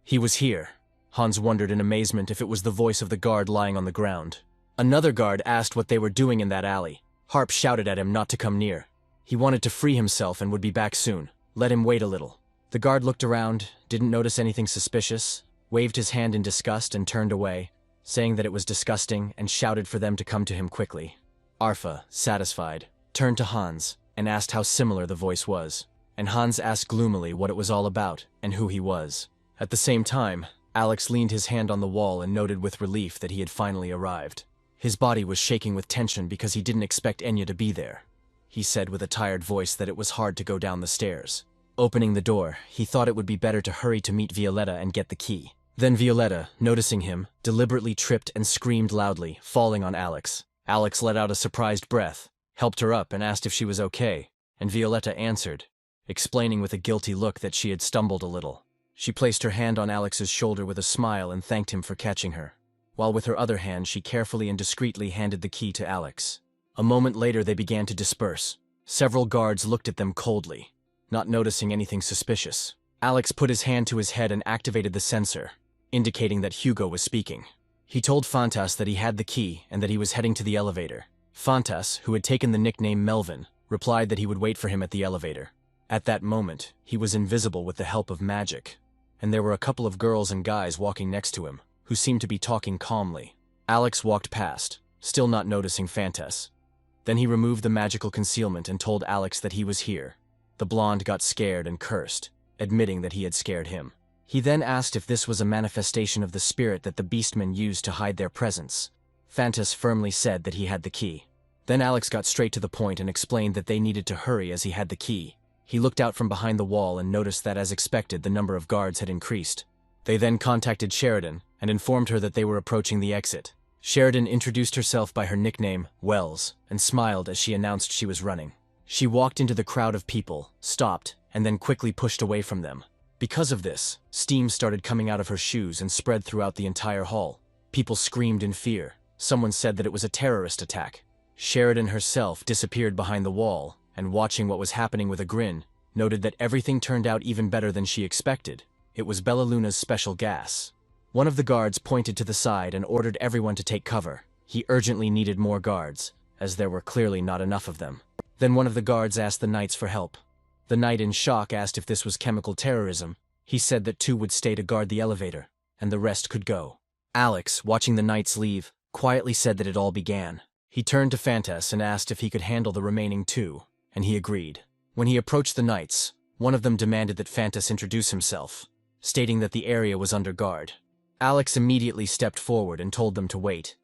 He was here. Hans wondered in amazement if it was the voice of the guard lying on the ground. Another guard asked what they were doing in that alley. Harp shouted at him not to come near. He wanted to free himself and would be back soon. Let him wait a little. The guard looked around, didn't notice anything suspicious, waved his hand in disgust and turned away, saying that it was disgusting and shouted for them to come to him quickly. Arfa, satisfied, turned to Hans and asked how similar the voice was. And Hans asked gloomily what it was all about and who he was. At the same time, Alex leaned his hand on the wall and noted with relief that he had finally arrived. His body was shaking with tension because he didn't expect Enya to be there. He said with a tired voice that it was hard to go down the stairs. Opening the door, he thought it would be better to hurry to meet Violetta and get the key. Then Violetta, noticing him, deliberately tripped and screamed loudly, falling on Alex. Alex let out a surprised breath, helped her up and asked if she was okay, and Violetta answered, explaining with a guilty look that she had stumbled a little. She placed her hand on Alex's shoulder with a smile and thanked him for catching her, while with her other hand she carefully and discreetly handed the key to Alex. A moment later they began to disperse. Several guards looked at them coldly, not noticing anything suspicious. Alex put his hand to his head and activated the sensor, indicating that Hugo was speaking. He told Fantas that he had the key and that he was heading to the elevator. Fantas, who had taken the nickname Melvin, replied that he would wait for him at the elevator. At that moment, he was invisible with the help of magic, and there were a couple of girls and guys walking next to him, who seemed to be talking calmly. Alex walked past, still not noticing Fantas. Then he removed the magical concealment and told Alex that he was here. The blonde got scared and cursed, admitting that he had scared him. He then asked if this was a manifestation of the spirit that the beastmen used to hide their presence. Fantas firmly said that he had the key. Then Alex got straight to the point and explained that they needed to hurry as he had the key. He looked out from behind the wall and noticed that, as expected, the number of guards had increased. They then contacted Sheridan and informed her that they were approaching the exit. Sheridan introduced herself by her nickname, Wells, and smiled as she announced she was running. She walked into the crowd of people, stopped, and then quickly pushed away from them. Because of this, steam started coming out of her shoes and spread throughout the entire hall. People screamed in fear. Someone said that it was a terrorist attack. Sheridan herself disappeared behind the wall, and watching what was happening with a grin, noted that everything turned out even better than she expected. It was Bella Luna's special gas. One of the guards pointed to the side and ordered everyone to take cover. He urgently needed more guards, as there were clearly not enough of them. Then one of the guards asked the knights for help. The knight in shock asked if this was chemical terrorism. He said that 2 would stay to guard the elevator, and the rest could go. Alex, watching the knights leave, quietly said that it all began. He turned to Fantas and asked if he could handle the remaining 2, and he agreed. When he approached the knights, one of them demanded that Fantas introduce himself, stating that the area was under guard. Alex immediately stepped forward and told them to wait.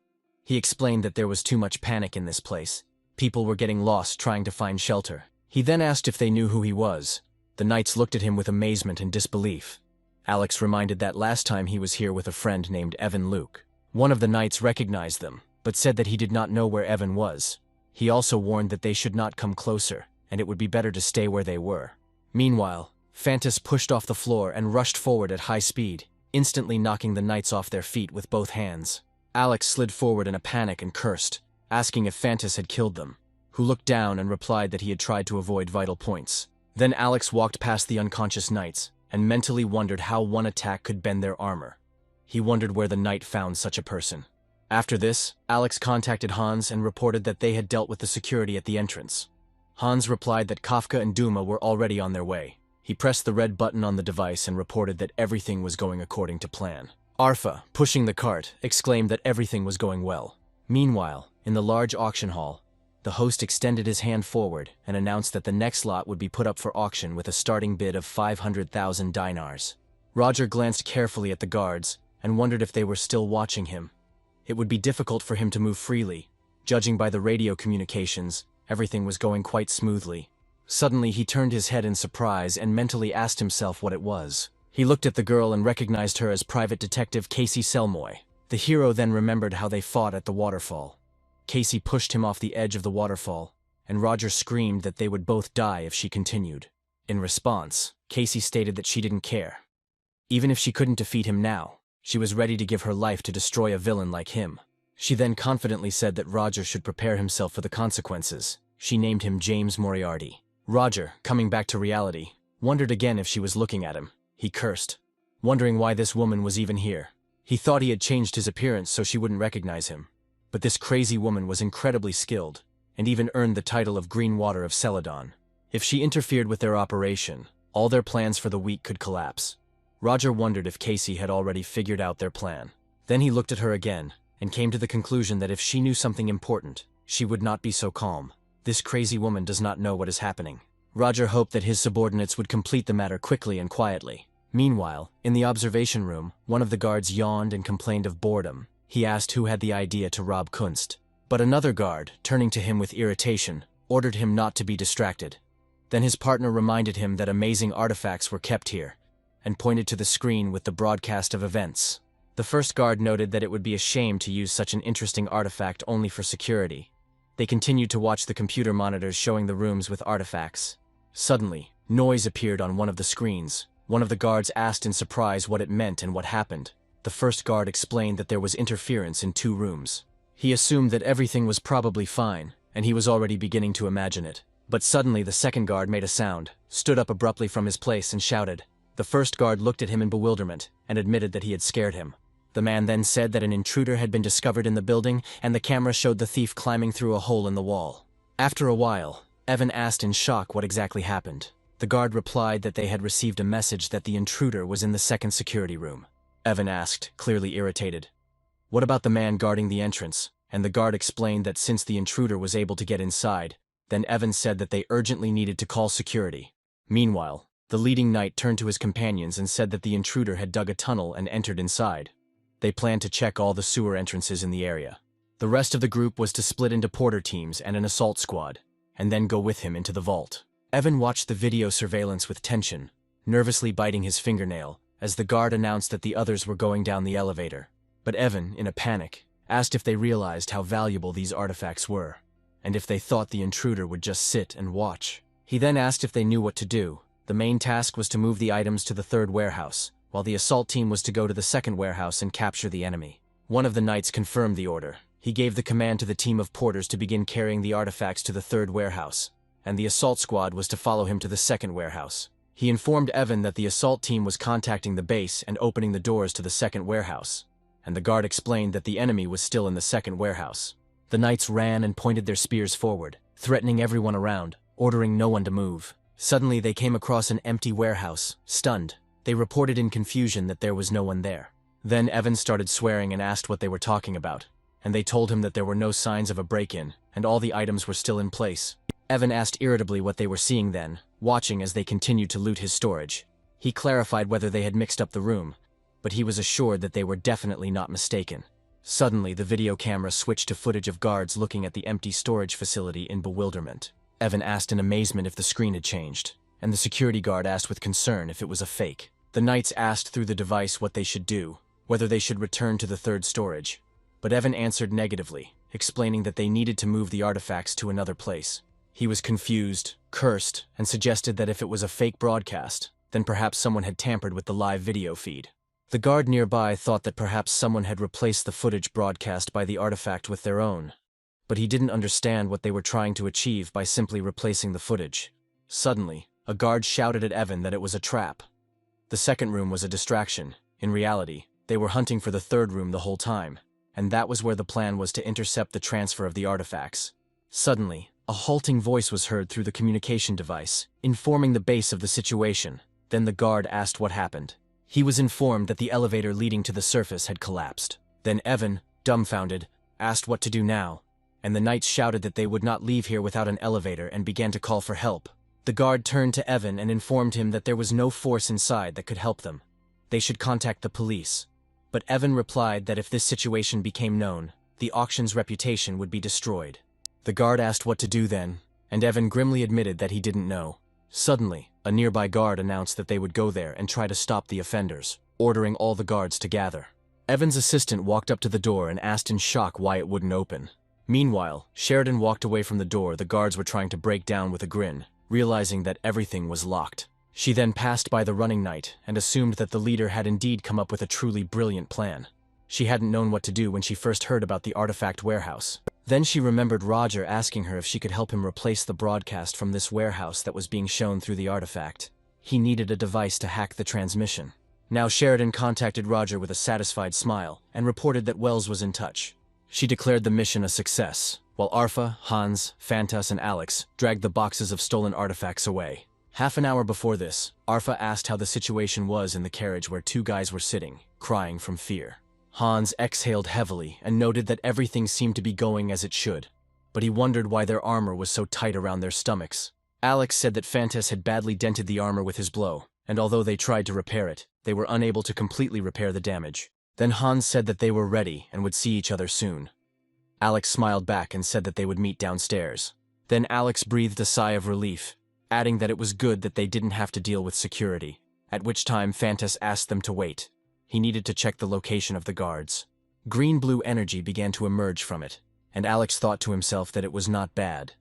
He explained that there was too much panic in this place. People were getting lost trying to find shelter. He then asked if they knew who he was. The knights looked at him with amazement and disbelief. Alex reminded that last time he was here with a friend named Evan Luke. One of the knights recognized them, but said that he did not know where Evan was. He also warned that they should not come closer, and it would be better to stay where they were. Meanwhile, Fantas pushed off the floor and rushed forward at high speed, instantly knocking the knights off their feet with both hands. Alex slid forward in a panic and cursed, asking if Fantas had killed them, who looked down and replied that he had tried to avoid vital points. Then Alex walked past the unconscious knights and mentally wondered how one attack could bend their armor. He wondered where the knight found such a person. After this, Alex contacted Hans and reported that they had dealt with the security at the entrance. Hans replied that Kafka and Duma were already on their way. He pressed the red button on the device and reported that everything was going according to plan. Arfa, pushing the cart, exclaimed that everything was going well. Meanwhile, in the large auction hall, the host extended his hand forward and announced that the next lot would be put up for auction with a starting bid of 500,000 dinars. Roger glanced carefully at the guards and wondered if they were still watching him. It would be difficult for him to move freely. Judging by the radio communications, everything was going quite smoothly. Suddenly, he turned his head in surprise and mentally asked himself what it was. He looked at the girl and recognized her as Private Detective Casey Selmoy. The hero then remembered how they fought at the waterfall. Casey pushed him off the edge of the waterfall, and Roger screamed that they would both die if she continued. In response, Casey stated that she didn't care. Even if she couldn't defeat him now, she was ready to give her life to destroy a villain like him. She then confidently said that Roger should prepare himself for the consequences. She named him James Moriarty. Roger, coming back to reality, wondered again if she was looking at him. He cursed, wondering why this woman was even here. He thought he had changed his appearance so she wouldn't recognize him. But this crazy woman was incredibly skilled, and even earned the title of Green Water of Celadon. If she interfered with their operation, all their plans for the week could collapse. Roger wondered if Casey had already figured out their plan. Then he looked at her again, and came to the conclusion that if she knew something important, she would not be so calm. This crazy woman does not know what is happening. Roger hoped that his subordinates would complete the matter quickly and quietly. Meanwhile, in the observation room, one of the guards yawned and complained of boredom. He asked who had the idea to rob Kunst. But another guard, turning to him with irritation, ordered him not to be distracted. Then his partner reminded him that amazing artifacts were kept here, and pointed to the screen with the broadcast of events. The first guard noted that it would be a shame to use such an interesting artifact only for security. They continued to watch the computer monitors showing the rooms with artifacts. Suddenly, noise appeared on one of the screens. One of the guards asked in surprise what it meant and what happened. The first guard explained that there was interference in 2 rooms. He assumed that everything was probably fine, and he was already beginning to imagine it. But suddenly the second guard made a sound, stood up abruptly from his place and shouted. The first guard looked at him in bewilderment and admitted that he had scared him. The man then said that an intruder had been discovered in the building, and the camera showed the thief climbing through a hole in the wall. After a while, Evan asked in shock what exactly happened. The guard replied that they had received a message that the intruder was in the second security room. Evan asked, clearly irritated, "What about the man guarding the entrance?" And the guard explained that since the intruder was able to get inside, then Evan said that they urgently needed to call security. Meanwhile, the leading knight turned to his companions and said that the intruder had dug a tunnel and entered inside. They planned to check all the sewer entrances in the area. The rest of the group was to split into porter teams and an assault squad, and then go with him into the vault. Evan watched the video surveillance with tension, nervously biting his fingernail, as the guard announced that the others were going down the elevator. But Evan, in a panic, asked if they realized how valuable these artifacts were, and if they thought the intruder would just sit and watch. He then asked if they knew what to do. The main task was to move the items to the third warehouse, while the assault team was to go to the second warehouse and capture the enemy. One of the knights confirmed the order. He gave the command to the team of porters to begin carrying the artifacts to the third warehouse, and the assault squad was to follow him to the second warehouse. He informed Evan that the assault team was contacting the base and opening the doors to the second warehouse, and the guard explained that the enemy was still in the second warehouse. The knights ran and pointed their spears forward, threatening everyone around, ordering no one to move. Suddenly they came across an empty warehouse, stunned. They reported in confusion that there was no one there. Then Evan started swearing and asked what they were talking about, and they told him that there were no signs of a break-in, and all the items were still in place. Evan asked irritably what they were seeing then, watching as they continued to loot his storage. He clarified whether they had mixed up the room, but he was assured that they were definitely not mistaken. Suddenly, the video camera switched to footage of guards looking at the empty storage facility in bewilderment. Evan asked in amazement if the screen had changed, and the security guard asked with concern if it was a fake. The knights asked through the device what they should do, whether they should return to the third storage. But Evan answered negatively, explaining that they needed to move the artifacts to another place. He was confused, cursed, and suggested that if it was a fake broadcast, then perhaps someone had tampered with the live video feed. The guard nearby thought that perhaps someone had replaced the footage broadcast by the artifact with their own, but he didn't understand what they were trying to achieve by simply replacing the footage. Suddenly, a guard shouted at Evan that it was a trap. The second room was a distraction. In reality, they were hunting for the third room the whole time, and that was where the plan was to intercept the transfer of the artifacts. Suddenly, a halting voice was heard through the communication device, informing the base of the situation. Then the guard asked what happened. He was informed that the elevator leading to the surface had collapsed. Then Evan, dumbfounded, asked what to do now, and the knights shouted that they would not leave here without an elevator and began to call for help. The guard turned to Evan and informed him that there was no force inside that could help them. They should contact the police. But Evan replied that if this situation became known, the auction's reputation would be destroyed. The guard asked what to do then, and Evan grimly admitted that he didn't know. Suddenly, a nearby guard announced that they would go there and try to stop the offenders, ordering all the guards to gather. Evan's assistant walked up to the door and asked in shock why it wouldn't open. Meanwhile, Sheridan walked away from the door the guards were trying to break down with a grin, realizing that everything was locked. She then passed by the running knight and assumed that the leader had indeed come up with a truly brilliant plan. She hadn't known what to do when she first heard about the artifact warehouse. Then she remembered Roger asking her if she could help him replace the broadcast from this warehouse that was being shown through the artifact. He needed a device to hack the transmission. Now Sheridan contacted Roger with a satisfied smile and reported that Wells was in touch. She declared the mission a success, while Arfa, Hans, Fantas, and Alex dragged the boxes of stolen artifacts away. Half an hour before this, Arfa asked how the situation was in the carriage where two guys were sitting, crying from fear. Hans exhaled heavily and noted that everything seemed to be going as it should, but he wondered why their armor was so tight around their stomachs. Alex said that Fantas had badly dented the armor with his blow, and although they tried to repair it, they were unable to completely repair the damage. Then Hans said that they were ready and would see each other soon. Alex smiled back and said that they would meet downstairs. Then Alex breathed a sigh of relief, adding that it was good that they didn't have to deal with security, at which time Fantas asked them to wait. He needed to check the location of the guards. Green-blue energy began to emerge from it, and Alex thought to himself that it was not bad.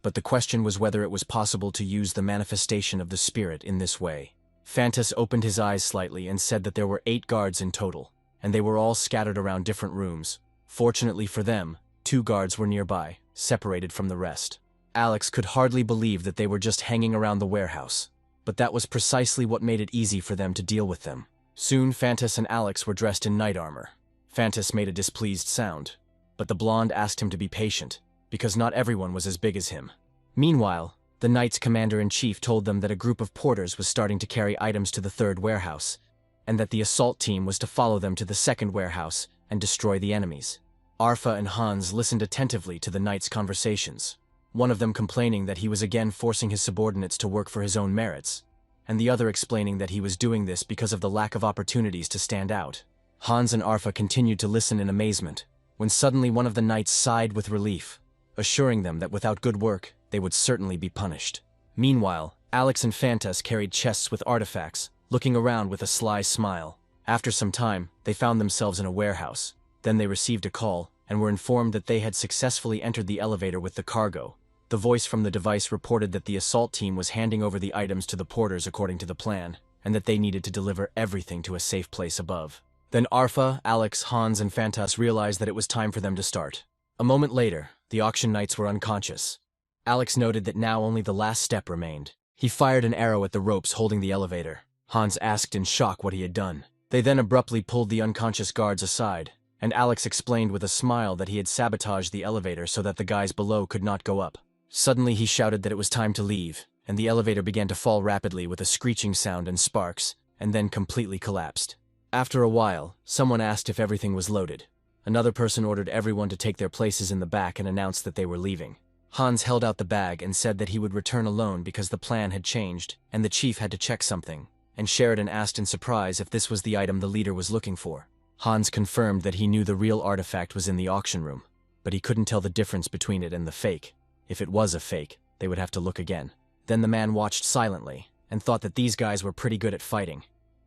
But the question was whether it was possible to use the manifestation of the spirit in this way. Fantas opened his eyes slightly and said that there were 8 guards in total, and they were all scattered around different rooms. Fortunately for them, 2 guards were nearby, separated from the rest. Alex could hardly believe that they were just hanging around the warehouse, but that was precisely what made it easy for them to deal with them. Soon Fantas and Alex were dressed in knight armor. Fantas made a displeased sound, but the blonde asked him to be patient, because not everyone was as big as him. Meanwhile, the knight's commander-in-chief told them that a group of porters was starting to carry items to the third warehouse, and that the assault team was to follow them to the second warehouse and destroy the enemies. Arfa and Hans listened attentively to the knight's conversations, one of them complaining that he was again forcing his subordinates to work for his own merits, and the other explaining that he was doing this because of the lack of opportunities to stand out. Hans and Arfa continued to listen in amazement, when suddenly one of the knights sighed with relief, assuring them that without good work, they would certainly be punished. Meanwhile, Alex and Fantas carried chests with artifacts, looking around with a sly smile. After some time, they found themselves in a warehouse. Then they received a call, and were informed that they had successfully entered the elevator with the cargo. The voice from the device reported that the assault team was handing over the items to the porters according to the plan, and that they needed to deliver everything to a safe place above. Then Arfa, Alex, Hans, and Fantas realized that it was time for them to start. A moment later, the auction knights were unconscious. Alex noted that now only the last step remained. He fired an arrow at the ropes holding the elevator. Hans asked in shock what he had done. They then abruptly pulled the unconscious guards aside, and Alex explained with a smile that he had sabotaged the elevator so that the guys below could not go up. Suddenly he shouted that it was time to leave, and the elevator began to fall rapidly with a screeching sound and sparks, and then completely collapsed. After a while, someone asked if everything was loaded. Another person ordered everyone to take their places in the back and announced that they were leaving. Hans held out the bag and said that he would return alone because the plan had changed, and the chief had to check something, and Sheridan asked in surprise if this was the item the leader was looking for. Hans confirmed that he knew the real artifact was in the auction room, but he couldn't tell the difference between it and the fake. If it was a fake, they would have to look again. Then the man watched silently, and thought that these guys were pretty good at fighting.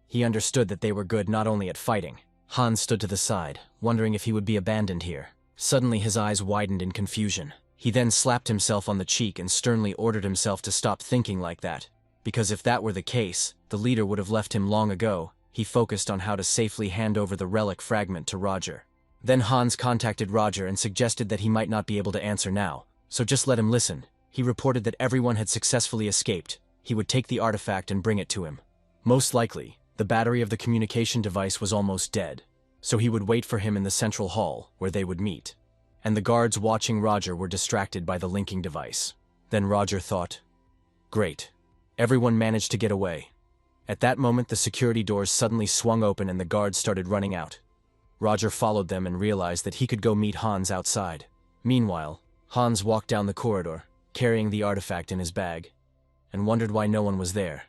He understood that they were good not only at fighting. Hans stood to the side, wondering if he would be abandoned here. Suddenly his eyes widened in confusion. He then slapped himself on the cheek and sternly ordered himself to stop thinking like that. Because if that were the case, the leader would have left him long ago. He focused on how to safely hand over the relic fragment to Roger. Then Hans contacted Roger and suggested that he might not be able to answer now, so just let him listen. He reported that everyone had successfully escaped. He would take the artifact and bring it to him. Most likely, the battery of the communication device was almost dead, so he would wait for him in the central hall, where they would meet. And the guards watching Roger were distracted by the linking device. Then Roger thought, "Great. Everyone managed to get away." At that moment, the security doors suddenly swung open and the guards started running out. Roger followed them and realized that he could go meet Hans outside. Meanwhile, Hans walked down the corridor, carrying the artifact in his bag, and wondered why no one was there.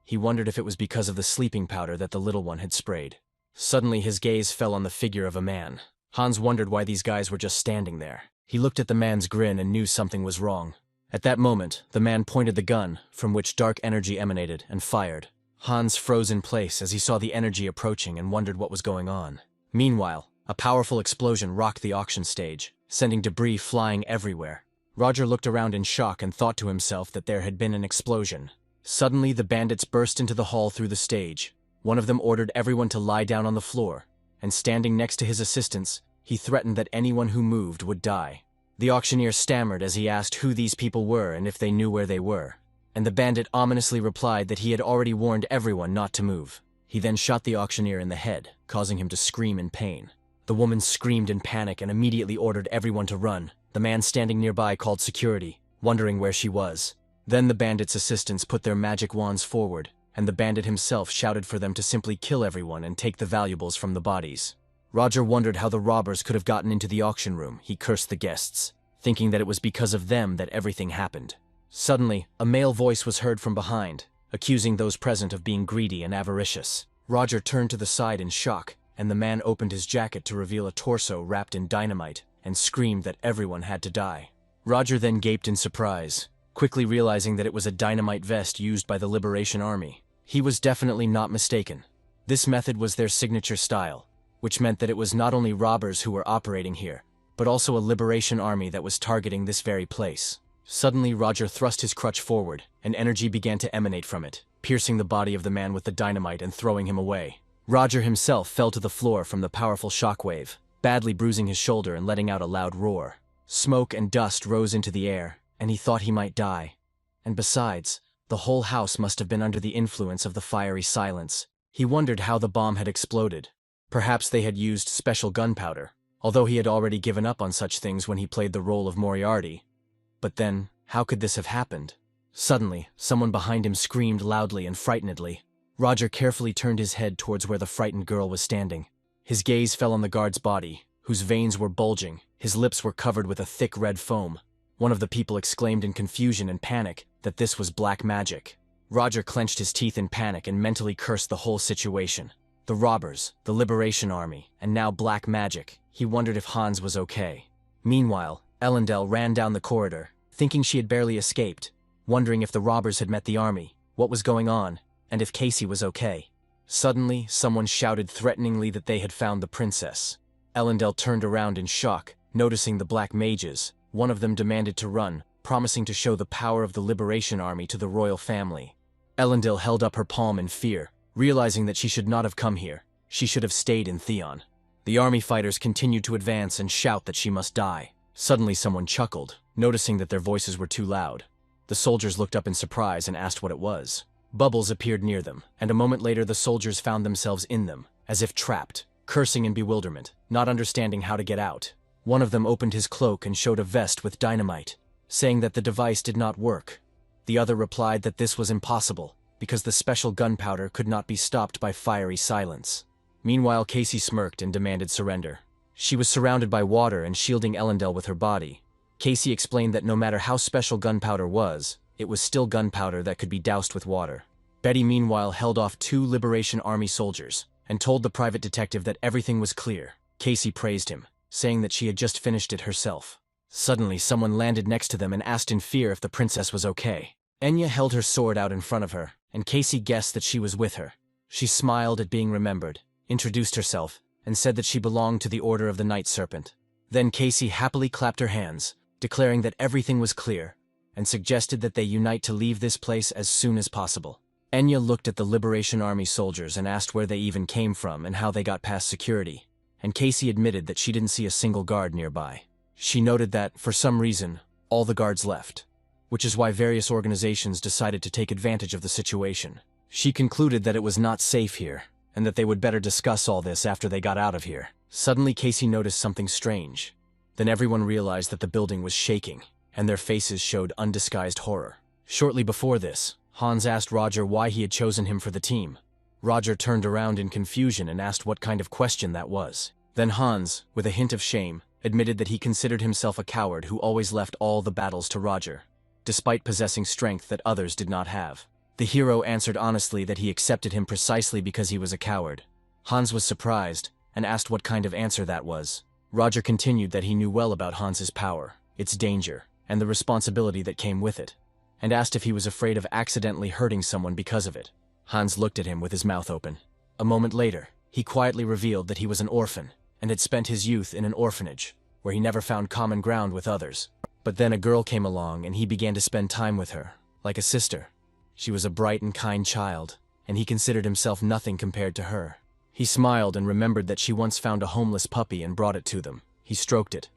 He wondered if it was because of the sleeping powder that the little one had sprayed. Suddenly his gaze fell on the figure of a man. Hans wondered why these guys were just standing there. He looked at the man's grin and knew something was wrong. At that moment, the man pointed the gun, from which dark energy emanated, and fired. Hans froze in place as he saw the energy approaching and wondered what was going on. Meanwhile, a powerful explosion rocked the auction stage, sending debris flying everywhere. Roger looked around in shock and thought to himself that there had been an explosion. Suddenly, the bandits burst into the hall through the stage. One of them ordered everyone to lie down on the floor, and standing next to his assistants, he threatened that anyone who moved would die. The auctioneer stammered as he asked who these people were and if they knew where they were. And the bandit ominously replied that he had already warned everyone not to move. He then shot the auctioneer in the head, causing him to scream in pain. The woman screamed in panic and immediately ordered everyone to run. The man standing nearby called security, wondering where she was. Then the bandit's assistants put their magic wands forward, and the bandit himself shouted for them to simply kill everyone and take the valuables from the bodies. Roger wondered how the robbers could have gotten into the auction room. He cursed the guests, thinking that it was because of them that everything happened. Suddenly, a male voice was heard from behind, accusing those present of being greedy and avaricious. Roger turned to the side in shock, and the man opened his jacket to reveal a torso wrapped in dynamite and screamed that everyone had to die. Roger then gaped in surprise, quickly realizing that it was a dynamite vest used by the Liberation Army. He was definitely not mistaken. This method was their signature style, which meant that it was not only robbers who were operating here, but also a Liberation Army that was targeting this very place. Suddenly, Roger thrust his crutch forward, and energy began to emanate from it, piercing the body of the man with the dynamite and throwing him away. Roger himself fell to the floor from the powerful shockwave, badly bruising his shoulder and letting out a loud roar. Smoke and dust rose into the air, and he thought he might die. And besides, the whole house must have been under the influence of the fiery silence. He wondered how the bomb had exploded. Perhaps they had used special gunpowder, although he had already given up on such things when he played the role of Moriarty. But then, how could this have happened? Suddenly, someone behind him screamed loudly and frightenedly. Roger carefully turned his head towards where the frightened girl was standing. His gaze fell on the guard's body, whose veins were bulging. His lips were covered with a thick red foam. One of the people exclaimed in confusion and panic that this was black magic. Roger clenched his teeth in panic and mentally cursed the whole situation. The robbers, the Liberation Army, and now black magic. He wondered if Hans was okay. Meanwhile, Ellendel ran down the corridor, thinking she had barely escaped, wondering if the robbers had met the army, what was going on, and if Casey was okay. Suddenly, someone shouted threateningly that they had found the princess. Ellendel turned around in shock, noticing the black mages. One of them demanded to run, promising to show the power of the Liberation Army to the royal family. Ellendel held up her palm in fear, realizing that she should not have come here. She should have stayed in Theon. The army fighters continued to advance and shout that she must die. Suddenly someone chuckled, noticing that their voices were too loud. The soldiers looked up in surprise and asked what it was. Bubbles appeared near them, and a moment later the soldiers found themselves in them, as if trapped, cursing in bewilderment, not understanding how to get out. One of them opened his cloak and showed a vest with dynamite, saying that the device did not work. The other replied that this was impossible, because the special gunpowder could not be stopped by fiery silence. Meanwhile, Casey smirked and demanded surrender. She was surrounded by water and shielding Ellendel with her body. Casey explained that no matter how special gunpowder was, it was still gunpowder that could be doused with water. Betty meanwhile held off 2 Liberation Army soldiers and told the private detective that everything was clear. Casey praised him, saying that she had just finished it herself. Suddenly, someone landed next to them and asked in fear if the princess was okay. Enya held her sword out in front of her, and Casey guessed that she was with her. She smiled at being remembered, introduced herself, and said that she belonged to the Order of the Night Serpent. Then Casey happily clapped her hands, declaring that everything was clear, and suggested that they unite to leave this place as soon as possible. Enya looked at the Liberation Army soldiers and asked where they even came from and how they got past security, and Casey admitted that she didn't see a single guard nearby. She noted that, for some reason, all the guards left, which is why various organizations decided to take advantage of the situation. She concluded that it was not safe here, and that they would better discuss all this after they got out of here. Suddenly Casey noticed something strange. Then everyone realized that the building was shaking, and their faces showed undisguised horror. Shortly before this, Hans asked Roger why he had chosen him for the team. Roger turned around in confusion and asked what kind of question that was. Then Hans, with a hint of shame, admitted that he considered himself a coward who always left all the battles to Roger, despite possessing strength that others did not have. The hero answered honestly that he accepted him precisely because he was a coward. Hans was surprised, and asked what kind of answer that was. Roger continued that he knew well about Hans's power, its danger, and the responsibility that came with it, and asked if he was afraid of accidentally hurting someone because of it. Hans looked at him with his mouth open. A moment later, he quietly revealed that he was an orphan, and had spent his youth in an orphanage, where he never found common ground with others. But then a girl came along and he began to spend time with her, like a sister. She was a bright and kind child, and he considered himself nothing compared to her. He smiled and remembered that she once found a homeless puppy and brought it to them. He stroked it,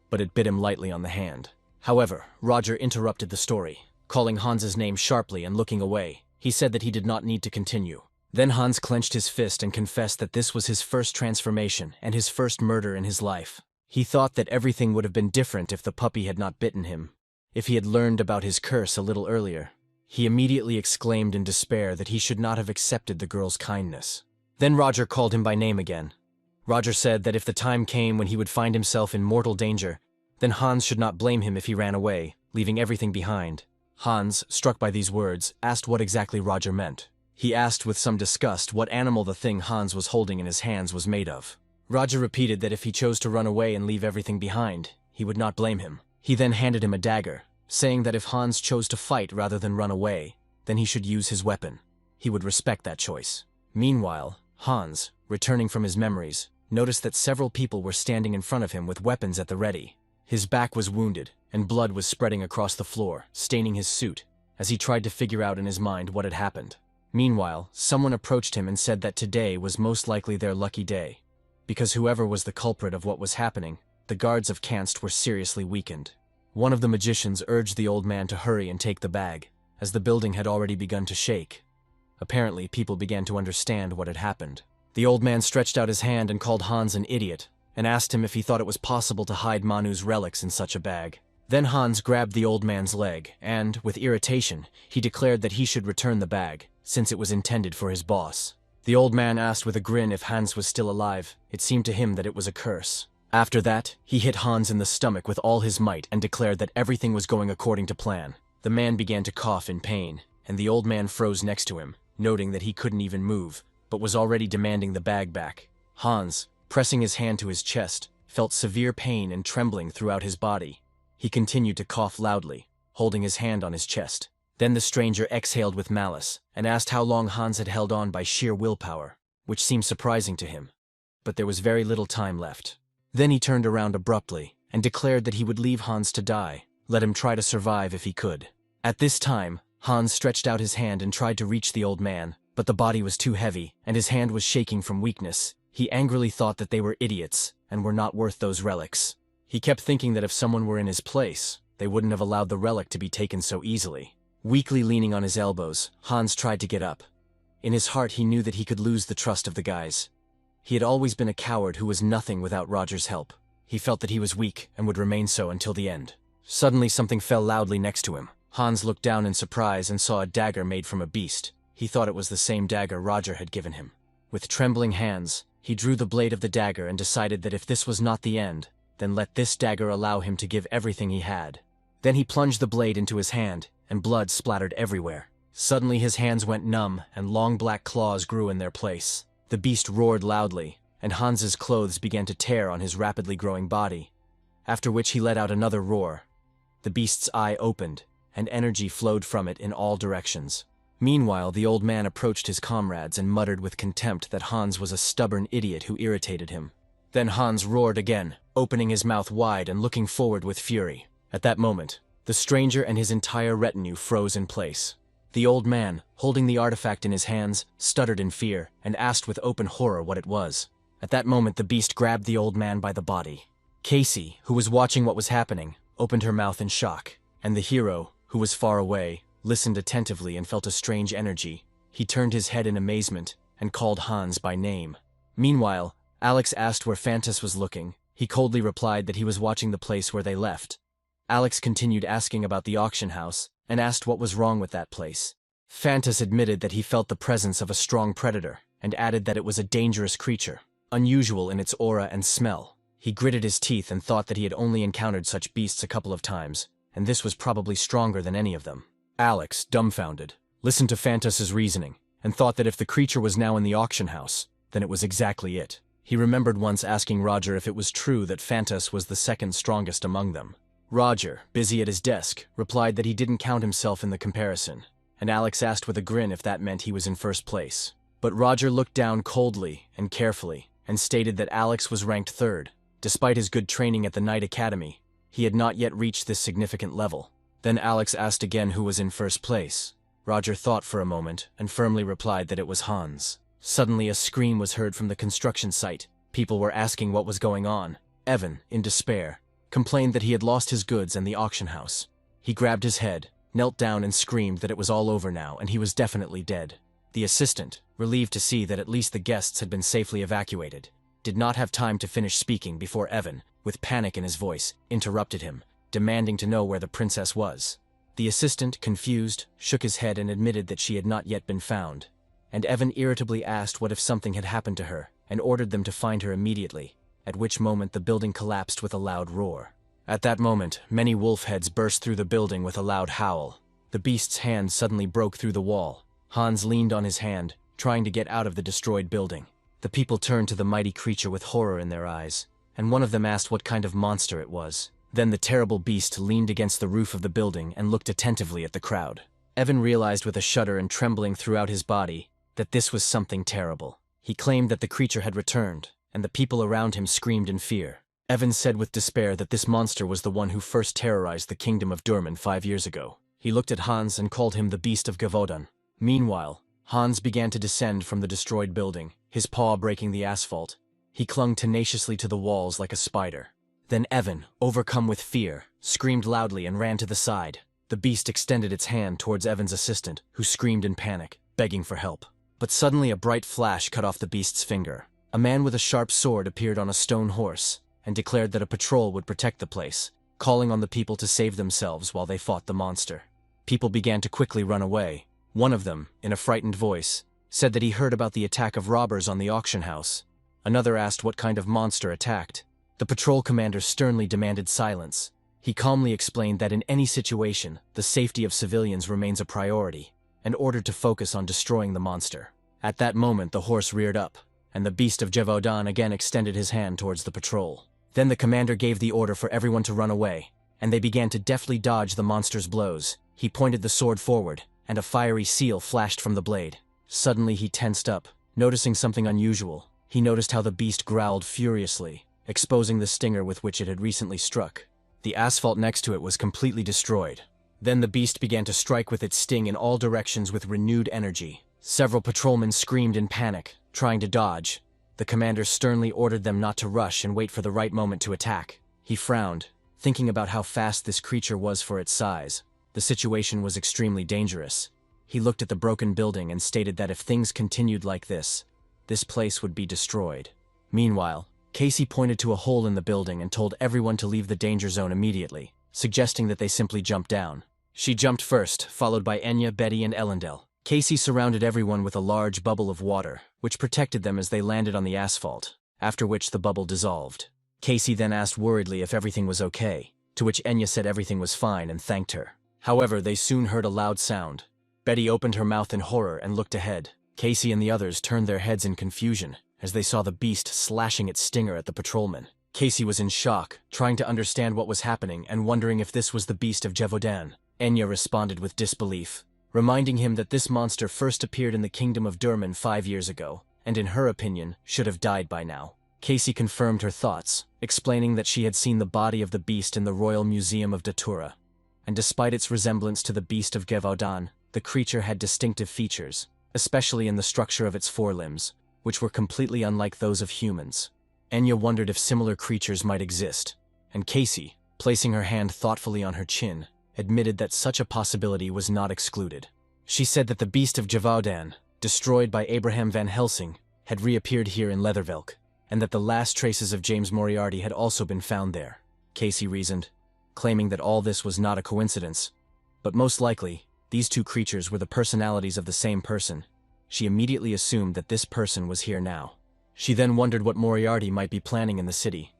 but it bit him lightly on the hand. However, Roger interrupted the story, calling Hans's name sharply and looking away. He said that he did not need to continue. Then Hans clenched his fist and confessed that this was his first transformation and his first murder in his life. He thought that everything would have been different if the puppy had not bitten him, if he had learned about his curse a little earlier. He immediately exclaimed in despair that he should not have accepted the girl's kindness. Then Roger called him by name again. Roger said that if the time came when he would find himself in mortal danger, then Hans should not blame him if he ran away, leaving everything behind. Hans, struck by these words, asked what exactly Roger meant. He asked with some disgust what animal the thing Hans was holding in his hands was made of. Roger repeated that if he chose to run away and leave everything behind, he would not blame him. He then handed him a dagger, saying that if Hans chose to fight rather than run away, then he should use his weapon. He would respect that choice. Meanwhile, Hans, returning from his memories, noticed that several people were standing in front of him with weapons at the ready. His back was wounded, and blood was spreading across the floor, staining his suit, as he tried to figure out in his mind what had happened. Meanwhile, someone approached him and said that today was most likely their lucky day, because whoever was the culprit of what was happening, the guards of Kanst were seriously weakened. One of the magicians urged the old man to hurry and take the bag, as the building had already begun to shake. Apparently, people began to understand what had happened. The old man stretched out his hand and called Hans an idiot, and asked him if he thought it was possible to hide Manu's relics in such a bag. Then Hans grabbed the old man's leg, and, with irritation, he declared that he should return the bag, since it was intended for his boss. The old man asked with a grin if Hans was still alive. It seemed to him that it was a curse. After that, he hit Hans in the stomach with all his might and declared that everything was going according to plan. The man began to cough in pain, and the old man froze next to him, noting that he couldn't even move, but was already demanding the bag back. Hans, pressing his hand to his chest, felt severe pain and trembling throughout his body. He continued to cough loudly, holding his hand on his chest. Then the stranger exhaled with malice, and asked how long Hans had held on by sheer willpower, which seemed surprising to him. But there was very little time left. Then he turned around abruptly, and declared that he would leave Hans to die, let him try to survive if he could. At this time, Hans stretched out his hand and tried to reach the old man, but the body was too heavy, and his hand was shaking from weakness. He angrily thought that they were idiots, and were not worth those relics. He kept thinking that if someone were in his place, they wouldn't have allowed the relic to be taken so easily. Weakly leaning on his elbows, Hans tried to get up. In his heart he knew that he could lose the trust of the guys. He had always been a coward who was nothing without Roger's help. He felt that he was weak and would remain so until the end. Suddenly something fell loudly next to him. Hans looked down in surprise and saw a dagger made from a beast. He thought it was the same dagger Roger had given him. With trembling hands, he drew the blade of the dagger and decided that if this was not the end, then let this dagger allow him to give everything he had. Then he plunged the blade into his hand, and blood splattered everywhere. Suddenly his hands went numb, and long black claws grew in their place. The beast roared loudly, and Hans's clothes began to tear on his rapidly growing body, after which he let out another roar. The beast's eye opened, and energy flowed from it in all directions. Meanwhile, the old man approached his comrades and muttered with contempt that Hans was a stubborn idiot who irritated him. Then Hans roared again, opening his mouth wide and looking forward with fury. At that moment, the stranger and his entire retinue froze in place. The old man, holding the artifact in his hands, stuttered in fear and asked with open horror what it was. At that moment, the beast grabbed the old man by the body. Casey, who was watching what was happening, opened her mouth in shock, and the hero, who was far away, listened attentively and felt a strange energy. He turned his head in amazement and called Hans by name. Meanwhile, Alex asked where Fantas was looking. He coldly replied that he was watching the place where they left. Alex continued asking about the auction house and asked what was wrong with that place. Fantas admitted that he felt the presence of a strong predator and added that it was a dangerous creature, unusual in its aura and smell. He gritted his teeth and thought that he had only encountered such beasts a couple of times, and this was probably stronger than any of them. Alex, dumbfounded, listened to Fantas's reasoning and thought that if the creature was now in the auction house, then it was exactly it. He remembered once asking Roger if it was true that Fantas was the second strongest among them. Roger, busy at his desk, replied that he didn't count himself in the comparison, and Alex asked with a grin if that meant he was in first place. But Roger looked down coldly and carefully and stated that Alex was ranked third. Despite his good training at the Knight Academy, he had not yet reached this significant level. Then Alex asked again who was in first place. Roger thought for a moment and firmly replied that it was Hans. Suddenly a scream was heard from the construction site. People were asking what was going on. Evan, in despair, complained that he had lost his goods and the auction house. He grabbed his head, knelt down and screamed that it was all over now and he was definitely dead. The assistant, relieved to see that at least the guests had been safely evacuated, did not have time to finish speaking before Evan, with panic in his voice, interrupted him, demanding to know where the princess was. The assistant, confused, shook his head and admitted that she had not yet been found, and Evan irritably asked what if something had happened to her, and ordered them to find her immediately, at which moment the building collapsed with a loud roar. At that moment, many wolf heads burst through the building with a loud howl. The beast's hand suddenly broke through the wall. Hans leaned on his hand, trying to get out of the destroyed building. The people turned to the mighty creature with horror in their eyes, and one of them asked what kind of monster it was. Then the terrible beast leaned against the roof of the building and looked attentively at the crowd. Evan realized with a shudder and trembling throughout his body that this was something terrible. He claimed that the creature had returned, and the people around him screamed in fear. Evan said with despair that this monster was the one who first terrorized the kingdom of Durman 5 years ago. He looked at Hans and called him the Beast of Gavodan. Meanwhile, Hans began to descend from the destroyed building, his paw breaking the asphalt. He clung tenaciously to the walls like a spider. Then Evan, overcome with fear, screamed loudly and ran to the side. The beast extended its hand towards Evan's assistant, who screamed in panic, begging for help. But suddenly a bright flash cut off the beast's finger. A man with a sharp sword appeared on a stone horse and declared that a patrol would protect the place, calling on the people to save themselves while they fought the monster. People began to quickly run away. One of them, in a frightened voice, said that he heard about the attack of robbers on the auction house. Another asked what kind of monster attacked. The patrol commander sternly demanded silence. He calmly explained that in any situation, the safety of civilians remains a priority, and ordered to focus on destroying the monster. At that moment, the horse reared up, and the Beast of Gavodan again extended his hand towards the patrol. Then the commander gave the order for everyone to run away, and they began to deftly dodge the monster's blows. He pointed the sword forward, and a fiery seal flashed from the blade. Suddenly he tensed up, noticing something unusual. He noticed how the beast growled furiously, exposing the stinger with which it had recently struck. The asphalt next to it was completely destroyed. Then the beast began to strike with its sting in all directions with renewed energy. Several patrolmen screamed in panic, trying to dodge. The commander sternly ordered them not to rush and wait for the right moment to attack. He frowned, thinking about how fast this creature was for its size. The situation was extremely dangerous. He looked at the broken building and stated that if things continued like this place would be destroyed. Meanwhile, Casey pointed to a hole in the building and told everyone to leave the danger zone immediately, suggesting that they simply jump down. She jumped first, followed by Enya, Betty, and Ellendel. Casey surrounded everyone with a large bubble of water, which protected them as they landed on the asphalt, after which the bubble dissolved. Casey then asked worriedly if everything was okay, to which Enya said everything was fine and thanked her. However, they soon heard a loud sound. Betty opened her mouth in horror and looked ahead. Casey and the others turned their heads in confusion as they saw the beast slashing its stinger at the patrolman. Casey was in shock, trying to understand what was happening and wondering if this was the beast of Gévaudan. Enya responded with disbelief, reminding him that this monster first appeared in the kingdom of Durman 5 years ago, and in her opinion, should have died by now. Casey confirmed her thoughts, explaining that she had seen the body of the beast in the Royal Museum of Datura, and despite its resemblance to the beast of Gévaudan, the creature had distinctive features, especially in the structure of its forelimbs, which were completely unlike those of humans. Enya wondered if similar creatures might exist, and Casey, placing her hand thoughtfully on her chin, admitted that such a possibility was not excluded. She said that the beast of Gévaudan, destroyed by Abraham Van Helsing, had reappeared here in Leathervelk, and that the last traces of James Moriarty had also been found there. Casey reasoned, claiming that all this was not a coincidence, but most likely, these two creatures were the personalities of the same person. She immediately assumed that this person was here now. She then wondered what Moriarty might be planning in the city,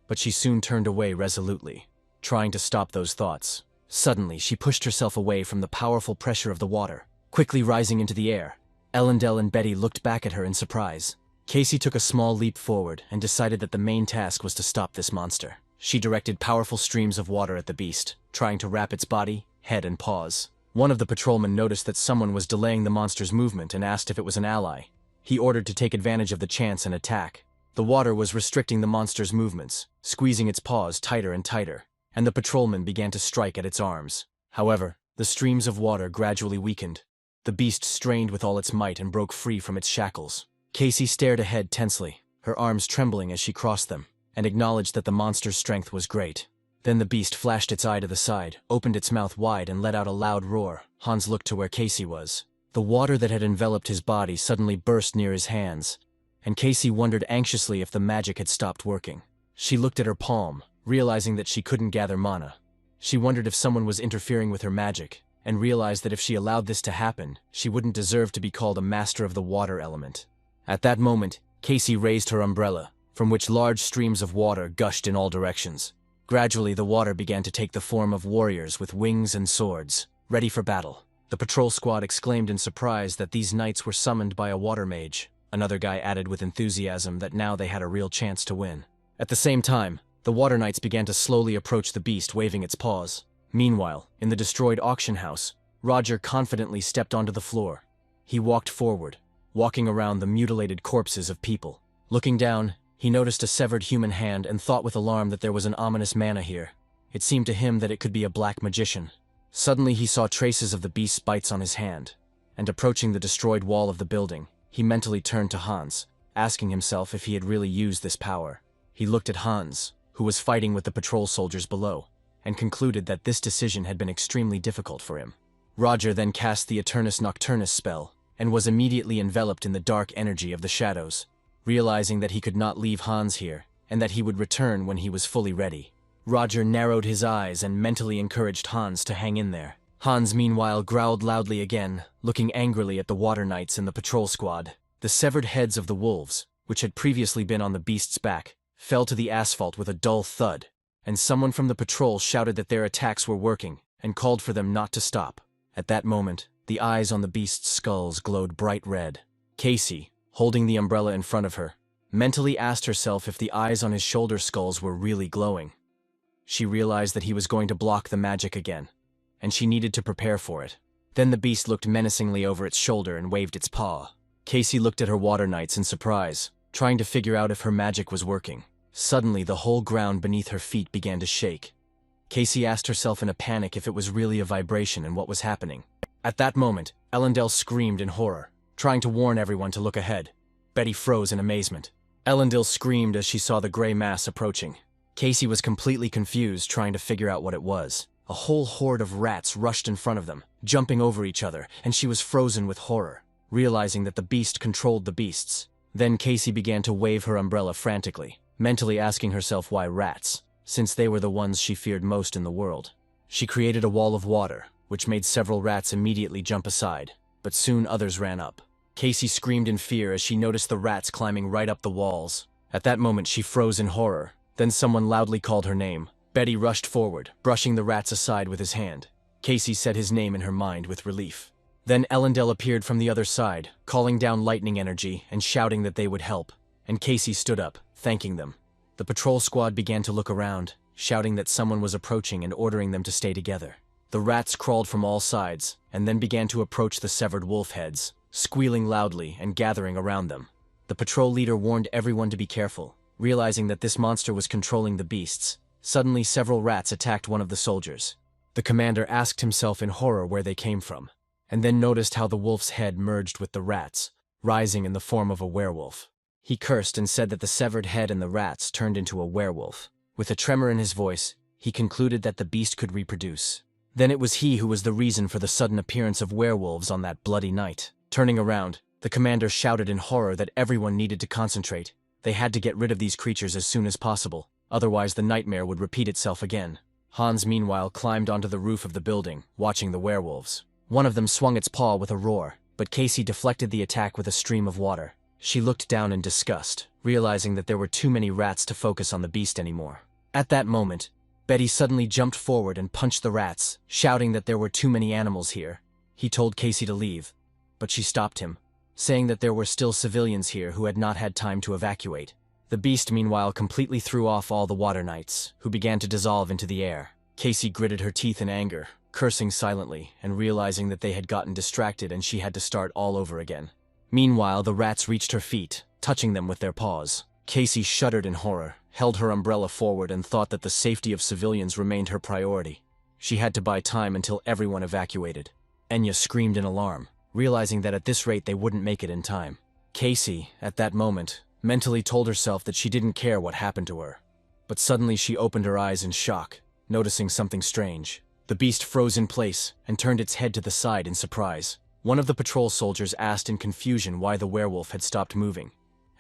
but she soon turned away resolutely, trying to stop those thoughts. Suddenly, she pushed herself away from the powerful pressure of the water, quickly rising into the air. Ellendel and Betty looked back at her in surprise. Casey took a small leap forward and decided that the main task was to stop this monster. She directed powerful streams of water at the beast, trying to wrap its body, head, and paws. One of the patrolmen noticed that someone was delaying the monster's movement and asked if it was an ally. He ordered to take advantage of the chance and attack. The water was restricting the monster's movements, squeezing its paws tighter and tighter, and the patrolman began to strike at its arms. However, the streams of water gradually weakened. The beast strained with all its might and broke free from its shackles. Casey stared ahead tensely, her arms trembling as she crossed them, and acknowledged that the monster's strength was great. Then the beast flashed its eye to the side, opened its mouth wide, and let out a loud roar. Hans looked to where Casey was. The water that had enveloped his body suddenly burst near his hands, and Casey wondered anxiously if the magic had stopped working. She looked at her palm, realizing that she couldn't gather mana. She wondered if someone was interfering with her magic, and realized that if she allowed this to happen, she wouldn't deserve to be called a master of the water element. At that moment, Casey raised her umbrella, from which large streams of water gushed in all directions. Gradually, the water began to take the form of warriors with wings and swords, ready for battle. The patrol squad exclaimed in surprise that these knights were summoned by a water mage. Another guy added with enthusiasm that now they had a real chance to win. At the same time, the water knights began to slowly approach the beast, waving its paws. Meanwhile, in the destroyed auction house, Roger confidently stepped onto the floor. He walked forward, walking around the mutilated corpses of people. Looking down, he noticed a severed human hand and thought with alarm that there was an ominous mana here. It seemed to him that it could be a black magician. Suddenly he saw traces of the beast's bites on his hand, and approaching the destroyed wall of the building, he mentally turned to Hans, asking himself if he had really used this power. He looked at Hans, who was fighting with the patrol soldiers below, and concluded that this decision had been extremely difficult for him. Roger then cast the Eternus Nocturnus spell, and was immediately enveloped in the dark energy of the shadows, realizing that he could not leave Hans here, and that he would return when he was fully ready. Roger narrowed his eyes and mentally encouraged Hans to hang in there. Hans meanwhile growled loudly again, looking angrily at the water knights and the patrol squad. The severed heads of the wolves, which had previously been on the beast's back, fell to the asphalt with a dull thud, and someone from the patrol shouted that their attacks were working, and called for them not to stop. At that moment, the eyes on the beast's skulls glowed bright red. Casey, holding the umbrella in front of her, mentally asked herself if the eyes on his shoulder skulls were really glowing. She realized that he was going to block the magic again, and she needed to prepare for it. Then the beast looked menacingly over its shoulder and waved its paw. Casey looked at her water knights in surprise, trying to figure out if her magic was working. Suddenly, the whole ground beneath her feet began to shake. Casey asked herself in a panic if it was really a vibration and what was happening. At that moment, Ellendel screamed in horror, trying to warn everyone to look ahead. Betty froze in amazement. Ellendel screamed as she saw the gray mass approaching. Casey was completely confused, trying to figure out what it was. A whole horde of rats rushed in front of them, jumping over each other, and she was frozen with horror, realizing that the beast controlled the beasts. Then Casey began to wave her umbrella frantically, mentally asking herself why rats, since they were the ones she feared most in the world. She created a wall of water, which made several rats immediately jump aside, but soon others ran up. Casey screamed in fear as she noticed the rats climbing right up the walls. At that moment she froze in horror. Then someone loudly called her name. Betty rushed forward, brushing the rats aside with his hand. Casey said his name in her mind with relief. Then Ellendale appeared from the other side, calling down lightning energy and shouting that they would help, and Casey stood up, thanking them. The patrol squad began to look around, shouting that someone was approaching and ordering them to stay together. The rats crawled from all sides, and then began to approach the severed wolf heads, squealing loudly and gathering around them. The patrol leader warned everyone to be careful, realizing that this monster was controlling the beasts. Suddenly several rats attacked one of the soldiers. The commander asked himself in horror where they came from, and then noticed how the wolf's head merged with the rats, rising in the form of a werewolf. He cursed and said that the severed head and the rats turned into a werewolf. With a tremor in his voice, he concluded that the beast could reproduce. Then it was he who was the reason for the sudden appearance of werewolves on that bloody night. Turning around, the commander shouted in horror that everyone needed to concentrate. They had to get rid of these creatures as soon as possible, otherwise the nightmare would repeat itself again. Hans meanwhile climbed onto the roof of the building, watching the werewolves. One of them swung its paw with a roar, but Casey deflected the attack with a stream of water. She looked down in disgust, realizing that there were too many rats to focus on the beast anymore. At that moment, Betty suddenly jumped forward and punched the rats, shouting that there were too many animals here. He told Casey to leave, but she stopped him, saying that there were still civilians here who had not had time to evacuate. The beast meanwhile completely threw off all the water knights, who began to dissolve into the air. Casey gritted her teeth in anger, cursing silently and realizing that they had gotten distracted and she had to start all over again. Meanwhile, the rats reached her feet, touching them with their paws. Casey shuddered in horror, held her umbrella forward and thought that the safety of civilians remained her priority. She had to buy time until everyone evacuated. Enya screamed in alarm, realizing that at this rate they wouldn't make it in time. Casey, at that moment, mentally told herself that she didn't care what happened to her. But suddenly she opened her eyes in shock, noticing something strange. The beast froze in place and turned its head to the side in surprise. One of the patrol soldiers asked in confusion why the werewolf had stopped moving,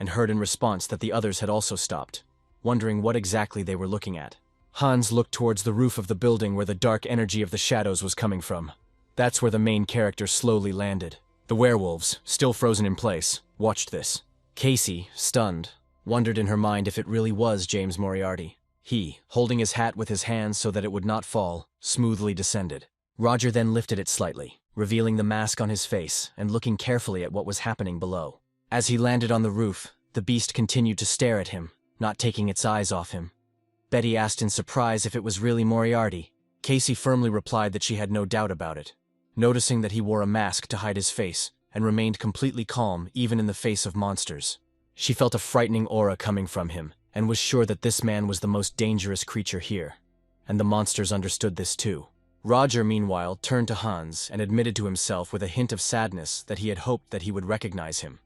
and heard in response that the others had also stopped, wondering what exactly they were looking at. Hans looked towards the roof of the building where the dark energy of the shadows was coming from. That's where the main character slowly landed. The werewolves, still frozen in place, watched this. Casey, stunned, wondered in her mind if it really was James Moriarty. He, holding his hat with his hands so that it would not fall, smoothly descended. Roger then lifted it slightly, revealing the mask on his face and looking carefully at what was happening below. As he landed on the roof, the beast continued to stare at him, not taking its eyes off him. Betty asked in surprise if it was really Moriarty. Casey firmly replied that she had no doubt about it, noticing that he wore a mask to hide his face and remained completely calm even in the face of monsters. She felt a frightening aura coming from him and was sure that this man was the most dangerous creature here, and the monsters understood this too. Roger, meanwhile, turned to Hans and admitted to himself with a hint of sadness that he had hoped that he would recognize him.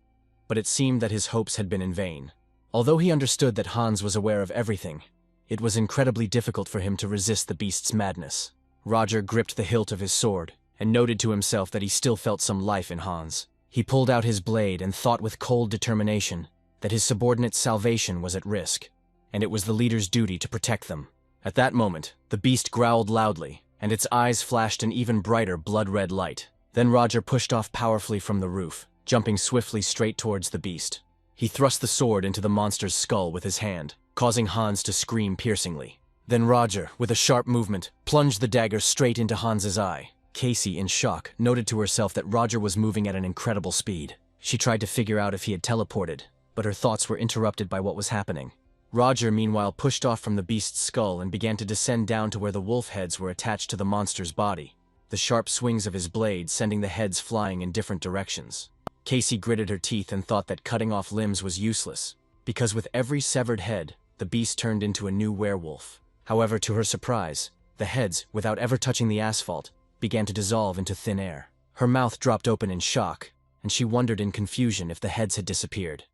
But it seemed that his hopes had been in vain. Although he understood that Hans was aware of everything, it was incredibly difficult for him to resist the beast's madness. Roger gripped the hilt of his sword and noted to himself that he still felt some life in Hans. He pulled out his blade and thought with cold determination that his subordinate's salvation was at risk, and it was the leader's duty to protect them. At that moment, the beast growled loudly, and its eyes flashed an even brighter blood-red light. Then Roger pushed off powerfully from the roof, jumping swiftly straight towards the beast. He thrust the sword into the monster's skull with his hand, causing Hans to scream piercingly. Then Roger, with a sharp movement, plunged the dagger straight into Hans's eye. Casey, in shock, noted to herself that Roger was moving at an incredible speed. She tried to figure out if he had teleported, but her thoughts were interrupted by what was happening. Roger, meanwhile, pushed off from the beast's skull and began to descend down to where the wolf heads were attached to the monster's body, the sharp swings of his blade sending the heads flying in different directions. Casey gritted her teeth and thought that cutting off limbs was useless, because with every severed head, the beast turned into a new werewolf. However, to her surprise, the heads, without ever touching the asphalt, began to dissolve into thin air. Her mouth dropped open in shock, and she wondered in confusion if the heads had disappeared.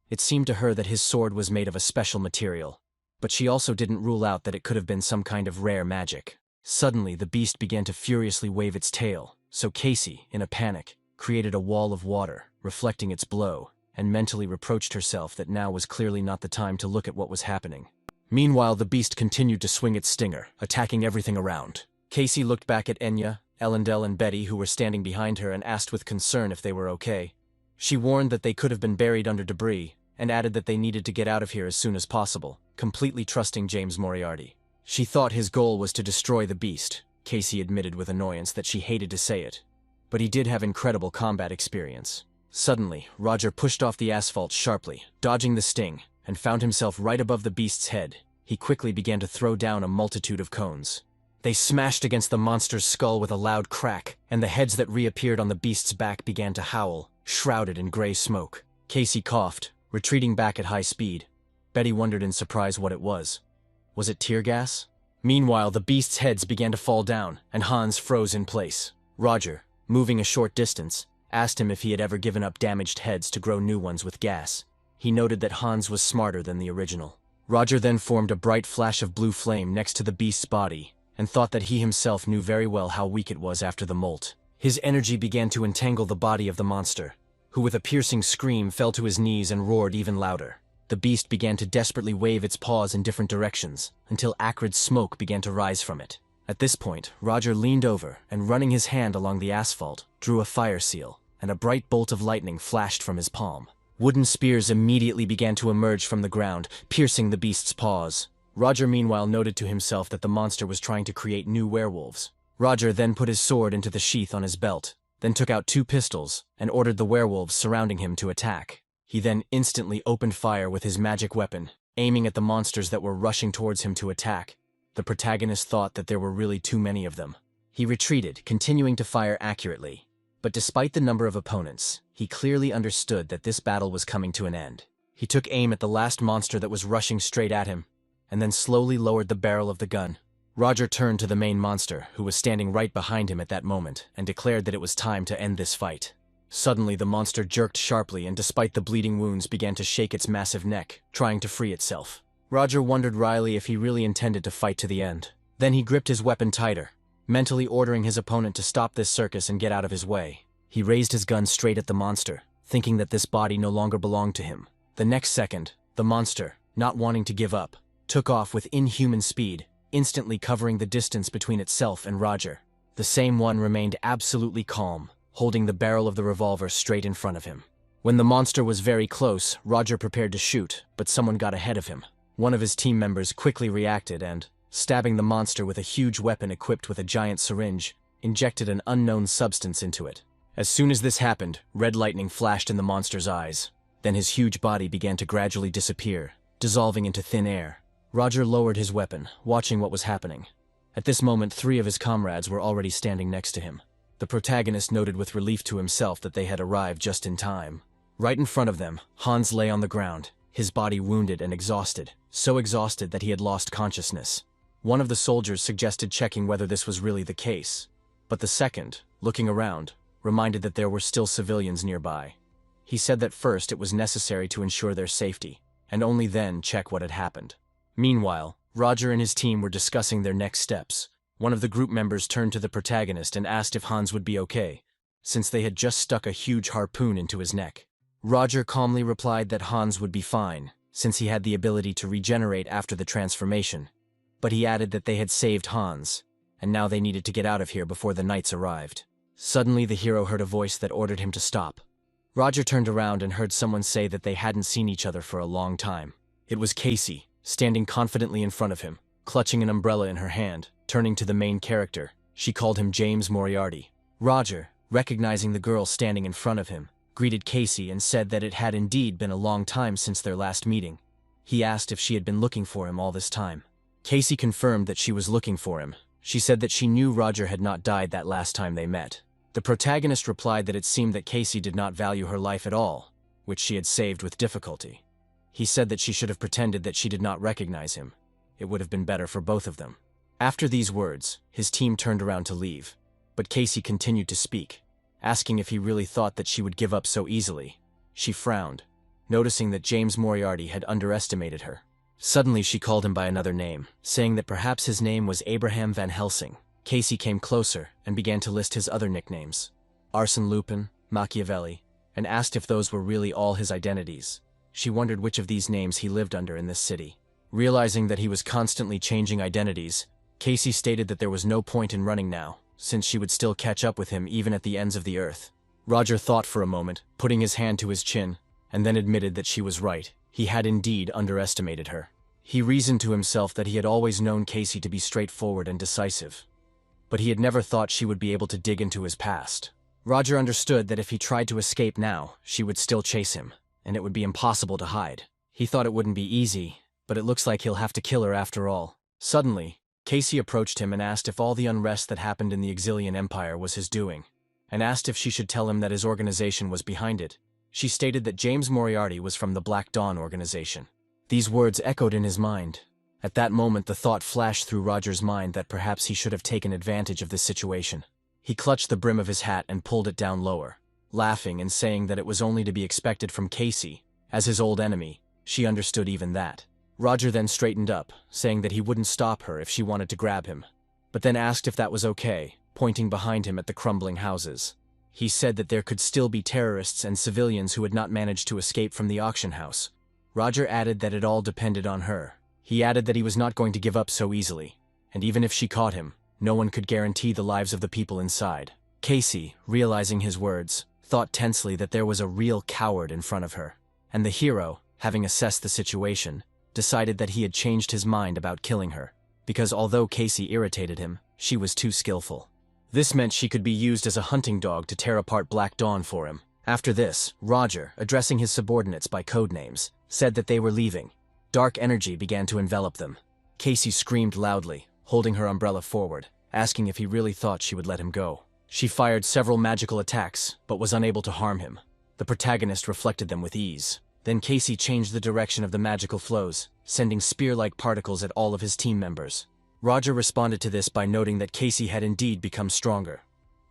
It seemed to her that his sword was made of a special material, but she also didn't rule out that it could have been some kind of rare magic. Suddenly, the beast began to furiously wave its tail, so Casey, in a panic, created a wall of water, reflecting its blow, and mentally reproached herself that now was clearly not the time to look at what was happening. Meanwhile, the beast continued to swing its stinger, attacking everything around. Casey looked back at Enya, Ellendale, and Betty, who were standing behind her, and asked with concern if they were okay. She warned that they could have been buried under debris, and added that they needed to get out of here as soon as possible, completely trusting James Moriarty. She thought his goal was to destroy the beast. Casey admitted with annoyance that she hated to say it, but he did have incredible combat experience. Suddenly, Roger pushed off the asphalt sharply, dodging the sting, and found himself right above the beast's head. He quickly began to throw down a multitude of cones. They smashed against the monster's skull with a loud crack, and the heads that reappeared on the beast's back began to howl, shrouded in gray smoke. Casey coughed, retreating back at high speed. Betty wondered in surprise what it was. Was it tear gas? Meanwhile, the beast's heads began to fall down, and Hans froze in place. Roger, moving a short distance, asked him if he had ever given up damaged heads to grow new ones with gas. He noted that Hans was smarter than the original. Roger then formed a bright flash of blue flame next to the beast's body, and thought that he himself knew very well how weak it was after the molt. His energy began to entangle the body of the monster, who with a piercing scream fell to his knees and roared even louder. The beast began to desperately wave its paws in different directions, until acrid smoke began to rise from it. At this point, Roger leaned over and, running his hand along the asphalt, drew a fire seal, and a bright bolt of lightning flashed from his palm. Wooden spears immediately began to emerge from the ground, piercing the beast's paws. Roger meanwhile noted to himself that the monster was trying to create new werewolves. Roger then put his sword into the sheath on his belt, then took out 2 pistols, and ordered the werewolves surrounding him to attack. He then instantly opened fire with his magic weapon, aiming at the monsters that were rushing towards him to attack. The protagonist thought that there were really too many of them. He retreated, continuing to fire accurately. But despite the number of opponents, he clearly understood that this battle was coming to an end. He took aim at the last monster that was rushing straight at him, and then slowly lowered the barrel of the gun. Roger turned to the main monster, who was standing right behind him at that moment, and declared that it was time to end this fight. Suddenly, the monster jerked sharply and, despite the bleeding wounds, began to shake its massive neck, trying to free itself. Roger wondered wryly if he really intended to fight to the end. Then he gripped his weapon tighter, mentally ordering his opponent to stop this circus and get out of his way. He raised his gun straight at the monster, thinking that this body no longer belonged to him. The next second, the monster, not wanting to give up, took off with inhuman speed, instantly covering the distance between itself and Roger. The same one remained absolutely calm, holding the barrel of the revolver straight in front of him. When the monster was very close, Roger prepared to shoot, but someone got ahead of him. One of his team members quickly reacted and, stabbing the monster with a huge weapon equipped with a giant syringe, injected an unknown substance into it. As soon as this happened, red lightning flashed in the monster's eyes. Then his huge body began to gradually disappear, dissolving into thin air. Roger lowered his weapon, watching what was happening. At this moment, 3 of his comrades were already standing next to him. The protagonist noted with relief to himself that they had arrived just in time. Right in front of them, Hans lay on the ground, his body wounded and exhausted, so exhausted that he had lost consciousness. One of the soldiers suggested checking whether this was really the case, but the second, looking around, reminded that there were still civilians nearby. He said that first it was necessary to ensure their safety, and only then check what had happened. Meanwhile, Roger and his team were discussing their next steps. One of the group members turned to the protagonist and asked if Hans would be okay, since they had just stuck a huge harpoon into his neck. Roger calmly replied that Hans would be fine, since he had the ability to regenerate after the transformation. But he added that they had saved Hans, and now they needed to get out of here before the knights arrived. Suddenly, the hero heard a voice that ordered him to stop. Roger turned around and heard someone say that they hadn't seen each other for a long time. It was Casey, standing confidently in front of him, clutching an umbrella in her hand. Turning to the main character, she called him James Moriarty. Roger, recognizing the girl standing in front of him, greeted Casey and said that it had indeed been a long time since their last meeting. He asked if she had been looking for him all this time. Casey confirmed that she was looking for him. She said that she knew Roger had not died that last time they met. The protagonist replied that it seemed that Casey did not value her life at all, which she had saved with difficulty. He said that she should have pretended that she did not recognize him. It would have been better for both of them. After these words, his team turned around to leave, but Casey continued to speak, asking if he really thought that she would give up so easily. She frowned, noticing that James Moriarty had underestimated her. Suddenly she called him by another name, saying that perhaps his name was Abraham Van Helsing. Casey came closer and began to list his other nicknames, Arsène Lupin, Machiavelli, and asked if those were really all his identities. She wondered which of these names he lived under in this city. Realizing that he was constantly changing identities, Casey stated that there was no point in running now, since she would still catch up with him even at the ends of the earth. Roger thought for a moment, putting his hand to his chin, and then admitted that she was right. He had indeed underestimated her. He reasoned to himself that he had always known Casey to be straightforward and decisive, but he had never thought she would be able to dig into his past. Roger understood that if he tried to escape now, she would still chase him, and it would be impossible to hide. He thought it wouldn't be easy, but it looks like he'll have to kill her after all. Suddenly, Casey approached him and asked if all the unrest that happened in the Exilian Empire was his doing, and asked if she should tell him that his organization was behind it. She stated that James Moriarty was from the Black Dawn organization. These words echoed in his mind. At that moment, the thought flashed through Roger's mind that perhaps he should have taken advantage of this situation. He clutched the brim of his hat and pulled it down lower, laughing and saying that it was only to be expected from Casey. As his old enemy, she understood even that. Roger then straightened up, saying that he wouldn't stop her if she wanted to grab him, but then asked if that was okay, pointing behind him at the crumbling houses. He said that there could still be terrorists and civilians who had not managed to escape from the auction house. Roger added that it all depended on her. He added that he was not going to give up so easily, and even if she caught him, no one could guarantee the lives of the people inside. Casey, realizing his words, thought tensely that there was a real coward in front of her, and the hero, having assessed the situation, decided that he had changed his mind about killing her, because although Casey irritated him, she was too skillful. This meant she could be used as a hunting dog to tear apart Black Dawn for him. After this, Roger, addressing his subordinates by code names, said that they were leaving. Dark energy began to envelop them. Casey screamed loudly, holding her umbrella forward, asking if he really thought she would let him go. She fired several magical attacks, but was unable to harm him. The protagonist reflected them with ease. Then Casey changed the direction of the magical flows, sending spear-like particles at all of his team members. Roger responded to this by noting that Casey had indeed become stronger.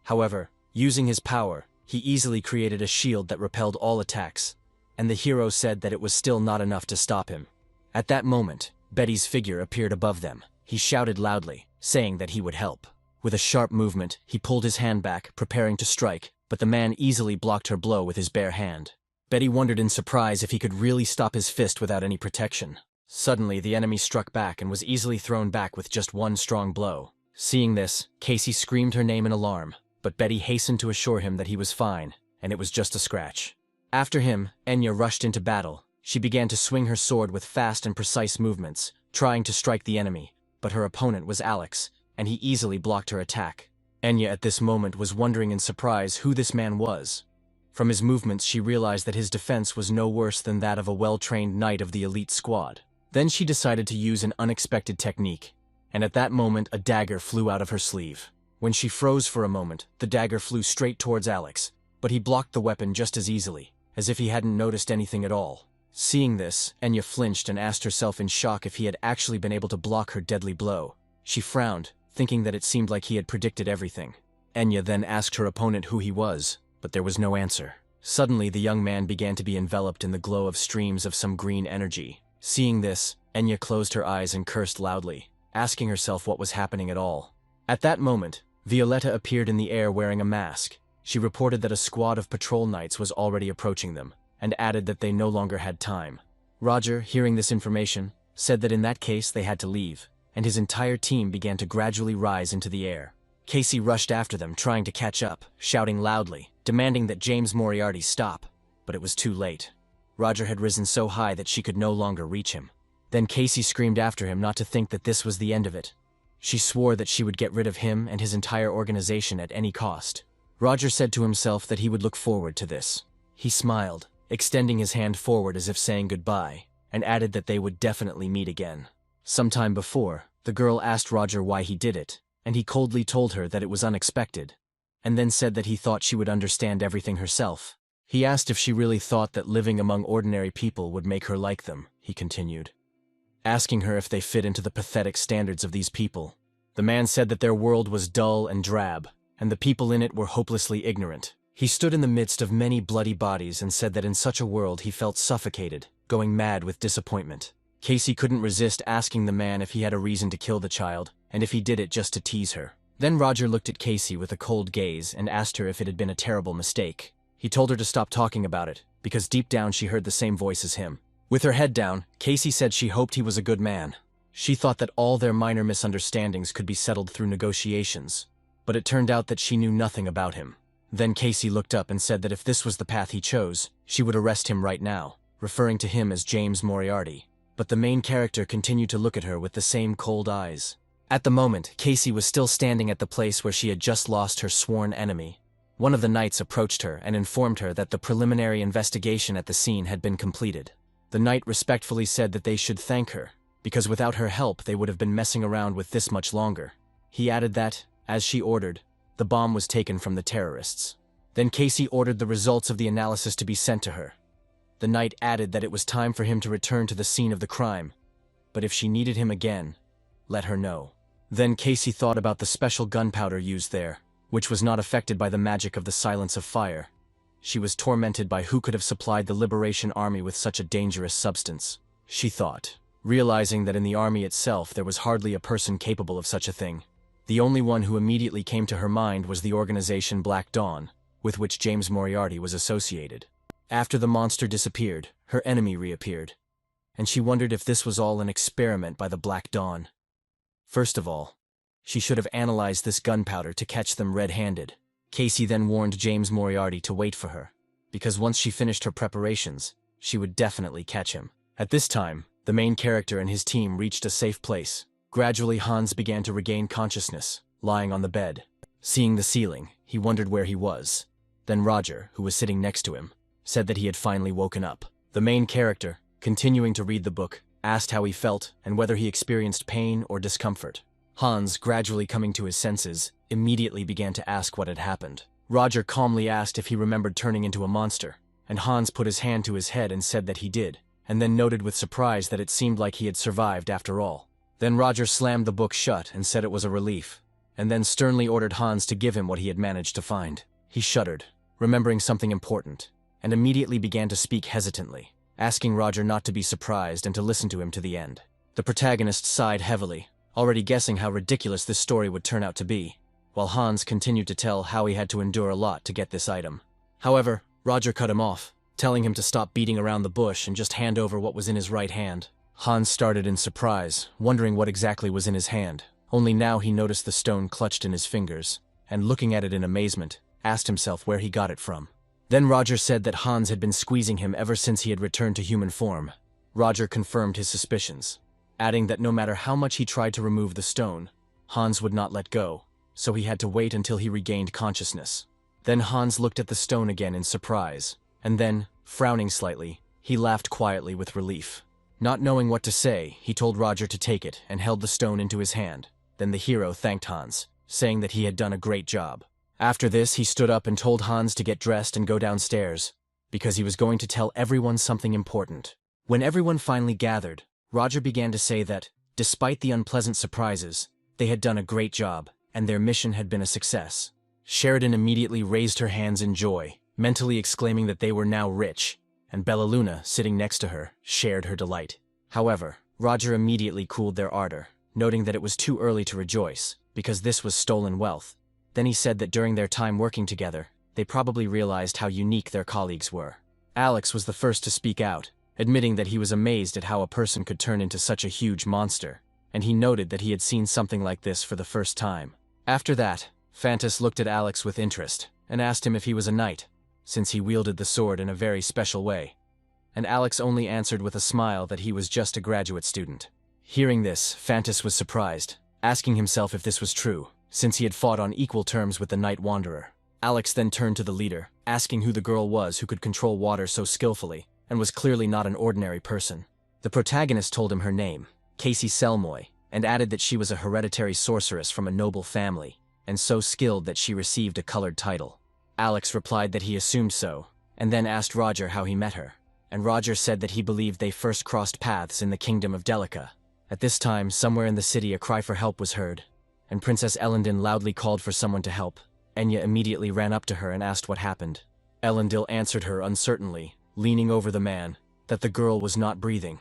However, using his power, he easily created a shield that repelled all attacks, and the hero said that it was still not enough to stop him. At that moment, Betty's figure appeared above them. He shouted loudly, saying that he would help. With a sharp movement, he pulled his hand back, preparing to strike, but the man easily blocked her blow with his bare hand. Betty wondered in surprise if he could really stop his fist without any protection. Suddenly, the enemy struck back and was easily thrown back with just one strong blow. Seeing this, Casey screamed her name in alarm, but Betty hastened to assure him that he was fine, and it was just a scratch. After him, Enya rushed into battle. She began to swing her sword with fast and precise movements, trying to strike the enemy, but her opponent was Alex, and he easily blocked her attack. Enya at this moment was wondering in surprise who this man was. From his movements she realized that his defense was no worse than that of a well-trained knight of the elite squad. Then she decided to use an unexpected technique, and at that moment a dagger flew out of her sleeve. When she froze for a moment, the dagger flew straight towards Alex, but he blocked the weapon just as easily, as if he hadn't noticed anything at all. Seeing this, Enya flinched and asked herself in shock if he had actually been able to block her deadly blow. She frowned, thinking that it seemed like he had predicted everything. Enya then asked her opponent who he was, but there was no answer. Suddenly, the young man began to be enveloped in the glow of streams of some green energy. Seeing this, Enya closed her eyes and cursed loudly, asking herself what was happening at all. At that moment, Violetta appeared in the air wearing a mask. She reported that a squad of patrol knights was already approaching them, and added that they no longer had time. Roger, hearing this information, said that in that case they had to leave, and his entire team began to gradually rise into the air. Casey rushed after them, trying to catch up, shouting loudly, demanding that James Moriarty stop, but it was too late. Roger had risen so high that she could no longer reach him. Then Casey screamed after him not to think that this was the end of it. She swore that she would get rid of him and his entire organization at any cost. Roger said to himself that he would look forward to this. He smiled, extending his hand forward as if saying goodbye, and added that they would definitely meet again. Sometime before, the girl asked Roger why he did it, and he coldly told her that it was unexpected, and then said that he thought she would understand everything herself. He asked if she really thought that living among ordinary people would make her like them, he continued, asking her if they fit into the pathetic standards of these people. The man said that their world was dull and drab, and the people in it were hopelessly ignorant. He stood in the midst of many bloody bodies and said that in such a world he felt suffocated, going mad with disappointment. Casey couldn't resist asking the man if he had a reason to kill the child, and if he did it just to tease her. Then Roger looked at Casey with a cold gaze and asked her if it had been a terrible mistake. He told her to stop talking about it, because deep down she heard the same voice as him. With her head down, Casey said she hoped he was a good man. She thought that all their minor misunderstandings could be settled through negotiations, but it turned out that she knew nothing about him. Then Casey looked up and said that if this was the path he chose, she would arrest him right now, referring to him as James Moriarty. But the main character continued to look at her with the same cold eyes. At the moment, Casey was still standing at the place where she had just lost her sworn enemy, One of the knights approached her and informed her that the preliminary investigation at the scene had been completed. The knight respectfully said that they should thank her, because without her help they would have been messing around with this much longer. He added that, as she ordered, the bomb was taken from the terrorists. Then Casey ordered the results of the analysis to be sent to her. The knight added that it was time for him to return to the scene of the crime, but if she needed him again, let her know. Then Casey thought about the special gunpowder used there, which was not affected by the magic of the silence of fire. She was tormented by who could have supplied the Liberation Army with such a dangerous substance, she thought, realizing that in the army itself there was hardly a person capable of such a thing. The only one who immediately came to her mind was the organization Black Dawn, with which James Moriarty was associated. After the monster disappeared, her enemy reappeared, and she wondered if this was all an experiment by the Black Dawn. First of all, she should have analyzed this gunpowder to catch them red-handed. Casey then warned James Moriarty to wait for her, because once she finished her preparations, she would definitely catch him. At this time, the main character and his team reached a safe place. Gradually, Hans began to regain consciousness, lying on the bed. Seeing the ceiling, he wondered where he was. Then Roger, who was sitting next to him, said that he had finally woken up. The main character, continuing to read the book, asked how he felt and whether he experienced pain or discomfort. Hans, gradually coming to his senses, immediately began to ask what had happened. Roger calmly asked if he remembered turning into a monster, and Hans put his hand to his head and said that he did, and then noted with surprise that it seemed like he had survived after all. Then Roger slammed the book shut and said it was a relief, and then sternly ordered Hans to give him what he had managed to find. He shuddered, remembering something important, and immediately began to speak hesitantly, asking Roger not to be surprised and to listen to him to the end. The protagonist sighed heavily, already guessing how ridiculous this story would turn out to be, while Hans continued to tell how he had to endure a lot to get this item. However, Roger cut him off, telling him to stop beating around the bush and just hand over what was in his right hand. Hans started in surprise, wondering what exactly was in his hand. Only now he noticed the stone clutched in his fingers, and looking at it in amazement, asked himself where he got it from. Then Roger said that Hans had been squeezing him ever since he had returned to human form. Roger confirmed his suspicions, adding that no matter how much he tried to remove the stone, Hans would not let go, so he had to wait until he regained consciousness. Then Hans looked at the stone again in surprise, and then, frowning slightly, he laughed quietly with relief. Not knowing what to say, he told Roger to take it and held the stone into his hand. Then the hero thanked Hans, saying that he had done a great job. After this, he stood up and told Hans to get dressed and go downstairs, because he was going to tell everyone something important. When everyone finally gathered, Roger began to say that, despite the unpleasant surprises, they had done a great job, and their mission had been a success. Sheridan immediately raised her hands in joy, mentally exclaiming that they were now rich, and Bellaluna, sitting next to her, shared her delight. However, Roger immediately cooled their ardor, noting that it was too early to rejoice, because this was stolen wealth. Then he said that during their time working together, they probably realized how unique their colleagues were. Alex was the first to speak out, admitting that he was amazed at how a person could turn into such a huge monster, and he noted that he had seen something like this for the first time. After that, Fantas looked at Alex with interest, and asked him if he was a knight, since he wielded the sword in a very special way. And Alex only answered with a smile that he was just a graduate student. Hearing this, Fantas was surprised, asking himself if this was true, since he had fought on equal terms with the Night Wanderer. Alex then turned to the leader, asking who the girl was who could control water so skillfully, and was clearly not an ordinary person. The protagonist told him her name, Casey Selmoy, and added that she was a hereditary sorceress from a noble family, and so skilled that she received a colored title. Alex replied that he assumed so, and then asked Roger how he met her, and Roger said that he believed they first crossed paths in the kingdom of Delica. At this time, somewhere in the city a cry for help was heard, and Princess Elendil loudly called for someone to help. Enya immediately ran up to her and asked what happened. Elendil answered her uncertainly, leaning over the man, that the girl was not breathing.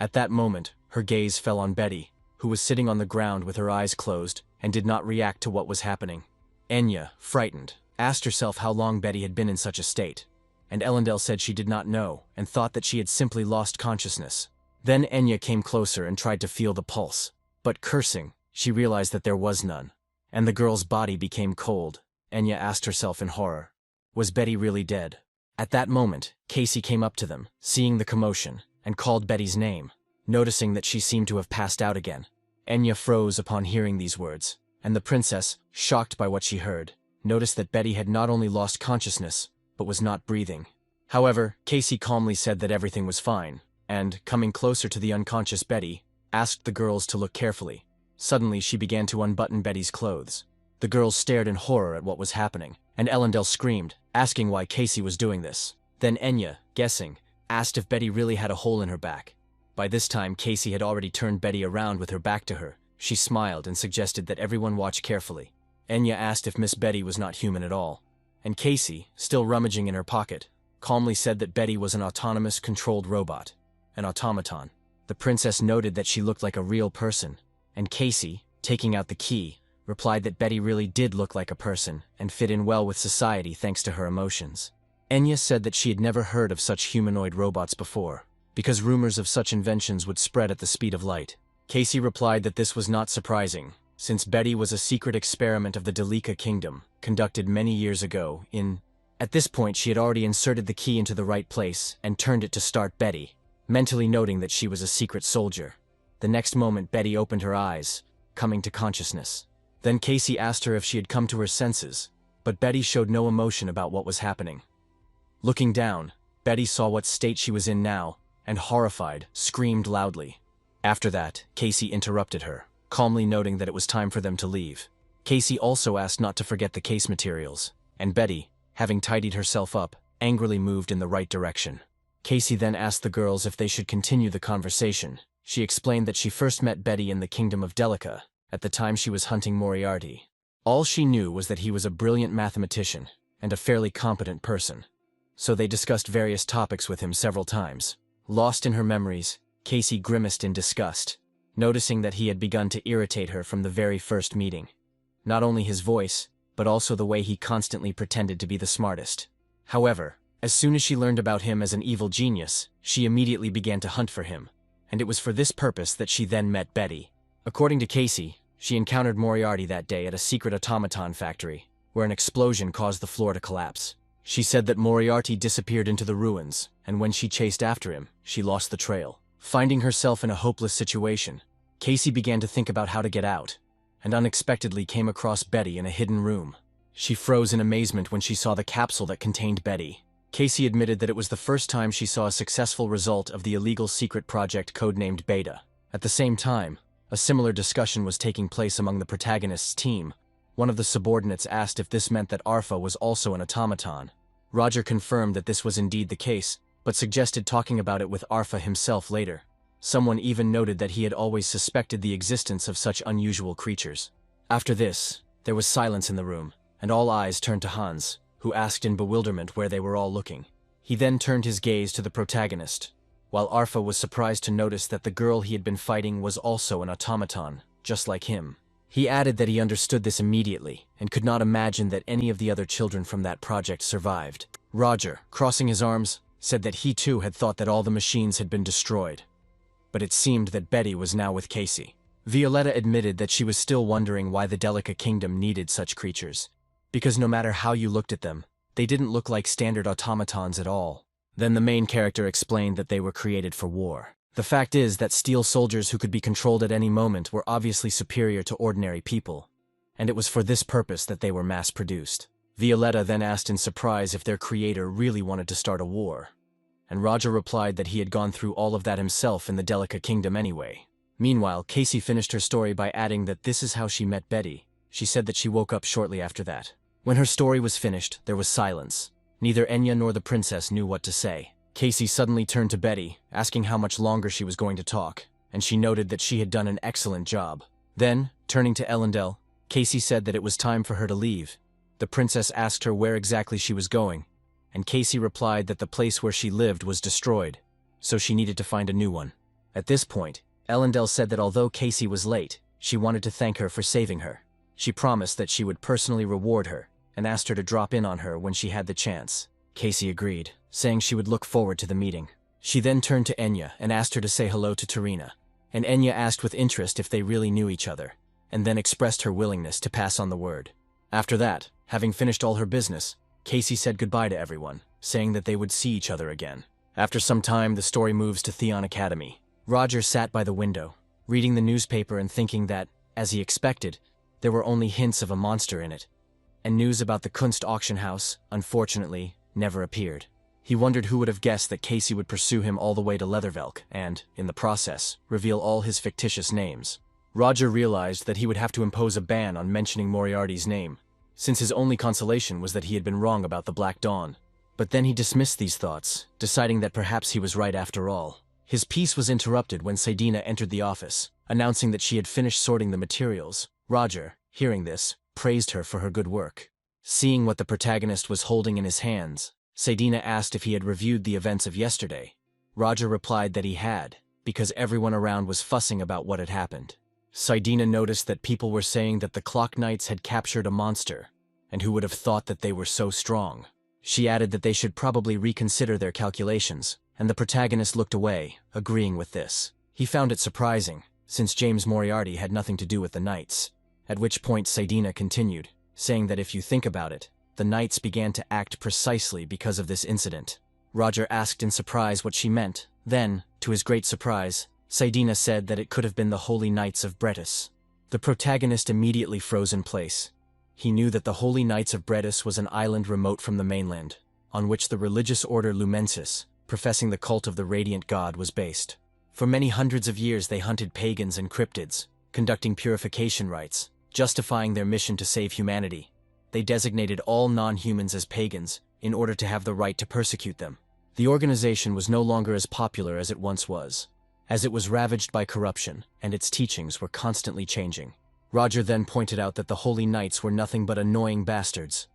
At that moment, her gaze fell on Betty, who was sitting on the ground with her eyes closed and did not react to what was happening. Enya, frightened, asked herself how long Betty had been in such a state, and Elendil said she did not know and thought that she had simply lost consciousness. Then Enya came closer and tried to feel the pulse, but cursing, she realized that there was none, and the girl's body became cold. Enya asked herself in horror, was Betty really dead? At that moment, Casey came up to them, seeing the commotion, and called Betty's name, noticing that she seemed to have passed out again. Enya froze upon hearing these words, and the princess, shocked by what she heard, noticed that Betty had not only lost consciousness, but was not breathing. However, Casey calmly said that everything was fine, and, coming closer to the unconscious Betty, asked the girls to look carefully. Suddenly, she began to unbutton Betty's clothes. The girls stared in horror at what was happening, and Ellendale screamed, asking why Casey was doing this. Then Enya, guessing, asked if Betty really had a hole in her back. By this time, Casey had already turned Betty around with her back to her. She smiled and suggested that everyone watch carefully. Enya asked if Miss Betty was not human at all, and Casey, still rummaging in her pocket, calmly said that Betty was an autonomous, controlled robot, an automaton. The princess noted that she looked like a real person, and Casey, taking out the key, replied that Betty really did look like a person and fit in well with society thanks to her emotions. Enya said that she had never heard of such humanoid robots before, because rumors of such inventions would spread at the speed of light. Casey replied that this was not surprising, since Betty was a secret experiment of the Dalika Kingdom, conducted many years ago in... At this point, she had already inserted the key into the right place and turned it to start Betty, mentally noting that she was a secret soldier. The next moment, Betty opened her eyes, coming to consciousness. Then Casey asked her if she had come to her senses, but Betty showed no emotion about what was happening. Looking down, Betty saw what state she was in now, and horrified, screamed loudly. After that, Casey interrupted her, calmly noting that it was time for them to leave. Casey also asked not to forget the case materials, and Betty, having tidied herself up, angrily moved in the right direction. Casey then asked the girls if they should continue the conversation. She explained that she first met Betty in the kingdom of Delica, at the time she was hunting Moriarty. All she knew was that he was a brilliant mathematician, and a fairly competent person. So they discussed various topics with him several times. Lost in her memories, Casey grimaced in disgust, noticing that he had begun to irritate her from the very first meeting. Not only his voice, but also the way he constantly pretended to be the smartest. However, as soon as she learned about him as an evil genius, she immediately began to hunt for him, and it was for this purpose that she then met Betty. According to Casey, she encountered Moriarty that day at a secret automaton factory, where an explosion caused the floor to collapse. She said that Moriarty disappeared into the ruins, and when she chased after him, she lost the trail. Finding herself in a hopeless situation, Casey began to think about how to get out, and unexpectedly came across Betty in a hidden room. She froze in amazement when she saw the capsule that contained Betty. Casey admitted that it was the first time she saw a successful result of the illegal secret project codenamed Beta. At the same time, a similar discussion was taking place among the protagonist's team. One of the subordinates asked if this meant that Arfa was also an automaton. Roger confirmed that this was indeed the case, but suggested talking about it with Arfa himself later. Someone even noted that he had always suspected the existence of such unusual creatures. After this, there was silence in the room, and all eyes turned to Hans, who asked in bewilderment where they were all looking. He then turned his gaze to the protagonist, while Arfa was surprised to notice that the girl he had been fighting was also an automaton, just like him. He added that he understood this immediately, and could not imagine that any of the other children from that project survived. Roger, crossing his arms, said that he too had thought that all the machines had been destroyed. But it seemed that Betty was now with Casey. Violetta admitted that she was still wondering why the Delica Kingdom needed such creatures, because no matter how you looked at them, they didn't look like standard automatons at all. Then the main character explained that they were created for war. The fact is that steel soldiers who could be controlled at any moment were obviously superior to ordinary people, and it was for this purpose that they were mass-produced. Violetta then asked in surprise if their creator really wanted to start a war, and Roger replied that he had gone through all of that himself in the Delica Kingdom anyway. Meanwhile, Casey finished her story by adding that this is how she met Betty. She said that she woke up shortly after that. When her story was finished, there was silence. Neither Enya nor the princess knew what to say. Casey suddenly turned to Betty, asking how much longer she was going to talk, and she noted that she had done an excellent job. Then, turning to Ellendale, Casey said that it was time for her to leave. The princess asked her where exactly she was going, and Casey replied that the place where she lived was destroyed, so she needed to find a new one. At this point, Ellendale said that although Casey was late, she wanted to thank her for saving her. She promised that she would personally reward her, and asked her to drop in on her when she had the chance. Casey agreed, saying she would look forward to the meeting. She then turned to Enya and asked her to say hello to Tarina, and Enya asked with interest if they really knew each other, and then expressed her willingness to pass on the word. After that, having finished all her business, Casey said goodbye to everyone, saying that they would see each other again. After some time, the story moves to Theon Academy. Roger sat by the window, reading the newspaper and thinking that, as he expected, there were only hints of a monster in it. and news about the Kunst auction house, unfortunately, never appeared. He wondered who would have guessed that Casey would pursue him all the way to Leathervelk and, in the process, reveal all his fictitious names. Roger realized that he would have to impose a ban on mentioning Moriarty's name, since his only consolation was that he had been wrong about the Black Dawn. But then he dismissed these thoughts, deciding that perhaps he was right after all. His peace was interrupted when Saidina entered the office, announcing that she had finished sorting the materials. Roger, hearing this, praised her for her good work. Seeing what the protagonist was holding in his hands, Saidina asked if he had reviewed the events of yesterday. Roger replied that he had, because everyone around was fussing about what had happened. Saidina noticed that people were saying that the Clock Knights had captured a monster, and who would have thought that they were so strong. She added that they should probably reconsider their calculations, and the protagonist looked away, agreeing with this. He found it surprising, since James Moriarty had nothing to do with the Knights. At which point Saidina continued, saying that if you think about it, the Knights began to act precisely because of this incident. Roger asked in surprise what she meant. Then, to his great surprise, Saidina said that it could have been the Holy Knights of Bretis. The protagonist immediately froze in place. He knew that the Holy Knights of Bretis was an island remote from the mainland, on which the religious order Lumensis, professing the cult of the radiant god, was based. For many hundreds of years they hunted pagans and cryptids, conducting purification rites, justifying their mission to save humanity. They designated all non-humans as pagans in order to have the right to persecute them. The organization was no longer as popular as it once was, as it was ravaged by corruption, and its teachings were constantly changing. Roger then pointed out that the Holy Knights were nothing but annoying bastards.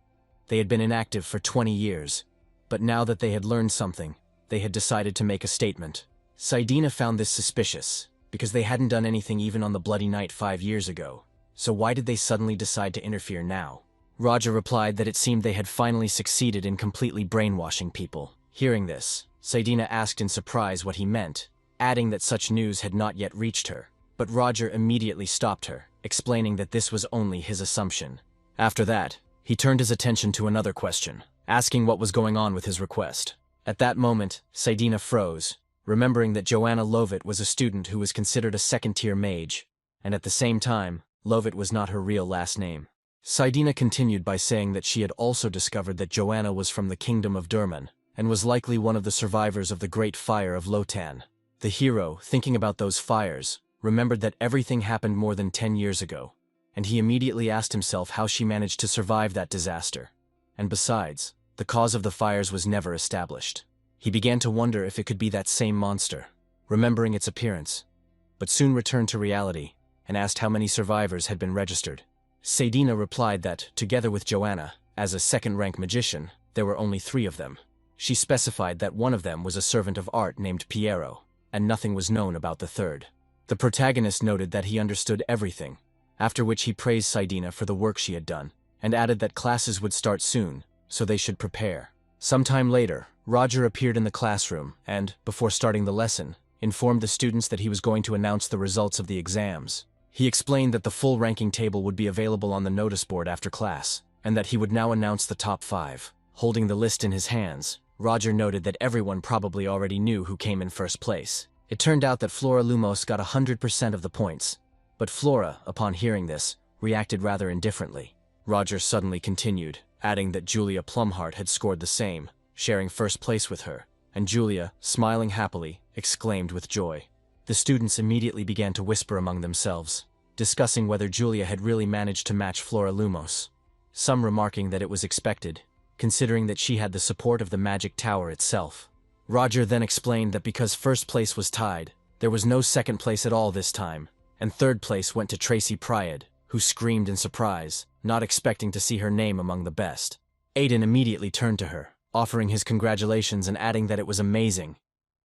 They had been inactive for 20 years, but now that they had learned something, they had decided to make a statement. Saidina found this suspicious, because they hadn't done anything even on the Bloody Night 5 years ago. So why did they suddenly decide to interfere now? Roger replied that it seemed they had finally succeeded in completely brainwashing people. Hearing this, Saidina asked in surprise what he meant, adding that such news had not yet reached her. But Roger immediately stopped her, explaining that this was only his assumption. After that, he turned his attention to another question, asking what was going on with his request. At that moment, Saidina froze, remembering that Joanna Lovett was a student who was considered a second-tier mage, and at the same time, Lovett was not her real last name. Saidina continued by saying that she had also discovered that Joanna was from the kingdom of Durman, and was likely one of the survivors of the Great Fire of Lotan. The hero, thinking about those fires, remembered that everything happened more than 10 years ago, and he immediately asked himself how she managed to survive that disaster. And besides, the cause of the fires was never established. He began to wonder if it could be that same monster, remembering its appearance, but soon returned to reality and asked how many survivors had been registered. Saidina replied that, together with Joanna, as a second-rank magician, there were only 3 of them. She specified that one of them was a servant of art named Piero, and nothing was known about the third. The protagonist noted that he understood everything, after which he praised Saidina for the work she had done, and added that classes would start soon, so they should prepare. Sometime later, Roger appeared in the classroom and, before starting the lesson, informed the students that he was going to announce the results of the exams. He explained that the full ranking table would be available on the notice board after class, and that he would now announce the top 5. Holding the list in his hands, Roger noted that everyone probably already knew who came in first place. It turned out that Flora Lumos got 100% of the points, but Flora, upon hearing this, reacted rather indifferently. Roger suddenly continued, adding that Julia Plumhart had scored the same, sharing first place with her, and Julia, smiling happily, exclaimed with joy. The students immediately began to whisper among themselves, discussing whether Julia had really managed to match Flora Lumos, some remarking that it was expected, considering that she had the support of the magic tower itself. Roger then explained that because first place was tied, there was no second place at all this time, and third place went to Tracy Pryad, who screamed in surprise, not expecting to see her name among the best. Aiden immediately turned to her, offering his congratulations and adding that it was amazing,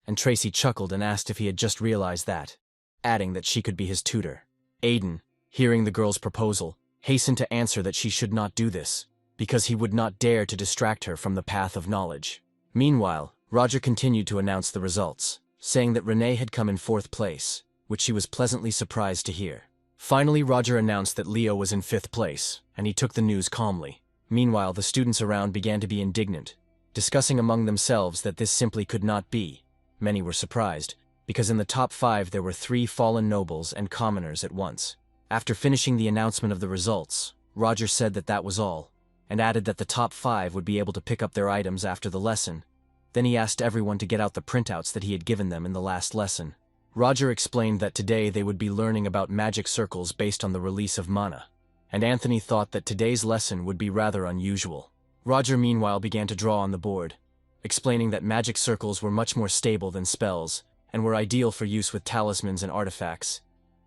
and Tracy chuckled and asked if he had just realized that, adding that she could be his tutor. Aiden, hearing the girl's proposal, hastened to answer that she should not do this, because he would not dare to distract her from the path of knowledge. Meanwhile, Roger continued to announce the results, saying that Renee had come in 4th place, which she was pleasantly surprised to hear. Finally, Roger announced that Leo was in 5th place, and he took the news calmly. Meanwhile, the students around began to be indignant, discussing among themselves that this simply could not be. Many were surprised, because in the top 5 there were 3 fallen nobles and commoners at once. After finishing the announcement of the results, Roger said that that was all, and added that the top 5 would be able to pick up their items after the lesson. Then he asked everyone to get out the printouts that he had given them in the last lesson. Roger explained that today they would be learning about magic circles based on the release of Manhwa, and Anthony thought that today's lesson would be rather unusual. Roger meanwhile began to draw on the board, explaining that magic circles were much more stable than spells, and were ideal for use with talismans and artifacts.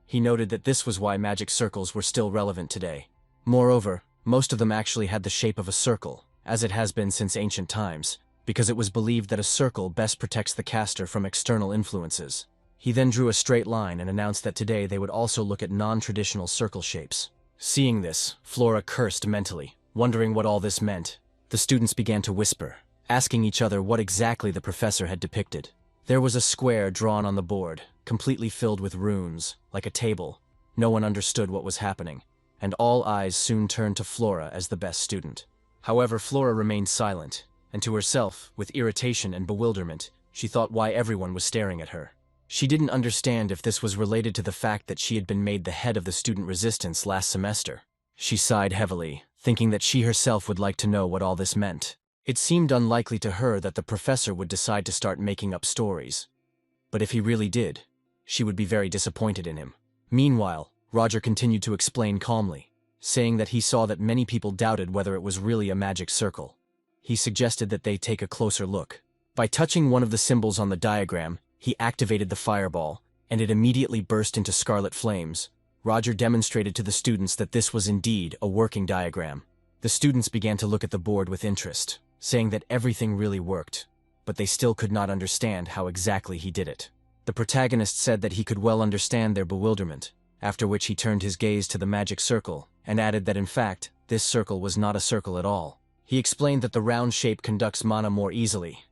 He noted that this was why magic circles were still relevant today. Moreover, most of them actually had the shape of a circle, as it has been since ancient times, because it was believed that a circle best protects the caster from external influences. He then drew a straight line and announced that today they would also look at non-traditional circle shapes. Seeing this, Flora cursed mentally, wondering what all this meant. The students began to whisper, asking each other what exactly the professor had depicted. There was a square drawn on the board, completely filled with runes, like a table. No one understood what was happening, and all eyes soon turned to Flora as the best student. However, Flora remained silent, and to herself, with irritation and bewilderment, she thought why everyone was staring at her. She didn't understand if this was related to the fact that she had been made the head of the student resistance last semester. She sighed heavily, thinking that she herself would like to know what all this meant. It seemed unlikely to her that the professor would decide to start making up stories. But if he really did, she would be very disappointed in him. Meanwhile, Roger continued to explain calmly, saying that he saw that many people doubted whether it was really a magic circle. He suggested that they take a closer look. By touching one of the symbols on the diagram, he activated the fireball, and it immediately burst into scarlet flames. Roger demonstrated to the students that this was indeed a working diagram. The students began to look at the board with interest, saying that everything really worked, but they still could not understand how exactly he did it. The protagonist said that he could well understand their bewilderment, after which he turned his gaze to the magic circle, and added that in fact, this circle was not a circle at all. He explained that the round shape conducts mana more easily,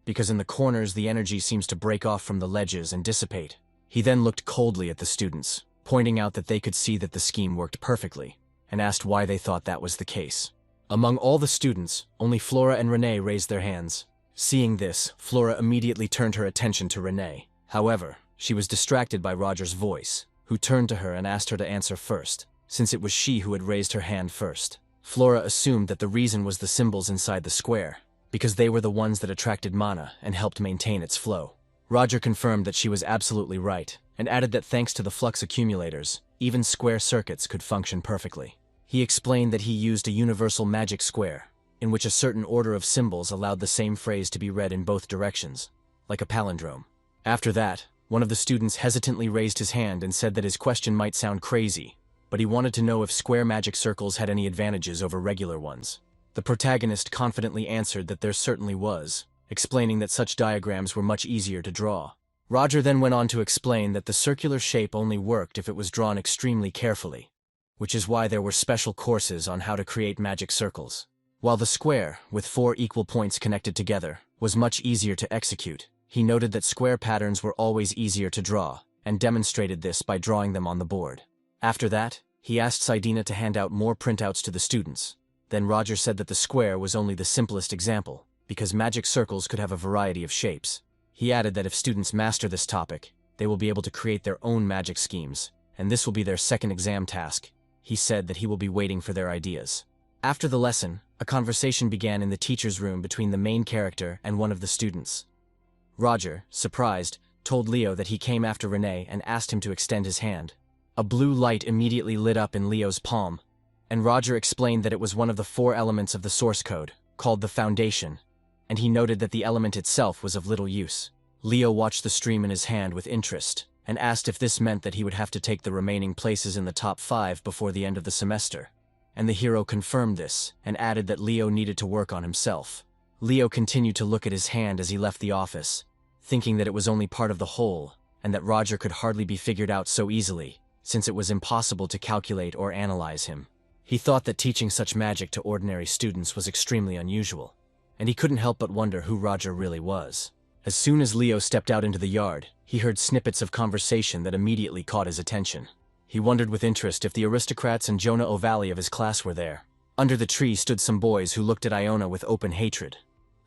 because in the corners the energy seems to break off from the ledges and dissipate. He then looked coldly at the students, pointing out that they could see that the scheme worked perfectly, and asked why they thought that was the case. Among all the students, only Flora and Renee raised their hands. Seeing this, Flora immediately turned her attention to Renee. However, she was distracted by Roger's voice, who turned to her and asked her to answer first, since it was she who had raised her hand first. Flora assumed that the reason was the symbols inside the square, because they were the ones that attracted mana and helped maintain its flow. Roger confirmed that she was absolutely right, and added that thanks to the flux accumulators, even square circuits could function perfectly. He explained that he used a universal magic square, in which a certain order of symbols allowed the same phrase to be read in both directions, like a palindrome. After that, one of the students hesitantly raised his hand and said that his question might sound crazy, but he wanted to know if square magic circles had any advantages over regular ones. The protagonist confidently answered that there certainly was, explaining that such diagrams were much easier to draw. Roger then went on to explain that the circular shape only worked if it was drawn extremely carefully, which is why there were special courses on how to create magic circles. While the square, with 4 equal points connected together, was much easier to execute, he noted that square patterns were always easier to draw, and demonstrated this by drawing them on the board. After that, he asked Saidina to hand out more printouts to the students. Then Roger said that the square was only the simplest example, because magic circles could have a variety of shapes. He added that if students master this topic, they will be able to create their own magic schemes, and this will be their second exam task. He said that he will be waiting for their ideas. After the lesson, a conversation began in the teacher's room between the main character and one of the students. Roger, surprised, told Leo that he came after Renee and asked him to extend his hand. A blue light immediately lit up in Leo's palm, and Roger explained that it was one of the 4 elements of the source code, called the Foundation, and he noted that the element itself was of little use. Leo watched the stream in his hand with interest, and asked if this meant that he would have to take the remaining places in the top 5 before the end of the semester. And the hero confirmed this, and added that Leo needed to work on himself. Leo continued to look at his hand as he left the office, thinking that it was only part of the whole, and that Roger could hardly be figured out so easily, since it was impossible to calculate or analyze him. He thought that teaching such magic to ordinary students was extremely unusual, and he couldn't help but wonder who Roger really was. As soon as Leo stepped out into the yard, he heard snippets of conversation that immediately caught his attention. He wondered with interest if the aristocrats and Jonah O'Valley of his class were there. Under the tree stood some boys who looked at Iona with open hatred.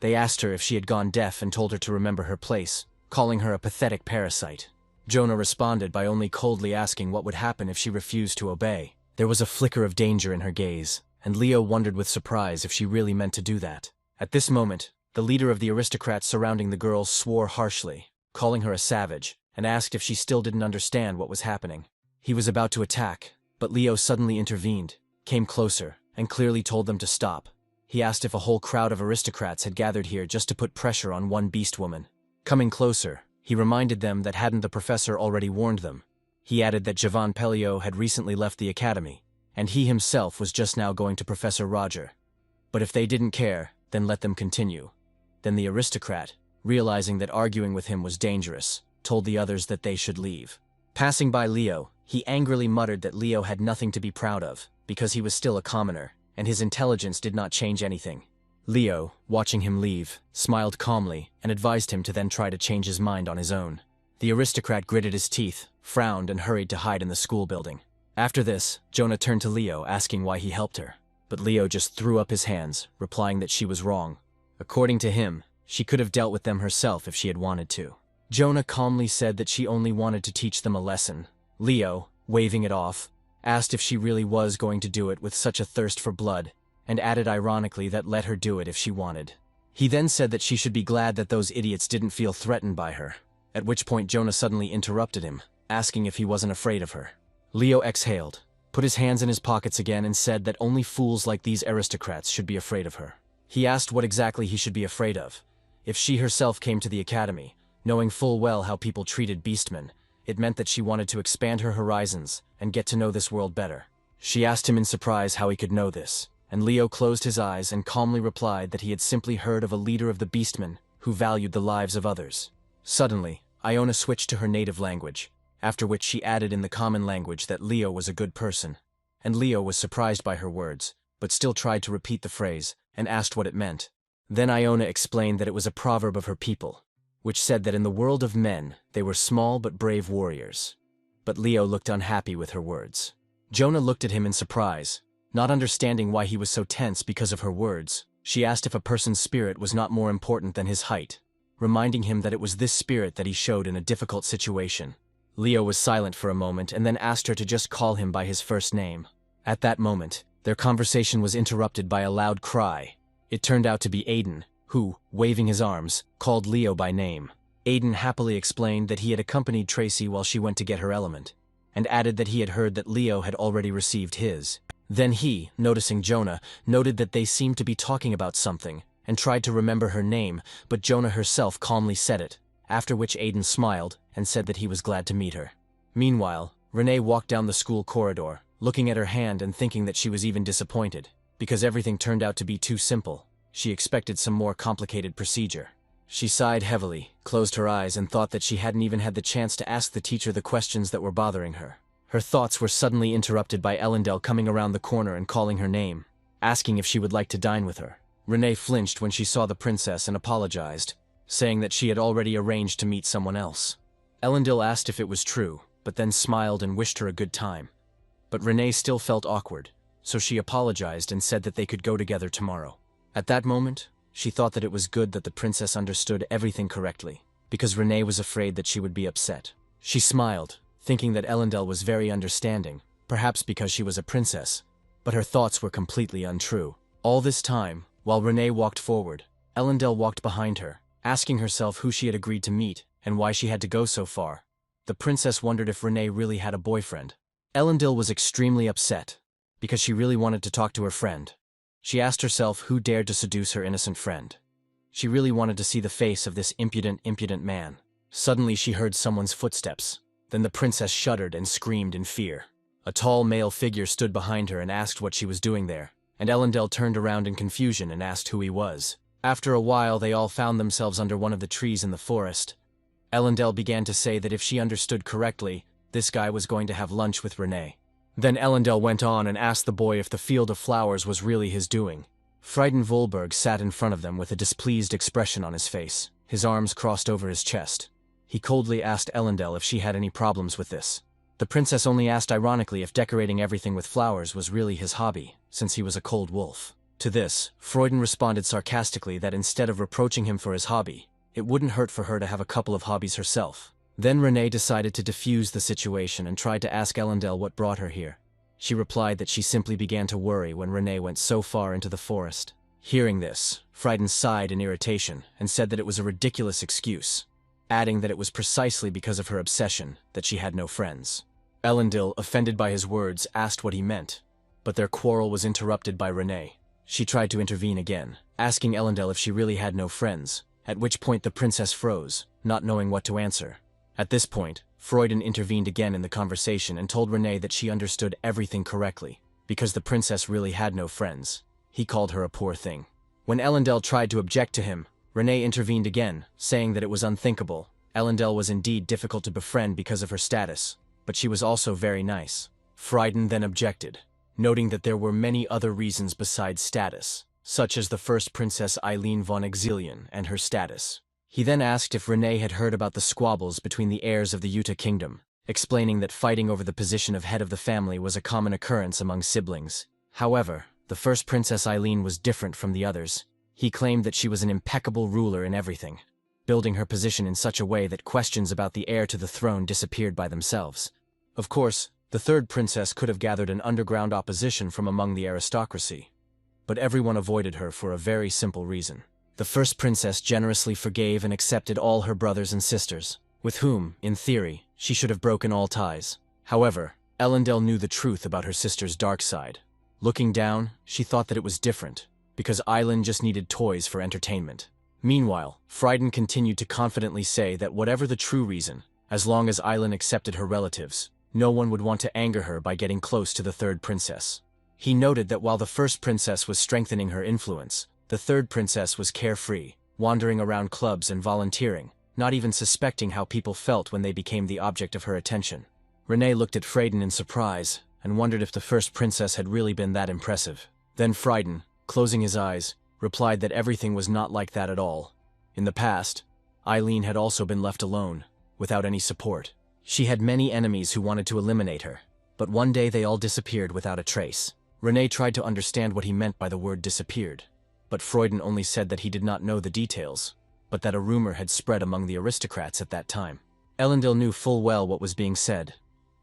They asked her if she had gone deaf and told her to remember her place, calling her a pathetic parasite. Jonah responded by only coldly asking what would happen if she refused to obey. There was a flicker of danger in her gaze, and Leo wondered with surprise if she really meant to do that. At this moment, the leader of the aristocrats surrounding the girl swore harshly, calling her a savage, and asked if she still didn't understand what was happening. He was about to attack, but Leo suddenly intervened, came closer, and clearly told them to stop. He asked if a whole crowd of aristocrats had gathered here just to put pressure on one beast woman. Coming closer, he reminded them that hadn't the professor already warned them. He added that Javan Pelio had recently left the academy, and he himself was just now going to Professor Roger. But if they didn't care, then let them continue. Then the aristocrat, realizing that arguing with him was dangerous, told the others that they should leave. Passing by Leo, he angrily muttered that Leo had nothing to be proud of, because he was still a commoner, and his intelligence did not change anything. Leo, watching him leave, smiled calmly and advised him to then try to change his mind on his own. The aristocrat gritted his teeth, frowned, and hurried to hide in the school building. After this, Jonah turned to Leo, asking why he helped her. But Leo just threw up his hands, replying that she was wrong. According to him, she could have dealt with them herself if she had wanted to. Jonah calmly said that she only wanted to teach them a lesson. Leo, waving it off, asked if she really was going to do it with such a thirst for blood, and added ironically that let her do it if she wanted. He then said that she should be glad that those idiots didn't feel threatened by her, at which point Jonah suddenly interrupted him, asking if he wasn't afraid of her. Leo exhaled, put his hands in his pockets again, and said that only fools like these aristocrats should be afraid of her. He asked what exactly he should be afraid of. If she herself came to the academy, knowing full well how people treated beastmen, it meant that she wanted to expand her horizons and get to know this world better. She asked him in surprise how he could know this, and Leo closed his eyes and calmly replied that he had simply heard of a leader of the beastmen who valued the lives of others. Suddenly, Iona switched to her native language, after which she added in the common language that Leo was a good person, and Leo was surprised by her words, but still tried to repeat the phrase and asked what it meant. Then Iona explained that it was a proverb of her people, which said that in the world of men they were small but brave warriors. But Leo looked unhappy with her words. Jonah looked at him in surprise, not understanding why he was so tense because of her words. She asked if a person's spirit was not more important than his height, reminding him that it was this spirit that he showed in a difficult situation. Leo was silent for a moment and then asked her to just call him by his first name. At that moment, their conversation was interrupted by a loud cry. It turned out to be Aiden, who, waving his arms, called Leo by name. Aiden happily explained that he had accompanied Tracy while she went to get her element, and added that he had heard that Leo had already received his. Then he, noticing Jonah, noted that they seemed to be talking about something, and tried to remember her name, but Jonah herself calmly said it, after which Aiden smiled and said that he was glad to meet her. Meanwhile, Renee walked down the school corridor, looking at her hand and thinking that she was even disappointed, because everything turned out to be too simple. She expected some more complicated procedure. She sighed heavily, closed her eyes, and thought that she hadn't even had the chance to ask the teacher the questions that were bothering her. Her thoughts were suddenly interrupted by Ellendale coming around the corner and calling her name, asking if she would like to dine with her. Renee flinched when she saw the princess and apologized, saying that she had already arranged to meet someone else. Ellendale asked if it was true, but then smiled and wished her a good time. But Renee still felt awkward, so she apologized and said that they could go together tomorrow. At that moment, she thought that it was good that the princess understood everything correctly, because Renee was afraid that she would be upset. She smiled, thinking that Ellendale was very understanding, perhaps because she was a princess, but her thoughts were completely untrue. All this time, while Renee walked forward, Ellendale walked behind her, asking herself who she had agreed to meet and why she had to go so far. The princess wondered if Renee really had a boyfriend. Ellendale was extremely upset, because she really wanted to talk to her friend. She asked herself who dared to seduce her innocent friend. She really wanted to see the face of this impudent man. Suddenly she heard someone's footsteps. Then the princess shuddered and screamed in fear. A tall male figure stood behind her and asked what she was doing there, and Ellendale turned around in confusion and asked who he was. After a while they all found themselves under one of the trees in the forest. Ellendale began to say that if she understood correctly, this guy was going to have lunch with Renee. Then Ellendale went on and asked the boy if the field of flowers was really his doing. Frieden Volberg sat in front of them with a displeased expression on his face, his arms crossed over his chest. He coldly asked Ellendale if she had any problems with this. The princess only asked ironically if decorating everything with flowers was really his hobby, since he was a cold wolf. To this, Freuden responded sarcastically that instead of reproaching him for his hobby, it wouldn't hurt for her to have a couple of hobbies herself. Then Renee decided to defuse the situation and tried to ask Ellendale what brought her here. She replied that she simply began to worry when Renee went so far into the forest. Hearing this, Frieden sighed in irritation and said that it was a ridiculous excuse, adding that it was precisely because of her obsession that she had no friends. Elendil, offended by his words, asked what he meant, but their quarrel was interrupted by Renee. She tried to intervene again, asking Elendil if she really had no friends, at which point the princess froze, not knowing what to answer. At this point, Freuden intervened again in the conversation and told Renee that she understood everything correctly, because the princess really had no friends. He called her a poor thing. When Elendil tried to object to him, Renee intervened again, saying that it was unthinkable. Elendil was indeed difficult to befriend because of her status, but she was also very nice. Freuden then objected, noting that there were many other reasons besides status, such as the first Princess Eileen von Exilion and her status. He then asked if Renee had heard about the squabbles between the heirs of the Yuta kingdom, explaining that fighting over the position of head of the family was a common occurrence among siblings. However, the first Princess Eileen was different from the others. He claimed that she was an impeccable ruler in everything, building her position in such a way that questions about the heir to the throne disappeared by themselves. Of course, the third princess could have gathered an underground opposition from among the aristocracy, but everyone avoided her for a very simple reason. The first princess generously forgave and accepted all her brothers and sisters, with whom, in theory, she should have broken all ties. However, Elendil knew the truth about her sister's dark side. Looking down, she thought that it was different, because Eileen just needed toys for entertainment. Meanwhile, Freuden continued to confidently say that whatever the true reason, as long as Eileen accepted her relatives, no one would want to anger her by getting close to the third princess. He noted that while the first princess was strengthening her influence, the third princess was carefree, wandering around clubs and volunteering, not even suspecting how people felt when they became the object of her attention. Renee looked at Freuden in surprise and wondered if the first princess had really been that impressive. Then Freuden, closing his eyes, replied that everything was not like that at all. In the past, Eileen had also been left alone, without any support. She had many enemies who wanted to eliminate her, but one day they all disappeared without a trace. Renee tried to understand what he meant by the word disappeared, but Freuden only said that he did not know the details, but that a rumor had spread among the aristocrats at that time. Elendil knew full well what was being said.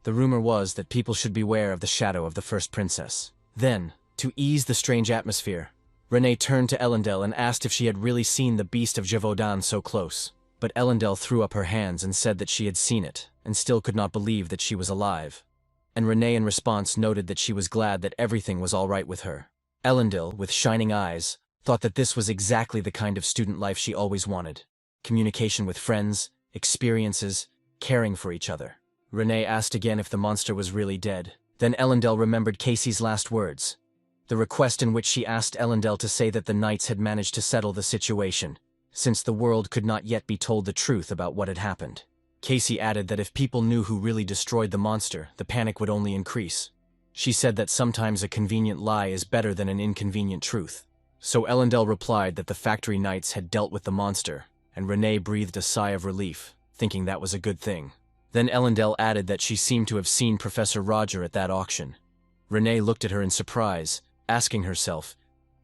The rumor was that people should beware of the shadow of the first princess. Then, to ease the strange atmosphere, Renee turned to Elendil and asked if she had really seen the beast of Gévaudan so close. But Elendil threw up her hands and said that she had seen it, and still could not believe that she was alive. And Renee in response noted that she was glad that everything was all right with her. Elendil, with shining eyes, thought that this was exactly the kind of student life she always wanted. Communication with friends, experiences, caring for each other. Renee asked again if the monster was really dead. Then Elendil remembered Casey's last words, the request in which she asked Elendil to say that the knights had managed to settle the situation, since the world could not yet be told the truth about what had happened. Casey added that if people knew who really destroyed the monster, the panic would only increase. She said that sometimes a convenient lie is better than an inconvenient truth. So Elendil replied that the factory knights had dealt with the monster, and Renee breathed a sigh of relief, thinking that was a good thing. Then Elendil added that she seemed to have seen Professor Roger at that auction. Renee looked at her in surprise, asking herself.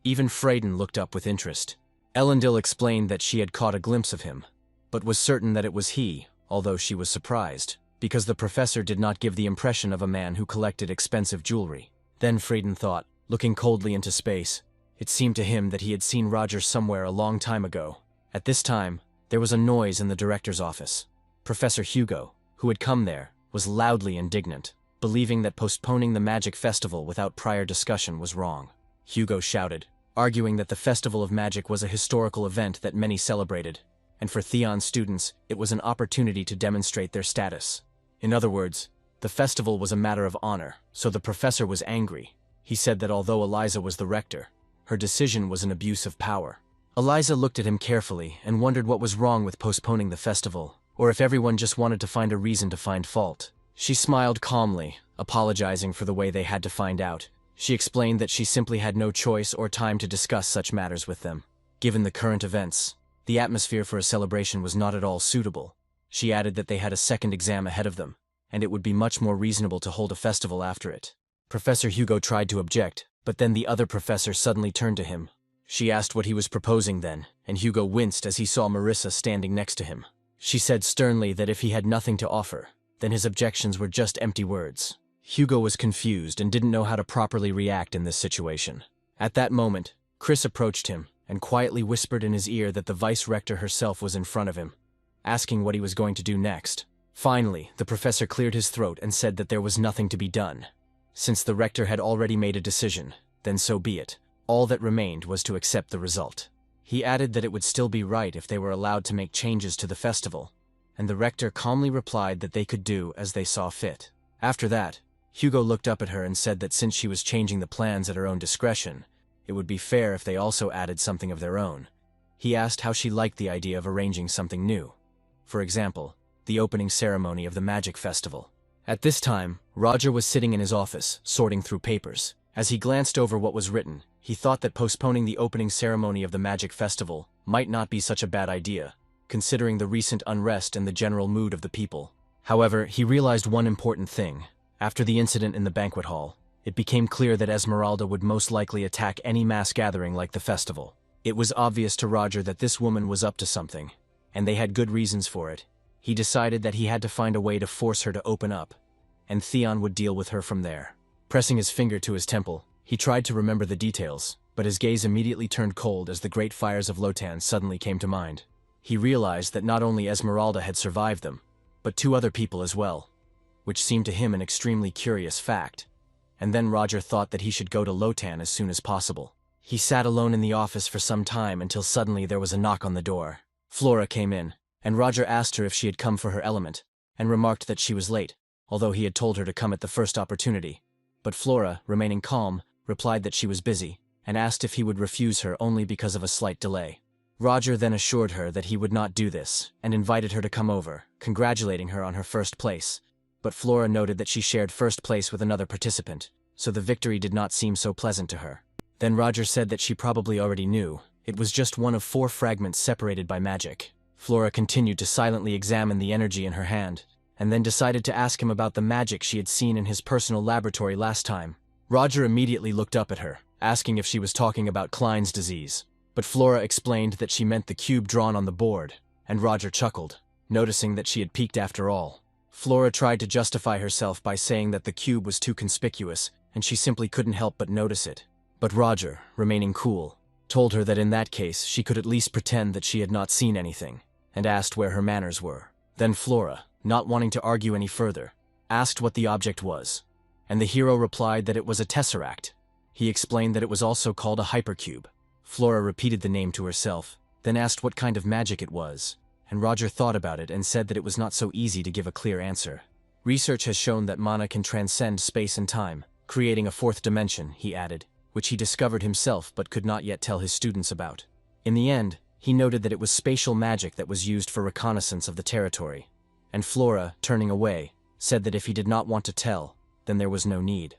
Even Freuden looked up with interest. Elendil explained that she had caught a glimpse of him, but was certain that it was he, although she was surprised, because the professor did not give the impression of a man who collected expensive jewelry. Then Freuden thought, looking coldly into space. It seemed to him that he had seen Roger somewhere a long time ago. At this time, there was a noise in the director's office. Professor Hugo, who had come there, was loudly indignant, believing that postponing the magic festival without prior discussion was wrong. Hugo shouted, arguing that the Festival of Magic was a historical event that many celebrated, and for Theon students, it was an opportunity to demonstrate their status. In other words, the festival was a matter of honor, so the professor was angry. He said that although Eliza was the rector, her decision was an abuse of power. Eliza looked at him carefully and wondered what was wrong with postponing the festival, or if everyone just wanted to find a reason to find fault. She smiled calmly, apologizing for the way they had to find out. She explained that she simply had no choice or time to discuss such matters with them. Given the current events, the atmosphere for a celebration was not at all suitable. She added that they had a second exam ahead of them, and it would be much more reasonable to hold a festival after it. Professor Hugo tried to object, but then the other professor suddenly turned to him. She asked what he was proposing then, and Hugo winced as he saw Marissa standing next to him. She said sternly that if he had nothing to offer, then his objections were just empty words. Hugo was confused and didn't know how to properly react in this situation. At that moment, Chris approached him and quietly whispered in his ear that the vice-rector herself was in front of him, asking what he was going to do next. Finally, the professor cleared his throat and said that there was nothing to be done. Since the rector had already made a decision, then so be it. All that remained was to accept the result. He added that it would still be right if they were allowed to make changes to the festival, and the rector calmly replied that they could do as they saw fit. After that, Hugo looked up at her and said that since she was changing the plans at her own discretion, it would be fair if they also added something of their own. He asked how she liked the idea of arranging something new. For example, the opening ceremony of the magic festival. At this time, Roger was sitting in his office, sorting through papers. As he glanced over what was written, he thought that postponing the opening ceremony of the magic festival might not be such a bad idea, considering the recent unrest and the general mood of the people. However, he realized one important thing. After the incident in the banquet hall, it became clear that Esmeralda would most likely attack any mass gathering like the festival. It was obvious to Roger that this woman was up to something, and they had good reasons for it. He decided that he had to find a way to force her to open up, and Theon would deal with her from there. Pressing his finger to his temple, he tried to remember the details, but his gaze immediately turned cold as the great fires of Lotan suddenly came to mind. He realized that not only Esmeralda had survived them, but 2 other people as well, which seemed to him an extremely curious fact. And then Roger thought that he should go to Lotan as soon as possible. He sat alone in the office for some time until suddenly there was a knock on the door. Flora came in, and Roger asked her if she had come for her element, and remarked that she was late, although he had told her to come at the first opportunity. But Flora, remaining calm, replied that she was busy, and asked if he would refuse her only because of a slight delay. Roger then assured her that he would not do this, and invited her to come over, congratulating her on her first place. But Flora noted that she shared first place with another participant, so the victory did not seem so pleasant to her. Then Roger said that she probably already knew. It was just one of 4 fragments separated by magic. Flora continued to silently examine the energy in her hand, and then decided to ask him about the magic she had seen in his personal laboratory last time. Roger immediately looked up at her, asking if she was talking about Klein's disease. But Flora explained that she meant the cube drawn on the board, and Roger chuckled, noticing that she had peeked after all. Flora tried to justify herself by saying that the cube was too conspicuous, and she simply couldn't help but notice it. But Roger, remaining cool, told her that in that case she could at least pretend that she had not seen anything, and asked where her manners were. Then Flora, not wanting to argue any further, asked what the object was, and the hero replied that it was a tesseract. He explained that it was also called a hypercube. Flora repeated the name to herself, then asked what kind of magic it was, and Roger thought about it and said that it was not so easy to give a clear answer. Research has shown that mana can transcend space and time, creating a 4th dimension, he added, which he discovered himself but could not yet tell his students about. In the end, he noted that it was spatial magic that was used for reconnaissance of the territory, and Flora, turning away, said that if he did not want to tell, then there was no need.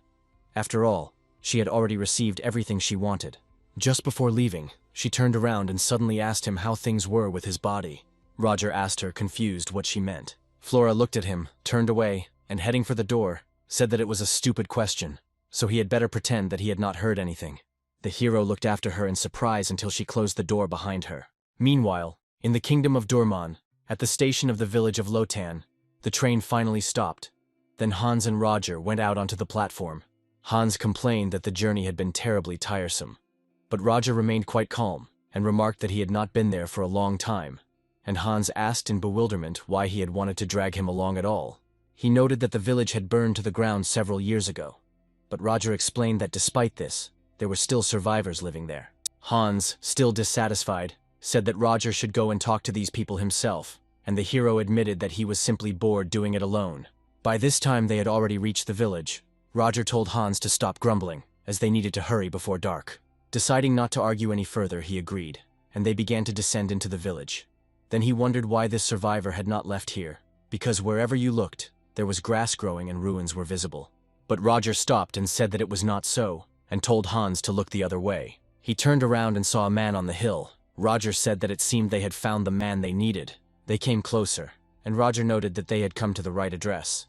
After all, she had already received everything she wanted. Just before leaving, she turned around and suddenly asked him how things were with his body. Roger asked her, confused, what she meant. Flora looked at him, turned away, and heading for the door, said that it was a stupid question, so he had better pretend that he had not heard anything. The hero looked after her in surprise until she closed the door behind her. Meanwhile, in the kingdom of Durman, at the station of the village of Lotan, the train finally stopped. Then Hans and Roger went out onto the platform. Hans complained that the journey had been terribly tiresome, but Roger remained quite calm and remarked that he had not been there for a long time, and Hans asked in bewilderment why he had wanted to drag him along at all. He noted that the village had burned to the ground several years ago, but Roger explained that despite this, there were still survivors living there. Hans, still dissatisfied, said that Roger should go and talk to these people himself, and the hero admitted that he was simply bored doing it alone. By this time they had already reached the village. Roger told Hans to stop grumbling, as they needed to hurry before dark. Deciding not to argue any further, he agreed, and they began to descend into the village. Then he wondered why this survivor had not left here, because wherever you looked, there was grass growing and ruins were visible. But Roger stopped and said that it was not so, and told Hans to look the other way. He turned around and saw a man on the hill. Roger said that it seemed they had found the man they needed. They came closer, and Roger noted that they had come to the right address.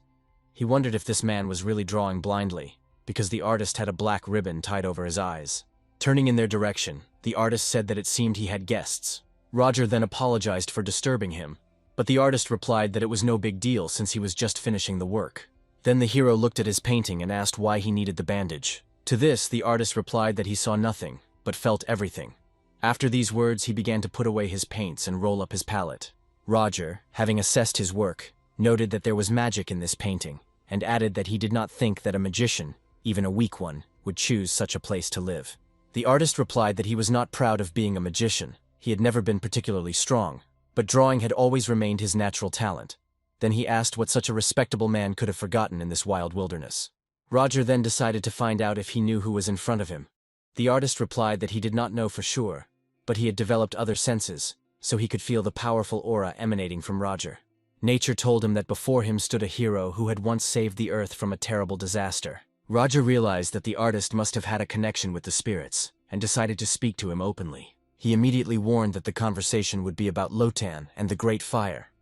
He wondered if this man was really drawing blindly, because the artist had a black ribbon tied over his eyes. Turning in their direction, the artist said that it seemed he had guests. Roger then apologized for disturbing him, but the artist replied that it was no big deal since he was just finishing the work. Then the hero looked at his painting and asked why he needed the bandage. To this, the artist replied that he saw nothing, but felt everything. After these words, he began to put away his paints and roll up his palette. Roger, having assessed his work, noted that there was magic in this painting, and added that he did not think that a magician, even a weak one, would choose such a place to live. The artist replied that he was not proud of being a magician. He had never been particularly strong, but drawing had always remained his natural talent. Then he asked what such a respectable man could have forgotten in this wild wilderness. Roger then decided to find out if he knew who was in front of him. The artist replied that he did not know for sure, but he had developed other senses, so he could feel the powerful aura emanating from Roger. Nature told him that before him stood a hero who had once saved the earth from a terrible disaster. Roger realized that the artist must have had a connection with the spirits, and decided to speak to him openly. He immediately warned that the conversation would be about Lotan and the Great Fire,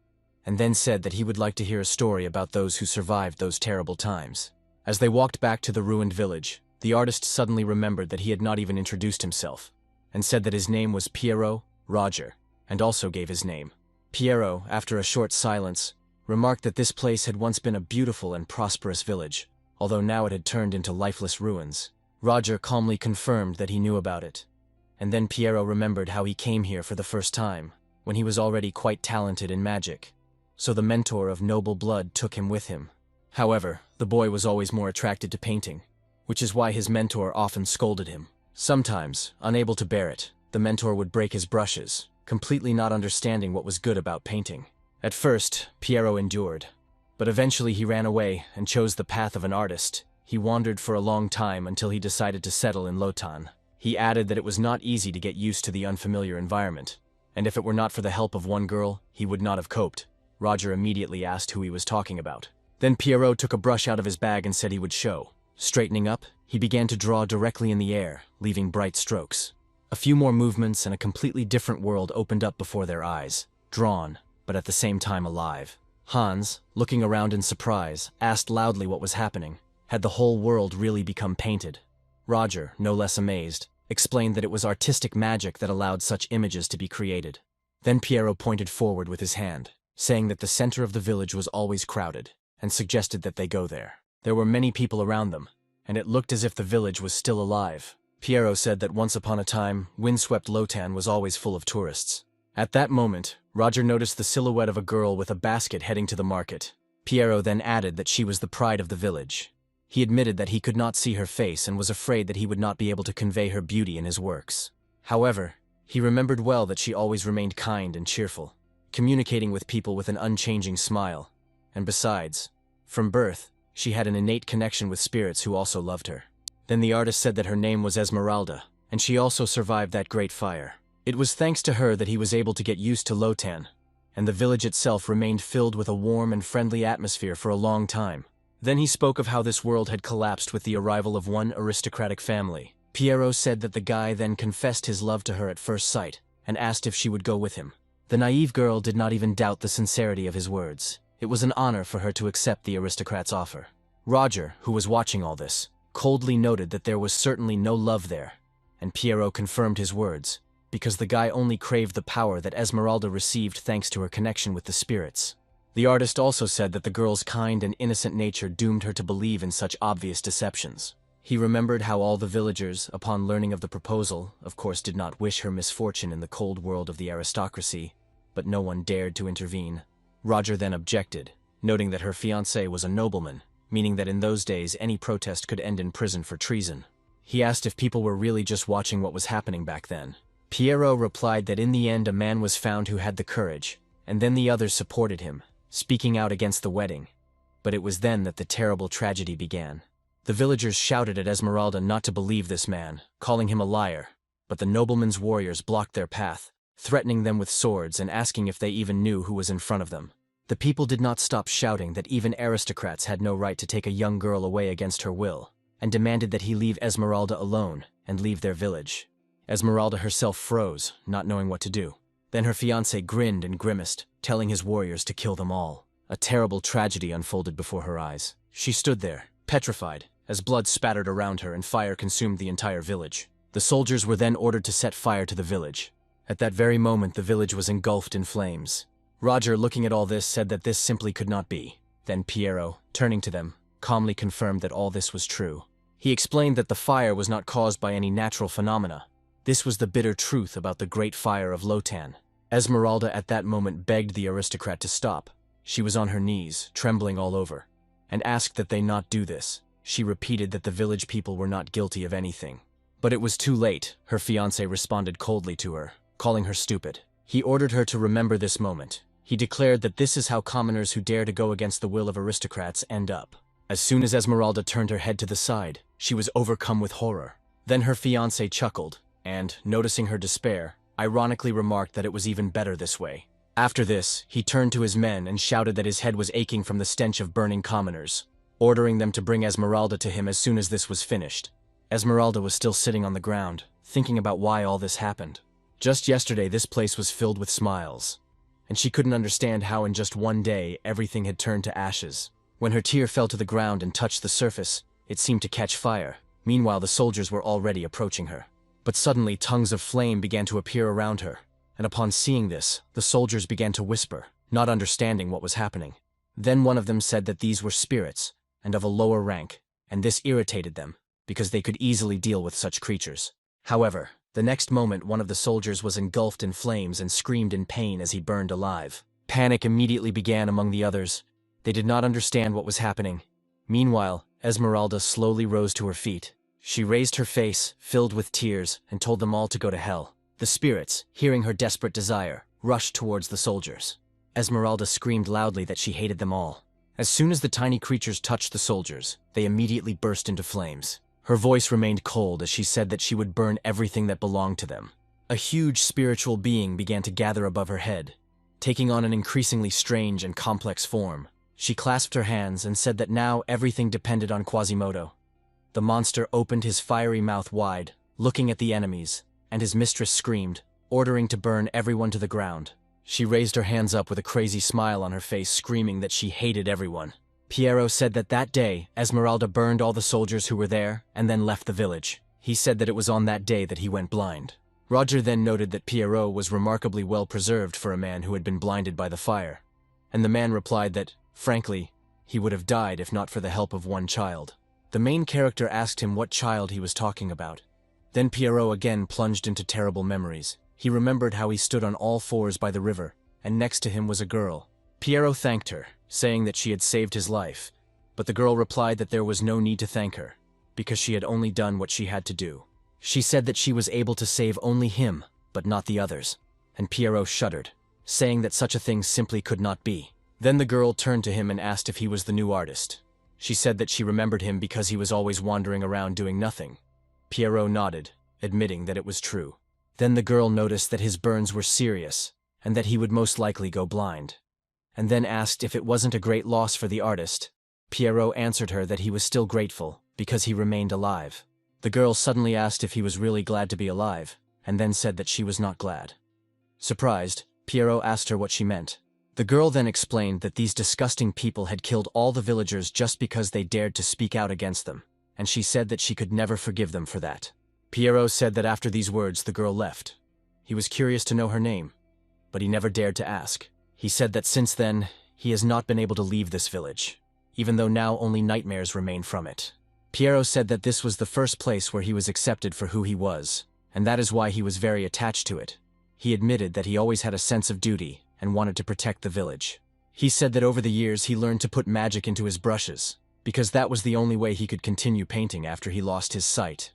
and then said that he would like to hear a story about those who survived those terrible times. As they walked back to the ruined village, the artist suddenly remembered that he had not even introduced himself, and said that his name was Pierrot Roger, and also gave his name. Pierrot, after a short silence, remarked that this place had once been a beautiful and prosperous village, although now it had turned into lifeless ruins. Roger calmly confirmed that he knew about it, and then Pierrot remembered how he came here for the first time, when he was already quite talented in magic, so the mentor of noble blood took him with him. However, the boy was always more attracted to painting, which is why his mentor often scolded him. Sometimes, unable to bear it, the mentor would break his brushes, completely not understanding what was good about painting. At first, Pierrot endured, but eventually he ran away and chose the path of an artist. He wandered for a long time until he decided to settle in Lotan. He added that it was not easy to get used to the unfamiliar environment, and if it were not for the help of one girl, he would not have coped. Roger immediately asked who he was talking about. Then Pierrot took a brush out of his bag and said he would show. Straightening up, he began to draw directly in the air, leaving bright strokes. A few more movements and a completely different world opened up before their eyes, drawn, but at the same time alive. Hans, looking around in surprise, asked loudly what was happening. Had the whole world really become painted? Roger, no less amazed, explained that it was artistic magic that allowed such images to be created. Then Pierrot pointed forward with his hand, saying that the center of the village was always crowded, and suggested that they go there. There were many people around them, and it looked as if the village was still alive. Pierrot said that once upon a time, windswept Lotan was always full of tourists. At that moment, Roger noticed the silhouette of a girl with a basket heading to the market. Pierrot then added that she was the pride of the village. He admitted that he could not see her face and was afraid that he would not be able to convey her beauty in his works. However, he remembered well that she always remained kind and cheerful, communicating with people with an unchanging smile. And besides, from birth, she had an innate connection with spirits who also loved her. Then the artist said that her name was Esmeralda, and she also survived that great fire. It was thanks to her that he was able to get used to Lotan, and the village itself remained filled with a warm and friendly atmosphere for a long time. Then he spoke of how this world had collapsed with the arrival of one aristocratic family. Pierrot said that the guy then confessed his love to her at first sight, and asked if she would go with him. The naive girl did not even doubt the sincerity of his words. It was an honor for her to accept the aristocrat's offer. Roger, who was watching all this, coldly noted that there was certainly no love there, and Pierrot confirmed his words, because the guy only craved the power that Esmeralda received thanks to her connection with the spirits. The artist also said that the girl's kind and innocent nature doomed her to believe in such obvious deceptions. He remembered how all the villagers, upon learning of the proposal, of course did not wish her misfortune in the cold world of the aristocracy, but no one dared to intervene. Roger then objected, noting that her fiancé was a nobleman, meaning that in those days any protest could end in prison for treason. He asked if people were really just watching what was happening back then. Pierrot replied that in the end a man was found who had the courage, and then the others supported him, speaking out against the wedding. But it was then that the terrible tragedy began. The villagers shouted at Esmeralda not to believe this man, calling him a liar, but the nobleman's warriors blocked their path, threatening them with swords and asking if they even knew who was in front of them. The people did not stop shouting that even aristocrats had no right to take a young girl away against her will, and demanded that he leave Esmeralda alone and leave their village. Esmeralda herself froze, not knowing what to do. Then her fiancé grinned and grimaced, telling his warriors to kill them all. A terrible tragedy unfolded before her eyes. She stood there, petrified, as blood spattered around her and fire consumed the entire village. The soldiers were then ordered to set fire to the village. At that very moment, the village was engulfed in flames. Roger, looking at all this, said that this simply could not be. Then Pierrot, turning to them, calmly confirmed that all this was true. He explained that the fire was not caused by any natural phenomena. This was the bitter truth about the Great Fire of Lotan. Esmeralda at that moment begged the aristocrat to stop. She was on her knees, trembling all over, and asked that they not do this. She repeated that the village people were not guilty of anything. But it was too late. Her fiancé responded coldly to her, calling her stupid. He ordered her to remember this moment. He declared that this is how commoners who dare to go against the will of aristocrats end up. As soon as Esmeralda turned her head to the side, she was overcome with horror. Then her fiancé chuckled, and, noticing her despair, ironically remarked that it was even better this way. After this, he turned to his men and shouted that his head was aching from the stench of burning commoners, ordering them to bring Esmeralda to him as soon as this was finished. Esmeralda was still sitting on the ground, thinking about why all this happened. Just yesterday, this place was filled with smiles, and she couldn't understand how in just one day everything had turned to ashes. When her tear fell to the ground and touched the surface, it seemed to catch fire. Meanwhile, the soldiers were already approaching her. But suddenly, tongues of flame began to appear around her, and upon seeing this, the soldiers began to whisper, not understanding what was happening. Then one of them said that these were spirits, and of a lower rank, and this irritated them, because they could easily deal with such creatures. However, the next moment one of the soldiers was engulfed in flames and screamed in pain as he burned alive. Panic immediately began among the others. They did not understand what was happening. Meanwhile, Esmeralda slowly rose to her feet. She raised her face, filled with tears, and told them all to go to hell. The spirits, hearing her desperate desire, rushed towards the soldiers. Esmeralda screamed loudly that she hated them all. As soon as the tiny creatures touched the soldiers, they immediately burst into flames. Her voice remained cold as she said that she would burn everything that belonged to them. A huge spiritual being began to gather above her head, taking on an increasingly strange and complex form. She clasped her hands and said that now everything depended on Quasimodo. The monster opened his fiery mouth wide, looking at the enemies, and his mistress screamed, ordering to burn everyone to the ground. She raised her hands up with a crazy smile on her face, screaming that she hated everyone. Piero said that that day, Esmeralda burned all the soldiers who were there and then left the village. He said that it was on that day that he went blind. Roger then noted that Piero was remarkably well preserved for a man who had been blinded by the fire. And the man replied that, frankly, he would have died if not for the help of one child. The main character asked him what child he was talking about. Then Piero again plunged into terrible memories. He remembered how he stood on all fours by the river, and next to him was a girl. Piero thanked her, saying that she had saved his life, but the girl replied that there was no need to thank her, because she had only done what she had to do. She said that she was able to save only him, but not the others, and Piero shuddered, saying that such a thing simply could not be. Then the girl turned to him and asked if he was the new artist. She said that she remembered him because he was always wandering around doing nothing. Piero nodded, admitting that it was true. Then the girl noticed that his burns were serious, and that he would most likely go blind, and then asked if it wasn't a great loss for the artist. Piero answered her that he was still grateful, because he remained alive. The girl suddenly asked if he was really glad to be alive, and then said that she was not glad. Surprised, Piero asked her what she meant. The girl then explained that these disgusting people had killed all the villagers just because they dared to speak out against them, and she said that she could never forgive them for that. Piero said that after these words the girl left. He was curious to know her name, but he never dared to ask. He said that since then, he has not been able to leave this village, even though now only nightmares remain from it. Piero said that this was the first place where he was accepted for who he was, and that is why he was very attached to it. He admitted that he always had a sense of duty and wanted to protect the village. He said that over the years he learned to put magic into his brushes, because that was the only way he could continue painting after he lost his sight.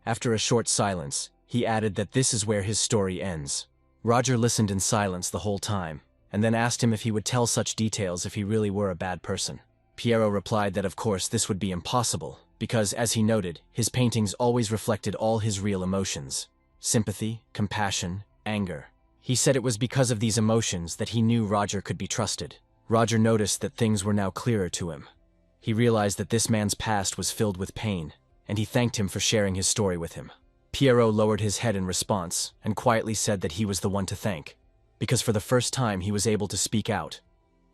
After a short silence, he added that this is where his story ends. Roger listened in silence the whole time, and then asked him if he would tell such details if he really were a bad person. Piero replied that of course this would be impossible, because, as he noted, his paintings always reflected all his real emotions: sympathy, compassion, anger. He said it was because of these emotions that he knew Roger could be trusted. Roger noticed that things were now clearer to him. He realized that this man's past was filled with pain, and he thanked him for sharing his story with him. Piero lowered his head in response and quietly said that he was the one to thank, because for the first time he was able to speak out.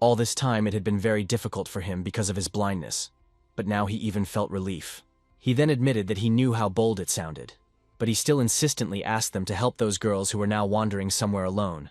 All this time it had been very difficult for him because of his blindness, but now he even felt relief. He then admitted that he knew how bold it sounded, but he still insistently asked them to help those girls who were now wandering somewhere alone,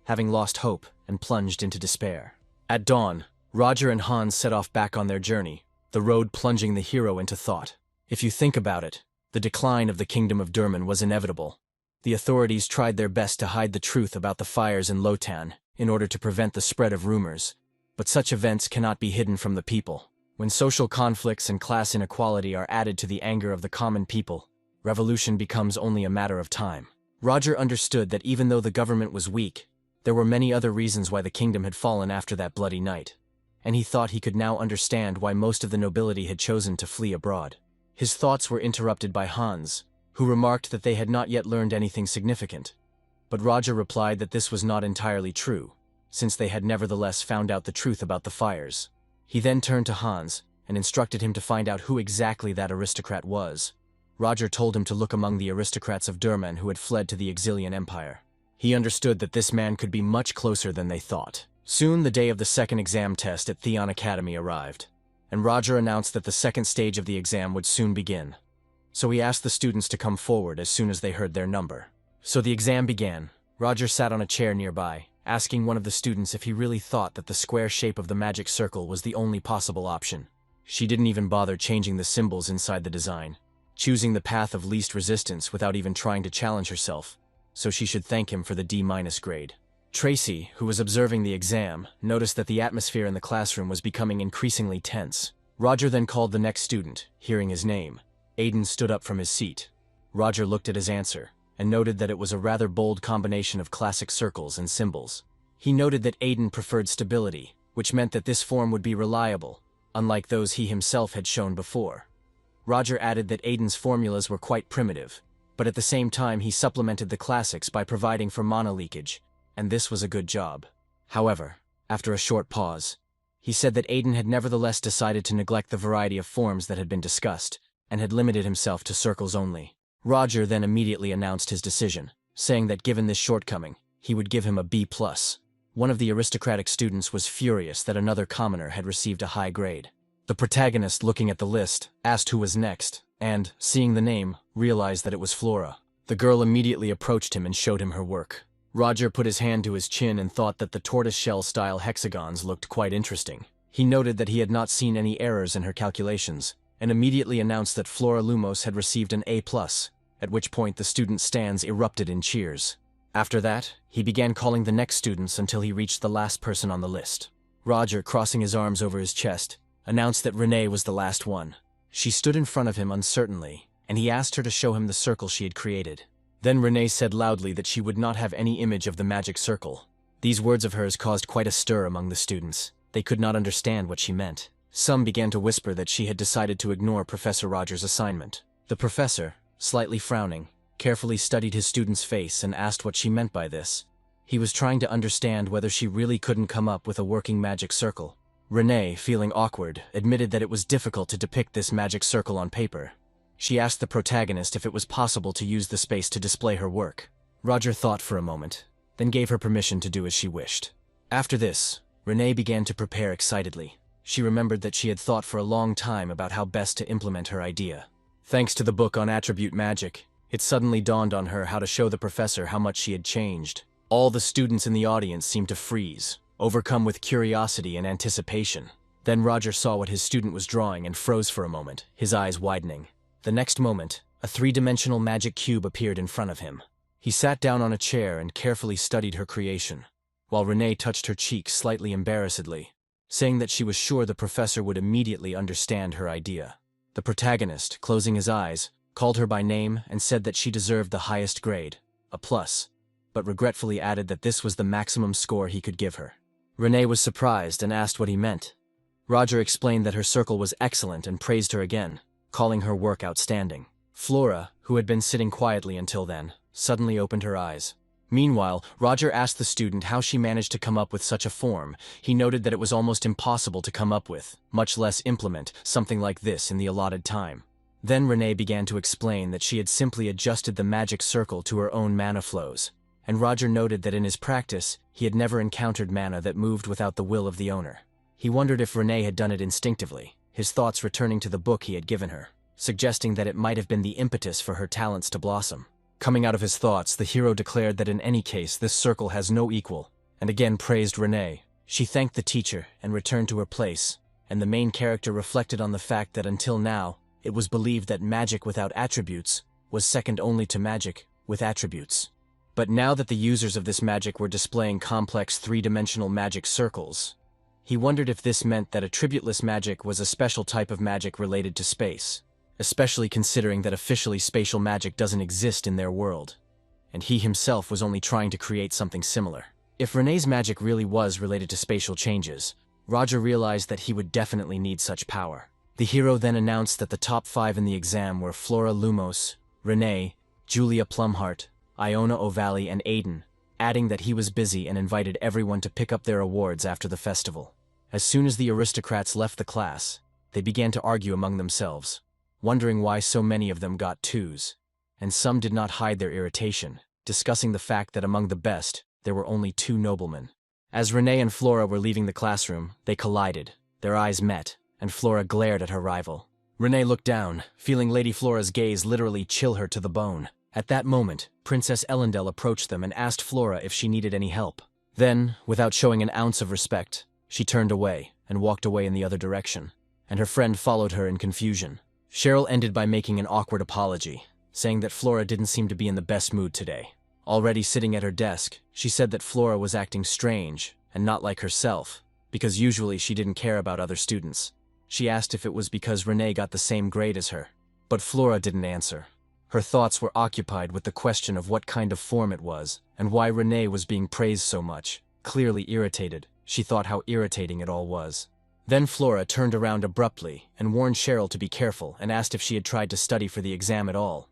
having lost hope and plunged into despair. At dawn, Roger and Hans set off back on their journey, the road plunging the hero into thought. If you think about it, the decline of the kingdom of Durman was inevitable. The authorities tried their best to hide the truth about the fires in Lotan in order to prevent the spread of rumors, but such events cannot be hidden from the people. When social conflicts and class inequality are added to the anger of the common people, revolution becomes only a matter of time. Roger understood that even though the government was weak, there were many other reasons why the kingdom had fallen after that bloody night, and he thought he could now understand why most of the nobility had chosen to flee abroad. His thoughts were interrupted by Hans, who remarked that they had not yet learned anything significant. But Roger replied that this was not entirely true, since they had nevertheless found out the truth about the fires. He then turned to Hans and instructed him to find out who exactly that aristocrat was. Roger told him to look among the aristocrats of Durman who had fled to the Exilian Empire. He understood that this man could be much closer than they thought. Soon the day of the second exam test at Theon Academy arrived, and Roger announced that the second stage of the exam would soon begin. So he asked the students to come forward as soon as they heard their number. So the exam began. Roger sat on a chair nearby, asking one of the students if he really thought that the square shape of the magic circle was the only possible option. She didn't even bother changing the symbols inside the design, choosing the path of least resistance without even trying to challenge herself, so she should thank him for the D- grade. Tracy, who was observing the exam, noticed that the atmosphere in the classroom was becoming increasingly tense. Roger then called the next student, hearing his name. Aiden stood up from his seat. Roger looked at his answer, and noted that it was a rather bold combination of classic circles and symbols. He noted that Aiden preferred stability, which meant that this form would be reliable, unlike those he himself had shown before. Roger added that Aiden's formulas were quite primitive, but at the same time he supplemented the classics by providing for mana leakage, and this was a good job. However, after a short pause, he said that Aiden had nevertheless decided to neglect the variety of forms that had been discussed, and had limited himself to circles only. Roger then immediately announced his decision, saying that given this shortcoming, he would give him a B+. One of the aristocratic students was furious that another commoner had received a high grade. The protagonist, looking at the list, asked who was next, and, seeing the name, realized that it was Flora. The girl immediately approached him and showed him her work. Roger put his hand to his chin and thought that the tortoiseshell-style hexagons looked quite interesting. He noted that he had not seen any errors in her calculations, and immediately announced that Flora Lumos had received an A+, at which point the student stands erupted in cheers. After that, he began calling the next students until he reached the last person on the list. Roger, crossing his arms over his chest, announced that Renee was the last one. She stood in front of him uncertainly, and he asked her to show him the circle she had created. Then Renee said loudly that she would not have any image of the magic circle. These words of hers caused quite a stir among the students. They could not understand what she meant. Some began to whisper that she had decided to ignore Professor Roger's assignment. The professor, slightly frowning, carefully studied his student's face and asked what she meant by this. He was trying to understand whether she really couldn't come up with a working magic circle. Renee, feeling awkward, admitted that it was difficult to depict this magic circle on paper. She asked the protagonist if it was possible to use the space to display her work. Roger thought for a moment, then gave her permission to do as she wished. After this, Renee began to prepare excitedly. She remembered that she had thought for a long time about how best to implement her idea. Thanks to the book on attribute magic, it suddenly dawned on her how to show the professor how much she had changed. All the students in the audience seemed to freeze, overcome with curiosity and anticipation. Then Roger saw what his student was drawing and froze for a moment, his eyes widening. The next moment, a three-dimensional magic cube appeared in front of him. He sat down on a chair and carefully studied her creation, while Renee touched her cheek slightly embarrassedly, saying that she was sure the professor would immediately understand her idea. The protagonist, closing his eyes, called her by name and said that she deserved the highest grade, a plus, but regretfully added that this was the maximum score he could give her. Renee was surprised and asked what he meant. Roger explained that her circle was excellent and praised her again, calling her work outstanding. Flora, who had been sitting quietly until then, suddenly opened her eyes. Meanwhile, Roger asked the student how she managed to come up with such a form. He noted that it was almost impossible to come up with, much less implement, something like this in the allotted time. Then Renee began to explain that she had simply adjusted the magic circle to her own mana flows, and Roger noted that in his practice, he had never encountered mana that moved without the will of the owner. He wondered if Renee had done it instinctively, his thoughts returning to the book he had given her, suggesting that it might have been the impetus for her talents to blossom. Coming out of his thoughts, the hero declared that in any case this circle has no equal, and again praised Renee. She thanked the teacher and returned to her place, and the main character reflected on the fact that until now, it was believed that magic without attributes was second only to magic with attributes. But now that the users of this magic were displaying complex three-dimensional magic circles, he wondered if this meant that attributeless magic was a special type of magic related to space, especially considering that officially spatial magic doesn't exist in their world, and he himself was only trying to create something similar. If Renee's magic really was related to spatial changes, Roger realized that he would definitely need such power. The hero then announced that the top 5 in the exam were Flora Lumos, Renee, Julia Plumhart, Iona O'Valley, and Aiden, adding that he was busy and invited everyone to pick up their awards after the festival. As soon as the aristocrats left the class, they began to argue among themselves, wondering why so many of them got 2s, and some did not hide their irritation, discussing the fact that among the best, there were only 2 noblemen. As Renee and Flora were leaving the classroom, they collided, their eyes met, and Flora glared at her rival. Renee looked down, feeling Lady Flora's gaze literally chill her to the bone. At that moment, Princess Elendel approached them and asked Flora if she needed any help. Then, without showing an ounce of respect, she turned away and walked away in the other direction, and her friend followed her in confusion. Cheryl ended by making an awkward apology, saying that Flora didn't seem to be in the best mood today. Already sitting at her desk, she said that Flora was acting strange and not like herself, because usually she didn't care about other students. She asked if it was because Renee got the same grade as her, but Flora didn't answer. Her thoughts were occupied with the question of what kind of form it was, and why Renee was being praised so much. Clearly irritated, she thought how irritating it all was. Then Flora turned around abruptly and warned Cheryl to be careful and asked if she had tried to study for the exam at all.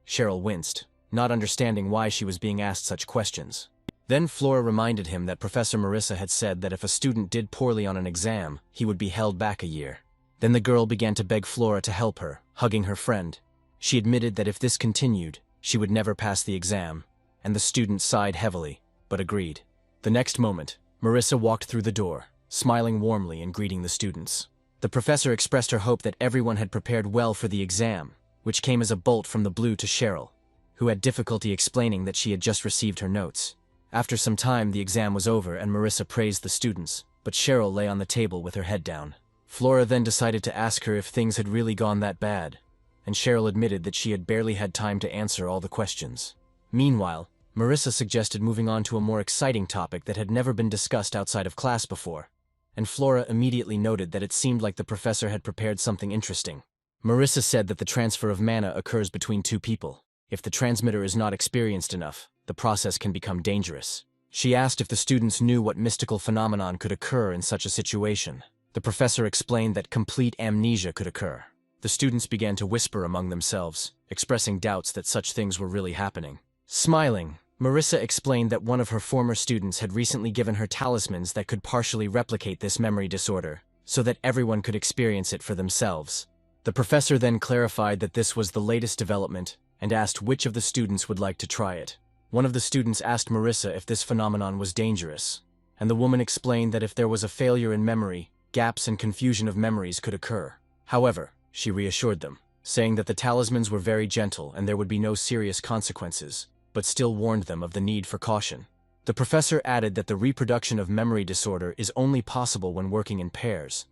Cheryl winced, not understanding why she was being asked such questions. Then Flora reminded him that Professor Marissa had said that if a student did poorly on an exam, he would be held back a year. Then the girl began to beg Flora to help her, hugging her friend. She admitted that if this continued, she would never pass the exam, and the student sighed heavily, but agreed. The next moment, Marissa walked through the door, smiling warmly and greeting the students. The professor expressed her hope that everyone had prepared well for the exam, which came as a bolt from the blue to Cheryl, who had difficulty explaining that she had just received her notes. After some time, the exam was over and Marissa praised the students, but Cheryl lay on the table with her head down. Flora then decided to ask her if things had really gone that bad, and Cheryl admitted that she had barely had time to answer all the questions. Meanwhile, Marissa suggested moving on to a more exciting topic that had never been discussed outside of class before, and Flora immediately noted that it seemed like the professor had prepared something interesting. Marissa said that the transfer of mana occurs between 2 people. If the transmitter is not experienced enough, the process can become dangerous. She asked if the students knew what mystical phenomenon could occur in such a situation. The professor explained that complete amnesia could occur. The students began to whisper among themselves, expressing doubts that such things were really happening. Smiling, Marissa explained that one of her former students had recently given her talismans that could partially replicate this memory disorder, so that everyone could experience it for themselves. The professor then clarified that this was the latest development and asked which of the students would like to try it. One of the students asked Marissa if this phenomenon was dangerous, and the woman explained that if there was a failure in memory, gaps and confusion of memories could occur. However, she reassured them, saying that the talismans were very gentle and there would be no serious consequences, but still warned them of the need for caution. The professor added that the reproduction of memory disorder is only possible when working in pairs,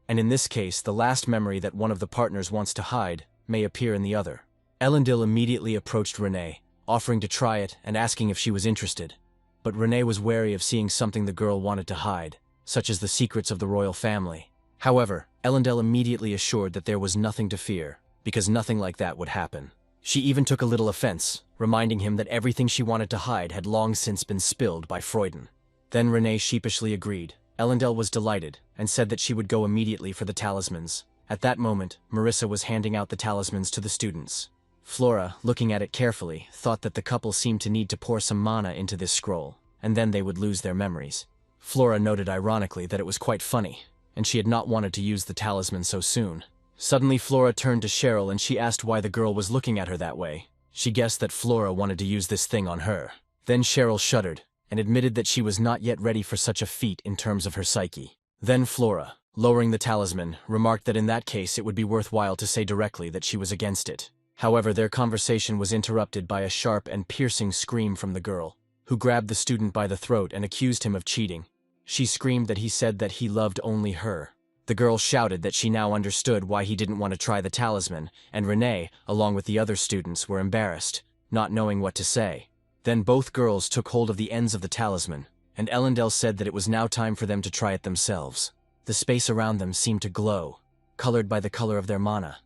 and in this case the last memory that one of the partners wants to hide may appear in the other. Elendil immediately approached Renee, offering to try it and asking if she was interested, but Renee was wary of seeing something the girl wanted to hide, such as the secrets of the royal family. However, Elendil immediately assured that there was nothing to fear, because nothing like that would happen. She even took a little offense, reminding him that everything she wanted to hide had long since been spilled by Freuden. Then Renee sheepishly agreed. Elendil was delighted, and said that she would go immediately for the talismans. At that moment, Marissa was handing out the talismans to the students. Flora, looking at it carefully, thought that the couple seemed to need to pour some mana into this scroll, and then they would lose their memories. Flora noted ironically that it was quite funny, and she had not wanted to use the talisman so soon. Suddenly Flora turned to Cheryl and she asked why the girl was looking at her that way. She guessed that Flora wanted to use this thing on her. Then Cheryl shuddered, and admitted that she was not yet ready for such a feat in terms of her psyche. Then Flora, lowering the talisman, remarked that in that case it would be worthwhile to say directly that she was against it. However, their conversation was interrupted by a sharp and piercing scream from the girl, who grabbed the student by the throat and accused him of cheating. She screamed that he said that he loved only her. The girl shouted that she now understood why he didn't want to try the talisman, and Renee, along with the other students, were embarrassed, not knowing what to say. Then both girls took hold of the ends of the talisman, and Elendil said that it was now time for them to try it themselves. The space around them seemed to glow, colored by the color of their mana,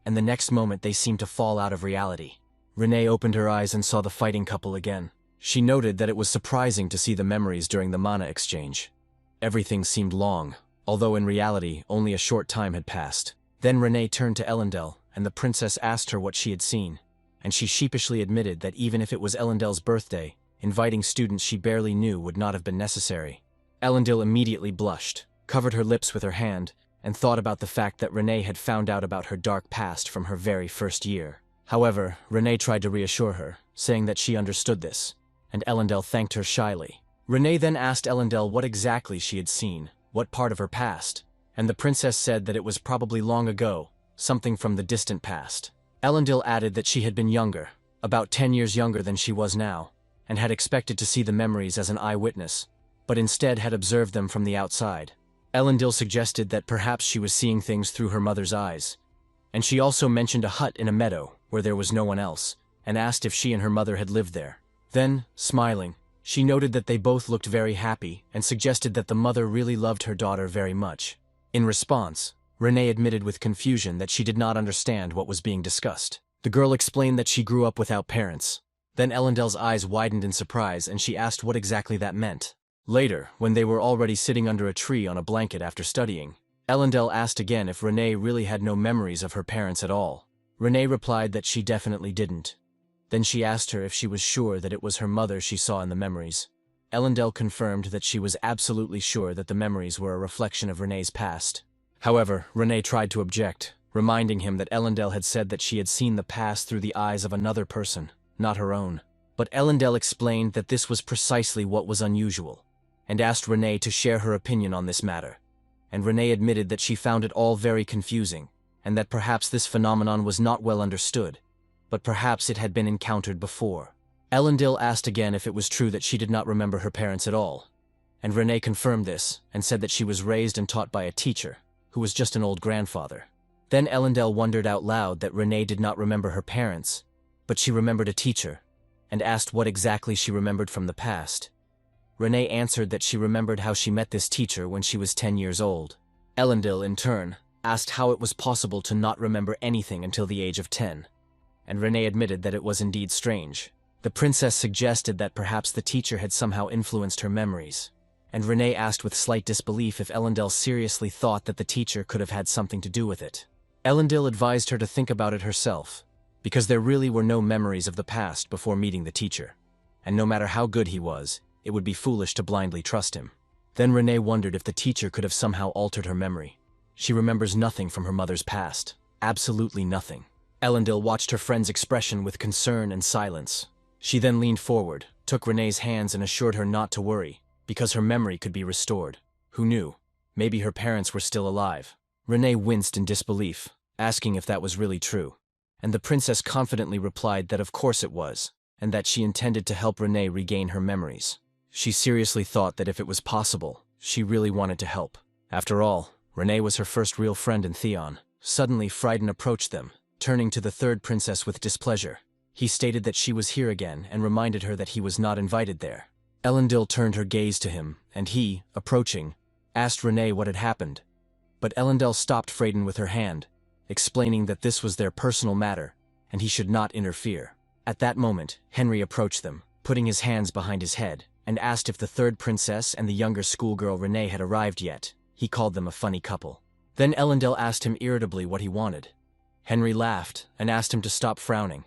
and the next moment they seemed to fall out of reality. Renee opened her eyes and saw the fighting couple again. She noted that it was surprising to see the memories during the mana exchange. Everything seemed long, although in reality only a short time had passed. Then Renee turned to Elendil, and the princess asked her what she had seen, and she sheepishly admitted that even if it was Elendil's birthday, inviting students she barely knew would not have been necessary. Elendil immediately blushed, covered her lips with her hand, and thought about the fact that Renee had found out about her dark past from her very first year. However, Renee tried to reassure her, saying that she understood this, and Elendil thanked her shyly. Renee then asked Elendil what exactly she had seen, what part of her past, and the princess said that it was probably long ago, something from the distant past. Elendil added that she had been younger, about 10 years younger than she was now, and had expected to see the memories as an eyewitness, but instead had observed them from the outside. Elendil suggested that perhaps she was seeing things through her mother's eyes, and she also mentioned a hut in a meadow where there was no one else, and asked if she and her mother had lived there. Then, smiling, she noted that they both looked very happy and suggested that the mother really loved her daughter very much. In response, Renee admitted with confusion that she did not understand what was being discussed. The girl explained that she grew up without parents. Then Elendil's eyes widened in surprise and she asked what exactly that meant. Later, when they were already sitting under a tree on a blanket after studying, Elendil asked again if Renee really had no memories of her parents at all. Renee replied that she definitely didn't. Then she asked her if she was sure that it was her mother she saw in the memories. Elendil confirmed that she was absolutely sure that the memories were a reflection of Renee's past. However, Renee tried to object, reminding him that Elendil had said that she had seen the past through the eyes of another person, not her own. But Elendil explained that this was precisely what was unusual, and asked Renee to share her opinion on this matter. And Renee admitted that she found it all very confusing, and that perhaps this phenomenon was not well understood, but perhaps it had been encountered before. Elendil asked again if it was true that she did not remember her parents at all, and Renee confirmed this and said that she was raised and taught by a teacher, who was just an old grandfather. Then Elendil wondered out loud that Renee did not remember her parents, but she remembered a teacher, and asked what exactly she remembered from the past. Renee answered that she remembered how she met this teacher when she was 10 years old. Elendil, in turn, asked how it was possible to not remember anything until the age of 10, and Renee admitted that it was indeed strange. The princess suggested that perhaps the teacher had somehow influenced her memories, and Renee asked with slight disbelief if Elendil seriously thought that the teacher could have had something to do with it. Elendil advised her to think about it herself, because there really were no memories of the past before meeting the teacher, and no matter how good he was, it would be foolish to blindly trust him. Then Renee wondered if the teacher could have somehow altered her memory. She remembers nothing from her mother's past, absolutely nothing. Elendil watched her friend's expression with concern and silence. She then leaned forward, took Renee's hands and assured her not to worry, because her memory could be restored. Who knew? Maybe her parents were still alive. Renee winced in disbelief, asking if that was really true, and the princess confidently replied that of course it was, and that she intended to help Renee regain her memories. She seriously thought that if it was possible, she really wanted to help. After all, Renee was her first real friend in Theon. Suddenly, Frieden approached them, turning to the third princess with displeasure. He stated that she was here again and reminded her that he was not invited there. Elendil turned her gaze to him, and he, approaching, asked Renee what had happened. But Elendil stopped Frieden with her hand, explaining that this was their personal matter, and he should not interfere. At that moment, Henry approached them, putting his hands behind his head, and asked if the third princess and the younger schoolgirl Renee had arrived yet. He called them a funny couple. Then Elendil asked him irritably what he wanted. Henry laughed and asked him to stop frowning,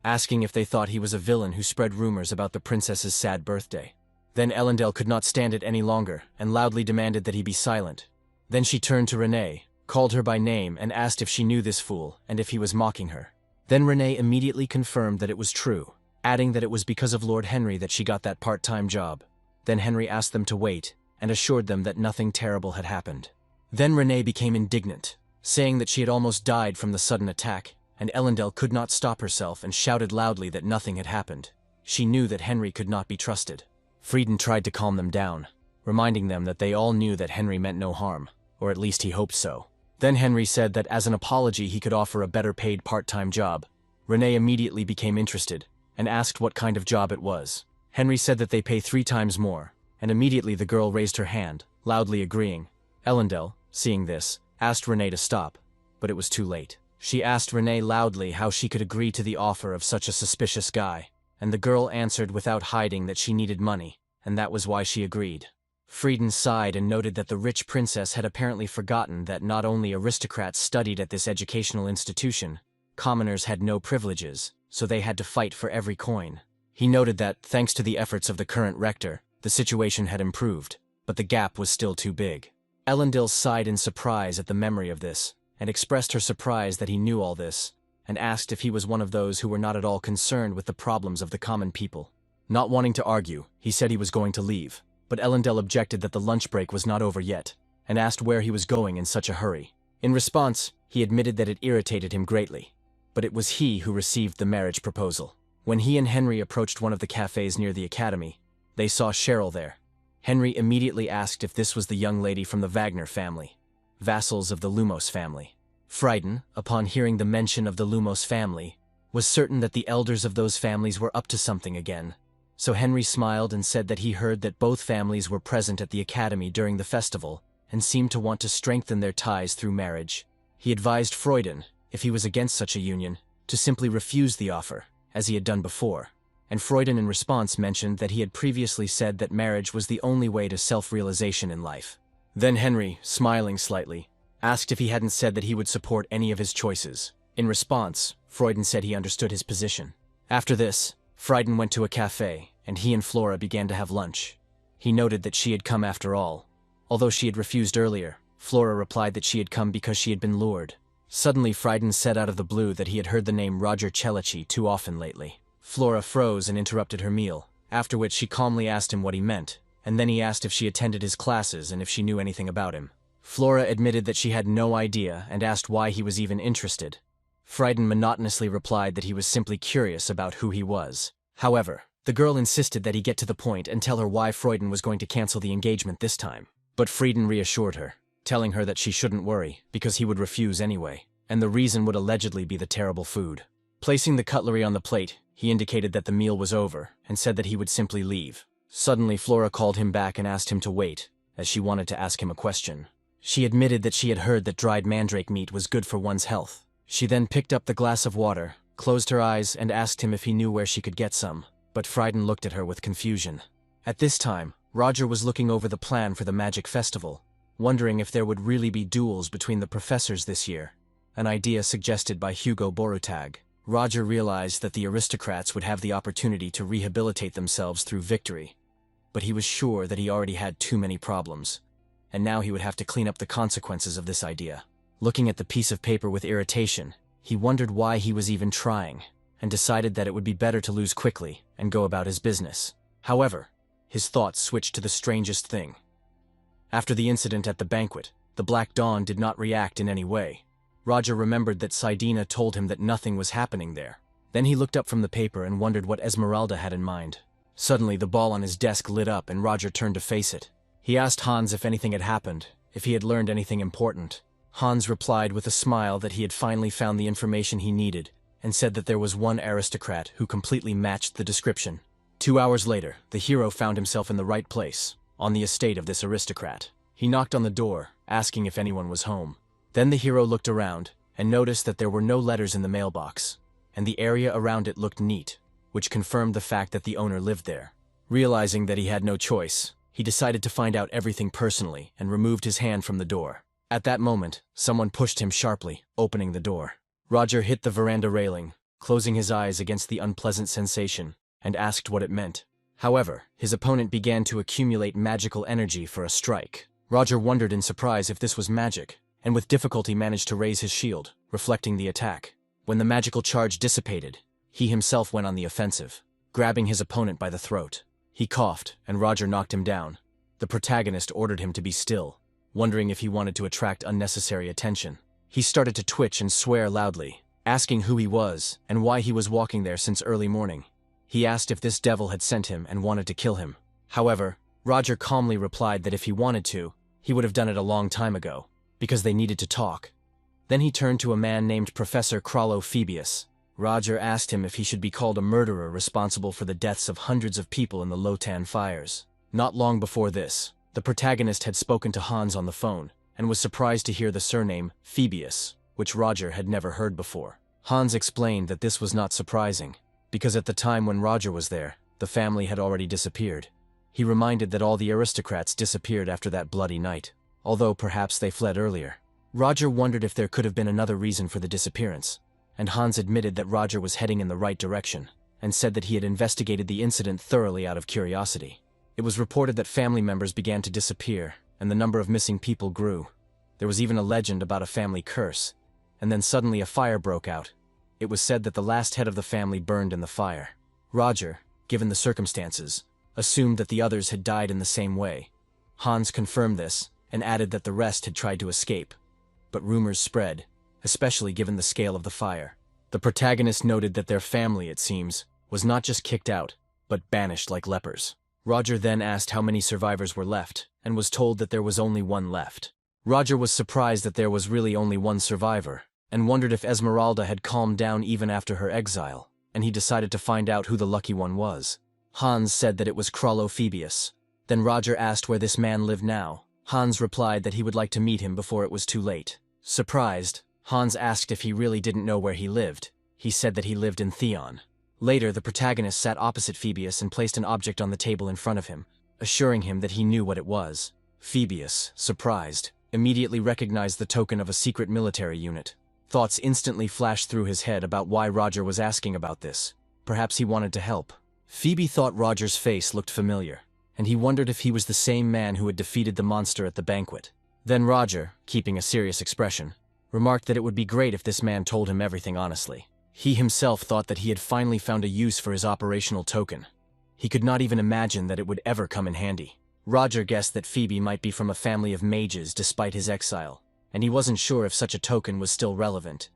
asking if they thought he was a villain who spread rumors about the princess's sad birthday. Then Elendil could not stand it any longer and loudly demanded that he be silent. Then she turned to Renee, called her by name and asked if she knew this fool and if he was mocking her. Then Renee immediately confirmed that it was true, adding that it was because of Lord Henry that she got that part-time job. Then Henry asked them to wait and assured them that nothing terrible had happened. Then Renee became indignant, saying that she had almost died from the sudden attack, and Elendil could not stop herself and shouted loudly that nothing had happened. She knew that Henry could not be trusted. Frieden tried to calm them down, reminding them that they all knew that Henry meant no harm. or at least he hoped so. Then Henry said that as an apology he could offer a better paid part-time job. Renee immediately became interested and asked what kind of job it was. Henry said that they pay 3 times more, and immediately the girl raised her hand, loudly agreeing. Ellendale, seeing this, asked Renee to stop, but it was too late. She asked Renee loudly how she could agree to the offer of such a suspicious guy, and the girl answered without hiding that she needed money, and that was why she agreed. Frieden sighed and noted that the rich princess had apparently forgotten that not only aristocrats studied at this educational institution, commoners had no privileges, so they had to fight for every coin. He noted that, thanks to the efforts of the current rector, the situation had improved, but the gap was still too big. Ellendale sighed in surprise at the memory of this, and expressed her surprise that he knew all this, and asked if he was one of those who were not at all concerned with the problems of the common people. Not wanting to argue, he said he was going to leave, but Ellendale objected that the lunch break was not over yet, and asked where he was going in such a hurry. In response, he admitted that it irritated him greatly, but it was he who received the marriage proposal. When he and Henry approached one of the cafes near the academy, they saw Cheryl there. Henry immediately asked if this was the young lady from the Wagner family, vassals of the Lumos family. Frieden, upon hearing the mention of the Lumos family, was certain that the elders of those families were up to something again. So Henry smiled and said that he heard that both families were present at the academy during the festival and seemed to want to strengthen their ties through marriage. He advised Frieden, if he was against such a union, to simply refuse the offer, as he had done before, and Frieden in response mentioned that he had previously said that marriage was the only way to self-realization in life. Then Henry, smiling slightly, asked if he hadn't said that he would support any of his choices. In response, Frieden said he understood his position. After this, Frieden went to a cafe, and he and Flora began to have lunch. He noted that she had come after all. Although she had refused earlier, Flora replied that she had come because she had been lured. Suddenly Frieden said out of the blue that he had heard the name Roger Celici too often lately. Flora froze and interrupted her meal, after which she calmly asked him what he meant, and then he asked if she attended his classes and if she knew anything about him. Flora admitted that she had no idea and asked why he was even interested. Frieden monotonously replied that he was simply curious about who he was. However, the girl insisted that he get to the point and tell her why Frieden was going to cancel the engagement this time. But Frieden reassured her, telling her that she shouldn't worry, because he would refuse anyway, and the reason would allegedly be the terrible food. Placing the cutlery on the plate, he indicated that the meal was over, and said that he would simply leave. Suddenly Flora called him back and asked him to wait, as she wanted to ask him a question. She admitted that she had heard that dried mandrake meat was good for one's health. She then picked up the glass of water, closed her eyes, and asked him if he knew where she could get some. But Frieden looked at her with confusion. At this time, Roger was looking over the plan for the magic festival, wondering if there would really be duels between the professors this year, an idea suggested by Hugo Borutag. Roger realized that the aristocrats would have the opportunity to rehabilitate themselves through victory, but he was sure that he already had too many problems, and now he would have to clean up the consequences of this idea. Looking at the piece of paper with irritation, he wondered why he was even trying, and decided that it would be better to lose quickly and go about his business. However, his thoughts switched to the strangest thing. After the incident at the banquet, the Black Dawn did not react in any way. Roger remembered that Sidina told him that nothing was happening there. Then he looked up from the paper and wondered what Esmeralda had in mind. Suddenly, the ball on his desk lit up and Roger turned to face it. He asked Hans if anything had happened, if he had learned anything important. Hans replied with a smile that he had finally found the information he needed, and said that there was one aristocrat who completely matched the description. 2 hours later, the hero found himself in the right place, on the estate of this aristocrat. He knocked on the door, asking if anyone was home. Then the hero looked around, and noticed that there were no letters in the mailbox, and the area around it looked neat, which confirmed the fact that the owner lived there. Realizing that he had no choice, he decided to find out everything personally and removed his hand from the door. At that moment, someone pushed him sharply, opening the door. Roger hit the veranda railing, closing his eyes against the unpleasant sensation, and asked what it meant. However, his opponent began to accumulate magical energy for a strike. Roger wondered in surprise if this was magic, and with difficulty managed to raise his shield, reflecting the attack. When the magical charge dissipated, he himself went on the offensive, grabbing his opponent by the throat. He coughed, and Roger knocked him down. The protagonist ordered him to be still, wondering if he wanted to attract unnecessary attention. He started to twitch and swear loudly, asking who he was and why he was walking there since early morning. He asked if this devil had sent him and wanted to kill him. However, Roger calmly replied that if he wanted to, he would have done it a long time ago. because they needed to talk. Then he turned to a man named Professor Phoebius. Roger asked him if he should be called a murderer responsible for the deaths of hundreds of people in the Lotan fires. Not long before this, the protagonist had spoken to Hans on the phone, and was surprised to hear the surname Phoebius, which Roger had never heard before. Hans explained that this was not surprising, because at the time when Roger was there, the family had already disappeared. He reminded that all the aristocrats disappeared after that bloody night, although perhaps they fled earlier. Roger wondered if there could have been another reason for the disappearance, and Hans admitted that Roger was heading in the right direction, and said that he had investigated the incident thoroughly out of curiosity. It was reported that family members began to disappear, and the number of missing people grew. There was even a legend about a family curse, and then suddenly a fire broke out. It was said that the last head of the family burned in the fire. Roger, given the circumstances, assumed that the others had died in the same way. Hans confirmed this, and added that the rest had tried to escape. But rumors spread, especially given the scale of the fire. The protagonist noted that their family, it seems, was not just kicked out, but banished like lepers. Roger then asked how many survivors were left, and was told that there was only one left. Roger was surprised that there was really only one survivor, and wondered if Esmeralda had calmed down even after her exile, and he decided to find out who the lucky one was. Hans said that it was Phoebius. Then Roger asked where this man lived now. Hans replied that he would like to meet him before it was too late. Surprised, Hans asked if he really didn't know where he lived. He said that he lived in Theon. Later, the protagonist sat opposite Phoebius and placed an object on the table in front of him, assuring him that he knew what it was. Phoebius, surprised, immediately recognized the token of a secret military unit. Thoughts instantly flashed through his head about why Roger was asking about this. Perhaps he wanted to help. Phoebe thought Roger's face looked familiar, and he wondered if he was the same man who had defeated the monster at the banquet. Then Roger, keeping a serious expression, remarked that it would be great if this man told him everything honestly. He himself thought that he had finally found a use for his operational token. He could not even imagine that it would ever come in handy. Roger guessed that Phoebe might be from a family of mages despite his exile, and he wasn't sure if such a token was still relevant,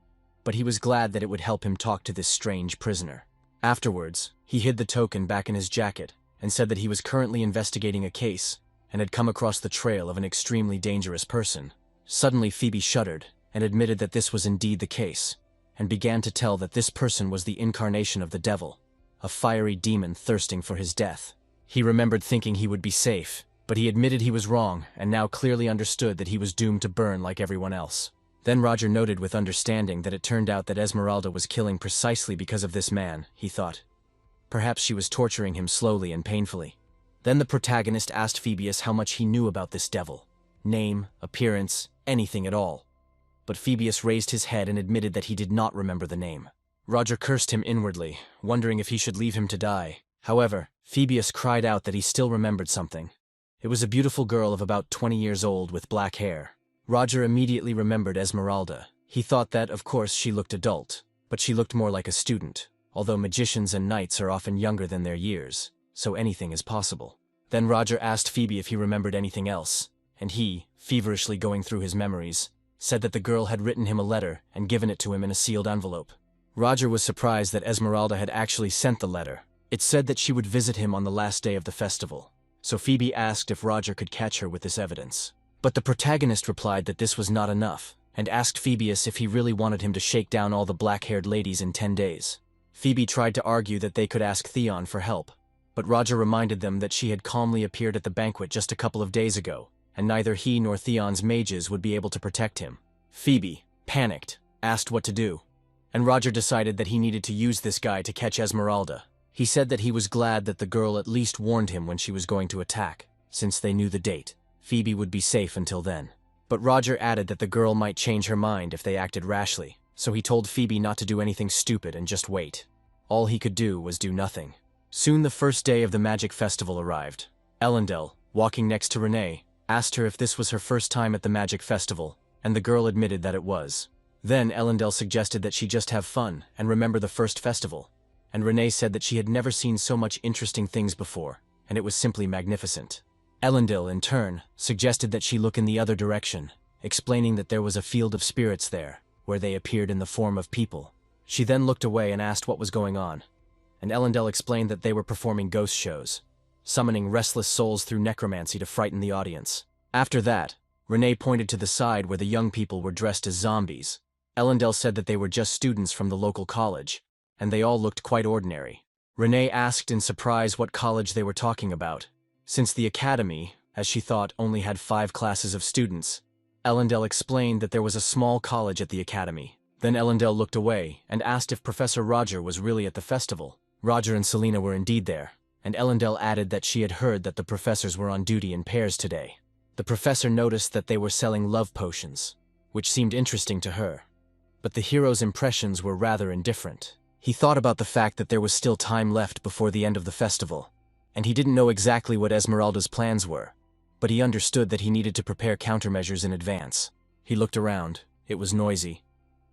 but he was glad that it would help him talk to this strange prisoner. Afterwards, he hid the token back in his jacket and said that he was currently investigating a case and had come across the trail of an extremely dangerous person. Suddenly Phoebe shuddered and admitted that this was indeed the case, and began to tell that this person was the incarnation of the devil, a fiery demon thirsting for his death. He remembered thinking he would be safe, but he admitted he was wrong and now clearly understood that he was doomed to burn like everyone else. Then Roger noted with understanding that it turned out that Esmeralda was killing precisely because of this man, he thought. Perhaps she was torturing him slowly and painfully. Then the protagonist asked Phoebius how much he knew about this devil. Name, appearance, anything at all. But Phoebius raised his head and admitted that he did not remember the name. Roger cursed him inwardly, wondering if he should leave him to die. However, Phoebius cried out that he still remembered something. It was a beautiful girl of about 20 years old with black hair. Roger immediately remembered Esmeralda. He thought that, of course, she looked adult, but she looked more like a student, although magicians and knights are often younger than their years, so anything is possible. Then Roger asked Phoebe if he remembered anything else, and he, feverishly going through his memories, said that the girl had written him a letter and given it to him in a sealed envelope. Roger was surprised that Esmeralda had actually sent the letter. It said that she would visit him on the last day of the festival, so Phoebe asked if Roger could catch her with this evidence. But the protagonist replied that this was not enough, and asked Phoebius if he really wanted him to shake down all the black-haired ladies in 10 days. Phoebe tried to argue that they could ask Theon for help, but Roger reminded them that she had calmly appeared at the banquet just a couple of days ago, and neither he nor Theon's mages would be able to protect him. Phoebe, panicked, asked what to do, and Roger decided that he needed to use this guy to catch Esmeralda. He said that he was glad that the girl at least warned him when she was going to attack, since they knew the date. Phoebe would be safe until then. But Roger added that the girl might change her mind if they acted rashly, so he told Phoebe not to do anything stupid and just wait. All he could do was do nothing. Soon the first day of the magic festival arrived. Elendel, walking next to Renee, asked her if this was her first time at the magic festival, and the girl admitted that it was. Then Elendel suggested that she just have fun and remember the first festival, and Renee said that she had never seen so much interesting things before, and it was simply magnificent. Elendil, in turn, suggested that she look in the other direction, explaining that there was a field of spirits there, where they appeared in the form of people. She then looked away and asked what was going on, and Elendil explained that they were performing ghost shows, summoning restless souls through necromancy to frighten the audience. After that, Renee pointed to the side where the young people were dressed as zombies. Ellendale said that they were just students from the local college, and they all looked quite ordinary. Renee asked in surprise what college they were talking about. Since the academy, as she thought, only had 5 classes of students, Ellendale explained that there was a small college at the academy. Then Ellendale looked away and asked if Professor Roger was really at the festival. Roger and Selina were indeed there, and Ellendale added that she had heard that the professors were on duty in pairs today. The professor noticed that they were selling love potions, which seemed interesting to her. But the hero's impressions were rather indifferent. He thought about the fact that there was still time left before the end of the festival, and he didn't know exactly what Esmeralda's plans were, but he understood that he needed to prepare countermeasures in advance. He looked around. It was noisy,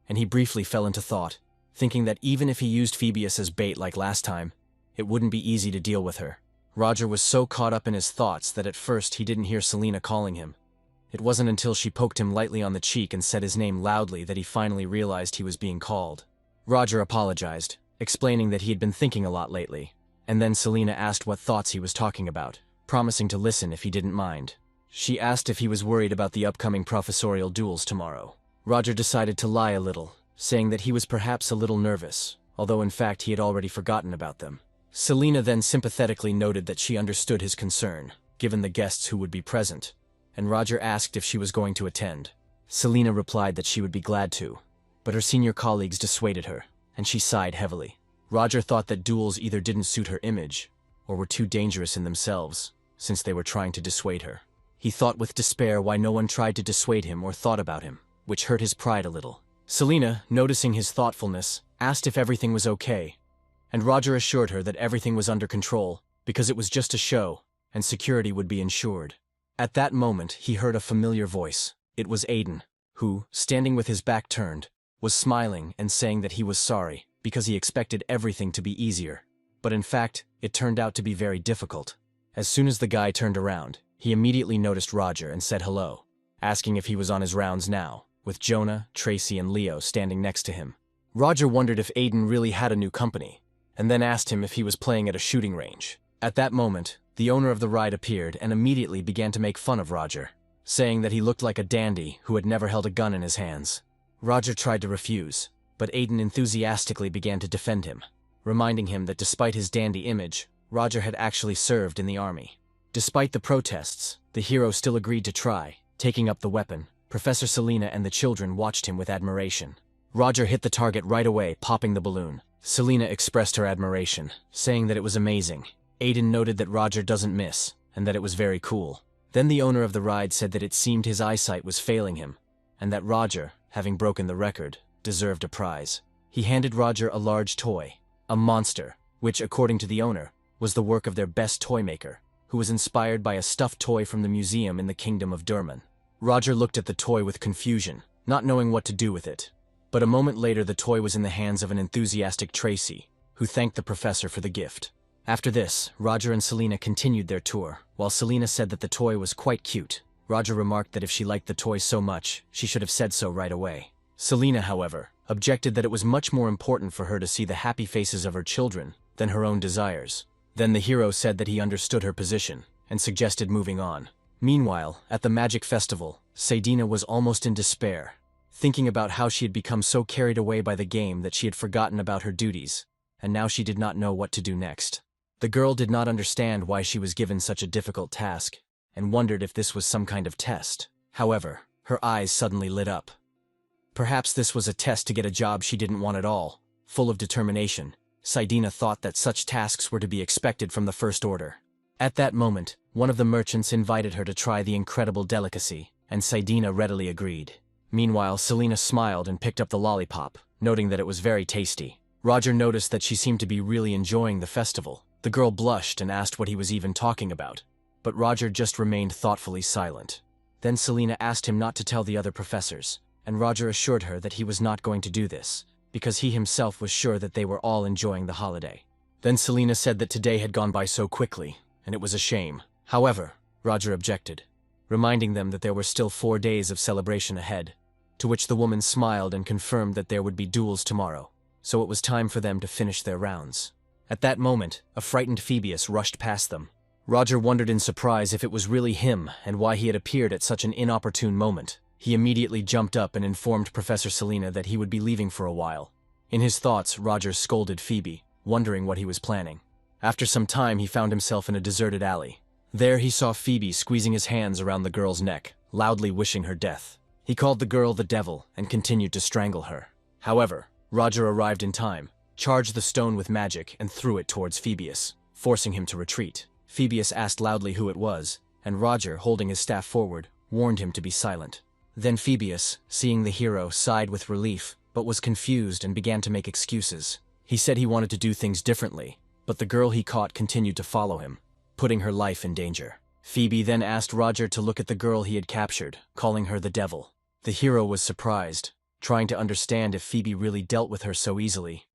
and he briefly fell into thought, thinking that even if he used Phoebus as bait like last time, it wouldn't be easy to deal with her. Roger was so caught up in his thoughts that at first he didn't hear Selina calling him. It wasn't until she poked him lightly on the cheek and said his name loudly that he finally realized he was being called. Roger apologized, explaining that he had been thinking a lot lately, and then Selina asked what thoughts he was talking about, promising to listen if he didn't mind. She asked if he was worried about the upcoming professorial duels tomorrow. Roger decided to lie a little, saying that he was perhaps a little nervous, although in fact he had already forgotten about them. Selina then sympathetically noted that she understood his concern, given the guests who would be present, and Roger asked if she was going to attend. Selina replied that she would be glad to, but her senior colleagues dissuaded her, and she sighed heavily. Roger thought that duels either didn't suit her image, or were too dangerous in themselves, since they were trying to dissuade her. He thought with despair why no one tried to dissuade him or thought about him, which hurt his pride a little. Selina, noticing his thoughtfulness, asked if everything was okay, and Roger assured her that everything was under control, because it was just a show, and security would be ensured. At that moment, he heard a familiar voice. It was Aiden, who, standing with his back turned, was smiling and saying that he was sorry, because he expected everything to be easier. But in fact, it turned out to be very difficult. As soon as the guy turned around, he immediately noticed Roger and said hello, asking if he was on his rounds now, with Jonah, Tracy, and Leo standing next to him. Roger wondered if Aiden really had a new company, and then asked him if he was playing at a shooting range. At that moment, the owner of the ride appeared and immediately began to make fun of Roger, saying that he looked like a dandy who had never held a gun in his hands. Roger tried to refuse, but Aiden enthusiastically began to defend him, reminding him that despite his dandy image, Roger had actually served in the army. Despite the protests, the hero still agreed to try. Taking up the weapon, Professor Selina and the children watched him with admiration. Roger hit the target right away, popping the balloon. Selina expressed her admiration, saying that it was amazing. Aiden noted that Roger doesn't miss, and that it was very cool. Then the owner of the ride said that it seemed his eyesight was failing him, and that Roger, having broken the record, deserved a prize. He handed Roger a large toy, a monster, which, according to the owner, was the work of their best toy maker, who was inspired by a stuffed toy from the museum in the kingdom of Durman. Roger looked at the toy with confusion, not knowing what to do with it. But a moment later the toy was in the hands of an enthusiastic Tracy, who thanked the professor for the gift. After this, Roger and Selina continued their tour. While Selina said that the toy was quite cute, Roger remarked that if she liked the toy so much, she should have said so right away. Selina, however, objected that it was much more important for her to see the happy faces of her children than her own desires. Then the hero said that he understood her position, and suggested moving on. Meanwhile, at the Magic Festival, Sadina was almost in despair, thinking about how she had become so carried away by the game that she had forgotten about her duties, and now she did not know what to do next. The girl did not understand why she was given such a difficult task, and wondered if this was some kind of test. However, her eyes suddenly lit up. Perhaps this was a test to get a job she didn't want at all. Full of determination, Sadina thought that such tasks were to be expected from the First Order. At that moment, one of the merchants invited her to try the incredible delicacy, and Sadina readily agreed. Meanwhile, Selina smiled and picked up the lollipop, noting that it was very tasty. Roger noticed that she seemed to be really enjoying the festival. The girl blushed and asked what he was even talking about, but Roger just remained thoughtfully silent. Then Selina asked him not to tell the other professors, and Roger assured her that he was not going to do this, because he himself was sure that they were all enjoying the holiday. Then Selina said that today had gone by so quickly, and it was a shame. However, Roger objected, reminding them that there were still 4 days of celebration ahead, to which the woman smiled and confirmed that there would be duels tomorrow, so it was time for them to finish their rounds. At that moment, a frightened Phoebus rushed past them. Roger wondered in surprise if it was really him and why he had appeared at such an inopportune moment. He immediately jumped up and informed Professor Selena that he would be leaving for a while. In his thoughts, Roger scolded Phoebe, wondering what he was planning. After some time, he found himself in a deserted alley. There he saw Phoebe squeezing his hands around the girl's neck, loudly wishing her death. He called the girl the devil and continued to strangle her. However, Roger arrived in time, charged the stone with magic and threw it towards Phoebus, forcing him to retreat. Phoebus asked loudly who it was, and Roger, holding his staff forward, warned him to be silent. Then Phoebus, seeing the hero, sighed with relief, but was confused and began to make excuses. He said he wanted to do things differently, but the girl he caught continued to follow him, putting her life in danger. Phoebe then asked Roger to look at the girl he had captured, calling her the devil. The hero was surprised, trying to understand if Phoebe really dealt with her so easily.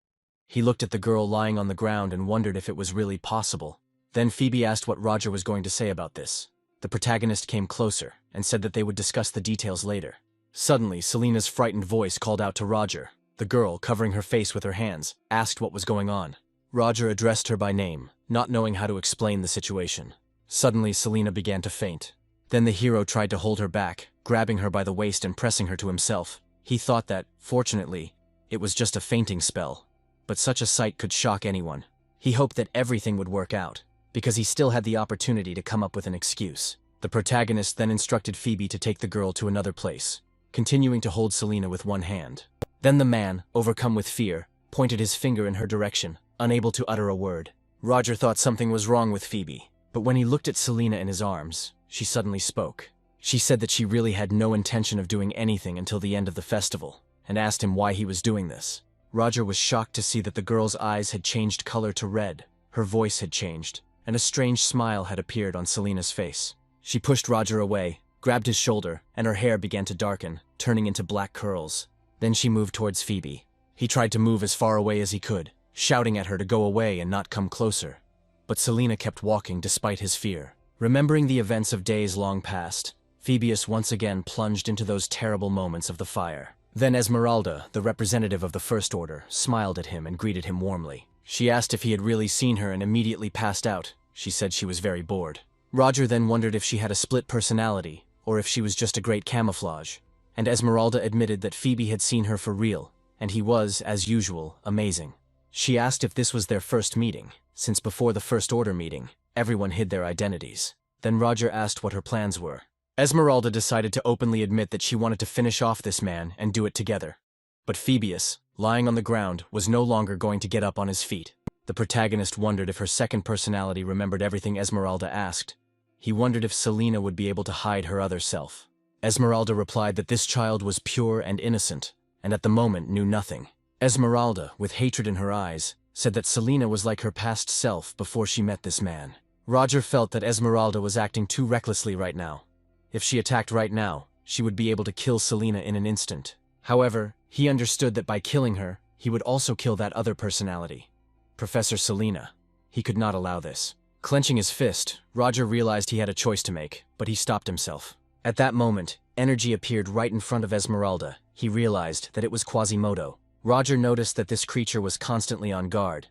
He looked at the girl lying on the ground and wondered if it was really possible. Then Phoebe asked what Roger was going to say about this. The protagonist came closer and said that they would discuss the details later. Suddenly, Selena's frightened voice called out to Roger. The girl, covering her face with her hands, asked what was going on. Roger addressed her by name, not knowing how to explain the situation. Suddenly, Selena began to faint. Then the hero tried to hold her back, grabbing her by the waist and pressing her to himself. He thought that, fortunately, it was just a fainting spell. But such a sight could shock anyone. He hoped that everything would work out, because he still had the opportunity to come up with an excuse. The protagonist then instructed Phoebe to take the girl to another place, continuing to hold Selena with one hand. Then the man, overcome with fear, pointed his finger in her direction, unable to utter a word. Roger thought something was wrong with Phoebe, but when he looked at Selena in his arms, she suddenly spoke. She said that she really had no intention of doing anything until the end of the festival, and asked him why he was doing this. Roger was shocked to see that the girl's eyes had changed color to red, her voice had changed, and a strange smile had appeared on Selena's face. She pushed Roger away, grabbed his shoulder, and her hair began to darken, turning into black curls. Then she moved towards Phoebe. He tried to move as far away as he could, shouting at her to go away and not come closer. But Selena kept walking despite his fear. Remembering the events of days long past, Phoebus once again plunged into those terrible moments of the fire. Then Esmeralda, the representative of the First Order, smiled at him and greeted him warmly. She asked if he had really seen her and immediately passed out. She said she was very bored. Roger then wondered if she had a split personality, or if she was just a great camouflage. And Esmeralda admitted that Phoebe had seen her for real, and he was, as usual, amazing. She asked if this was their first meeting, since before the First Order meeting, everyone hid their identities. Then Roger asked what her plans were. Esmeralda decided to openly admit that she wanted to finish off this man and do it together. But Phoebus, lying on the ground, was no longer going to get up on his feet. The protagonist wondered if her second personality remembered everything Esmeralda asked. He wondered if Selena would be able to hide her other self. Esmeralda replied that this child was pure and innocent, and at the moment knew nothing. Esmeralda, with hatred in her eyes, said that Selena was like her past self before she met this man. Roger felt that Esmeralda was acting too recklessly right now. If she attacked right now, she would be able to kill Selena in an instant. However, he understood that by killing her, he would also kill that other personality, Professor Selena. He could not allow this. Clenching his fist, Roger realized he had a choice to make, but he stopped himself. At that moment, energy appeared right in front of Esmeralda. He realized that it was Quasimodo. Roger noticed that this creature was constantly on guard.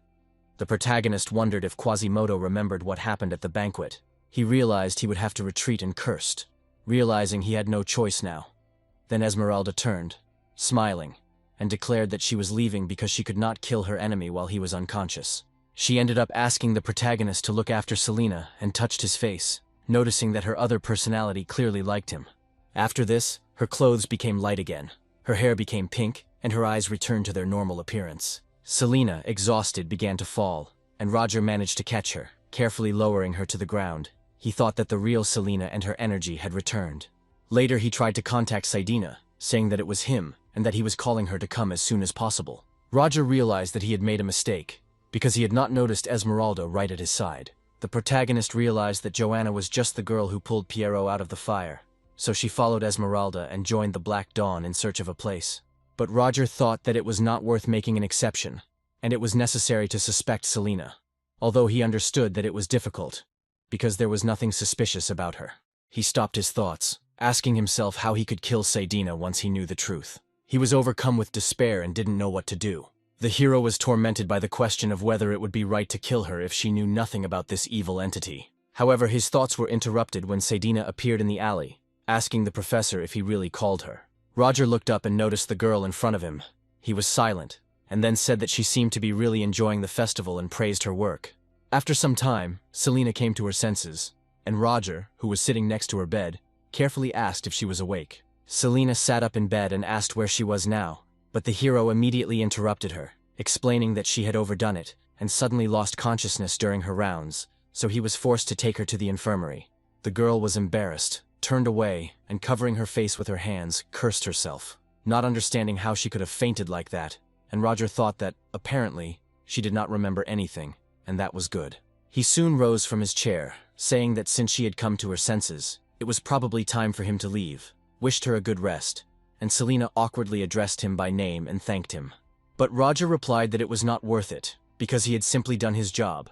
The protagonist wondered if Quasimodo remembered what happened at the banquet. He realized he would have to retreat and cursed, realizing he had no choice now. Then Esmeralda turned, smiling, and declared that she was leaving because she could not kill her enemy while he was unconscious. She ended up asking the protagonist to look after Selena and touched his face, noticing that her other personality clearly liked him. After this, her clothes became light again. Her hair became pink, and her eyes returned to their normal appearance. Selena, exhausted, began to fall, and Roger managed to catch her, carefully lowering her to the ground. He thought that the real Selena and her energy had returned. Later he tried to contact Saidina, saying that it was him and that he was calling her to come as soon as possible. Roger realized that he had made a mistake, because he had not noticed Esmeralda right at his side. The protagonist realized that Joanna was just the girl who pulled Pierrot out of the fire, so she followed Esmeralda and joined the Black Dawn in search of a place. But Roger thought that it was not worth making an exception, and it was necessary to suspect Selena, although he understood that it was difficult, because there was nothing suspicious about her. He stopped his thoughts, asking himself how he could kill Saidina once he knew the truth. He was overcome with despair and didn't know what to do. The hero was tormented by the question of whether it would be right to kill her if she knew nothing about this evil entity. However, his thoughts were interrupted when Sadina appeared in the alley, asking the professor if he really called her. Roger looked up and noticed the girl in front of him. He was silent, and then said that she seemed to be really enjoying the festival and praised her work. After some time, Selina came to her senses, and Roger, who was sitting next to her bed, carefully asked if she was awake. Selina sat up in bed and asked where she was now, but the hero immediately interrupted her, explaining that she had overdone it and suddenly lost consciousness during her rounds, so he was forced to take her to the infirmary. The girl was embarrassed, turned away, and covering her face with her hands, cursed herself, not understanding how she could have fainted like that, and Roger thought that, apparently, she did not remember anything, and that was good. He soon rose from his chair, saying that since she had come to her senses, it was probably time for him to leave, wished her a good rest, and Selina awkwardly addressed him by name and thanked him. But Roger replied that it was not worth it, because he had simply done his job.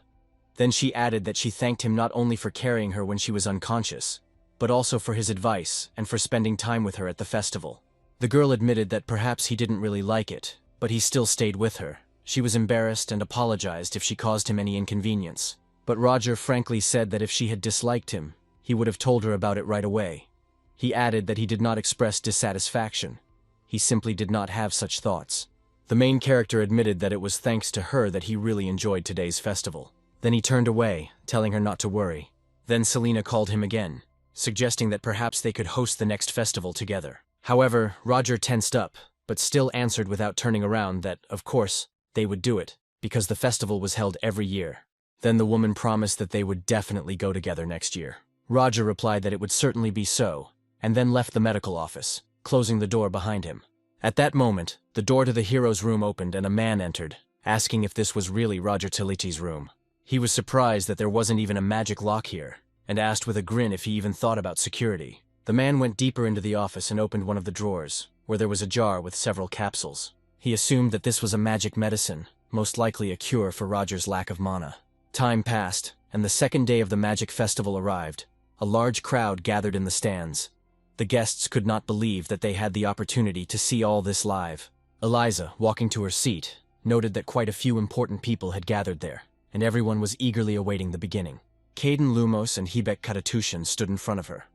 Then she added that she thanked him not only for carrying her when she was unconscious, but also for his advice and for spending time with her at the festival. The girl admitted that perhaps he didn't really like it, but he still stayed with her. She was embarrassed and apologized if she caused him any inconvenience. But Roger frankly said that if she had disliked him, he would have told her about it right away. He added that he did not express dissatisfaction. He simply did not have such thoughts. The main character admitted that it was thanks to her that he really enjoyed today's festival. Then he turned away, telling her not to worry. Then Selina called him again, suggesting that perhaps they could host the next festival together. However, Roger tensed up, but still answered without turning around that, of course, they would do it, because the festival was held every year. Then the woman promised that they would definitely go together next year. Roger replied that it would certainly be so, and then left the medical office, closing the door behind him. At that moment, the door to the hero's room opened and a man entered, asking if this was really Roger Talichi's room. He was surprised that there wasn't even a magic lock here, and asked with a grin if he even thought about security. The man went deeper into the office and opened one of the drawers, where there was a jar with several capsules. He assumed that this was a magic medicine, most likely a cure for Roger's lack of mana. Time passed, and the second day of the magic festival arrived. A large crowd gathered in the stands. The guests could not believe that they had the opportunity to see all this live. Eliza, walking to her seat, noted that quite a few important people had gathered there, and everyone was eagerly awaiting the beginning. Caden Lumos and Hebek Katatushan stood in front of her.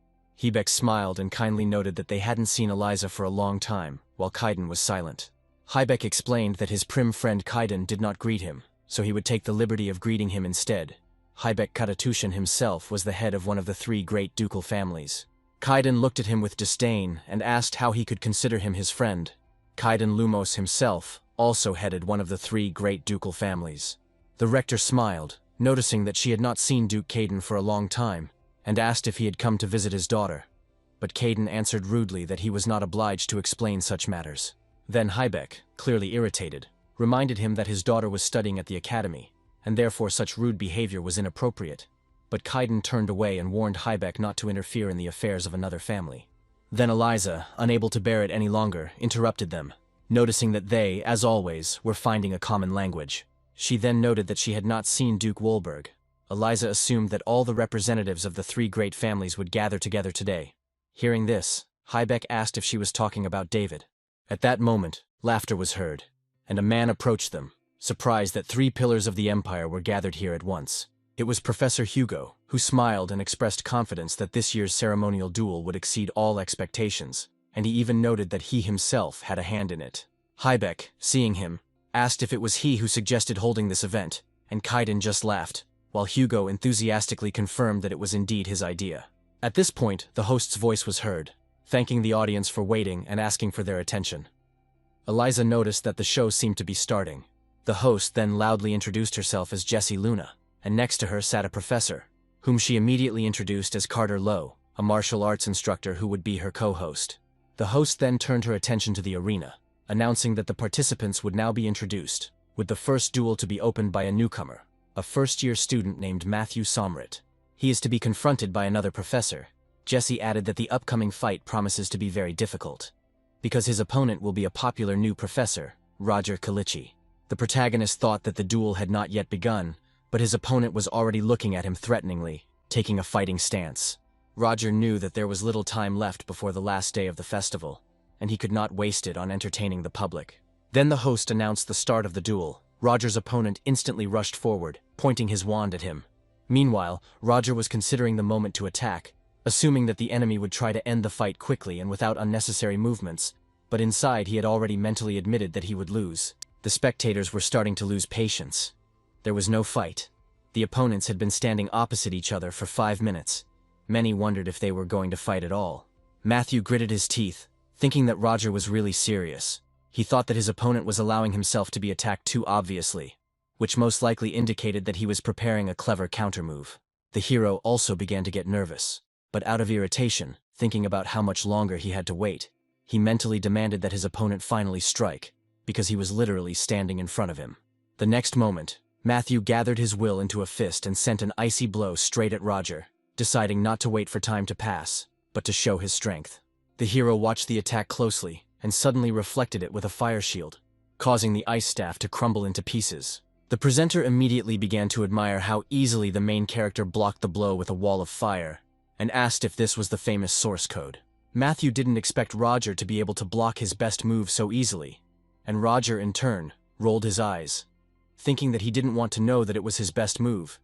Hebek smiled and kindly noted that they hadn't seen Eliza for a long time, while Kaiden was silent. Hebek explained that his prim friend Kaiden did not greet him, so he would take the liberty of greeting him instead. Hebek Katatushan himself was the head of one of the 3 great ducal families. Kaiden looked at him with disdain and asked how he could consider him his friend. Kaiden Lumos himself also headed one of the 3 great ducal families. The rector smiled, noticing that she had not seen Duke Kaiden for a long time, and asked if he had come to visit his daughter. But Kaiden answered rudely that he was not obliged to explain such matters. Then Hebek, clearly irritated, reminded him that his daughter was studying at the academy, and therefore such rude behavior was inappropriate. But Kaiden turned away and warned Hebek not to interfere in the affairs of another family. Then Eliza, unable to bear it any longer, interrupted them, noticing that they, as always, were finding a common language. She then noted that she had not seen Duke Wolberg. Eliza assumed that all the representatives of the 3 great families would gather together today. Hearing this, Hebek asked if she was talking about David. At that moment, laughter was heard, and a man approached them, surprised that 3 pillars of the empire were gathered here at once. It was Professor Hugo, who smiled and expressed confidence that this year's ceremonial duel would exceed all expectations, and he even noted that he himself had a hand in it. Hebek, seeing him, asked if it was he who suggested holding this event, and Kaiden just laughed, while Hugo enthusiastically confirmed that it was indeed his idea. At this point, the host's voice was heard, thanking the audience for waiting and asking for their attention. Eliza noticed that the show seemed to be starting. The host then loudly introduced herself as Jessie Luna, and next to her sat a professor, whom she immediately introduced as Carter Lowe, a martial arts instructor who would be her co-host. The host then turned her attention to the arena, announcing that the participants would now be introduced, with the first duel to be opened by a newcomer, a first-year student named Matthew Somrit. He is to be confronted by another professor. Jessie added that the upcoming fight promises to be very difficult, because his opponent will be a popular new professor, Roger Kalichi. The protagonist thought that the duel had not yet begun, but his opponent was already looking at him threateningly, taking a fighting stance. Roger knew that there was little time left before the last day of the festival, and he could not waste it on entertaining the public. Then the host announced the start of the duel. Roger's opponent instantly rushed forward, pointing his wand at him. Meanwhile, Roger was considering the moment to attack, assuming that the enemy would try to end the fight quickly and without unnecessary movements, but inside he had already mentally admitted that he would lose. The spectators were starting to lose patience. There was no fight. The opponents had been standing opposite each other for 5 minutes. Many wondered if they were going to fight at all. Matthew gritted his teeth, thinking that Roger was really serious. He thought that his opponent was allowing himself to be attacked too obviously, which most likely indicated that he was preparing a clever countermove. The hero also began to get nervous, but out of irritation, thinking about how much longer he had to wait, he mentally demanded that his opponent finally strike, because he was literally standing in front of him. The next moment, Matthew gathered his will into a fist and sent an icy blow straight at Roger, deciding not to wait for time to pass, but to show his strength. The hero watched the attack closely and suddenly reflected it with a fire shield, causing the ice staff to crumble into pieces. The presenter immediately began to admire how easily the main character blocked the blow with a wall of fire, and asked if this was the famous source code. Matthew didn't expect Roger to be able to block his best move so easily, and Roger, in turn, rolled his eyes, thinking that he didn't want to know that it was his best move.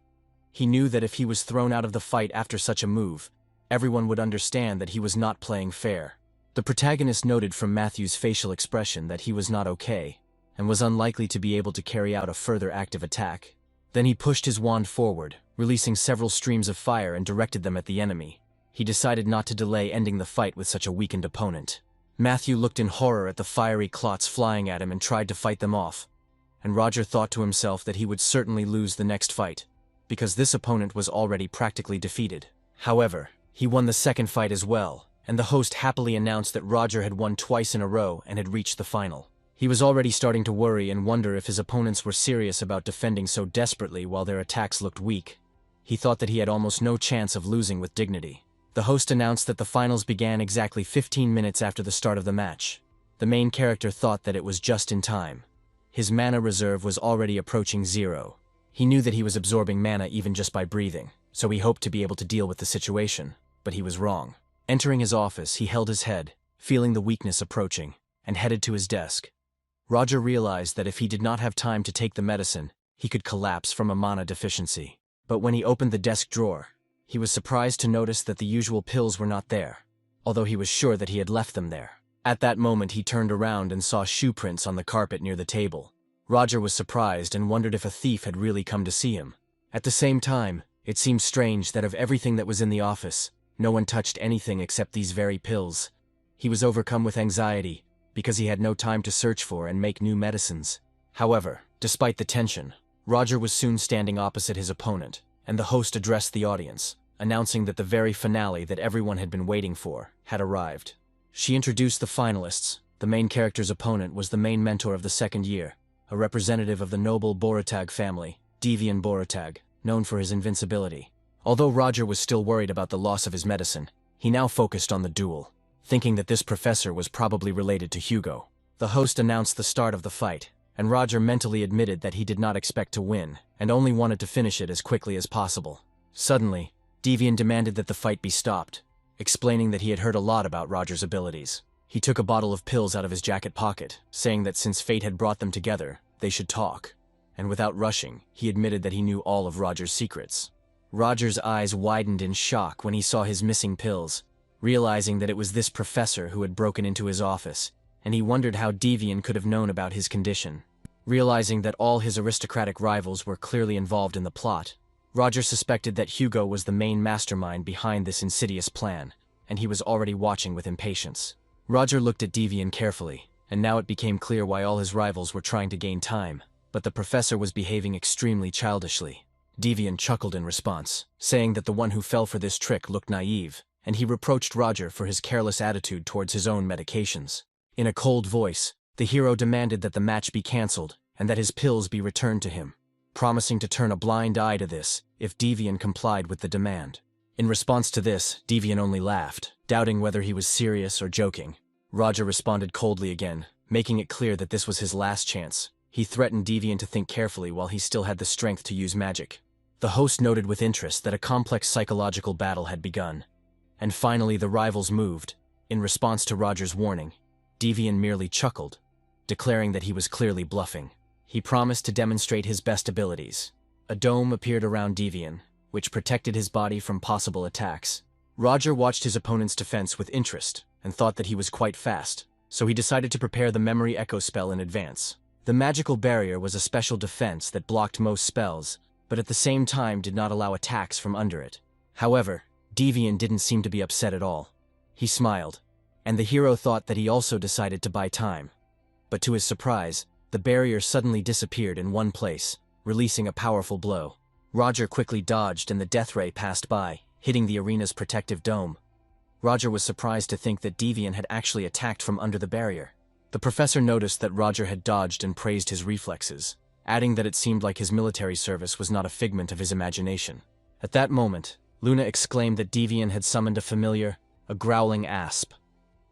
He knew that if he was thrown out of the fight after such a move, everyone would understand that he was not playing fair. The protagonist noted from Matthew's facial expression that he was not okay, and was unlikely to be able to carry out a further active attack. Then he pushed his wand forward, releasing several streams of fire and directed them at the enemy. He decided not to delay ending the fight with such a weakened opponent. Matthew looked in horror at the fiery clots flying at him and tried to fight them off, and Roger thought to himself that he would certainly lose the next fight, because this opponent was already practically defeated. However, he won the second fight as well, and the host happily announced that Roger had won twice in a row and had reached the final. He was already starting to worry and wonder if his opponents were serious about defending so desperately while their attacks looked weak. He thought that he had almost no chance of losing with dignity. The host announced that the finals began exactly 15 minutes after the start of the match. The main character thought that it was just in time. His mana reserve was already approaching 0. He knew that he was absorbing mana even just by breathing, so he hoped to be able to deal with the situation, but he was wrong. Entering his office, he held his head, feeling the weakness approaching, and headed to his desk. Roger realized that if he did not have time to take the medicine, he could collapse from a mana deficiency. But when he opened the desk drawer, he was surprised to notice that the usual pills were not there, although he was sure that he had left them there. At that moment he turned around and saw shoe prints on the carpet near the table. Roger was surprised and wondered if a thief had really come to see him. At the same time, it seemed strange that of everything that was in the office, no one touched anything except these very pills. He was overcome with anxiety, because he had no time to search for and make new medicines. However, despite the tension, Roger was soon standing opposite his opponent, and the host addressed the audience, announcing that the very finale that everyone had been waiting for had arrived. She introduced the finalists. The main character's opponent was the main mentor of the second year, a representative of the noble Borotag family, Devian Borotag, known for his invincibility. Although Roger was still worried about the loss of his medicine, he now focused on the duel, thinking that this professor was probably related to Hugo. The host announced the start of the fight, and Roger mentally admitted that he did not expect to win, and only wanted to finish it as quickly as possible. Suddenly, Devian demanded that the fight be stopped, explaining that he had heard a lot about Roger's abilities. He took a bottle of pills out of his jacket pocket, saying that since fate had brought them together, they should talk. And without rushing, he admitted that he knew all of Roger's secrets. Roger's eyes widened in shock when he saw his missing pills, realizing that it was this professor who had broken into his office, and he wondered how Devian could have known about his condition. Realizing that all his aristocratic rivals were clearly involved in the plot, Roger suspected that Hugo was the main mastermind behind this insidious plan, and he was already watching with impatience. Roger looked at Devian carefully, and now it became clear why all his rivals were trying to gain time, but the professor was behaving extremely childishly. Devian chuckled in response, saying that the one who fell for this trick looked naive, and he reproached Roger for his careless attitude towards his own medications. In a cold voice, the hero demanded that the match be cancelled and that his pills be returned to him, promising to turn a blind eye to this if Devian complied with the demand. In response to this, Devian only laughed, doubting whether he was serious or joking. Roger responded coldly again, making it clear that this was his last chance. He threatened Devian to think carefully while he still had the strength to use magic. The host noted with interest that a complex psychological battle had begun. And finally the rivals moved. In response to Roger's warning, Devian merely chuckled, declaring that he was clearly bluffing. He promised to demonstrate his best abilities. A dome appeared around Devian, which protected his body from possible attacks. Roger watched his opponent's defense with interest and thought that he was quite fast, so he decided to prepare the memory echo spell in advance. The magical barrier was a special defense that blocked most spells, but at the same time did not allow attacks from under it. However, Deviant didn't seem to be upset at all. He smiled, and the hero thought that he also decided to buy time. But to his surprise, the barrier suddenly disappeared in one place, releasing a powerful blow. Roger quickly dodged and the death ray passed by, hitting the arena's protective dome. Roger was surprised to think that Deviant had actually attacked from under the barrier. The professor noticed that Roger had dodged and praised his reflexes, adding that it seemed like his military service was not a figment of his imagination. At that moment, Luna exclaimed that Deviant had summoned a familiar, a growling asp.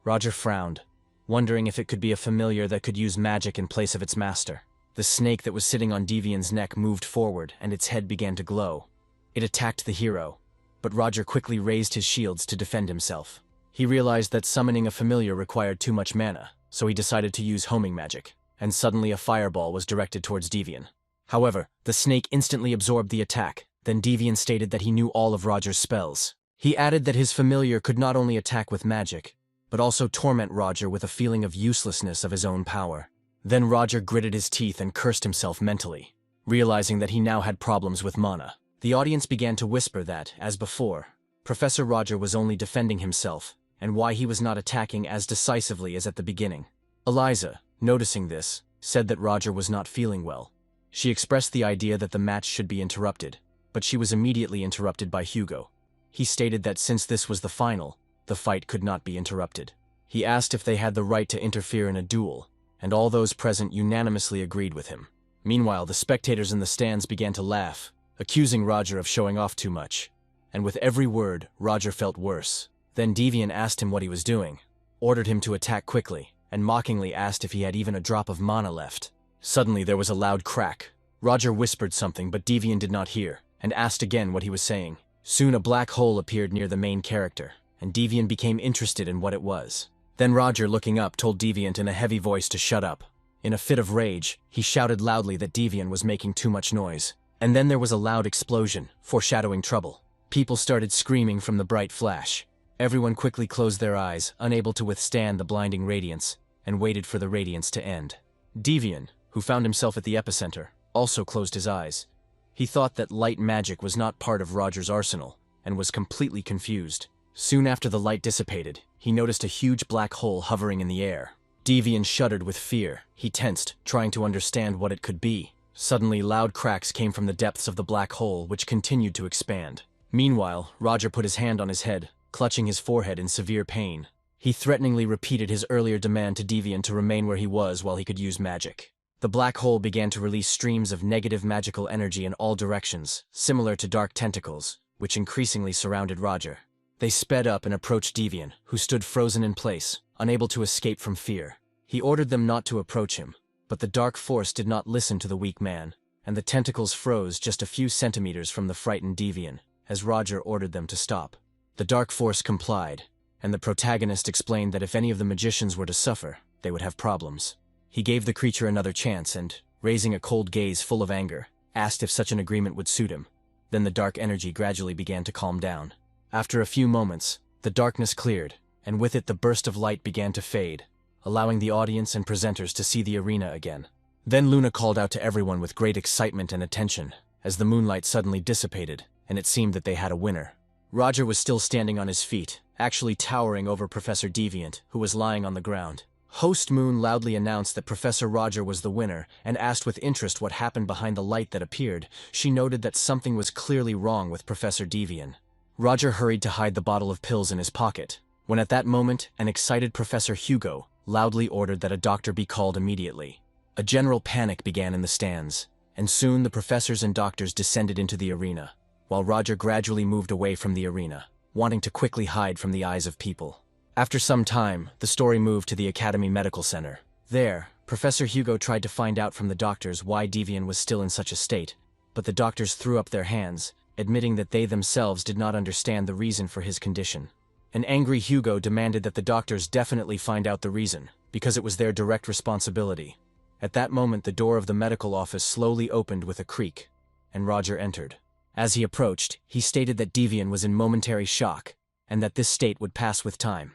Roger frowned, wondering if it could be a familiar that could use magic in place of its master. The snake that was sitting on Deviant's neck moved forward and its head began to glow. It attacked the hero, but Roger quickly raised his shields to defend himself. He realized that summoning a familiar required too much mana, so he decided to use homing magic, and suddenly a fireball was directed towards Deviant. However, the snake instantly absorbed the attack. Then Deviant stated that he knew all of Roger's spells. He added that his familiar could not only attack with magic, but also torment Roger with a feeling of uselessness of his own power. Then Roger gritted his teeth and cursed himself mentally, realizing that he now had problems with mana. The audience began to whisper that, as before, Professor Roger was only defending himself, and why he was not attacking as decisively as at the beginning. Eliza, noticing this, said that Roger was not feeling well. She expressed the idea that the match should be interrupted, but she was immediately interrupted by Hugo. He stated that since this was the final, the fight could not be interrupted. He asked if they had the right to interfere in a duel, and all those present unanimously agreed with him. Meanwhile, the spectators in the stands began to laugh, accusing Roger of showing off too much. And with every word, Roger felt worse. Then Deviant asked him what he was doing, ordered him to attack quickly, and mockingly asked if he had even a drop of mana left. Suddenly there was a loud crack. Roger whispered something, but Deviant did not hear, and asked again what he was saying. Soon a black hole appeared near the main character, and Deviant became interested in what it was. Then Roger, looking up, told Deviant in a heavy voice to shut up. In a fit of rage, he shouted loudly that Deviant was making too much noise. And then there was a loud explosion, foreshadowing trouble. People started screaming from the bright flash. Everyone quickly closed their eyes, unable to withstand the blinding radiance, and waited for the radiance to end. Deviant, who found himself at the epicenter, also closed his eyes. He thought that light magic was not part of Roger's arsenal, and was completely confused. Soon after the light dissipated, he noticed a huge black hole hovering in the air. Deviant shuddered with fear. He tensed, trying to understand what it could be. Suddenly, loud cracks came from the depths of the black hole, which continued to expand. Meanwhile, Roger put his hand on his head, clutching his forehead in severe pain. He threateningly repeated his earlier demand to Deviant to remain where he was while he could use magic. The black hole began to release streams of negative magical energy in all directions, similar to dark tentacles, which increasingly surrounded Roger. They sped up and approached Deviant, who stood frozen in place, unable to escape from fear. He ordered them not to approach him, but the dark force did not listen to the weak man, and the tentacles froze just a few centimeters from the frightened Deviant, as Roger ordered them to stop. The dark force complied, and the protagonist explained that if any of the magicians were to suffer, they would have problems. He gave the creature another chance and, raising a cold gaze full of anger, asked if such an agreement would suit him. Then the dark energy gradually began to calm down. After a few moments, the darkness cleared, and with it the burst of light began to fade, allowing the audience and presenters to see the arena again. Then Luna called out to everyone with great excitement and attention, as the moonlight suddenly dissipated, and it seemed that they had a winner. Roger was still standing on his feet, actually towering over Professor Deviant, who was lying on the ground. Host Moon loudly announced that Professor Roger was the winner, and asked with interest what happened behind the light that appeared. She noted that something was clearly wrong with Professor Deviant. Roger hurried to hide the bottle of pills in his pocket, when at that moment, an excited Professor Hugo loudly ordered that a doctor be called immediately. A general panic began in the stands, and soon the professors and doctors descended into the arena, while Roger gradually moved away from the arena, wanting to quickly hide from the eyes of people. After some time, the story moved to the Academy Medical Center. There, Professor Hugo tried to find out from the doctors why Deviant was still in such a state, but the doctors threw up their hands, admitting that they themselves did not understand the reason for his condition. An angry Hugo demanded that the doctors definitely find out the reason, because it was their direct responsibility. At that moment, the door of the medical office slowly opened with a creak, and Roger entered. As he approached, he stated that Devian was in momentary shock, and that this state would pass with time.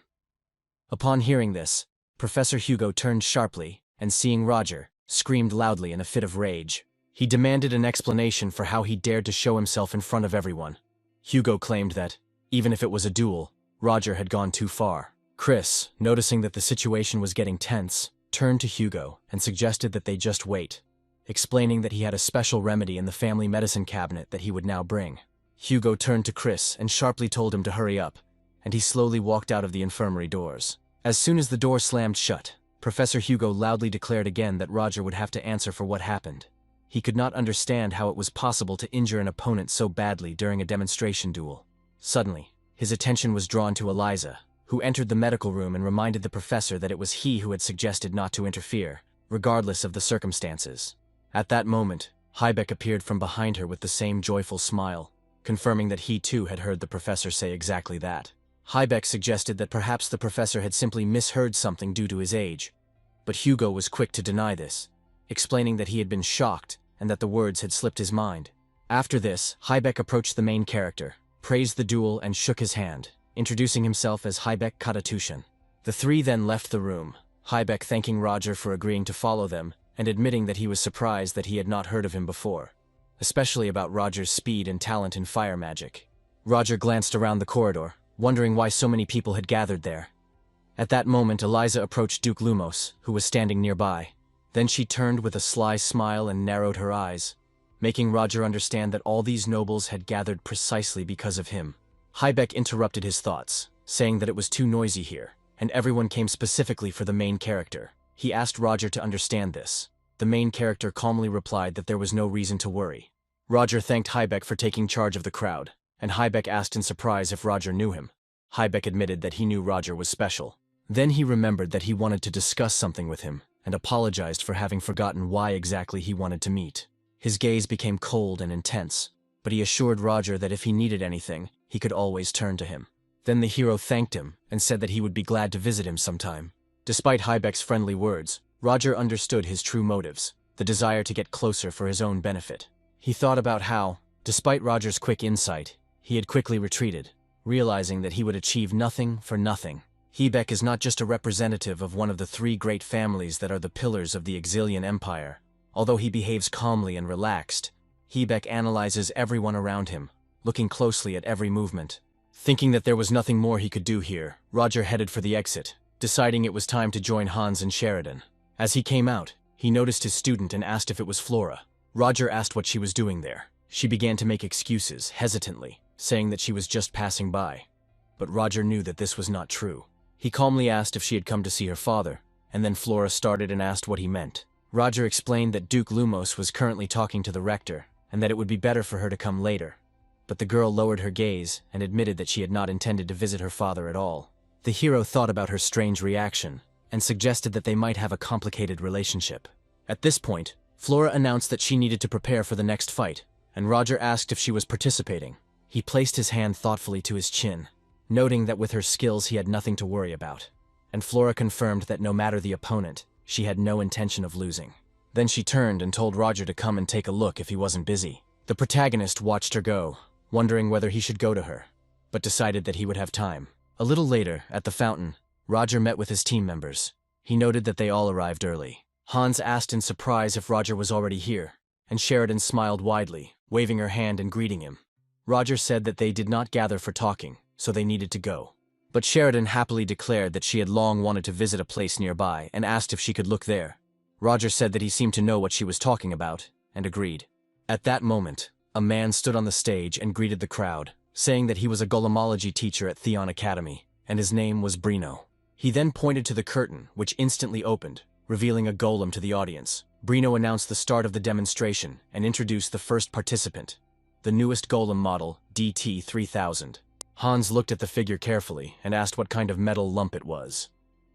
Upon hearing this, Professor Hugo turned sharply, and seeing Roger, screamed loudly in a fit of rage. He demanded an explanation for how he dared to show himself in front of everyone. Hugo claimed that, even if it was a duel, Roger had gone too far. Chris, noticing that the situation was getting tense, turned to Hugo and suggested that they just wait, explaining that he had a special remedy in the family medicine cabinet that he would now bring. Hugo turned to Chris and sharply told him to hurry up, and he slowly walked out of the infirmary doors. As soon as the door slammed shut, Professor Hugo loudly declared again that Roger would have to answer for what happened. He could not understand how it was possible to injure an opponent so badly during a demonstration duel. Suddenly, his attention was drawn to Eliza, who entered the medical room and reminded the professor that it was he who had suggested not to interfere, regardless of the circumstances. At that moment, Hybeck appeared from behind her with the same joyful smile, confirming that he too had heard the professor say exactly that. Hybeck suggested that perhaps the professor had simply misheard something due to his age, but Hugo was quick to deny this, explaining that he had been shocked and that the words had slipped his mind. After this, Hybeck approached the main character, praised the duel and shook his hand, introducing himself as Hybeck Katatushin. The three then left the room, Hybeck thanking Roger for agreeing to follow them and admitting that he was surprised that he had not heard of him before, especially about Roger's speed and talent in fire magic. Roger glanced around the corridor, wondering why so many people had gathered there. At that moment, Eliza approached Duke Lumos, who was standing nearby. Then she turned with a sly smile and narrowed her eyes, making Roger understand that all these nobles had gathered precisely because of him. Hybeck interrupted his thoughts, saying that it was too noisy here, and everyone came specifically for the main character. He asked Roger to understand this. The main character calmly replied that there was no reason to worry. Roger thanked Hybeck for taking charge of the crowd, and Hybeck asked in surprise if Roger knew him. Hybeck admitted that he knew Roger was special. Then he remembered that he wanted to discuss something with him, and apologized for having forgotten why exactly he wanted to meet. His gaze became cold and intense, but he assured Roger that if he needed anything, he could always turn to him. Then the hero thanked him and said that he would be glad to visit him sometime. Despite Hybeck's friendly words, Roger understood his true motives, the desire to get closer for his own benefit. He thought about how, despite Roger's quick insight, he had quickly retreated, realizing that he would achieve nothing for nothing. Hybeck is not just a representative of one of the three great families that are the pillars of the Exilian Empire. Although he behaves calmly and relaxed, Hybeck analyzes everyone around him, looking closely at every movement. Thinking that there was nothing more he could do here, Roger headed for the exit, deciding it was time to join Hans and Sheridan. As he came out, he noticed his student and asked if it was Flora. Roger asked what she was doing there. She began to make excuses, hesitantly, saying that she was just passing by. But Roger knew that this was not true. He calmly asked if she had come to see her father, and then Flora started and asked what he meant. Roger explained that Duke Lumos was currently talking to the rector, and that it would be better for her to come later. But the girl lowered her gaze and admitted that she had not intended to visit her father at all. The hero thought about her strange reaction, and suggested that they might have a complicated relationship. At this point, Flora announced that she needed to prepare for the next fight, and Roger asked if she was participating. He placed his hand thoughtfully to his chin, noting that with her skills he had nothing to worry about. And Flora confirmed that no matter the opponent, she had no intention of losing. Then she turned and told Roger to come and take a look if he wasn't busy. The protagonist watched her go, wondering whether he should go to her, but decided that he would have time. A little later, at the fountain, Roger met with his team members. He noted that they all arrived early. Hans asked in surprise if Roger was already here, and Sheridan smiled widely, waving her hand and greeting him. Roger said that they did not gather for talking, so they needed to go. But Sheridan happily declared that she had long wanted to visit a place nearby and asked if she could look there. Roger said that he seemed to know what she was talking about, and agreed. At that moment, a man stood on the stage and greeted the crowd, saying that he was a golemology teacher at Theon Academy, and his name was Brino. He then pointed to the curtain, which instantly opened, revealing a golem to the audience. Brino announced the start of the demonstration and introduced the first participant, the newest golem model, DT-3000. Hans looked at the figure carefully and asked what kind of metal lump it was,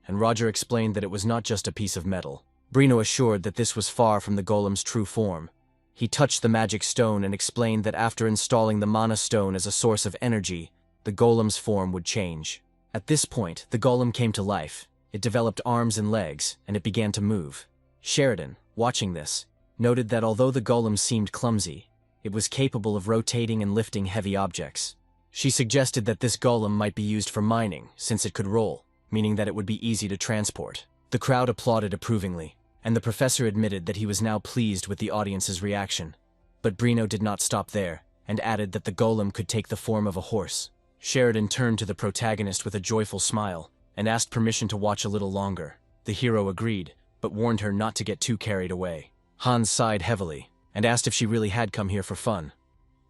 and Roger explained that it was not just a piece of metal. Brino assured that this was far from the golem's true form. He touched the magic stone and explained that after installing the mana stone as a source of energy, the golem's form would change. At this point, the golem came to life. It developed arms and legs, and it began to move. Sheridan, watching this, noted that although the golem seemed clumsy, It was capable of rotating and lifting heavy objects. She suggested that this golem might be used for mining, since it could roll, meaning that it would be easy to transport. The crowd applauded approvingly, and the professor admitted that he was now pleased with the audience's reaction. But Brino did not stop there, and added that the golem could take the form of a horse. Sheridan turned to the protagonist with a joyful smile, and asked permission to watch a little longer. The hero agreed, but warned her not to get too carried away. Hans sighed heavily, and asked if she really had come here for fun.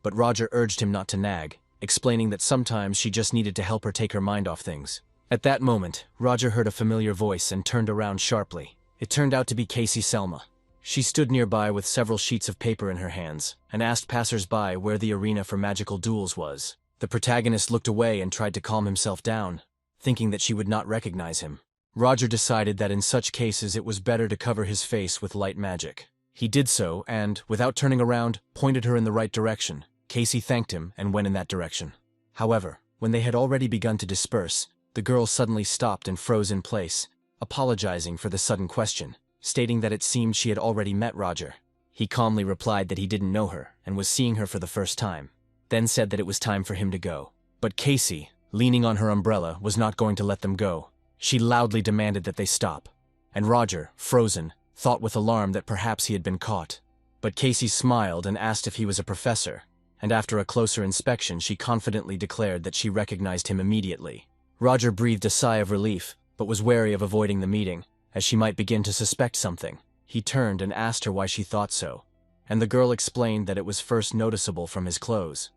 But Roger urged him not to nag, explaining that sometimes she just needed to help her take her mind off things. At that moment, Roger heard a familiar voice and turned around sharply. It turned out to be Casey Selma. She stood nearby with several sheets of paper in her hands, and asked passers-by where the arena for magical duels was. The protagonist looked away and tried to calm himself down, thinking that she would not recognize him. Roger decided that in such cases it was better to cover his face with light magic. He did so and, without turning around, pointed her in the right direction. Casey thanked him and went in that direction. However, when they had already begun to disperse, the girl suddenly stopped and froze in place, apologizing for the sudden question, stating that it seemed she had already met Roger. He calmly replied that he didn't know her and was seeing her for the first time, then said that it was time for him to go. But Casey, leaning on her umbrella, was not going to let them go. She loudly demanded that they stop, and Roger, frozen, thought with alarm that perhaps he had been caught. But Casey smiled and asked if he was a professor, and after a closer inspection she confidently declared that she recognized him immediately. Roger breathed a sigh of relief, but was wary of avoiding the meeting, as she might begin to suspect something. He turned and asked her why she thought so, and the girl explained that it was first noticeable from his clothes.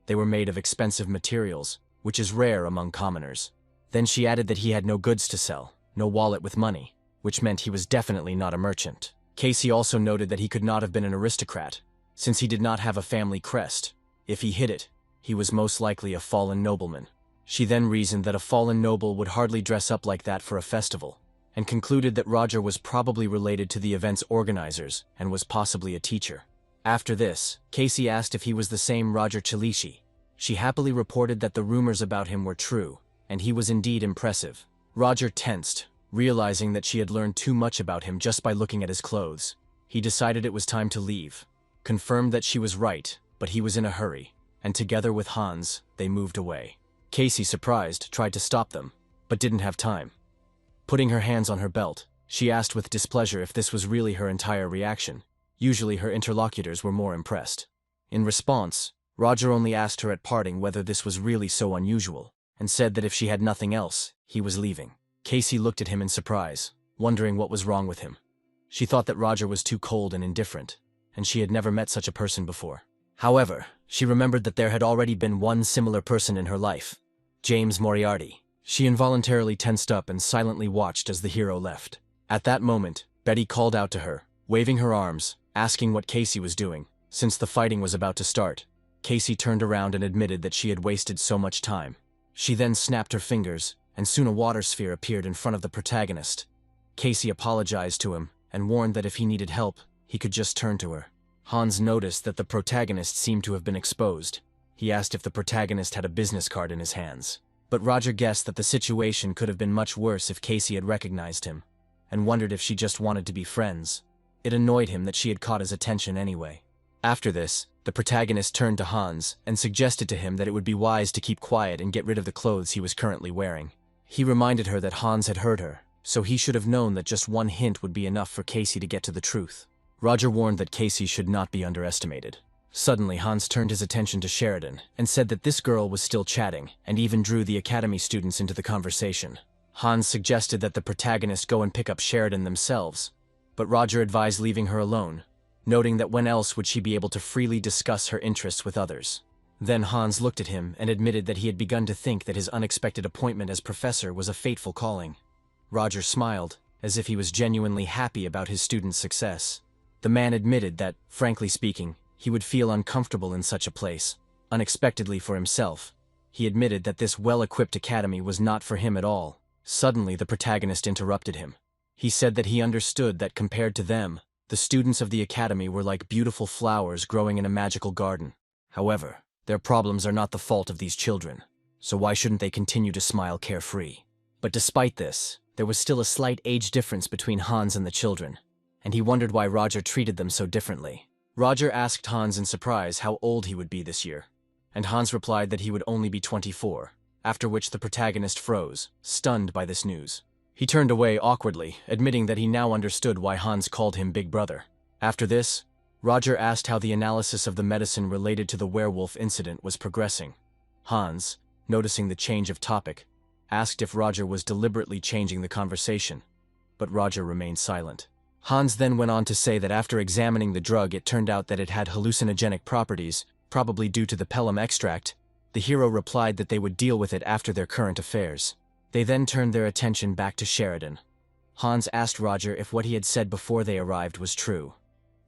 They were made of expensive materials, which is rare among commoners. Then she added that he had no goods to sell, no wallet with money, which meant he was definitely not a merchant. Casey also noted that he could not have been an aristocrat, since he did not have a family crest. If he hid it, he was most likely a fallen nobleman. She then reasoned that a fallen noble would hardly dress up like that for a festival, and concluded that Roger was probably related to the event's organizers and was possibly a teacher. After this, Casey asked if he was the same Roger Chalishi. She happily reported that the rumors about him were true, and he was indeed impressive. Roger tensed, realizing that she had learned too much about him just by looking at his clothes. He decided it was time to leave, confirmed that she was right, but he was in a hurry, and together with Hans, they moved away. Casey, surprised, tried to stop them, but didn't have time. Putting her hands on her belt, she asked with displeasure if this was really her entire reaction. Usually her interlocutors were more impressed. In response, Roger only asked her at parting whether this was really so unusual, and said that if she had nothing else, he was leaving. Casey looked at him in surprise, wondering what was wrong with him. She thought that Roger was too cold and indifferent, and she had never met such a person before. However, she remembered that there had already been one similar person in her life, James Moriarty. She involuntarily tensed up and silently watched as the hero left. At that moment, Betty called out to her, waving her arms, asking what Casey was doing. Since the fighting was about to start, Casey turned around and admitted that she had wasted so much time. She then snapped her fingers, and soon a water sphere appeared in front of the protagonist. Casey apologized to him, and warned that if he needed help, he could just turn to her. Hans noticed that the protagonist seemed to have been exposed. He asked if the protagonist had a business card in his hands. But Roger guessed that the situation could have been much worse if Casey had recognized him, and wondered if she just wanted to be friends. It annoyed him that she had caught his attention anyway. After this, the protagonist turned to Hans and suggested to him that it would be wise to keep quiet and get rid of the clothes he was currently wearing. He reminded her that Hans had heard her, so he should have known that just one hint would be enough for Casey to get to the truth. Roger warned that Casey should not be underestimated. Suddenly, Hans turned his attention to Sheridan and said that this girl was still chatting, and even drew the academy students into the conversation. Hans suggested that the protagonist go and pick up Sheridan themselves, but Roger advised leaving her alone, noting that when else would she be able to freely discuss her interests with others. Then Hans looked at him and admitted that he had begun to think that his unexpected appointment as professor was a fateful calling. Roger smiled, as if he was genuinely happy about his student's success. The man admitted that, frankly speaking, he would feel uncomfortable in such a place. Unexpectedly for himself, he admitted that this well-equipped academy was not for him at all. Suddenly, the protagonist interrupted him. He said that he understood that compared to them, the students of the academy were like beautiful flowers growing in a magical garden. However, their problems are not the fault of these children, so why shouldn't they continue to smile carefree? But despite this, there was still a slight age difference between Hans and the children, and he wondered why Roger treated them so differently. Roger asked Hans in surprise how old he would be this year, and Hans replied that he would only be 24, after which the protagonist froze, stunned by this news. He turned away awkwardly, admitting that he now understood why Hans called him Big Brother. After this, Roger asked how the analysis of the medicine related to the werewolf incident was progressing. Hans, noticing the change of topic, asked if Roger was deliberately changing the conversation, but Roger remained silent. Hans then went on to say that after examining the drug it turned out that it had hallucinogenic properties, probably due to the pelham extract. The hero replied that they would deal with it after their current affairs. They then turned their attention back to Sheridan. Hans asked Roger if what he had said before they arrived was true,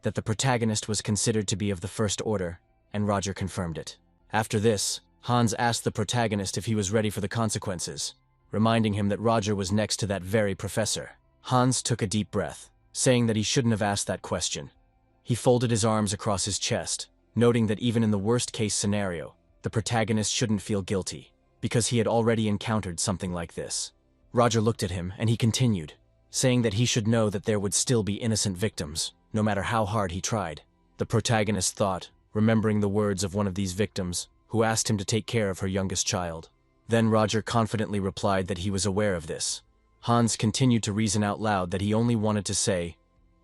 that the protagonist was considered to be of the First Order, and Roger confirmed it. After this, Hans asked the protagonist if he was ready for the consequences, reminding him that Roger was next to that very professor. Hans took a deep breath, saying that he shouldn't have asked that question. He folded his arms across his chest, noting that even in the worst-case scenario, the protagonist shouldn't feel guilty, because he had already encountered something like this. Roger looked at him, and he continued, saying that he should know that there would still be innocent victims, no matter how hard he tried. The protagonist thought, remembering the words of one of these victims, who asked him to take care of her youngest child. Then Roger confidently replied that he was aware of this. Hans continued to reason out loud that he only wanted to say,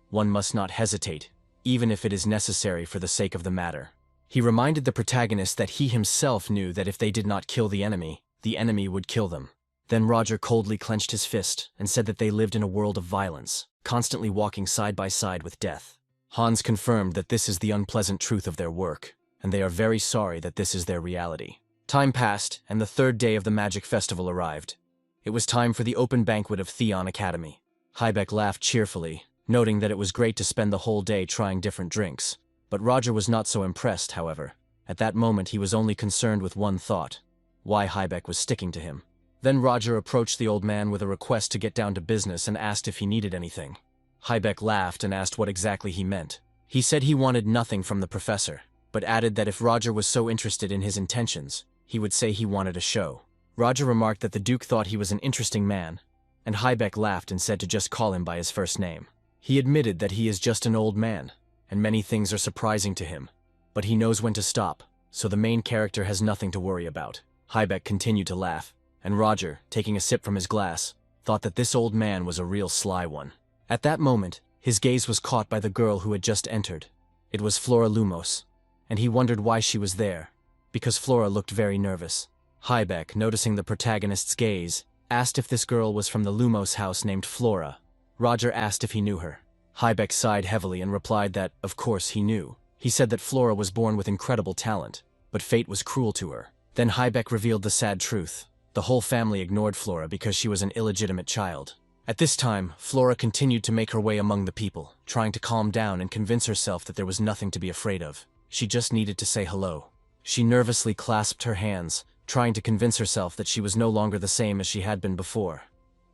"One must not hesitate, even if it is necessary for the sake of the matter." He reminded the protagonist that he himself knew that if they did not kill the enemy would kill them. Then Roger coldly clenched his fist and said that they lived in a world of violence, constantly walking side by side with death. Hans confirmed that this is the unpleasant truth of their work, and they are very sorry that this is their reality. Time passed, and the third day of the Magic Festival arrived. It was time for the open banquet of Theon Academy. Hybeck laughed cheerfully, noting that it was great to spend the whole day trying different drinks. But Roger was not so impressed, however. At that moment he was only concerned with one thought: why Hybeck was sticking to him. Then Roger approached the old man with a request to get down to business and asked if he needed anything. Hybeck laughed and asked what exactly he meant. He said he wanted nothing from the professor, but added that if Roger was so interested in his intentions, he would say he wanted a show. Roger remarked that the Duke thought he was an interesting man, and Hybeck laughed and said to just call him by his first name. He admitted that he is just an old man, and many things are surprising to him, but he knows when to stop, so the main character has nothing to worry about. Hybeck continued to laugh, and Roger, taking a sip from his glass, thought that this old man was a real sly one. At that moment, his gaze was caught by the girl who had just entered. It was Flora Lumos, and he wondered why she was there, because Flora looked very nervous. Hybeck, noticing the protagonist's gaze, asked if this girl was from the Lumos house named Flora. Roger asked if he knew her. Hybeck sighed heavily and replied that, of course, he knew. He said that Flora was born with incredible talent, but fate was cruel to her. Then Hybeck revealed the sad truth. The whole family ignored Flora because she was an illegitimate child. At this time, Flora continued to make her way among the people, trying to calm down and convince herself that there was nothing to be afraid of. She just needed to say hello. She nervously clasped her hands, trying to convince herself that she was no longer the same as she had been before.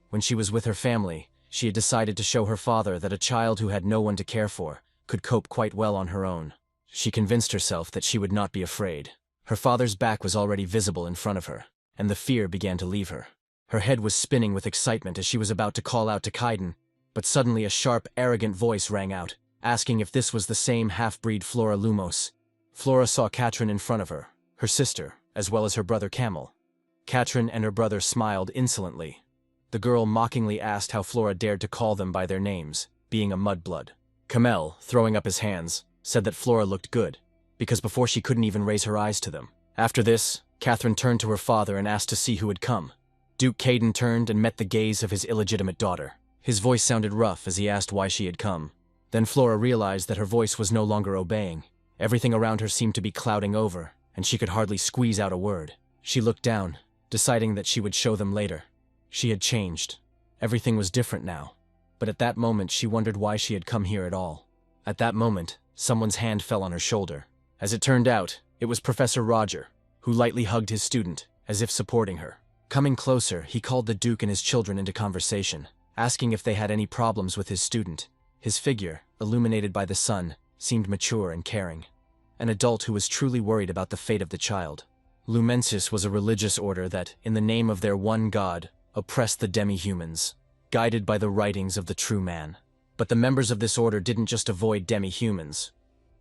When she was with her family, she had decided to show her father that a child who had no one to care for could cope quite well on her own. She convinced herself that she would not be afraid. Her father's back was already visible in front of her, and the fear began to leave her. Her head was spinning with excitement as she was about to call out to Kaiden, but suddenly a sharp, arrogant voice rang out, asking if this was the same half-breed Flora Lumos. Flora saw Katrin in front of her, her sister, as well as her brother Camel. Katrin and her brother smiled insolently. The girl mockingly asked how Flora dared to call them by their names, being a mudblood. Camel, throwing up his hands, said that Flora looked good, because before she couldn't even raise her eyes to them. After this, Catherine turned to her father and asked to see who had come. Duke Kaiden turned and met the gaze of his illegitimate daughter. His voice sounded rough as he asked why she had come. Then Flora realized that her voice was no longer obeying. Everything around her seemed to be clouding over, and she could hardly squeeze out a word. She looked down, deciding that she would show them later. She had changed. Everything was different now. But at that moment she wondered why she had come here at all. At that moment, someone's hand fell on her shoulder. As it turned out, it was Professor Roger, who lightly hugged his student, as if supporting her. Coming closer, he called the Duke and his children into conversation, asking if they had any problems with his student. His figure, illuminated by the sun, seemed mature and caring. An adult who was truly worried about the fate of the child. Lumensis was a religious order that, in the name of their one god, oppressed the demi-humans, guided by the writings of the true man. But the members of this order didn't just avoid demi-humans.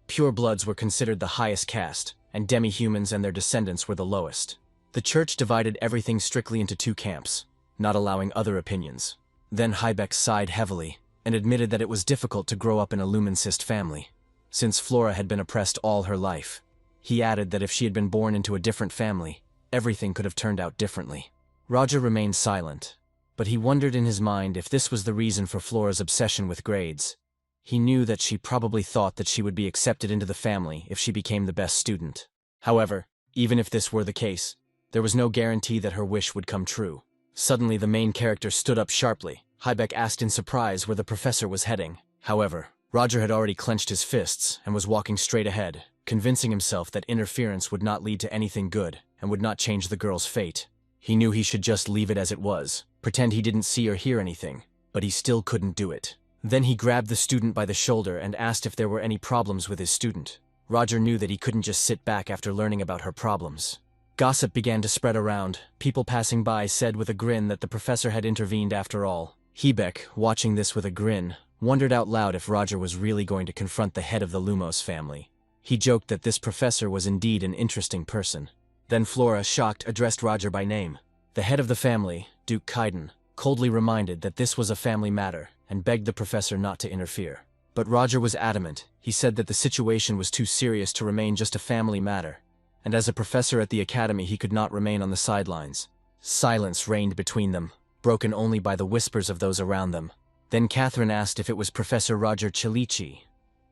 Pure bloods were considered the highest caste, and demi-humans and their descendants were the lowest. The church divided everything strictly into two camps, not allowing other opinions. Then Hybeck sighed heavily, and admitted that it was difficult to grow up in a Lumencist family, since Flora had been oppressed all her life. He added that if she had been born into a different family, everything could have turned out differently. Roger remained silent, but he wondered in his mind if this was the reason for Flora's obsession with grades. He knew that she probably thought that she would be accepted into the family if she became the best student. However, even if this were the case, there was no guarantee that her wish would come true. Suddenly the main character stood up sharply. Hybeck asked in surprise where the professor was heading. However, Roger had already clenched his fists and was walking straight ahead, convincing himself that interference would not lead to anything good and would not change the girl's fate. He knew he should just leave it as it was, pretend he didn't see or hear anything, but he still couldn't do it. Then he grabbed the student by the shoulder and asked if there were any problems with his student. Roger knew that he couldn't just sit back after learning about her problems. Gossip began to spread around. People passing by said with a grin that the professor had intervened after all. Hybeck, watching this with a grin, wondered out loud if Roger was really going to confront the head of the Lumos family. He joked that this professor was indeed an interesting person. Then Flora, shocked, addressed Roger by name. The head of the family, Duke Kaiden, coldly reminded that this was a family matter and begged the professor not to interfere. But Roger was adamant. He said that the situation was too serious to remain just a family matter, and as a professor at the academy he could not remain on the sidelines. Silence reigned between them, broken only by the whispers of those around them. Then Catherine asked if it was Professor Roger Chilichi.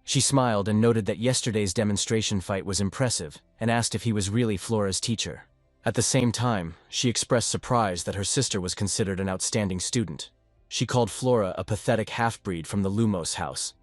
She smiled and noted that yesterday's demonstration fight was impressive, and asked if he was really Flora's teacher. At the same time, she expressed surprise that her sister was considered an outstanding student. She called Flora a pathetic half-breed from the Lumos house.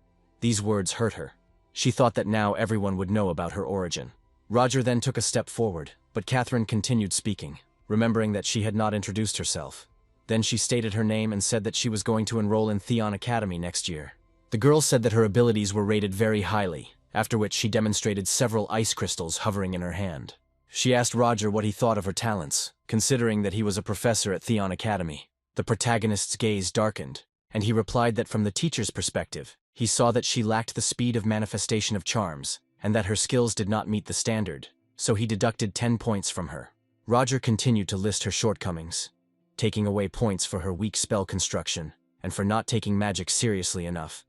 These words hurt her. She thought that now everyone would know about her origin. Roger then took a step forward, but Catherine continued speaking, remembering that she had not introduced herself. Then she stated her name and said that she was going to enroll in Theon Academy next year. The girl said that her abilities were rated very highly, after which she demonstrated several ice crystals hovering in her hand. She asked Roger what he thought of her talents, considering that he was a professor at Theon Academy. The protagonist's gaze darkened, and he replied that from the teacher's perspective, he saw that she lacked the speed of manifestation of charms, and that her skills did not meet the standard, so he deducted 10 points from her. Roger continued to list her shortcomings, taking away points for her weak spell construction, and for not taking magic seriously enough.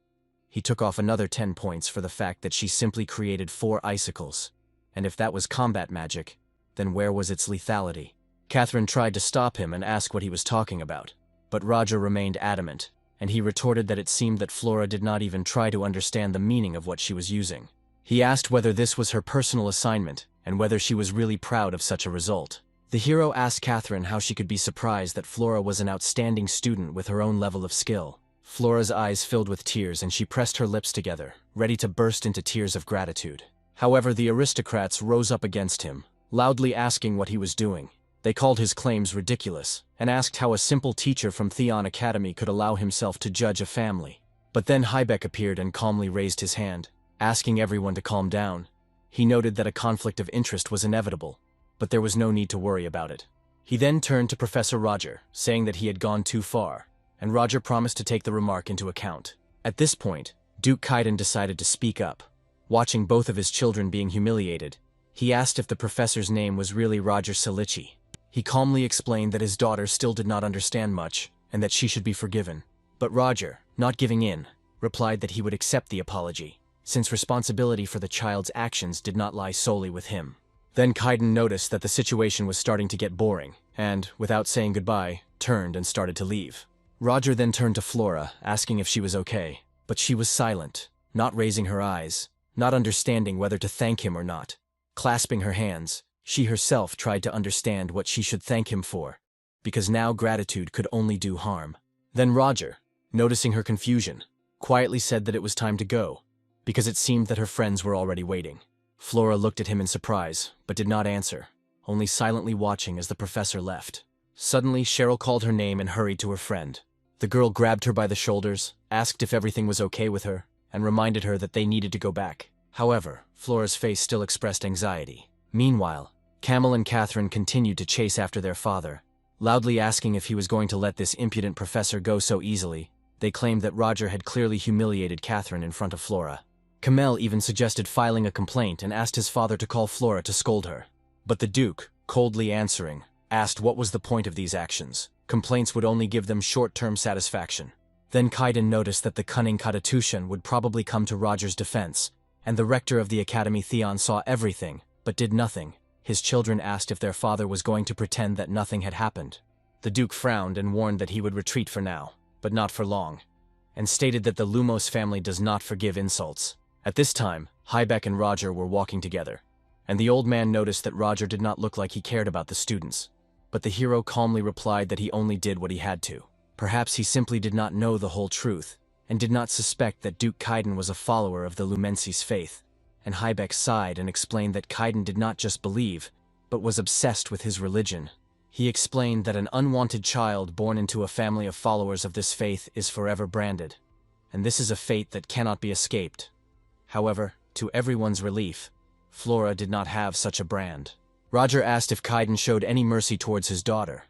He took off another 10 points for the fact that she simply created 4 icicles, and if that was combat magic, then where was its lethality? Catherine tried to stop him and ask what he was talking about, but Roger remained adamant, and he retorted that it seemed that Flora did not even try to understand the meaning of what she was using. He asked whether this was her personal assignment, and whether she was really proud of such a result. The hero asked Catherine how she could be surprised that Flora was an outstanding student with her own level of skill. Flora's eyes filled with tears and she pressed her lips together, ready to burst into tears of gratitude. However, the aristocrats rose up against him, loudly asking what he was doing. They called his claims ridiculous, and asked how a simple teacher from Theon Academy could allow himself to judge a family. But then Hybeck appeared and calmly raised his hand, asking everyone to calm down. He noted that a conflict of interest was inevitable, but there was no need to worry about it. He then turned to Professor Roger, saying that he had gone too far, and Roger promised to take the remark into account. At this point, Duke Kaiden decided to speak up. Watching both of his children being humiliated, he asked if the professor's name was really Roger Chilichi. He calmly explained that his daughter still did not understand much, and that she should be forgiven. But Roger, not giving in, replied that he would accept the apology, since responsibility for the child's actions did not lie solely with him. Then Kaiden noticed that the situation was starting to get boring, and, without saying goodbye, turned and started to leave. Roger then turned to Flora, asking if she was okay, but she was silent, not raising her eyes, not understanding whether to thank him or not. Clasping her hands, she herself tried to understand what she should thank him for, because now gratitude could only do harm. Then Roger, noticing her confusion, quietly said that it was time to go, because it seemed that her friends were already waiting. Flora looked at him in surprise, but did not answer, only silently watching as the professor left. Suddenly, Cheryl called her name and hurried to her friend. The girl grabbed her by the shoulders, asked if everything was okay with her, and reminded her that they needed to go back. However, Flora's face still expressed anxiety. Meanwhile, Camel and Catherine continued to chase after their father, loudly asking if he was going to let this impudent professor go so easily. They claimed that Roger had clearly humiliated Catherine in front of Flora. Kamel even suggested filing a complaint and asked his father to call Flora to scold her. But the Duke, coldly answering, asked what was the point of these actions. Complaints would only give them short-term satisfaction. Then Kaiden noticed that the cunning Katatushan would probably come to Roger's defense, and the rector of the academy Theon saw everything, but did nothing. His children asked if their father was going to pretend that nothing had happened. The Duke frowned and warned that he would retreat for now, but not for long, and stated that the Lumos family does not forgive insults. At this time, Hybeck and Roger were walking together, and the old man noticed that Roger did not look like he cared about the students. But the hero calmly replied that he only did what he had to. Perhaps he simply did not know the whole truth, and did not suspect that Duke Kaiden was a follower of the Lumensis faith. And Hybeck sighed and explained that Kaiden did not just believe, but was obsessed with his religion. He explained that an unwanted child born into a family of followers of this faith is forever branded, and this is a fate that cannot be escaped. However, to everyone's relief, Flora did not have such a brand. Roger asked if Kaiden showed any mercy towards his daughter.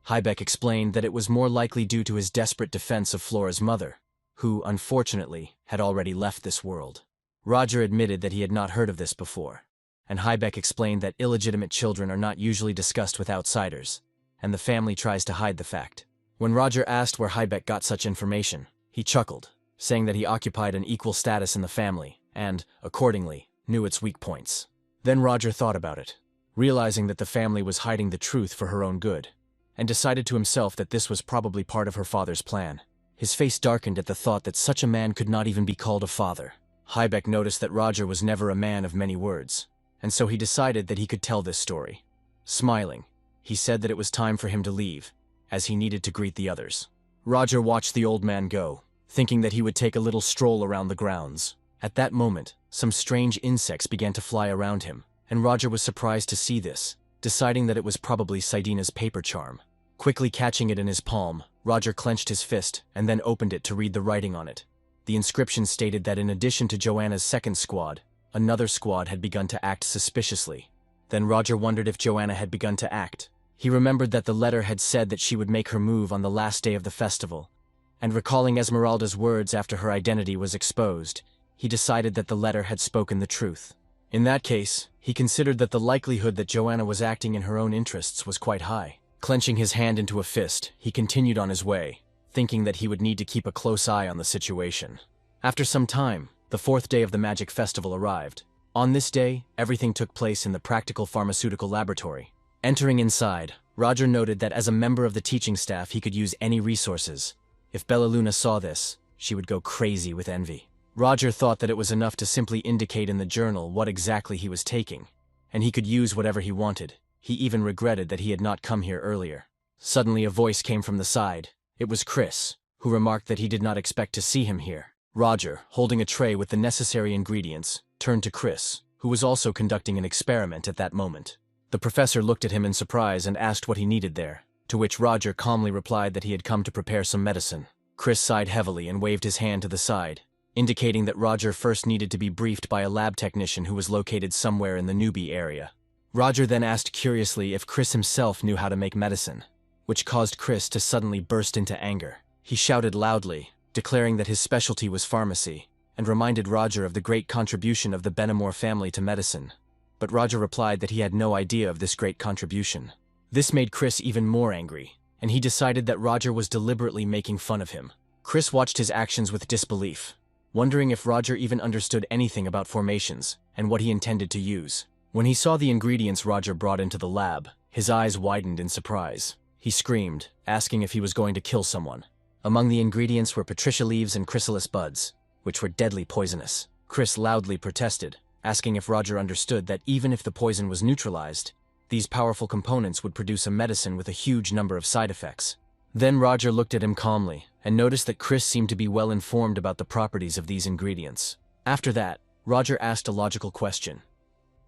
Hybeck explained that it was more likely due to his desperate defense of Flora's mother, who, unfortunately, had already left this world. Roger admitted that he had not heard of this before, and Hybeck explained that illegitimate children are not usually discussed with outsiders, and the family tries to hide the fact. When Roger asked where Hybeck got such information, he chuckled, saying that he occupied an equal status in the family, and, accordingly, knew its weak points. Then Roger thought about it, realizing that the family was hiding the truth for her own good, and decided to himself that this was probably part of her father's plan. His face darkened at the thought that such a man could not even be called a father. Hybeck noticed that Roger was never a man of many words, and so he decided that he could tell this story. Smiling, he said that it was time for him to leave, as he needed to greet the others. Roger watched the old man go, thinking that he would take a little stroll around the grounds. At that moment, some strange insects began to fly around him, and Roger was surprised to see this, deciding that it was probably Sidina's paper charm. Quickly catching it in his palm, Roger clenched his fist and then opened it to read the writing on it. The inscription stated that in addition to Joanna's second squad, another squad had begun to act suspiciously. Then Roger wondered if Joanna had begun to act. He remembered that the letter had said that she would make her move on the last day of the festival, and recalling Esmeralda's words after her identity was exposed, he decided that the letter had spoken the truth. In that case, he considered that the likelihood that Joanna was acting in her own interests was quite high. Clenching his hand into a fist, he continued on his way, thinking that he would need to keep a close eye on the situation. After some time, the fourth day of the magic festival arrived. On this day, everything took place in the practical pharmaceutical laboratory. Entering inside, Roger noted that as a member of the teaching staff he could use any resources. If Bellaluna saw this, she would go crazy with envy. Roger thought that it was enough to simply indicate in the journal what exactly he was taking, and he could use whatever he wanted. He even regretted that he had not come here earlier. Suddenly a voice came from the side. It was Chris, who remarked that he did not expect to see him here. Roger, holding a tray with the necessary ingredients, turned to Chris, who was also conducting an experiment at that moment. The professor looked at him in surprise and asked what he needed there, to which Roger calmly replied that he had come to prepare some medicine. Chris sighed heavily and waved his hand to the side, indicating that Roger first needed to be briefed by a lab technician who was located somewhere in the newbie area. Roger then asked curiously if Chris himself knew how to make medicine, which caused Chris to suddenly burst into anger. He shouted loudly, declaring that his specialty was pharmacy, and reminded Roger of the great contribution of the Benamor family to medicine. But Roger replied that he had no idea of this great contribution. This made Chris even more angry, and he decided that Roger was deliberately making fun of him. Chris watched his actions with disbelief, wondering if Roger even understood anything about formations and what he intended to use. When he saw the ingredients Roger brought into the lab, his eyes widened in surprise. He screamed, asking if he was going to kill someone. Among the ingredients were patricia leaves and chrysalis buds, which were deadly poisonous. Chris loudly protested, asking if Roger understood that even if the poison was neutralized, these powerful components would produce a medicine with a huge number of side effects. Then Roger looked at him calmly and noticed that Chris seemed to be well informed about the properties of these ingredients. After that, Roger asked a logical question.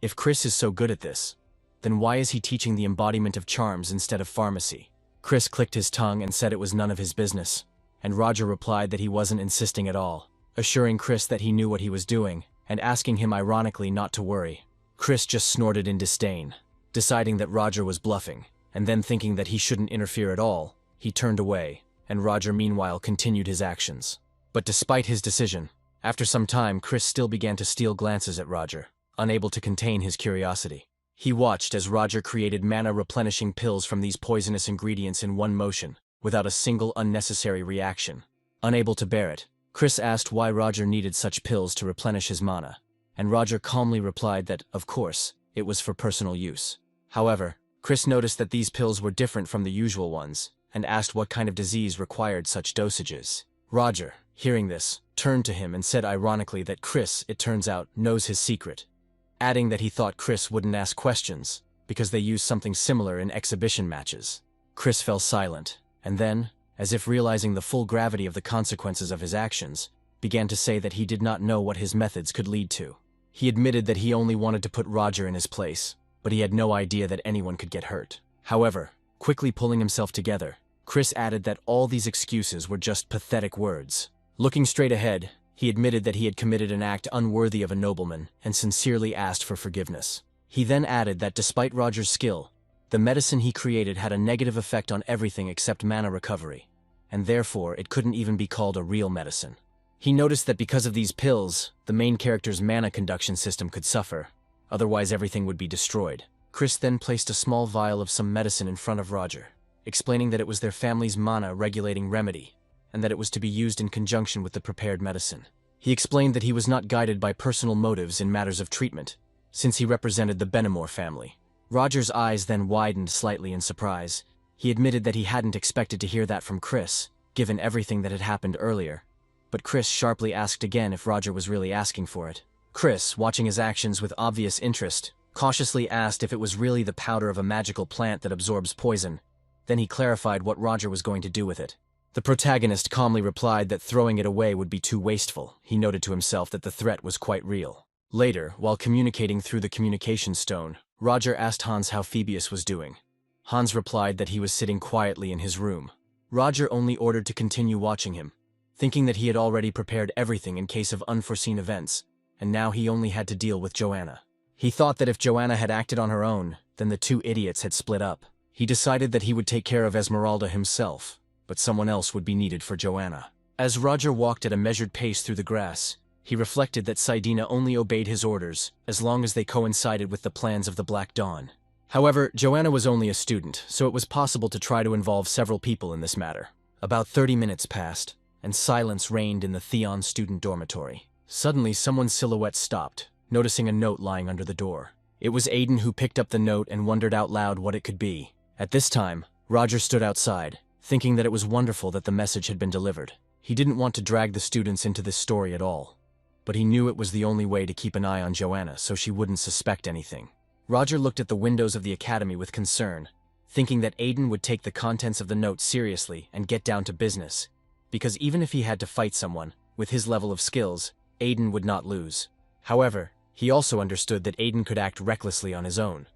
If Chris is so good at this, then why is he teaching the embodiment of charms instead of pharmacy? Chris clicked his tongue and said it was none of his business, and Roger replied that he wasn't insisting at all, assuring Chris that he knew what he was doing and asking him ironically not to worry. Chris just snorted in disdain, deciding that Roger was bluffing, and then thinking that he shouldn't interfere at all, he turned away, and Roger meanwhile continued his actions. But despite his decision, After some time, Chris still began to steal glances at Roger, unable to contain his curiosity. He watched as Roger created mana-replenishing pills from these poisonous ingredients in one motion, without a single unnecessary reaction. Unable to bear it, Chris asked why Roger needed such pills to replenish his mana, and Roger calmly replied that, of course, it was for personal use. However, Chris noticed that these pills were different from the usual ones, and asked what kind of disease required such dosages. Roger, hearing this, turned to him and said ironically that Chris, it turns out, knows his secret, adding that he thought Chris wouldn't ask questions, because they used something similar in exhibition matches. Chris fell silent, and then, as if realizing the full gravity of the consequences of his actions, began to say that he did not know what his methods could lead to. He admitted that he only wanted to put Roger in his place, but he had no idea that anyone could get hurt. However, quickly pulling himself together, Chris added that all these excuses were just pathetic words. Looking straight ahead, he admitted that he had committed an act unworthy of a nobleman and sincerely asked for forgiveness. He then added that despite Roger's skill, the medicine he created had a negative effect on everything except mana recovery, and therefore it couldn't even be called a real medicine. He noticed that because of these pills, the main character's mana conduction system could suffer, otherwise everything would be destroyed. Chris then placed a small vial of some medicine in front of Roger, explaining that it was their family's mana-regulating remedy, and that it was to be used in conjunction with the prepared medicine. He explained that he was not guided by personal motives in matters of treatment, since he represented the Benamor family. Roger's eyes then widened slightly in surprise. He admitted that he hadn't expected to hear that from Chris, given everything that had happened earlier, but Chris sharply asked again if Roger was really asking for it. Chris, watching his actions with obvious interest, cautiously asked if it was really the powder of a magical plant that absorbs poison. Then he clarified what Roger was going to do with it. The protagonist calmly replied that throwing it away would be too wasteful. He noted to himself that the threat was quite real. Later, while communicating through the communication stone, Roger asked Hans how Phoebus was doing. Hans replied that he was sitting quietly in his room. Roger only ordered to continue watching him, thinking that he had already prepared everything in case of unforeseen events, and now he only had to deal with Joanna. He thought that if Joanna had acted on her own, then the two idiots had split up. He decided that he would take care of Esmeralda himself, but someone else would be needed for Joanna. As Roger walked at a measured pace through the grass, he reflected that Saidina only obeyed his orders as long as they coincided with the plans of the Black Dawn. However, Joanna was only a student, so it was possible to try to involve several people in this matter. About 30 minutes passed, and silence reigned in the Theon student dormitory. Suddenly, someone's silhouette stopped, noticing a note lying under the door. It was Aiden who picked up the note and wondered out loud what it could be. At this time, Roger stood outside, thinking that it was wonderful that the message had been delivered. He didn't want to drag the students into this story at all, but he knew it was the only way to keep an eye on Joanna so she wouldn't suspect anything. Roger looked at the windows of the academy with concern, thinking that Aiden would take the contents of the note seriously and get down to business, because even if he had to fight someone, with his level of skills, Aiden would not lose. However, he also understood that Aiden could act recklessly on his own,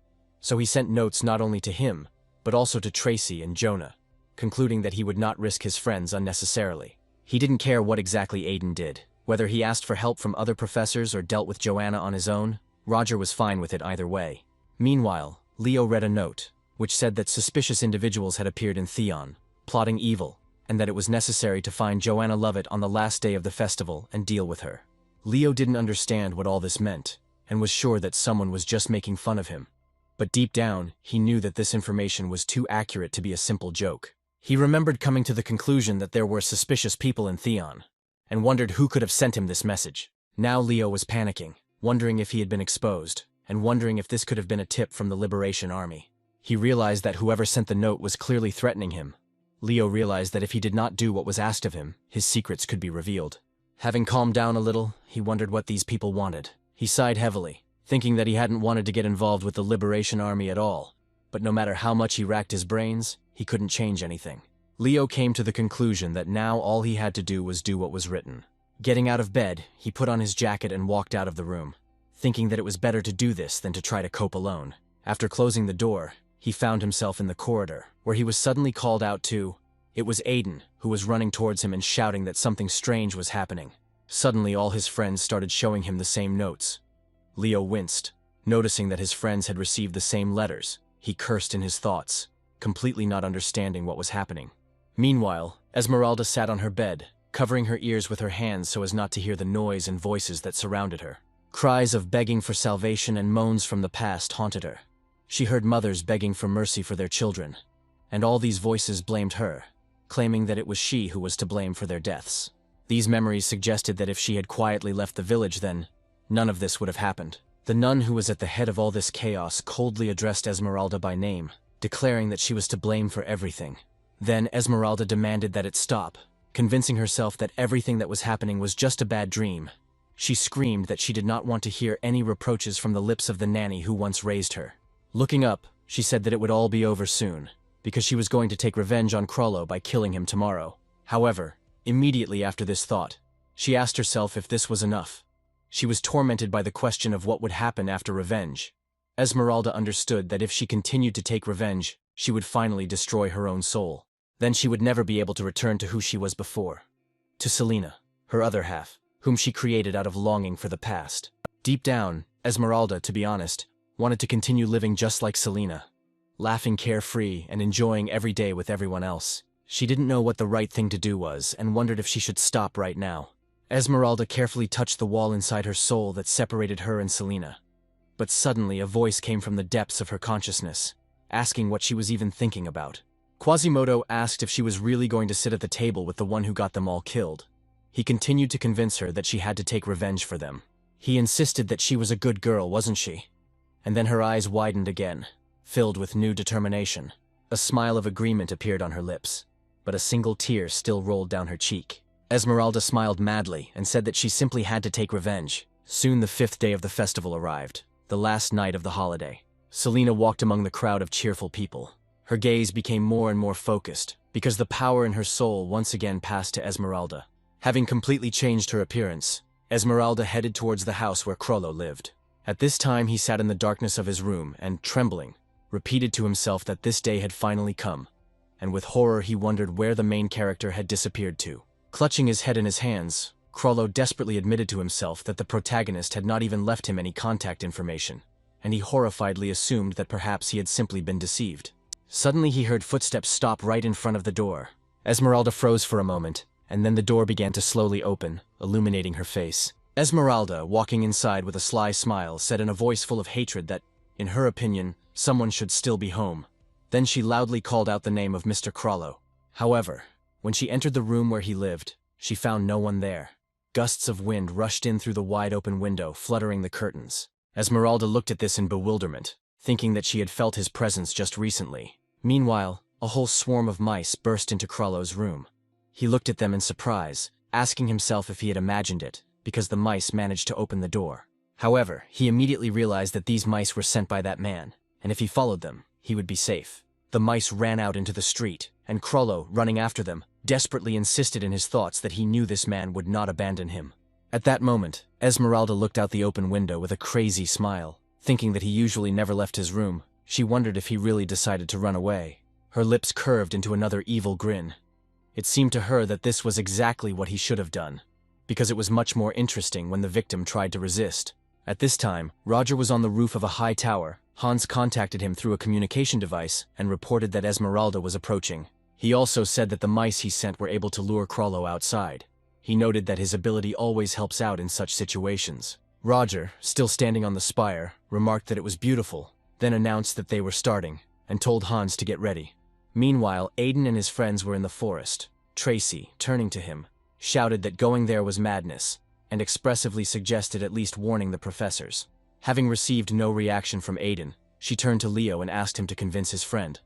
so he sent notes not only to him, but also to Tracy and Jonah, concluding that he would not risk his friends unnecessarily. He didn't care what exactly Aiden did. Whether he asked for help from other professors or dealt with Joanna on his own, Roger was fine with it either way. Meanwhile, Leo read a note, which said that suspicious individuals had appeared in Theon, plotting evil, and that it was necessary to find Joanna Lovett on the last day of the festival and deal with her. Leo didn't understand what all this meant, and was sure that someone was just making fun of him. But deep down, he knew that this information was too accurate to be a simple joke. He remembered coming to the conclusion that there were suspicious people in Theon, and wondered who could have sent him this message. Now Leo was panicking, wondering if he had been exposed, and wondering if this could have been a tip from the Liberation Army. He realized that whoever sent the note was clearly threatening him. Leo realized that if he did not do what was asked of him, his secrets could be revealed. Having calmed down a little, he wondered what these people wanted. He sighed heavily, thinking that he hadn't wanted to get involved with the Liberation Army at all, but no matter how much he racked his brains, he couldn't change anything. Leo came to the conclusion that now all he had to do was do what was written. Getting out of bed, he put on his jacket and walked out of the room, thinking that it was better to do this than to try to cope alone. After closing the door, he found himself in the corridor, where he was suddenly called out to. It was Aiden, who was running towards him and shouting that something strange was happening. Suddenly, all his friends started showing him the same notes. Leo winced, noticing that his friends had received the same letters. He cursed in his thoughts, completely not understanding what was happening. Meanwhile, Esmeralda sat on her bed, covering her ears with her hands so as not to hear the noise and voices that surrounded her. Cries of begging for salvation and moans from the past haunted her. She heard mothers begging for mercy for their children, and all these voices blamed her, claiming that it was she who was to blame for their deaths. These memories suggested that if she had quietly left the village, then none of this would have happened. The nun who was at the head of all this chaos coldly addressed Esmeralda by name, declaring that she was to blame for everything. Then Esmeralda demanded that it stop, convincing herself that everything that was happening was just a bad dream. She screamed that she did not want to hear any reproaches from the lips of the nanny who once raised her. Looking up, she said that it would all be over soon, because she was going to take revenge on Krollo by killing him tomorrow. However, immediately after this thought, she asked herself if this was enough. She was tormented by the question of what would happen after revenge. Esmeralda understood that if she continued to take revenge, she would finally destroy her own soul. Then she would never be able to return to who she was before. To Selena, her other half, whom she created out of longing for the past. Deep down, Esmeralda, to be honest, wanted to continue living just like Selena, laughing carefree and enjoying every day with everyone else. She didn't know what the right thing to do was and wondered if she should stop right now. Esmeralda carefully touched the wall inside her soul that separated her and Selena. But suddenly a voice came from the depths of her consciousness, asking what she was even thinking about. Quasimodo asked if she was really going to sit at the table with the one who got them all killed. He continued to convince her that she had to take revenge for them. He insisted that she was a good girl, wasn't she? And then her eyes widened again, filled with new determination. A smile of agreement appeared on her lips, but a single tear still rolled down her cheek. Esmeralda smiled madly and said that she simply had to take revenge. Soon the 5th day of the festival arrived, the last night of the holiday. Selena walked among the crowd of cheerful people. Her gaze became more and more focused, because the power in her soul once again passed to Esmeralda. Having completely changed her appearance, Esmeralda headed towards the house where Krollo lived. At this time he sat in the darkness of his room and, trembling, repeated to himself that this day had finally come, and with horror he wondered where the main character had disappeared to. Clutching his head in his hands, Krollo desperately admitted to himself that the protagonist had not even left him any contact information, and he horrifiedly assumed that perhaps he had simply been deceived. Suddenly he heard footsteps stop right in front of the door. Esmeralda froze for a moment, and then the door began to slowly open, illuminating her face. Esmeralda, walking inside with a sly smile, said in a voice full of hatred that, in her opinion, someone should still be home. Then she loudly called out the name of Mr. Krollo. However, when she entered the room where he lived, she found no one there. Gusts of wind rushed in through the wide-open window, fluttering the curtains. Esmeralda looked at this in bewilderment, thinking that she had felt his presence just recently. Meanwhile, a whole swarm of mice burst into Krollo's room. He looked at them in surprise, asking himself if he had imagined it, because the mice managed to open the door. However, he immediately realized that these mice were sent by that man, and if he followed them, he would be safe. The mice ran out into the street, and Krollo, running after them, desperately insisted in his thoughts that he knew this man would not abandon him. At that moment, Esmeralda looked out the open window with a crazy smile. Thinking that he usually never left his room, she wondered if he really decided to run away. Her lips curved into another evil grin. It seemed to her that this was exactly what he should have done, because it was much more interesting when the victim tried to resist. At this time, Roger was on the roof of a high tower. Hans contacted him through a communication device and reported that Esmeralda was approaching. He also said that the mice he sent were able to lure Krollo outside. He noted that his ability always helps out in such situations. Roger, still standing on the spire, remarked that it was beautiful, then announced that they were starting, and told Hans to get ready. Meanwhile, Aiden and his friends were in the forest. Tracy, turning to him, shouted that going there was madness, and expressively suggested at least warning the professors. Having received no reaction from Aiden, she turned to Leo and asked him to convince his friend.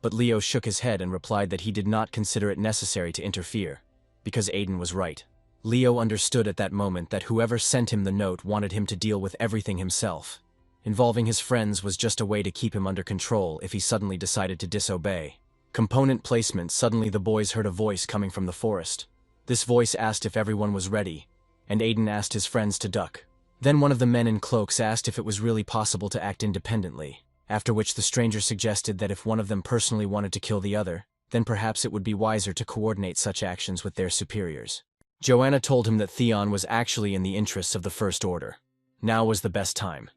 But Leo shook his head and replied that he did not consider it necessary to interfere, because Aiden was right. Leo understood at that moment that whoever sent him the note wanted him to deal with everything himself. Involving his friends was just a way to keep him under control if he suddenly decided to disobey. Component placement. Suddenly the boys heard a voice coming from the forest. This voice asked if everyone was ready, and Aiden asked his friends to duck. Then one of the men in cloaks asked if it was really possible to act independently, after which the stranger suggested that if one of them personally wanted to kill the other, then perhaps it would be wiser to coordinate such actions with their superiors. Joanna told him that Theon was actually in the interests of the First Order. Now was the best time,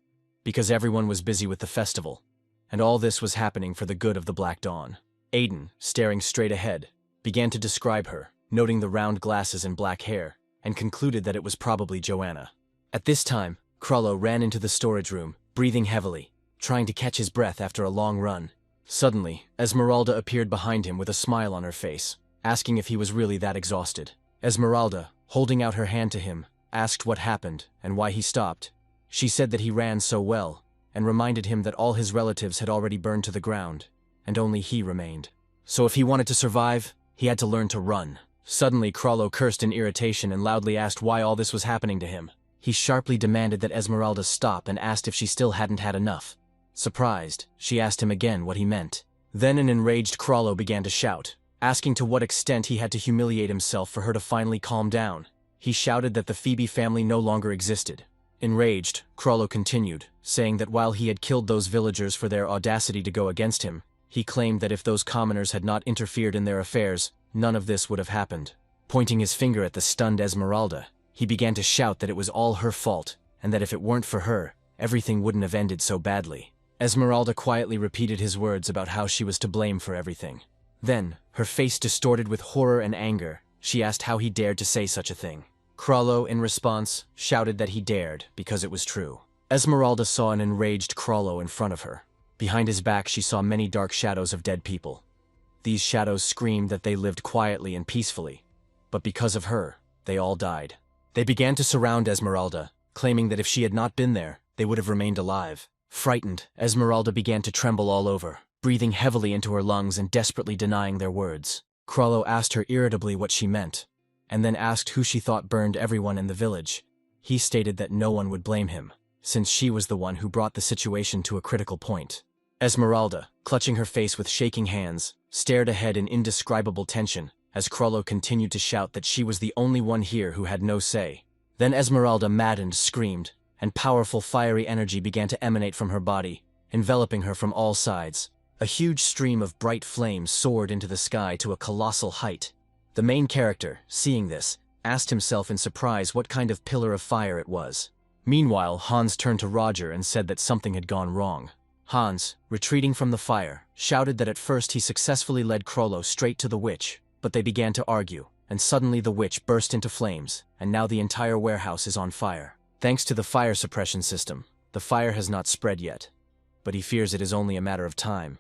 because everyone was busy with the festival, and all this was happening for the good of the Black Dawn. Aiden, staring straight ahead, began to describe her, noting the round glasses and black hair, and concluded that it was probably Joanna. At this time, Krollo ran into the storage room, breathing heavily, trying to catch his breath after a long run. Suddenly, Esmeralda appeared behind him with a smile on her face, asking if he was really that exhausted. Esmeralda, holding out her hand to him, asked what happened and why he stopped. She said that he ran so well, and reminded him that all his relatives had already burned to the ground, and only he remained. So if he wanted to survive, he had to learn to run. Suddenly, Krollo cursed in irritation and loudly asked why all this was happening to him. He sharply demanded that Esmeralda stop and asked if she still hadn't had enough. Surprised, she asked him again what he meant. Then an enraged Krollo began to shout, asking to what extent he had to humiliate himself for her to finally calm down. He shouted that the Phoebe family no longer existed. Enraged, Krollo continued, saying that while he had killed those villagers for their audacity to go against him, he claimed that if those commoners had not interfered in their affairs, none of this would have happened. Pointing his finger at the stunned Esmeralda, he began to shout that it was all her fault, and that if it weren't for her, everything wouldn't have ended so badly. Esmeralda quietly repeated his words about how she was to blame for everything. Then, her face distorted with horror and anger, she asked how he dared to say such a thing. Krollo, in response, shouted that he dared because it was true. Esmeralda saw an enraged Krollo in front of her. Behind his back she saw many dark shadows of dead people. These shadows screamed that they lived quietly and peacefully, but because of her, they all died. They began to surround Esmeralda, claiming that if she had not been there, they would have remained alive. Frightened, Esmeralda began to tremble all over, breathing heavily into her lungs and desperately denying their words. Krollo asked her irritably what she meant, and then asked who she thought burned everyone in the village. He stated that no one would blame him, since she was the one who brought the situation to a critical point. Esmeralda, clutching her face with shaking hands, stared ahead in indescribable tension, as Krollo continued to shout that she was the only one here who had no say. Then Esmeralda, maddened, screamed, and powerful fiery energy began to emanate from her body, enveloping her from all sides. A huge stream of bright flames soared into the sky to a colossal height. The main character, seeing this, asked himself in surprise what kind of pillar of fire it was. Meanwhile, Hans turned to Roger and said that something had gone wrong. Hans, retreating from the fire, shouted that at first he successfully led Krollo straight to the witch, but they began to argue, and suddenly the witch burst into flames, and now the entire warehouse is on fire. Thanks to the fire suppression system, the fire has not spread yet, but he fears it is only a matter of time.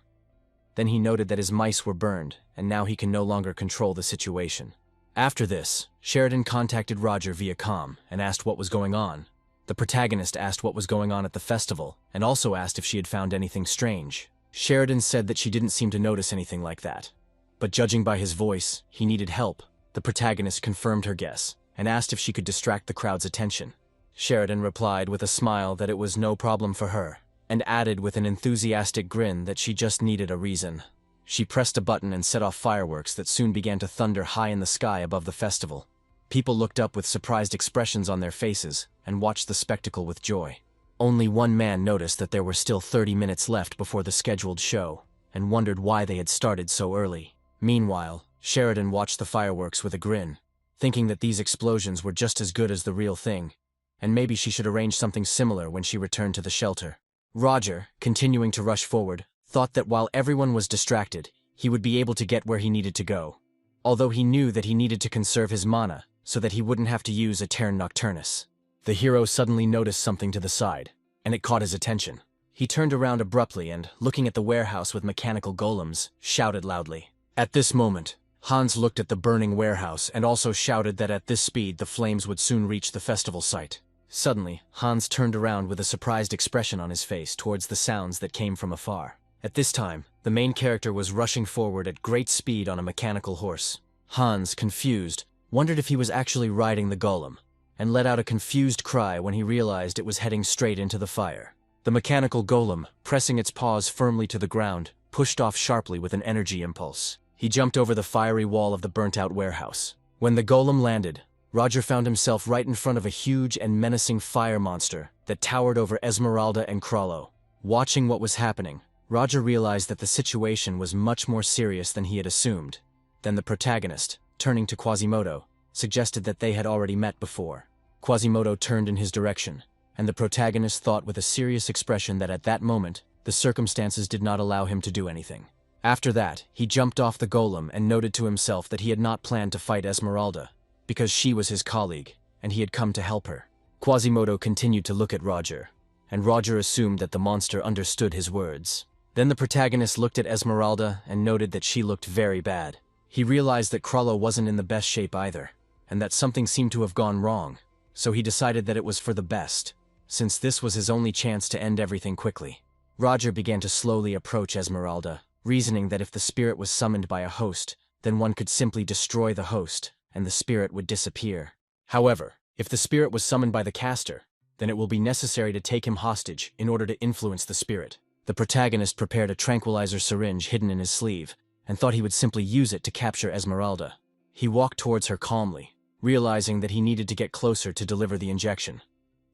Then he noted that his mice were burned, and now he can no longer control the situation. After this, Sheridan contacted Roger via comm and asked what was going on. The protagonist asked what was going on at the festival, and also asked if she had found anything strange. Sheridan said that she didn't seem to notice anything like that. But judging by his voice, he needed help. The protagonist confirmed her guess, and asked if she could distract the crowd's attention. Sheridan replied with a smile that it was no problem for her, and added with an enthusiastic grin that she just needed a reason. She pressed a button and set off fireworks that soon began to thunder high in the sky above the festival. People looked up with surprised expressions on their faces and watched the spectacle with joy. Only one man noticed that there were still 30 minutes left before the scheduled show, and wondered why they had started so early. Meanwhile, Sheridan watched the fireworks with a grin, thinking that these explosions were just as good as the real thing, and maybe she should arrange something similar when she returned to the shelter. Roger, continuing to rush forward, thought that while everyone was distracted, he would be able to get where he needed to go, although he knew that he needed to conserve his mana so that he wouldn't have to use Aeterne Nocturnus. The hero suddenly noticed something to the side, and it caught his attention. He turned around abruptly and, looking at the warehouse with mechanical golems, shouted loudly. At this moment, Hans looked at the burning warehouse and also shouted that at this speed the flames would soon reach the festival site. Suddenly, Hans turned around with a surprised expression on his face towards the sounds that came from afar. At this time, the main character was rushing forward at great speed on a mechanical horse. Hans, confused, wondered if he was actually riding the golem, and let out a confused cry when he realized it was heading straight into the fire. The mechanical golem, pressing its paws firmly to the ground, pushed off sharply with an energy impulse. He jumped over the fiery wall of the burnt-out warehouse. When the golem landed, Roger found himself right in front of a huge and menacing fire monster that towered over Esmeralda and Krollo. Watching what was happening, Roger realized that the situation was much more serious than he had assumed. Then the protagonist, turning to Quasimodo, suggested that they had already met before. Quasimodo turned in his direction, and the protagonist thought with a serious expression that at that moment, the circumstances did not allow him to do anything. After that, he jumped off the golem and noted to himself that he had not planned to fight Esmeralda, because she was his colleague, and he had come to help her. Quasimodo continued to look at Roger, and Roger assumed that the monster understood his words. Then the protagonist looked at Esmeralda and noted that she looked very bad. He realized that Krallo wasn't in the best shape either, and that something seemed to have gone wrong, so he decided that it was for the best, since this was his only chance to end everything quickly. Roger began to slowly approach Esmeralda, reasoning that if the spirit was summoned by a host, then one could simply destroy the host, and the spirit would disappear. However, if the spirit was summoned by the caster, then it will be necessary to take him hostage in order to influence the spirit. The protagonist prepared a tranquilizer syringe hidden in his sleeve, and thought he would simply use it to capture Esmeralda. He walked towards her calmly, realizing that he needed to get closer to deliver the injection.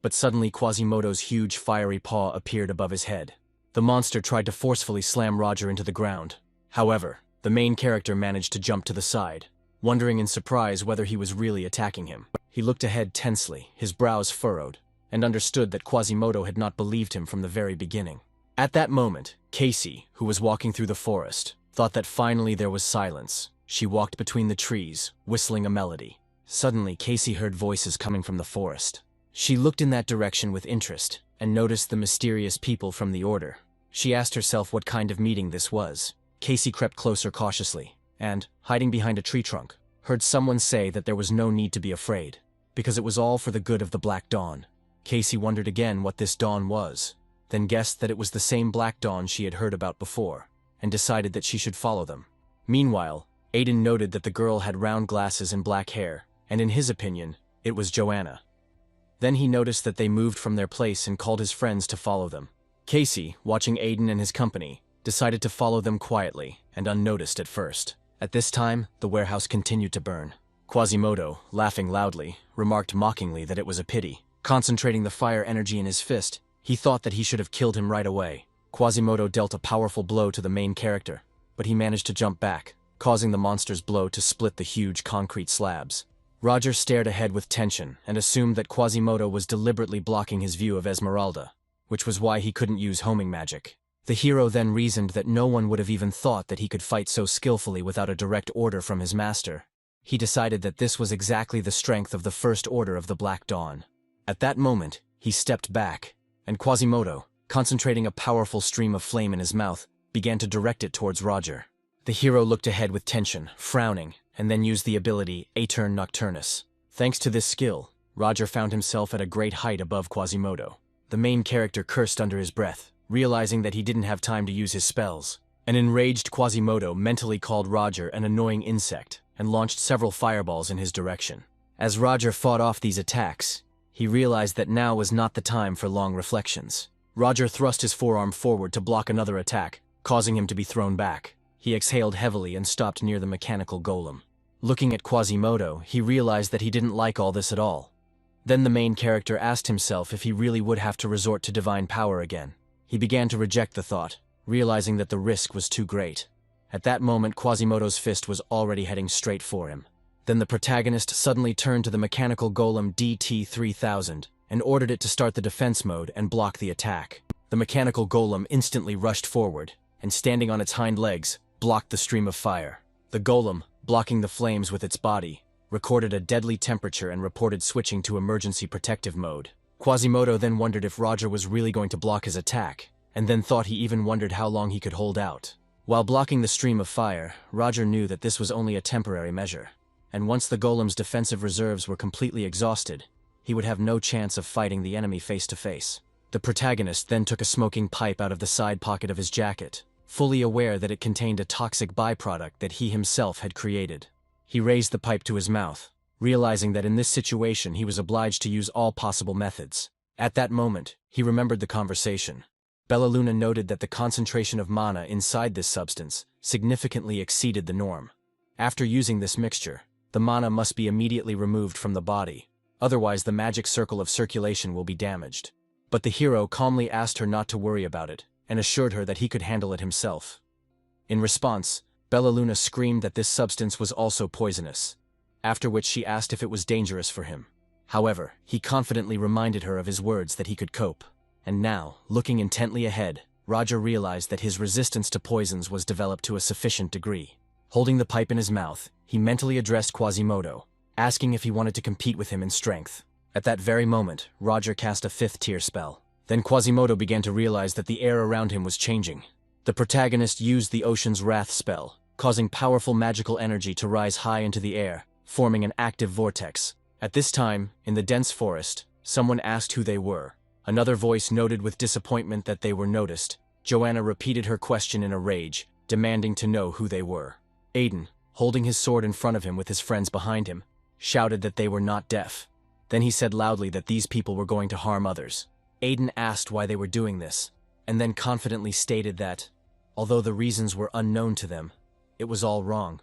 But suddenly Quasimodo's huge fiery paw appeared above his head. The monster tried to forcefully slam Roger into the ground. However, the main character managed to jump to the side, wondering in surprise whether he was really attacking him. He looked ahead tensely, his brows furrowed, and understood that Quasimodo had not believed him from the very beginning. At that moment, Casey, who was walking through the forest, thought that finally there was silence. She walked between the trees, whistling a melody. Suddenly, Casey heard voices coming from the forest. She looked in that direction with interest, and noticed the mysterious people from the Order. She asked herself what kind of meeting this was. Casey crept closer cautiously, and, hiding behind a tree trunk, heard someone say that there was no need to be afraid, because it was all for the good of the Black Dawn. Casey wondered again what this dawn was, then guessed that it was the same Black Dawn she had heard about before, and decided that she should follow them. Meanwhile, Aiden noted that the girl had round glasses and black hair, and in his opinion, it was Joanna. Then he noticed that they moved from their place and called his friends to follow them. Casey, watching Aiden and his company, decided to follow them quietly and unnoticed at first. At this time, the warehouse continued to burn. Quasimodo, laughing loudly, remarked mockingly that it was a pity. Concentrating the fire energy in his fist, he thought that he should have killed him right away. Quasimodo dealt a powerful blow to the main character, but he managed to jump back, causing the monster's blow to split the huge concrete slabs. Roger stared ahead with tension and assumed that Quasimodo was deliberately blocking his view of Esmeralda, which was why he couldn't use homing magic. The hero then reasoned that no one would have even thought that he could fight so skillfully without a direct order from his master. He decided that this was exactly the strength of the First Order of the Black Dawn. At that moment, he stepped back, and Quasimodo, concentrating a powerful stream of flame in his mouth, began to direct it towards Roger. The hero looked ahead with tension, frowning, and then used the ability Aetern Nocturnus. Thanks to this skill, Roger found himself at a great height above Quasimodo. The main character cursed under his breath, realizing that he didn't have time to use his spells. An enraged Quasimodo mentally called Roger an annoying insect and launched several fireballs in his direction. As Roger fought off these attacks, he realized that now was not the time for long reflections. Roger thrust his forearm forward to block another attack, causing him to be thrown back. He exhaled heavily and stopped near the mechanical golem. Looking at Quasimodo, he realized that he didn't like all this at all. Then the main character asked himself if he really would have to resort to divine power again. He began to reject the thought, realizing that the risk was too great. At that moment, Quasimodo's fist was already heading straight for him. Then the protagonist suddenly turned to the mechanical golem DT-3000 and ordered it to start the defense mode and block the attack. The mechanical golem instantly rushed forward, and standing on its hind legs, blocked the stream of fire. The golem, blocking the flames with its body, recorded a deadly temperature and reported switching to emergency protective mode. Quasimodo then wondered if Roger was really going to block his attack, and then thought he even wondered how long he could hold out. While blocking the stream of fire, Roger knew that this was only a temporary measure, and once the golem's defensive reserves were completely exhausted, he would have no chance of fighting the enemy face to face. The protagonist then took a smoking pipe out of the side pocket of his jacket, fully aware that it contained a toxic byproduct that he himself had created. He raised the pipe to his mouth, realizing that in this situation he was obliged to use all possible methods. At that moment, he remembered the conversation. Bellaluna noted that the concentration of mana inside this substance significantly exceeded the norm. After using this mixture, the mana must be immediately removed from the body, otherwise the magic circle of circulation will be damaged. But the hero calmly asked her not to worry about it, and assured her that he could handle it himself. In response, Bellaluna screamed that this substance was also poisonous, after which she asked if it was dangerous for him. However, he confidently reminded her of his words that he could cope. And now, looking intently ahead, Roger realized that his resistance to poisons was developed to a sufficient degree. Holding the pipe in his mouth, he mentally addressed Quasimodo, asking if he wanted to compete with him in strength. At that very moment, Roger cast a 5th-tier spell. Then Quasimodo began to realize that the air around him was changing. The protagonist used the Ocean's Wrath spell, causing powerful magical energy to rise high into the air, forming an active vortex. At this time, in the dense forest, someone asked who they were. Another voice noted with disappointment that they were noticed. Joanna repeated her question in a rage, demanding to know who they were. Aiden, holding his sword in front of him with his friends behind him, shouted that they were not deaf. Then he said loudly that these people were going to harm others. Aiden asked why they were doing this, and then confidently stated that, although the reasons were unknown to them, it was all wrong,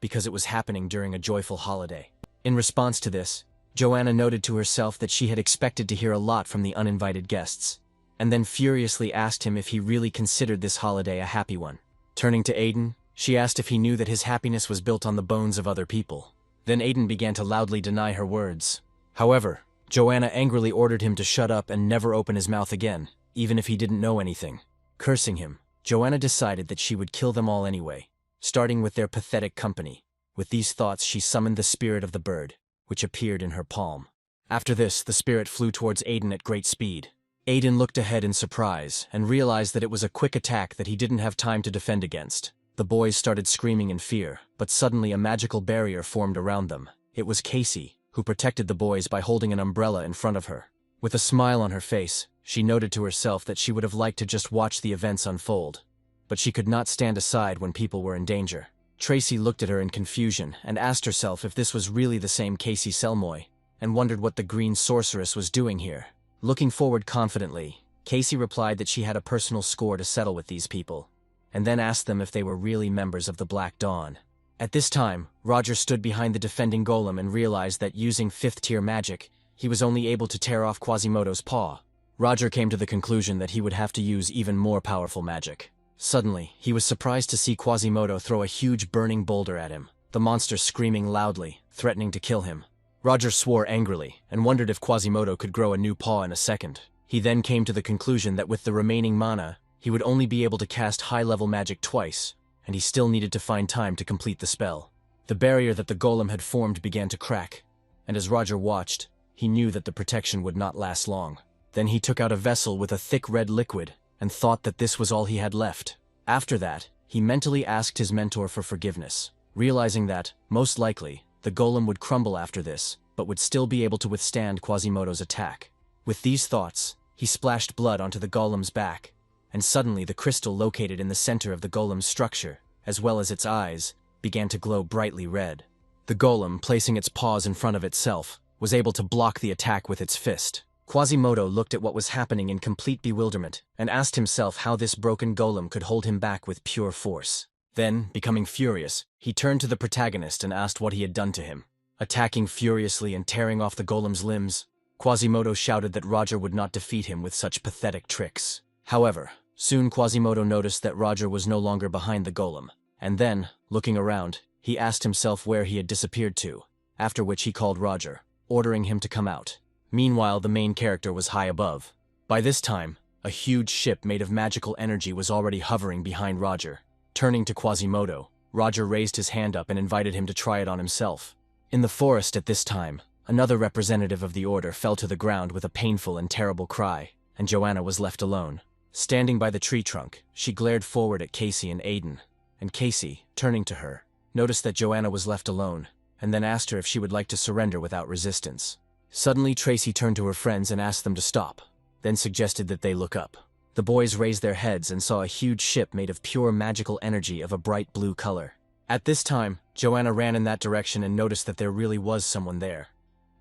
because it was happening during a joyful holiday. In response to this, Joanna noted to herself that she had expected to hear a lot from the uninvited guests, and then furiously asked him if he really considered this holiday a happy one. Turning to Aiden, she asked if he knew that his happiness was built on the bones of other people. Then Aiden began to loudly deny her words. However, Joanna angrily ordered him to shut up and never open his mouth again, even if he didn't know anything. Cursing him, Joanna decided that she would kill them all anyway, starting with their pathetic company. With these thoughts, she summoned the spirit of the bird, which appeared in her palm. After this, the spirit flew towards Aiden at great speed. Aiden looked ahead in surprise and realized that it was a quick attack that he didn't have time to defend against. The boys started screaming in fear, but suddenly a magical barrier formed around them. It was Casey, who protected the boys by holding an umbrella in front of her. With a smile on her face, she noted to herself that she would have liked to just watch the events unfold. But she could not stand aside when people were in danger. Tracy looked at her in confusion and asked herself if this was really the same Casey Selmoy, and wondered what the green sorceress was doing here. Looking forward confidently, Casey replied that she had a personal score to settle with these people, and then asked them if they were really members of the Black Dawn. At this time, Roger stood behind the defending golem and realized that using 5th-tier magic, he was only able to tear off Quasimodo's paw. Roger came to the conclusion that he would have to use even more powerful magic. Suddenly, he was surprised to see Quasimodo throw a huge burning boulder at him, the monster screaming loudly, threatening to kill him. Roger swore angrily and wondered if Quasimodo could grow a new paw in a second. He then came to the conclusion that with the remaining mana, he would only be able to cast high-level magic twice, and he still needed to find time to complete the spell. The barrier that the golem had formed began to crack, and as Roger watched, he knew that the protection would not last long. Then he took out a vessel with a thick red liquid and thought that this was all he had left. After that, he mentally asked his mentor for forgiveness, realizing that, most likely, the golem would crumble after this, but would still be able to withstand Quasimodo's attack. With these thoughts, he splashed blood onto the golem's back, and suddenly the crystal located in the center of the golem's structure, as well as its eyes, began to glow brightly red. The golem, placing its paws in front of itself, was able to block the attack with its fist. Quasimodo looked at what was happening in complete bewilderment and asked himself how this broken golem could hold him back with pure force. Then, becoming furious, he turned to the protagonist and asked what he had done to him. Attacking furiously and tearing off the golem's limbs, Quasimodo shouted that Roger would not defeat him with such pathetic tricks. However, soon Quasimodo noticed that Roger was no longer behind the golem, and then, looking around, he asked himself where he had disappeared to, after which he called Roger, ordering him to come out. Meanwhile, the main character was high above. By this time, a huge ship made of magical energy was already hovering behind Roger. Turning to Quasimodo, Roger raised his hand up and invited him to try it on himself. In the forest at this time, another representative of the order fell to the ground with a painful and terrible cry, and Joanna was left alone. Standing by the tree trunk, she glared forward at Casey and Aiden, and Casey, turning to her, noticed that Joanna was left alone, and then asked her if she would like to surrender without resistance. Suddenly, Tracy turned to her friends and asked them to stop, then suggested that they look up. The boys raised their heads and saw a huge ship made of pure magical energy of a bright blue color. At this time, Joanna ran in that direction and noticed that there really was someone there.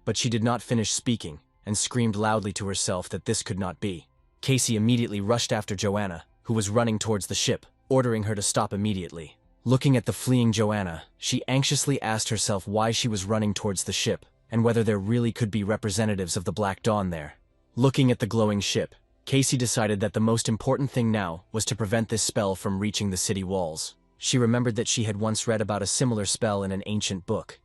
But she did not finish speaking, and screamed loudly to herself that this could not be. Casey immediately rushed after Joanna, who was running towards the ship, ordering her to stop immediately. Looking at the fleeing Joanna, she anxiously asked herself why she was running towards the ship, and whether there really could be representatives of the Black Dawn there. Looking at the glowing ship, Casey decided that the most important thing now was to prevent this spell from reaching the city walls. She remembered that she had once read about a similar spell in an ancient book,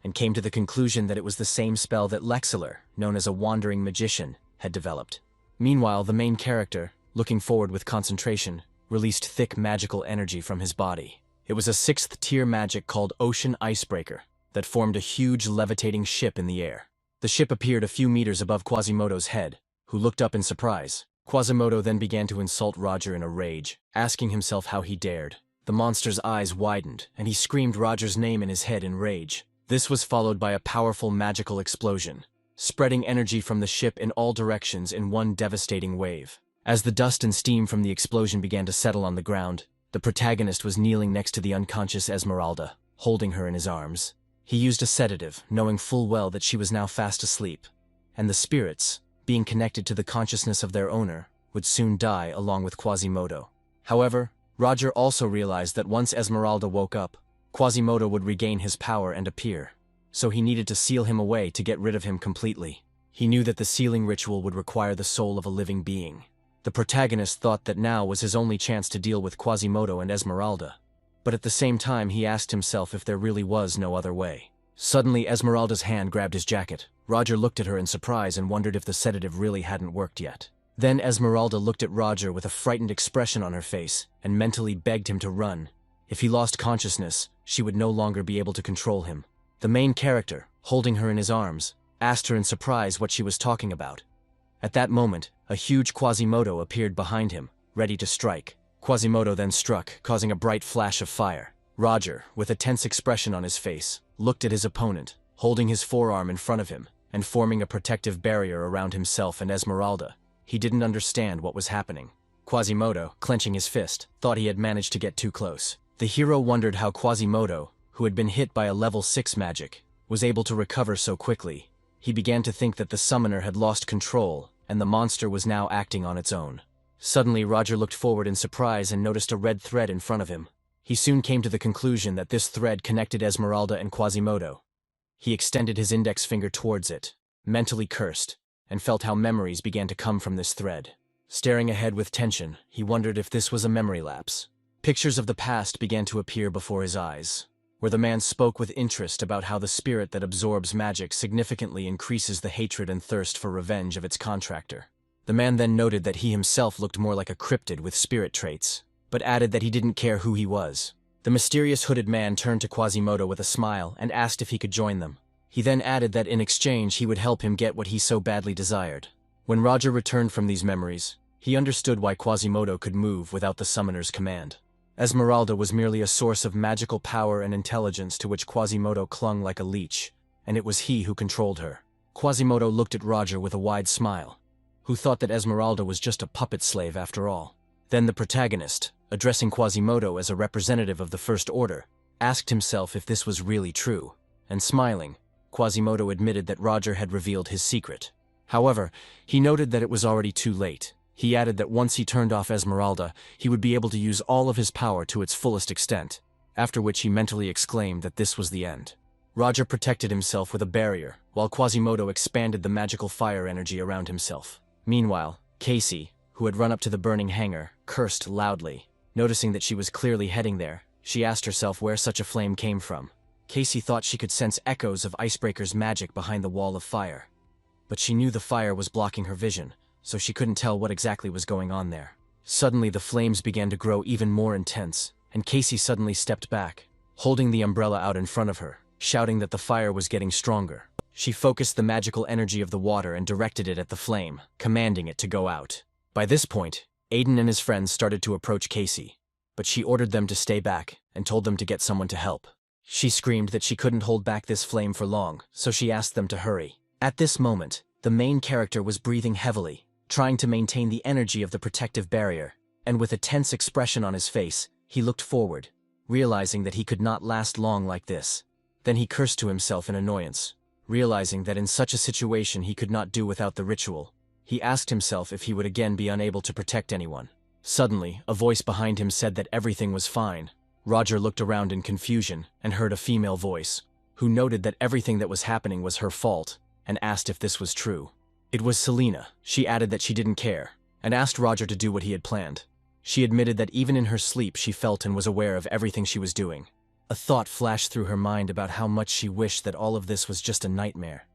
and came to the conclusion that it was the same spell that Lexler, known as a wandering magician, had developed. Meanwhile, the main character, looking forward with concentration, released thick magical energy from his body. It was a 6th-tier magic called Ocean Icebreaker that formed a huge levitating ship in the air. The ship appeared a few meters above Quasimodo's head, who looked up in surprise. Quasimodo then began to insult Roger in a rage, asking himself how he dared. The monster's eyes widened, and he screamed Roger's name in his head in rage. This was followed by a powerful magical explosion, spreading energy from the ship in all directions in one devastating wave. As the dust and steam from the explosion began to settle on the ground, the protagonist was kneeling next to the unconscious Esmeralda, holding her in his arms. He used a sedative, knowing full well that she was now fast asleep, and the spirits, being connected to the consciousness of their owner, would soon die along with Quasimodo. However, Roger also realized that once Esmeralda woke up, Quasimodo would regain his power and appear, so he needed to seal him away to get rid of him completely. He knew that the sealing ritual would require the soul of a living being. The protagonist thought that now was his only chance to deal with Quasimodo and Esmeralda, but at the same time he asked himself if there really was no other way. Suddenly Esmeralda's hand grabbed his jacket. Roger looked at her in surprise and wondered if the sedative really hadn't worked yet. Then Esmeralda looked at Roger with a frightened expression on her face and mentally begged him to run. If he lost consciousness, she would no longer be able to control him. The main character, holding her in his arms, asked her in surprise what she was talking about. At that moment, a huge Quasimodo appeared behind him, ready to strike. Quasimodo then struck, causing a bright flash of fire. Roger, with a tense expression on his face, looked at his opponent, holding his forearm in front of him and forming a protective barrier around himself and Esmeralda. He didn't understand what was happening. Quasimodo, clenching his fist, thought he had managed to get too close. The hero wondered how Quasimodo, who had been hit by a level 6 magic, was able to recover so quickly. He began to think that the summoner had lost control and the monster was now acting on its own. Suddenly Roger looked forward in surprise and noticed a red thread in front of him. He soon came to the conclusion that this thread connected Esmeralda and Quasimodo. He extended his index finger towards it, mentally cursed, and felt how memories began to come from this thread. Staring ahead with tension, he wondered if this was a memory lapse. Pictures of the past began to appear before his eyes, where the man spoke with interest about how the spirit that absorbs magic significantly increases the hatred and thirst for revenge of its contractor. The man then noted that he himself looked more like a cryptid with spirit traits, but added that he didn't care who he was. The mysterious hooded man turned to Quasimodo with a smile and asked if he could join them. He then added that in exchange he would help him get what he so badly desired. When Roger returned from these memories, he understood why Quasimodo could move without the summoner's command. Esmeralda was merely a source of magical power and intelligence to which Quasimodo clung like a leech, and it was he who controlled her. Quasimodo looked at Roger with a wide smile, who thought that Esmeralda was just a puppet slave after all. Then the protagonist, addressing Quasimodo as a representative of the First Order, asked himself if this was really true, and smiling, Quasimodo admitted that Roger had revealed his secret. However, he noted that it was already too late. He added that once he turned off Esmeralda, he would be able to use all of his power to its fullest extent, after which he mentally exclaimed that this was the end. Roger protected himself with a barrier, while Quasimodo expanded the magical fire energy around himself. Meanwhile, Casey, who had run up to the burning hangar, cursed loudly. Noticing that she was clearly heading there, she asked herself where such a flame came from. Casey thought she could sense echoes of Icebreaker's magic behind the wall of fire, but she knew the fire was blocking her vision, so she couldn't tell what exactly was going on there. Suddenly the flames began to grow even more intense, and Casey suddenly stepped back, holding the umbrella out in front of her, shouting that the fire was getting stronger. She focused the magical energy of the water and directed it at the flame, commanding it to go out. By this point, Aiden and his friends started to approach Casey, but she ordered them to stay back and told them to get someone to help. She screamed that she couldn't hold back this flame for long, so she asked them to hurry. At this moment, the main character was breathing heavily, trying to maintain the energy of the protective barrier, and with a tense expression on his face, he looked forward, realizing that he could not last long like this. Then he cursed to himself in annoyance, realizing that in such a situation he could not do without the ritual. He asked himself if he would again be unable to protect anyone. Suddenly, a voice behind him said that everything was fine. Roger looked around in confusion and heard a female voice, who noted that everything that was happening was her fault, and asked if this was true. It was Selena. She added that she didn't care, and asked Roger to do what he had planned. She admitted that even in her sleep she felt and was aware of everything she was doing. A thought flashed through her mind about how much she wished that all of this was just a nightmare,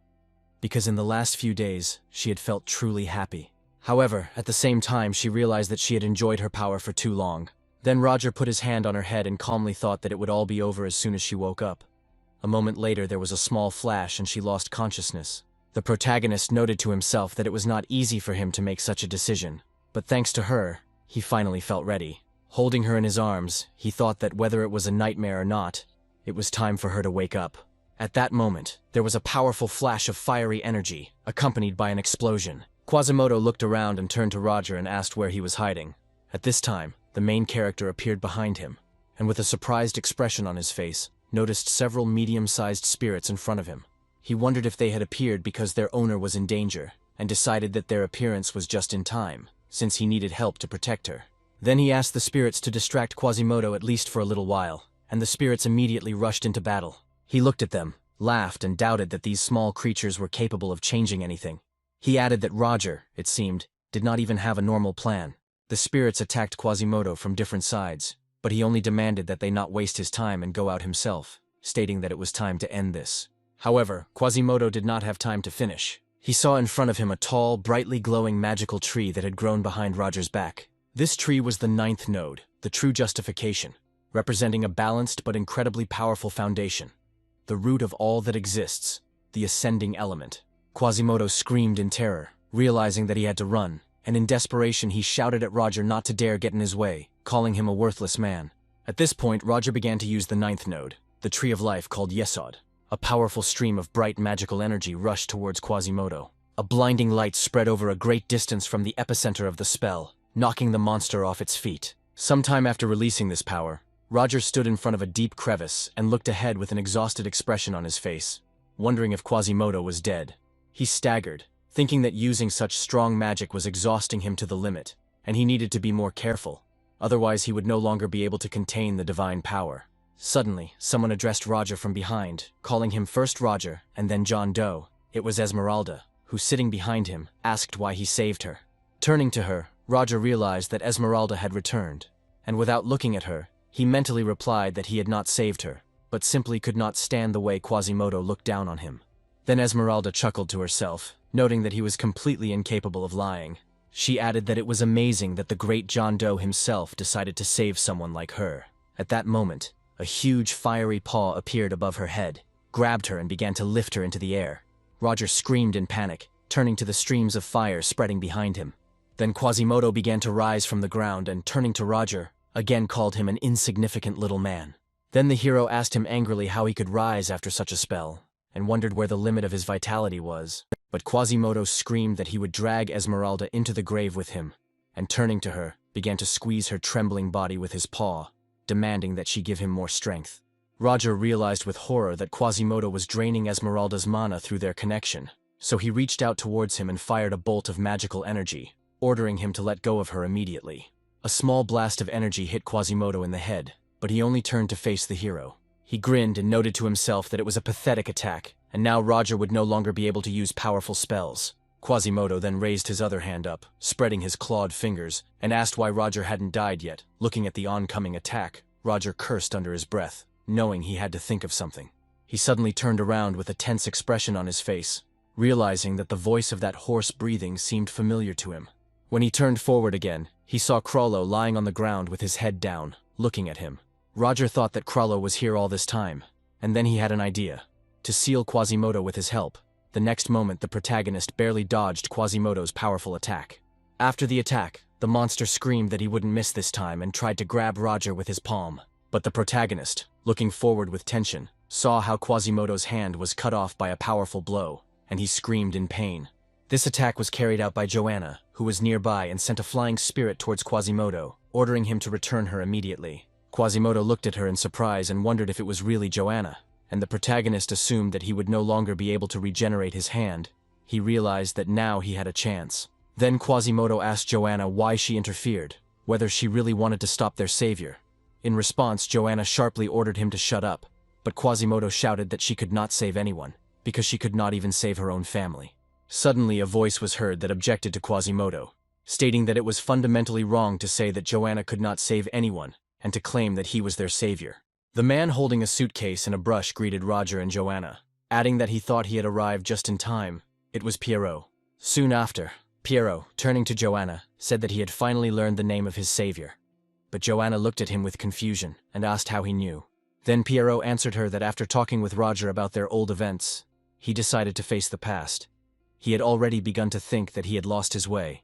because in the last few days she had felt truly happy. However, at the same time, she realized that she had enjoyed her power for too long. Then Roger put his hand on her head and calmly thought that it would all be over as soon as she woke up. A moment later, there was a small flash and she lost consciousness. The protagonist noted to himself that it was not easy for him to make such a decision, but thanks to her, he finally felt ready. Holding her in his arms, he thought that whether it was a nightmare or not, it was time for her to wake up. At that moment, there was a powerful flash of fiery energy, accompanied by an explosion. Quasimodo looked around and turned to Roger and asked where he was hiding. At this time, the main character appeared behind him, and with a surprised expression on his face, noticed several medium-sized spirits in front of him. He wondered if they had appeared because their owner was in danger, and decided that their appearance was just in time, since he needed help to protect her. Then he asked the spirits to distract Quasimodo at least for a little while, and the spirits immediately rushed into battle. He looked at them, laughed, and doubted that these small creatures were capable of changing anything. He added that Roger, it seemed, did not even have a normal plan. The spirits attacked Quasimodo from different sides, but he only demanded that they not waste his time and go out himself, stating that it was time to end this. However, Quasimodo did not have time to finish. He saw in front of him a tall, brightly glowing magical tree that had grown behind Roger's back. This tree was the 9th node, the true justification, representing a balanced but incredibly powerful foundation. The root of all that exists, the ascending element. Quasimodo screamed in terror, realizing that he had to run, and in desperation he shouted at Roger not to dare get in his way, calling him a worthless man. At this point, Roger began to use the 9th node, the tree of life called Yesod. A powerful stream of bright magical energy rushed towards Quasimodo. A blinding light spread over a great distance from the epicenter of the spell, knocking the monster off its feet. Sometime after releasing this power, Roger stood in front of a deep crevice and looked ahead with an exhausted expression on his face, wondering if Quasimodo was dead. He staggered, thinking that using such strong magic was exhausting him to the limit, and he needed to be more careful, otherwise he would no longer be able to contain the divine power. Suddenly, someone addressed Roger from behind, calling him first Roger and then John Doe. It was Esmeralda, who, sitting behind him, asked why he saved her. Turning to her, Roger realized that Esmeralda had returned, and without looking at her, he mentally replied that he had not saved her, but simply could not stand the way Quasimodo looked down on him. Then Esmeralda chuckled to herself, noting that he was completely incapable of lying. She added that it was amazing that the great John Doe himself decided to save someone like her. At that moment, a huge fiery paw appeared above her head, grabbed her and began to lift her into the air. Roger screamed in panic, turning to the streams of fire spreading behind him. Then Quasimodo began to rise from the ground and, turning to Roger, again called him an insignificant little man. Then the hero asked him angrily how he could rise after such a spell, and wondered where the limit of his vitality was. But Quasimodo screamed that he would drag Esmeralda into the grave with him, and turning to her, began to squeeze her trembling body with his paw, demanding that she give him more strength. Roger realized with horror that Quasimodo was draining Esmeralda's mana through their connection, so he reached out towards him and fired a bolt of magical energy, ordering him to let go of her immediately. A small blast of energy hit Quasimodo in the head, but he only turned to face the hero. He grinned and noted to himself that it was a pathetic attack, and now Roger would no longer be able to use powerful spells. Quasimodo then raised his other hand up, spreading his clawed fingers, and asked why Roger hadn't died yet. Looking at the oncoming attack, Roger cursed under his breath, knowing he had to think of something. He suddenly turned around with a tense expression on his face, realizing that the voice of that hoarse breathing seemed familiar to him. When he turned forward again, he saw Krollo lying on the ground with his head down, looking at him. Roger thought that Krollo was here all this time, and then he had an idea. To seal Quasimodo with his help, the next moment the protagonist barely dodged Quasimodo's powerful attack. After the attack, the monster screamed that he wouldn't miss this time and tried to grab Roger with his palm. But the protagonist, looking forward with tension, saw how Quasimodo's hand was cut off by a powerful blow, and he screamed in pain. This attack was carried out by Joanna, who was nearby and sent a flying spirit towards Quasimodo, ordering him to return her immediately. Quasimodo looked at her in surprise and wondered if it was really Joanna, and the protagonist assumed that he would no longer be able to regenerate his hand. He realized that now he had a chance. Then Quasimodo asked Joanna why she interfered, whether she really wanted to stop their savior. In response, Joanna sharply ordered him to shut up, but Quasimodo shouted that she could not save anyone, because she could not even save her own family. Suddenly, a voice was heard that objected to Quasimodo, stating that it was fundamentally wrong to say that Joanna could not save anyone, and to claim that he was their savior. The man holding a suitcase and a brush greeted Roger and Joanna, adding that he thought he had arrived just in time. It was Pierrot. Soon after, Piero, turning to Joanna, said that he had finally learned the name of his savior. But Joanna looked at him with confusion and asked how he knew. Then Piero answered her that after talking with Roger about their old events, he decided to face the past. He had already begun to think that he had lost his way.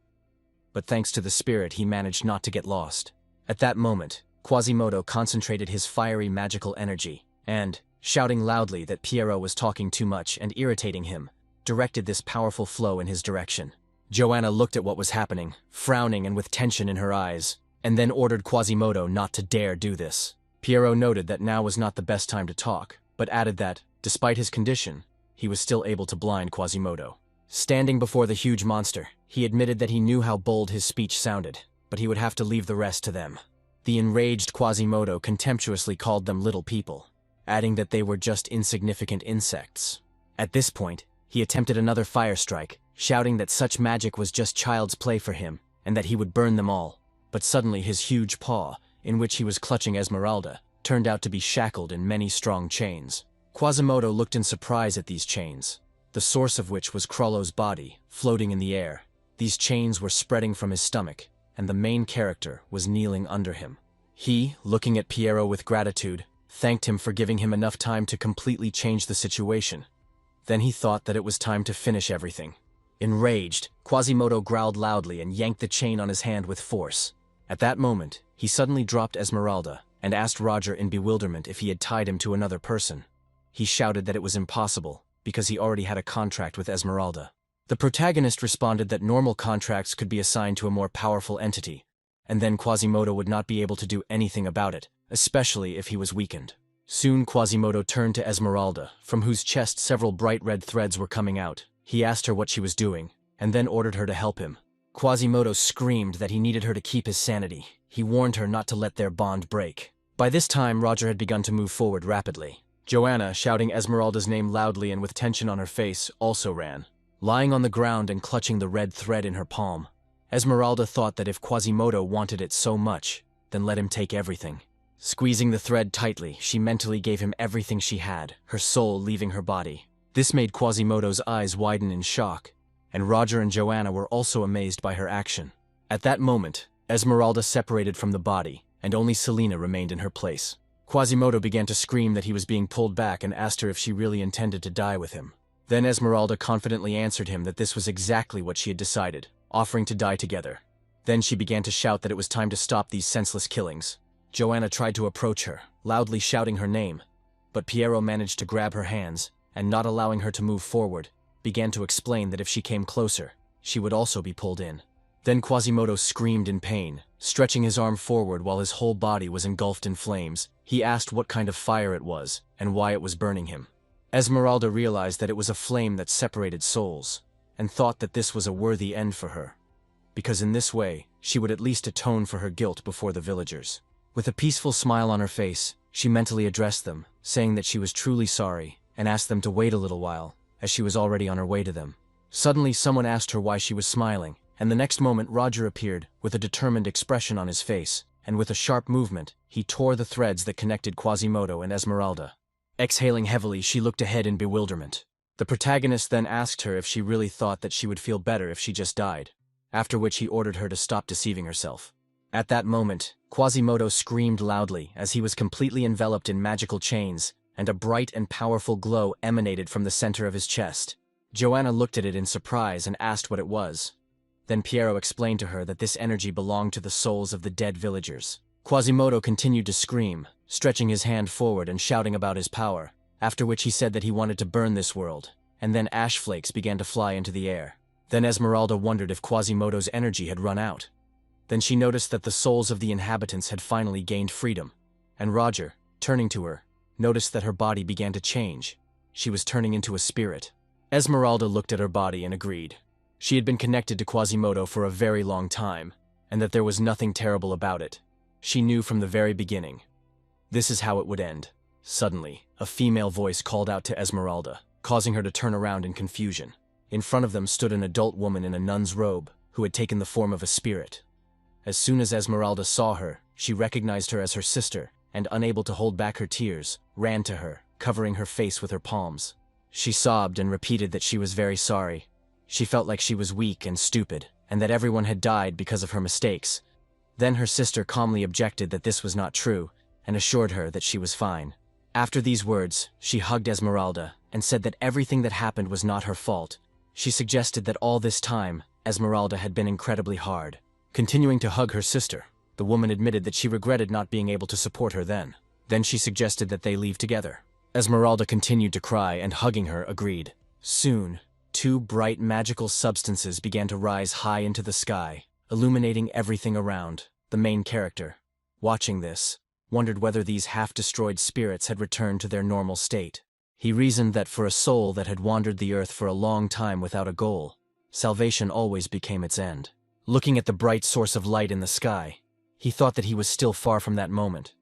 But thanks to the spirit, he managed not to get lost. At that moment, Quasimodo concentrated his fiery magical energy and, shouting loudly that Piero was talking too much and irritating him, directed this powerful flow in his direction. Joanna looked at what was happening, frowning and with tension in her eyes, and then ordered Quasimodo not to dare do this. Piero noted that now was not the best time to talk, but added that, despite his condition, he was still able to blind Quasimodo. Standing before the huge monster, he admitted that he knew how bold his speech sounded, but he would have to leave the rest to them. The enraged Quasimodo contemptuously called them little people, adding that they were just insignificant insects. At this point, he attempted another fire strike, shouting that such magic was just child's play for him, and that he would burn them all. But suddenly his huge paw, in which he was clutching Esmeralda, turned out to be shackled in many strong chains. Quasimodo looked in surprise at these chains, the source of which was Krollo's body, floating in the air. These chains were spreading from his stomach, and the main character was kneeling under him. He, looking at Piero with gratitude, thanked him for giving him enough time to completely change the situation. Then he thought that it was time to finish everything. Enraged, Quasimodo growled loudly and yanked the chain on his hand with force. At that moment, he suddenly dropped Esmeralda and asked Roger in bewilderment if he had tied him to another person. He shouted that it was impossible, because he already had a contract with Esmeralda. The protagonist responded that normal contracts could be assigned to a more powerful entity, and then Quasimodo would not be able to do anything about it, especially if he was weakened. Soon Quasimodo turned to Esmeralda, from whose chest several bright red threads were coming out. He asked her what she was doing, and then ordered her to help him. Quasimodo screamed that he needed her to keep his sanity. He warned her not to let their bond break. By this time, Roger had begun to move forward rapidly. Joanna, shouting Esmeralda's name loudly and with tension on her face, also ran. Lying on the ground and clutching the red thread in her palm, Esmeralda thought that if Quasimodo wanted it so much, then let him take everything. Squeezing the thread tightly, she mentally gave him everything she had, her soul leaving her body. This made Quasimodo's eyes widen in shock, and Roger and Joanna were also amazed by her action. At that moment, Esmeralda separated from the body, and only Selina remained in her place. Quasimodo began to scream that he was being pulled back and asked her if she really intended to die with him. Then Esmeralda confidently answered him that this was exactly what she had decided, offering to die together. Then she began to shout that it was time to stop these senseless killings. Joanna tried to approach her, loudly shouting her name, but Piero managed to grab her hands, and not allowing her to move forward, began to explain that if she came closer, she would also be pulled in. Then Quasimodo screamed in pain, stretching his arm forward while his whole body was engulfed in flames. He asked what kind of fire it was, and why it was burning him. Esmeralda realized that it was a flame that separated souls, and thought that this was a worthy end for her, because in this way, she would at least atone for her guilt before the villagers. With a peaceful smile on her face, she mentally addressed them, saying that she was truly sorry, and asked them to wait a little while, as she was already on her way to them. Suddenly someone asked her why she was smiling, and the next moment Roger appeared, with a determined expression on his face, and with a sharp movement, he tore the threads that connected Quasimodo and Esmeralda. Exhaling heavily, she looked ahead in bewilderment. The protagonist then asked her if she really thought that she would feel better if she just died, after which he ordered her to stop deceiving herself. At that moment, Quasimodo screamed loudly as he was completely enveloped in magical chains, and a bright and powerful glow emanated from the center of his chest. Joanna looked at it in surprise and asked what it was. Then Piero explained to her that this energy belonged to the souls of the dead villagers. Quasimodo continued to scream, stretching his hand forward and shouting about his power, after which he said that he wanted to burn this world, and then ash flakes began to fly into the air. Then Esmeralda wondered if Quasimodo's energy had run out. Then she noticed that the souls of the inhabitants had finally gained freedom, and Roger, turning to her, noticed that her body began to change. She was turning into a spirit. Esmeralda looked at her body and agreed. She had been connected to Quasimodo for a very long time, and that there was nothing terrible about it. She knew from the very beginning. This is how it would end. Suddenly, a female voice called out to Esmeralda, causing her to turn around in confusion. In front of them stood an adult woman in a nun's robe, who had taken the form of a spirit. As soon as Esmeralda saw her, she recognized her as her sister, and unable to hold back her tears, ran to her, covering her face with her palms. She sobbed and repeated that she was very sorry. She felt like she was weak and stupid, and that everyone had died because of her mistakes. Then her sister calmly objected that this was not true, and assured her that she was fine. After these words, she hugged Esmeralda, and said that everything that happened was not her fault. She suggested that all this time, Esmeralda had been incredibly hard. Continuing to hug her sister, the woman admitted that she regretted not being able to support her then. Then she suggested that they leave together. Esmeralda continued to cry, and hugging her, agreed. Soon, two bright magical substances began to rise high into the sky, illuminating everything around. The main character, watching this, wondered whether these half-destroyed spirits had returned to their normal state. He reasoned that for a soul that had wandered the earth for a long time without a goal, salvation always became its end. Looking at the bright source of light in the sky, he thought that he was still far from that moment.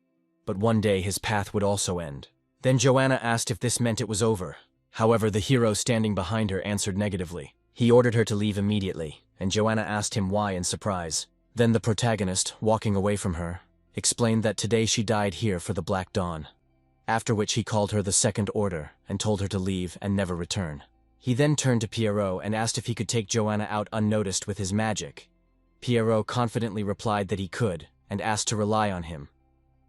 But one day his path would also end. Then Joanna asked if this meant it was over. However, the hero standing behind her answered negatively. He ordered her to leave immediately, and Joanna asked him why in surprise. Then the protagonist, walking away from her, explained that today she died here for the Black Dawn. After which he called her the Second Order and told her to leave and never return. He then turned to Pierrot and asked if he could take Joanna out unnoticed with his magic. Pierrot confidently replied that he could, and asked to rely on him.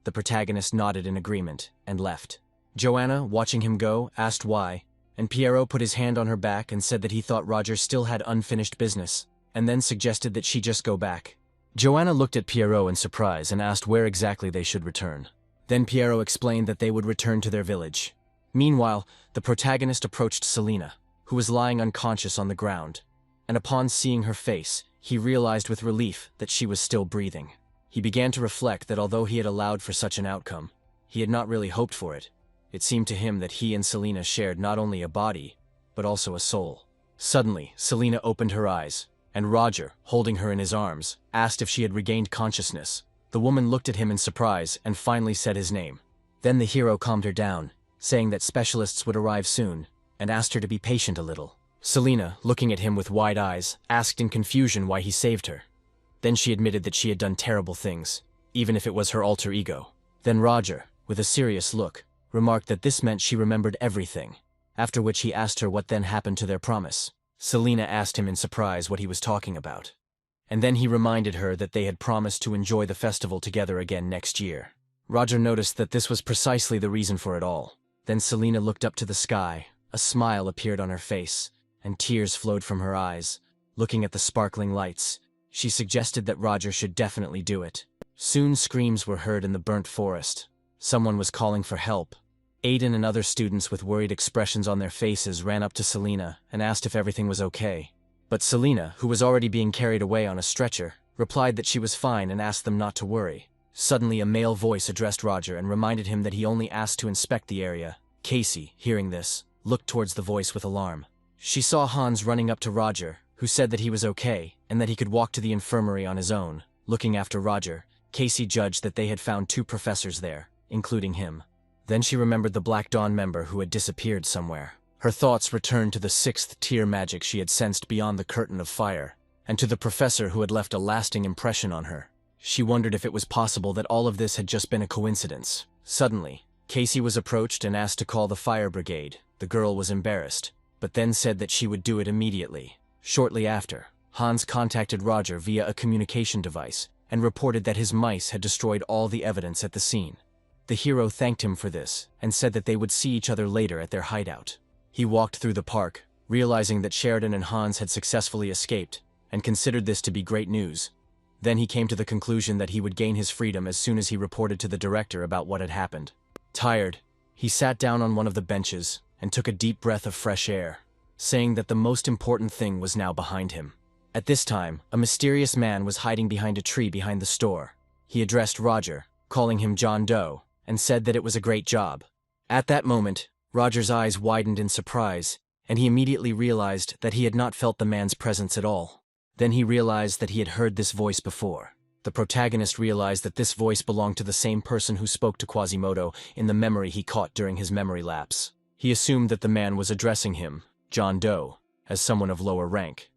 The protagonist nodded in agreement and left. Joanna, watching him go, asked why, and Pierrot put his hand on her back and said that he thought Roger still had unfinished business, and then suggested that she just go back. Joanna looked at Pierrot in surprise and asked where exactly they should return. Then Pierrot explained that they would return to their village. Meanwhile, the protagonist approached Selina, who was lying unconscious on the ground, and upon seeing her face, he realized with relief that she was still breathing. He began to reflect that although he had allowed for such an outcome, he had not really hoped for it. It seemed to him that he and Selina shared not only a body, but also a soul. Suddenly, Selina opened her eyes, and Roger, holding her in his arms, asked if she had regained consciousness. The woman looked at him in surprise and finally said his name. Then the hero calmed her down, saying that specialists would arrive soon, and asked her to be patient a little. Selina, looking at him with wide eyes, asked in confusion why he saved her. Then she admitted that she had done terrible things, even if it was her alter ego. Then Roger, with a serious look, remarked that this meant she remembered everything, after which he asked her what then happened to their promise. Selina asked him in surprise what he was talking about. And then he reminded her that they had promised to enjoy the festival together again next year. Roger noticed that this was precisely the reason for it all. Then Selina looked up to the sky, a smile appeared on her face, and tears flowed from her eyes. Looking at the sparkling lights, she suggested that Roger should definitely do it. Soon screams were heard in the burnt forest. Someone was calling for help. Aiden and other students with worried expressions on their faces ran up to Selina and asked if everything was okay. But Selina, who was already being carried away on a stretcher, replied that she was fine and asked them not to worry. Suddenly a male voice addressed Roger and reminded him that he only asked to inspect the area. Casey, hearing this, looked towards the voice with alarm. She saw Hans running up to Roger, who said that he was okay and that he could walk to the infirmary on his own. Looking after Roger, Casey judged that they had found 2 professors there, including him. Then she remembered the Black Dawn member who had disappeared somewhere. Her thoughts returned to the 6th-tier magic she had sensed beyond the curtain of fire, and to the professor who had left a lasting impression on her. She wondered if it was possible that all of this had just been a coincidence. Suddenly, Casey was approached and asked to call the fire brigade. The girl was embarrassed, but then said that she would do it immediately. Shortly after, Hans contacted Roger via a communication device and reported that his mice had destroyed all the evidence at the scene. The hero thanked him for this and said that they would see each other later at their hideout. He walked through the park, realizing that Sheridan and Hans had successfully escaped, and considered this to be great news. Then he came to the conclusion that he would gain his freedom as soon as he reported to the director about what had happened. Tired, he sat down on one of the benches and took a deep breath of fresh air, saying that the most important thing was now behind him. At this time, a mysterious man was hiding behind a tree behind the store. He addressed Roger, calling him John Doe, and said that it was a great job. At that moment, Roger's eyes widened in surprise, and he immediately realized that he had not felt the man's presence at all. Then he realized that he had heard this voice before. The protagonist realized that this voice belonged to the same person who spoke to Quasimodo in the memory he caught during his memory lapse. He assumed that the man was addressing him, John Doe, as someone of lower rank.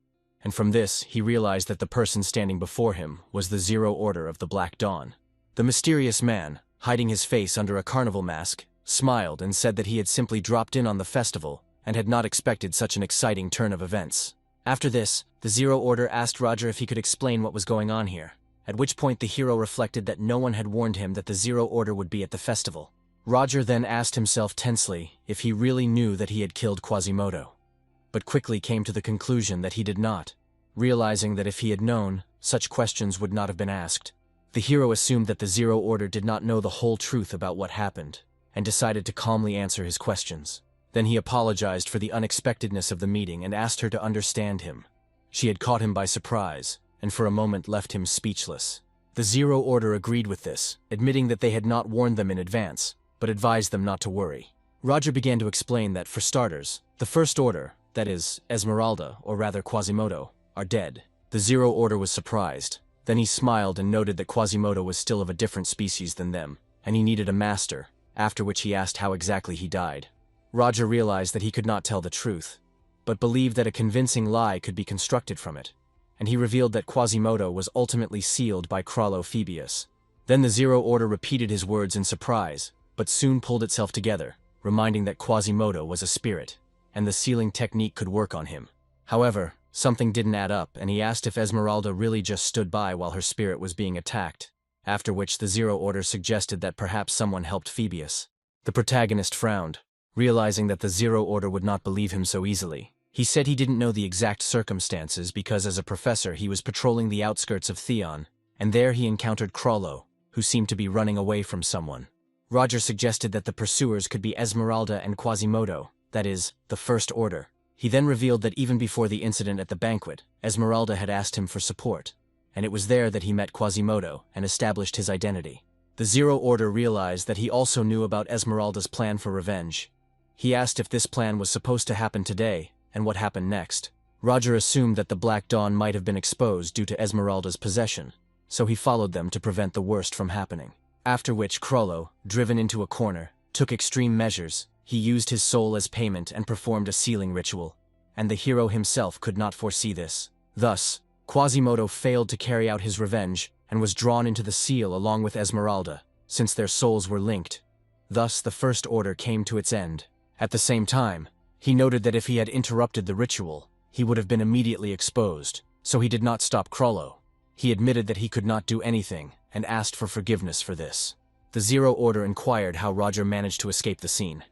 And from this, he realized that the person standing before him was the Zero Order of the Black Dawn. The mysterious man, hiding his face under a carnival mask, smiled and said that he had simply dropped in on the festival and had not expected such an exciting turn of events. After this, the Zero Order asked Roger if he could explain what was going on here, at which point the hero reflected that no one had warned him that the Zero Order would be at the festival. Roger then asked himself tensely if he really knew that he had killed Quasimodo, but quickly came to the conclusion that he did not, realizing that if he had known, such questions would not have been asked. The hero assumed that the Zero Order did not know the whole truth about what happened, and decided to calmly answer his questions. Then he apologized for the unexpectedness of the meeting and asked her to understand him. She had caught him by surprise, and for a moment left him speechless. The Zero Order agreed with this, admitting that they had not warned them in advance, but advised them not to worry. Roger began to explain that, for starters, the First Order, that is, Esmeralda, or rather Quasimodo, are dead. The Zero Order was surprised. Then he smiled and noted that Quasimodo was still of a different species than them, and he needed a master, after which he asked how exactly he died. Roger realized that he could not tell the truth, but believed that a convincing lie could be constructed from it, and he revealed that Quasimodo was ultimately sealed by Phoebus. Then the Zero Order repeated his words in surprise, but soon pulled itself together, reminding that Quasimodo was a spirit, and the sealing technique could work on him. However, something didn't add up, and he asked if Esmeralda really just stood by while her spirit was being attacked, after which the Zero Order suggested that perhaps someone helped Phoebus. The protagonist frowned, realizing that the Zero Order would not believe him so easily. He said he didn't know the exact circumstances because as a professor he was patrolling the outskirts of Theon, and there he encountered Crollo, who seemed to be running away from someone. Roger suggested that the pursuers could be Esmeralda and Quasimodo, that is, the First Order. He then revealed that even before the incident at the banquet, Esmeralda had asked him for support, and it was there that he met Quasimodo and established his identity. The Zero Order realized that he also knew about Esmeralda's plan for revenge. He asked if this plan was supposed to happen today, and what happened next. Roger assumed that the Black Dawn might have been exposed due to Esmeralda's possession, so he followed them to prevent the worst from happening. After which Crollo, driven into a corner, took extreme measures. He used his soul as payment and performed a sealing ritual, and the hero himself could not foresee this. Thus, Quasimodo failed to carry out his revenge and was drawn into the seal along with Esmeralda, since their souls were linked. Thus the First Order came to its end. At the same time, he noted that if he had interrupted the ritual, he would have been immediately exposed, so he did not stop Crollo. He admitted that he could not do anything and asked for forgiveness for this. The Zero Order inquired how Roger managed to escape the scene,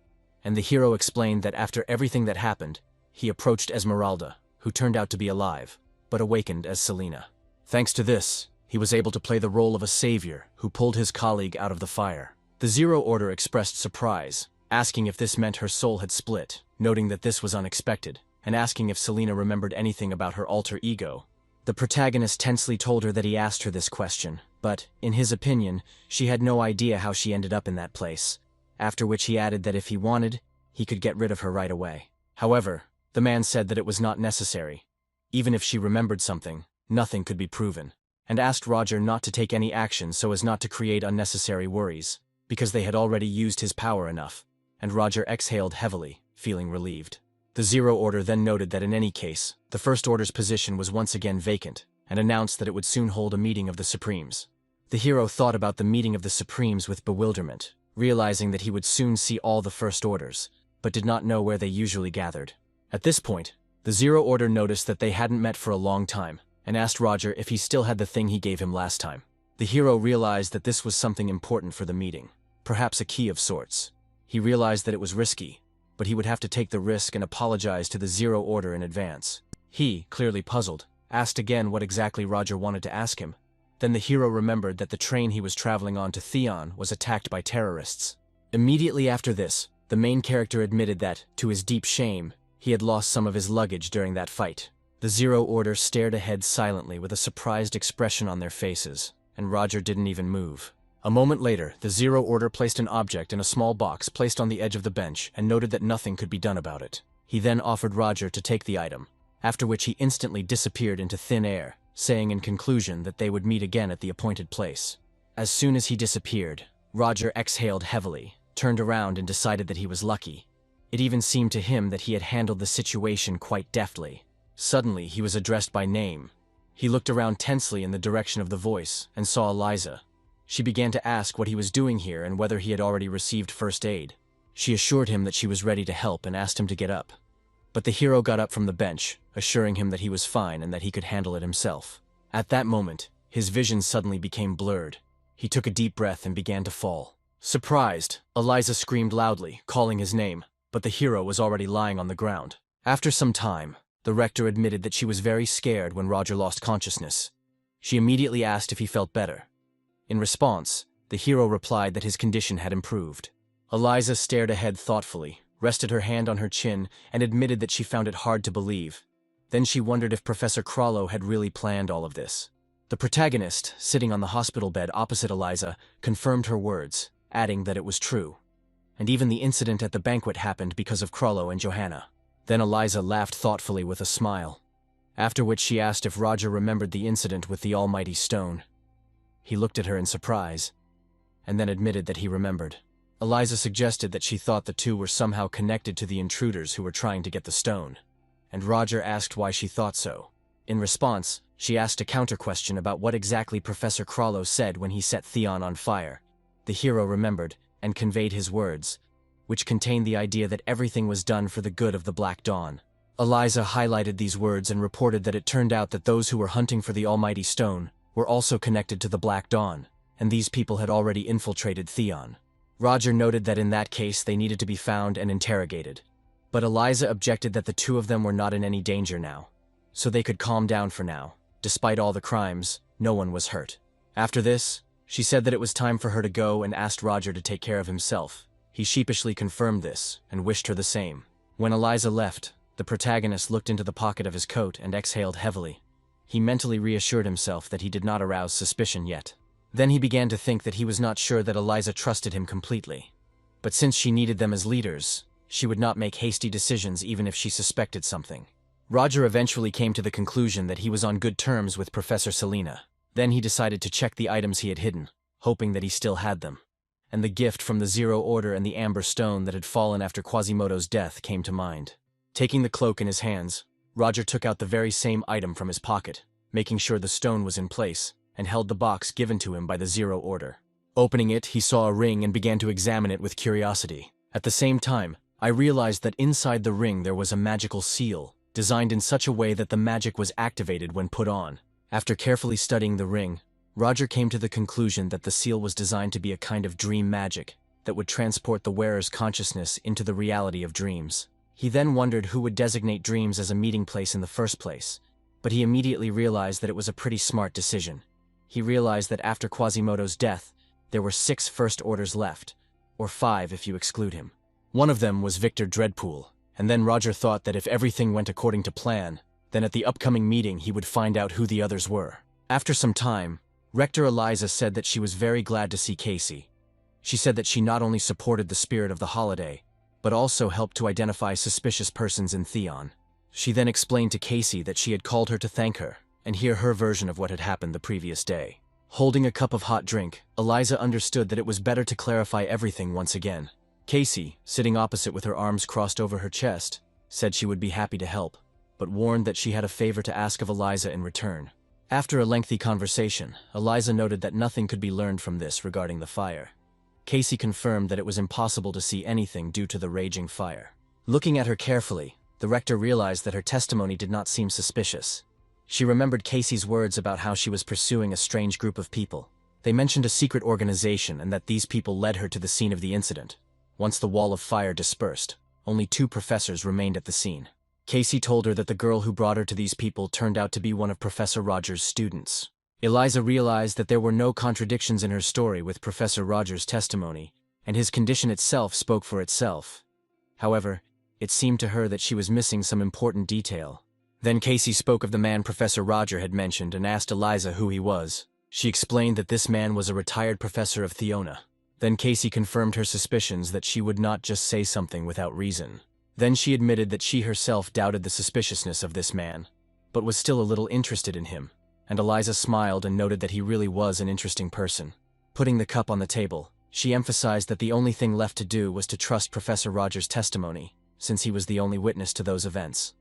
and the hero explained that after everything that happened, he approached Esmeralda, who turned out to be alive, but awakened as Selena. Thanks to this, he was able to play the role of a savior who pulled his colleague out of the fire. The Zero Order expressed surprise, asking if this meant her soul had split, noting that this was unexpected, and asking if Selena remembered anything about her alter ego. The protagonist tensely told her that he asked her this question, but, in his opinion, she had no idea how she ended up in that place, after which he added that if he wanted, he could get rid of her right away. However, the man said that it was not necessary. Even if she remembered something, nothing could be proven, and asked Roger not to take any action so as not to create unnecessary worries, because they had already used his power enough, and Roger exhaled heavily, feeling relieved. The Zero Order then noted that in any case, the First Order's position was once again vacant, and announced that it would soon hold a meeting of the Supremes. The hero thought about the meeting of the Supremes with bewilderment, realizing that he would soon see all the First Orders, but did not know where they usually gathered. At this point, the Zero Order noticed that they hadn't met for a long time, and asked Roger if he still had the thing he gave him last time. The hero realized that this was something important for the meeting, perhaps a key of sorts. He realized that it was risky, but he would have to take the risk and apologize to the Zero Order in advance. He, clearly puzzled, asked again what exactly Roger wanted to ask him. Then the hero remembered that the train he was traveling on to Theon was attacked by terrorists. Immediately after this, the main character admitted that, to his deep shame, he had lost some of his luggage during that fight. The Zero Order stared ahead silently with a surprised expression on their faces, and Roger didn't even move. A moment later, the Zero Order placed an object in a small box placed on the edge of the bench and noted that nothing could be done about it. He then offered Roger to take the item, after which he instantly disappeared into thin air, saying in conclusion that they would meet again at the appointed place. As soon as he disappeared, Roger exhaled heavily, turned around and decided that he was lucky. It even seemed to him that he had handled the situation quite deftly. Suddenly, he was addressed by name. He looked around tensely in the direction of the voice and saw Eliza. She began to ask what he was doing here and whether he had already received first aid. She assured him that she was ready to help and asked him to get up. But the hero got up from the bench, assuring him that he was fine and that he could handle it himself. At that moment, his vision suddenly became blurred. He took a deep breath and began to fall. Surprised, Eliza screamed loudly, calling his name, but the hero was already lying on the ground. After some time, the rector admitted that she was very scared when Roger lost consciousness. She immediately asked if he felt better. In response, the hero replied that his condition had improved. Eliza stared ahead thoughtfully, rested her hand on her chin, and admitted that she found it hard to believe. Then she wondered if Professor Krollo had really planned all of this. The protagonist, sitting on the hospital bed opposite Eliza, confirmed her words, adding that it was true. And even the incident at the banquet happened because of Krollo and Johanna. Then Eliza laughed thoughtfully with a smile, after which she asked if Roger remembered the incident with the almighty stone. He looked at her in surprise, and then admitted that he remembered. Eliza suggested that she thought the two were somehow connected to the intruders who were trying to get the stone, and Roger asked why she thought so. In response, she asked a counter-question about what exactly Professor Krollo said when he set Theon on fire. The hero remembered and conveyed his words, which contained the idea that everything was done for the good of the Black Dawn. Eliza highlighted these words and reported that it turned out that those who were hunting for the almighty stone were also connected to the Black Dawn, and these people had already infiltrated Theon. Roger noted that in that case they needed to be found and interrogated. But Eliza objected that the two of them were not in any danger now, so they could calm down for now. Despite all the crimes, no one was hurt. After this, she said that it was time for her to go and asked Roger to take care of himself. He sheepishly confirmed this and wished her the same. When Eliza left, the protagonist looked into the pocket of his coat and exhaled heavily. He mentally reassured himself that he did not arouse suspicion yet. Then he began to think that he was not sure that Eliza trusted him completely. But since she needed them as leaders, she would not make hasty decisions even if she suspected something. Roger eventually came to the conclusion that he was on good terms with Professor Selena. Then he decided to check the items he had hidden, hoping that he still had them. And the gift from the Zero Order and the amber stone that had fallen after Quasimodo's death came to mind. Taking the cloak in his hands, Roger took out the very same item from his pocket, making sure the stone was in place, and held the box given to him by the Zero Order. Opening it, he saw a ring and began to examine it with curiosity. At the same time, I realized that inside the ring there was a magical seal, designed in such a way that the magic was activated when put on. After carefully studying the ring, Roger came to the conclusion that the seal was designed to be a kind of dream magic that would transport the wearer's consciousness into the reality of dreams. He then wondered who would designate dreams as a meeting place in the first place, but he immediately realized that it was a pretty smart decision. He realized that after Quasimodo's death, there were 6 First Orders left, or 5 if you exclude him. One of them was Victor Dreadpool, and then Roger thought that if everything went according to plan, then at the upcoming meeting he would find out who the others were. After some time, Rector Eliza said that she was very glad to see Casey. She said that she not only supported the spirit of the holiday, but also helped to identify suspicious persons in Theon. She then explained to Casey that she had called her to thank her and hear her version of what had happened the previous day. Holding a cup of hot drink, Eliza understood that it was better to clarify everything once again. Casey, sitting opposite with her arms crossed over her chest, said she would be happy to help, but warned that she had a favor to ask of Eliza in return. After a lengthy conversation, Eliza noted that nothing could be learned from this regarding the fire. Casey confirmed that it was impossible to see anything due to the raging fire. Looking at her carefully, the rector realized that her testimony did not seem suspicious. She remembered Casey's words about how she was pursuing a strange group of people. They mentioned a secret organization and that these people led her to the scene of the incident. Once the wall of fire dispersed, only 2 professors remained at the scene. Casey told her that the girl who brought her to these people turned out to be one of Professor Rogers' students. Eliza realized that there were no contradictions in her story with Professor Rogers' testimony, and his condition itself spoke for itself. However, it seemed to her that she was missing some important detail. Then Casey spoke of the man Professor Roger had mentioned and asked Eliza who he was. She explained that this man was a retired professor of Theona. Then Casey confirmed her suspicions that she would not just say something without reason. Then she admitted that she herself doubted the suspiciousness of this man, but was still a little interested in him, and Eliza smiled and noted that he really was an interesting person. Putting the cup on the table, she emphasized that the only thing left to do was to trust Professor Rogers' testimony, since he was the only witness to those events.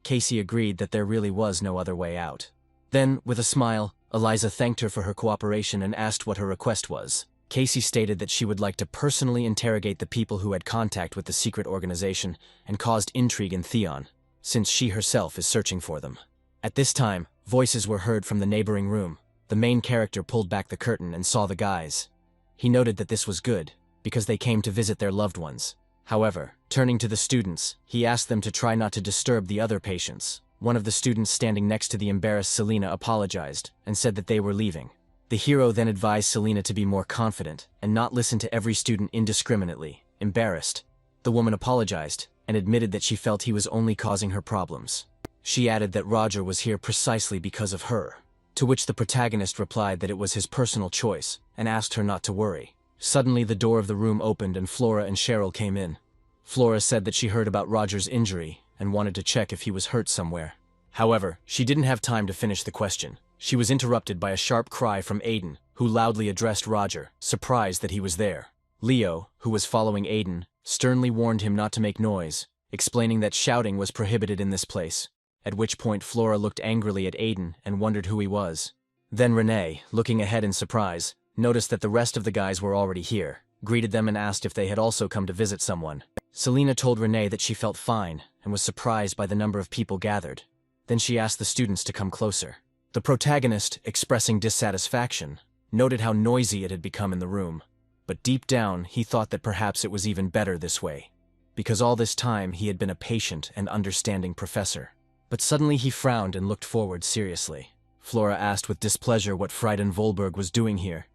Casey agreed that there really was no other way out. Then, with a smile, Eliza thanked her for her cooperation and asked what her request was. Casey stated that she would like to personally interrogate the people who had contact with the secret organization and caused intrigue in Theon. since she herself is searching for them. At this time, voices were heard from the neighboring room. The main character pulled back the curtain and saw the guys. He noted that this was good, because they came to visit their loved ones. However, turning to the students, he asked them to try not to disturb the other patients. One of the students standing next to the embarrassed Selena apologized and said that they were leaving. The hero then advised Selena to be more confident and not listen to every student indiscriminately. Embarrassed, the woman apologized and admitted that she felt he was only causing her problems. She added that Roger was here precisely because of her, to which the protagonist replied that it was his personal choice and asked her not to worry. Suddenly, the door of the room opened and Flora and Cheryl came in. Flora said that she heard about Roger's injury and wanted to check if he was hurt somewhere. However, she didn't have time to finish the question. She was interrupted by a sharp cry from Aiden, who loudly addressed Roger, surprised that he was there. Leo, who was following Aiden, sternly warned him not to make noise, explaining that shouting was prohibited in this place, at which point Flora looked angrily at Aiden and wondered who he was. Then Renee, looking ahead in surprise, noticed that the rest of the guys were already here, greeted them and asked if they had also come to visit someone. Selena told Renee that she felt fine and was surprised by the number of people gathered. Then she asked the students to come closer. The protagonist, expressing dissatisfaction, noted how noisy it had become in the room. But deep down, he thought that perhaps it was even better this way, because all this time he had been a patient and understanding professor. But suddenly he frowned and looked forward seriously. Flora asked with displeasure what Frieden Volberg was doing here.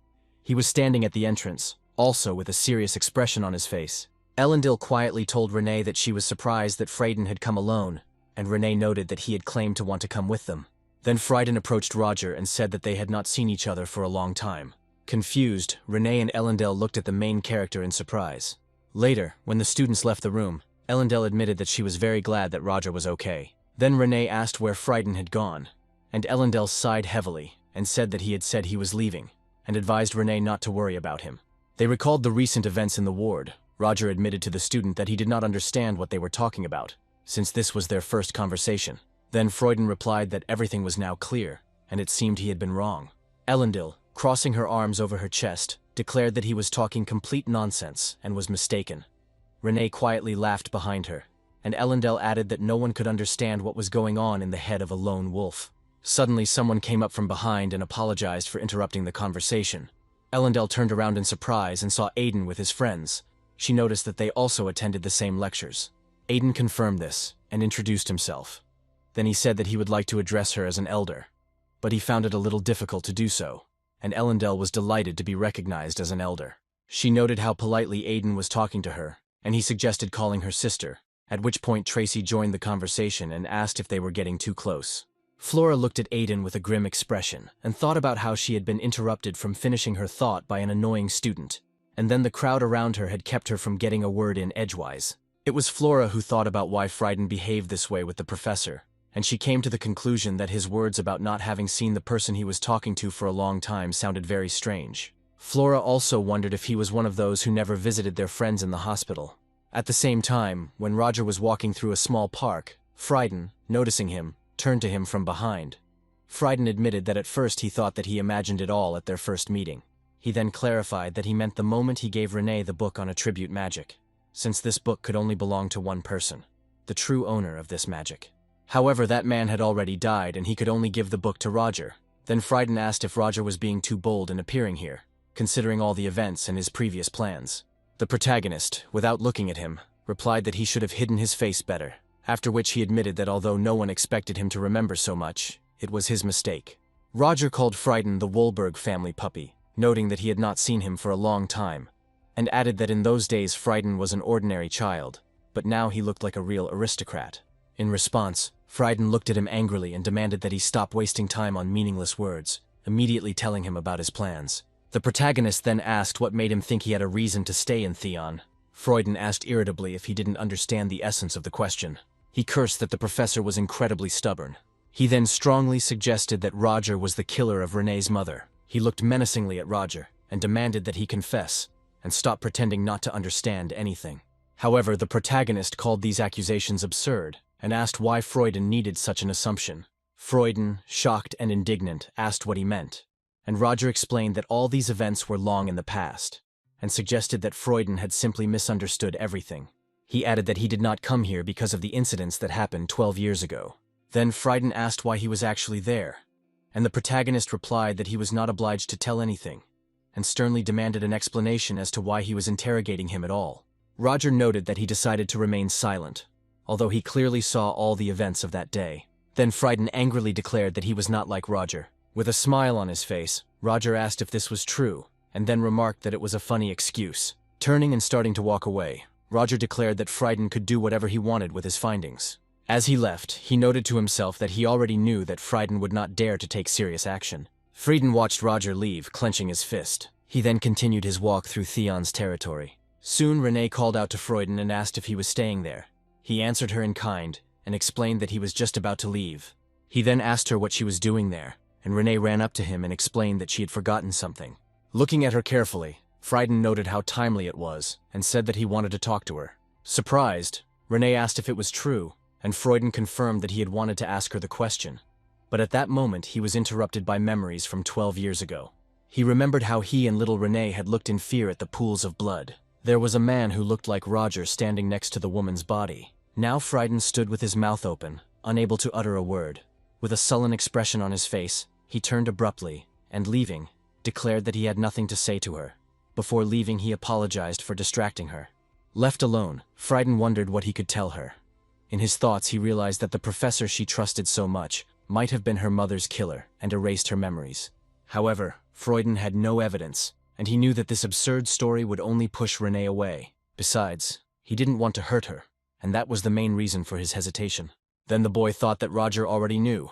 He was standing at the entrance, also with a serious expression on his face. Elendil quietly told Renee that she was surprised that Frieden had come alone, and Renee noted that he had claimed to want to come with them. Then Frieden approached Roger and said that they had not seen each other for a long time. Confused, Renee and Elendil looked at the main character in surprise. Later, when the students left the room, Elendil admitted that she was very glad that Roger was okay. Then Renee asked where Frieden had gone, and Elendil sighed heavily and said that he had said he was leaving, and advised Renee not to worry about him. They recalled the recent events in the ward. Roger admitted to the student that he did not understand what they were talking about, since this was their first conversation. Then Frieden replied that everything was now clear, and it seemed he had been wrong. Elendil, crossing her arms over her chest, declared that he was talking complete nonsense and was mistaken. Renee quietly laughed behind her, and Elendil added that no one could understand what was going on in the head of a lone wolf. Suddenly someone came up from behind and apologized for interrupting the conversation. Elendil turned around in surprise and saw Aiden with his friends. She noticed that they also attended the same lectures. Aiden confirmed this and introduced himself. Then he said that he would like to address her as an elder, but he found it a little difficult to do so, and Elendil was delighted to be recognized as an elder. She noted how politely Aiden was talking to her, and he suggested calling her sister, at which point Tracy joined the conversation and asked if they were getting too close. Flora looked at Aiden with a grim expression and thought about how she had been interrupted from finishing her thought by an annoying student, and then the crowd around her had kept her from getting a word in edgewise. It was Flora who thought about why Frieden behaved this way with the professor, and she came to the conclusion that his words about not having seen the person he was talking to for a long time sounded very strange. Flora also wondered if he was one of those who never visited their friends in the hospital. At the same time, when Roger was walking through a small park, Frieden, noticing him, turned to him from behind. Frieden admitted that at first he thought that he imagined it all at their first meeting. He then clarified that he meant the moment he gave Renee the book on attribute magic, since this book could only belong to one person, the true owner of this magic. However, that man had already died and he could only give the book to Roger. Then Frieden asked if Roger was being too bold in appearing here, considering all the events and his previous plans. The protagonist, without looking at him, replied that he should have hidden his face better, after which he admitted that although no one expected him to remember so much, it was his mistake. Roger called Frieden the Wolberg family puppy, noting that he had not seen him for a long time, and added that in those days Frieden was an ordinary child, but now he looked like a real aristocrat. In response, Frieden looked at him angrily and demanded that he stop wasting time on meaningless words, immediately telling him about his plans. The protagonist then asked what made him think he had a reason to stay in Theon. Frieden asked irritably if he didn't understand the essence of the question. He cursed that the professor was incredibly stubborn. He then strongly suggested that Roger was the killer of Renee's mother. He looked menacingly at Roger and demanded that he confess and stop pretending not to understand anything. However, the protagonist called these accusations absurd and asked why Frieden needed such an assumption. Frieden, shocked and indignant, asked what he meant, and Roger explained that all these events were long in the past, and suggested that Frieden had simply misunderstood everything. He added that he did not come here because of the incidents that happened 12 years ago. Then Frieden asked why he was actually there, and the protagonist replied that he was not obliged to tell anything, and sternly demanded an explanation as to why he was interrogating him at all. Roger noted that he decided to remain silent, although he clearly saw all the events of that day. Then Frieden angrily declared that he was not like Roger. With a smile on his face, Roger asked if this was true, and then remarked that it was a funny excuse. Turning and starting to walk away, Roger declared that Frieden could do whatever he wanted with his findings. As he left, he noted to himself that he already knew that Frieden would not dare to take serious action. Frieden watched Roger leave, clenching his fist. He then continued his walk through Theon's territory. Soon Renee called out to Frieden and asked if he was staying there. He answered her in kind, and explained that he was just about to leave. He then asked her what she was doing there, and Renee ran up to him and explained that she had forgotten something. Looking at her carefully, Frieden noted how timely it was, and said that he wanted to talk to her. Surprised, Renee asked if it was true, and Frieden confirmed that he had wanted to ask her the question. But at that moment he was interrupted by memories from 12 years ago. He remembered how he and little Renee had looked in fear at the pools of blood. There was a man who looked like Roger standing next to the woman's body. Now Frieden stood with his mouth open, unable to utter a word. With a sullen expression on his face, he turned abruptly, and leaving, declared that he had nothing to say to her. Before leaving, he apologized for distracting her. Left alone, Frieden wondered what he could tell her. In his thoughts, he realized that the professor she trusted so much might have been her mother's killer and erased her memories. However, Frieden had no evidence, and he knew that this absurd story would only push Renee away. Besides, he didn't want to hurt her, and that was the main reason for his hesitation. Then the boy thought that Roger already knew.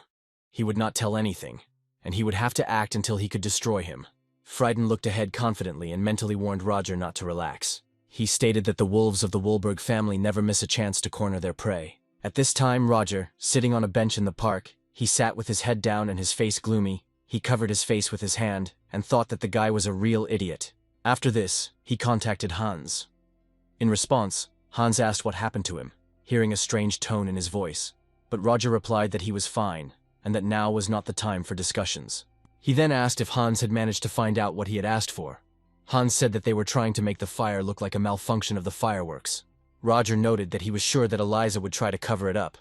He would not tell anything, and he would have to act until he could destroy him. Frieden looked ahead confidently and mentally warned Roger not to relax. He stated that the wolves of the Wohlberg family never miss a chance to corner their prey. At this time, Roger, sitting on a bench in the park, he sat with his head down and his face gloomy. He covered his face with his hand and thought that the guy was a real idiot. After this, he contacted Hans. In response, Hans asked what happened to him, hearing a strange tone in his voice. But Roger replied that he was fine, and that now was not the time for discussions. He then asked if Hans had managed to find out what he had asked for. Hans said that they were trying to make the fire look like a malfunction of the fireworks. Roger noted that he was sure that Eliza would try to cover it up,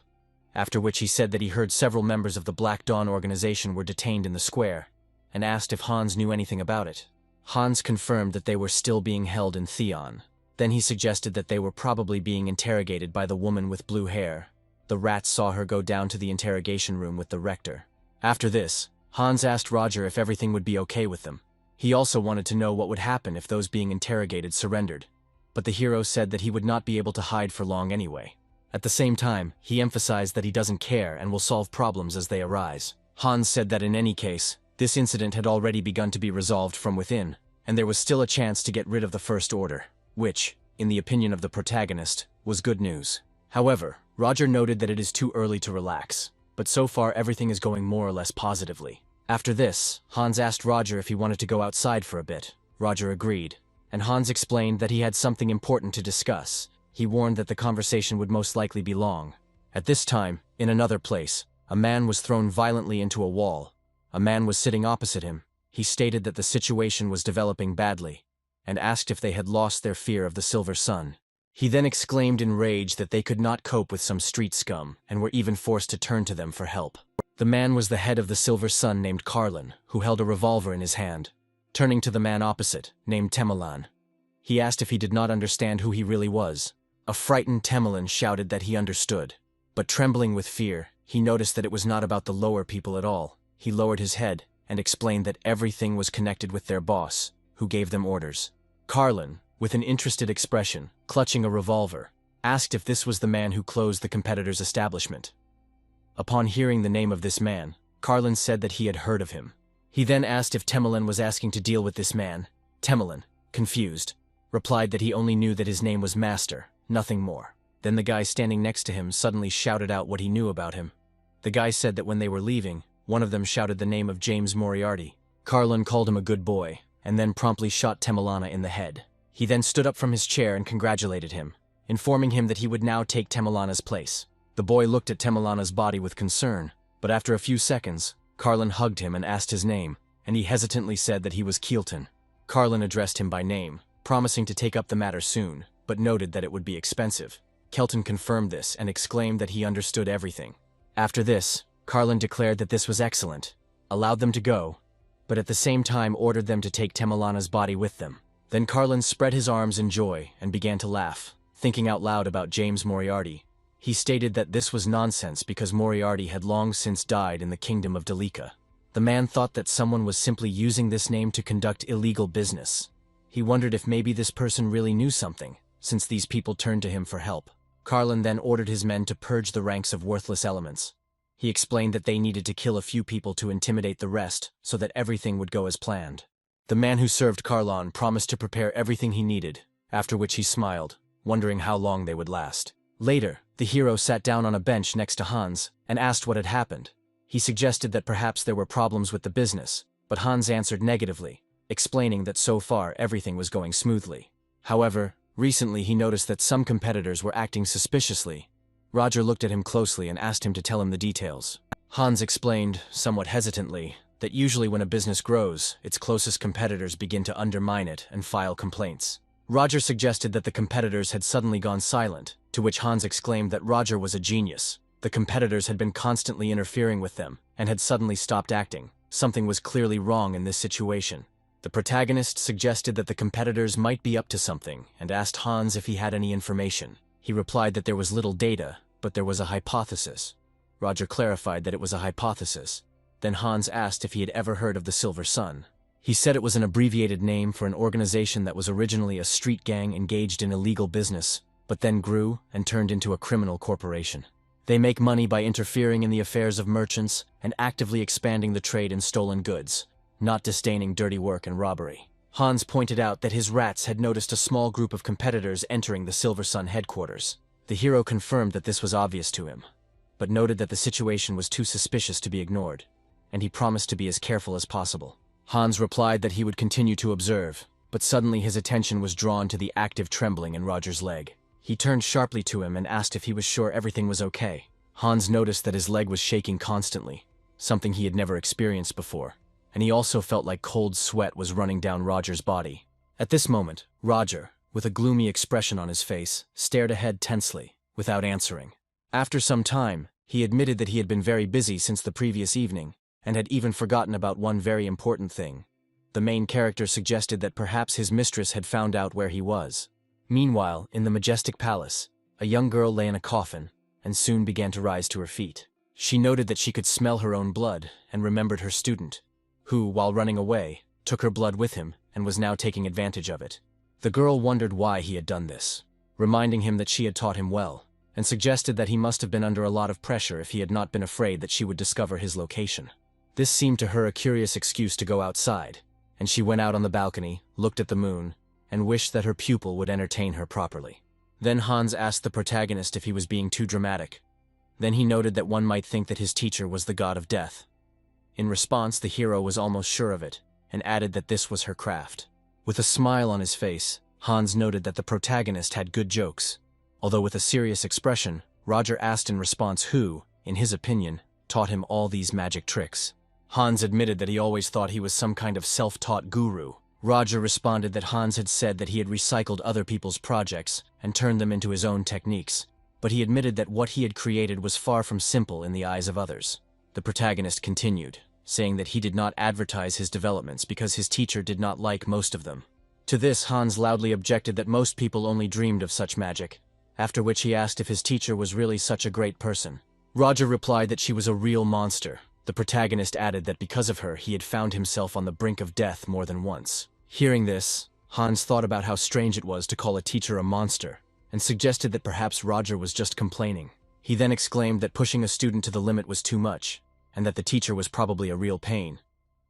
after which he said that he heard several members of the Black Dawn organization were detained in the square, and asked if Hans knew anything about it. Hans confirmed that they were still being held in Theon. Then he suggested that they were probably being interrogated by the woman with blue hair. The rats saw her go down to the interrogation room with the rector. After this, Hans asked Roger if everything would be okay with them. He also wanted to know what would happen if those being interrogated surrendered, but the hero said that he would not be able to hide for long anyway. At the same time, he emphasized that he doesn't care and will solve problems as they arise. Hans said that in any case, this incident had already begun to be resolved from within, and there was still a chance to get rid of the First Order, which, in the opinion of the protagonist, was good news. However, Roger noted that it is too early to relax, but so far everything is going more or less positively. After this, Hans asked Roger if he wanted to go outside for a bit. Roger agreed, and Hans explained that he had something important to discuss. He warned that the conversation would most likely be long. At this time, in another place, a man was thrown violently into a wall. A man was sitting opposite him. He stated that the situation was developing badly, and asked if they had lost their fear of the Silver Sun. He then exclaimed in rage that they could not cope with some street scum, and were even forced to turn to them for help. The man was the head of the Silver Sun named Carlin, who held a revolver in his hand. Turning to the man opposite, named Temelan, he asked if he did not understand who he really was. A frightened Temelan shouted that he understood, but trembling with fear, he noticed that it was not about the lower people at all. He lowered his head and explained that everything was connected with their boss, who gave them orders. Carlin, with an interested expression, clutching a revolver, asked if this was the man who closed the competitor's establishment. Upon hearing the name of this man, Carlin said that he had heard of him. He then asked if Temelan was asking to deal with this man. Temelan, confused, replied that he only knew that his name was Master, nothing more. Then the guy standing next to him suddenly shouted out what he knew about him. The guy said that when they were leaving, one of them shouted the name of James Moriarty. Carlin called him a good boy, and then promptly shot Temelana in the head. He then stood up from his chair and congratulated him, informing him that he would now take Temelana's place. The boy looked at Temelana's body with concern, but after a few seconds, Carlin hugged him and asked his name, and he hesitantly said that he was Keelton. Carlin addressed him by name, promising to take up the matter soon. but noted that it would be expensive. Kelton confirmed this and exclaimed that he understood everything. After this, Carlin declared that this was excellent, allowed them to go, but at the same time ordered them to take Temelana's body with them. Then Carlin spread his arms in joy and began to laugh, thinking out loud about James Moriarty. He stated that this was nonsense because Moriarty had long since died in the kingdom of Delika. The man thought that someone was simply using this name to conduct illegal business. He wondered if maybe this person really knew something, since these people turned to him for help. Carlin then ordered his men to purge the ranks of worthless elements. He explained that they needed to kill a few people to intimidate the rest so that everything would go as planned. The man who served Carlin promised to prepare everything he needed, after which he smiled, wondering how long they would last. Later, the hero sat down on a bench next to Hans and asked what had happened. He suggested that perhaps there were problems with the business, but Hans answered negatively, explaining that so far everything was going smoothly. However, recently he noticed that some competitors were acting suspiciously. Roger looked at him closely and asked him to tell him the details. Hans explained, somewhat hesitantly, that usually when a business grows, its closest competitors begin to undermine it and file complaints. Roger suggested that the competitors had suddenly gone silent, to which Hans exclaimed that Roger was a genius. The competitors had been constantly interfering with them and had suddenly stopped acting. Something was clearly wrong in this situation. The protagonist suggested that the competitors might be up to something and asked Hans if he had any information. He replied that there was little data, but there was a hypothesis. Roger clarified that it was a hypothesis. Then Hans asked if he had ever heard of the Silver Sun. He said it was an abbreviated name for an organization that was originally a street gang engaged in illegal business, but then grew and turned into a criminal corporation. They make money by interfering in the affairs of merchants and actively expanding the trade in stolen goods, not disdaining dirty work and robbery. Hans pointed out that his rats had noticed a small group of competitors entering the Silver Sun headquarters. The hero confirmed that this was obvious to him, but noted that the situation was too suspicious to be ignored, and he promised to be as careful as possible. Hans replied that he would continue to observe, but suddenly his attention was drawn to the active trembling in Roger's leg. He turned sharply to him and asked if he was sure everything was okay. Hans noticed that his leg was shaking constantly, something he had never experienced before, and he also felt like cold sweat was running down Roger's body. At this moment, Roger, with a gloomy expression on his face, stared ahead tensely, without answering. After some time, he admitted that he had been very busy since the previous evening, and had even forgotten about one very important thing. The main character suggested that perhaps his mistress had found out where he was. Meanwhile, in the majestic palace, a young girl lay in a coffin, and soon began to rise to her feet. She noted that she could smell her own blood, and remembered her student, who, while running away, took her blood with him, and was now taking advantage of it. The girl wondered why he had done this, reminding him that she had taught him well, and suggested that he must have been under a lot of pressure if he had not been afraid that she would discover his location. This seemed to her a curious excuse to go outside, and she went out on the balcony, looked at the moon, and wished that her pupil would entertain her properly. Then Hans asked the protagonist if he was being too dramatic. Then he noted that one might think that his teacher was the god of death. In response, the hero was almost sure of it, and added that this was her craft. With a smile on his face, Hans noted that the protagonist had good jokes. Although with a serious expression, Roger asked in response who, in his opinion, taught him all these magic tricks. Hans admitted that he always thought he was some kind of self-taught guru. Roger responded that Hans had said that he had recycled other people's projects and turned them into his own techniques, but he admitted that what he had created was far from simple in the eyes of others. The protagonist continued, saying that he did not advertise his developments because his teacher did not like most of them. To this, Hans loudly objected that most people only dreamed of such magic, after which he asked if his teacher was really such a great person. Roger replied that she was a real monster. The protagonist added that because of her, he had found himself on the brink of death more than once. Hearing this, Hans thought about how strange it was to call a teacher a monster, and suggested that perhaps Roger was just complaining. He then exclaimed that pushing a student to the limit was too much, and that the teacher was probably a real pain.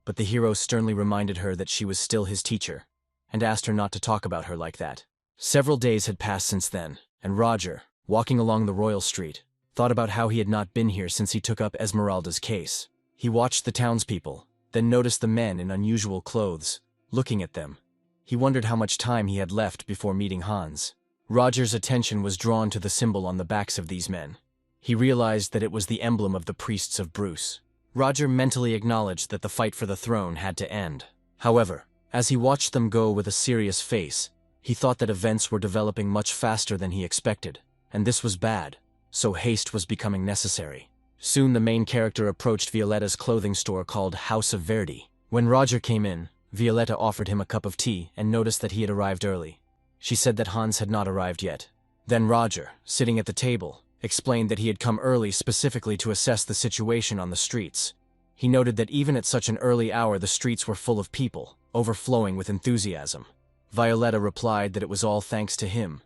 But the hero sternly reminded her that she was still his teacher, and asked her not to talk about her like that. Several days had passed since then, and Roger, walking along the royal street, thought about how he had not been here since he took up Esmeralda's case. He watched the townspeople, then noticed the men in unusual clothes, looking at them. He wondered how much time he had left before meeting Hans. Roger's attention was drawn to the symbol on the backs of these men. He realized that it was the emblem of the priests of Bruce. Roger mentally acknowledged that the fight for the throne had to end. However, as he watched them go with a serious face, He thought that events were developing much faster than he expected, and this was bad, so haste was becoming necessary. Soon the main character approached Violetta's clothing store called House of Verdi. When Roger came in, Violetta offered him a cup of tea and noticed that he had arrived early. She said that Hans had not arrived yet. Then Roger, sitting at the table, explained that he had come early specifically to assess the situation on the streets. He noted that even at such an early hour the streets were full of people, overflowing with enthusiasm. Violetta replied that it was all thanks to him.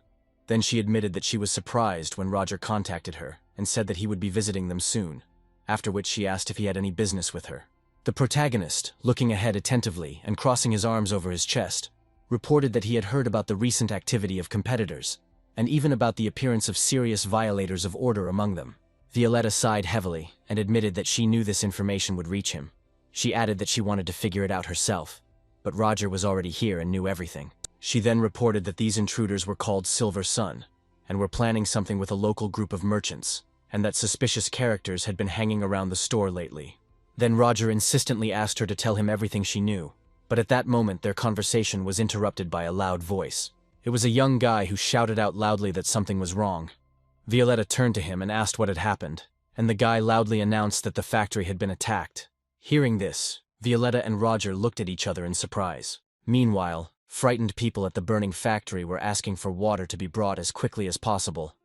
Then she admitted that she was surprised when Roger contacted her and said that he would be visiting them soon, after which she asked if he had any business with her. The protagonist, looking ahead attentively and crossing his arms over his chest, reported that he had heard about the recent activity of competitors, and even about the appearance of serious violators of order among them. Violetta sighed heavily and admitted that she knew this information would reach him. She added that she wanted to figure it out herself, but Roger was already here and knew everything. She then reported that these intruders were called Silver Sun, and were planning something with a local group of merchants, and that suspicious characters had been hanging around the store lately. Then Roger insistently asked her to tell him everything she knew, but at that moment their conversation was interrupted by a loud voice. It was a young guy who shouted out loudly that something was wrong. Violetta turned to him and asked what had happened, and the guy loudly announced that the factory had been attacked. Hearing this, Violetta and Roger looked at each other in surprise. Meanwhile, frightened people at the burning factory were asking for water to be brought as quickly as possible.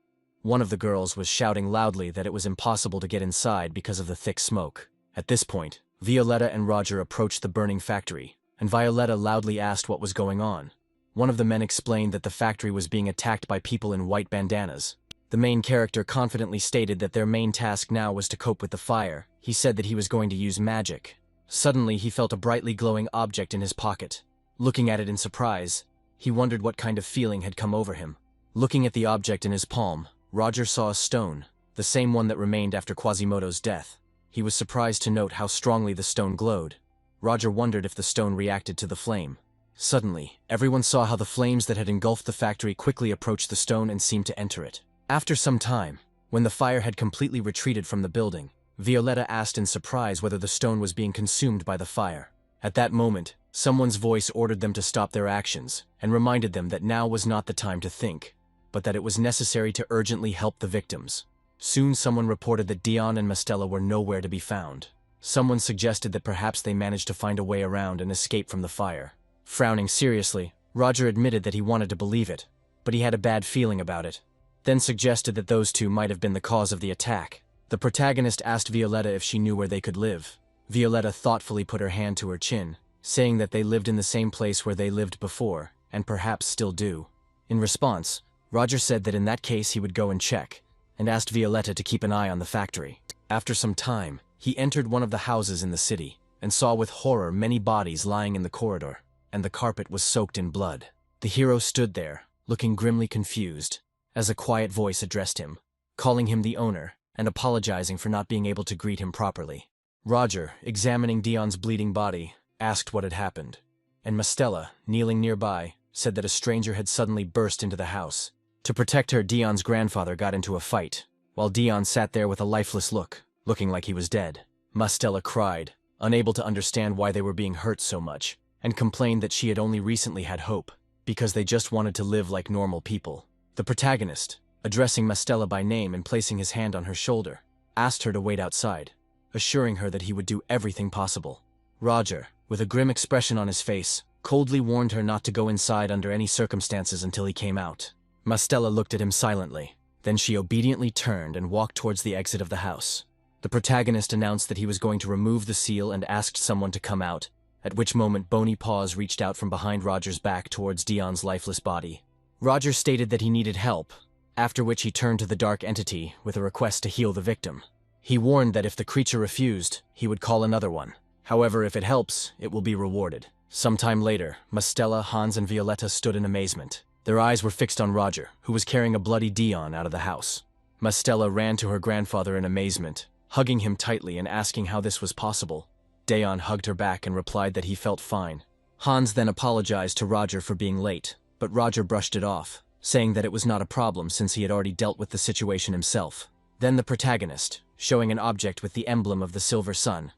One of the girls was shouting loudly that it was impossible to get inside because of the thick smoke. At this point, Violetta and Roger approached the burning factory, and Violetta loudly asked what was going on. One of the men explained that the factory was being attacked by people in white bandanas. The main character confidently stated that their main task now was to cope with the fire. He said that he was going to use magic. Suddenly, he felt a brightly glowing object in his pocket. Looking at it in surprise, he wondered what kind of feeling had come over him. Looking at the object in his palm, Roger saw a stone, the same one that remained after Quasimodo's death. He was surprised to note how strongly the stone glowed. Roger wondered if the stone reacted to the flame. Suddenly, everyone saw how the flames that had engulfed the factory quickly approached the stone and seemed to enter it. After some time, when the fire had completely retreated from the building, Violetta asked in surprise whether the stone was being consumed by the fire. At that moment, someone's voice ordered them to stop their actions and reminded them that now was not the time to think, but that it was necessary to urgently help the victims. Soon someone reported that Dion and Mastella were nowhere to be found. Someone suggested that perhaps they managed to find a way around and escape from the fire. Frowning seriously, Roger admitted that he wanted to believe it, but he had a bad feeling about it, then suggested that those two might have been the cause of the attack. The protagonist asked Violetta if she knew where they could live. Violetta thoughtfully put her hand to her chin, saying that they lived in the same place where they lived before, and perhaps still do. In response, Roger said that in that case he would go and check, and asked Violetta to keep an eye on the factory. After some time, he entered one of the houses in the city, and saw with horror many bodies lying in the corridor, and the carpet was soaked in blood. The hero stood there, looking grimly confused, as a quiet voice addressed him, calling him the owner, and apologizing for not being able to greet him properly. Roger, examining Dion's bleeding body, asked what had happened, and Mastella, kneeling nearby, said that a stranger had suddenly burst into the house. To protect her, Dion's grandfather got into a fight, while Dion sat there with a lifeless look, looking like he was dead. Mastella cried, unable to understand why they were being hurt so much, and complained that she had only recently had hope, because they just wanted to live like normal people. The protagonist, addressing Mastella by name and placing his hand on her shoulder, asked her to wait outside, assuring her that he would do everything possible. Roger, with a grim expression on his face, coldly warned her not to go inside under any circumstances until he came out. Mastella looked at him silently. Then she obediently turned and walked towards the exit of the house. The protagonist announced that he was going to remove the seal and asked someone to come out, at which moment bony paws reached out from behind Roger's back towards Dion's lifeless body. Roger stated that he needed help, after which he turned to the dark entity with a request to heal the victim. He warned that if the creature refused, he would call another one. However, if it helps, it will be rewarded. Sometime later, Mastella, Hans, and Violetta stood in amazement. Their eyes were fixed on Roger, who was carrying a bloody Dion out of the house. Mastella ran to her grandfather in amazement, hugging him tightly and asking how this was possible. Dion hugged her back and replied that he felt fine. Hans then apologized to Roger for being late, but Roger brushed it off, saying that it was not a problem since he had already dealt with the situation himself. Then the protagonist, showing an object with the emblem of the Silver Sun,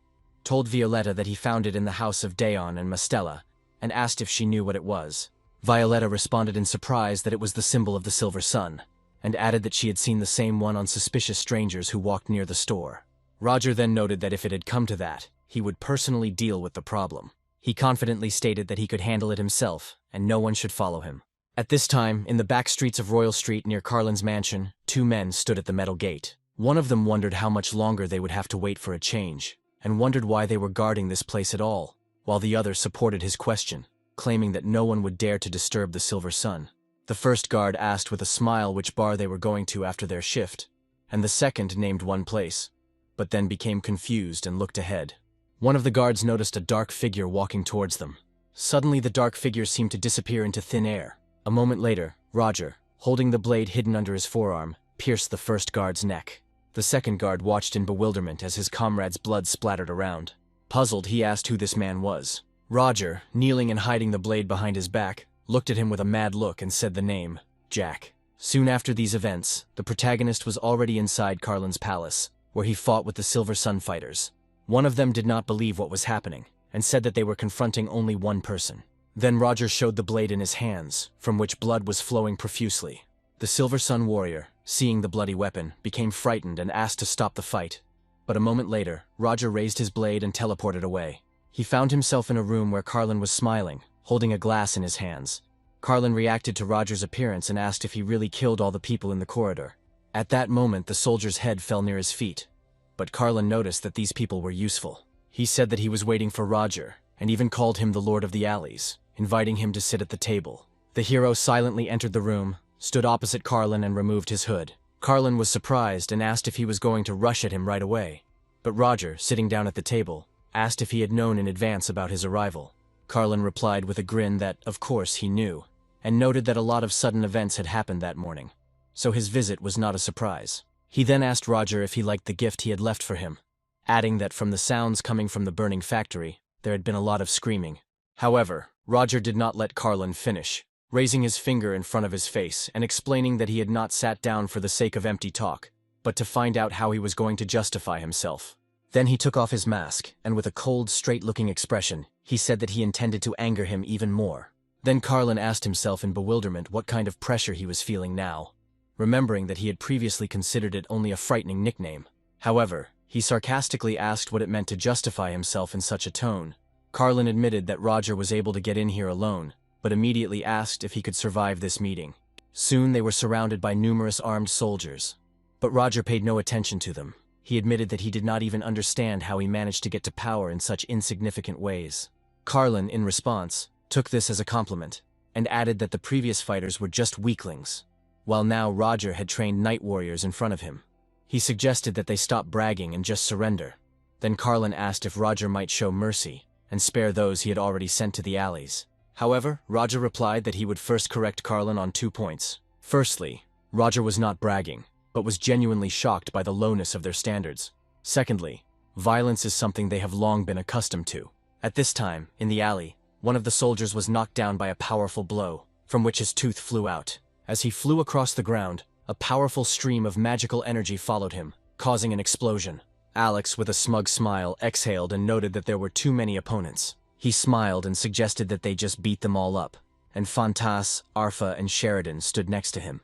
told Violetta that he found it in the house of Dion and Mastella, and asked if she knew what it was. Violetta responded in surprise that it was the symbol of the Silver Sun, and added that she had seen the same one on suspicious strangers who walked near the store. Roger then noted that if it had come to that, he would personally deal with the problem. He confidently stated that he could handle it himself, and no one should follow him. At this time, in the back streets of Royal Street near Carlin's mansion, two men stood at the metal gate. One of them wondered how much longer they would have to wait for a change, and wondered why they were guarding this place at all, while the other supported his question, claiming that no one would dare to disturb the Silver Sun. The first guard asked with a smile which bar they were going to after their shift, and the second named one place, but then became confused and looked ahead. One of the guards noticed a dark figure walking towards them. Suddenly the dark figure seemed to disappear into thin air. A moment later, Roger, holding the blade hidden under his forearm, pierced the first guard's neck. The second guard watched in bewilderment as his comrade's blood splattered around. Puzzled, he asked who this man was. Roger, kneeling and hiding the blade behind his back, looked at him with a mad look and said the name, Jack. Soon after these events, the protagonist was already inside Carlin's palace, where he fought with the Silver Sun fighters. One of them did not believe what was happening, and said that they were confronting only one person. Then Roger showed the blade in his hands, from which blood was flowing profusely. The Silver Sun warrior, seeing the bloody weapon, became frightened and asked to stop the fight. But a moment later, Roger raised his blade and teleported away. He found himself in a room where Carlin was smiling, holding a glass in his hands. Carlin reacted to Roger's appearance and asked if he really killed all the people in the corridor. At that moment, the soldier's head fell near his feet, but Carlin noticed that these people were useful. He said that he was waiting for Roger, and even called him the Lord of the Alleys, inviting him to sit at the table. The hero silently entered the room, stood opposite Carlin and removed his hood. Carlin was surprised and asked if he was going to rush at him right away. But Roger, sitting down at the table, asked if he had known in advance about his arrival. Carlin replied with a grin that, of course, he knew, and noted that a lot of sudden events had happened that morning, so his visit was not a surprise. He then asked Roger if he liked the gift he had left for him, adding that from the sounds coming from the burning factory, there had been a lot of screaming. However, Roger did not let Carlin finish, raising his finger in front of his face and explaining that he had not sat down for the sake of empty talk, but to find out how he was going to justify himself. Then he took off his mask, and with a cold, straight-looking expression, he said that he intended to anger him even more. Then Carlin asked himself in bewilderment what kind of pressure he was feeling now, remembering that he had previously considered it only a frightening nickname. However, he sarcastically asked what it meant to justify himself in such a tone. Carlin admitted that Roger was able to get in here alone, but immediately asked if he could survive this meeting. Soon they were surrounded by numerous armed soldiers, but Roger paid no attention to them. He admitted that he did not even understand how he managed to get to power in such insignificant ways. Carlin, in response, took this as a compliment, and added that the previous fighters were just weaklings, while now Roger had trained night warriors in front of him. He suggested that they stop bragging and just surrender. Then Carlin asked if Roger might show mercy and spare those he had already sent to the alleys. However, Roger replied that he would first correct Carlin on 2 points. Firstly, Roger was not bragging, but was genuinely shocked by the lowness of their standards. Secondly, violence is something they have long been accustomed to. At this time, in the alley, one of the soldiers was knocked down by a powerful blow, from which his tooth flew out. As he flew across the ground, a powerful stream of magical energy followed him, causing an explosion. Alex, with a smug smile, exhaled and noted that there were too many opponents. He smiled and suggested that they just beat them all up, and Fantas, Arfa, and Sheridan stood next to him.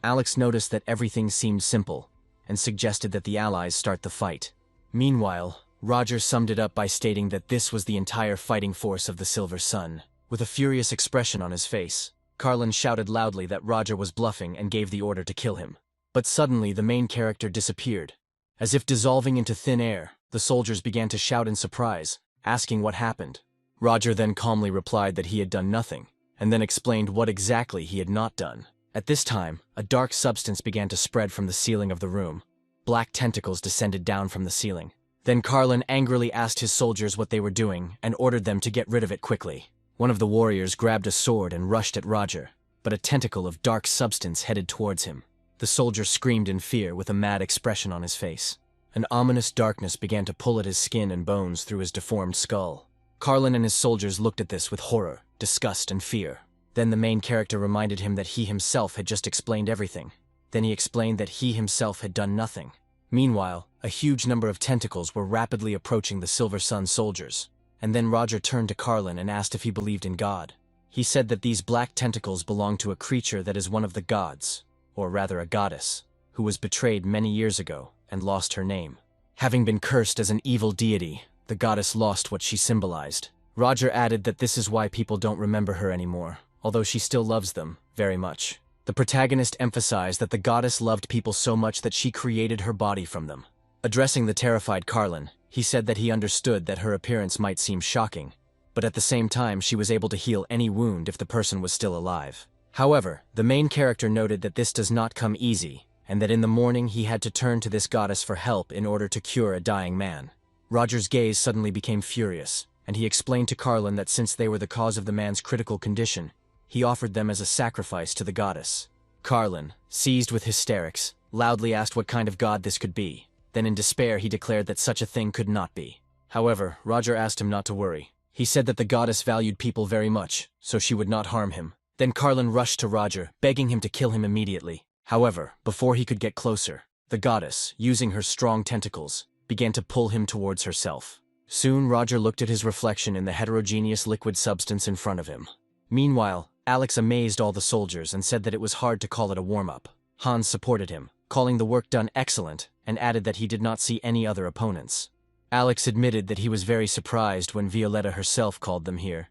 Alex noticed that everything seemed simple, and suggested that the allies start the fight. Meanwhile, Roger summed it up by stating that this was the entire fighting force of the Silver Sun. With a furious expression on his face, Carlin shouted loudly that Roger was bluffing and gave the order to kill him. But suddenly the main character disappeared. As if dissolving into thin air, the soldiers began to shout in surprise, asking what happened. Roger then calmly replied that he had done nothing, and then explained what exactly he had not done. At this time, a dark substance began to spread from the ceiling of the room. Black tentacles descended down from the ceiling. Then Carlin angrily asked his soldiers what they were doing and ordered them to get rid of it quickly. One of the warriors grabbed a sword and rushed at Roger, but a tentacle of dark substance headed towards him. The soldier screamed in fear with a mad expression on his face. An ominous darkness began to pull at his skin and bones through his deformed skull. Carlin and his soldiers looked at this with horror, disgust, and fear. Then the main character reminded him that he himself had just explained everything. Then he explained that he himself had done nothing. Meanwhile, a huge number of tentacles were rapidly approaching the Silver Sun soldiers. And then Roger turned to Carlin and asked if he believed in God. He said that these black tentacles belong to a creature that is one of the gods, or rather a goddess, who was betrayed many years ago and lost her name. Having been cursed as an evil deity, the goddess lost what she symbolized. Roger added that this is why people don't remember her anymore, although she still loves them very much. The protagonist emphasized that the goddess loved people so much that she created her body from them. Addressing the terrified Carlin, he said that he understood that her appearance might seem shocking, but at the same time she was able to heal any wound if the person was still alive. However, the main character noted that this does not come easy, and that in the morning he had to turn to this goddess for help in order to cure a dying man. Roger's gaze suddenly became furious, and he explained to Carlin that since they were the cause of the man's critical condition, he offered them as a sacrifice to the goddess. Carlin, seized with hysterics, loudly asked what kind of god this could be. Then in despair he declared that such a thing could not be. However, Roger asked him not to worry. He said that the goddess valued people very much, so she would not harm him. Then Carlin rushed to Roger, begging him to kill him immediately. However, before he could get closer, the goddess, using her strong tentacles, began to pull him towards herself. Soon Roger looked at his reflection in the heterogeneous liquid substance in front of him. Meanwhile, Alex amazed all the soldiers and said that it was hard to call it a warm-up. Hans supported him, calling the work done excellent, and added that he did not see any other opponents. Alex admitted that he was very surprised when Violetta herself called them here.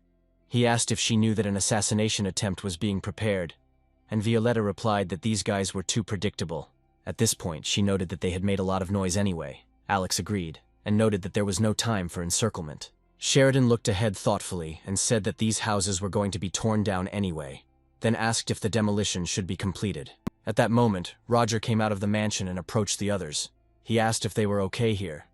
He asked if she knew that an assassination attempt was being prepared, and Violetta replied that these guys were too predictable. At this point, she noted that they had made a lot of noise anyway. Alex agreed, and noted that there was no time for encirclement. Sheridan looked ahead thoughtfully and said that these houses were going to be torn down anyway, then asked if the demolition should be completed. At that moment, Roger came out of the mansion and approached the others. He asked if they were okay here.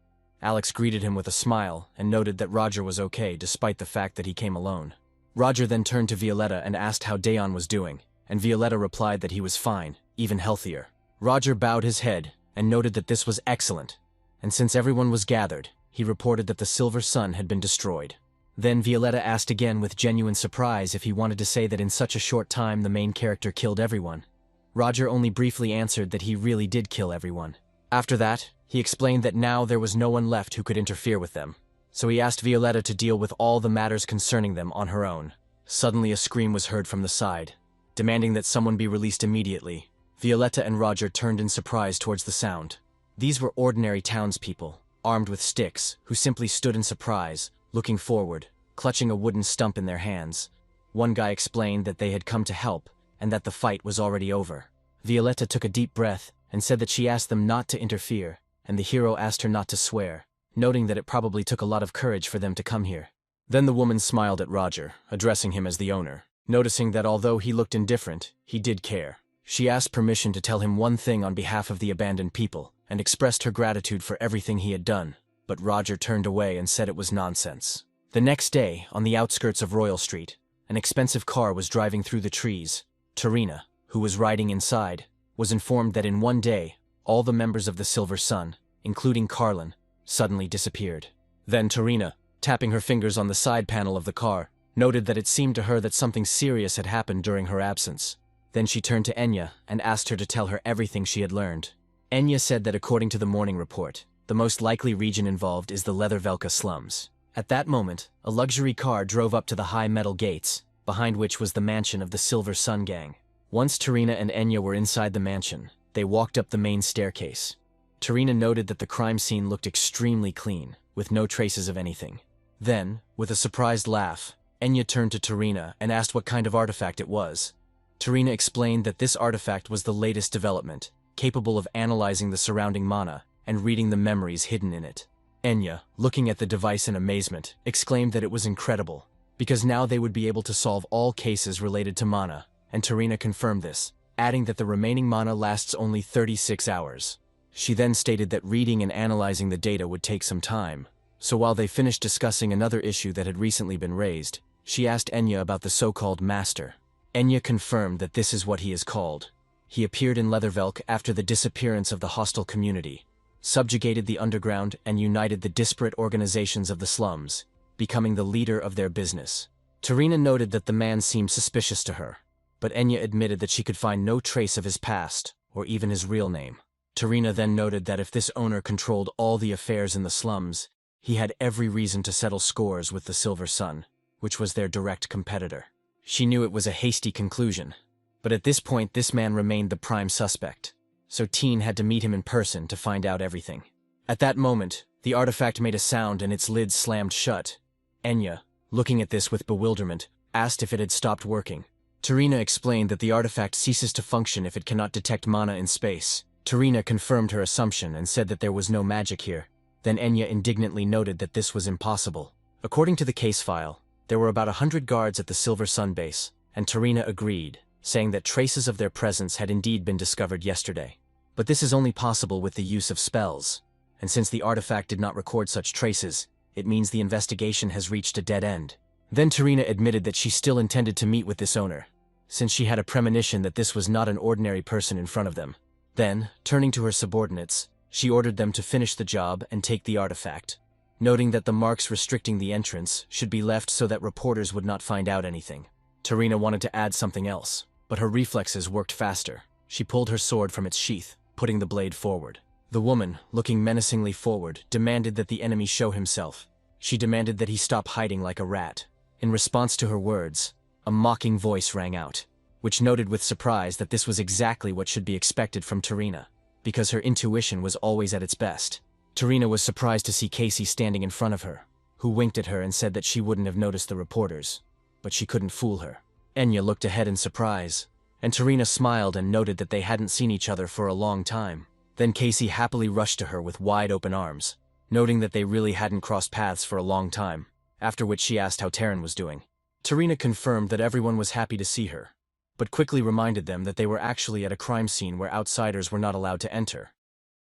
Alex greeted him with a smile and noted that Roger was okay despite the fact that he came alone. Roger then turned to Violetta and asked how Dayon was doing, and Violetta replied that he was fine, even healthier. Roger bowed his head and noted that this was excellent, and since everyone was gathered, he reported that the Silver Sun had been destroyed. Then Violetta asked again with genuine surprise if he wanted to say that in such a short time the main character killed everyone. Roger only briefly answered that he really did kill everyone. After that, he explained that now there was no one left who could interfere with them, so he asked Violetta to deal with all the matters concerning them on her own. Suddenly a scream was heard from the side, demanding that someone be released immediately. Violetta and Roger turned in surprise towards the sound. These were ordinary townspeople, armed with sticks, who simply stood in surprise, looking forward, clutching a wooden stump in their hands. One guy explained that they had come to help, and that the fight was already over. Violetta took a deep breath and said that she asked them not to interfere, and the hero asked her not to swear, noting that it probably took a lot of courage for them to come here. Then the woman smiled at Roger, addressing him as the owner, noticing that although he looked indifferent, he did care. She asked permission to tell him one thing on behalf of the abandoned people, and expressed her gratitude for everything he had done, but Roger turned away and said it was nonsense. The next day, on the outskirts of Royal Street, an expensive car was driving through the trees. Tarina, who was riding inside, was informed that in one day, all the members of the Silver Sun, including Carlin, suddenly disappeared. Then Tarina, tapping her fingers on the side panel of the car, noted that it seemed to her that something serious had happened during her absence. Then she turned to Enya and asked her to tell her everything she had learned. Enya said that according to the morning report, the most likely region involved is the Leathervelka slums. At that moment, a luxury car drove up to the high metal gates, behind which was the mansion of the Silver Sun gang. Once Tarina and Enya were inside the mansion, they walked up the main staircase. Tarina noted that the crime scene looked extremely clean, with no traces of anything. Then, with a surprised laugh, Enya turned to Tarina and asked what kind of artifact it was. Tarina explained that this artifact was the latest development, capable of analyzing the surrounding mana and reading the memories hidden in it. Enya, looking at the device in amazement, exclaimed that it was incredible, because now they would be able to solve all cases related to mana, and Tarina confirmed this, adding that the remaining mana lasts only 36 hours. She then stated that reading and analyzing the data would take some time, so while they finished discussing another issue that had recently been raised, she asked Enya about the so-called Master. Enya confirmed that this is what he is called. He appeared in Leathervelk after the disappearance of the hostile community, subjugated the underground and united the disparate organizations of the slums, becoming the leader of their business. Tarina noted that the man seemed suspicious to her, but Enya admitted that she could find no trace of his past, or even his real name. Tarina then noted that if this owner controlled all the affairs in the slums, he had every reason to settle scores with the Silver Sun, which was their direct competitor. She knew it was a hasty conclusion, but at this point this man remained the prime suspect, so Teen had to meet him in person to find out everything. At that moment, the artifact made a sound and its lid slammed shut. Enya, looking at this with bewilderment, asked if it had stopped working. Tarina explained that the artifact ceases to function if it cannot detect mana in space. Tarina confirmed her assumption and said that there was no magic here. Then Enya indignantly noted that this was impossible. According to the case file, there were about 100 guards at the Silver Sun base, and Tarina agreed, saying that traces of their presence had indeed been discovered yesterday. But this is only possible with the use of spells, and since the artifact did not record such traces, it means the investigation has reached a dead end. Then Tarina admitted that she still intended to meet with this owner, since she had a premonition that this was not an ordinary person in front of them. Then, turning to her subordinates, she ordered them to finish the job and take the artifact, noting that the marks restricting the entrance should be left so that reporters would not find out anything. Tarina wanted to add something else, but her reflexes worked faster. She pulled her sword from its sheath, putting the blade forward. The woman, looking menacingly forward, demanded that the enemy show himself. She demanded that he stop hiding like a rat. In response to her words, a mocking voice rang out, which noted with surprise that this was exactly what should be expected from Tarina, because her intuition was always at its best. Tarina was surprised to see Casey standing in front of her, who winked at her and said that she wouldn't have noticed the reporters, but she couldn't fool her. Enya looked ahead in surprise, and Tarina smiled and noted that they hadn't seen each other for a long time. Then Casey happily rushed to her with wide-open arms, noting that they really hadn't crossed paths for a long time, after which she asked how Taryn was doing. Tarina confirmed that everyone was happy to see her, but quickly reminded them that they were actually at a crime scene where outsiders were not allowed to enter.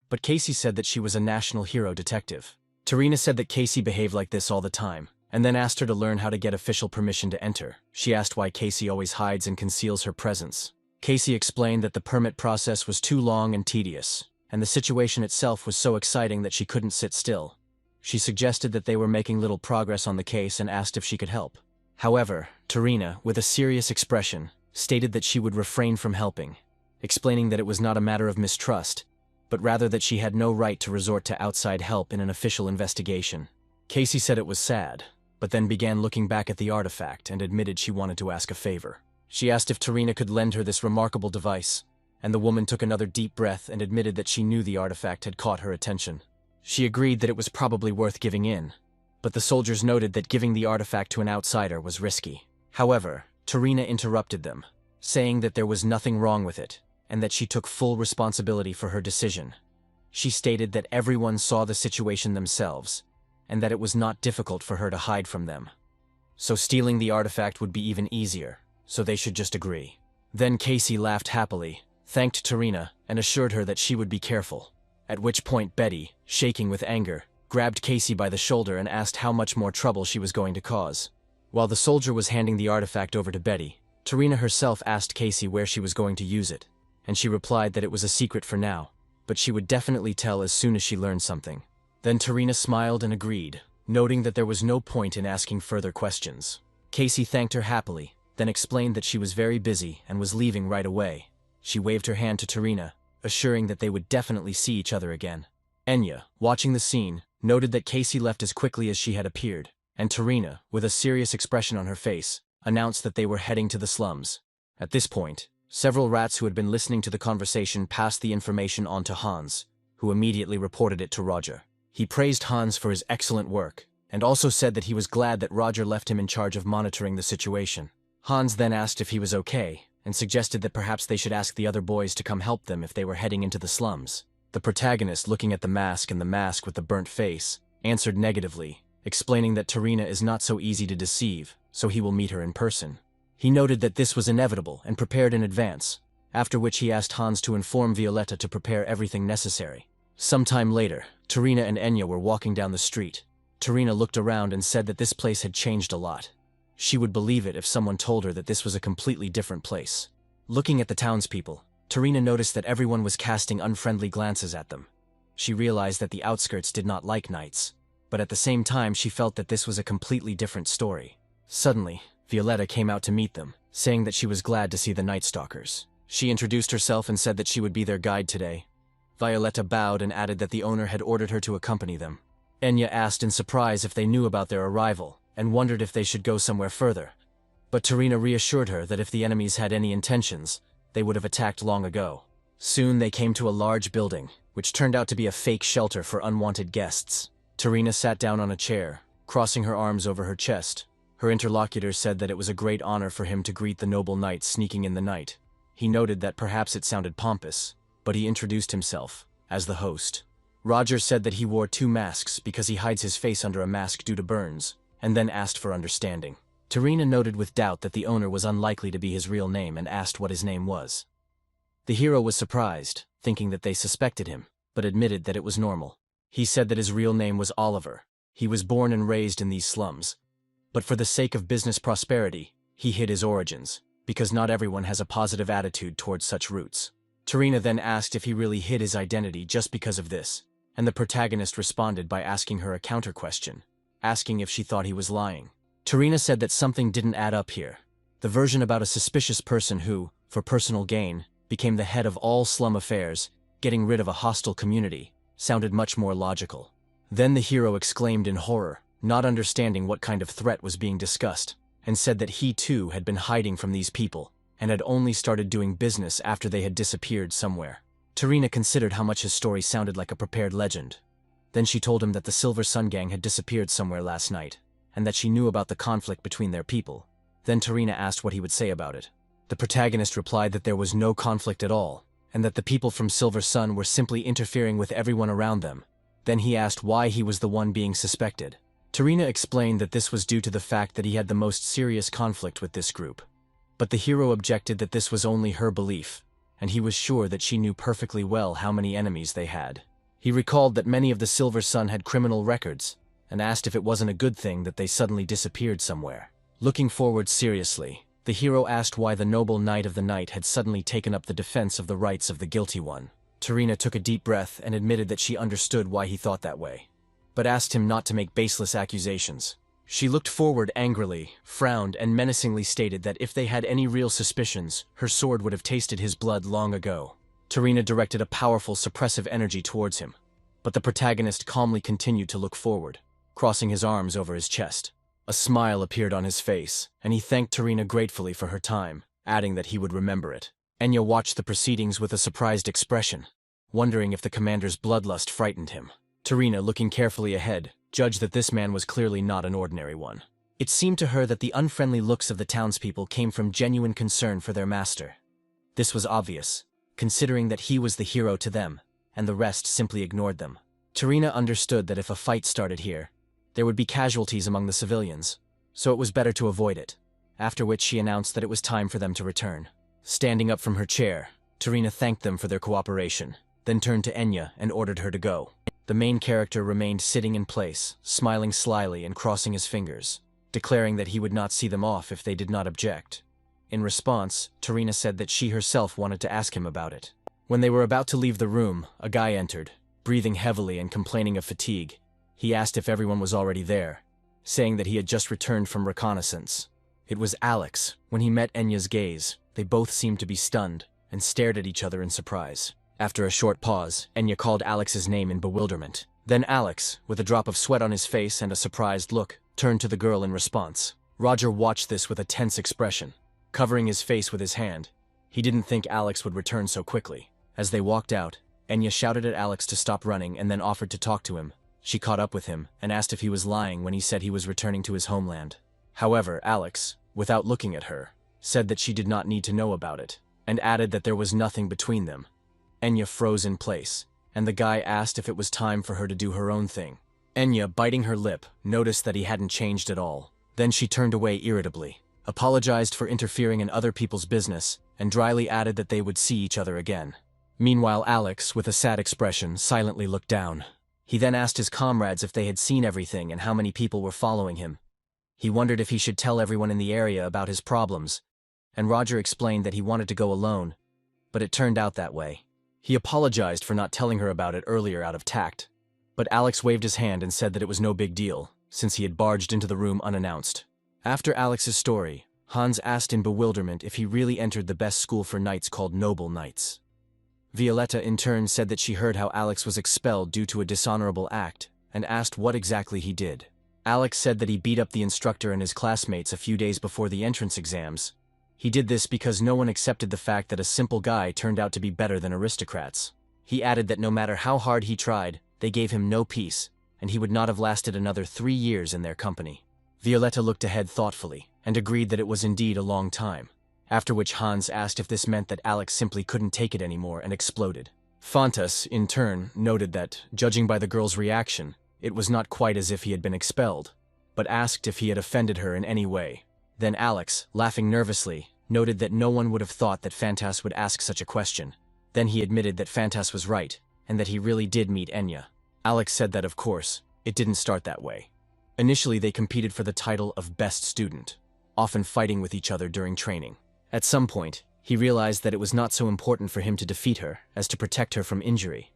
But Casey said that she was a national hero detective. Tarina said that Casey behaved like this all the time, and then asked her to learn how to get official permission to enter. She asked why Casey always hides and conceals her presence. Casey explained that the permit process was too long and tedious, and the situation itself was so exciting that she couldn't sit still. She suggested that they were making little progress on the case and asked if she could help. However, Tarina, with a serious expression, stated that she would refrain from helping, explaining that it was not a matter of mistrust, but rather that she had no right to resort to outside help in an official investigation. Casey said it was sad, but then began looking back at the artifact and admitted she wanted to ask a favor. She asked if Tarina could lend her this remarkable device, and the woman took another deep breath and admitted that she knew the artifact had caught her attention. She agreed that it was probably worth giving in, but the soldiers noted that giving the artifact to an outsider was risky. However, Tarina interrupted them, saying that there was nothing wrong with it, and that she took full responsibility for her decision. She stated that everyone saw the situation themselves, and that it was not difficult for her to hide from them. So stealing the artifact would be even easier, so they should just agree. Then Casey laughed happily, thanked Tarina, and assured her that she would be careful. At which point Betty, shaking with anger, grabbed Casey by the shoulder and asked how much more trouble she was going to cause. While the soldier was handing the artifact over to Betty, Tarina herself asked Casey where she was going to use it, and she replied that it was a secret for now, but she would definitely tell as soon as she learned something. Then Tarina smiled and agreed, noting that there was no point in asking further questions. Casey thanked her happily, then explained that she was very busy and was leaving right away. She waved her hand to Tarina, assuring that they would definitely see each other again. Enya, watching the scene, noted that Casey left as quickly as she had appeared, and Tarina, with a serious expression on her face, announced that they were heading to the slums. At this point, several rats who had been listening to the conversation passed the information on to Hans, who immediately reported it to Roger. He praised Hans for his excellent work, and also said that he was glad that Roger left him in charge of monitoring the situation. Hans then asked if he was okay, and suggested that perhaps they should ask the other boys to come help them if they were heading into the slums. The protagonist, looking at the mask and the mask with the burnt face, answered negatively, explaining that Tarina is not so easy to deceive, so he will meet her in person. He noted that this was inevitable and prepared in advance, after which he asked Hans to inform Violetta to prepare everything necessary. Sometime later, Tarina and Enya were walking down the street. Tarina looked around and said that this place had changed a lot. She would believe it if someone told her that this was a completely different place. Looking at the townspeople, Tarina noticed that everyone was casting unfriendly glances at them. She realized that the outskirts did not like knights, but at the same time she felt that this was a completely different story. Suddenly, Violetta came out to meet them, saying that she was glad to see the Night Stalkers. She introduced herself and said that she would be their guide today. Violetta bowed and added that the owner had ordered her to accompany them. Enya asked in surprise if they knew about their arrival, and wondered if they should go somewhere further. But Tarina reassured her that if the enemies had any intentions, they would have attacked long ago. Soon they came to a large building, which turned out to be a fake shelter for unwanted guests. Tarina sat down on a chair, crossing her arms over her chest. Her interlocutor said that it was a great honor for him to greet the noble knight sneaking in the night. He noted that perhaps it sounded pompous, but he introduced himself as the host. Roger said that he wore 2 masks because he hides his face under a mask due to burns, and then asked for understanding. Tarina noted with doubt that the owner was unlikely to be his real name and asked what his name was. The hero was surprised, thinking that they suspected him, but admitted that it was normal. He said that his real name was Oliver. He was born and raised in these slums. But for the sake of business prosperity, he hid his origins, because not everyone has a positive attitude towards such roots. Tarina then asked if he really hid his identity just because of this, and the protagonist responded by asking her a counter-question, asking if she thought he was lying. Tarina said that something didn't add up here. The version about a suspicious person who, for personal gain, became the head of all slum affairs, getting rid of a hostile community, sounded much more logical. Then the hero exclaimed in horror, not understanding what kind of threat was being discussed, and said that he too had been hiding from these people, and had only started doing business after they had disappeared somewhere. Tarina considered how much his story sounded like a prepared legend. Then she told him that the Silver Sun Gang had disappeared somewhere last night, and that she knew about the conflict between their people. Then Tarina asked what he would say about it. The protagonist replied that there was no conflict at all, and that the people from Silver Sun were simply interfering with everyone around them. Then he asked why he was the one being suspected. Tarina explained that this was due to the fact that he had the most serious conflict with this group. But the hero objected that this was only her belief, and he was sure that she knew perfectly well how many enemies they had. He recalled that many of the Silver Sun had criminal records, and asked if it wasn't a good thing that they suddenly disappeared somewhere. Looking forward seriously, the hero asked why the noble knight of the night had suddenly taken up the defense of the rights of the guilty one. Tarina took a deep breath and admitted that she understood why he thought that way, but asked him not to make baseless accusations. She looked forward angrily, frowned, and menacingly stated that if they had any real suspicions, her sword would have tasted his blood long ago. Tarina directed a powerful suppressive energy towards him, but the protagonist calmly continued to look forward, crossing his arms over his chest. A smile appeared on his face, and he thanked Tarina gratefully for her time, adding that he would remember it. Enya watched the proceedings with a surprised expression, wondering if the commander's bloodlust frightened him. Tarina, looking carefully ahead, judged that this man was clearly not an ordinary one. It seemed to her that the unfriendly looks of the townspeople came from genuine concern for their master. This was obvious, considering that he was the hero to them, and the rest simply ignored them. Tarina understood that if a fight started here, there would be casualties among the civilians, so it was better to avoid it, after which she announced that it was time for them to return. Standing up from her chair, Tarina thanked them for their cooperation, then turned to Enya and ordered her to go. The main character remained sitting in place, smiling slyly and crossing his fingers, declaring that he would not see them off if they did not object. In response, Tarina said that she herself wanted to ask him about it. When they were about to leave the room, a guy entered, breathing heavily and complaining of fatigue. He asked if everyone was already there, saying that he had just returned from reconnaissance. It was Alex. When he met Enya's gaze, they both seemed to be stunned and stared at each other in surprise. After a short pause, Enya called Alex's name in bewilderment. Then Alex, with a drop of sweat on his face and a surprised look, turned to the girl in response. Roger watched this with a tense expression, covering his face with his hand. He didn't think Alex would return so quickly. As they walked out, Enya shouted at Alex to stop running and then offered to talk to him. She caught up with him and asked if he was lying when he said he was returning to his homeland. However, Alex, without looking at her, said that she did not need to know about it, and added that there was nothing between them. Enya froze in place, and the guy asked if it was time for her to do her own thing. Enya, biting her lip, noticed that he hadn't changed at all. Then she turned away irritably, apologized for interfering in other people's business, and dryly added that they would see each other again. Meanwhile, Alex, with a sad expression, silently looked down. He then asked his comrades if they had seen everything and how many people were following him. He wondered if he should tell everyone in the area about his problems, and Roger explained that he wanted to go alone, but it turned out that way. He apologized for not telling her about it earlier out of tact, but Alex waved his hand and said that it was no big deal, since he had barged into the room unannounced. After Alex's story, Hans asked in bewilderment if he really entered the best school for knights called Noble Knights. Violetta in turn said that she heard how Alex was expelled due to a dishonorable act, and asked what exactly he did. Alex said that he beat up the instructor and his classmates a few days before the entrance exams. He did this because no one accepted the fact that a simple guy turned out to be better than aristocrats. He added that no matter how hard he tried, they gave him no peace, and he would not have lasted another 3 years in their company. Violetta looked ahead thoughtfully, and agreed that it was indeed a long time, after which Hans asked if this meant that Alex simply couldn't take it anymore and exploded. Fontas, in turn, noted that, judging by the girl's reaction, it was not quite as if he had been expelled, but asked if he had offended her in any way. Then Alex, laughing nervously, noted that no one would have thought that Fantas would ask such a question. Then he admitted that Fantas was right, and that he really did meet Enya. Alex said that, of course, it didn't start that way. Initially, they competed for the title of Best Student, often fighting with each other during training. At some point, he realized that it was not so important for him to defeat her as to protect her from injury,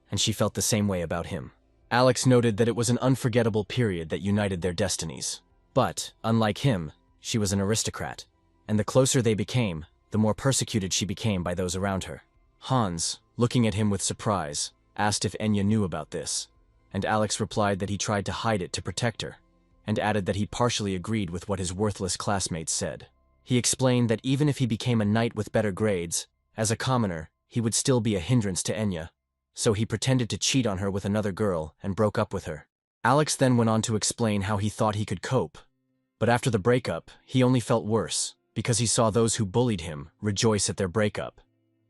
and she felt the same way about him. Alex noted that it was an unforgettable period that united their destinies. But, unlike him, she was an aristocrat, and the closer they became, the more persecuted she became by those around her. Hans, looking at him with surprise, asked if Enya knew about this, and Alex replied that he tried to hide it to protect her, and added that he partially agreed with what his worthless classmates said. He explained that even if he became a knight with better grades, as a commoner, he would still be a hindrance to Enya, so he pretended to cheat on her with another girl and broke up with her. Alex then went on to explain how he thought he could cope, but after the breakup, he only felt worse, because he saw those who bullied him rejoice at their breakup,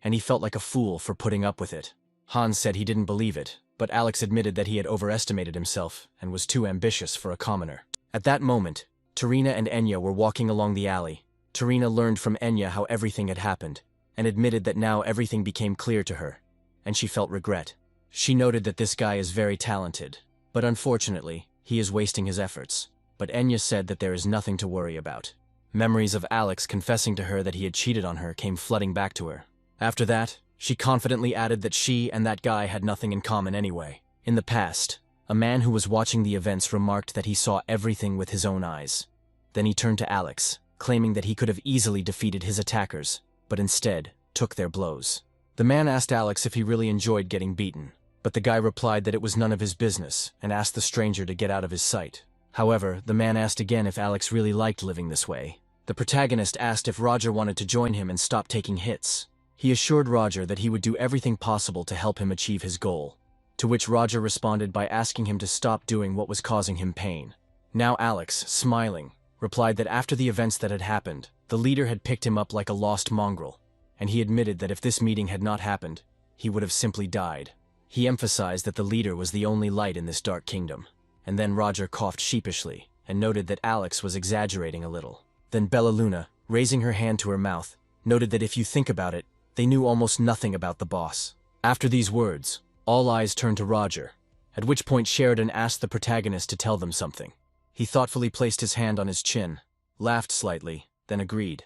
and he felt like a fool for putting up with it. Hans said he didn't believe it, but Alex admitted that he had overestimated himself and was too ambitious for a commoner. At that moment, Tarina and Enya were walking along the alley. Tarina learned from Enya how everything had happened, and admitted that now everything became clear to her, and she felt regret. She noted that this guy is very talented, but unfortunately, he is wasting his efforts. But Enya said that there is nothing to worry about. Memories of Alex confessing to her that he had cheated on her came flooding back to her. After that, she confidently added that she and that guy had nothing in common anyway. In the past, a man who was watching the events remarked that he saw everything with his own eyes. Then he turned to Alex, claiming that he could have easily defeated his attackers, but instead took their blows. The man asked Alex if he really enjoyed getting beaten, but the guy replied that it was none of his business and asked the stranger to get out of his sight. However, the man asked again if Alex really liked living this way. The protagonist asked if Roger wanted to join him and stop taking hits. He assured Roger that he would do everything possible to help him achieve his goal, to which Roger responded by asking him to stop doing what was causing him pain. Now Alex, smiling, replied that after the events that had happened, the leader had picked him up like a lost mongrel, and he admitted that if this meeting had not happened, he would have simply died. He emphasized that the leader was the only light in this dark kingdom, and then Roger coughed sheepishly and noted that Alex was exaggerating a little. Then Bella Luna, raising her hand to her mouth, noted that if you think about it, they knew almost nothing about the boss. After these words, all eyes turned to Roger, at which point Sheridan asked the protagonist to tell them something. He thoughtfully placed his hand on his chin, laughed slightly, then agreed,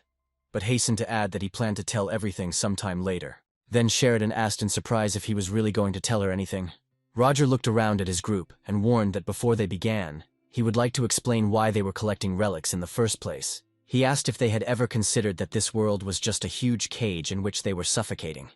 but hastened to add that he planned to tell everything sometime later. Then Sheridan asked in surprise if he was really going to tell her anything. Roger looked around at his group and warned that before they began, he would like to explain why they were collecting relics in the first place. He asked if they had ever considered that this world was just a huge cage in which they were suffocating,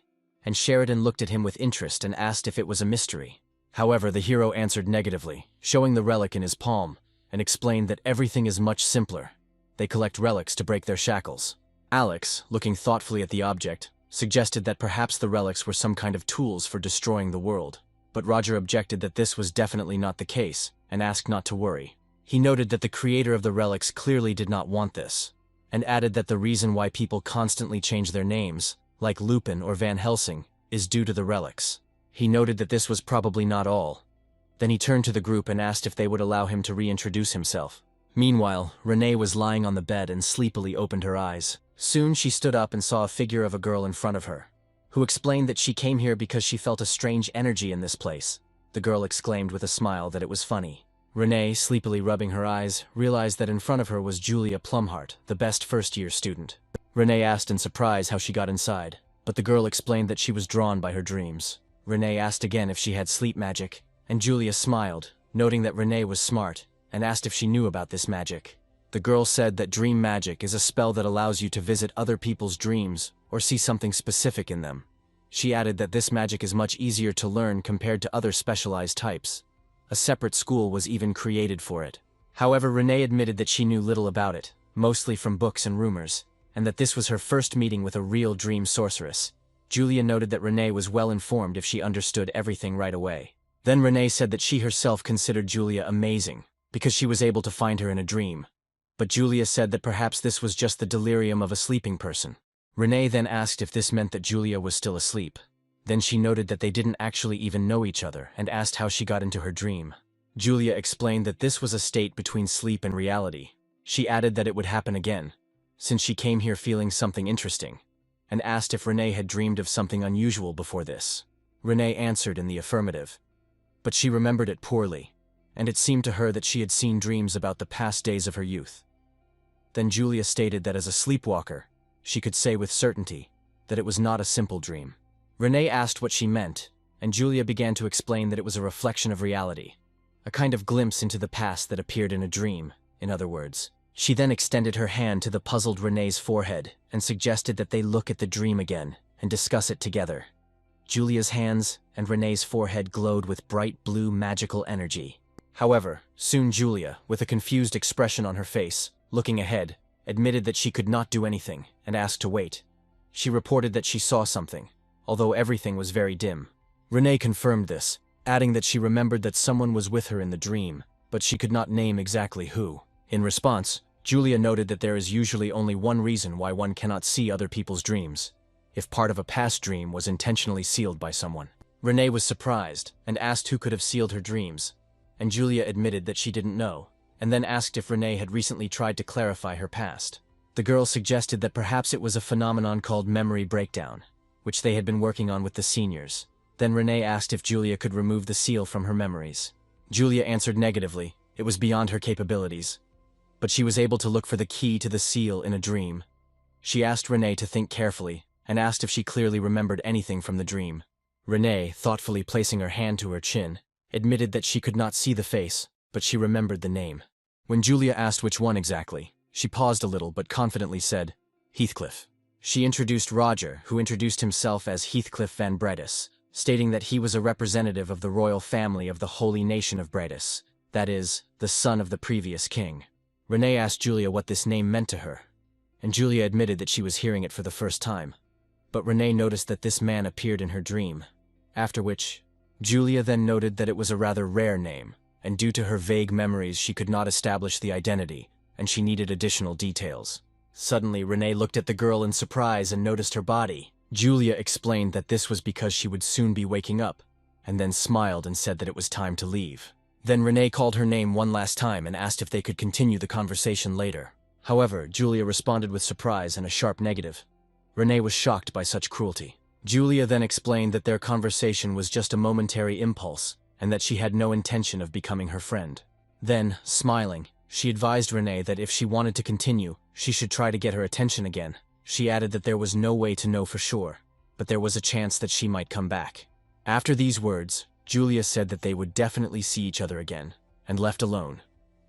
and Sheridan looked at him with interest and asked if it was a mystery. However, the hero answered negatively, showing the relic in his palm, and explained that everything is much simpler. They collect relics to break their shackles. Alex, looking thoughtfully at the object, suggested that perhaps the relics were some kind of tools for destroying the world, but Roger objected that this was definitely not the case, and asked not to worry. He noted that the creator of the relics clearly did not want this, and added that the reason why people constantly change their names, like Lupin or Van Helsing, is due to the relics. He noted that this was probably not all. Then he turned to the group and asked if they would allow him to reintroduce himself. Meanwhile, Renee was lying on the bed and sleepily opened her eyes. Soon she stood up and saw a figure of a girl in front of her, who explained that she came here because she felt a strange energy in this place. The girl exclaimed with a smile that it was funny. Renee, sleepily rubbing her eyes, realized that in front of her was Julia Plumhart, the best first-year student. Renee asked in surprise how she got inside, but the girl explained that she was drawn by her dreams. Renee asked again if she had sleep magic, and Julia smiled, noting that Renee was smart, and asked if she knew about this magic. The girl said that dream magic is a spell that allows you to visit other people's dreams or see something specific in them. She added that this magic is much easier to learn compared to other specialized types. A separate school was even created for it. However, Renee admitted that she knew little about it, mostly from books and rumors, and that this was her first meeting with a real dream sorceress. Julia noted that Renee was well informed if she understood everything right away. Then Renee said that she herself considered Julia amazing, because she was able to find her in a dream. But Julia said that perhaps this was just the delirium of a sleeping person. Renee then asked if this meant that Julia was still asleep. Then she noted that they didn't actually even know each other and asked how she got into her dream. Julia explained that this was a state between sleep and reality. She added that it would happen again, since she came here feeling something interesting, and asked if Renee had dreamed of something unusual before this. Renee answered in the affirmative, but she remembered it poorly, and it seemed to her that she had seen dreams about the past days of her youth. Then Julia stated that as a sleepwalker, she could say with certainty that it was not a simple dream. Renee asked what she meant, and Julia began to explain that it was a reflection of reality, a kind of glimpse into the past that appeared in a dream, in other words. She then extended her hand to the puzzled Renee's forehead and suggested that they look at the dream again and discuss it together. Julia's hands and Renee's forehead glowed with bright blue magical energy. However, soon Julia, with a confused expression on her face, looking ahead, admitted that she could not do anything and asked to wait. She reported that she saw something, although everything was very dim. Renee confirmed this, adding that she remembered that someone was with her in the dream, but she could not name exactly who. In response, Julia noted that there is usually only one reason why one cannot see other people's dreams: if part of a past dream was intentionally sealed by someone. Renee was surprised and asked who could have sealed her dreams, and Julia admitted that she didn't know, and then asked if Renee had recently tried to clarify her past. The girl suggested that perhaps it was a phenomenon called memory breakdown, which they had been working on with the seniors. Then Renee asked if Julia could remove the seal from her memories. Julia answered negatively. It was beyond her capabilities. But she was able to look for the key to the seal in a dream. She asked Renee to think carefully and asked if she clearly remembered anything from the dream. Renee, thoughtfully placing her hand to her chin, admitted that she could not see the face, but she remembered the name. When Julia asked which one exactly, she paused a little but confidently said, Heathcliff. She introduced Roger, who introduced himself as Heathcliff Van Brightus, stating that he was a representative of the royal family of the holy nation of Brightus, that is, the son of the previous king. Renee asked Julia what this name meant to her, and Julia admitted that she was hearing it for the first time. But Renee noticed that this man appeared in her dream, after which, Julia then noted that it was a rather rare name, and due to her vague memories she could not establish the identity, and she needed additional details. Suddenly, Renee looked at the girl in surprise and noticed her body. Julia explained that this was because she would soon be waking up, and then smiled and said that it was time to leave. Then Renee called her name one last time and asked if they could continue the conversation later. However, Julia responded with surprise and a sharp negative. Renee was shocked by such cruelty. Julia then explained that their conversation was just a momentary impulse, and that she had no intention of becoming her friend. Then, smiling, she advised Renee that if she wanted to continue, she should try to get her attention again. She added that there was no way to know for sure, but there was a chance that she might come back. After these words, Julia said that they would definitely see each other again, and left alone.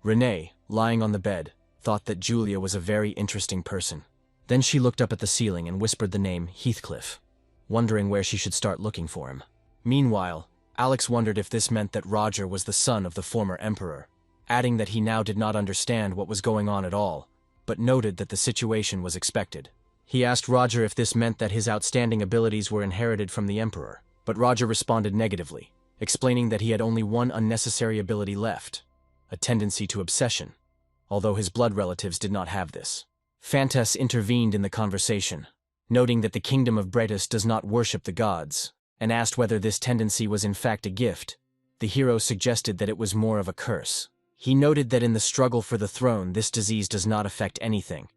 Renee, lying on the bed, thought that Julia was a very interesting person. Then she looked up at the ceiling and whispered the name Heathcliff, wondering where she should start looking for him. Meanwhile, Alex wondered if this meant that Roger was the son of the former emperor, adding that he now did not understand what was going on at all, but noted that the situation was expected. He asked Roger if this meant that his outstanding abilities were inherited from the emperor, but Roger responded negatively, explaining that he had only one unnecessary ability left, a tendency to obsession, although his blood relatives did not have this. Fantas intervened in the conversation, noting that the kingdom of Brightus does not worship the gods, and asked whether this tendency was in fact a gift. The hero suggested that it was more of a curse. He noted that in the struggle for the throne, this disease does not affect anything.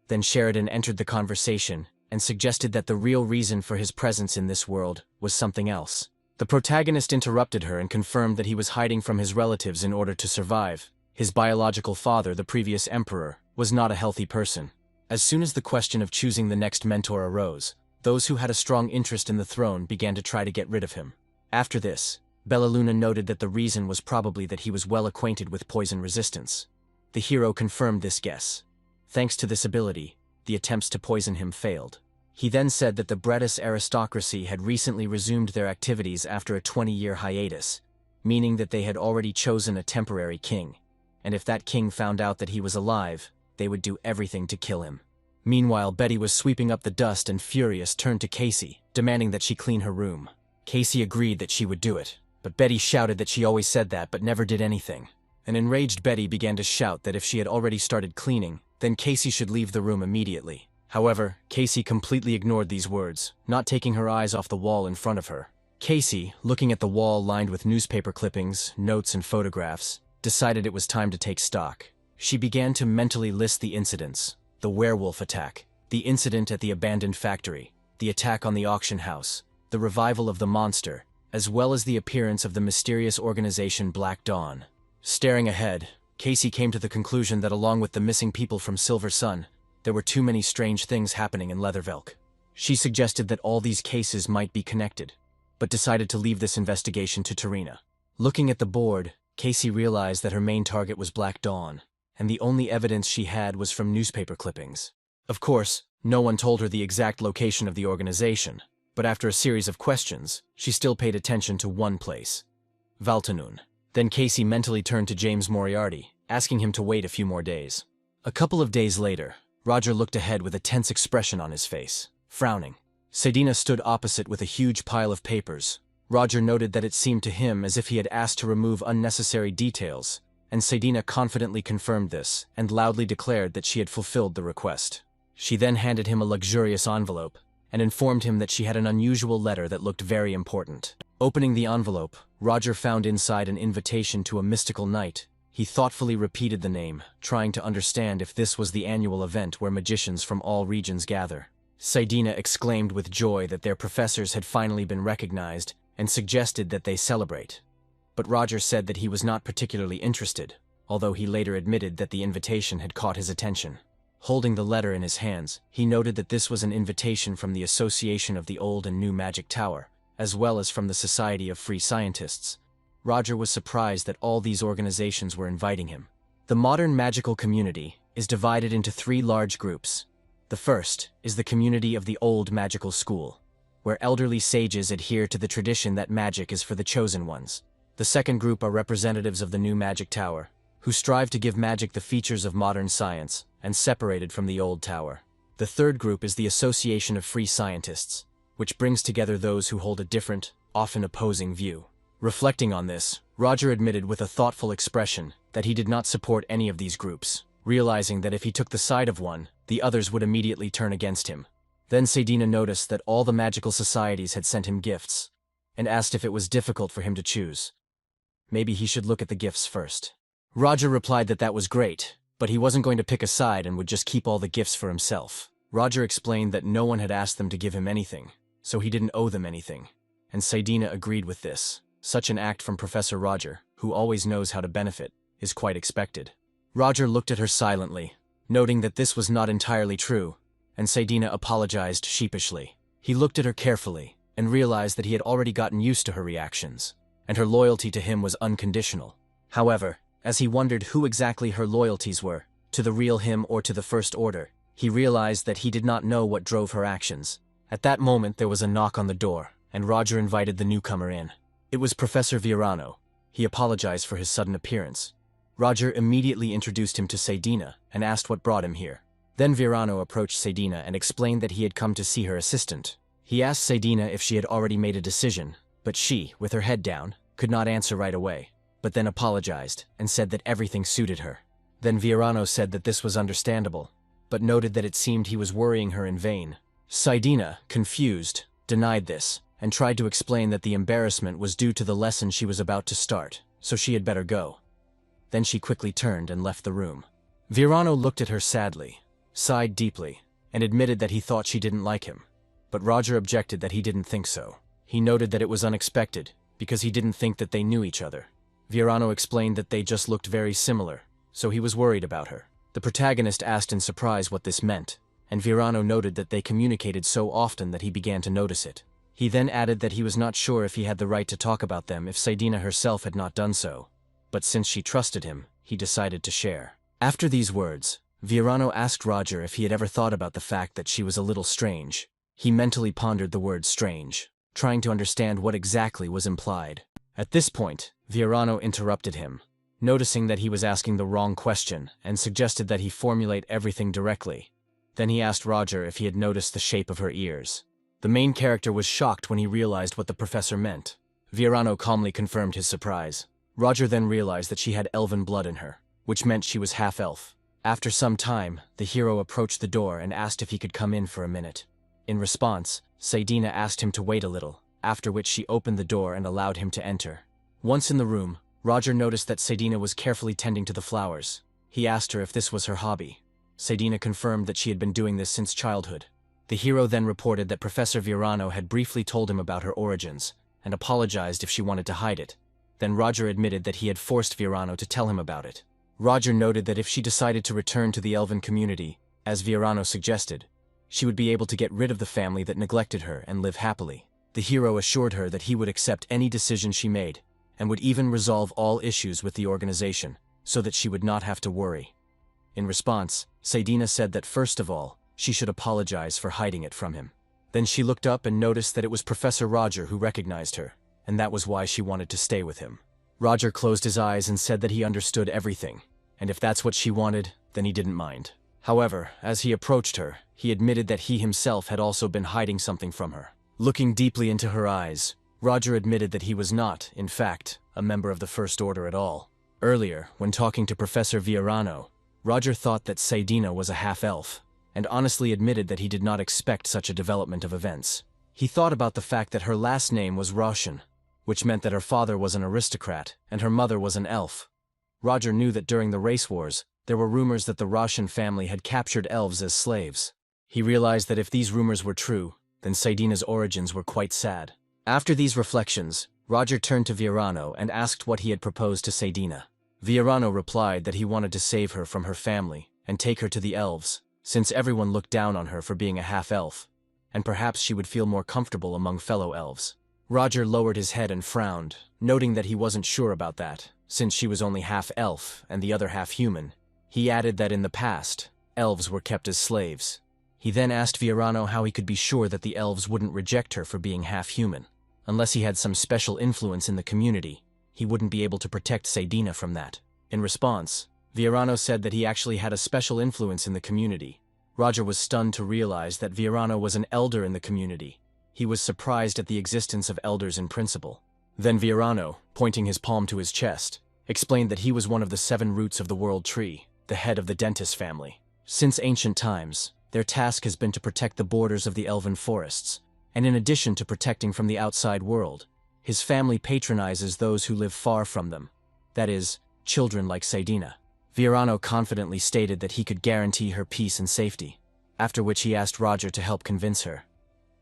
Then Sheridan entered the conversation and suggested that the real reason for his presence in this world was something else. The protagonist interrupted her and confirmed that he was hiding from his relatives in order to survive. His biological father, the previous emperor, was not a healthy person. As soon as the question of choosing the next mentor arose, those who had a strong interest in the throne began to try to get rid of him. After this, Bellaluna noted that the reason was probably that he was well acquainted with poison resistance. The hero confirmed this guess. Thanks to this ability, the attempts to poison him failed. He then said that the Brightus aristocracy had recently resumed their activities after a 20-year hiatus, meaning that they had already chosen a temporary king. and if that king found out that he was alive, they would do everything to kill him. Meanwhile, Betty was sweeping up the dust and, furious, turned to Casey, demanding that she clean her room. Casey agreed that she would do it, but Betty shouted that she always said that but never did anything. An enraged Betty began to shout that if she had already started cleaning, then Casey should leave the room immediately. However, Casey completely ignored these words, not taking her eyes off the wall in front of her. Casey, looking at the wall lined with newspaper clippings, notes, and photographs, decided it was time to take stock. She began to mentally list the incidents: the werewolf attack, the incident at the abandoned factory, the attack on the auction house, the revival of the monster, as well as the appearance of the mysterious organization Black Dawn. Staring ahead, Casey came to the conclusion that along with the missing people from Silver Sun, there were too many strange things happening in Leathervelk. She suggested that all these cases might be connected, but decided to leave this investigation to Tarina. Looking at the board, Casey realized that her main target was Black Dawn, and the only evidence she had was from newspaper clippings. Of course, no one told her the exact location of the organization, but after a series of questions, she still paid attention to one place: Valtanun. Then Casey mentally turned to James Moriarty, asking him to wait a few more days. A couple of days later, Roger looked ahead with a tense expression on his face, frowning. Sedina stood opposite with a huge pile of papers. Roger noted that it seemed to him as if he had asked to remove unnecessary details, and Sedina confidently confirmed this and loudly declared that she had fulfilled the request. She then handed him a luxurious envelope and informed him that she had an unusual letter that looked very important. Opening the envelope, Roger found inside an invitation to a mystical night. He thoughtfully repeated the name, trying to understand if this was the annual event where magicians from all regions gather. Sedina exclaimed with joy that their professors had finally been recognized and suggested that they celebrate. But Roger said that he was not particularly interested, although he later admitted that the invitation had caught his attention. Holding the letter in his hands, he noted that this was an invitation from the Association of the Old and New Magic Tower, as well as from the Society of Free Scientists. Roger was surprised that all these organizations were inviting him. The modern magical community is divided into 3 large groups. The first is the community of the Old Magical School, where elderly sages adhere to the tradition that magic is for the chosen ones. The second group are representatives of the New Magic Tower, who strive to give magic the features of modern science and separated from the old tower. The third group is the Association of Free Scientists, which brings together those who hold a different, often opposing view. Reflecting on this, Roger admitted with a thoughtful expression that he did not support any of these groups, realizing that if he took the side of one, the others would immediately turn against him. Then Sedina noticed that all the magical societies had sent him gifts, and asked if it was difficult for him to choose. Maybe he should look at the gifts first. Roger replied that that was great, but he wasn't going to pick a side and would just keep all the gifts for himself. Roger explained that no one had asked them to give him anything, so he didn't owe them anything, and Sedina agreed with this. Such an act from Professor Roger, who always knows how to benefit, is quite expected. Roger looked at her silently, noting that this was not entirely true, and Sedina apologized sheepishly. He looked at her carefully and realized that he had already gotten used to her reactions, and her loyalty to him was unconditional. However, as he wondered who exactly her loyalties were, to the real him or to the First Order, he realized that he did not know what drove her actions. At that moment there was a knock on the door, and Roger invited the newcomer in. It was Professor Virano. He apologized for his sudden appearance. Roger immediately introduced him to Sedina and asked what brought him here. Then Virano approached Sedina and explained that he had come to see her assistant. He asked Sedina if she had already made a decision, but she, with her head down, could not answer right away, but then apologized and said that everything suited her. Then Virano said that this was understandable, but noted that it seemed he was worrying her in vain. Sedina, confused, denied this, and tried to explain that the embarrassment was due to the lesson she was about to start, so she had better go. Then she quickly turned and left the room. Virano looked at her sadly, sighed deeply, and admitted that he thought she didn't like him. But Roger objected that he didn't think so. He noted that it was unexpected, because he didn't think that they knew each other. Virano explained that they just looked very similar, so he was worried about her. The protagonist asked in surprise what this meant, and Virano noted that they communicated so often that he began to notice it. He then added that he was not sure if he had the right to talk about them if Sedina herself had not done so, but since she trusted him, he decided to share. After these words, Virano asked Roger if he had ever thought about the fact that she was a little strange. He mentally pondered the word strange, trying to understand what exactly was implied. At this point, Virano interrupted him, noticing that he was asking the wrong question, and suggested that he formulate everything directly. Then he asked Roger if he had noticed the shape of her ears. The main character was shocked when he realized what the professor meant. Viorano calmly confirmed his surprise. Roger then realized that she had elven blood in her, which meant she was half-elf. After some time, the hero approached the door and asked if he could come in for a minute. In response, Saidina asked him to wait a little, after which she opened the door and allowed him to enter. Once in the room, Roger noticed that Saidina was carefully tending to the flowers. He asked her if this was her hobby. Saidina confirmed that she had been doing this since childhood. The hero then reported that Professor Viorano had briefly told him about her origins, and apologized if she wanted to hide it. Then Roger admitted that he had forced Viorano to tell him about it. Roger noted that if she decided to return to the elven community, as Viorano suggested, she would be able to get rid of the family that neglected her and live happily. The hero assured her that he would accept any decision she made, and would even resolve all issues with the organization, so that she would not have to worry. In response, Saidina said that first of all, she should apologize for hiding it from him. Then she looked up and noticed that it was Professor Roger who recognized her, and that was why she wanted to stay with him. Roger closed his eyes and said that he understood everything, and if that's what she wanted, then he didn't mind. However, as he approached her, he admitted that he himself had also been hiding something from her. Looking deeply into her eyes, Roger admitted that he was not, in fact, a member of the First Order at all. Earlier, when talking to Professor Viorano, Roger thought that Saidina was a half-elf, and honestly admitted that he did not expect such a development of events. He thought about the fact that her last name was Roshan, which meant that her father was an aristocrat and her mother was an elf. Roger knew that during the race wars, there were rumors that the Roshan family had captured elves as slaves. He realized that if these rumors were true, then Saidina's origins were quite sad. After these reflections, Roger turned to Viorano and asked what he had proposed to Saidina. Viorano replied that he wanted to save her from her family and take her to the elves, since everyone looked down on her for being a half-elf, and perhaps she would feel more comfortable among fellow elves. Roger lowered his head and frowned, noting that he wasn't sure about that, since she was only half-elf and the other half-human. He added that in the past, elves were kept as slaves. He then asked Viorano how he could be sure that the elves wouldn't reject her for being half-human. Unless he had some special influence in the community, he wouldn't be able to protect Saidina from that. In response, Viorano said that he actually had a special influence in the community. Roger was stunned to realize that Viorano was an elder in the community. He was surprised at the existence of elders in principle. Then Viorano, pointing his palm to his chest, explained that he was one of the 7 roots of the world tree, the head of the Dentist family. Since ancient times, their task has been to protect the borders of the elven forests, and in addition to protecting from the outside world, his family patronizes those who live far from them, that is, children like Saidina. Viorano confidently stated that he could guarantee her peace and safety, after which he asked Roger to help convince her.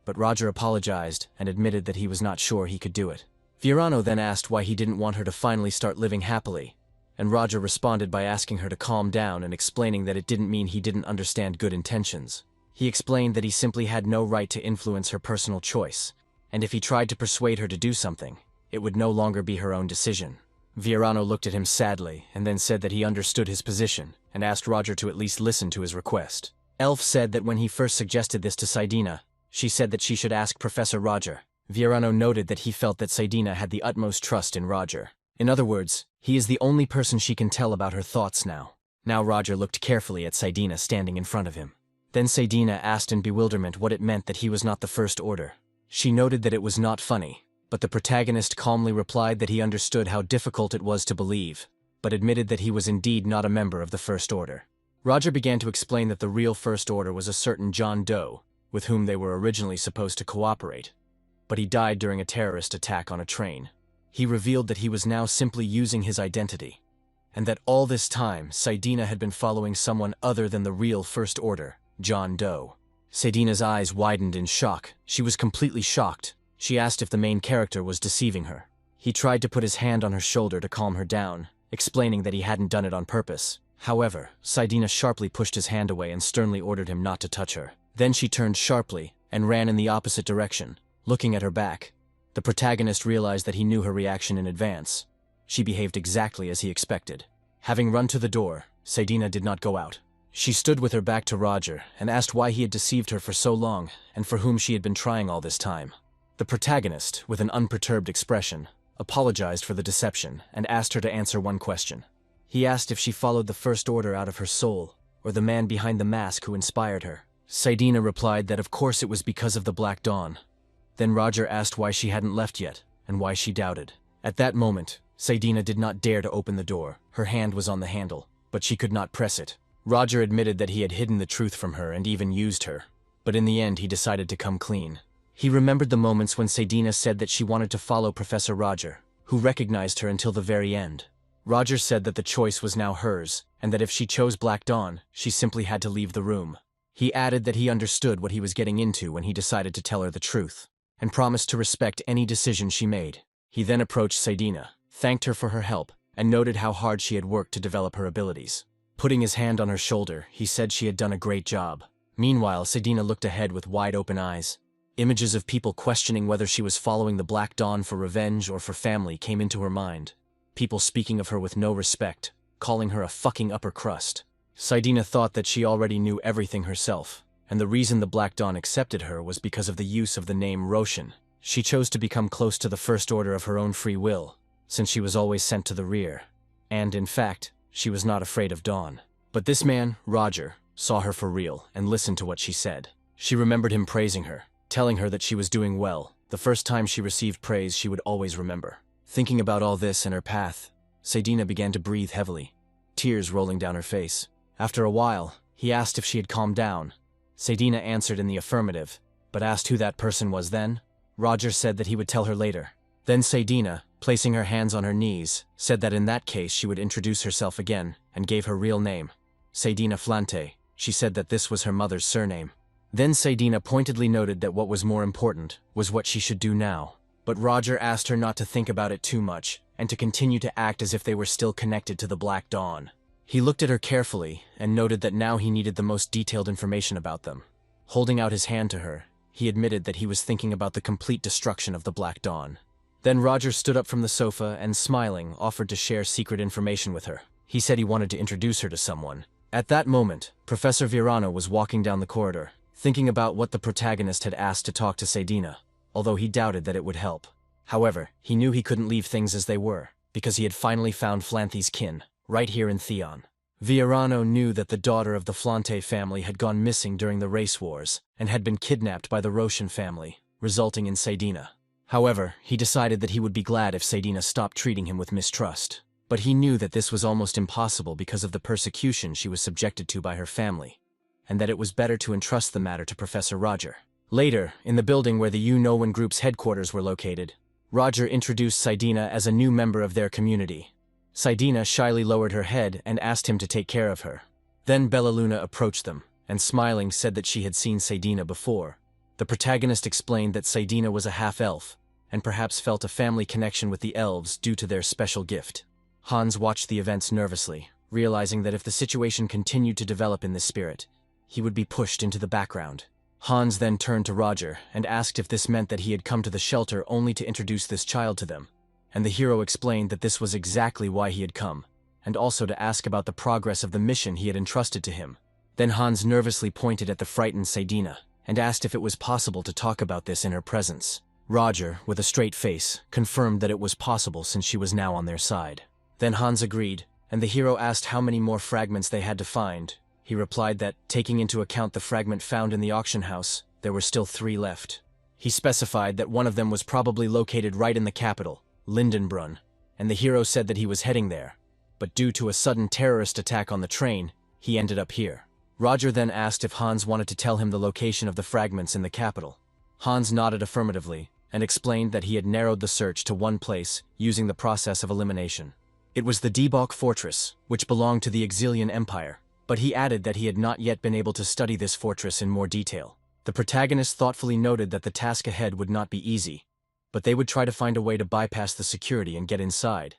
But Roger apologized and admitted that he was not sure he could do it. Viorano then asked why he didn't want her to finally start living happily, and Roger responded by asking her to calm down and explaining that it didn't mean he didn't understand good intentions. He explained that he simply had no right to influence her personal choice, and if he tried to persuade her to do something, it would no longer be her own decision. Viorano looked at him sadly and then said that he understood his position and asked Roger to at least listen to his request. Elf said that when he first suggested this to Saidina, she said that she should ask Professor Roger. Viorano noted that he felt that Saidina had the utmost trust in Roger. In other words, he is the only person she can tell about her thoughts now. Now Roger looked carefully at Saidina standing in front of him. Then Saidina asked in bewilderment what it meant that he was not the First Order. She noted that it was not funny, but the protagonist calmly replied that he understood how difficult it was to believe, but admitted that he was indeed not a member of the First Order. Roger began to explain that the real First Order was a certain John Doe, with whom they were originally supposed to cooperate, but he died during a terrorist attack on a train. He revealed that he was now simply using his identity, and that all this time Saidina had been following someone other than the real First Order, John Doe. Saidina's eyes widened in shock. She was completely shocked. She asked if the main character was deceiving her. He tried to put his hand on her shoulder to calm her down, explaining that he hadn't done it on purpose. However, Saidina sharply pushed his hand away and sternly ordered him not to touch her. Then she turned sharply and ran in the opposite direction, looking at her back. The protagonist realized that he knew her reaction in advance. She behaved exactly as he expected. Having run to the door, Saidina did not go out. She stood with her back to Roger and asked why he had deceived her for so long and for whom she had been trying all this time. The protagonist, with an unperturbed expression, apologized for the deception, and asked her to answer one question. He asked if she followed the First Order out of her soul, or the man behind the mask who inspired her. Saidina replied that of course it was because of the Black Dawn. Then Roger asked why she hadn't left yet, and why she doubted. At that moment, Saidina did not dare to open the door. Her hand was on the handle, but she could not press it. Roger admitted that he had hidden the truth from her and even used her, but in the end he decided to come clean. He remembered the moments when Saidina said that she wanted to follow Professor Roger, who recognized her until the very end. Roger said that the choice was now hers, and that if she chose Black Dawn, she simply had to leave the room. He added that he understood what he was getting into when he decided to tell her the truth, and promised to respect any decision she made. He then approached Saidina, thanked her for her help, and noted how hard she had worked to develop her abilities. Putting his hand on her shoulder, he said she had done a great job. Meanwhile, Saidina looked ahead with wide-open eyes. Images of people questioning whether she was following the Black Dawn for revenge or for family came into her mind. People speaking of her with no respect, calling her a fucking upper crust. Saidina thought that she already knew everything herself, and the reason the Black Dawn accepted her was because of the use of the name Roshan. She chose to become close to the First Order of her own free will, since she was always sent to the rear. And, in fact, she was not afraid of Dawn. But this man, Roger, saw her for real and listened to what she said. She remembered him praising her, telling her that she was doing well. The first time she received praise she would always remember. Thinking about all this and her path, Saidina began to breathe heavily, tears rolling down her face. After a while, he asked if she had calmed down. Saidina answered in the affirmative, but asked who that person was then. Roger said that he would tell her later. Then Saidina, placing her hands on her knees, said that in that case she would introduce herself again, and gave her real name, Saidina Flante. She said that this was her mother's surname. Then Saidina pointedly noted that what was more important was what she should do now. But Roger asked her not to think about it too much, and to continue to act as if they were still connected to the Black Dawn. He looked at her carefully, and noted that now he needed the most detailed information about them. Holding out his hand to her, he admitted that he was thinking about the complete destruction of the Black Dawn. Then Roger stood up from the sofa and, smiling, offered to share secret information with her. He said he wanted to introduce her to someone. At that moment, Professor Virano was walking down the corridor, thinking about what the protagonist had asked to talk to Saidina, although he doubted that it would help. However, he knew he couldn't leave things as they were, because he had finally found Flanthe's kin, right here in Theon. Virano knew that the daughter of the Flante family had gone missing during the race wars, and had been kidnapped by the Roshan family, resulting in Saidina. However, he decided that he would be glad if Saidina stopped treating him with mistrust. But he knew that this was almost impossible because of the persecution she was subjected to by her family, and that it was better to entrust the matter to Professor Roger. Later, in the building where the You-Know-When Group's headquarters were located, Roger introduced Saidina as a new member of their community. Saidina shyly lowered her head and asked him to take care of her. Then Bellaluna approached them, and smiling said that she had seen Saidina before. The protagonist explained that Saidina was a half-elf, and perhaps felt a family connection with the elves due to their special gift. Hans watched the events nervously, realizing that if the situation continued to develop in this spirit, he would be pushed into the background. Hans then turned to Roger and asked if this meant that he had come to the shelter only to introduce this child to them, and the hero explained that this was exactly why he had come, and also to ask about the progress of the mission he had entrusted to him. Then Hans nervously pointed at the frightened Saidina, and asked if it was possible to talk about this in her presence. Roger, with a straight face, confirmed that it was possible since she was now on their side. Then Hans agreed, and the hero asked how many more fragments they had to find. He replied that, taking into account the fragment found in the auction house, there were still 3 left. He specified that one of them was probably located right in the capital, Lindenbrunn, and the hero said that he was heading there, but due to a sudden terrorist attack on the train, he ended up here. Roger then asked if Hans wanted to tell him the location of the fragments in the capital. Hans nodded affirmatively, and explained that he had narrowed the search to one place using the process of elimination. It was the Debok Fortress, which belonged to the Exilian Empire, but he added that he had not yet been able to study this fortress in more detail. The protagonist thoughtfully noted that the task ahead would not be easy, but they would try to find a way to bypass the security and get inside,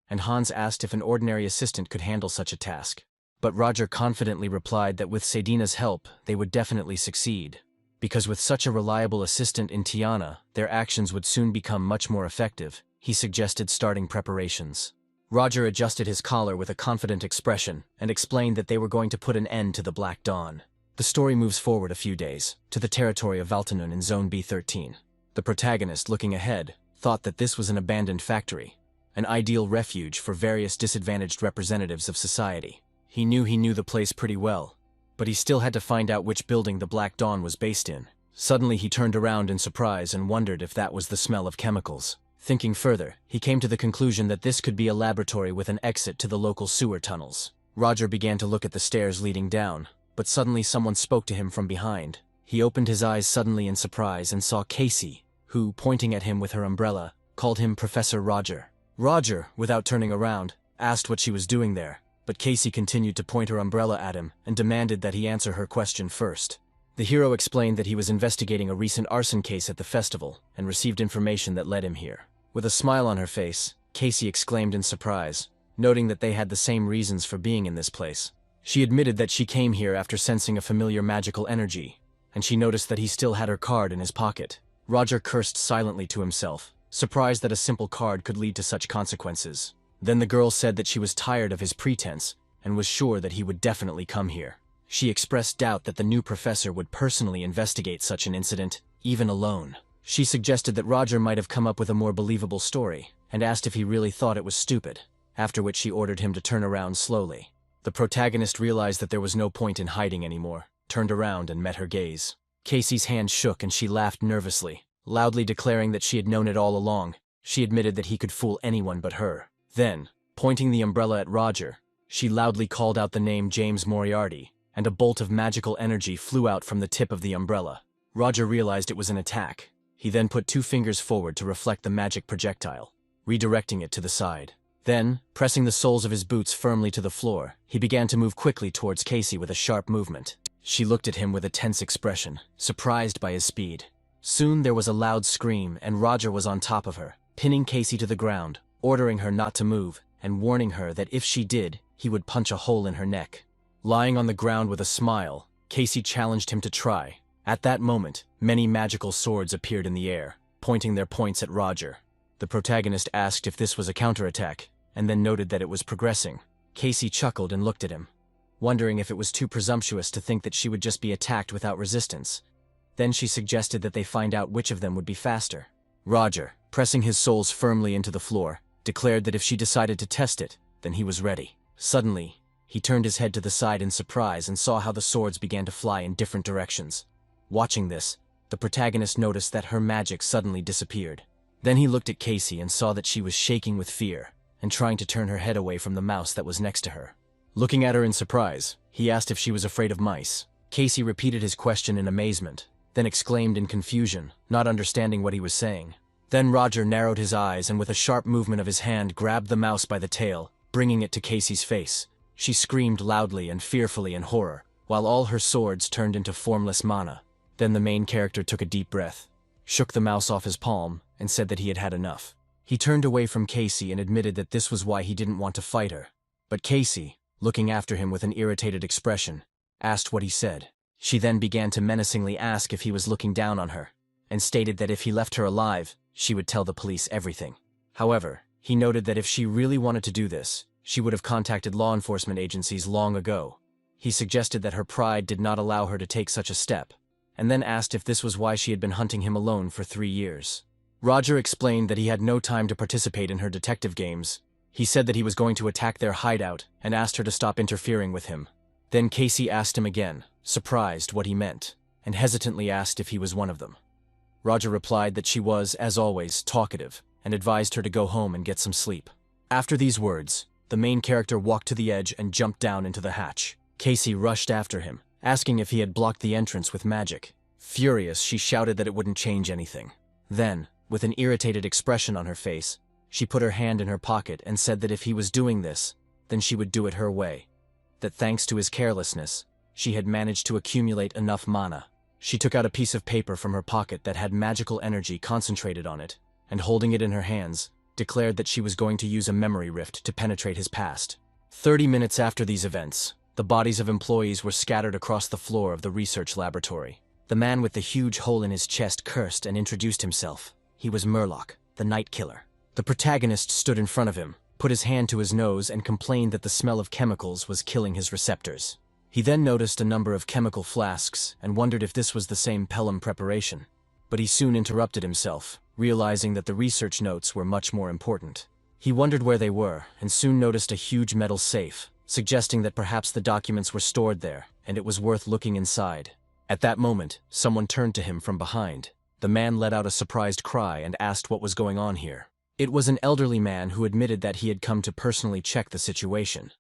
and Hans asked if an ordinary assistant could handle such a task. But Roger confidently replied that with Saidina's help, they would definitely succeed, because with such a reliable assistant in Tiana, their actions would soon become much more effective. He suggested starting preparations. Roger adjusted his collar with a confident expression and explained that they were going to put an end to the Black Dawn. The story moves forward a few days, to the territory of Valtanun in Zone B13. The protagonist, looking ahead, thought that this was an abandoned factory, an ideal refuge for various disadvantaged representatives of society. He knew the place pretty well, but he still had to find out which building the Black Dawn was based in. Suddenly he turned around in surprise and wondered if that was the smell of chemicals. Thinking further, he came to the conclusion that this could be a laboratory with an exit to the local sewer tunnels. Roger began to look at the stairs leading down, but suddenly someone spoke to him from behind. He opened his eyes suddenly in surprise and saw Casey, who, pointing at him with her umbrella, called him Professor Roger. Roger, without turning around, asked what she was doing there, but Casey continued to point her umbrella at him and demanded that he answer her question first. The hero explained that he was investigating a recent arson case at the festival and received information that led him here. With a smile on her face, Casey exclaimed in surprise, noting that they had the same reasons for being in this place. She admitted that she came here after sensing a familiar magical energy, and she noticed that he still had her card in his pocket. Roger cursed silently to himself, surprised that a simple card could lead to such consequences. Then the girl said that she was tired of his pretense and was sure that he would definitely come here. She expressed doubt that the new professor would personally investigate such an incident, even alone. She suggested that Roger might have come up with a more believable story, and asked if he really thought it was stupid, after which she ordered him to turn around slowly. The protagonist realized that there was no point in hiding anymore, turned around and met her gaze. Casey's hand shook and she laughed nervously, loudly declaring that she had known it all along. She admitted that he could fool anyone but her. Then, pointing the umbrella at Roger, she loudly called out the name James Moriarty, and a bolt of magical energy flew out from the tip of the umbrella. Roger realized it was an attack. He then put 2 fingers forward to reflect the magic projectile, redirecting it to the side. Then, pressing the soles of his boots firmly to the floor, he began to move quickly towards Casey with a sharp movement. She looked at him with a tense expression, surprised by his speed. Soon there was a loud scream and Roger was on top of her, pinning Casey to the ground, ordering her not to move, and warning her that if she did, he would punch a hole in her neck. Lying on the ground with a smile, Casey challenged him to try. At that moment, many magical swords appeared in the air, pointing their points at Roger. The protagonist asked if this was a counterattack, and then noted that it was progressing. Casey chuckled and looked at him, wondering if it was too presumptuous to think that she would just be attacked without resistance. Then she suggested that they find out which of them would be faster. Roger, pressing his soles firmly into the floor, declared that if she decided to test it, then he was ready. Suddenly, he turned his head to the side in surprise and saw how the swords began to fly in different directions. Watching this, the protagonist noticed that her magic suddenly disappeared. Then he looked at Casey and saw that she was shaking with fear and trying to turn her head away from the mouse that was next to her. Looking at her in surprise, he asked if she was afraid of mice. Casey repeated his question in amazement, then exclaimed in confusion, not understanding what he was saying. Then Roger narrowed his eyes and with a sharp movement of his hand grabbed the mouse by the tail, bringing it to Casey's face. She screamed loudly and fearfully in horror, while all her swords turned into formless mana. Then the main character took a deep breath, shook the mouse off his palm, and said that he had had enough. He turned away from Casey and admitted that this was why he didn't want to fight her. But Casey, looking after him with an irritated expression, asked what he said. She then began to menacingly ask if he was looking down on her, and stated that if he left her alive, she would tell the police everything. However, he noted that if she really wanted to do this, she would have contacted law enforcement agencies long ago. He suggested that her pride did not allow her to take such a step, and then asked if this was why she had been hunting him alone for 3 years. Roger explained that he had no time to participate in her detective games. He said that he was going to attack their hideout and asked her to stop interfering with him. Then Casey asked him again, surprised what he meant, and hesitantly asked if he was one of them. Roger replied that she was, as always, talkative, and advised her to go home and get some sleep. After these words, the main character walked to the edge and jumped down into the hatch. Casey rushed after him, asking if he had blocked the entrance with magic. Furious, she shouted that it wouldn't change anything. Then, with an irritated expression on her face, she put her hand in her pocket and said that if he was doing this, then she would do it her way. That thanks to his carelessness, she had managed to accumulate enough mana. She took out a piece of paper from her pocket that had magical energy concentrated on it, and holding it in her hands, declared that she was going to use a memory rift to penetrate his past. 30 minutes after these events, the bodies of employees were scattered across the floor of the research laboratory. The man with the huge hole in his chest cursed and introduced himself. He was Murloc, the Night Killer. The protagonist stood in front of him, put his hand to his nose and complained that the smell of chemicals was killing his receptors. He then noticed a number of chemical flasks and wondered if this was the same Pelham preparation. But he soon interrupted himself, realizing that the research notes were much more important. He wondered where they were, and soon noticed a huge metal safe, suggesting that perhaps the documents were stored there, and it was worth looking inside. At that moment, someone turned to him from behind. The man let out a surprised cry and asked what was going on here. It was an elderly man who admitted that he had come to personally check the situation.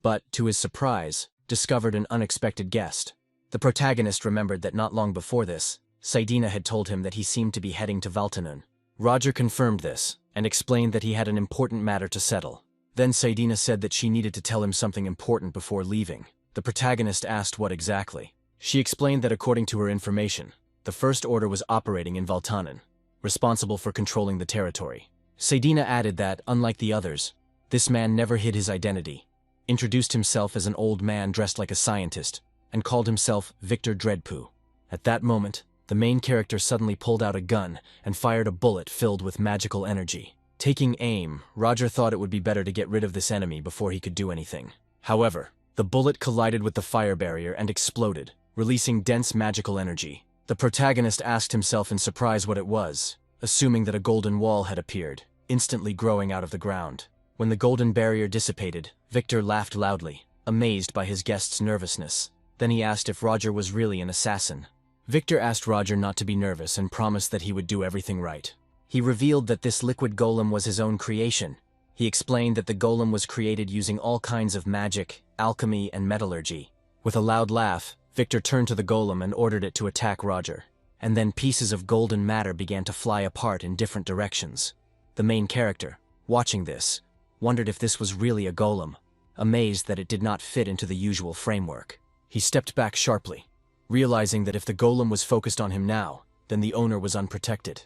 But, to his surprise, discovered an unexpected guest. The protagonist remembered that not long before this, Saidina had told him that he seemed to be heading to Valtanun. Roger confirmed this, and explained that he had an important matter to settle. Then Saidina said that she needed to tell him something important before leaving. The protagonist asked what exactly. She explained that according to her information, the First Order was operating in Valtanun, responsible for controlling the territory. Saidina added that, unlike the others, this man never hid his identity, introduced himself as an old man dressed like a scientist, and called himself Victor Dreadpoo. At that moment, the main character suddenly pulled out a gun and fired a bullet filled with magical energy. Taking aim, Roger thought it would be better to get rid of this enemy before he could do anything. However, the bullet collided with the fire barrier and exploded, releasing dense magical energy. The protagonist asked himself in surprise what it was, assuming that a golden wall had appeared, instantly growing out of the ground. When the golden barrier dissipated, Victor laughed loudly, amazed by his guest's nervousness. Then he asked if Roger was really an assassin. Victor asked Roger not to be nervous and promised that he would do everything right. He revealed that this liquid golem was his own creation. He explained that the golem was created using all kinds of magic, alchemy, and metallurgy. With a loud laugh, Victor turned to the golem and ordered it to attack Roger. And then pieces of golden matter began to fly apart in different directions. The main character, watching this, wondered if this was really a golem, amazed that it did not fit into the usual framework. He stepped back sharply, realizing that if the golem was focused on him now, then the owner was unprotected.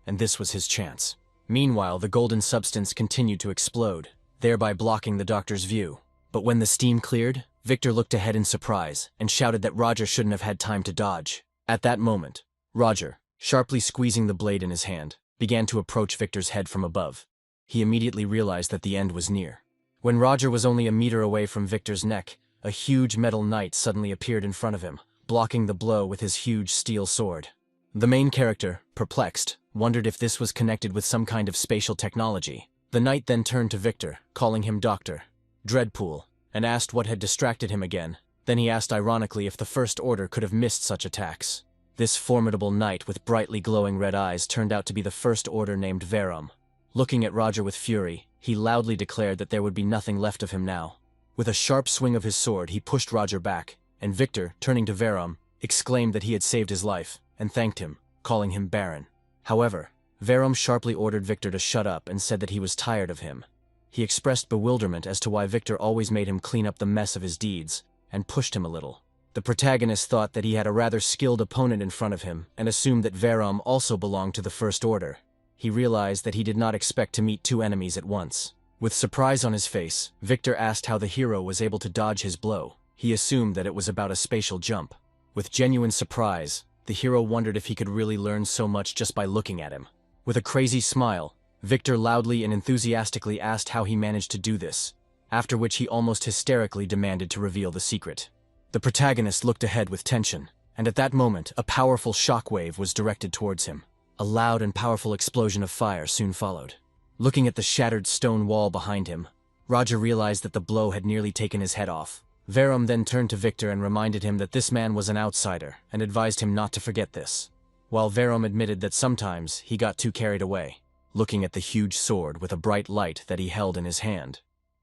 And this was his chance. Meanwhile, the golden substance continued to explode, thereby blocking the doctor's view. But when the steam cleared, Victor looked ahead in surprise and shouted that Roger shouldn't have had time to dodge. At that moment, Roger, sharply squeezing the blade in his hand, began to approach Victor's head from above. He immediately realized that the end was near. When Roger was only a meter away from Victor's neck, a huge metal knight suddenly appeared in front of him, blocking the blow with his huge steel sword. The main character, perplexed, wondered if this was connected with some kind of spatial technology. The knight then turned to Victor, calling him Dr. Dreadpool, and asked what had distracted him again. Then he asked ironically if the First Order could have missed such attacks. This formidable knight with brightly glowing red eyes turned out to be the First Order named Verum. Looking at Roger with fury, he loudly declared that there would be nothing left of him now. With a sharp swing of his sword, he pushed Roger back, and Victor, turning to Verum, exclaimed that he had saved his life, and thanked him, calling him Baron. However, Verum sharply ordered Victor to shut up and said that he was tired of him. He expressed bewilderment as to why Victor always made him clean up the mess of his deeds, and pushed him a little. The protagonist thought that he had a rather skilled opponent in front of him, and assumed that Verum also belonged to the First Order. He realized that he did not expect to meet two enemies at once. With surprise on his face, Victor asked how the hero was able to dodge his blow. He assumed that it was about a spatial jump. With genuine surprise, the hero wondered if he could really learn so much just by looking at him. With a crazy smile, Victor loudly and enthusiastically asked how he managed to do this, after which he almost hysterically demanded to reveal the secret. The protagonist looked ahead with tension, and at that moment, a powerful shockwave was directed towards him. A loud and powerful explosion of fire soon followed. Looking at the shattered stone wall behind him, Roger realized that the blow had nearly taken his head off. Verum then turned to Victor and reminded him that this man was an outsider, and advised him not to forget this. While Verum admitted that sometimes he got too carried away, looking at the huge sword with a bright light that he held in his hand,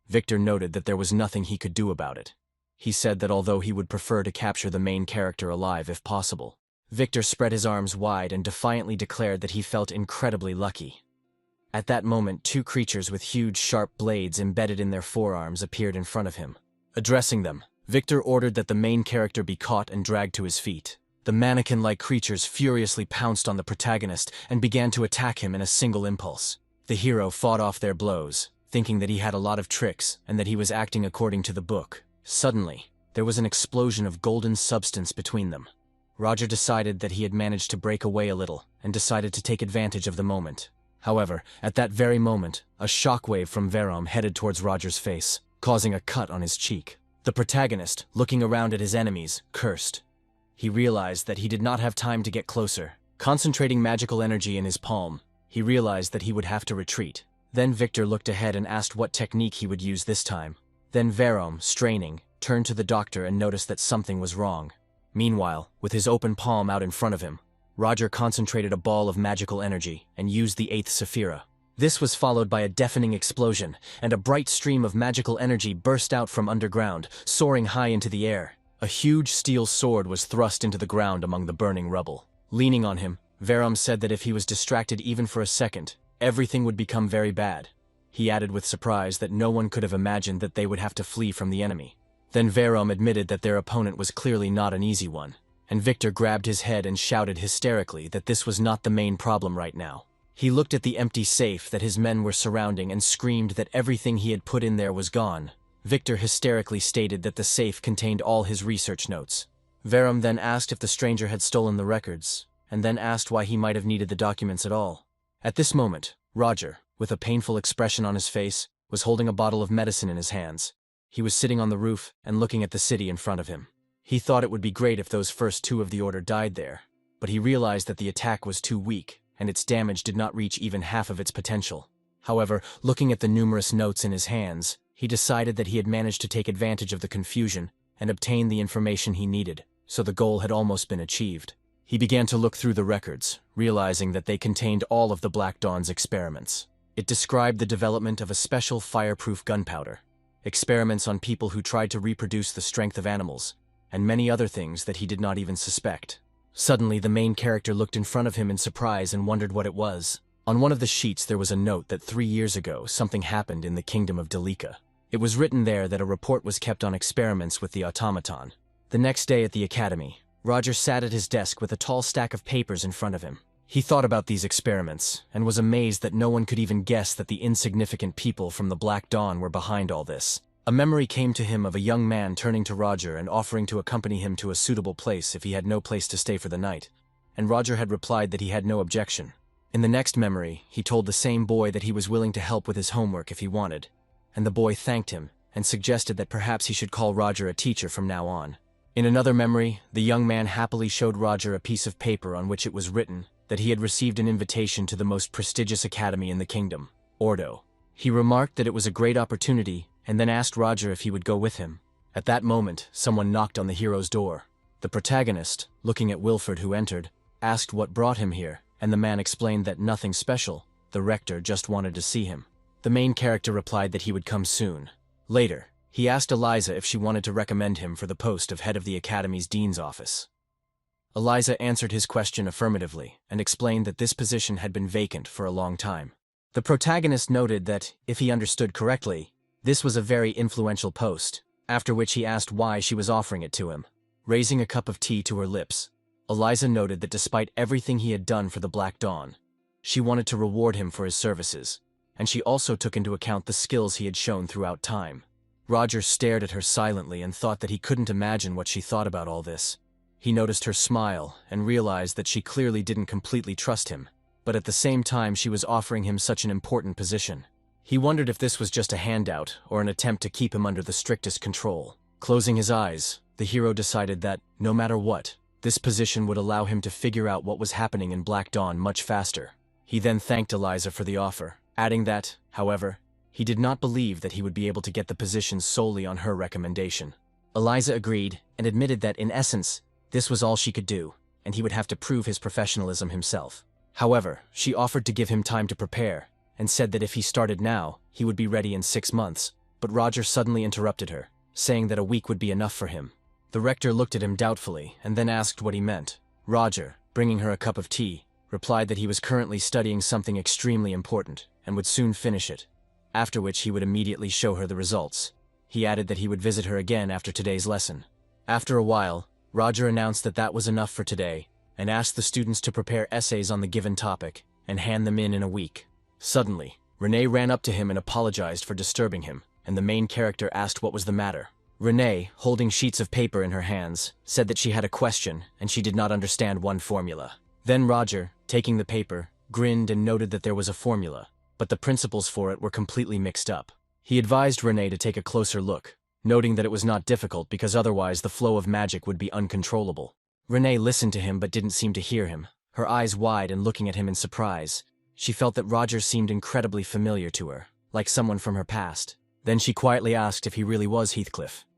Victor noted that there was nothing he could do about it. He said that although he would prefer to capture the main character alive if possible, Victor spread his arms wide and defiantly declared that he felt incredibly lucky. At that moment, two creatures with huge sharp blades embedded in their forearms appeared in front of him. Addressing them, Victor ordered that the main character be caught and dragged to his feet. The mannequin-like creatures furiously pounced on the protagonist and began to attack him in a single impulse. The hero fought off their blows, thinking that he had a lot of tricks and that he was acting according to the book. Suddenly, there was an explosion of golden substance between them. Roger decided that he had managed to break away a little and decided to take advantage of the moment. However, at that very moment, a shockwave from Verum headed towards Roger's face, causing a cut on his cheek. The protagonist, looking around at his enemies, cursed. He realized that he did not have time to get closer. Concentrating magical energy in his palm, He realized that he would have to retreat. Then Victor looked ahead and asked what technique he would use this time. Then Verom, straining, turned to the doctor and noticed that something was wrong. Meanwhile, with his open palm out in front of him, Roger concentrated a ball of magical energy and used the 8th Sephira. This was followed by a deafening explosion, and a bright stream of magical energy burst out from underground, soaring high into the air. A huge steel sword was thrust into the ground among the burning rubble. Leaning on him, Verom said that if he was distracted even for a second, everything would become very bad. He added with surprise that no one could have imagined that they would have to flee from the enemy. Then Verom admitted that their opponent was clearly not an easy one, and Victor grabbed his head and shouted hysterically that this was not the main problem right now. He looked at the empty safe that his men were surrounding and screamed that everything he had put in there was gone. Victor hysterically stated that the safe contained all his research notes. Verom then asked if the stranger had stolen the records, and then asked why he might have needed the documents at all. At this moment, Roger, with a painful expression on his face, was holding a bottle of medicine in his hands. He was sitting on the roof and looking at the city in front of him. He thought it would be great if those first 2 of the Order died there, but he realized that the attack was too weak, and its damage did not reach even half of its potential. However, looking at the numerous notes in his hands, he decided that he had managed to take advantage of the confusion and obtain the information he needed, so the goal had almost been achieved. He began to look through the records, realizing that they contained all of the Black Dawn's experiments. It described the development of a special fireproof gunpowder, experiments on people who tried to reproduce the strength of animals, and many other things that he did not even suspect. Suddenly, the main character looked in front of him in surprise and wondered what it was. On one of the sheets there was a note that 3 years ago something happened in the kingdom of Delika. It was written there that a report was kept on experiments with the automaton. The next day at the academy, Roger sat at his desk with a tall stack of papers in front of him. He thought about these experiments, and was amazed that no one could even guess that the insignificant people from the Black Dawn were behind all this. A memory came to him of a young man turning to Roger and offering to accompany him to a suitable place if he had no place to stay for the night, and Roger had replied that he had no objection. In the next memory, he told the same boy that he was willing to help with his homework if he wanted, and the boy thanked him and suggested that perhaps he should call Roger a teacher from now on. In another memory, the young man happily showed Roger a piece of paper on which it was written that he had received an invitation to the most prestigious academy in the kingdom, Ordo. He remarked that it was a great opportunity and then asked Roger if he would go with him. At that moment, someone knocked on the hero's door. The protagonist, looking at Wilford who entered, asked what brought him here, and the man explained that nothing special, the rector just wanted to see him. The main character replied that he would come soon. Later, he asked Eliza if she wanted to recommend him for the post of head of the academy's dean's office. Eliza answered his question affirmatively and explained that this position had been vacant for a long time. The protagonist noted that, if he understood correctly, this was a very influential post, after which he asked why she was offering it to him. Raising a cup of tea to her lips, Eliza noted that despite everything he had done for the Black Dawn, she wanted to reward him for his services, and she also took into account the skills he had shown throughout time. Roger stared at her silently and thought that he couldn't imagine what she thought about all this. He noticed her smile and realized that she clearly didn't completely trust him, but at the same time she was offering him such an important position. He wondered if this was just a handout or an attempt to keep him under the strictest control. Closing his eyes, the hero decided that, no matter what, this position would allow him to figure out what was happening in Black Dawn much faster. He then thanked Eliza for the offer, adding that, however, he did not believe that he would be able to get the position solely on her recommendation. Eliza agreed and admitted that, in essence, this was all she could do, and he would have to prove his professionalism himself. However, she offered to give him time to prepare, and said that if he started now, he would be ready in 6 months, but Roger suddenly interrupted her, saying that a week would be enough for him. The rector looked at him doubtfully and then asked what he meant. Roger, bringing her a cup of tea, replied that he was currently studying something extremely important and would soon finish it, after which he would immediately show her the results. He added that he would visit her again after today's lesson. After a while, Roger announced that that was enough for today and asked the students to prepare essays on the given topic and hand them in a week. Suddenly, Renee ran up to him and apologized for disturbing him, and the main character asked what was the matter. Renee, holding sheets of paper in her hands, said that she had a question and she did not understand one formula. Then Roger, taking the paper, grinned and noted that there was a formula, but the principles for it were completely mixed up. He advised Renee to take a closer look, noting that it was not difficult because otherwise the flow of magic would be uncontrollable. Renee listened to him but didn't seem to hear him, her eyes wide and looking at him in surprise. She felt that Roger seemed incredibly familiar to her, like someone from her past. Then she quietly asked if he really was Heathcliff.